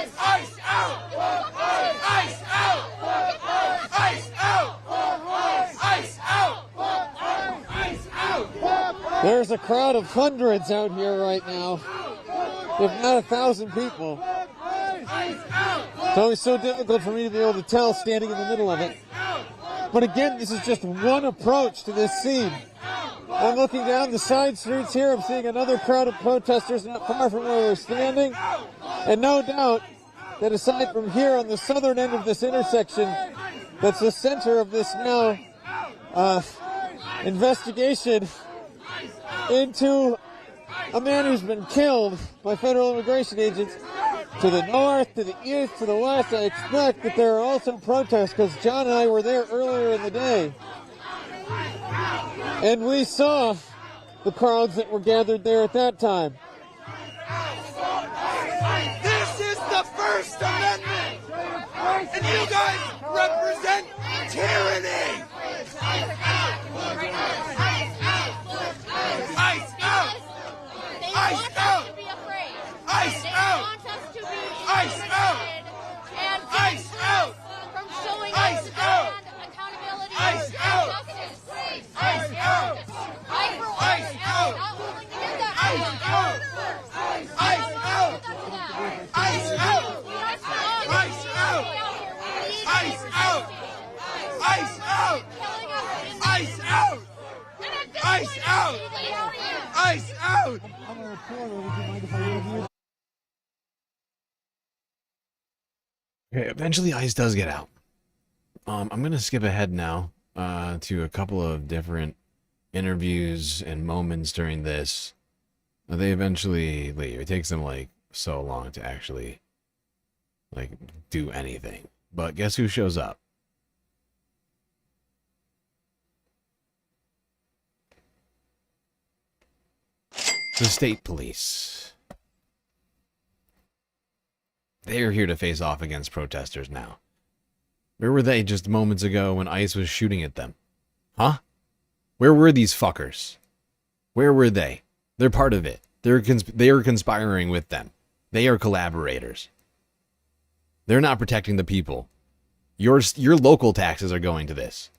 Ice out. Ice out. Ice out. Ice out. Ice out. Ice out. There's a crowd of hundreds out here right now, if not 1,000 people. It's always so difficult for me to be able to tell standing in the middle of it. But again, this is just one approach to this scene. I'm looking down the side streets here. I'm seeing another crowd of protesters not far from where we're standing. And no doubt that aside from here on the southern end of this intersection, that's the center of this now investigation into a man who's been killed by federal immigration agents. To the north, to the east, to the west, I expect that there are also protests, because John and I were there earlier in the day. And we saw the crowds that were gathered there at that time. This is the First Amendment, and you guys represent tyranny. Ice out. Ice out. Ice out. Ice out. Ice out. And Ice out. from showing Ice out. accountability. Ice out. Ice out. Ice out. Ice out. Ice out. Ice out. Ice out. Ice out. Ice out. Ice out. Ice out. Ice out. I'm a reporter. Would you mind if I interview? Okay, eventually ICE does get out. I'm going to skip ahead now to a couple of different interviews and moments during this. They eventually leave. It takes them like so long to actually like, do anything. But guess who shows up? The state police. They are here to face off against protesters now. Where were they just moments ago when ICE was shooting at them? Huh? Where were these fuckers? Where were they? They're part of it. They are conspiring with them. They are collaborators. They're not protecting the people. Your local taxes are going to this.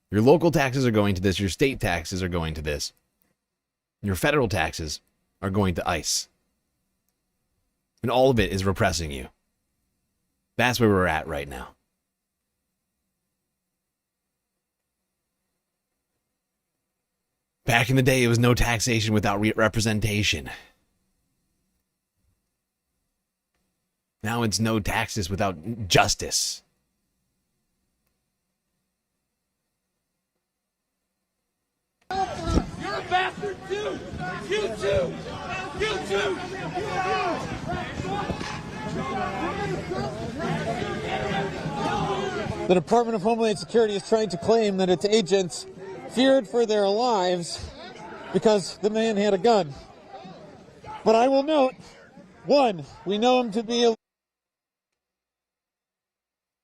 Your local taxes are going to this. Your state taxes are going to this. Your federal taxes are going to ICE. And all of it is repressing you. That's where we're at right now. Back in the day, it was no taxation without representation. Now it's no taxes without justice. You're a bastard too! You too! You too! The Department of Homeland Security is trying to claim that its agents feared for their lives because the man had a gun. But I will note, one, we know him to be a...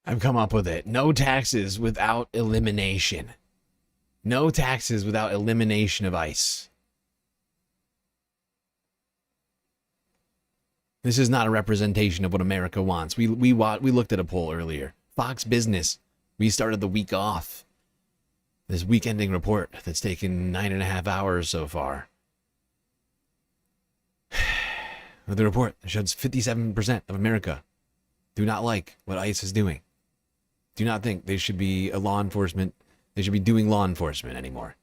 I've come up with it. No taxes without elimination. No taxes without elimination of ICE. This is not a representation of what America wants. We looked at a poll earlier. Fox Business, we started the week off. This week-ending report that's taken 9.5 hours so far. The report shows 57% of America do not like what ICE is doing. Do not think they should be a law enforcement. They should be doing law enforcement anymore.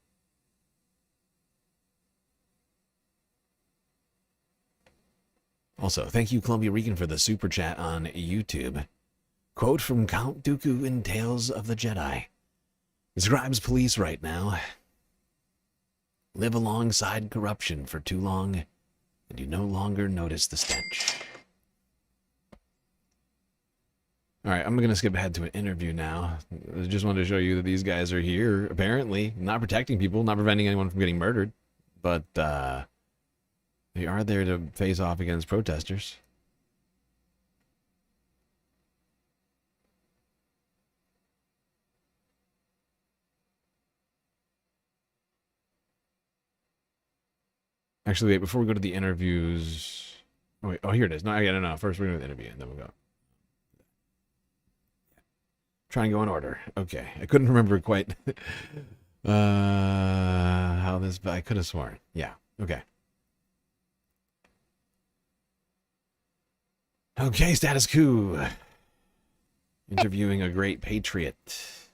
Also, thank you, Columbia Regan, for the super chat on YouTube. Quote from Count Dooku in Tales of the Jedi. Describes police right now. Live alongside corruption for too long, and you no longer notice the stench. Alright, I'm going to skip ahead to an interview now. I just wanted to show you that these guys are here, apparently, not protecting people, not preventing anyone from getting murdered, but they are there to face off against protesters. Actually, wait, before we go to the interviews... Oh, wait, here it is. No. First, we're going to the interview, and then we'll go. Try and go in order. Okay. I couldn't remember quite how this... But I could have sworn. Yeah. Okay. Okay, status quo. Interviewing a great patriot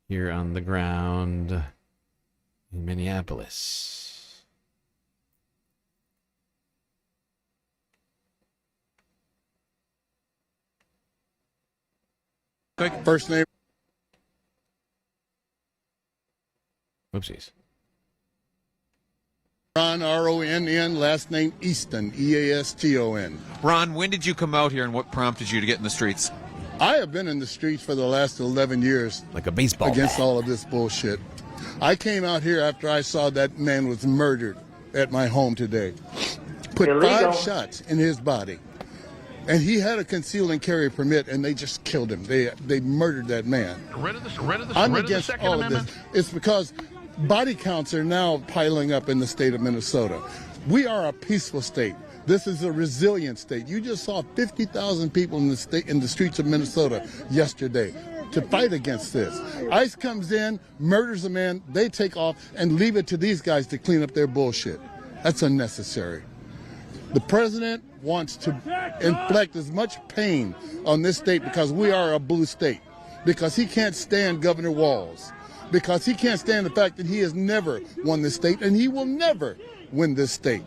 here on the ground in Minneapolis. First name. Whoopsies. Ron, R-O-N-N, last name Easton, E-A-S-T-O-N. Ron, when did you come out here and what prompted you to get in the streets? I have been in the streets for the last 11 years. Like a baseball against bat. all of this bullshit. I came out here after I saw that man was murdered at my home today. Put Illegal. 5 shots in his body. And he had a conceal and carry permit, and they just killed him. They murdered that man. I'm against all of this. It's because body counts are now piling up in the state of Minnesota. We are a peaceful state. This is a resilient state. You just saw 50,000 people in the streets of Minnesota yesterday to fight against this. ICE comes in, murders a man, they take off, and leave it to these guys to clean up their bullshit. That's unnecessary. The president wants to inflict as much pain on this state because we are a blue state, because he can't stand Governor Walz, because he can't stand the fact that he has never won this state, and he will never win this state.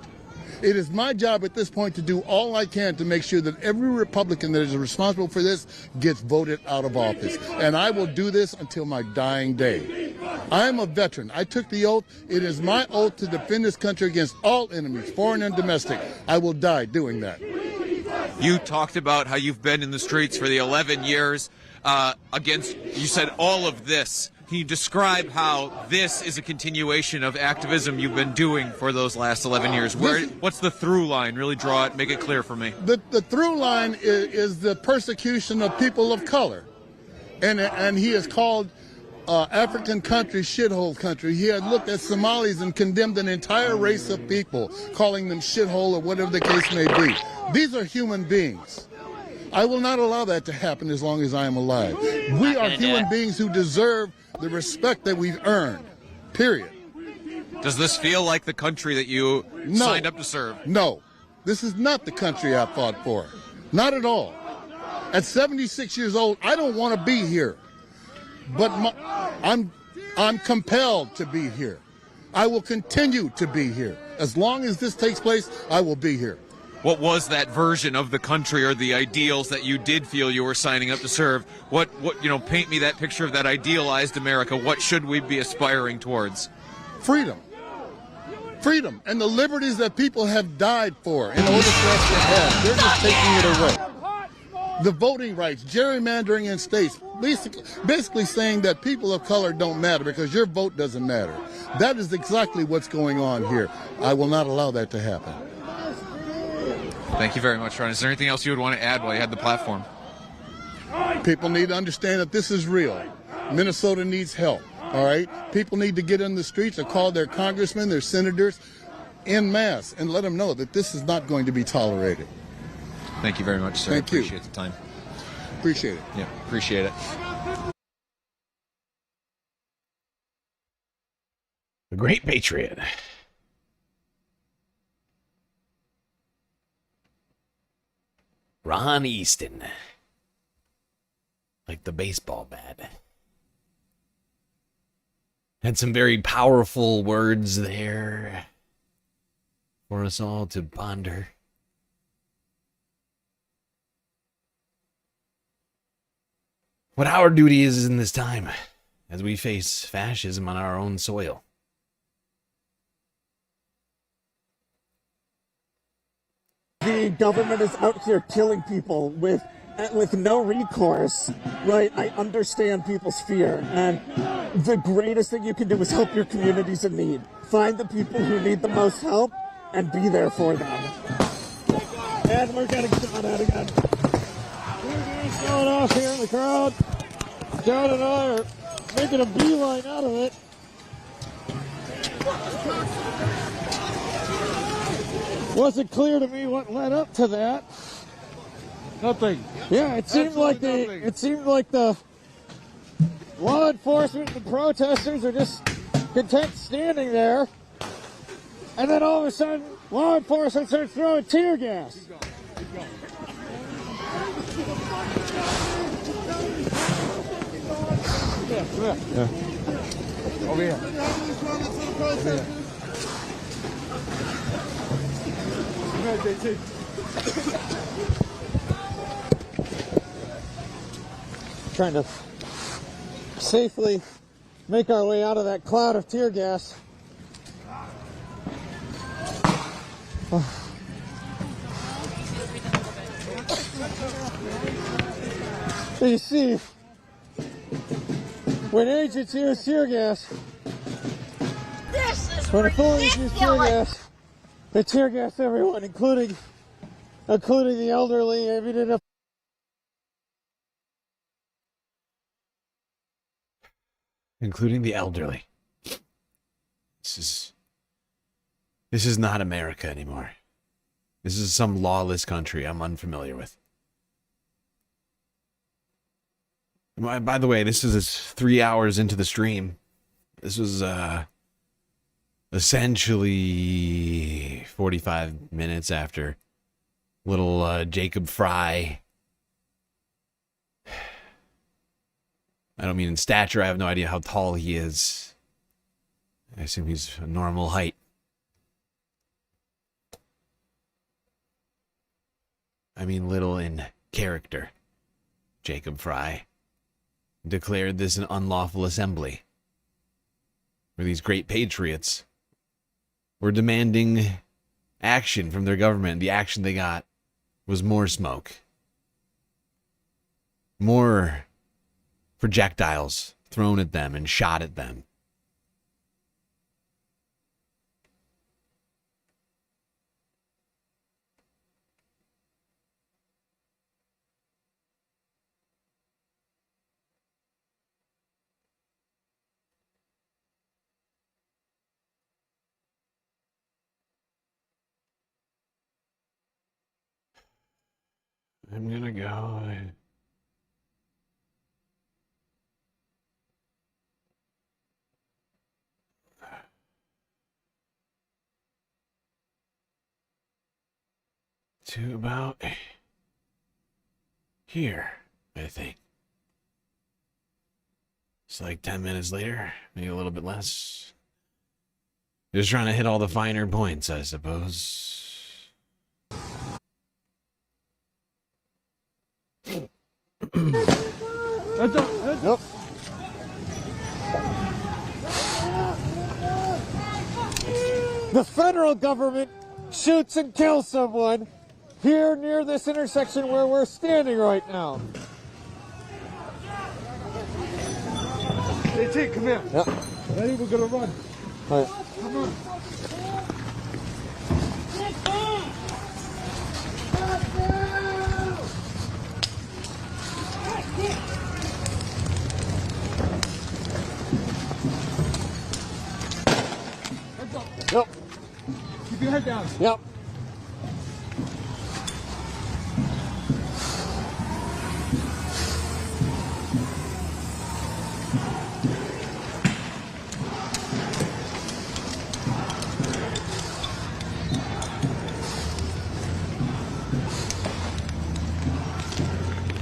It is my job at this point to do all I can to make sure that every Republican that is responsible for this gets voted out of office. And I will do this until my dying day. I am a veteran. I took the oath. It is my oath to defend this country against all enemies, foreign and domestic. I will die doing that. You talked about how you've been in the streets for the 11 years against, you said, all of this. Can you describe how this is a continuation of activism you've been doing for those last 11 years? What's the through line? Really draw it, make it clear for me. The through line is the persecution of people of color. And he has called African country shithole country. He had looked at Somalis and condemned an entire race of people, calling them shithole or whatever the case may be. These are human beings. I will not allow that to happen as long as I am alive. We are human beings who deserve the respect that we've earned, period. Does this feel like the country that you signed up to serve? No. This is not the country I fought for. Not at all. At 76 years old, I don't want to be here. But I'm compelled to be here. I will continue to be here. As long as this takes place, I will be here. What was that version of the country or the ideals that you did feel you were signing up to serve? What paint me that picture of that idealized America. What should we be aspiring towards? Freedom. Freedom and the liberties that people have died for in order for us to have. They're just taking it away. The voting rights, gerrymandering in states, basically saying that people of color don't matter because your vote doesn't matter. That is exactly what's going on here. I will not allow that to happen. Thank you very much, Ron. Is there anything else you would want to add while you had the platform? People need to understand that this is real. Minnesota needs help, all right? People need to get in the streets or call their congressmen, their senators, en masse, and let them know that this is not going to be tolerated. Thank you very much, sir. Thank you. Appreciate the time. Appreciate it. Yeah, appreciate it. The Great Patriot. Ron Easton. Like the baseball bat. Had some very powerful words there for us all to ponder. What our duty is in this time as we face fascism on our own soil. The government is out here killing people with no recourse, right? I understand people's fear, and the greatest thing you can do is help your communities in need. Find the people who need the most help and be there for them. And we're getting shot at again. Going off here in the crowd. John and I are making a beeline out of it. Wasn't clear to me what led up to that. Nothing. Yeah, it seemed like the law enforcement and the protesters are just content standing there, and then all of a sudden, law enforcement starts throwing tear gas. Yeah. Over here. Trying to safely make our way out of that cloud of tear gas. So you see, when agents use tear gas, when authorities use tear gas, they tear gas everyone, including the elderly. I mean, including the elderly. This is not America anymore. This is some lawless country I'm unfamiliar with. By the way, this is 3 hours into the stream. This was essentially 45 minutes after little Jacob Fry. I don't mean in stature. I have no idea how tall he is. I assume he's a normal height. I mean little in character. Jacob Fry declared this an unlawful assembly, where these great patriots were demanding action from their government. The action they got was more smoke. More projectiles thrown at them and shot at them. I'm gonna go. To about here, I think. It's like 10 minutes later, maybe a little bit less. Just trying to hit all the finer points, I suppose. Nope. The federal government shoots and kills someone here near this intersection where we're standing right now. DJT, come here. Yep. Ready? We're gonna run. All right. Come on. Yep. Keep your head down. Yep.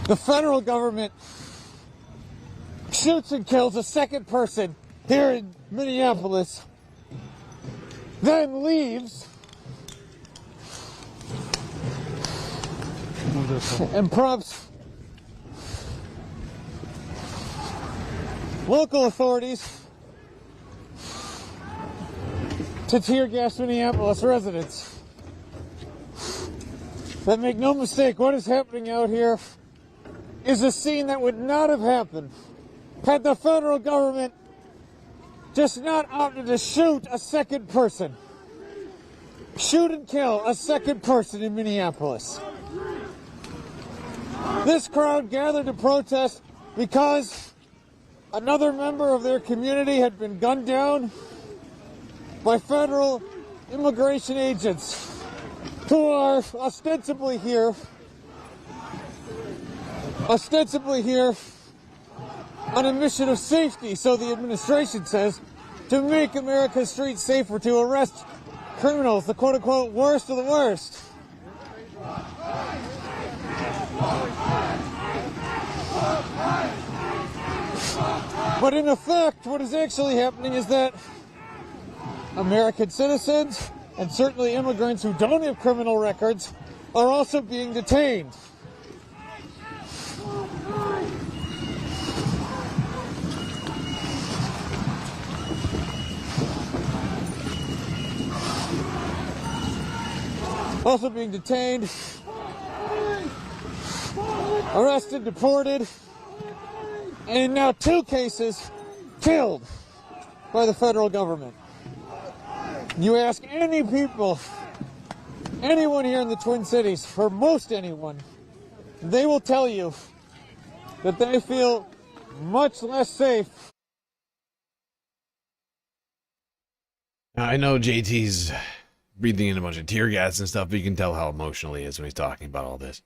The federal government shoots and kills a second person here in Minneapolis, then leaves and prompts local authorities to tear gas Minneapolis residents. But make no mistake, what is happening out here is a scene that would not have happened had the federal government just not opted to shoot a second person. Shoot and kill a second person in Minneapolis. This crowd gathered to protest because another member of their community had been gunned down by federal immigration agents who are ostensibly here on a mission of safety, so the administration says, to make America's streets safer, to arrest criminals, the quote-unquote worst of the worst. But in effect, what is actually happening is that American citizens, and certainly immigrants who don't have criminal records, are also being detained. Also being detained, arrested, deported, and in now 2 cases, killed by the federal government. You ask any people, anyone here in the Twin Cities, or most anyone, they will tell you that they feel much less safe. I know JT's breathing in a bunch of tear gas and stuff, but you can tell how emotional he is when he's talking about all this.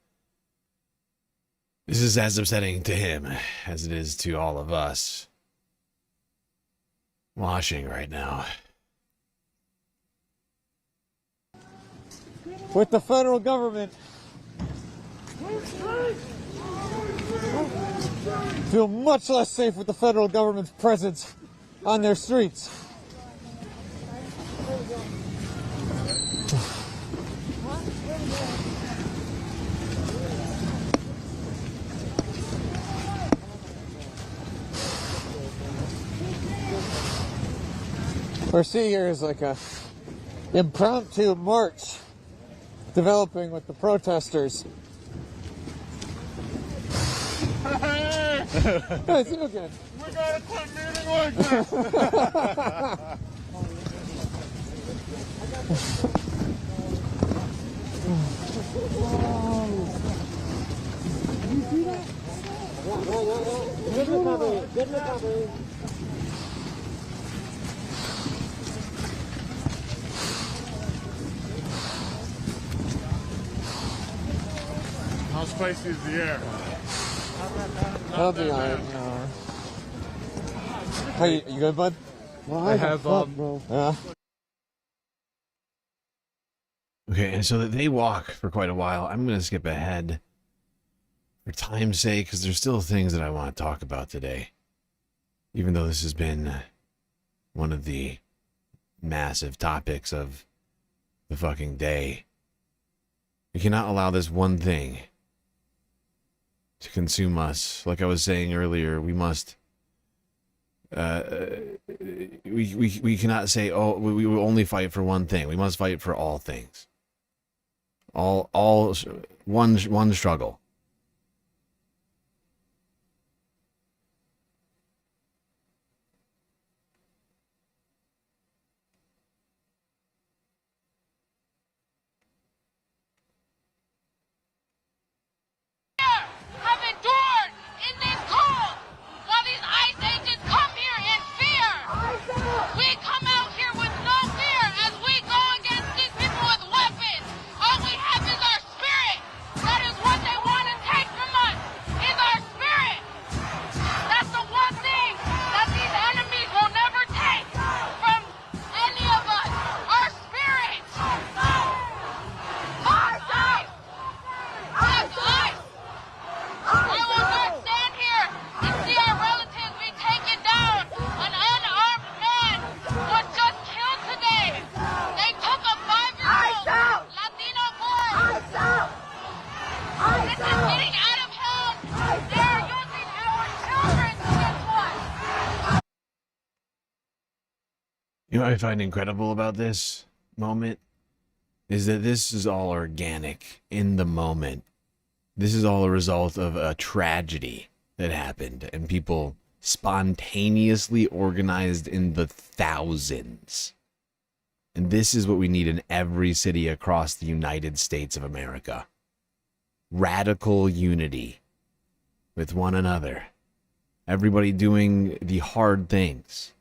This is as upsetting to him as it is to all of us watching right now. With the federal government, feel much less safe with the federal government's presence on their streets. What we see here is like a impromptu march developing with the protesters. Hey, see you again. We gotta quit meeting like this. You see that? Good recovery. Good recovery. How spicy is the air? That'll be alright. Hey, you good, bud? Well, I have, bro. Yeah. Okay, and so that they walk for quite a while. I'm going to skip ahead for time's sake, because there's still things that I want to talk about today. Even though this has been one of the massive topics of the fucking day. We cannot allow this one thing to consume us. Like I was saying earlier, we must... we cannot say, oh, we will only fight for one thing. We must fight for all things. One struggle. Have endured in this cold while these ICE agents come here in fear. We come out here with no fear as we go against these people with weapons. All we have is our spirit. That is what they want to take from us, is our spirit. That's the one thing that these enemies will never take from any of us, our spirit. I will not stand here and see our relatives be taken down. An unarmed man was just killed today. They took a 5-year-old Latino boy. This is getting out of hand. They are using our children to this one. You know what I find incredible about this moment is that this is all organic in the moment. This is all a result of a tragedy that happened, and people spontaneously organized in the thousands. And this is what we need in every city across the United States of America. Radical unity with one another. Everybody doing the hard things.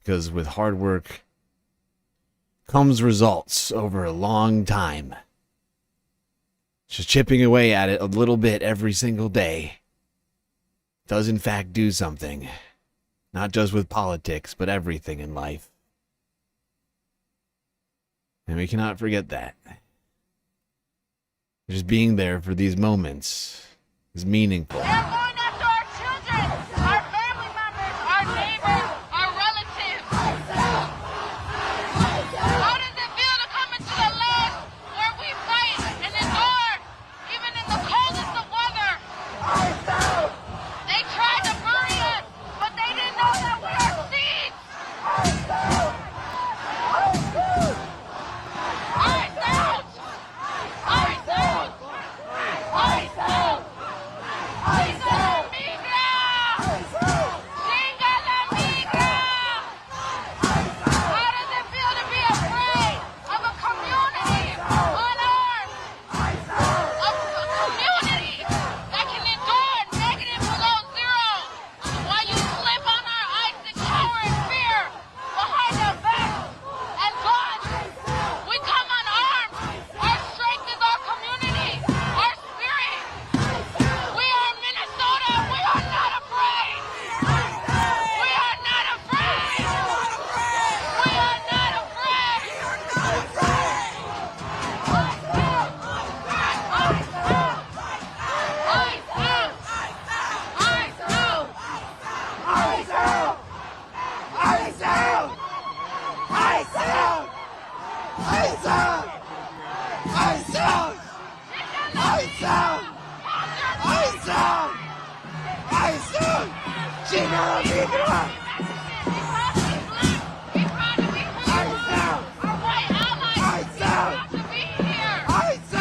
Because with hard work comes results over a long time. Just chipping away at it a little bit every single day does in fact do something. Not just with politics, but everything in life. And we cannot forget that. Just being there for these moments is meaningful. They're going after our children, our family members, our neighbors, our relatives. How does it feel to come into the land where we fight and endure, even in the coldest of weather? They tried to bury us, but they didn't know that we are seeds. Ice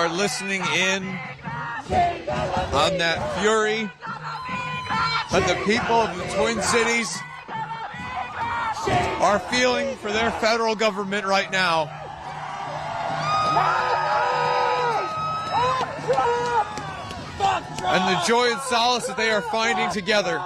are listening in on that fury that the people of the Twin Cities are feeling for their federal government right now. And the joy and solace that they are finding together.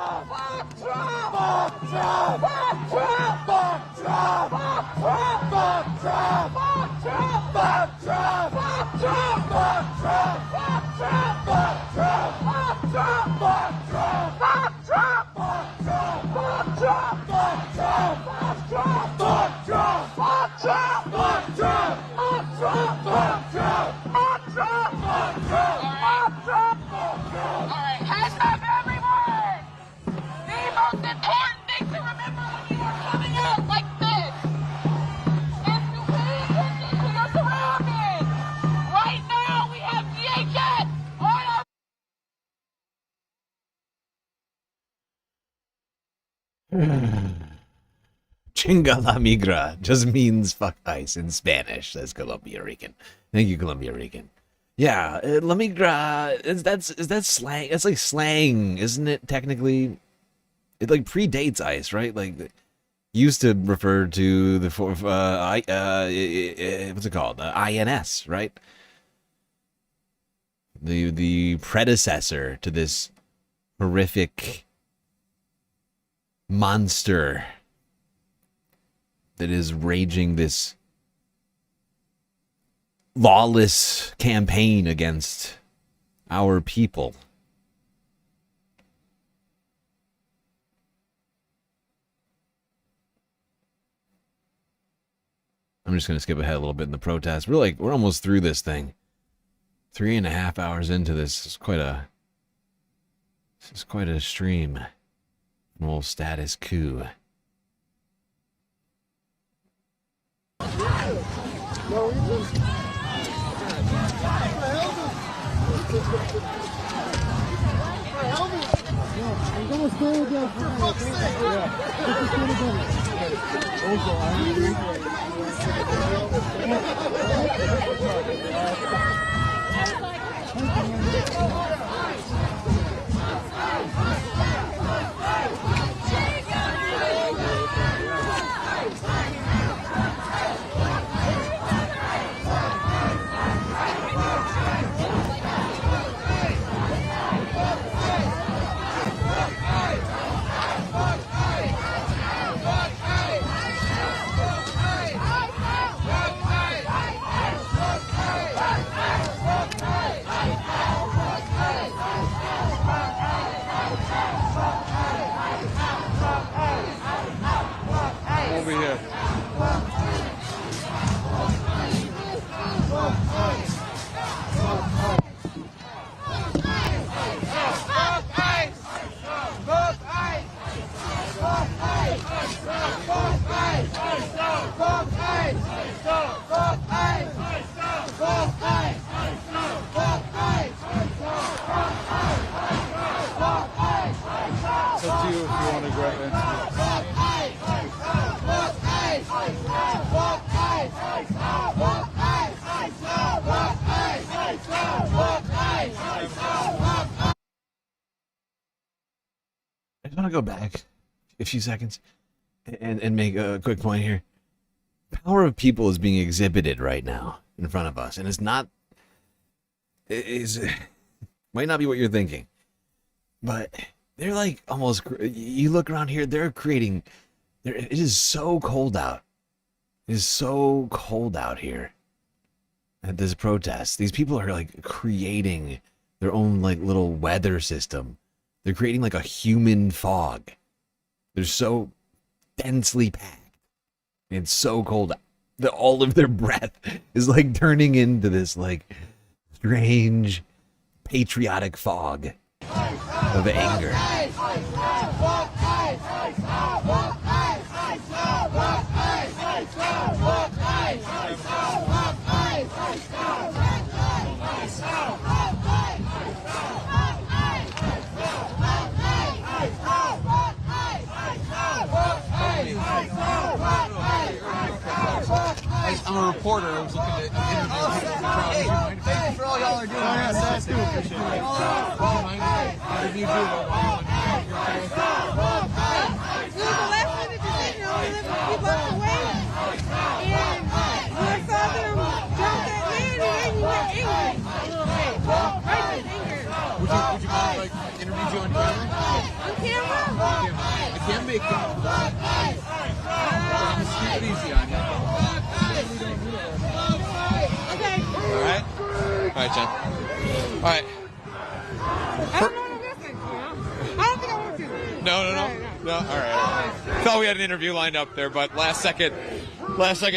Chinga la migra just means fuck ice in Spanish, says Colombia Rican. Thank you, Colombia Rican. Yeah, la migra, is that slang? It's like slang, isn't it, technically? It like predates ice, right? Like, used to refer to the, what's it called? INS, right? The predecessor to this horrific monster that is raging this lawless campaign against our people. I'm just going to skip ahead a little bit in the protest. We're almost through this thing. 3.5 hours into this. This is quite a stream. An old status coup. Over here. It's up to you if you want to grab it. I just want to go back a few seconds and make a quick point here. Power of people is being exhibited right now in front of us, and it's not. Might not be what you're thinking, but they're like almost. You look around here; they're creating. It is so cold out. It is so cold out here at this protest. These people are like creating their own like little weather system. They're creating like a human fog. They're so densely packed. It's so cold that all of their breath is like turning into this like strange patriotic fog of anger. I'm a reporter. I was looking to interview people in the crowd. Would you mind, like, interview you on camera? On camera? I can't make them. Just keep it easy on you. Okay. All right? All right, John. All right. I don't know what to listen. I don't think I want to. No. All right. Thought we had an interview lined up there, but last second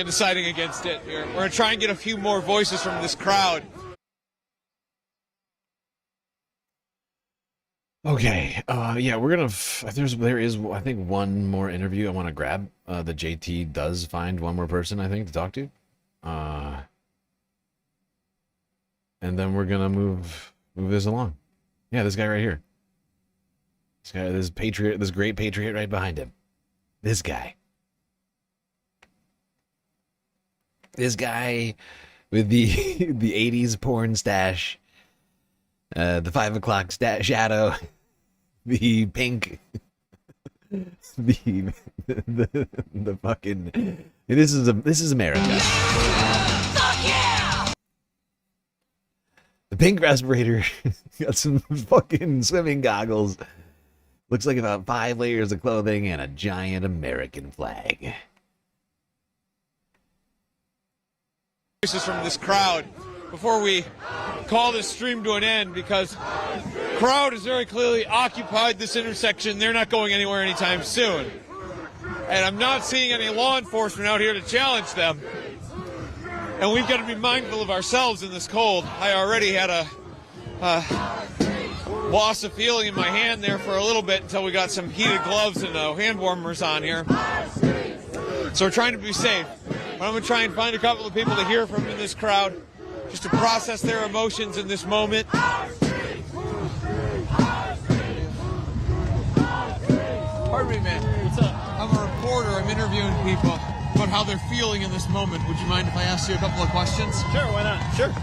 deciding against it. We're going to try and get a few more voices from this crowd. Okay, yeah, we're gonna. There is, I think, one more interview I want to grab. The JT does find one more person, I think, to talk to. And then we're gonna move this along. Yeah, this guy right here. This guy, this patriot, this great patriot right behind him. This guy. This guy with the the 80s porn stash. The 5 o'clock shadow, the pink, the fucking. This is America. Fuck yeah! The pink respirator, got some fucking swimming goggles. Looks like about 5 layers of clothing and a giant American flag. Voices from this crowd before we call this stream to an end, because the crowd has very clearly occupied this intersection. They're not going anywhere anytime soon. And I'm not seeing any law enforcement out here to challenge them. And we've got to be mindful of ourselves in this cold. I already had a loss of feeling in my hand there for a little bit until we got some heated gloves and hand warmers on here. So we're trying to be safe. But I'm going to try and find a couple of people to hear from in this crowd, just to process their emotions in this moment. Pardon me, man. What's up? I'm a reporter. I'm interviewing people about how they're feeling in this moment. Would you mind if I asked you a couple of questions? Sure, why not? Sure.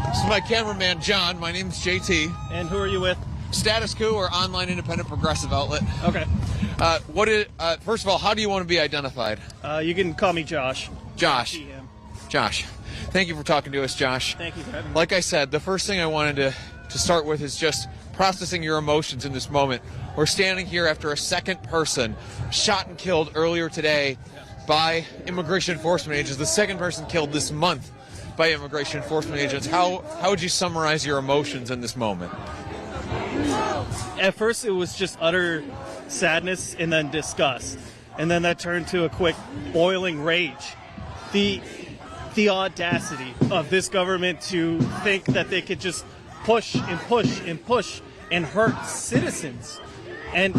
This is my cameraman, John. My name's JT. And who are you with? Status Quo, or online independent progressive outlet. Okay. First of all, how do you want to be identified? You can call me Josh. Josh. Josh. Thank you for talking to us, Josh. Thank you for having me. Like I said, the first thing I wanted to start with is just processing your emotions in this moment. We're standing here after a second person shot and killed earlier today by immigration enforcement agents. The second person killed this month by immigration enforcement agents. How would you summarize your emotions in this moment? At first, it was just utter sadness and then disgust. And then that turned to a quick boiling rage. The audacity of this government to think that they could just push and push and push and hurt citizens. And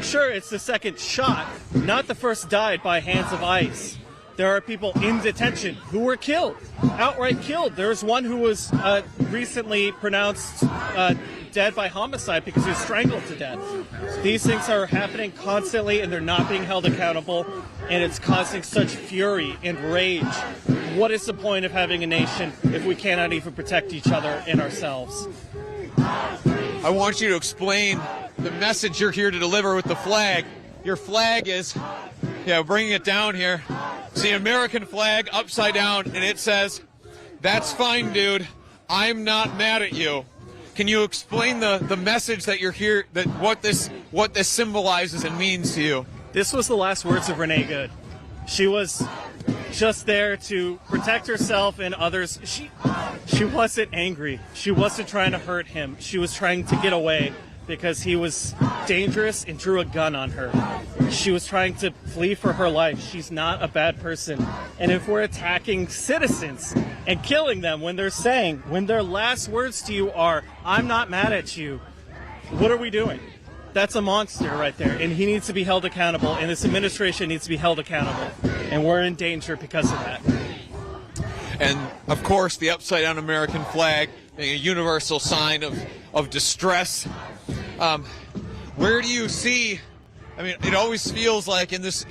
sure, it's the second shot, not the first died by hands of ICE. There are people in detention who were killed, outright killed. There's one who was recently pronounced dead by homicide because he was strangled to death. These things are happening constantly and they're not being held accountable, and it's causing such fury and rage. What is the point of having a nation if we cannot even protect each other and ourselves? I want you to explain the message you're here to deliver with the flag. Your flag is, bringing it down here. It's the American flag upside down, and it says, "That's fine, dude. I'm not mad at you." Can you explain the message that you're here, that what this symbolizes and means to you? This was the last words of Renee Good. She was just there to protect herself and others. She wasn't angry. She wasn't trying to hurt him. She was trying to get away because he was dangerous and drew a gun on her. She was trying to flee for her life. She's not a bad person. And if we're attacking citizens and killing them when their last words to you are, "I'm not mad at you," what are we doing? That's a monster right there, and he needs to be held accountable, and this administration needs to be held accountable, and we're in danger because of that. And, of course, the upside-down American flag being a universal sign of distress. Where do you see, it always feels like in these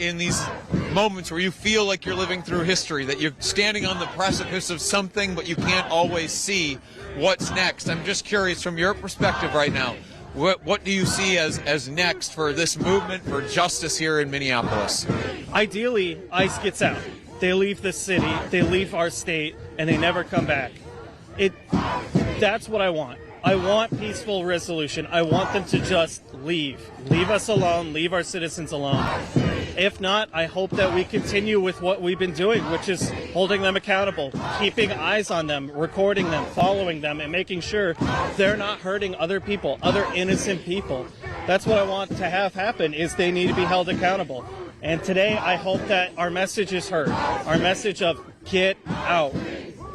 moments where you feel like you're living through history, that you're standing on the precipice of something, but you can't always see what's next. I'm just curious, from your perspective right now, what do you see as next for this movement for justice here in Minneapolis? Ideally, ICE gets out. They leave the city, they leave our state, and they never come back. That's what I want. I want peaceful resolution. I want them to just leave. Leave us alone, leave our citizens alone. If not, I hope that we continue with what we've been doing, which is holding them accountable, keeping eyes on them, recording them, following them, and making sure they're not hurting other people, other innocent people. That's what I want to have happen, is they need to be held accountable. And today, I hope that our message is heard. Our message of get out.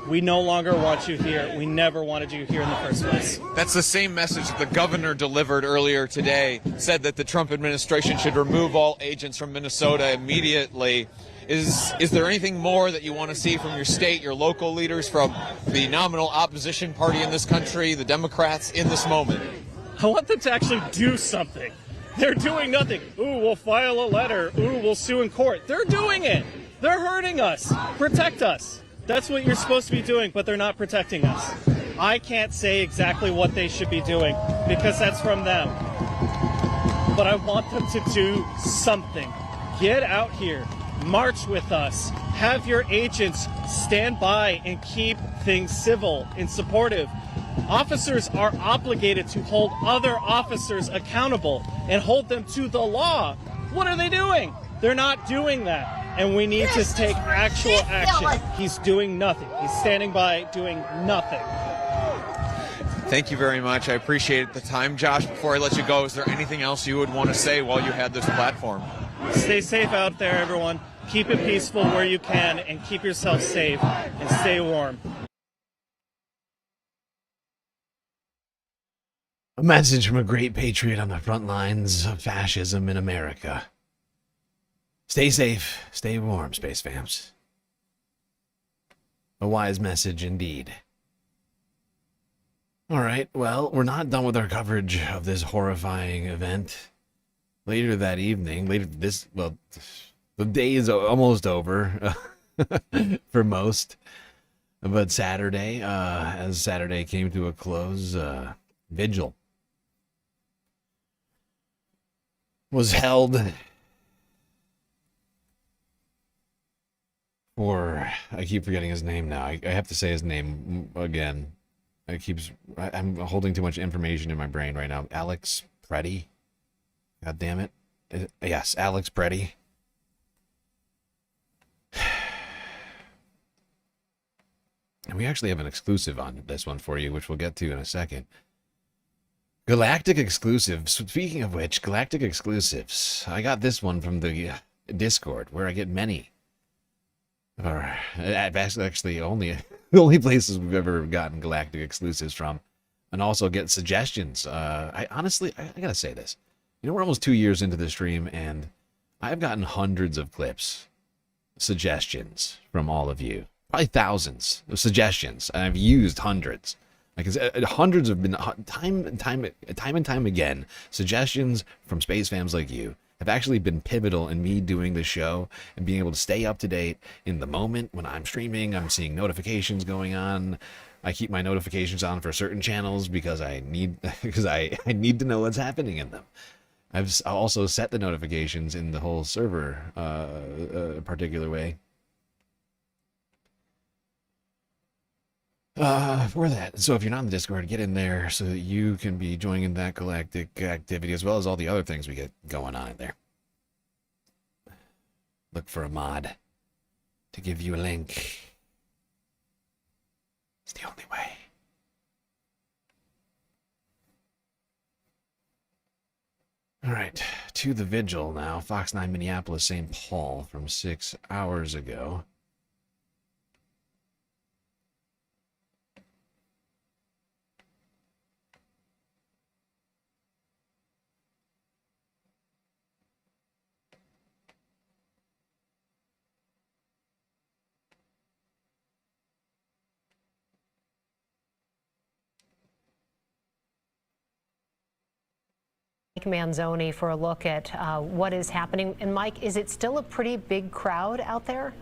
We no longer want you here. We never wanted you here in the first place. That's the same message that the governor delivered earlier today, said that the Trump administration should remove all agents from Minnesota immediately. Is there anything more that you want to see from your state, your local leaders, from the nominal opposition party in this country, the Democrats, in this moment? I want them to actually do something. They're doing nothing. Ooh, we'll file a letter. Ooh, we'll sue in court. They're doing it. They're hurting us. Protect us. That's what you're supposed to be doing, but they're not protecting us. I can't say exactly what they should be doing because that's from them. But I want them to do something. Get out here. March with us. Have your agents stand by and keep things civil and supportive. Officers are obligated to hold other officers accountable and hold them to the law. What are they doing? They're not doing that. And we need to take actual action. He's doing nothing. He's standing by doing nothing. Thank you very much. I appreciate the time. Josh, before I let you go, is there anything else you would want to say while you had this platform? Stay safe out there, everyone. Keep it peaceful where you can and keep yourself safe and stay warm. A message from a great patriot on the front lines of fascism in America. Stay safe, stay warm, Space Fams. A wise message indeed. Alright, well, we're not done with our coverage of this horrifying event. Later that evening, the day is almost over for most. But Saturday, as Saturday came to a close, vigil was held for, I keep forgetting his name now. I have to say his name again. I'm holding too much information in my brain right now. Alex Preddy. God damn it. Yes, Alex Preddy. And we actually have an exclusive on this one for you, which we'll get to in a second. Galactic exclusive. Speaking of which, Galactic exclusives. I got this one from the Discord, where I get many. Or actually only the only places we've ever gotten Galactic exclusives from, and also get suggestions. I honestly gotta say this. You know, we're almost 2 years into the stream, and I've gotten hundreds of clips, suggestions from all of you. Probably thousands of suggestions, and I've used hundreds. Like hundreds have been time and time again. Suggestions from space fams like you have actually been pivotal in me doing the show and being able to stay up to date in the moment when I'm streaming. I'm seeing notifications going on. I keep my notifications on for certain channels because I need to know what's happening in them. I've also set the notifications in the whole server a particular way. For that. So if you're not in the Discord, get in there so that you can be joining that galactic activity as well as all the other things we get going on in there. Look for a mod to give you a link. It's the only way. All right, to the vigil now. Fox 9 Minneapolis, St. Paul from 6 hours ago. Mike Manzoni for a look at what is happening. And Mike, is it still a pretty big crowd out there?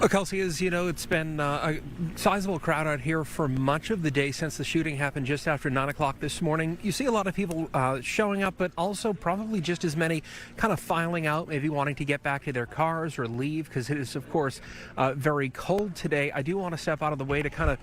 Kelsey, as you know, it's been a sizable crowd out here for much of the day since the shooting happened just after 9 o'clock this morning. You see a lot of people showing up, but also probably just as many kind of filing out, maybe wanting to get back to their cars or leave, because it is, of course, very cold today. I do want to step out of the way to kind of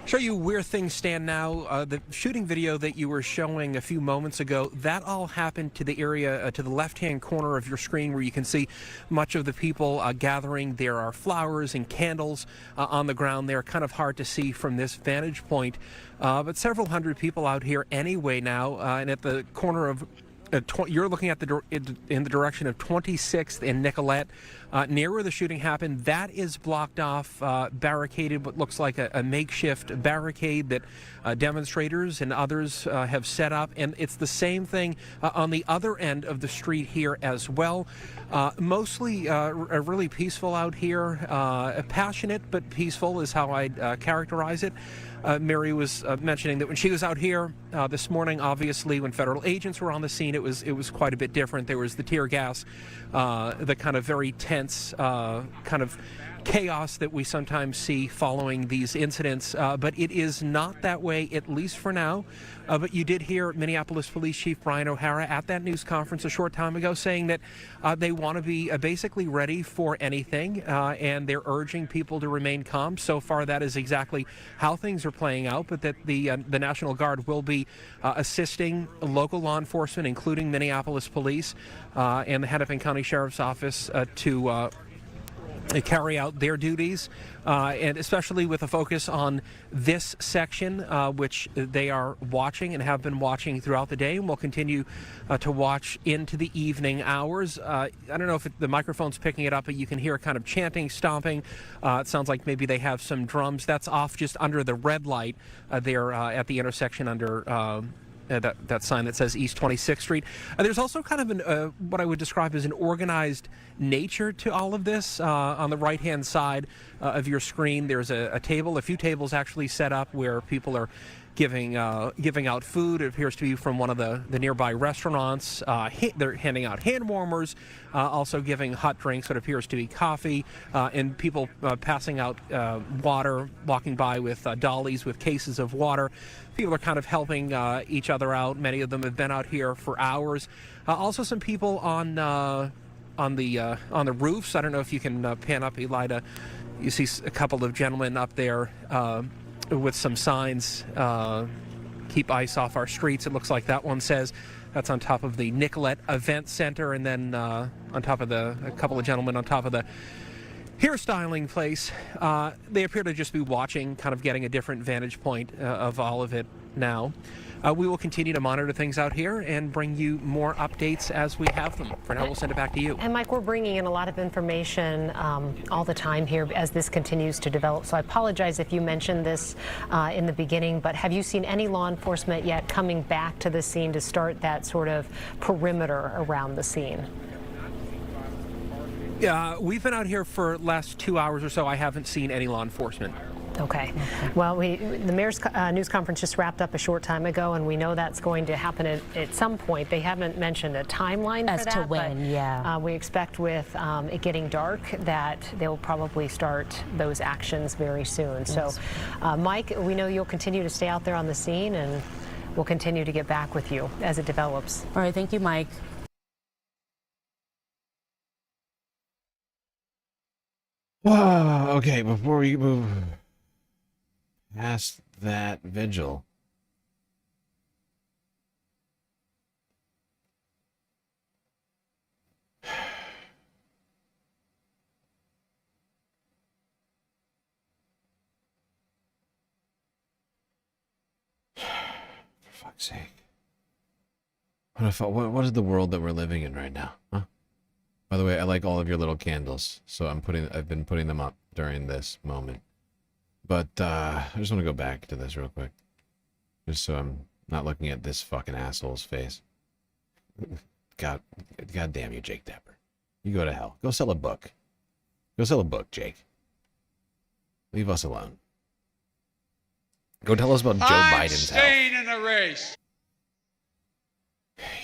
show you where things stand now. The shooting video that you were showing a few moments ago, that all happened to the area to the left-hand corner of your screen, where you can see much of the people gathering. There are flowers and candles on the ground there. Kind of hard to see from this vantage point, but several hundred people out here anyway now, and at the corner of you're looking at in the direction of 26th and Nicolette, near where the shooting happened. That is blocked off, barricaded, what looks like a makeshift barricade that demonstrators and others have set up. And it's the same thing on the other end of the street here as well. Mostly really peaceful out here. Passionate but peaceful is how I'd characterize it. Mary was mentioning that when she was out here this morning, obviously when federal agents were on the scene, it was quite a bit different. There was the tear gas, the kind of very tense kind of chaos that we sometimes see following these incidents, but it is not that way, at least for now. But you did hear Minneapolis Police Chief Brian O'Hara at that news conference a short time ago saying that they want to be basically ready for anything, and they're urging people to remain calm. So far, that is exactly how things are playing out, but that the National Guard will be assisting local law enforcement, including Minneapolis Police and the Hennepin County Sheriff's Office to carry out their duties, and especially with a focus on this section, which they are watching and have been watching throughout the day, and will continue to watch into the evening hours. I don't know if the microphone's picking it up, but you can hear kind of chanting, stomping. It sounds like maybe they have some drums. That's off just under the red light there at the intersection under that sign that says East 26th Street. There's also kind of what I would describe as an organized nature to all of this. On the right-hand side of your screen, there's a few tables actually set up where people are giving out food. It appears to be from one of the nearby restaurants. They're handing out hand warmers, also giving hot drinks, what appears to be coffee, and people passing out water, walking by with dollies with cases of water. People are kind of helping each other out. Many of them have been out here for hours. Also, some people on the roofs. I don't know if you can pan up, Elida. You see a couple of gentlemen up there with some signs, keep ICE off our streets. It looks like that one says. That's on top of the Nicolette Event Center, and then on top of a couple of gentlemen on top of the hairstyling place. They appear to just be watching, kind of getting a different vantage point of all of it now. We will continue to monitor things out here and bring you more updates as we have them. For now, we'll send it back to you. And Mike, we're bringing in a lot of information all the time here as this continues to develop. So I apologize if you mentioned this in the beginning, but have you seen any law enforcement yet coming back to the scene to start that sort of perimeter around the scene? Yeah, we've been out here for the last 2 hours or so. I haven't seen any law enforcement. Okay. Well, the mayor's news conference just wrapped up a short time ago, and we know that's going to happen at some point. They haven't mentioned a timeline As for that, to when, but, yeah. We expect with it getting dark that they'll probably start those actions very soon. Yes. So, Mike, we know you'll continue to stay out there on the scene, and we'll continue to get back with you as it develops. All right. Thank you, Mike. Okay, before we move past that vigil, for fuck's sake, what is the world that we're living in right now, huh? By the way, I like all of your little candles, so I've been putting them up during this moment. But I just want to go back to this real quick, just so I'm not looking at this fucking asshole's face. God damn you, Jake Tapper. You go to hell. Go sell a book. Go sell a book, Jake. Leave us alone. Go tell us about Joe Biden's health. I'm staying in the a race.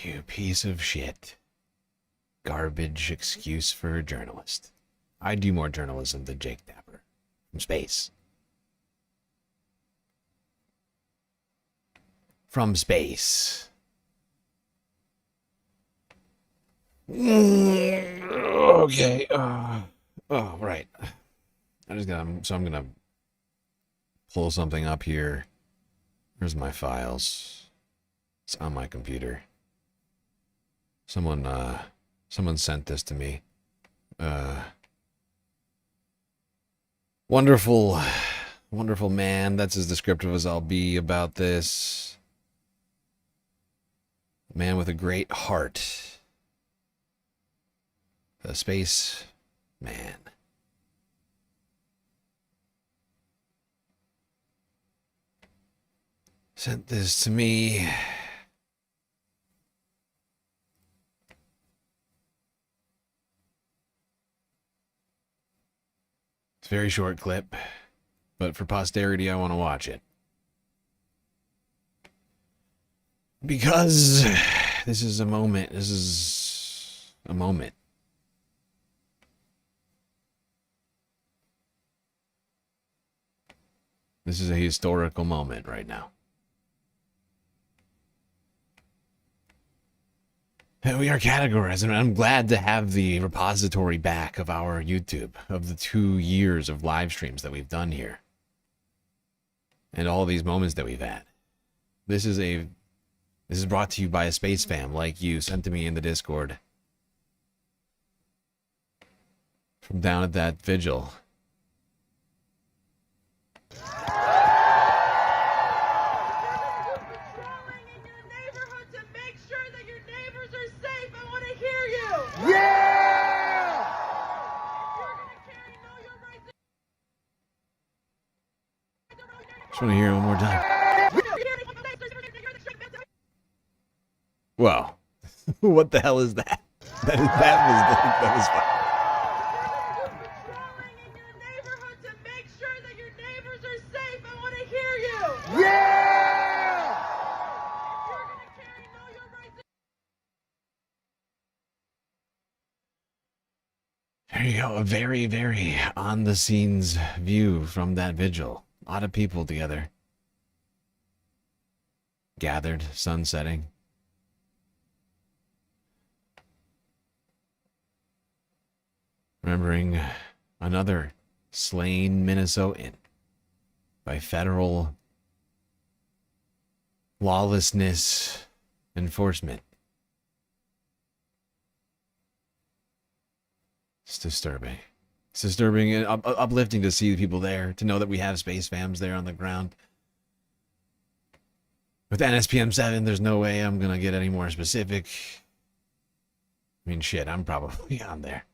You piece of shit. Garbage excuse for a journalist. I do more journalism than Jake Tapper. From space. From space. Okay. Oh, right. I'm gonna pull something up here. Here's my files. It's on my computer. Someone sent this to me. Wonderful man. That's as descriptive as I'll be about this. Man with a great heart. A space man. Sent this to me. It's a very short clip, but for posterity, I want to watch it. Because this is a moment. This is a moment. This is a historical moment right now. And we are categorized, and I'm glad to have the repository back of our YouTube, of the 2 years of live streams that we've done here. And all these moments that we've had. This is brought to you by a space fam like you, sent to me in the Discord. From down at that vigil. Just want to hear it one more time. Well, what the hell is that? That was fun. There you go, a very, very on-the-scenes view from that vigil. A lot of people together. Gathered, sun setting. Remembering another slain Minnesotan by federal lawlessness enforcement. It's disturbing. It's disturbing and uplifting to see the people there, to know that we have space fams there on the ground. With NSPM 7, there's no way I'm going to get any more specific. I mean, shit, I'm probably on there.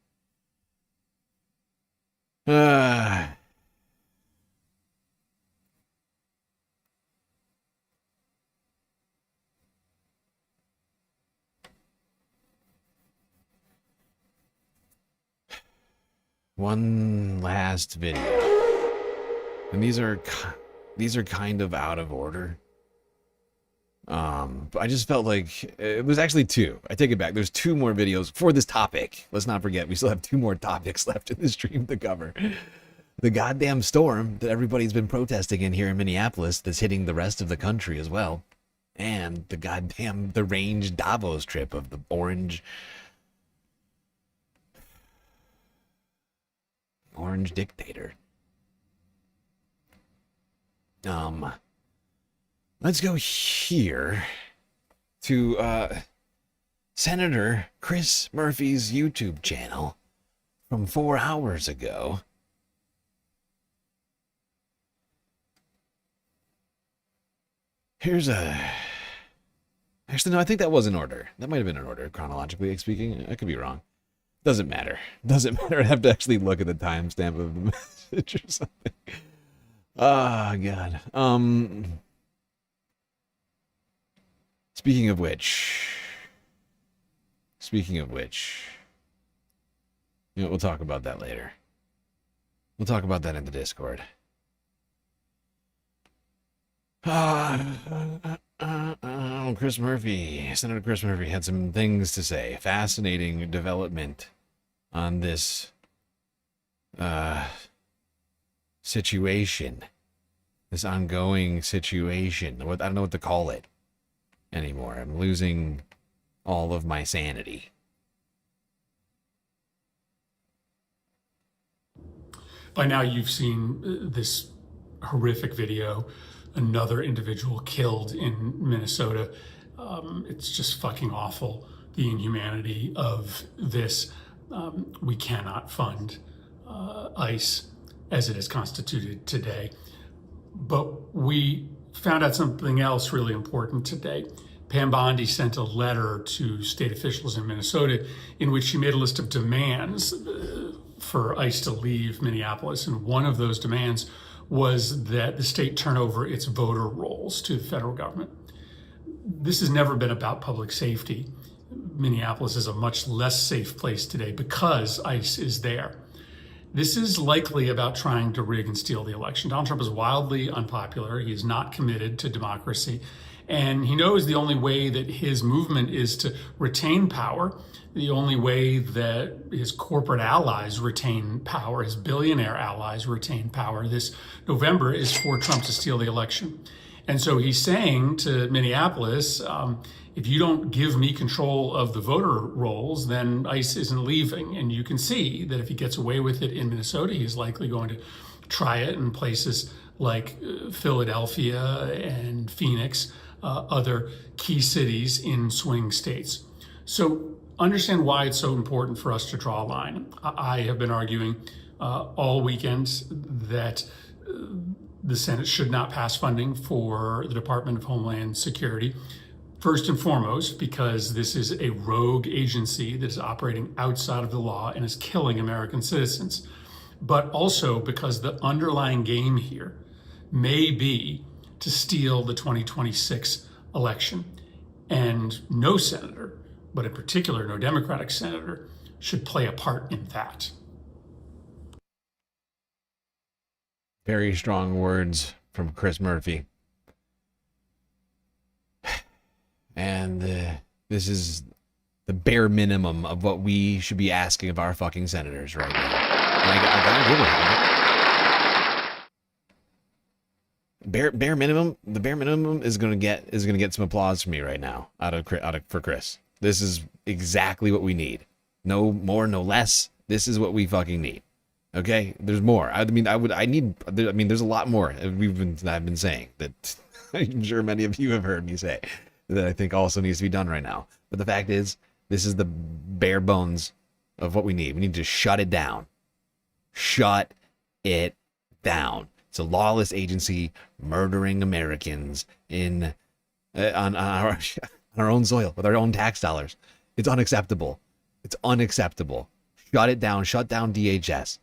One last video, and these are kind of out of order. But I just felt like it was actually 2. I take it back. There's 2 more videos for this topic. Let's not forget, we still have 2 more topics left in the stream to cover. The goddamn storm that everybody's been protesting in here in Minneapolis that's hitting the rest of the country as well. And the goddamn deranged Davos trip of the orange dictator. Let's go here to Senator Chris Murphy's YouTube channel from 4 hours ago. Here's actually, no, I think that was in order. That might have been in order, chronologically speaking. I could be wrong. Doesn't matter. Doesn't matter. I have to actually look at the timestamp of the message or something. Oh, God. Speaking of which, you know, we'll talk about that later. We'll talk about that in the Discord. Chris Murphy, Senator Chris Murphy had some things to say. Fascinating development on this situation. This ongoing situation. I don't know what to call it anymore. I'm losing all of my sanity. By now you've seen this horrific video, another individual killed in Minnesota. It's just fucking awful, the inhumanity of this. We cannot fund ICE as it is constituted today. But we found out something else really important today. Pam Bondi sent a letter to state officials in Minnesota in which she made a list of demands for ICE to leave Minneapolis. And one of those demands was that the state turn over its voter rolls to the federal government. This has never been about public safety. Minneapolis is a much less safe place today because ICE is there. This is likely about trying to rig and steal the election. Donald Trump is wildly unpopular. He is not committed to democracy. And he knows the only way that his movement is to retain power, the only way that his corporate allies retain power, his billionaire allies retain power this November, is for Trump to steal the election. And so he's saying to Minneapolis, if you don't give me control of the voter rolls, then ICE isn't leaving. And you can see that if he gets away with it in Minnesota, he's likely going to try it in places like Philadelphia and Phoenix, other key cities in swing states. So understand why it's so important for us to draw a line. I have been arguing all weekend that the Senate should not pass funding for the Department of Homeland Security. First and foremost, because this is a rogue agency that is operating outside of the law and is killing American citizens. But also because the underlying game here may be to steal the 2026 election. And no senator, but in particular no Democratic senator, should play a part in that. Very strong words from Chris Murphy. And this is the bare minimum of what we should be asking of our fucking senators right now. And I gotta give it. Bare minimum. The bare minimum is gonna get some applause from me right now for Chris. This is exactly what we need. No more, no less. This is what we fucking need. Okay, there's more. I mean, there's a lot more I've been saying that I'm sure many of you have heard me say that I think also needs to be done right now. But the fact is, this is the bare bones of what we need. We need to shut it down. Shut it down. It's a lawless agency murdering Americans on our own soil with our own tax dollars. It's unacceptable. It's unacceptable. Shut it down. Shut down DHS.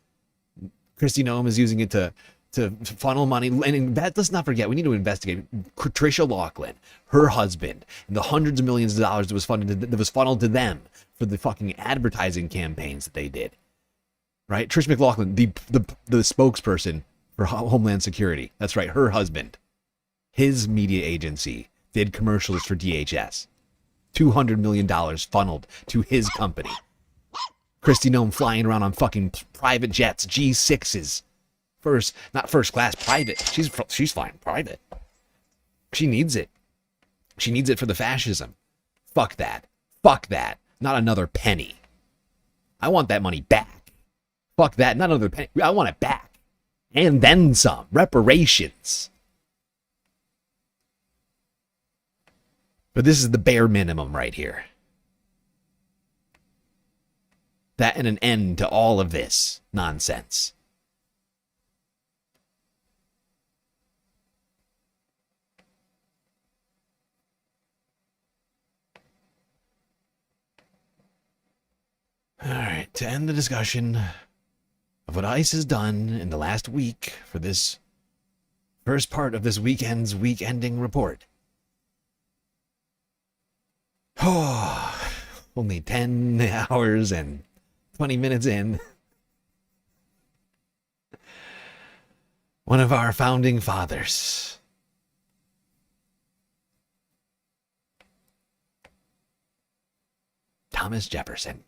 Kristi Noem is using it to funnel money. And let's not forget, we need to investigate Tricia Loughlin, her husband, and the hundreds of millions of dollars that was funneled to them for the fucking advertising campaigns that they did. Right? Trish McLaughlin, the spokesperson for Homeland Security. That's right, her husband. His media agency did commercials for DHS. $200 million funneled to his company. Kristi Noem flying around on fucking private jets, G6s. Not first class, private. She's flying private. She needs it. She needs it for the fascism. Fuck that. Fuck that. Not another penny. I want that money back. Fuck that. Not another penny. I want it back. And then some. Reparations. But this is the bare minimum right here. That and an end to all of this nonsense. All right, to end the discussion of what ICE has done in the last week for this first part of this weekend's week-ending report. Oh, only 10 hours and 20 minutes in. One of our founding fathers Thomas Jefferson.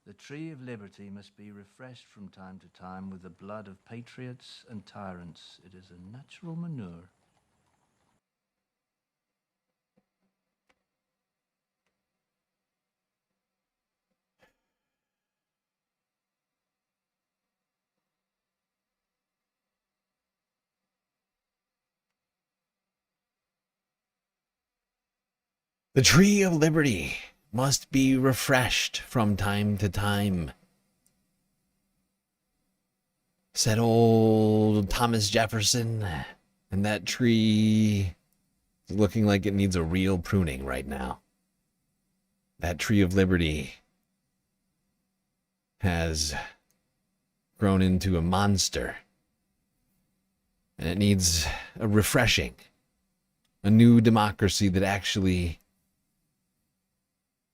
The tree of liberty must be refreshed from time to time with the blood of patriots and tyrants. It is a natural manure. The tree of liberty must be refreshed from time to time, said old Thomas Jefferson, and that tree is looking like it needs a real pruning right now. That tree of liberty has grown into a monster, and it needs a refreshing, a new democracy that actually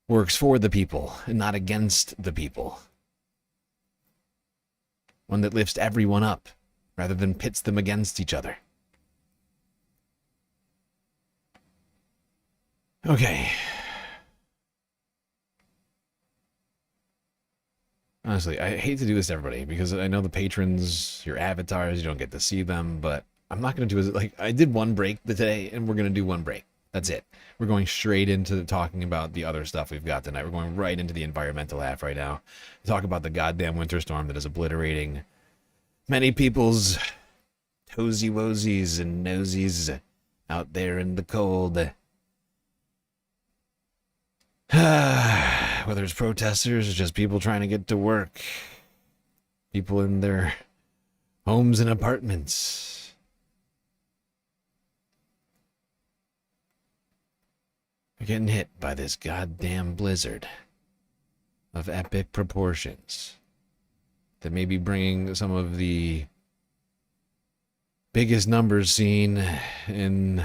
works for the people and not against the people. One that lifts everyone up rather than pits them against each other. Okay. Honestly, I hate to do this to everybody because I know the patrons, your avatars, you don't get to see them, but I'm not going to do it. Like, I did one break today, and we're going to do one break. That's it. We're going straight into talking about the other stuff we've got tonight. We're going right into the environmental half right now. Talk about the goddamn winter storm that is obliterating many people's toesy-woesies and nosies out there in the cold. Whether it's protesters or just people trying to get to work. People in their homes and apartments. Getting hit by this goddamn blizzard of epic proportions that may be bringing some of the biggest numbers seen in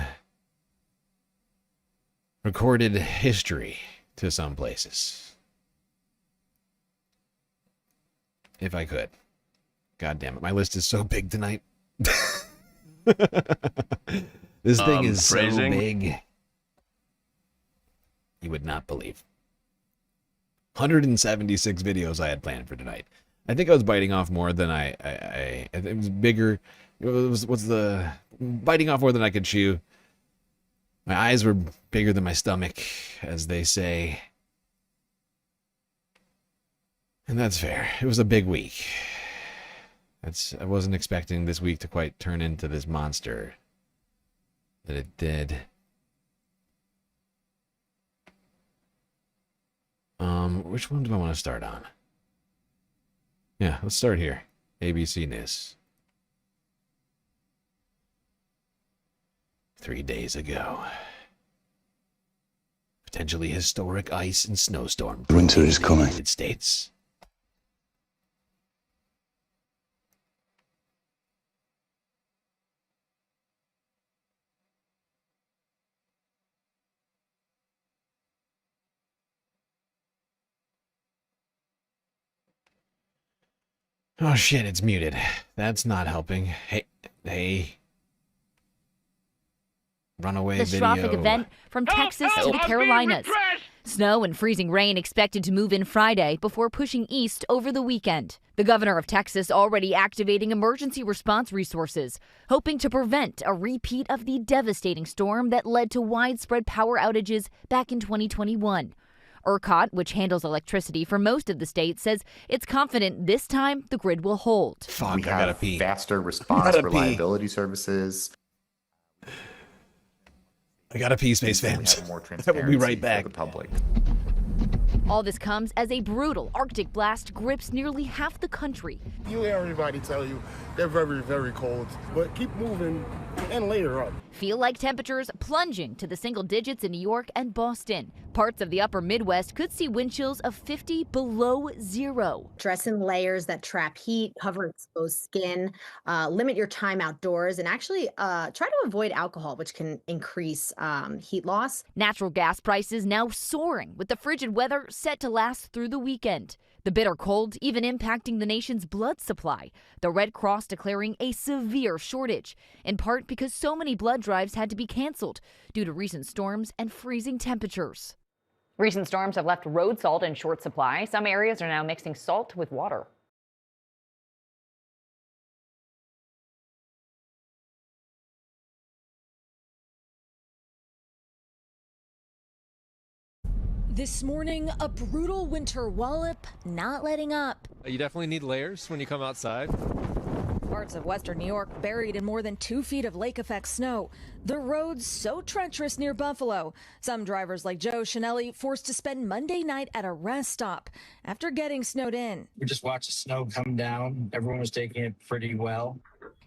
recorded history to some places. If I could. God damn it, my list is so big tonight. This thing is so big. You would not believe. 176 videos I had planned for tonight. I think I was biting off more than it was bigger. It was biting off more than I could chew. My eyes were bigger than my stomach, as they say. And that's fair. It was a big week. I wasn't expecting this week to quite turn into this monster that it did. Which one do I want to start on? Yeah, let's start here. ABC News. 3 days ago. Potentially historic ice and snowstorm. Winter is coming. United States. Oh shit, it's muted. That's not helping. Hey. Runaway video. The traffic event from Texas to the Carolinas. Snow and freezing rain expected to move in Friday before pushing east over the weekend. The governor of Texas already activating emergency response resources, hoping to prevent a repeat of the devastating storm that led to widespread power outages back in 2021. ERCOT, which handles electricity for most of the state, says it's confident this time the grid will hold. Fuck, we have faster response reliability services. I gotta pee, Space Fams. More I will be right back. For the public. All this comes as a brutal Arctic blast grips nearly half the country. You hear everybody tell you they're very, very cold, but keep moving. and later on. Feel like temperatures plunging to the single digits in New York and Boston. Parts of the upper Midwest could see wind chills of 50 below zero. Dress in layers that trap heat, cover exposed skin, limit your time outdoors, and actually try to avoid alcohol, which can increase heat loss. Natural gas prices now soaring, with the frigid weather set to last through the weekend. The bitter cold even impacting the nation's blood supply. The Red Cross declaring a severe shortage, in part because so many blood drives had to be canceled due to recent storms and freezing temperatures. Recent storms have left road salt in short supply. Some areas are now mixing salt with water. This morning, a brutal winter wallop not letting up. You definitely need layers when you come outside. Parts of western New York buried in more than 2 feet of lake-effect snow. The roads so treacherous near Buffalo. Some drivers like Joe Chanelli forced to spend Monday night at a rest stop after getting snowed in. We just watched the snow come down. Everyone was taking it pretty well.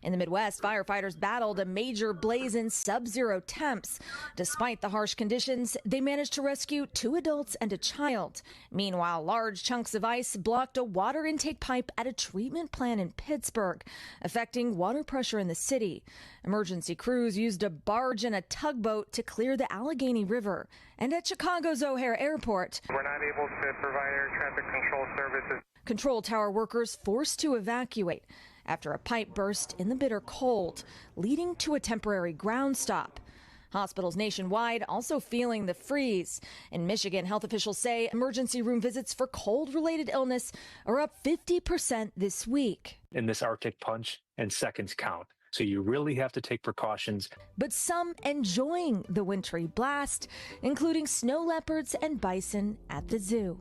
In the Midwest, firefighters battled a major blaze in sub-zero temps. Despite the harsh conditions, they managed to rescue 2 adults and a child. Meanwhile, large chunks of ice blocked a water intake pipe at a treatment plant in Pittsburgh, affecting water pressure in the city. Emergency crews used a barge and a tugboat to clear the Allegheny River. And at Chicago's O'Hare Airport, we're not able to provide air traffic control services. Control tower workers forced to evacuate after a pipe burst in the bitter cold, leading to a temporary ground stop. Hospitals nationwide also feeling the freeze. In Michigan, health officials say emergency room visits for cold-related illness are up 50% this week. In this Arctic punch, and seconds count. So you really have to take precautions. But some enjoying the wintry blast, including snow leopards and bison at the zoo.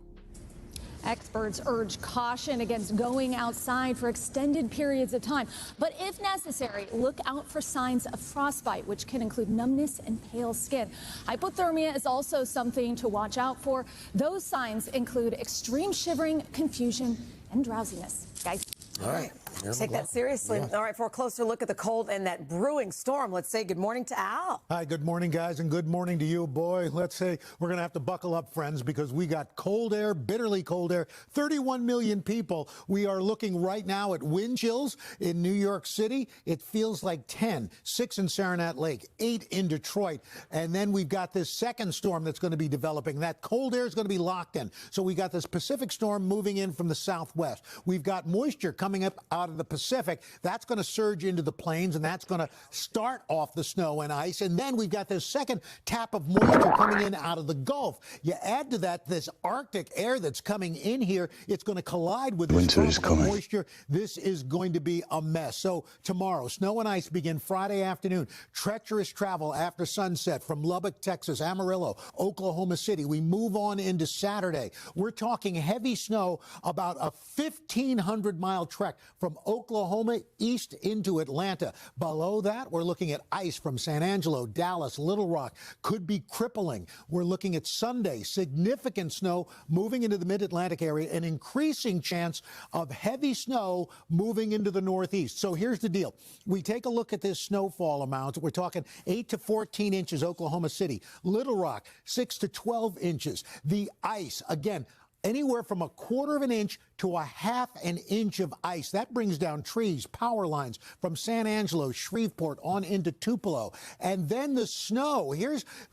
Experts urge caution against going outside for extended periods of time. But if necessary, look out for signs of frostbite, which can include numbness and pale skin. Hypothermia is also something to watch out for. Those signs include extreme shivering, confusion, and drowsiness. Guys. All right. Take that seriously. Yeah. All right, for a closer look at the cold and that brewing storm, let's say good morning to Al. Hi, good morning, guys, and good morning to you, boy. Let's say we're going to have to buckle up, friends, because we got cold air, bitterly cold air, 31 million people. We are looking right now at wind chills in New York City. It feels like 10, 6 in Saranac Lake, 8 in Detroit. And then we've got this second storm that's going to be developing. That cold air is going to be locked in. So we got this Pacific storm moving in from the southwest. We've got moisture coming up out of the Pacific. That's going to surge into the plains, and that's going to start off the snow and ice. And then we've got this second tap of moisture coming in out of the Gulf. You add to that this Arctic air that's coming in here. It's going to collide with this tropical moisture. This is going to be a mess. So tomorrow, snow and ice begin Friday afternoon. Treacherous travel after sunset from Lubbock, Texas, Amarillo, Oklahoma City. We move on into Saturday. We're talking heavy snow, about a 1,500-mile trek from Oklahoma east into Atlanta. Below that, we're looking at ice from San Angelo, Dallas, Little Rock. Could be crippling. We're looking at Sunday, significant snow moving into the mid-Atlantic area, an increasing chance of heavy snow moving into the northeast. So here's the deal. We take a look at this snowfall amount. We're talking 8 to 14 inches, Oklahoma City. Little Rock, 6 to 12 inches. The ice, again, anywhere from 1/4 of an inch to 1/2 an inch of ice. That brings down trees, power lines from San Angelo, Shreveport on into Tupelo. And then the snow.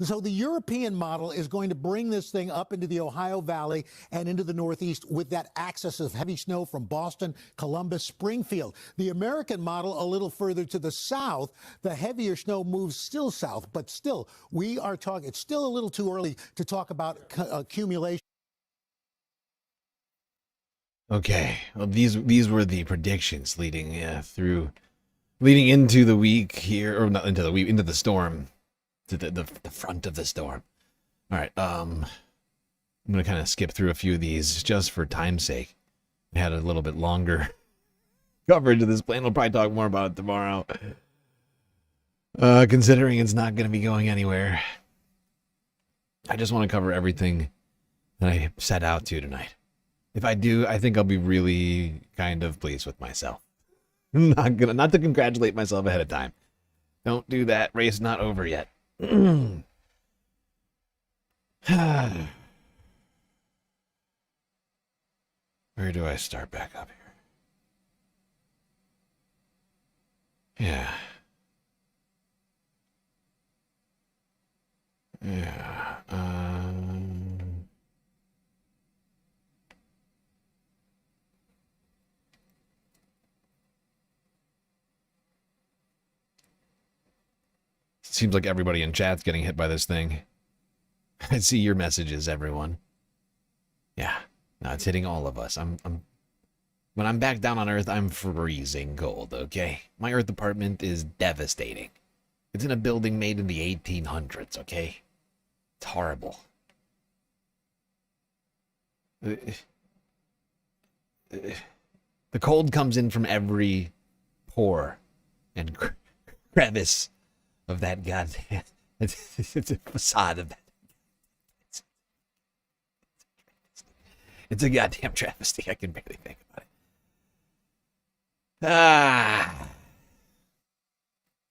So the European model is going to bring this thing up into the Ohio Valley and into the Northeast with that axis of heavy snow from Boston, Columbus, Springfield. The American model, a little further to the south, the heavier snow moves still south, but still, we are talking, it's still a little too early to talk about accumulation. Okay, well, these were the predictions leading into the week here, or not into the week, into the storm, to the front of the storm. All right, I'm gonna kind of skip through a few of these just for time's sake. I had a little bit longer coverage of this plan. We'll probably talk more about it tomorrow, considering it's not gonna be going anywhere. I just want to cover everything that I set out to tonight. If I do, I think I'll be really kind of pleased with myself. Not to congratulate myself ahead of time. Don't do that. Race not over yet. Where do I start back up here? Yeah. Seems like everybody in chat's getting hit by this thing. I see your messages, everyone. Yeah, no, it's hitting all of us. When I'm back down on Earth, I'm freezing cold, okay? My Earth apartment is devastating. It's in a building made in the 1800s, okay? It's horrible. The cold comes in from every pore and crevice of that goddamn... It's a facade of that. It's a goddamn travesty. I can barely think about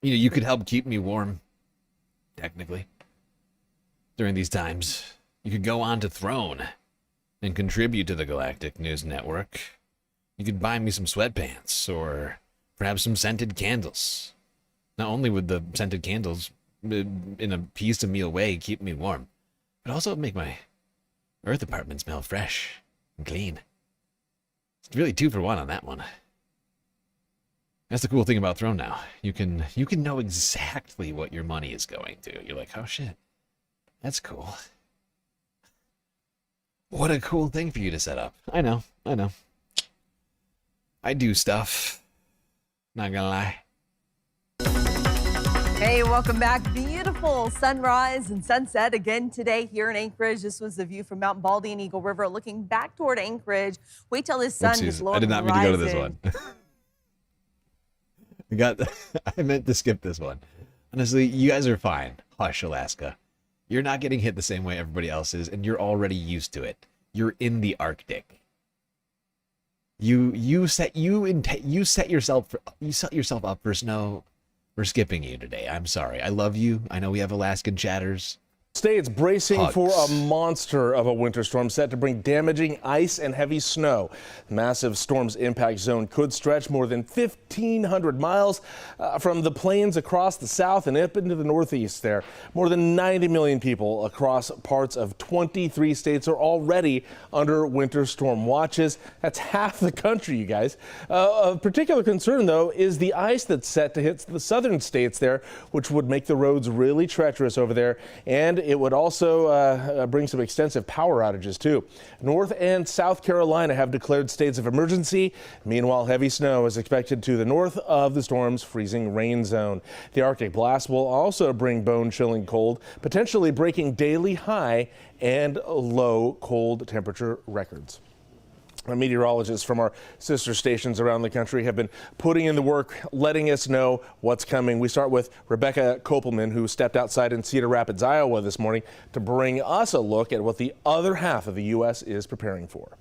it. You could help keep me warm, technically. During these times, you could go on to Throne and contribute to the Galactic News Network. You could buy me some sweatpants or perhaps some scented candles. Not only would the scented candles, in a piece-of-meal way, keep me warm, but also make my Earth apartment smell fresh and clean. It's really 2 for 1 on that one. That's the cool thing about Throne now. You can know exactly what your money is going to. You're like, oh shit, that's cool. What a cool thing for you to set up. I know. I do stuff. Not gonna lie. Hey, welcome back. Beautiful sunrise and sunset again today here in Anchorage. This was the view from Mount Baldy and Eagle River looking back toward Anchorage. Wait till this sun is low. I did not mean to go to this one. I meant to skip this one. Honestly, you guys are fine. Hush, Alaska. You're not getting hit the same way everybody else is, and you're already used to it. You're in the Arctic. You set yourself up for snow. We're skipping you today. I'm sorry. I love you. I know we have Alaskan chatters. States bracing for a monster of a winter storm set to bring damaging ice and heavy snow. The massive storm's impact zone could stretch more than 1,500 miles from the plains across the south and up into the northeast there. More than 90 million people across parts of 23 states are already under winter storm watches. That's half the country, you guys. Of particular concern, though, is the ice that's set to hit the southern states there, which would make the roads really treacherous over there, and it would also bring some extensive power outages, too. North and South Carolina have declared states of emergency. Meanwhile, heavy snow is expected to the north of the storm's freezing rain zone. The Arctic blast will also bring bone-chilling cold, potentially breaking daily high and low cold temperature records. Meteorologists from our sister stations around the country have been putting in the work, letting us know what's coming. We start with Rebecca Kopelman, who stepped outside in Cedar Rapids, Iowa this morning to bring us a look at what the other half of the U.S. is preparing for.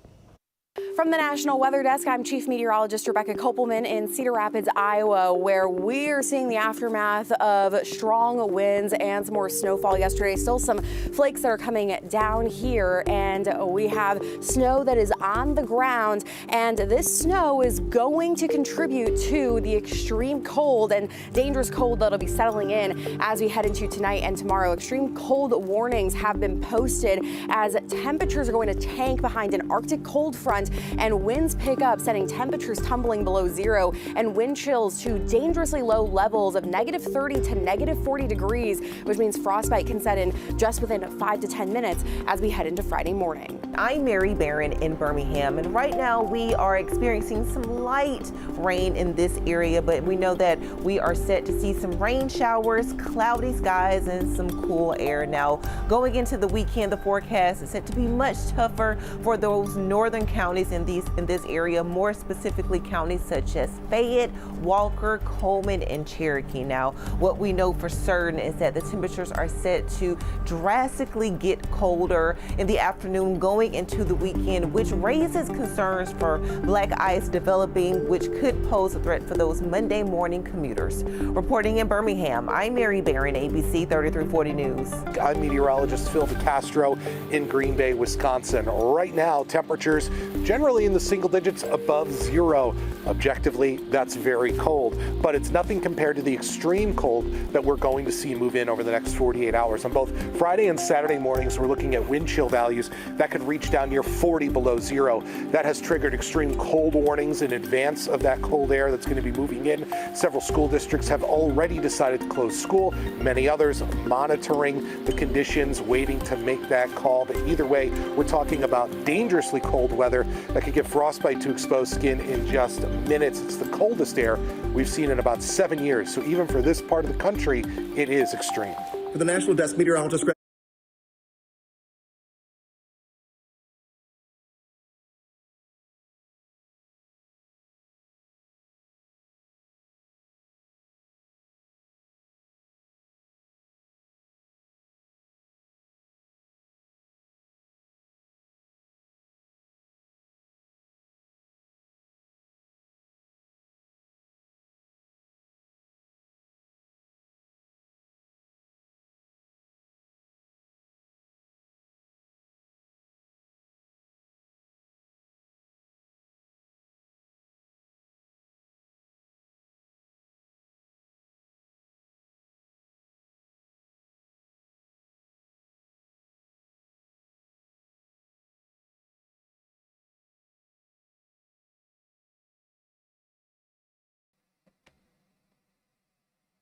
From the National Weather Desk, I'm Chief Meteorologist Rebecca Kopelman in Cedar Rapids, Iowa, where we're seeing the aftermath of strong winds and some more snowfall yesterday. Still some flakes that are coming down here, and we have snow that is on the ground, and this snow is going to contribute to the extreme cold and dangerous cold that'll be settling in as we head into tonight and tomorrow. Extreme cold warnings have been posted as temperatures are going to tank behind an Arctic cold front, and winds pick up, sending temperatures tumbling below zero and wind chills to dangerously low levels of -30 to -40 degrees, which means frostbite can set in just within 5 to 10 minutes as we head into Friday morning. I'm Mary Barron in Birmingham, and right now we are experiencing some light rain in this area, but we know that we are set to see some rain showers, cloudy skies, and some cool air. Now, going into the weekend, the forecast is set to be much tougher for those northern counties in this area, more specifically counties such as Fayette, Walker, Coleman, and Cherokee. Now, what we know for certain is that the temperatures are set to drastically get colder in the afternoon going into the weekend, which raises concerns for black ice developing, which could pose a threat for those Monday morning commuters. Reporting in Birmingham, I'm Mary Barron, ABC 3340 News. I'm meteorologist Phil DeCastro in Green Bay, Wisconsin. Right now, temperatures generally in the single digits above zero. Objectively, that's very cold, but it's nothing compared to the extreme cold that we're going to see move in over the next 48 hours. On both Friday and Saturday mornings, we're looking at wind chill values that could reach down near 40 below zero. That has triggered extreme cold warnings in advance of that cold air that's going to be moving in. Several school districts have already decided to close school. Many others monitoring the conditions, waiting to make that call. But either way, we're talking about dangerously cold weather that could give frostbite to exposed skin in just minutes. It's the coldest air we've seen in about 7 years. So even for this part of the country, it is extreme. For the National Desk, meteorologist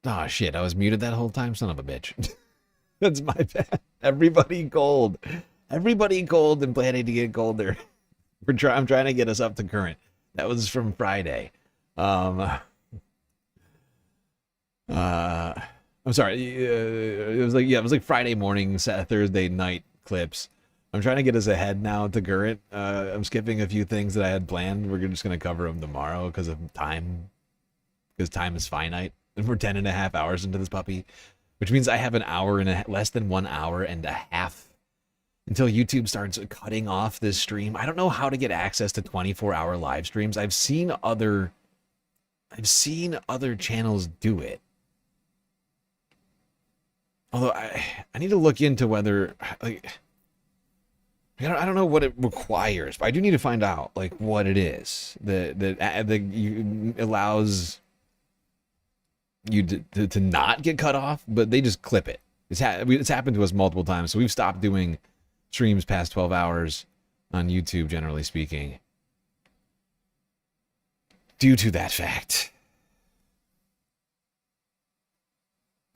Oh, shit. I was muted that whole time. Son of a bitch. That's my bad. Everybody cold. Everybody cold and planning to get colder. I'm trying to get us up to current. That was from Friday. I'm sorry. It was like Friday morning, Thursday night clips. I'm trying to get us ahead now to current. I'm skipping a few things that I had planned. We're just going to cover them tomorrow because of time. Because time is finite. And we're 10.5 hours into this puppy, which means I have less than 1 hour and a half until YouTube starts cutting off this stream. I don't know how to get access to 24-hour live streams. I've seen other channels do it. Although I need to look into whether I don't know what it requires, but I do need to find out what it is that allows you to not get cut off, but they just clip it. It's happened to us multiple times, so we've stopped doing streams past 12 hours on YouTube, generally speaking, due to that fact.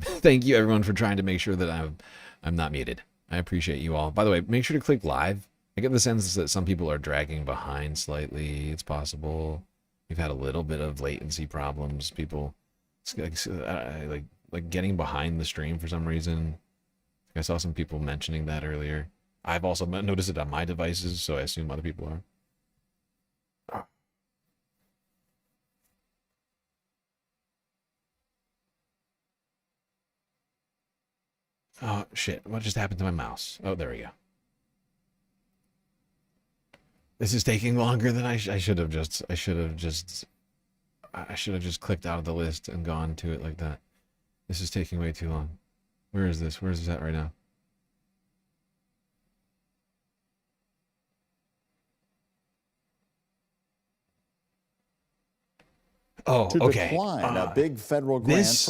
Thank you, everyone, for trying to make sure that I'm not muted. I appreciate you all. By the way, make sure to click live. I get the sense that some people are dragging behind slightly. It's possible. We've had a little bit of latency problems. People like getting behind the stream for some reason. I saw some people mentioning that earlier. I've also noticed it on my devices, so I assume other people are. Oh shit, what just happened to my mouse? Oh, there we go. This is taking longer than I should have just clicked out of the list and gone to it like that. This is taking way too long. Where is this? Where is this at right now? Oh, to okay. Decline a big federal grant.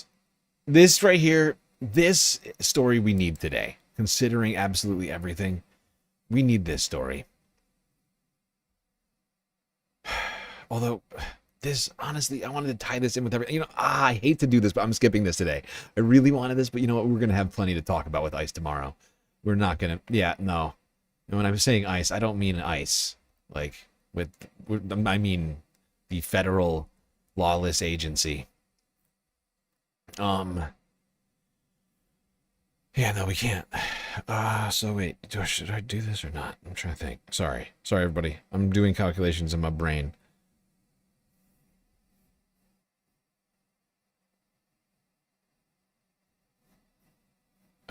This right here, this story we need today. Considering absolutely everything, we need this story. Although, this, honestly, I wanted to tie this in with everything. I hate to do this, but I'm skipping this today. I really wanted this, but you know what? We're going to have plenty to talk about with ICE tomorrow. We're not going to, no. And when I'm saying ICE, I don't mean ICE. I mean the federal lawless agency. Yeah, no, we can't. So wait, should I do this or not? I'm trying to think. Sorry, everybody. I'm doing calculations in my brain.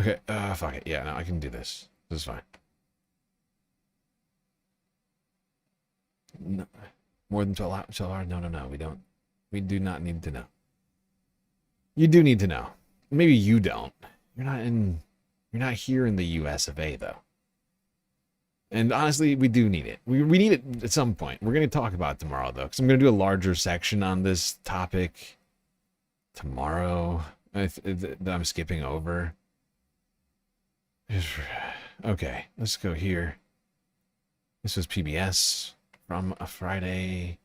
Okay, fuck it. Yeah, no, I can do this. This is fine. No, more than 12 hours? No, we don't. We do not need to know. You do need to know. Maybe you don't. You're not here in the US of A, though. And honestly, we do need it. We need it at some point. We're going to talk about it tomorrow, though, because I'm going to do a larger section on this topic tomorrow that I'm skipping over. Okay, let's go here. This was PBS from a Friday.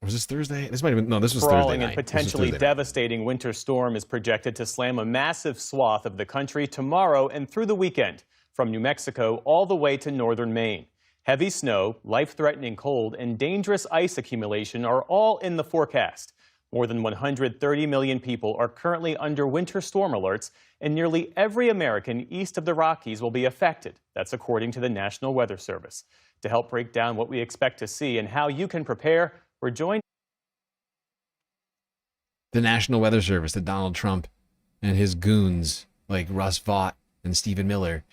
Was this Thursday? This might have been, no, this was Thursday night. And potentially devastating winter storm is projected to slam a massive swath of the country tomorrow and through the weekend, from New Mexico all the way to northern Maine. Heavy snow, life-threatening cold, and dangerous ice accumulation are all in the forecast. More than 130 million people are currently under winter storm alerts, and nearly every American east of the Rockies will be affected. That's according to the National Weather Service. To help break down what we expect to see and how you can prepare, we're joined. The National Weather Service that Donald Trump and his goons like Russ Vought and Stephen Miller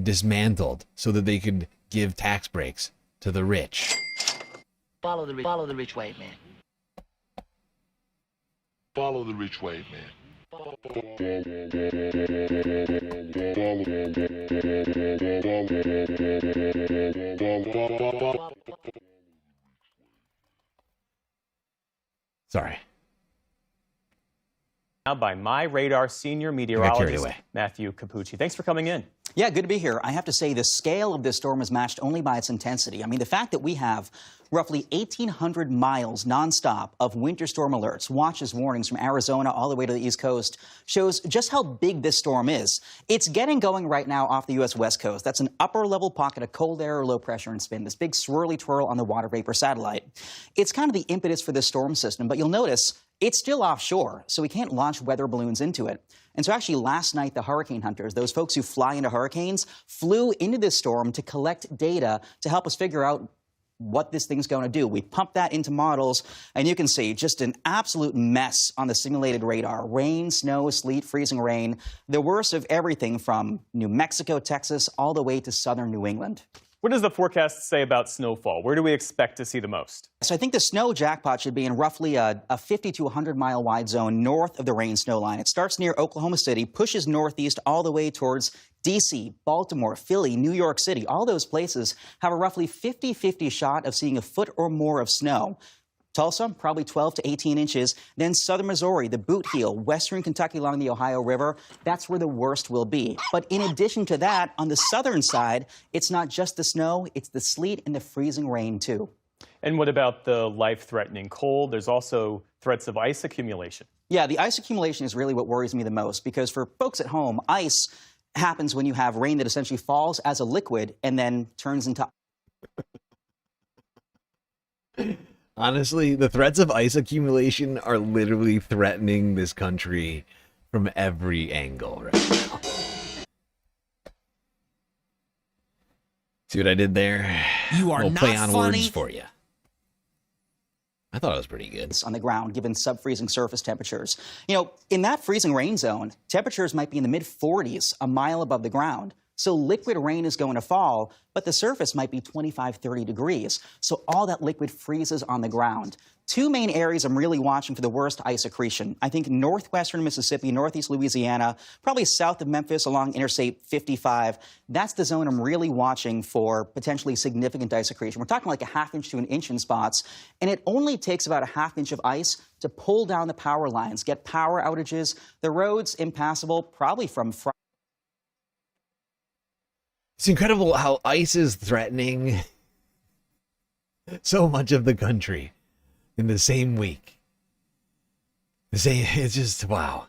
dismantled so that they could give tax breaks to the rich. Follow the rich white man. Follow the rich white man. Sorry. Now by My Radar senior meteorologist Matthew Capucci. Thanks for coming in. Yeah, good to be here. I have to say the scale of this storm is matched only by its intensity. I mean, the fact that we have roughly 1,800 miles nonstop of winter storm alerts, watches, warnings from Arizona all the way to the East Coast shows just how big this storm is. It's getting going right now off the U.S. West Coast. That's an upper-level pocket of cold air or low pressure and spin, this big swirly twirl on the water vapor satellite. It's kind of the impetus for this storm system, but you'll notice it's still offshore, so we can't launch weather balloons into it. And so actually last night, the hurricane hunters, those folks who fly into hurricanes, flew into this storm to collect data to help us figure out what this thing's going to do. We pumped that into models, and you can see just an absolute mess on the simulated radar. Rain, snow, sleet, freezing rain, the worst of everything from New Mexico, Texas, all the way to southern New England. What does the forecast say about snowfall? Where do we expect to see the most? So I think the snow jackpot should be in roughly a 50 to 100 mile wide zone north of the rain snow line. It starts near Oklahoma City, pushes northeast all the way towards D.C., Baltimore, Philly, New York City. All those places have a roughly 50-50 shot of seeing a foot or more of snow. Tulsa, probably 12 to 18 inches. Then southern Missouri, the Boot Heel, western Kentucky along the Ohio River, that's where the worst will be. But in addition to that, on the southern side, it's not just the snow, it's the sleet and the freezing rain, too. And what about the life-threatening cold? There's also threats of ice accumulation. Yeah, the ice accumulation is really what worries me the most, because for folks at home, ice happens when you have rain that essentially falls as a liquid and then turns into... Honestly, the threats of ice accumulation are literally threatening this country from every angle right now. See what I did there? You are we'll not play on funny. words for you. I thought it was pretty good. On the ground, given sub-freezing surface temperatures. You know, in that freezing rain zone, temperatures might be in the mid-40s, a mile above the ground. So liquid rain is going to fall, but the surface might be 25, 30 degrees. So all that liquid freezes on the ground. Two main areas I'm really watching for the worst ice accretion. I think northwestern Mississippi, northeast Louisiana, probably south of Memphis along Interstate 55. That's the zone I'm really watching for potentially significant ice accretion. We're talking like a ½ inch to an inch in spots, and it only takes about a ½ inch of ice to pull down the power lines, get power outages, the roads impassable, probably from Friday. It's incredible how ice is threatening so much of the country in the same week. It's just, wow.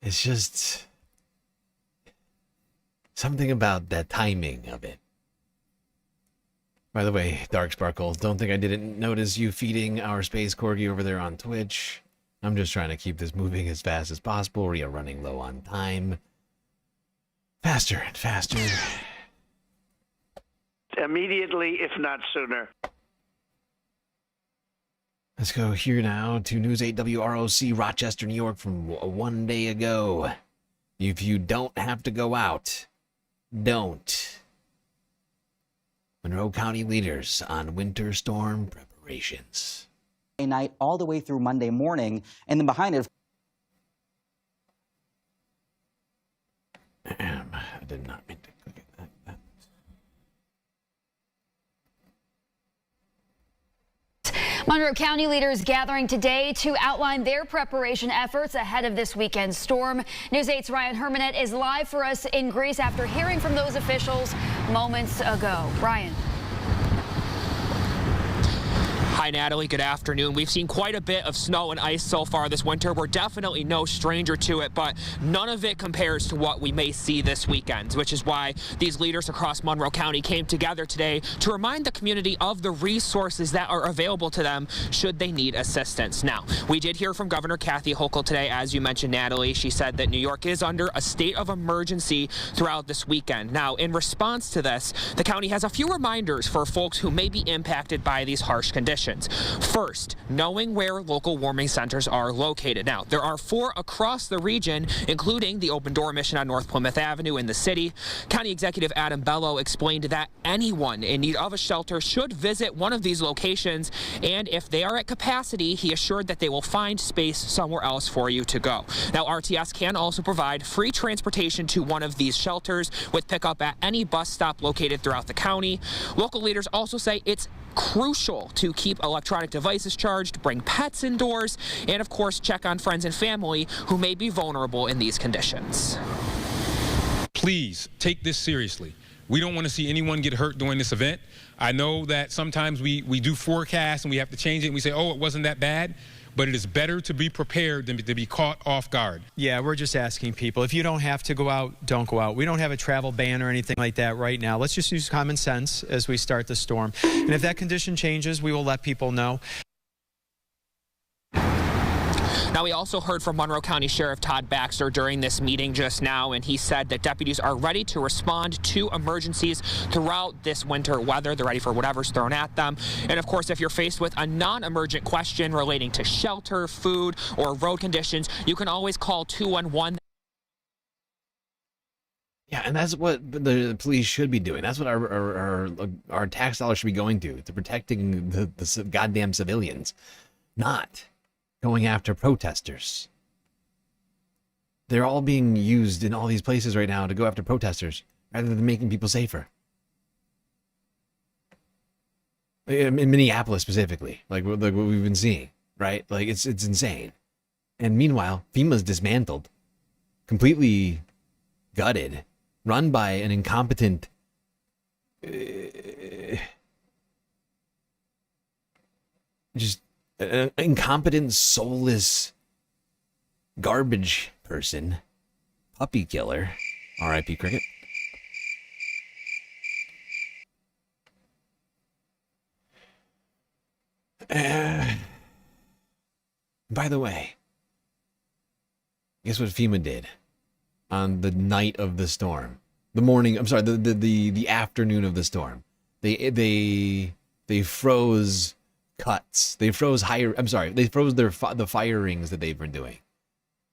It's just something about that timing of it. By the way, Dark Sparkle, don't think I didn't notice you feeding our space corgi over there on Twitch. I'm just trying to keep this moving as fast as possible. We are running low on time. Faster and faster. Immediately, if not sooner. Let's go here now to News 8 WROC, Rochester, New York, from 1 day ago. If you don't have to go out, don't. Monroe County leaders on winter storm preparations. Night all the way through Monday morning, and then behind it. I did not mean to click it. Monroe County leaders gathering today to outline their preparation efforts ahead of this weekend's storm. News 8's Ryan Hermanet is live for us in Greece after hearing from those officials moments ago. Ryan. Hi, Natalie. Good afternoon. We've seen quite a bit of snow and ice so far this winter. We're definitely no stranger to it, but none of it compares to what we may see this weekend, which is why these leaders across Monroe County came together today to remind the community of the resources that are available to them should they need assistance. Now, we did hear from Governor Kathy Hochul today, as you mentioned, Natalie. She said that New York is under a state of emergency throughout this weekend. Now, in response to this, the county has a few reminders for folks who may be impacted by these harsh conditions. First, knowing where local warming centers are located. Now, there are 4 across the region, including the Open Door Mission on North Plymouth Avenue in the city. County Executive Adam Bello explained that anyone in need of a shelter should visit one of these locations, and if they are at capacity, he assured that they will find space somewhere else for you to go. Now, RTS can also provide free transportation to one of these shelters with pickup at any bus stop located throughout the county. Local leaders also say it's crucial to keep electronic devices charged, bring pets indoors, and of course check on friends and family who may be vulnerable in these conditions. Please take this seriously. We don't want to see anyone get hurt during this event. I know that sometimes we do forecasts and we have to change it and we say, oh, it wasn't that bad. But it is better to be prepared than to be caught off guard. Yeah, we're just asking people, if you don't have to go out, don't go out. We don't have a travel ban or anything like that right now. Let's just use common sense as we start the storm. And if that condition changes, we will let people know. Now, we also heard from Monroe County Sheriff Todd Baxter during this meeting just now, and he said that deputies are ready to respond to emergencies throughout this winter weather. They're ready for whatever's thrown at them. And of course, if you're faced with a non-emergent question relating to shelter, food, or road conditions, you can always call 211. Yeah, and that's what the police should be doing. That's what our tax dollars should be going to protecting the goddamn civilians, not going after protesters. They're all being used in all these places right now to go after protesters rather than making people safer. In Minneapolis specifically, like what we've been seeing, right? Like it's insane. And meanwhile, FEMA's dismantled, completely gutted, run by an incompetent just an incompetent, soulless, garbage person, puppy killer. R.I.P. Cricket. By the way, guess what FEMA did on the night of the storm? The morning, I'm sorry, the afternoon of the storm. They froze cuts. They froze they froze the firings that they've been doing.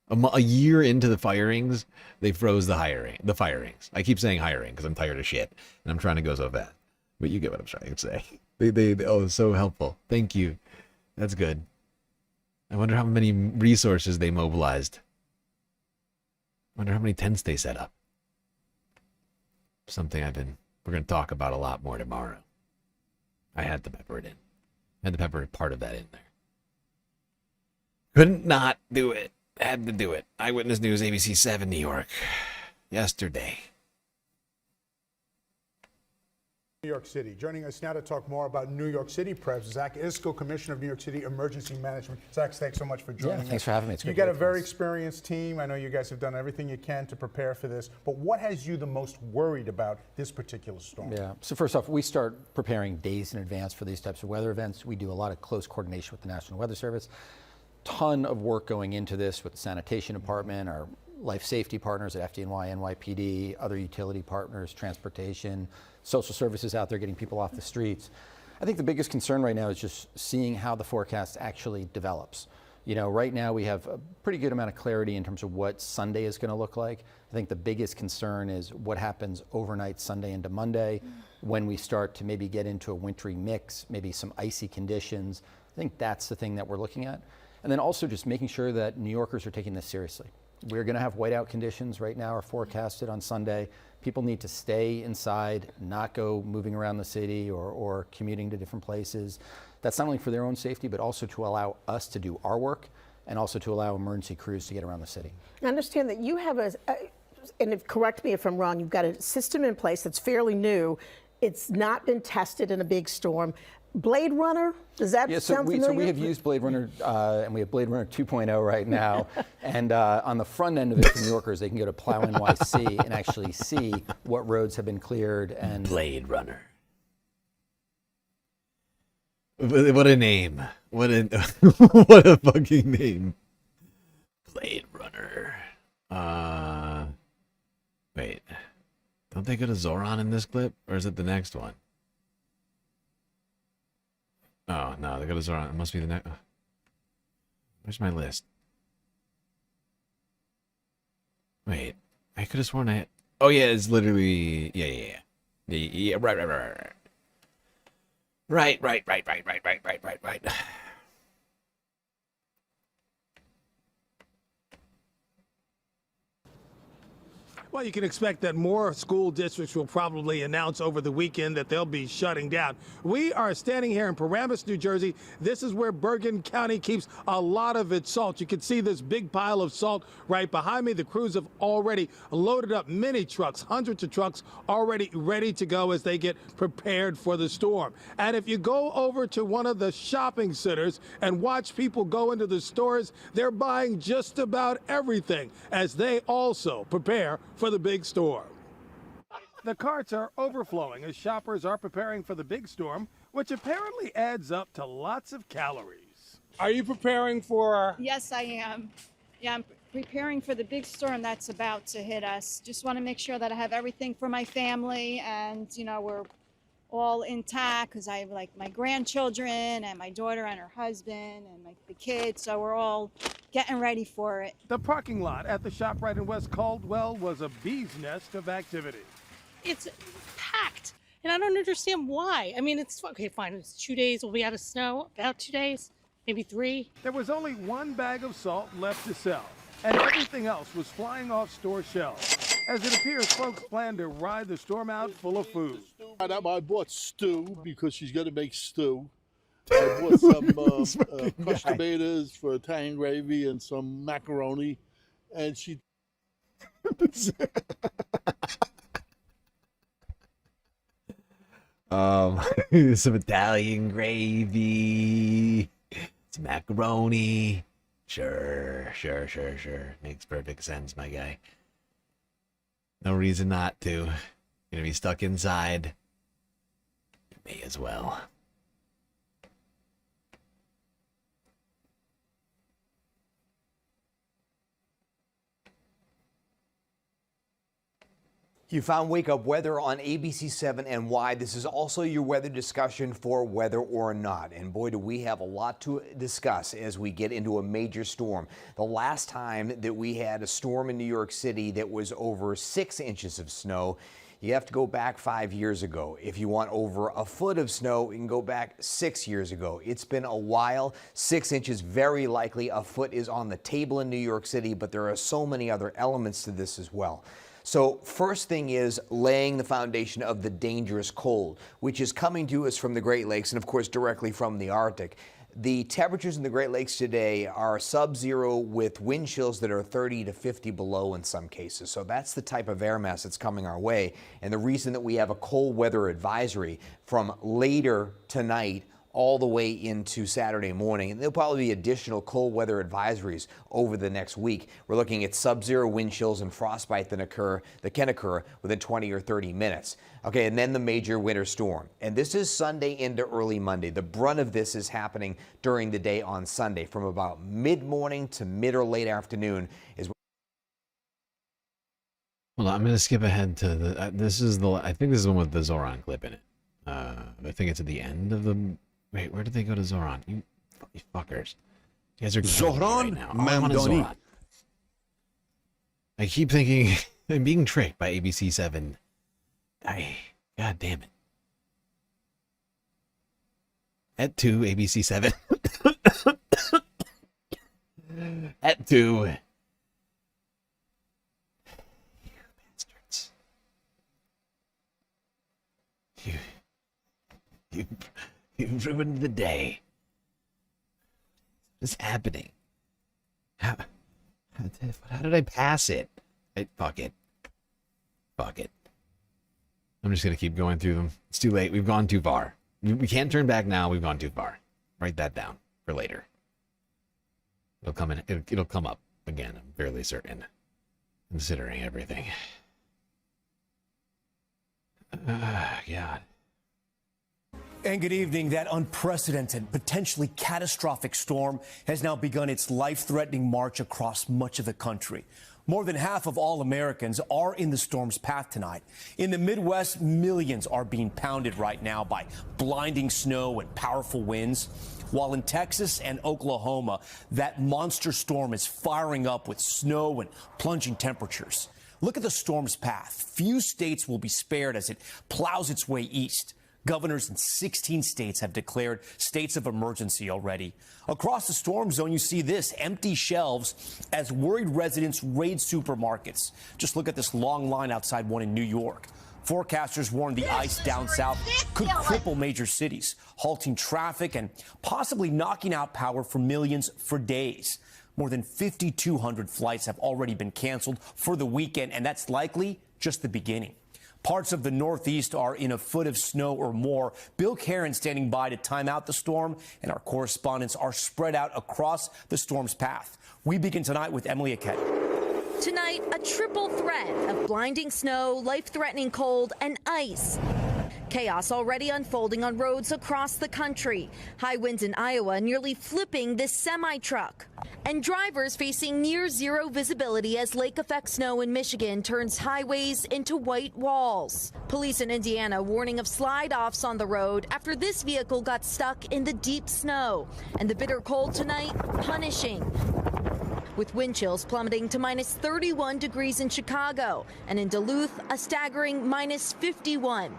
A year into the firings, they froze the firings. I keep saying hiring because I'm tired of shit and I'm trying to go so fast. But you get what I'm trying to say. It's so helpful. Thank you. That's good. I wonder how many resources they mobilized. I wonder how many tents they set up. Something we're going to talk about a lot more tomorrow. I had to pepper it in. Had to pepper part of that in there. Couldn't not do it. Had to do it. Eyewitness News, ABC 7, New York. Yesterday. New York City. Joining us now to talk more about New York City preps, Zach Isco, Commissioner of New York City Emergency Management. Zach, thanks so much for joining us. Thanks for having me. You got a very experienced team. I know you guys have done everything you can to prepare for this, but what has you the most worried about this particular storm? Yeah, so first off, we start preparing days in advance for these types of weather events. We do a lot of close coordination with the National Weather Service ton of work going into this with the sanitation department, our life safety partners at FDNY, NYPD, other utility partners, transportation, social services out there getting people off the streets. I think the biggest concern right now is just seeing how the forecast actually develops. You know, right now we have a pretty good amount of clarity in terms of what Sunday is going to look like. I think the biggest concern is what happens overnight Sunday into Monday when we start to maybe get into a wintry mix, maybe some icy conditions. I think that's the thing that we're looking at. And then also just making sure that New Yorkers are taking this seriously. We're going to have whiteout conditions right now are forecasted on Sunday. People need to stay inside, not go moving around the city or commuting to different places. That's not only for their own safety, but also to allow us to do our work and also to allow emergency crews to get around the city. I understand that you have and correct me if I'm wrong, you've got a system in place that's fairly new. It's not been tested in a big storm. Blade Runner, does that sound familiar? So we have used Blade Runner, and we have Blade Runner 2.0 right now. And on the front end of it for New Yorkers, they can go to Plow NYC and actually see what roads have been cleared. And Blade Runner. What a name. What a fucking name. Blade Runner. Wait. Don't they go to Zoran in this clip? Or is it the next one? Oh, no, they go to Zoran. It must be the next. Where's my list? Wait. I could have sworn I had. Oh, yeah, it's literally. Yeah. Right. Right. Well, you can expect that more school districts will probably announce over the weekend that they'll be shutting down. We are standing here in Paramus, New Jersey. This is where Bergen County keeps a lot of its salt. You can see this big pile of salt right behind me. The crews have already loaded up many trucks, hundreds of trucks already ready to go as they get prepared for the storm. And if you go over to one of the shopping centers and watch people go into the stores, they're buying just about everything as they also prepare for the big storm. The carts are overflowing as shoppers are preparing for the big storm, which apparently adds up to lots of calories. Are you preparing for? Yes, I am. Yeah, I'm preparing for the big storm that's about to hit us. Just want to make sure that I have everything for my family and, you know, we're all intact because I have like my grandchildren and my daughter and her husband and the kids, so we're all getting ready for it. The parking lot at the ShopRite in West Caldwell was a bee's nest of activity. It's packed, and I don't understand why. I mean, it's okay, fine. It's 2 days. We'll be out of snow. About 2 days, maybe 3. There was only one bag of salt left to sell, and everything else was flying off store shelves. As it appears, folks plan to ride the storm out full of food. I bought stew because she's going to make stew. I bought some crushed tomatoes for Italian gravy and some macaroni, and she. Some Italian gravy, some macaroni. Sure. Makes perfect sense, my guy. No reason not to. You're gonna be stuck inside. You may as well. You found Wake Up Weather on ABC7 and why. This is also your weather discussion for Weather or Not. And boy, do we have a lot to discuss as we get into a major storm. The last time that we had a storm in New York City that was over 6 inches of snow, you have to go back 5 years ago. If you want over a foot of snow, you can go back 6 years ago. It's been a while. 6 inches, very likely a foot is on the table in New York City, but there are so many other elements to this as well. So first thing is laying the foundation of the dangerous cold, which is coming to us from the Great Lakes and, of course, directly from the Arctic. The temperatures in the Great Lakes today are sub-zero with wind chills that are 30 to 50 below in some cases. So that's the type of air mass that's coming our way. And the reason that we have a cold weather advisory from later tonight all the way into Saturday morning. And there'll probably be additional cold weather advisories over the next week. We're looking at sub-zero wind chills and frostbite that can occur within 20 or 30 minutes. Okay, and then the major winter storm. And this is Sunday into early Monday. The brunt of this is happening during the day on Sunday. From about mid-morning to mid or late afternoon is. Well, I'm going to skip ahead to the. I think this is the one with the Zoran clip in it. I think it's at the end of the. Wait, where did they go to Zoran? You fuckers. You guys are Zoran right now. Zoran. I keep thinking I'm being tricked by ABC7. God damn it. At 2, ABC7. At 2. You've ruined the day. What's happening? How did I pass it? Fuck it. Fuck it. I'm just going to keep going through them. It's too late. We've gone too far. We can't turn back now. We've gone too far. Write that down for later. It'll come in. It'll come up again. I'm fairly certain. Considering everything. God. And good evening. That unprecedented, potentially catastrophic storm has now begun its life-threatening march across much of the country. More than half of all Americans are in the storm's path tonight. In the Midwest, millions are being pounded right now by blinding snow and powerful winds. While in Texas and Oklahoma, that monster storm is firing up with snow and plunging temperatures. Look at the storm's path. Few states will be spared as it plows its way east. Governors in 16 states have declared states of emergency already. Across the storm zone, you see this, empty shelves as worried residents raid supermarkets. Just look at this long line outside one in New York. Forecasters warn the ice down south could cripple major cities, halting traffic and possibly knocking out power for millions for days. More than 5,200 flights have already been canceled for the weekend, and that's likely just the beginning. Parts of the Northeast are in a foot of snow or more. Bill Karen standing by to time out the storm, and our correspondents are spread out across the storm's path. We begin tonight with Emily Aketi. Tonight, a triple threat of blinding snow, life-threatening cold, and ice. Chaos already unfolding on roads across the country. High winds in Iowa nearly flipping this semi-truck. And drivers facing near zero visibility as lake-effect snow in Michigan turns highways into white walls. Police in Indiana warning of slide-offs on the road after this vehicle got stuck in the deep snow. And the bitter cold tonight, punishing. With wind chills plummeting to minus 31 degrees in Chicago. And in Duluth, a staggering minus 51.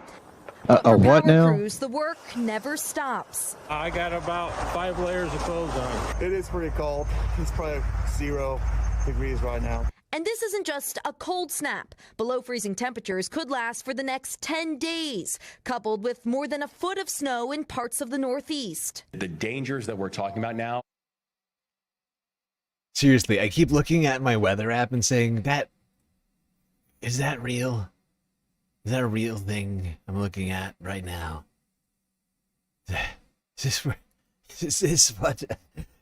What now? Crews, the work never stops. I got about 5 layers of clothes on. It is pretty cold. It's probably 0 degrees right now. And this isn't just a cold snap. Below freezing temperatures could last for the next 10 days, coupled with more than a foot of snow in parts of the Northeast. The dangers that we're talking about now. Seriously, I keep looking at my weather app and saying, is that real? Is that a real thing I'm looking at right now? Is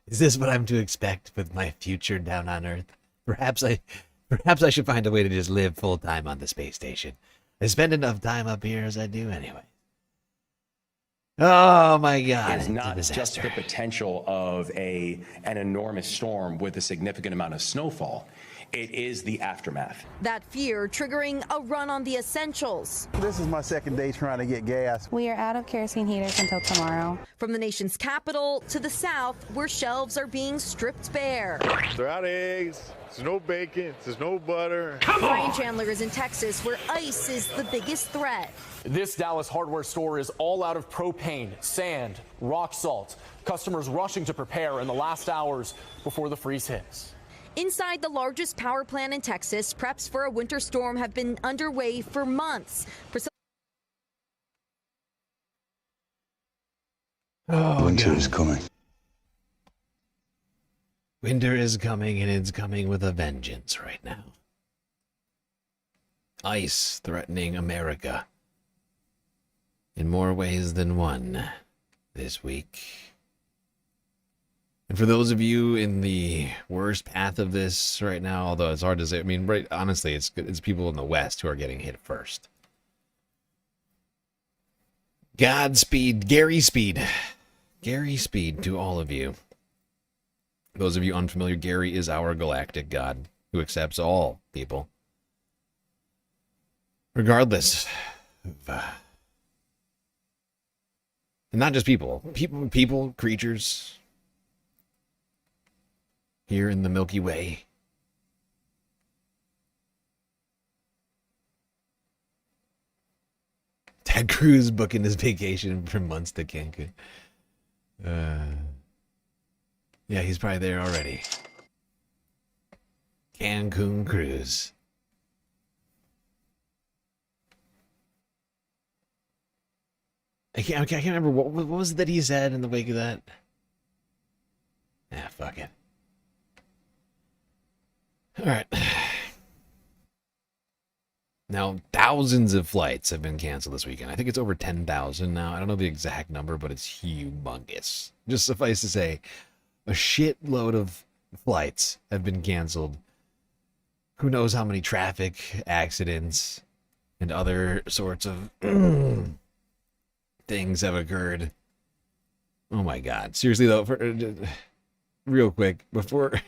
this what I'm to expect with my future down on Earth? Perhaps I should find a way to just live full time on the space station. I spend enough time up here as I do anyway. Oh my God! It's not just the potential of an enormous storm with a significant amount of snowfall. It is the aftermath. That fear triggering a run on the essentials. This is my second day trying to get gas. We are out of kerosene heaters until tomorrow. From the nation's capital to the south, where shelves are being stripped bare. They're out of eggs. There's no bacon. There's no butter. Brian Chandler is in Texas, where ice is the biggest threat. This Dallas hardware store is all out of propane, sand, rock salt. Customers rushing to prepare in the last hours before the freeze hits. Inside the largest power plant in Texas, preps for a winter storm have been underway for months. Winter is coming. Winter is coming, and it's coming with a vengeance right now. Ice threatening America in more ways than one. this week. And for those of you in the worst path of this right now, although it's hard to say, I mean, right, honestly, it's people in the West who are getting hit first. Godspeed, Gary Speed. Gary Speed to all of you. Those of you unfamiliar, Gary is our galactic god who accepts all people, regardless of, and not just people, creatures here in the Milky Way. Ted Cruz booking his vacation for months to Cancun. Yeah, he's probably there already. Cancun cruise. I can't remember what was it that he said in the wake of that. Ah, fuck it. All right. Now, thousands of flights have been canceled this weekend. I think it's over 10,000 now. I don't know the exact number, but it's humongous. Just suffice to say, a shitload of flights have been canceled. Who knows how many traffic accidents and other sorts of things have occurred. Oh my God. Seriously though, real quick, before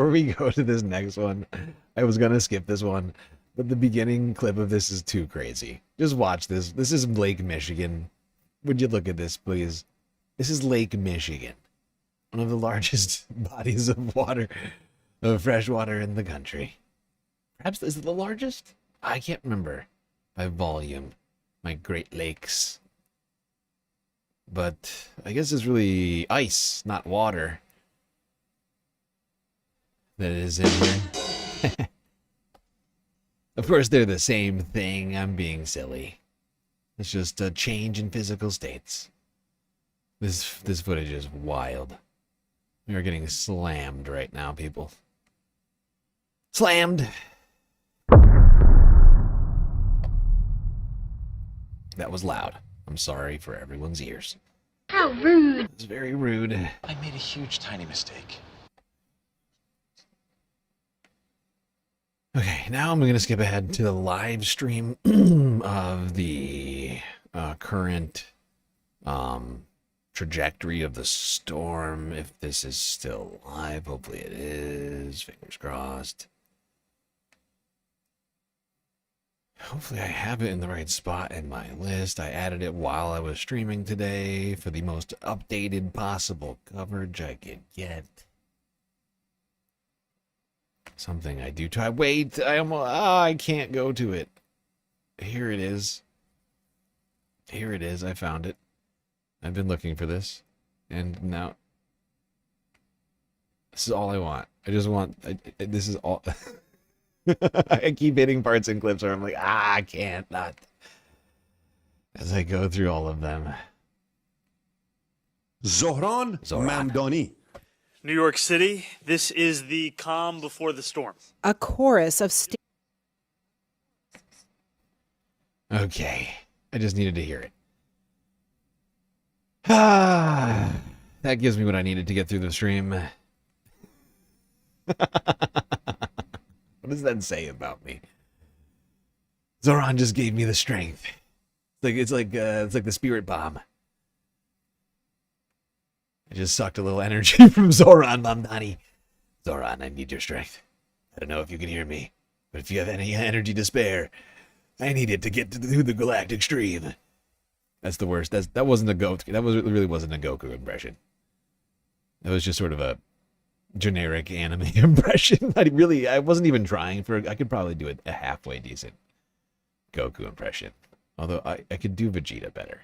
we go to this next one, I was going to skip this one, but the beginning clip of this is too crazy. Just watch this. This is Lake Michigan. Would you look at this, please? This is Lake Michigan, one of the largest bodies of water, of fresh water in the country. Perhaps, is it the largest? I can't remember by volume, my Great Lakes. But I guess it's really ice, not water, that is in here. Of course, they're the same thing. I'm being silly. It's just a change in physical states. This footage is wild. We are getting slammed right now, people. Slammed! That was loud. I'm sorry for everyone's ears. How rude! It's very rude. I made a huge, tiny mistake. Okay, now I'm going to skip ahead to the live stream of the current trajectory of the storm. If this is still live, hopefully it is. Fingers crossed. Hopefully I have it in the right spot in my list. I added it while I was streaming today for the most updated possible coverage I could get. Something I do try. Wait, I can't go to it. Here it is. Here it is. I found it. I've been looking for this. And now, this is all I want. I just want, this is all. I keep hitting parts and clips where I'm like, I can't not. As I go through all of them. Zohran Mamdani. New York City, this is the calm before the storm. A chorus of okay, I just needed to hear it. That gives me what I needed to get through the stream. What does that say about me? Zoran just gave me the strength. It's like the spirit bomb. I just sucked a little energy from Zoran Mamdani. Zoran, I need your strength. I don't know if you can hear me, but if you have any energy to spare, I need it to get through the galactic stream. That's the worst. That wasn't a Goku. That really wasn't a Goku impression. That was just sort of a generic anime impression. I wasn't even trying for. I could probably do a halfway decent Goku impression. Although I could do Vegeta better,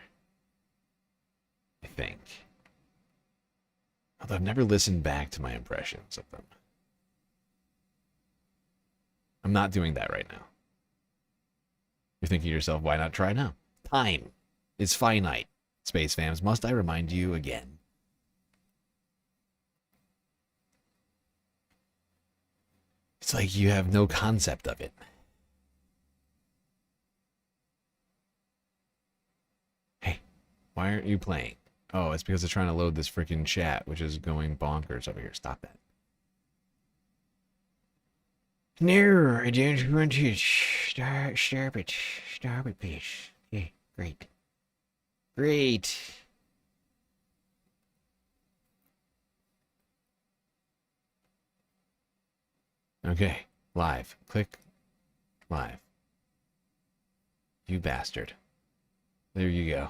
I think. Although I've never listened back to my impressions of them. I'm not doing that right now. You're thinking to yourself, why not try now? Time is finite, space fams. Must I remind you again? It's like you have no concept of it. Why aren't you playing? Oh, it's because it's trying to load this freaking chat, which is going bonkers over here. Stop that. No, I don't want to. Stop it. Stop it, please. Okay, great. Great. Okay, live. Click live. You bastard. There you go.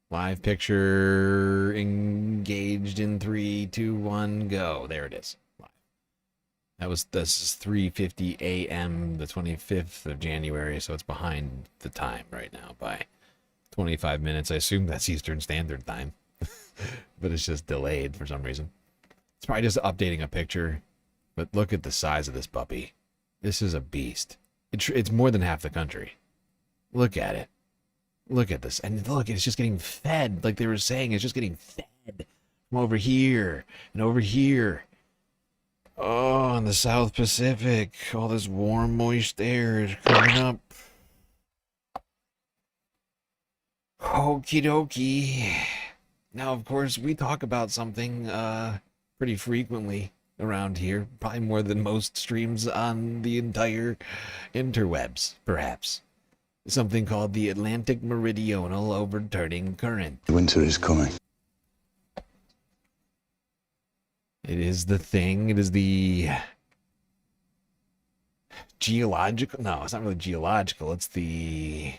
Live picture engaged in 3, 2, 1, go. There it is. Live. This is 3:50 a.m. the 25th of January, so it's behind the time right now by 25 minutes. I assume that's Eastern Standard Time, but it's just delayed for some reason. It's probably just updating a picture, but look at the size of this puppy. This is a beast. It's more than half the country. Look at it. Look at this. And look, it's just getting fed. Like they were saying, it's just getting fed from over here and over here. Oh, in the South Pacific. All this warm, moist air is coming up. Okie dokie. Now, of course, we talk about something pretty frequently around here. Probably more than most streams on the entire interwebs, perhaps. Something called the Atlantic Meridional Overturning Current. Winter is coming. It is the thing. It is the geological. No, it's not really geological. It's the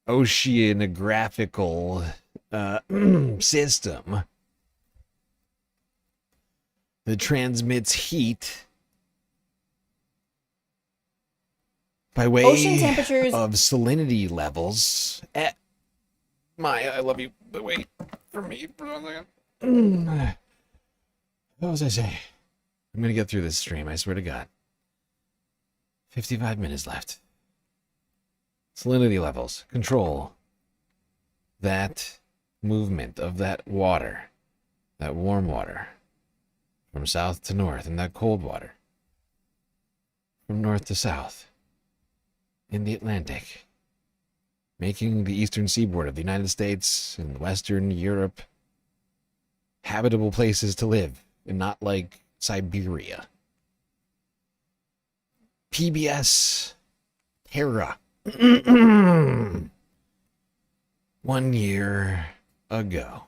oceanographical system that transmits heat by way ocean temperatures of salinity levels. Maya, I love you, but wait for me for a second. What was I saying? I'm gonna get through this stream, I swear to God. 55 minutes left. Salinity levels control that movement of that water, that warm water, from south to north, and that cold water from north to south in the Atlantic, making the eastern seaboard of the United States and Western Europe habitable places to live, and not like Siberia. PBS Terra. 1 year ago.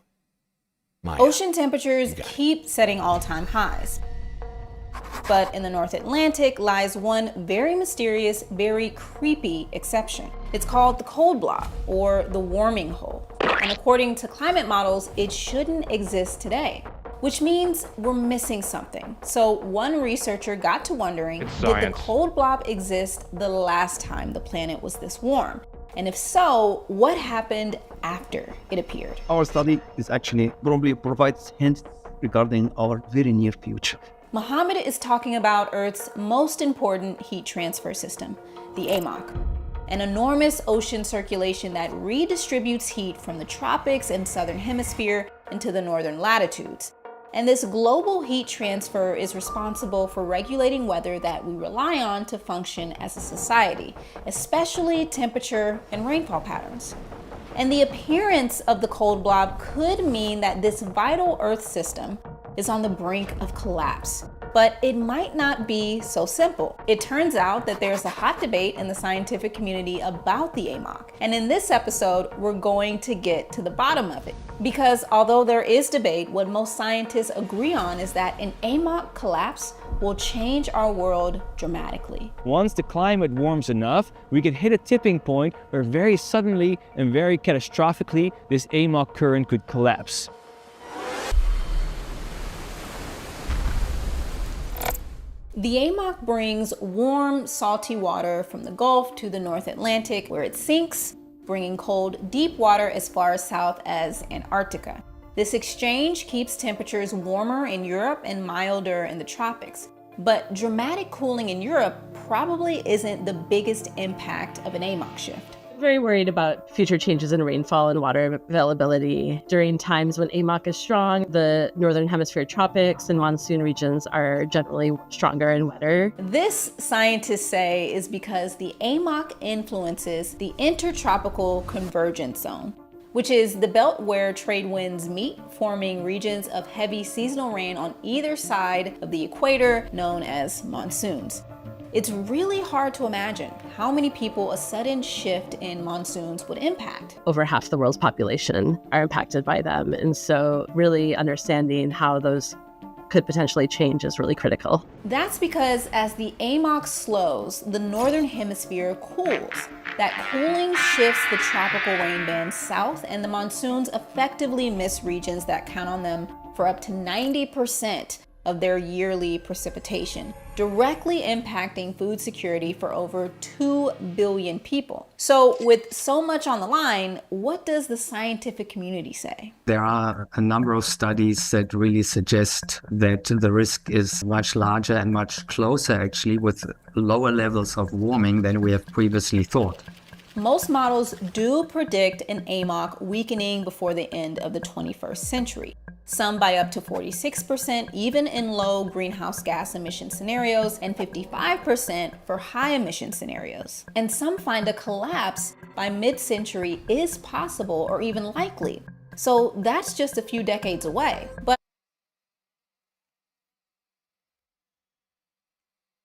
Maya. Ocean temperatures keep setting all-time highs. But in the North Atlantic lies one very mysterious, very creepy exception. It's called the cold blob, or the warming hole. And according to climate models, it shouldn't exist today, which means we're missing something. So one researcher got to wondering, did the cold blob exist the last time the planet was this warm? And if so, what happened after it appeared? Our study is actually probably provides hints regarding our very near future. Mohammed is talking about Earth's most important heat transfer system, the AMOC, an enormous ocean circulation that redistributes heat from the tropics and southern hemisphere into the northern latitudes. And this global heat transfer is responsible for regulating weather that we rely on to function as a society, especially temperature and rainfall patterns. And the appearance of the cold blob could mean that this vital Earth system is on the brink of collapse. But it might not be so simple. It turns out that there's a hot debate in the scientific community about the AMOC. And in this episode, we're going to get to the bottom of it. Because although there is debate, what most scientists agree on is that an AMOC collapse will change our world dramatically. Once the climate warms enough, we could hit a tipping point where very suddenly and very catastrophically, this AMOC current could collapse. The AMOC brings warm, salty water from the Gulf to the North Atlantic, where it sinks, bringing cold, deep water as far south as Antarctica. This exchange keeps temperatures warmer in Europe and milder in the tropics. But dramatic cooling in Europe probably isn't the biggest impact of an AMOC shift. very worried about future changes in rainfall and water availability. During times when AMOC is strong, the Northern Hemisphere tropics and monsoon regions are generally stronger and wetter. This, scientists say, is because the AMOC influences the Intertropical Convergence Zone, which is the belt where trade winds meet, forming regions of heavy seasonal rain on either side of the equator, known as monsoons. It's really hard to imagine how many people a sudden shift in monsoons would impact. Over half the world's population are impacted by them. And so really understanding how those could potentially change is really critical. That's because as the AMOC slows, the Northern Hemisphere cools. That cooling shifts the tropical rain bands south, and the monsoons effectively miss regions that count on them for up to 90% of their yearly precipitation, directly impacting food security for over 2 billion people. So with so much on the line, what does the scientific community say? There are a number of studies that really suggest that the risk is much larger and much closer, actually, with lower levels of warming than we have previously thought. Most models do predict an AMOC weakening before the end of the 21st century. Some by up to 46%, even in low greenhouse gas emission scenarios, and 55% for high emission scenarios. And some find a collapse by mid-century is possible or even likely. So that's just a few decades away. But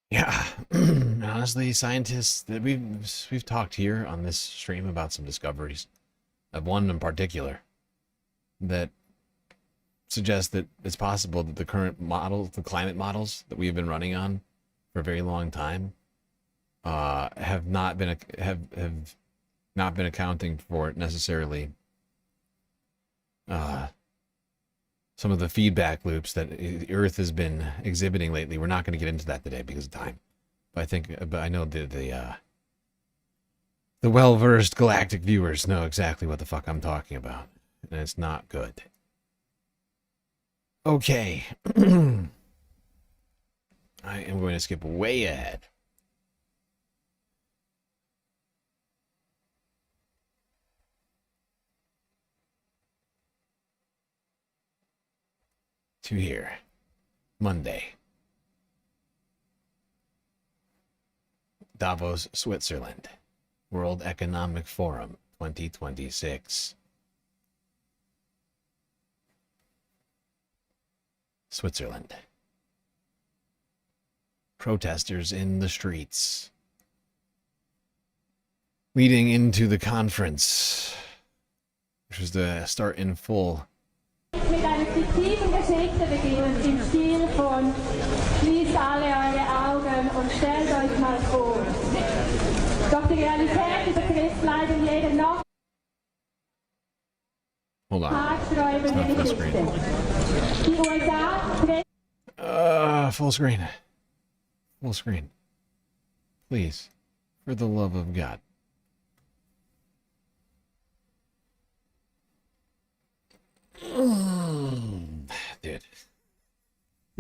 yeah, honestly, scientists, we've talked here on this stream about some discoveries, of one in particular that suggests that it's possible that the current models, the climate models that we've been running on for a very long time, have not been accounting for necessarily some of the feedback loops that the Earth has been exhibiting lately. We're not going to get into that today because of time, but I know the well-versed galactic viewers know exactly what the fuck I'm talking about, and it's not good. Okay. I am going to skip way ahead. To here. Monday. Davos, Switzerland. World Economic Forum 2026. Switzerland. Protesters in the streets. Leading into the conference, which was to start in full. Mit einer fiktiven Geschichte beginnen im Stil von Schließt alle eure Augen und stellt euch mal vor. Doch die Realität übertrifft leider jede Nacht. Hold on. Tagträume It's not der full screen. Geschichte. Die USA Full screen. Full screen. Please. For the love of God. Dude.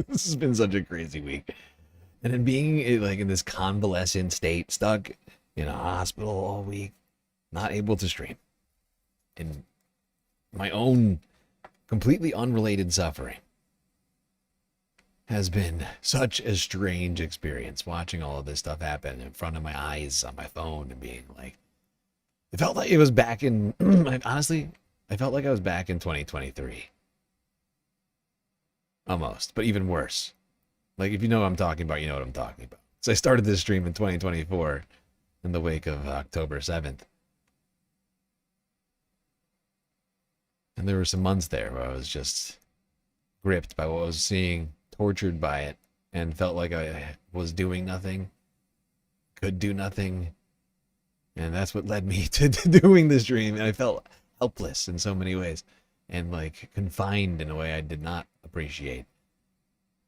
This has been such a crazy week. And then being like in this convalescent state, stuck in a hospital all week, not able to stream. In my own completely unrelated suffering has been such a strange experience, watching all of this stuff happen in front of my eyes on my phone and being like, it felt like it was back in, honestly, I felt like I was back in 2023. Almost, but even worse. Like, if you know what I'm talking about, you know what I'm talking about. So I started this stream in 2024 in the wake of October 7th. And there were some months there where I was just gripped by what I was seeing, tortured by it, and felt like I was doing nothing, could do nothing. And that's what led me to doing this stream. And I felt helpless in so many ways and like confined in a way I did not appreciate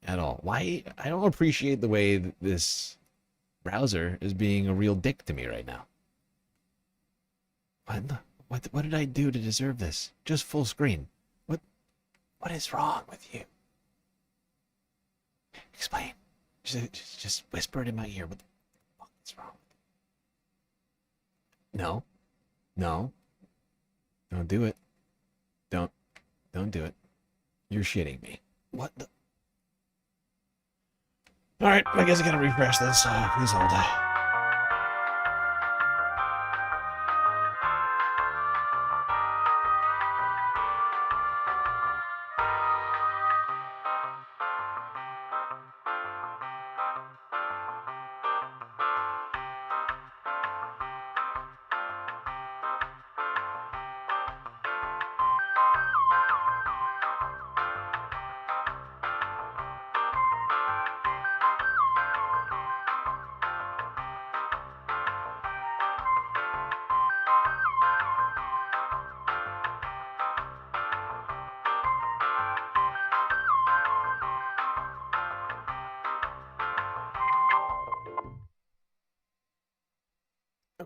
at all. Why? I don't appreciate the way that this browser is being a real dick to me right now. What did I do to deserve this? Just full screen. What is wrong with you? Explain. Just whisper it in my ear. What the fuck is wrong with you? No. No. Don't do it. Don't do it. You're shitting me. What the? Alright, I guess I gotta refresh this. Please hold.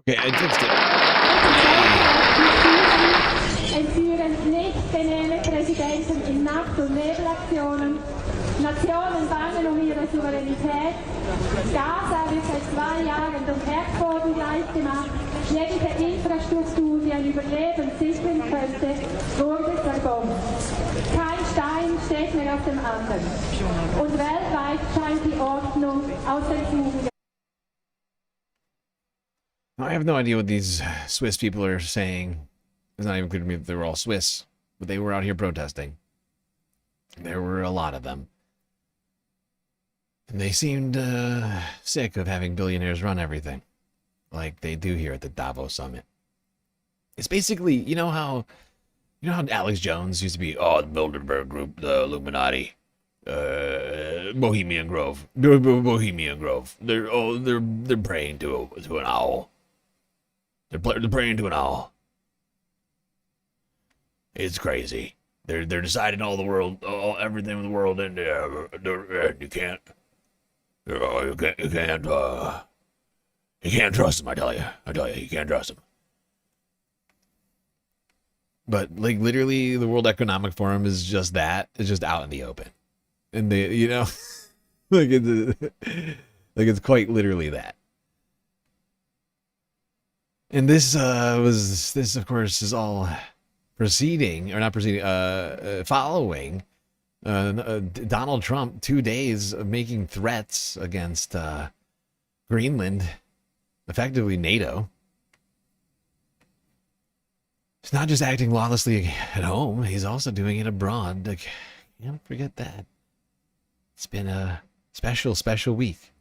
Okay, I fixed it. Entführen nicht genehme Präsidenten in Nacht- und Nebelaktionen. Nationen bangen um ihre Souveränität. Gaza wird seit 2 Jahren durch Erdboden gleichgemacht. Jegliche Infrastruktur, die ein Überleben sichern könnte, wurde zerbombt. Kein Stein steht mehr auf dem anderen. Und weltweit scheint die Ordnung aus den Fugen. I have no idea what these Swiss people are saying. It's not even clear to me that they were all Swiss, but they were out here protesting. There were a lot of them. And they seemed sick of having billionaires run everything, like they do here at the Davos summit. It's basically, you know how Alex Jones used to be, the Bilderberg Group, the Illuminati, Bohemian Grove, Bohemian Grove. They're praying to an owl. They're praying to an owl. It's crazy. They're deciding everything in the world, and you can't trust them. I tell you, you can't trust them. But like literally, the World Economic Forum is just that. It's just out in the open, and like it's quite literally that. And this of course is all following Donald Trump 2 days of making threats against Greenland, effectively NATO. He's not just acting lawlessly at home, he's also doing it abroad. Like, can't forget that. It's been a special week.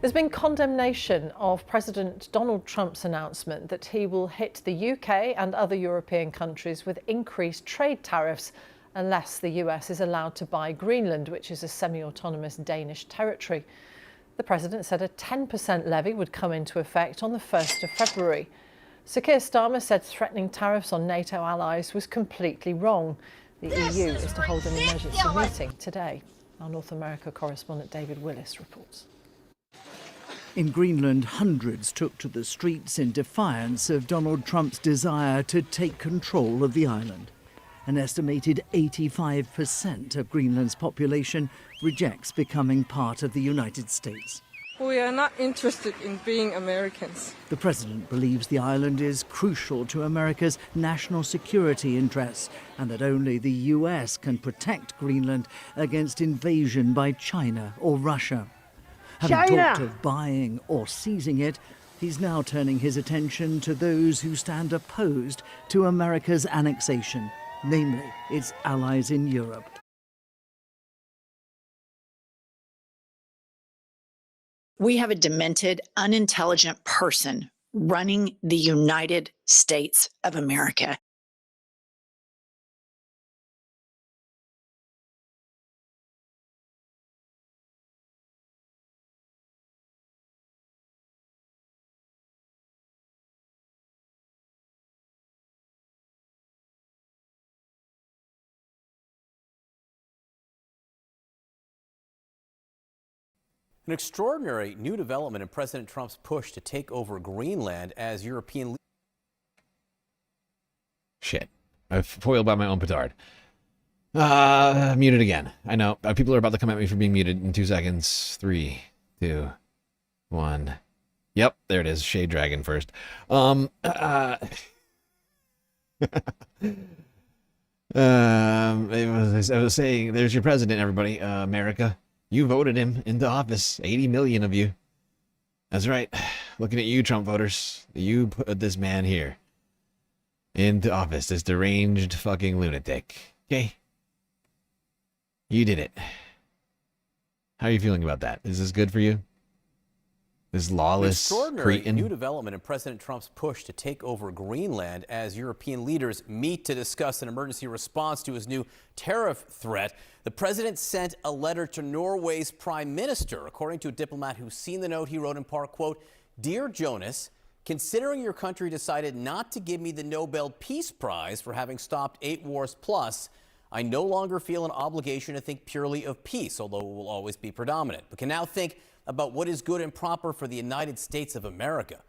There's been condemnation of President Donald Trump's announcement that he will hit the UK and other European countries with increased trade tariffs unless the US is allowed to buy Greenland, which is a semi-autonomous Danish territory. The president said a 10% levy would come into effect on the 1st of February. Sir Keir Starmer said threatening tariffs on NATO allies was completely wrong. The EU is to hold an emergency meeting today. Our North America correspondent David Willis reports. In Greenland, hundreds took to the streets in defiance of Donald Trump's desire to take control of the island. An estimated 85% of Greenland's population rejects becoming part of the United States. We are not interested in being Americans. The president believes the island is crucial to America's national security interests and that only the US can protect Greenland against invasion by China or Russia. Having talked of buying or seizing it, he's now turning his attention to those who stand opposed to America's annexation, namely its allies in Europe. We have a demented, unintelligent person running the United States of America. An extraordinary new development in President Trump's push to take over Greenland as European... Shit. I've foiled by my own petard. Muted again. I know. People are about to come at me for being muted in 2 seconds. 3, 2, 1. Yep, there it is. Shade Dragon first. I was saying, there's your president, everybody. America. You voted him into office. 80 million of you. That's right. Looking at you, Trump voters. You put this man here into office. This deranged fucking lunatic. Okay? You did it. How are you feeling about that? Is this good for you? This lawless Extraordinary cretin? new development in President Trump's push to take over Greenland as European leaders meet to discuss an emergency response to his new tariff threat. The president sent a letter to Norway's prime minister, according to a diplomat who's seen the note. He wrote in part, quote, "Dear Jonas, considering your country decided not to give me the Nobel Peace Prize for having stopped 8 wars plus, I no longer feel an obligation to think purely of peace, although it will always be predominant, but can now think about what is good and proper for the United States of America."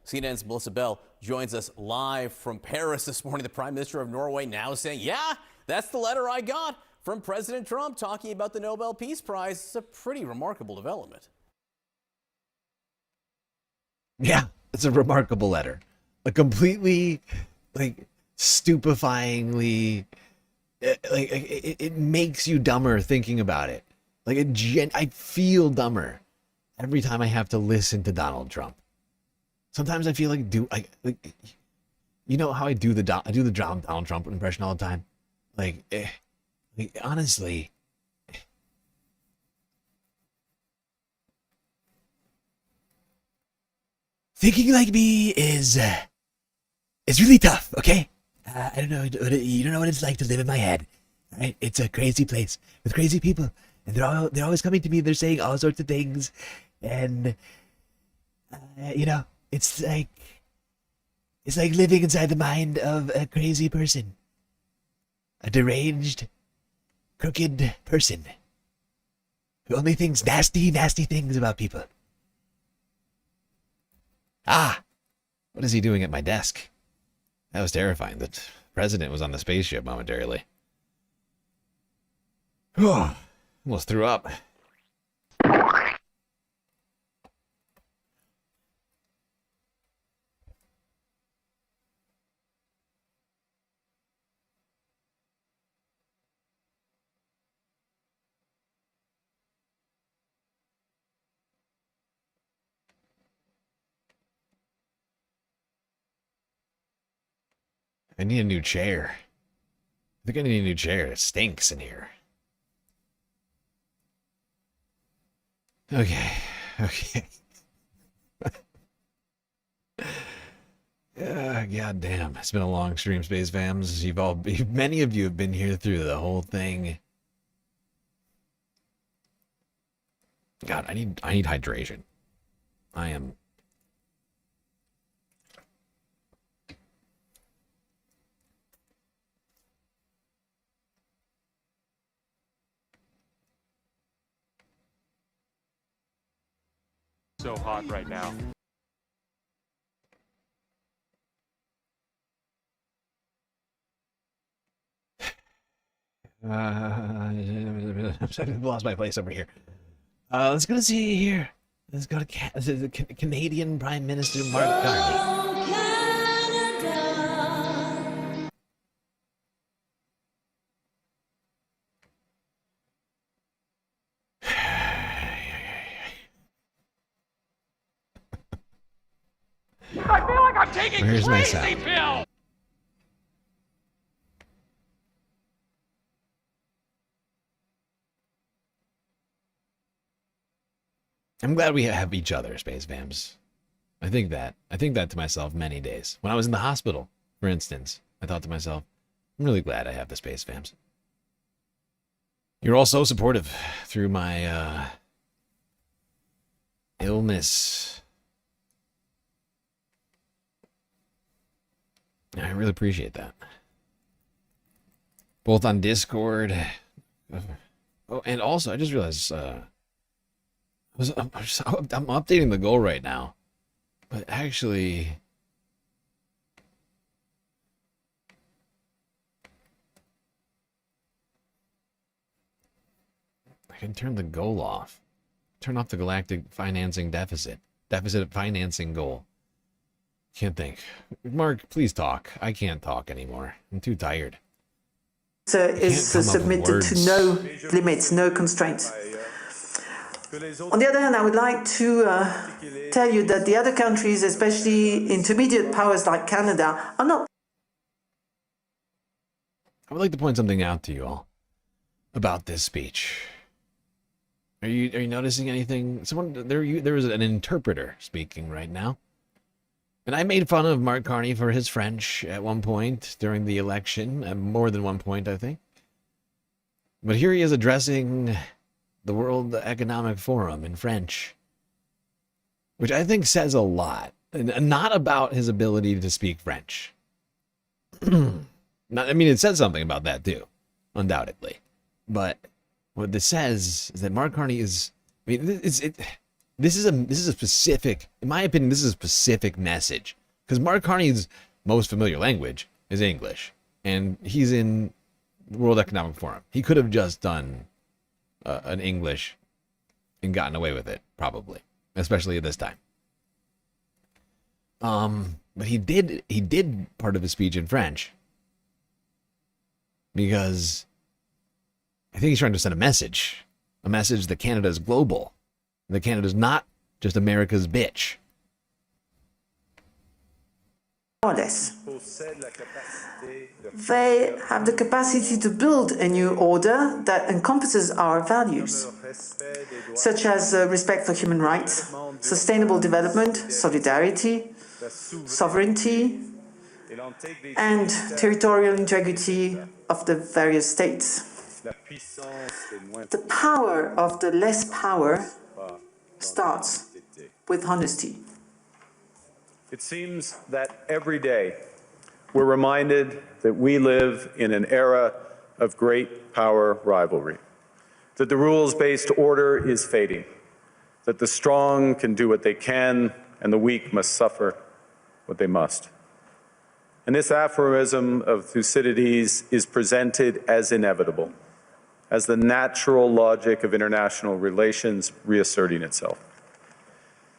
CNN's Melissa Bell joins us live from Paris this morning. The Prime Minister of Norway now saying, yeah, that's the letter I got from President Trump talking about the Nobel Peace Prize. It's a pretty remarkable development. Yeah, it's a remarkable letter. A completely, stupefyingly, it makes you dumber thinking about it. I feel dumber every time I have to listen to Donald Trump. Sometimes I feel you know how I do the Donald Trump impression all the time. Honestly, thinking like me is really tough. Okay, I don't know. You don't know what it's like to live in my head. All right, it's a crazy place with crazy people, and they're always coming to me. They're saying all sorts of things, and it's like living inside the mind of a crazy person, a deranged, crooked person who only thinks nasty, nasty things about people. Ah, what is he doing at my desk? That was terrifying. The president was on the spaceship momentarily. Oh, almost threw up. I need a new chair. I think I need a new chair. It stinks in here. Okay. God damn. It's been a long stream, Space Fams. Many of you have been here through the whole thing. God, I need hydration. I am... so hot right now. I've lost my place over here. Let's go see here. Let's go to Canadian Prime Minister Mark Carney. I feel like I'm taking Where's my crazy sound? pill. I'm glad we have each other, Space Vams. I think that to myself many days. When I was in the hospital, for instance, I thought to myself, I'm really glad I have the Space Vams. You're all so supportive through my illness. I really appreciate that. Both on Discord. Oh, and also, I just realized I'm updating the goal right now. But actually... I can turn the goal off. Turn off the galactic financing deficit. Deficit financing goal. Can't think. Mark, please talk. I can't talk anymore. I'm too tired. Is submitted to no limits, no constraints. On the other hand, I would like to tell you that the other countries, especially intermediate powers like Canada, are not. I would like to point something out to you all about this speech. Are you noticing anything? There is an interpreter speaking right now. And I made fun of Mark Carney for his French at one point during the election, at more than one point, I think. But here he is addressing the World Economic Forum in French, which I think says a lot, and not about his ability to speak French. It says something about that too, undoubtedly. But what this says is that Mark Carney is, this is a specific, in my opinion, this is a specific message. Because Mark Carney's most familiar language is English. And he's in the World Economic Forum. He could have just done an English and gotten away with it, probably. Especially at this time. But he did part of his speech in French. Because I think he's trying to send a message that Canada is global. That Canada is not just America's bitch. Lawless. They have the capacity to build a new order that encompasses our values, such as respect for human rights, sustainable development, solidarity, sovereignty, and territorial integrity of the various states. The power of the less power starts with honesty. It seems that every day we're reminded that we live in an era of great power rivalry, that the rules-based order is fading, that the strong can do what they can and the weak must suffer what they must. And this aphorism of Thucydides is presented as inevitable, as the natural logic of international relations reasserting itself.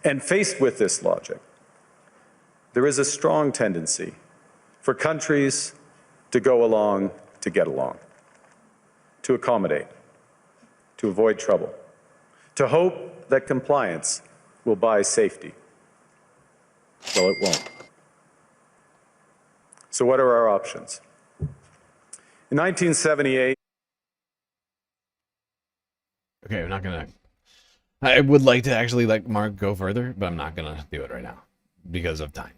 And faced with this logic, there is a strong tendency for countries to go along to get along, to accommodate, to avoid trouble, to hope that compliance will buy safety. Well, it won't. So what are our options? In 1978, okay, I'm not gonna. I would like to actually let Mark go further, but I'm not gonna do it right now because of time.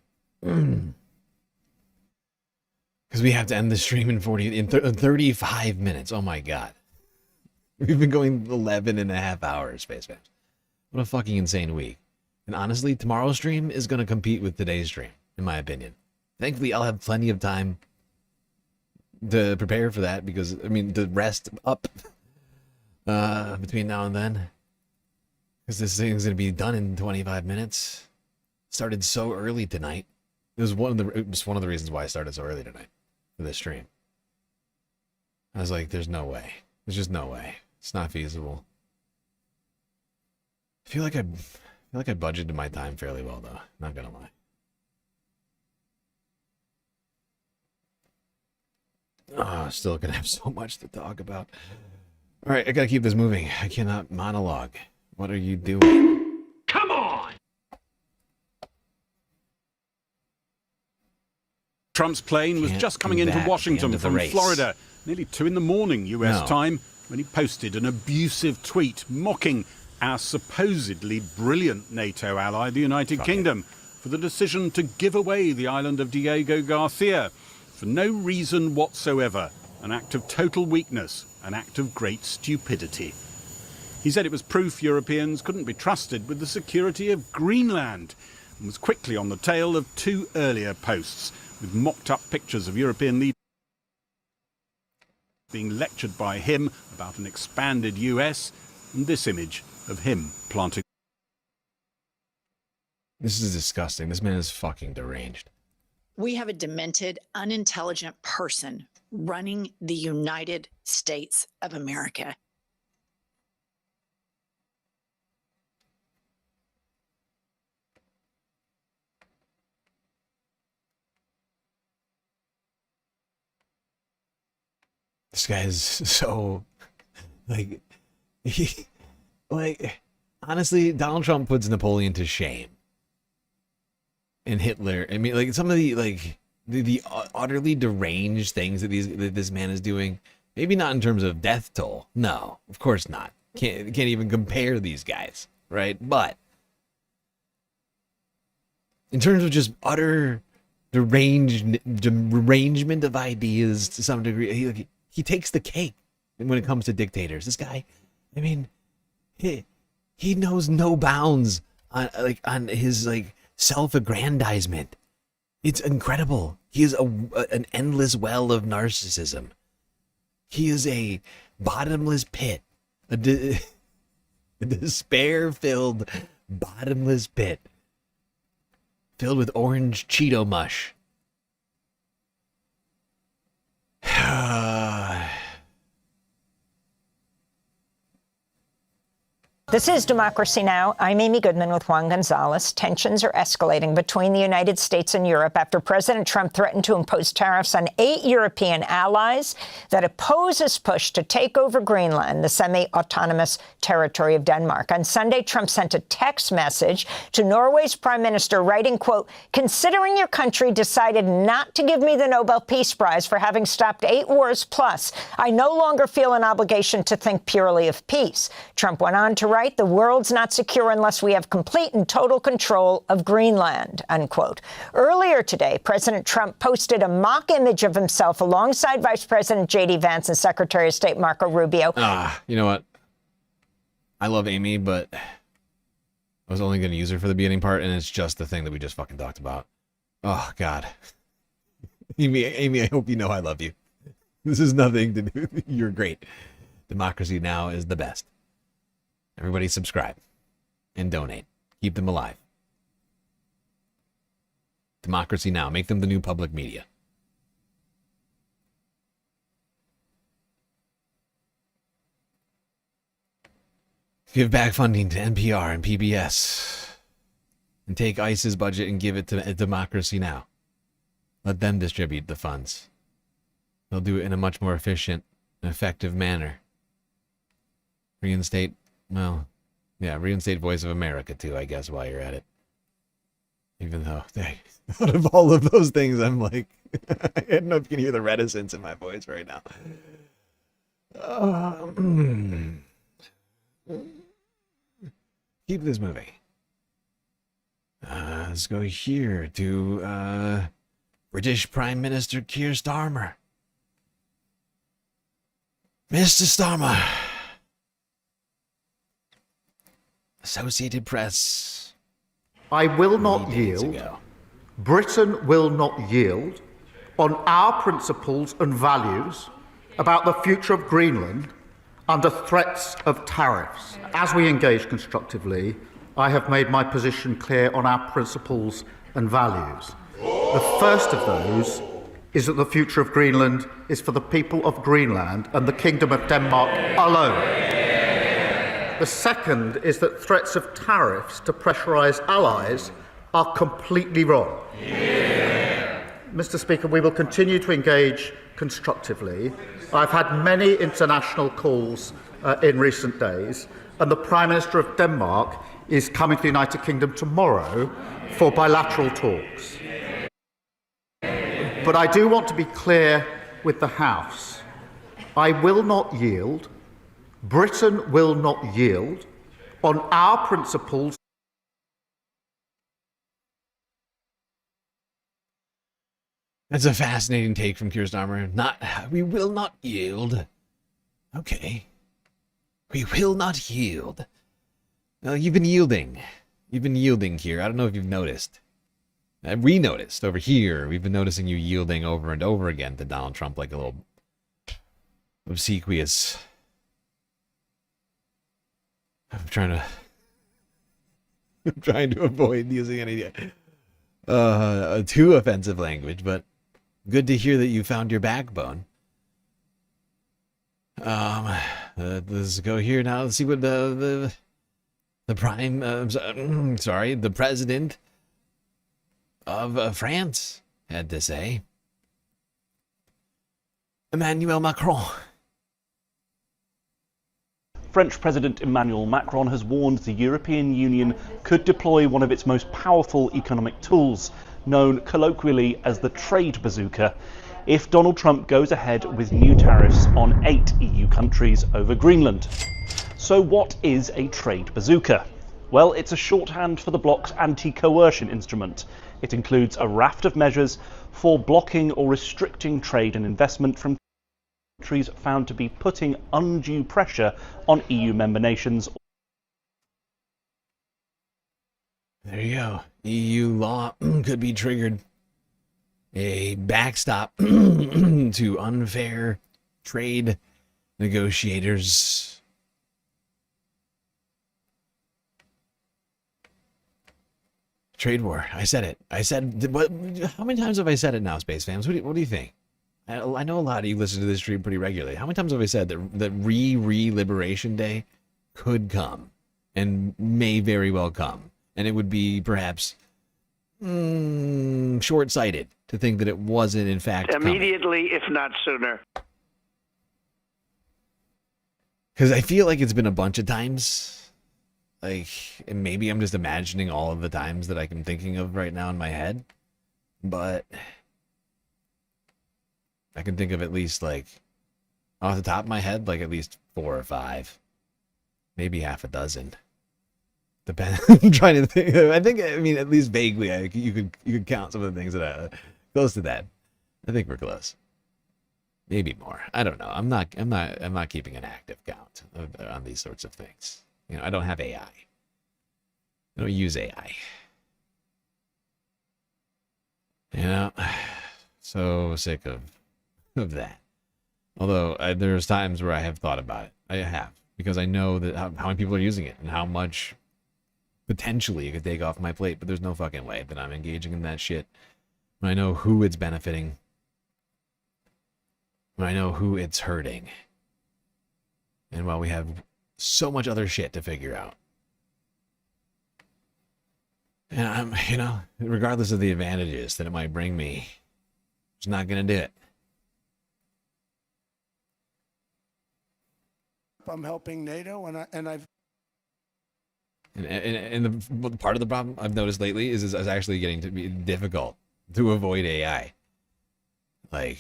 Because we have to end the stream in 35 minutes. Oh my god, we've been going 11 and a half hours, Space Fans. What a fucking insane week. And honestly, tomorrow's stream is gonna compete with today's stream, in my opinion. Thankfully, I'll have plenty of time to prepare for that because, to rest up between now and then. Because this thing's going to be done in 25 minutes. Started so early tonight. It was one of the reasons why I started so early tonight for this stream. I was like, there's no way. There's just no way. It's not feasible. I feel like I budgeted my time fairly well, though. Not going to lie. Oh, still gonna have so much to talk about. All right, I gotta keep this moving. I cannot monologue. What are you doing? Come on! Trump's plane was just coming into Washington from Florida, nearly 2 in the morning US time, when he posted an abusive tweet mocking our supposedly brilliant NATO ally, the United Kingdom, for the decision to give away the island of Diego Garcia. For no reason whatsoever, an act of total weakness, an act of great stupidity. He said it was proof Europeans couldn't be trusted with the security of Greenland, and was quickly on the tail of 2 earlier posts, with mocked-up pictures of European leaders being lectured by him about an expanded US, and this image of him planting. This is disgusting. This man is fucking deranged. We have a demented, unintelligent person running the United States of America. This guy is so, like, honestly, Donald Trump puts Napoleon to shame. And Hitler. I mean, like, some of the, like, the utterly deranged things that this man is doing. Maybe not in terms of death toll. No, of course not. Can't even compare these guys, right? But in terms of just utter derangement of ideas to some degree, he takes the cake when it comes to dictators. This guy, I mean, he knows no bounds on his like self-aggrandizement. It's incredible. He is an endless well of narcissism. He is a bottomless pit, a despair-filled bottomless pit filled with orange Cheeto mush. This is Democracy Now! I'm Amy Goodman with Juan Gonzalez. Tensions are escalating between the United States and Europe after President Trump threatened to impose tariffs on 8 European allies that oppose his push to take over Greenland, the semi-autonomous territory of Denmark. On Sunday, Trump sent a text message to Norway's prime minister writing, quote, "Considering your country decided not to give me the Nobel Peace Prize for having stopped 8 wars plus, I no longer feel an obligation to think purely of peace." Trump went on to write, "The world's not secure unless we have complete and total control of Greenland," unquote. Earlier today, President Trump posted a mock image of himself alongside Vice President J.D. Vance and Secretary of State Marco Rubio. You know what? I love Amy, but I was only going to use her for the beginning part, and it's just the thing that we just fucking talked about. Oh, God. Amy, I hope you know I love you. This is nothing to do. You're great. Democracy Now! Is the best. Everybody subscribe and donate. Keep them alive. Democracy Now! Make them the new public media. Give back funding to NPR and PBS. And take ICE's budget and give it to Democracy Now! Let them distribute the funds. They'll do it in a much more efficient and effective manner. Reinstate Voice of America, too, I guess, while you're at it. Even though, out of all of those things, I'm like, I don't know if you can hear the reticence in my voice right now. Keep this moving. Let's go here to British Prime Minister Keir Starmer. Mr. Starmer. Associated Press. I will not yield. Britain will not yield on our principles and values about the future of Greenland under threats of tariffs. As we engage constructively, I have made my position clear on our principles and values. The first of those is that the future of Greenland is for the people of Greenland and the Kingdom of Denmark alone. The second is that threats of tariffs to pressurise allies are completely wrong. Yeah. Mr. Speaker, we will continue to engage constructively. I've had many international calls in recent days, and the Prime Minister of Denmark is coming to the United Kingdom tomorrow for bilateral talks. But I do want to be clear with the House. I will not yield. Britain will not yield on our principles. That's a fascinating take from Keir Starmer. We will not yield. Okay. We will not yield. No, you've been yielding. You've been yielding, Keir. I don't know if you've noticed. We noticed over here. We've been noticing you yielding over and over again to Donald Trump like a little obsequious. I'm trying to avoid using any too offensive language, but good to hear that you found your backbone. Let's go here now. Let's see what the president of France had to say. Emmanuel Macron French President Emmanuel Macron has warned the European Union could deploy one of its most powerful economic tools, known colloquially as the trade bazooka, if Donald Trump goes ahead with new tariffs on 8 EU countries over Greenland. So what is a trade bazooka? Well, it's a shorthand for the bloc's anti-coercion instrument. It includes a raft of measures for blocking or restricting trade and investment from countries found to be putting undue pressure on EU member nations. There you go. EU law could be triggered. A backstop to unfair trade negotiators. Trade war. I said it. I said, what, how many times have I said it now, Space Fams? What do you think? I know a lot of you listen to this stream pretty regularly. How many times have I said that Liberation Day could come and may very well come? And it would be perhaps short-sighted to think that it wasn't, in fact, immediately, if not sooner. Because I feel like it's been a bunch of times. Like, and maybe I'm just imagining all of the times that I can thinking of right now in my head. But I can think of at least, like, off the top of my head, like at least 4 or 5. Maybe half a dozen. Depends. I'm trying to think. I mean, at least vaguely, you could count some of the things that close to that. I think we're close. Maybe more. I don't know. I'm not keeping an active count on these sorts of things. You know, I don't have AI. I don't use AI. You know, so sick of that. Although there's times where I have thought about it. I have, because I know that how many people are using it and how much potentially it could take off my plate. But there's no fucking way that I'm engaging in that shit when I know who it's benefiting, when I know who it's hurting, and while we have so much other shit to figure out. And I'm, you know, regardless of the advantages that it might bring me, just not gonna do it. I'm helping NATO, and I've. And the part of the problem I've noticed lately is actually getting to be difficult to avoid AI. Like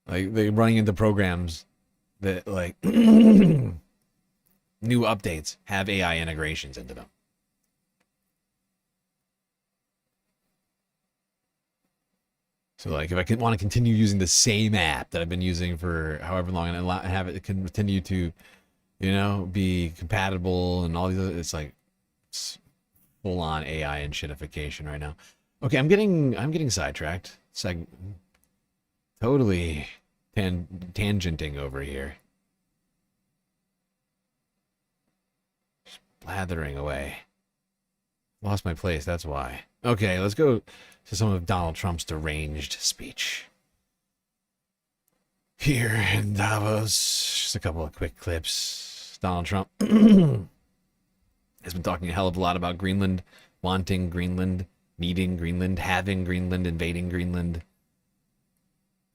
they're running into programs that, like, new updates have AI integrations into them. So, like, if I want to continue using the same app that I've been using for however long, and have it continue to, you know, be compatible and all these other, it's like full on AI and shitification right now. Okay, I'm getting sidetracked. It's like totally tangenting over here. Just blathering away. Lost my place, that's why. Okay, let's go to some of Donald Trump's deranged speech. Here in Davos, just a couple of quick clips. Donald Trump has been talking a hell of a lot about Greenland, wanting Greenland, needing Greenland, having Greenland, invading Greenland.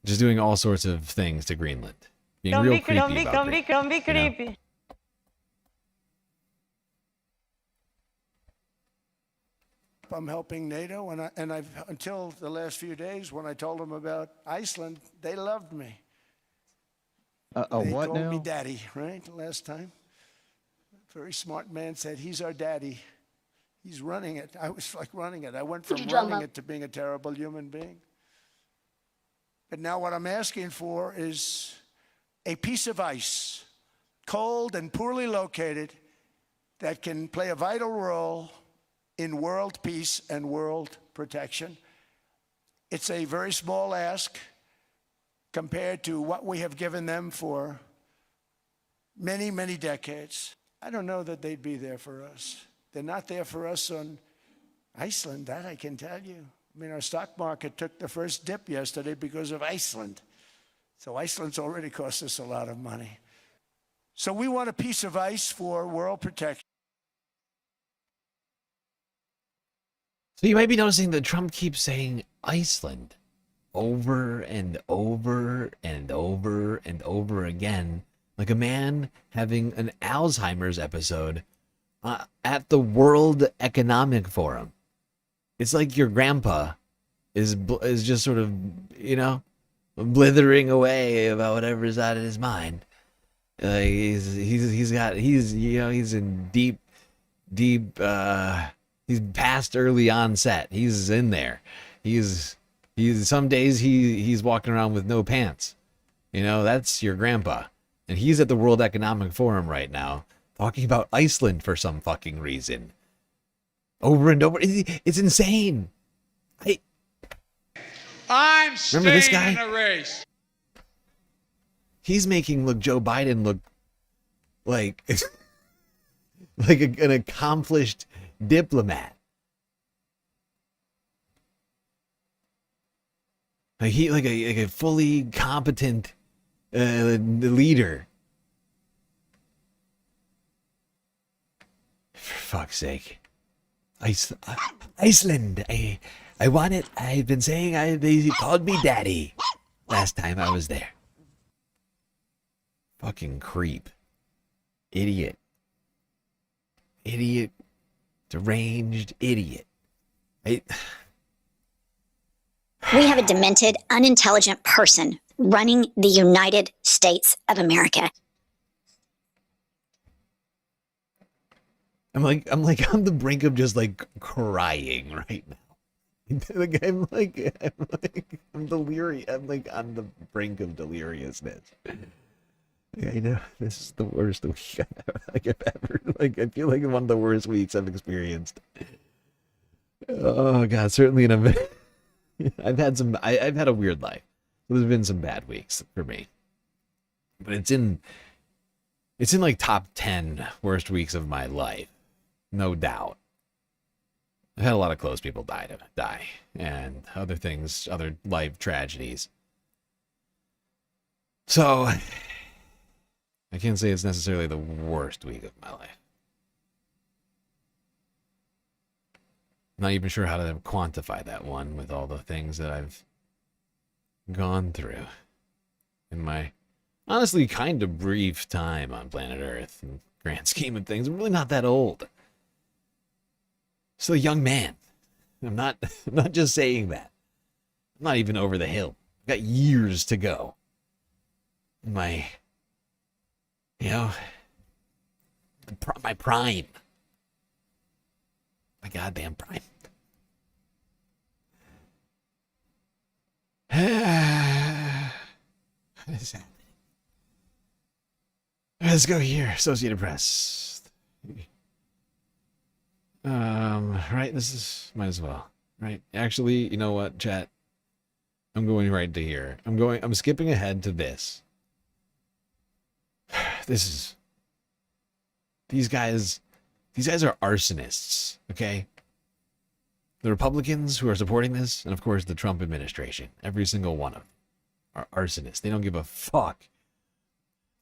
Just doing all sorts of things to Greenland. Being real creepy about it. Don't be creepy. You know? I'm helping NATO, and I've until the last few days when I told them about Iceland, they loved me. They what called now? me daddy, right? Last time, very smart man said, "He's our daddy. He's running it." I was like running it. I went from running it to being a terrible human being. But now what I'm asking for is a piece of ice, cold and poorly located, that can play a vital role in world peace and world protection. It's a very small ask compared to what we have given them for many, many decades. I don't know that they'd be there for us. They're not there for us on Iceland, that I can tell you. I mean, our stock market took the first dip yesterday because of Iceland. So Iceland's already cost us a lot of money. So we want a piece of ice for world protection. So you might be noticing that Trump keeps saying Iceland over and over and over and over again like a man having an Alzheimer's episode at the World Economic Forum. It's like your grandpa is just sort of, you know, blithering away about whatever's out of his mind. He's in deep, he's past early onset. He's in there. He's some days he's walking around with no pants. You know, that's your grandpa. And he's at the World Economic Forum right now talking about Iceland for some fucking reason. Over and over. It's insane. I'm Remember this guy? staying in the race. He's making Joe Biden look like like an accomplished diplomat. Like a fully competent leader. For fuck's sake. Iceland. I want it. I've been saying they called me daddy last time I was there. Fucking creep. Idiot. Deranged idiot. We have a demented, unintelligent person running the United States of America. I'm on the brink of just like crying right now. I'm delirious. I'm like on the brink of deliriousness. I know this is the worst week I've ever. I feel like one of the worst weeks I've experienced. Oh God, certainly I've had a weird life. There's been some bad weeks for me, but it's in like top 10 worst weeks of my life, no doubt. I've had a lot of close people die, and other things, other life tragedies. So I can't say it's necessarily the worst week of my life. I'm not even sure how to quantify that one with all the things that I've gone through in my honestly kind of brief time on planet Earth. In the grand scheme of things, I'm really not that old. Still a young man. I'm not just saying that. I'm not even over the hill. I've got years to go. My prime. My goddamn prime. What is happening? Let's go here. Associated Press. Right, this is, might as well. Right, actually, you know what, chat? I'm going right to here. I'm skipping ahead to this. These guys are arsonists, okay? The Republicans who are supporting this, and of course the Trump administration, every single one of them are arsonists. They don't give a fuck.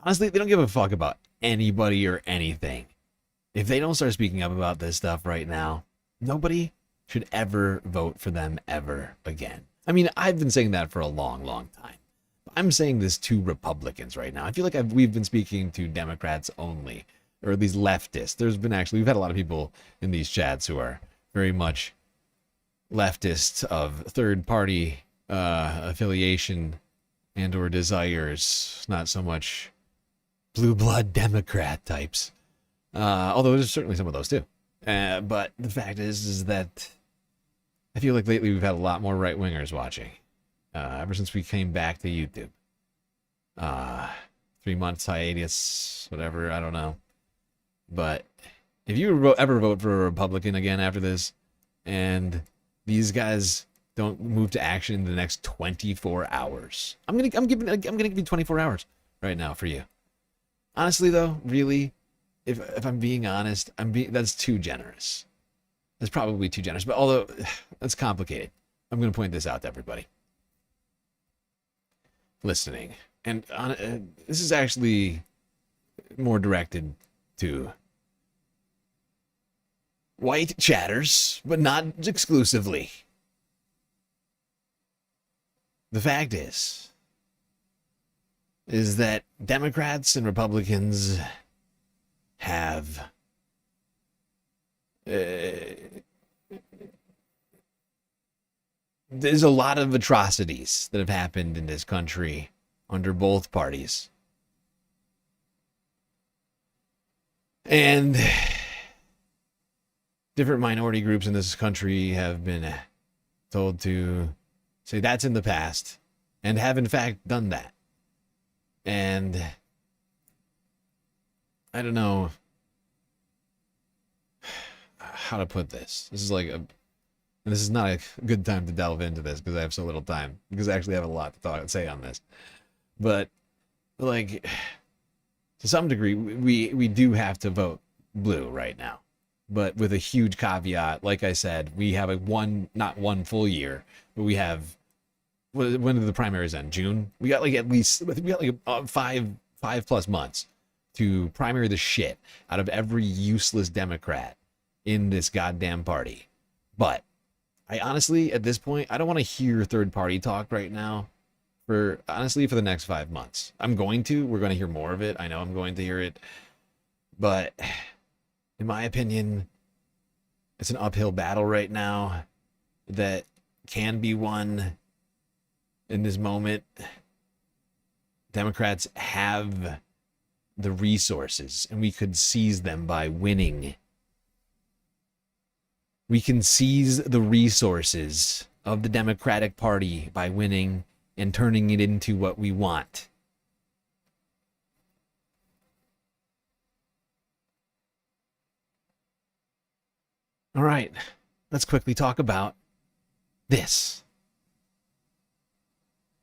Honestly, they don't give a fuck about anybody or anything. If they don't start speaking up about this stuff right now, nobody should ever vote for them ever again. I mean, I've been saying that for a long, long time. I'm saying this to Republicans right now. I feel like we've been speaking to Democrats only, or at least leftists. We've had a lot of people in these chats who are very much leftists of third-party affiliation and or desires, not so much blue blood Democrat types. Although there's certainly some of those too. But the fact is that I feel like lately we've had a lot more right-wingers watching. Ever since we came back to YouTube. 3 months hiatus, whatever, I don't know. But if you ever vote for a Republican again after this, and these guys don't move to action in the next 24 hours, I'm gonna give you 24 hours right now for you. Honestly, though, really, if I'm being honest, that's too generous. That's probably too generous. But although that's complicated, I'm gonna point this out to everybody listening, and this is actually more directed to white chatters, but not exclusively. The fact is, is that Democrats and Republicans have there's a lot of atrocities that have happened in this country under both parties. And different minority groups in this country have been told to say that's in the past, and have in fact done that. And I don't know how to put this. This is like and this is not a good time to delve into this because I have so little time, because I actually have a lot to say on this. But like, to some degree, we do have to vote blue right now, but with a huge caveat. Like I said, we have not one full year, but we have, when do the primaries end? June? We got like at least 5+ months to primary the shit out of every useless Democrat in this goddamn party. But I honestly, at this point, I don't want to hear third party talk right now for the next 5 months. We're going to hear more of it. I know I'm going to hear it. But in my opinion, it's an uphill battle right now that can be won in this moment. Democrats have the resources, and we could seize them by winning. We can seize the resources of the Democratic Party by winning and turning it into what we want. All right, let's quickly talk about this.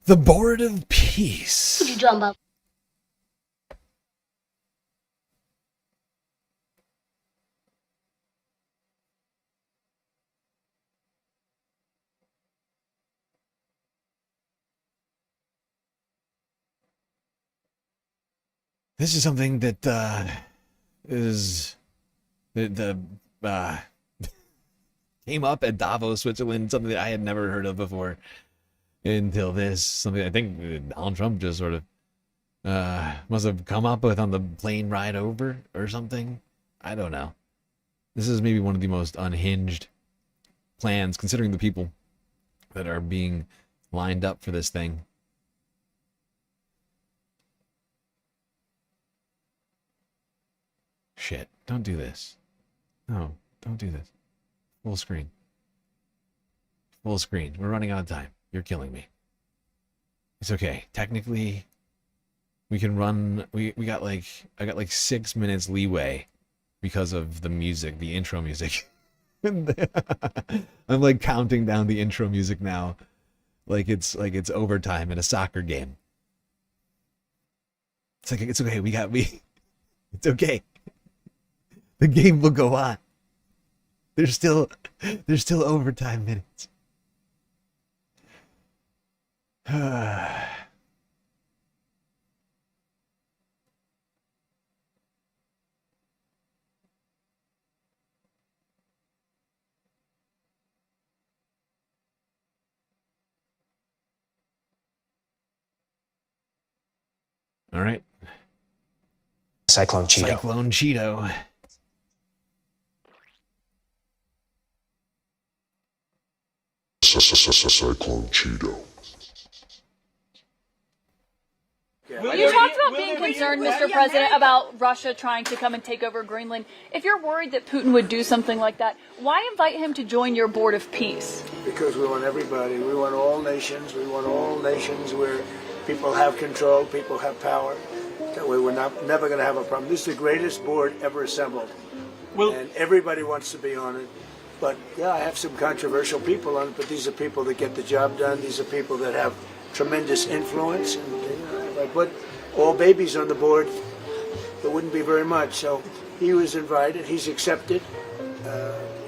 The Board of Peace. What you talking about? This is something that came up at Davos, Switzerland, something that I had never heard of before until this. Something I think Donald Trump just sort of must have come up with on the plane ride over or something. I don't know. This is maybe one of the most unhinged plans, considering the people that are being lined up for this thing. Shit, don't do this. No, don't do this. Full screen. Full screen. We're running out of time. You're killing me. It's okay. Technically, we can run. I got like 6 minutes leeway because of the music, the intro music. I'm like counting down the intro music now, like it's overtime in a soccer game. It's okay. It's okay. The game will go on. There's still overtime minutes. All right. Cyclone Cheeto. Cyclone Cheeto. Cyclone Cheeto. You talked about being concerned, Mr. President, about Russia trying to come and take over Greenland. If you're worried that Putin would do something like that, why invite him to join your Board of Peace? Because we want everybody. We want all nations. We want all nations where people have control, people have power. That way we're never going to have a problem. This is the greatest board ever assembled. And everybody wants to be on it. But, yeah, I have some controversial people on it, but these are people that get the job done. These are people that have tremendous influence. And, if I put all babies on the board, there wouldn't be very much. So he was invited. He's accepted.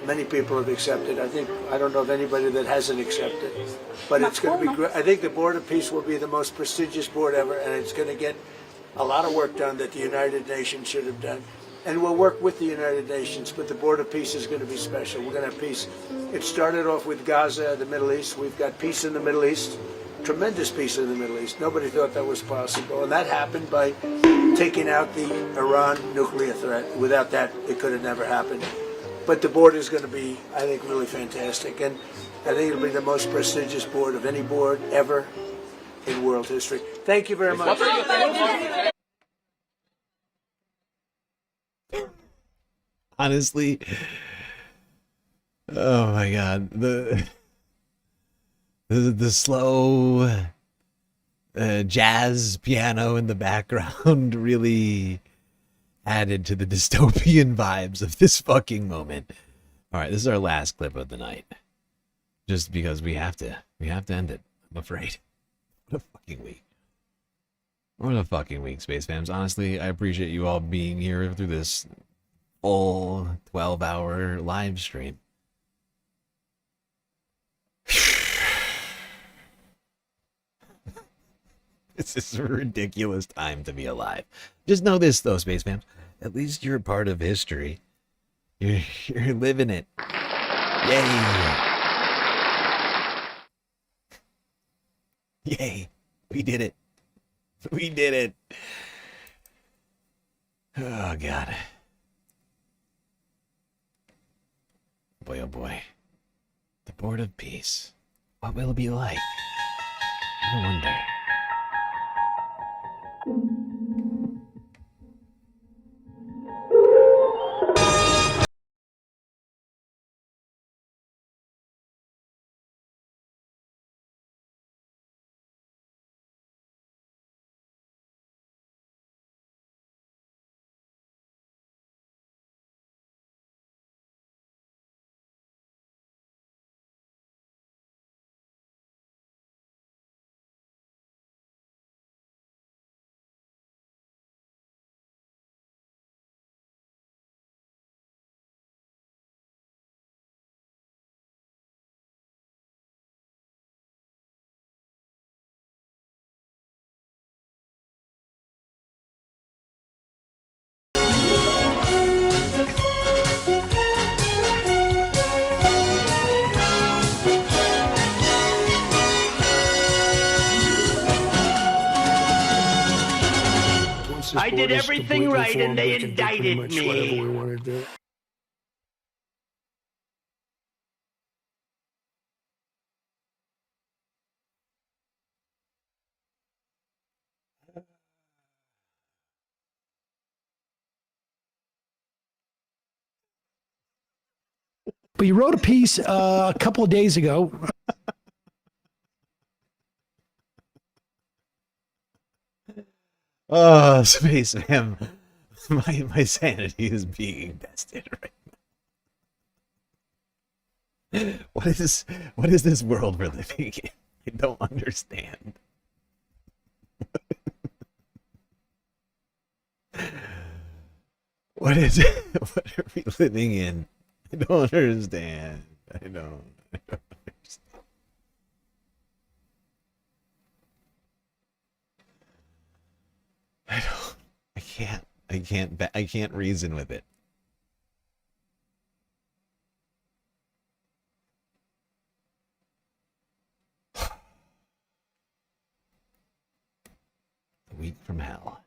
Many people have accepted. I don't know of anybody that hasn't accepted. But it's going to be great. I think the Board of Peace will be the most prestigious board ever, and it's going to get a lot of work done that the United Nations should have done. And we'll work with the United Nations, but the Board of Peace is going to be special. We're going to have peace. It started off with Gaza, the Middle East. We've got peace in the Middle East. tremendous peace in the Middle East. Nobody thought that was possible, and that happened by taking out the Iran nuclear threat. Without that, it could have never happened. But the board is going to be, I think, really fantastic, and I think it'll be the most prestigious board of any board ever in world history. Thank you very much. Honestly, oh my God, the slow jazz piano in the background really added to the dystopian vibes of this fucking moment. All right, this is our last clip of the night, just because we have to end it. I'm afraid. What a fucking week. What a fucking week, Space Fams. Honestly, I appreciate you all being here through this full 12-hour live stream. This is a ridiculous time to be alive. Just know this, though, Space Fams. At least you're a part of history. You're living it. Yay. Yay. We did it. We did it. Oh, God. Boy, oh boy. The Board of Peace. What will it be like? I wonder. I did everything right and they indicted me. But you wrote a piece a couple of days ago. Oh, Space Fam. My sanity is being tested right now. What is this world we're living in? I don't understand. What is it? What are we living in? I don't understand. I don't understand. I can't reason with it. The week from hell.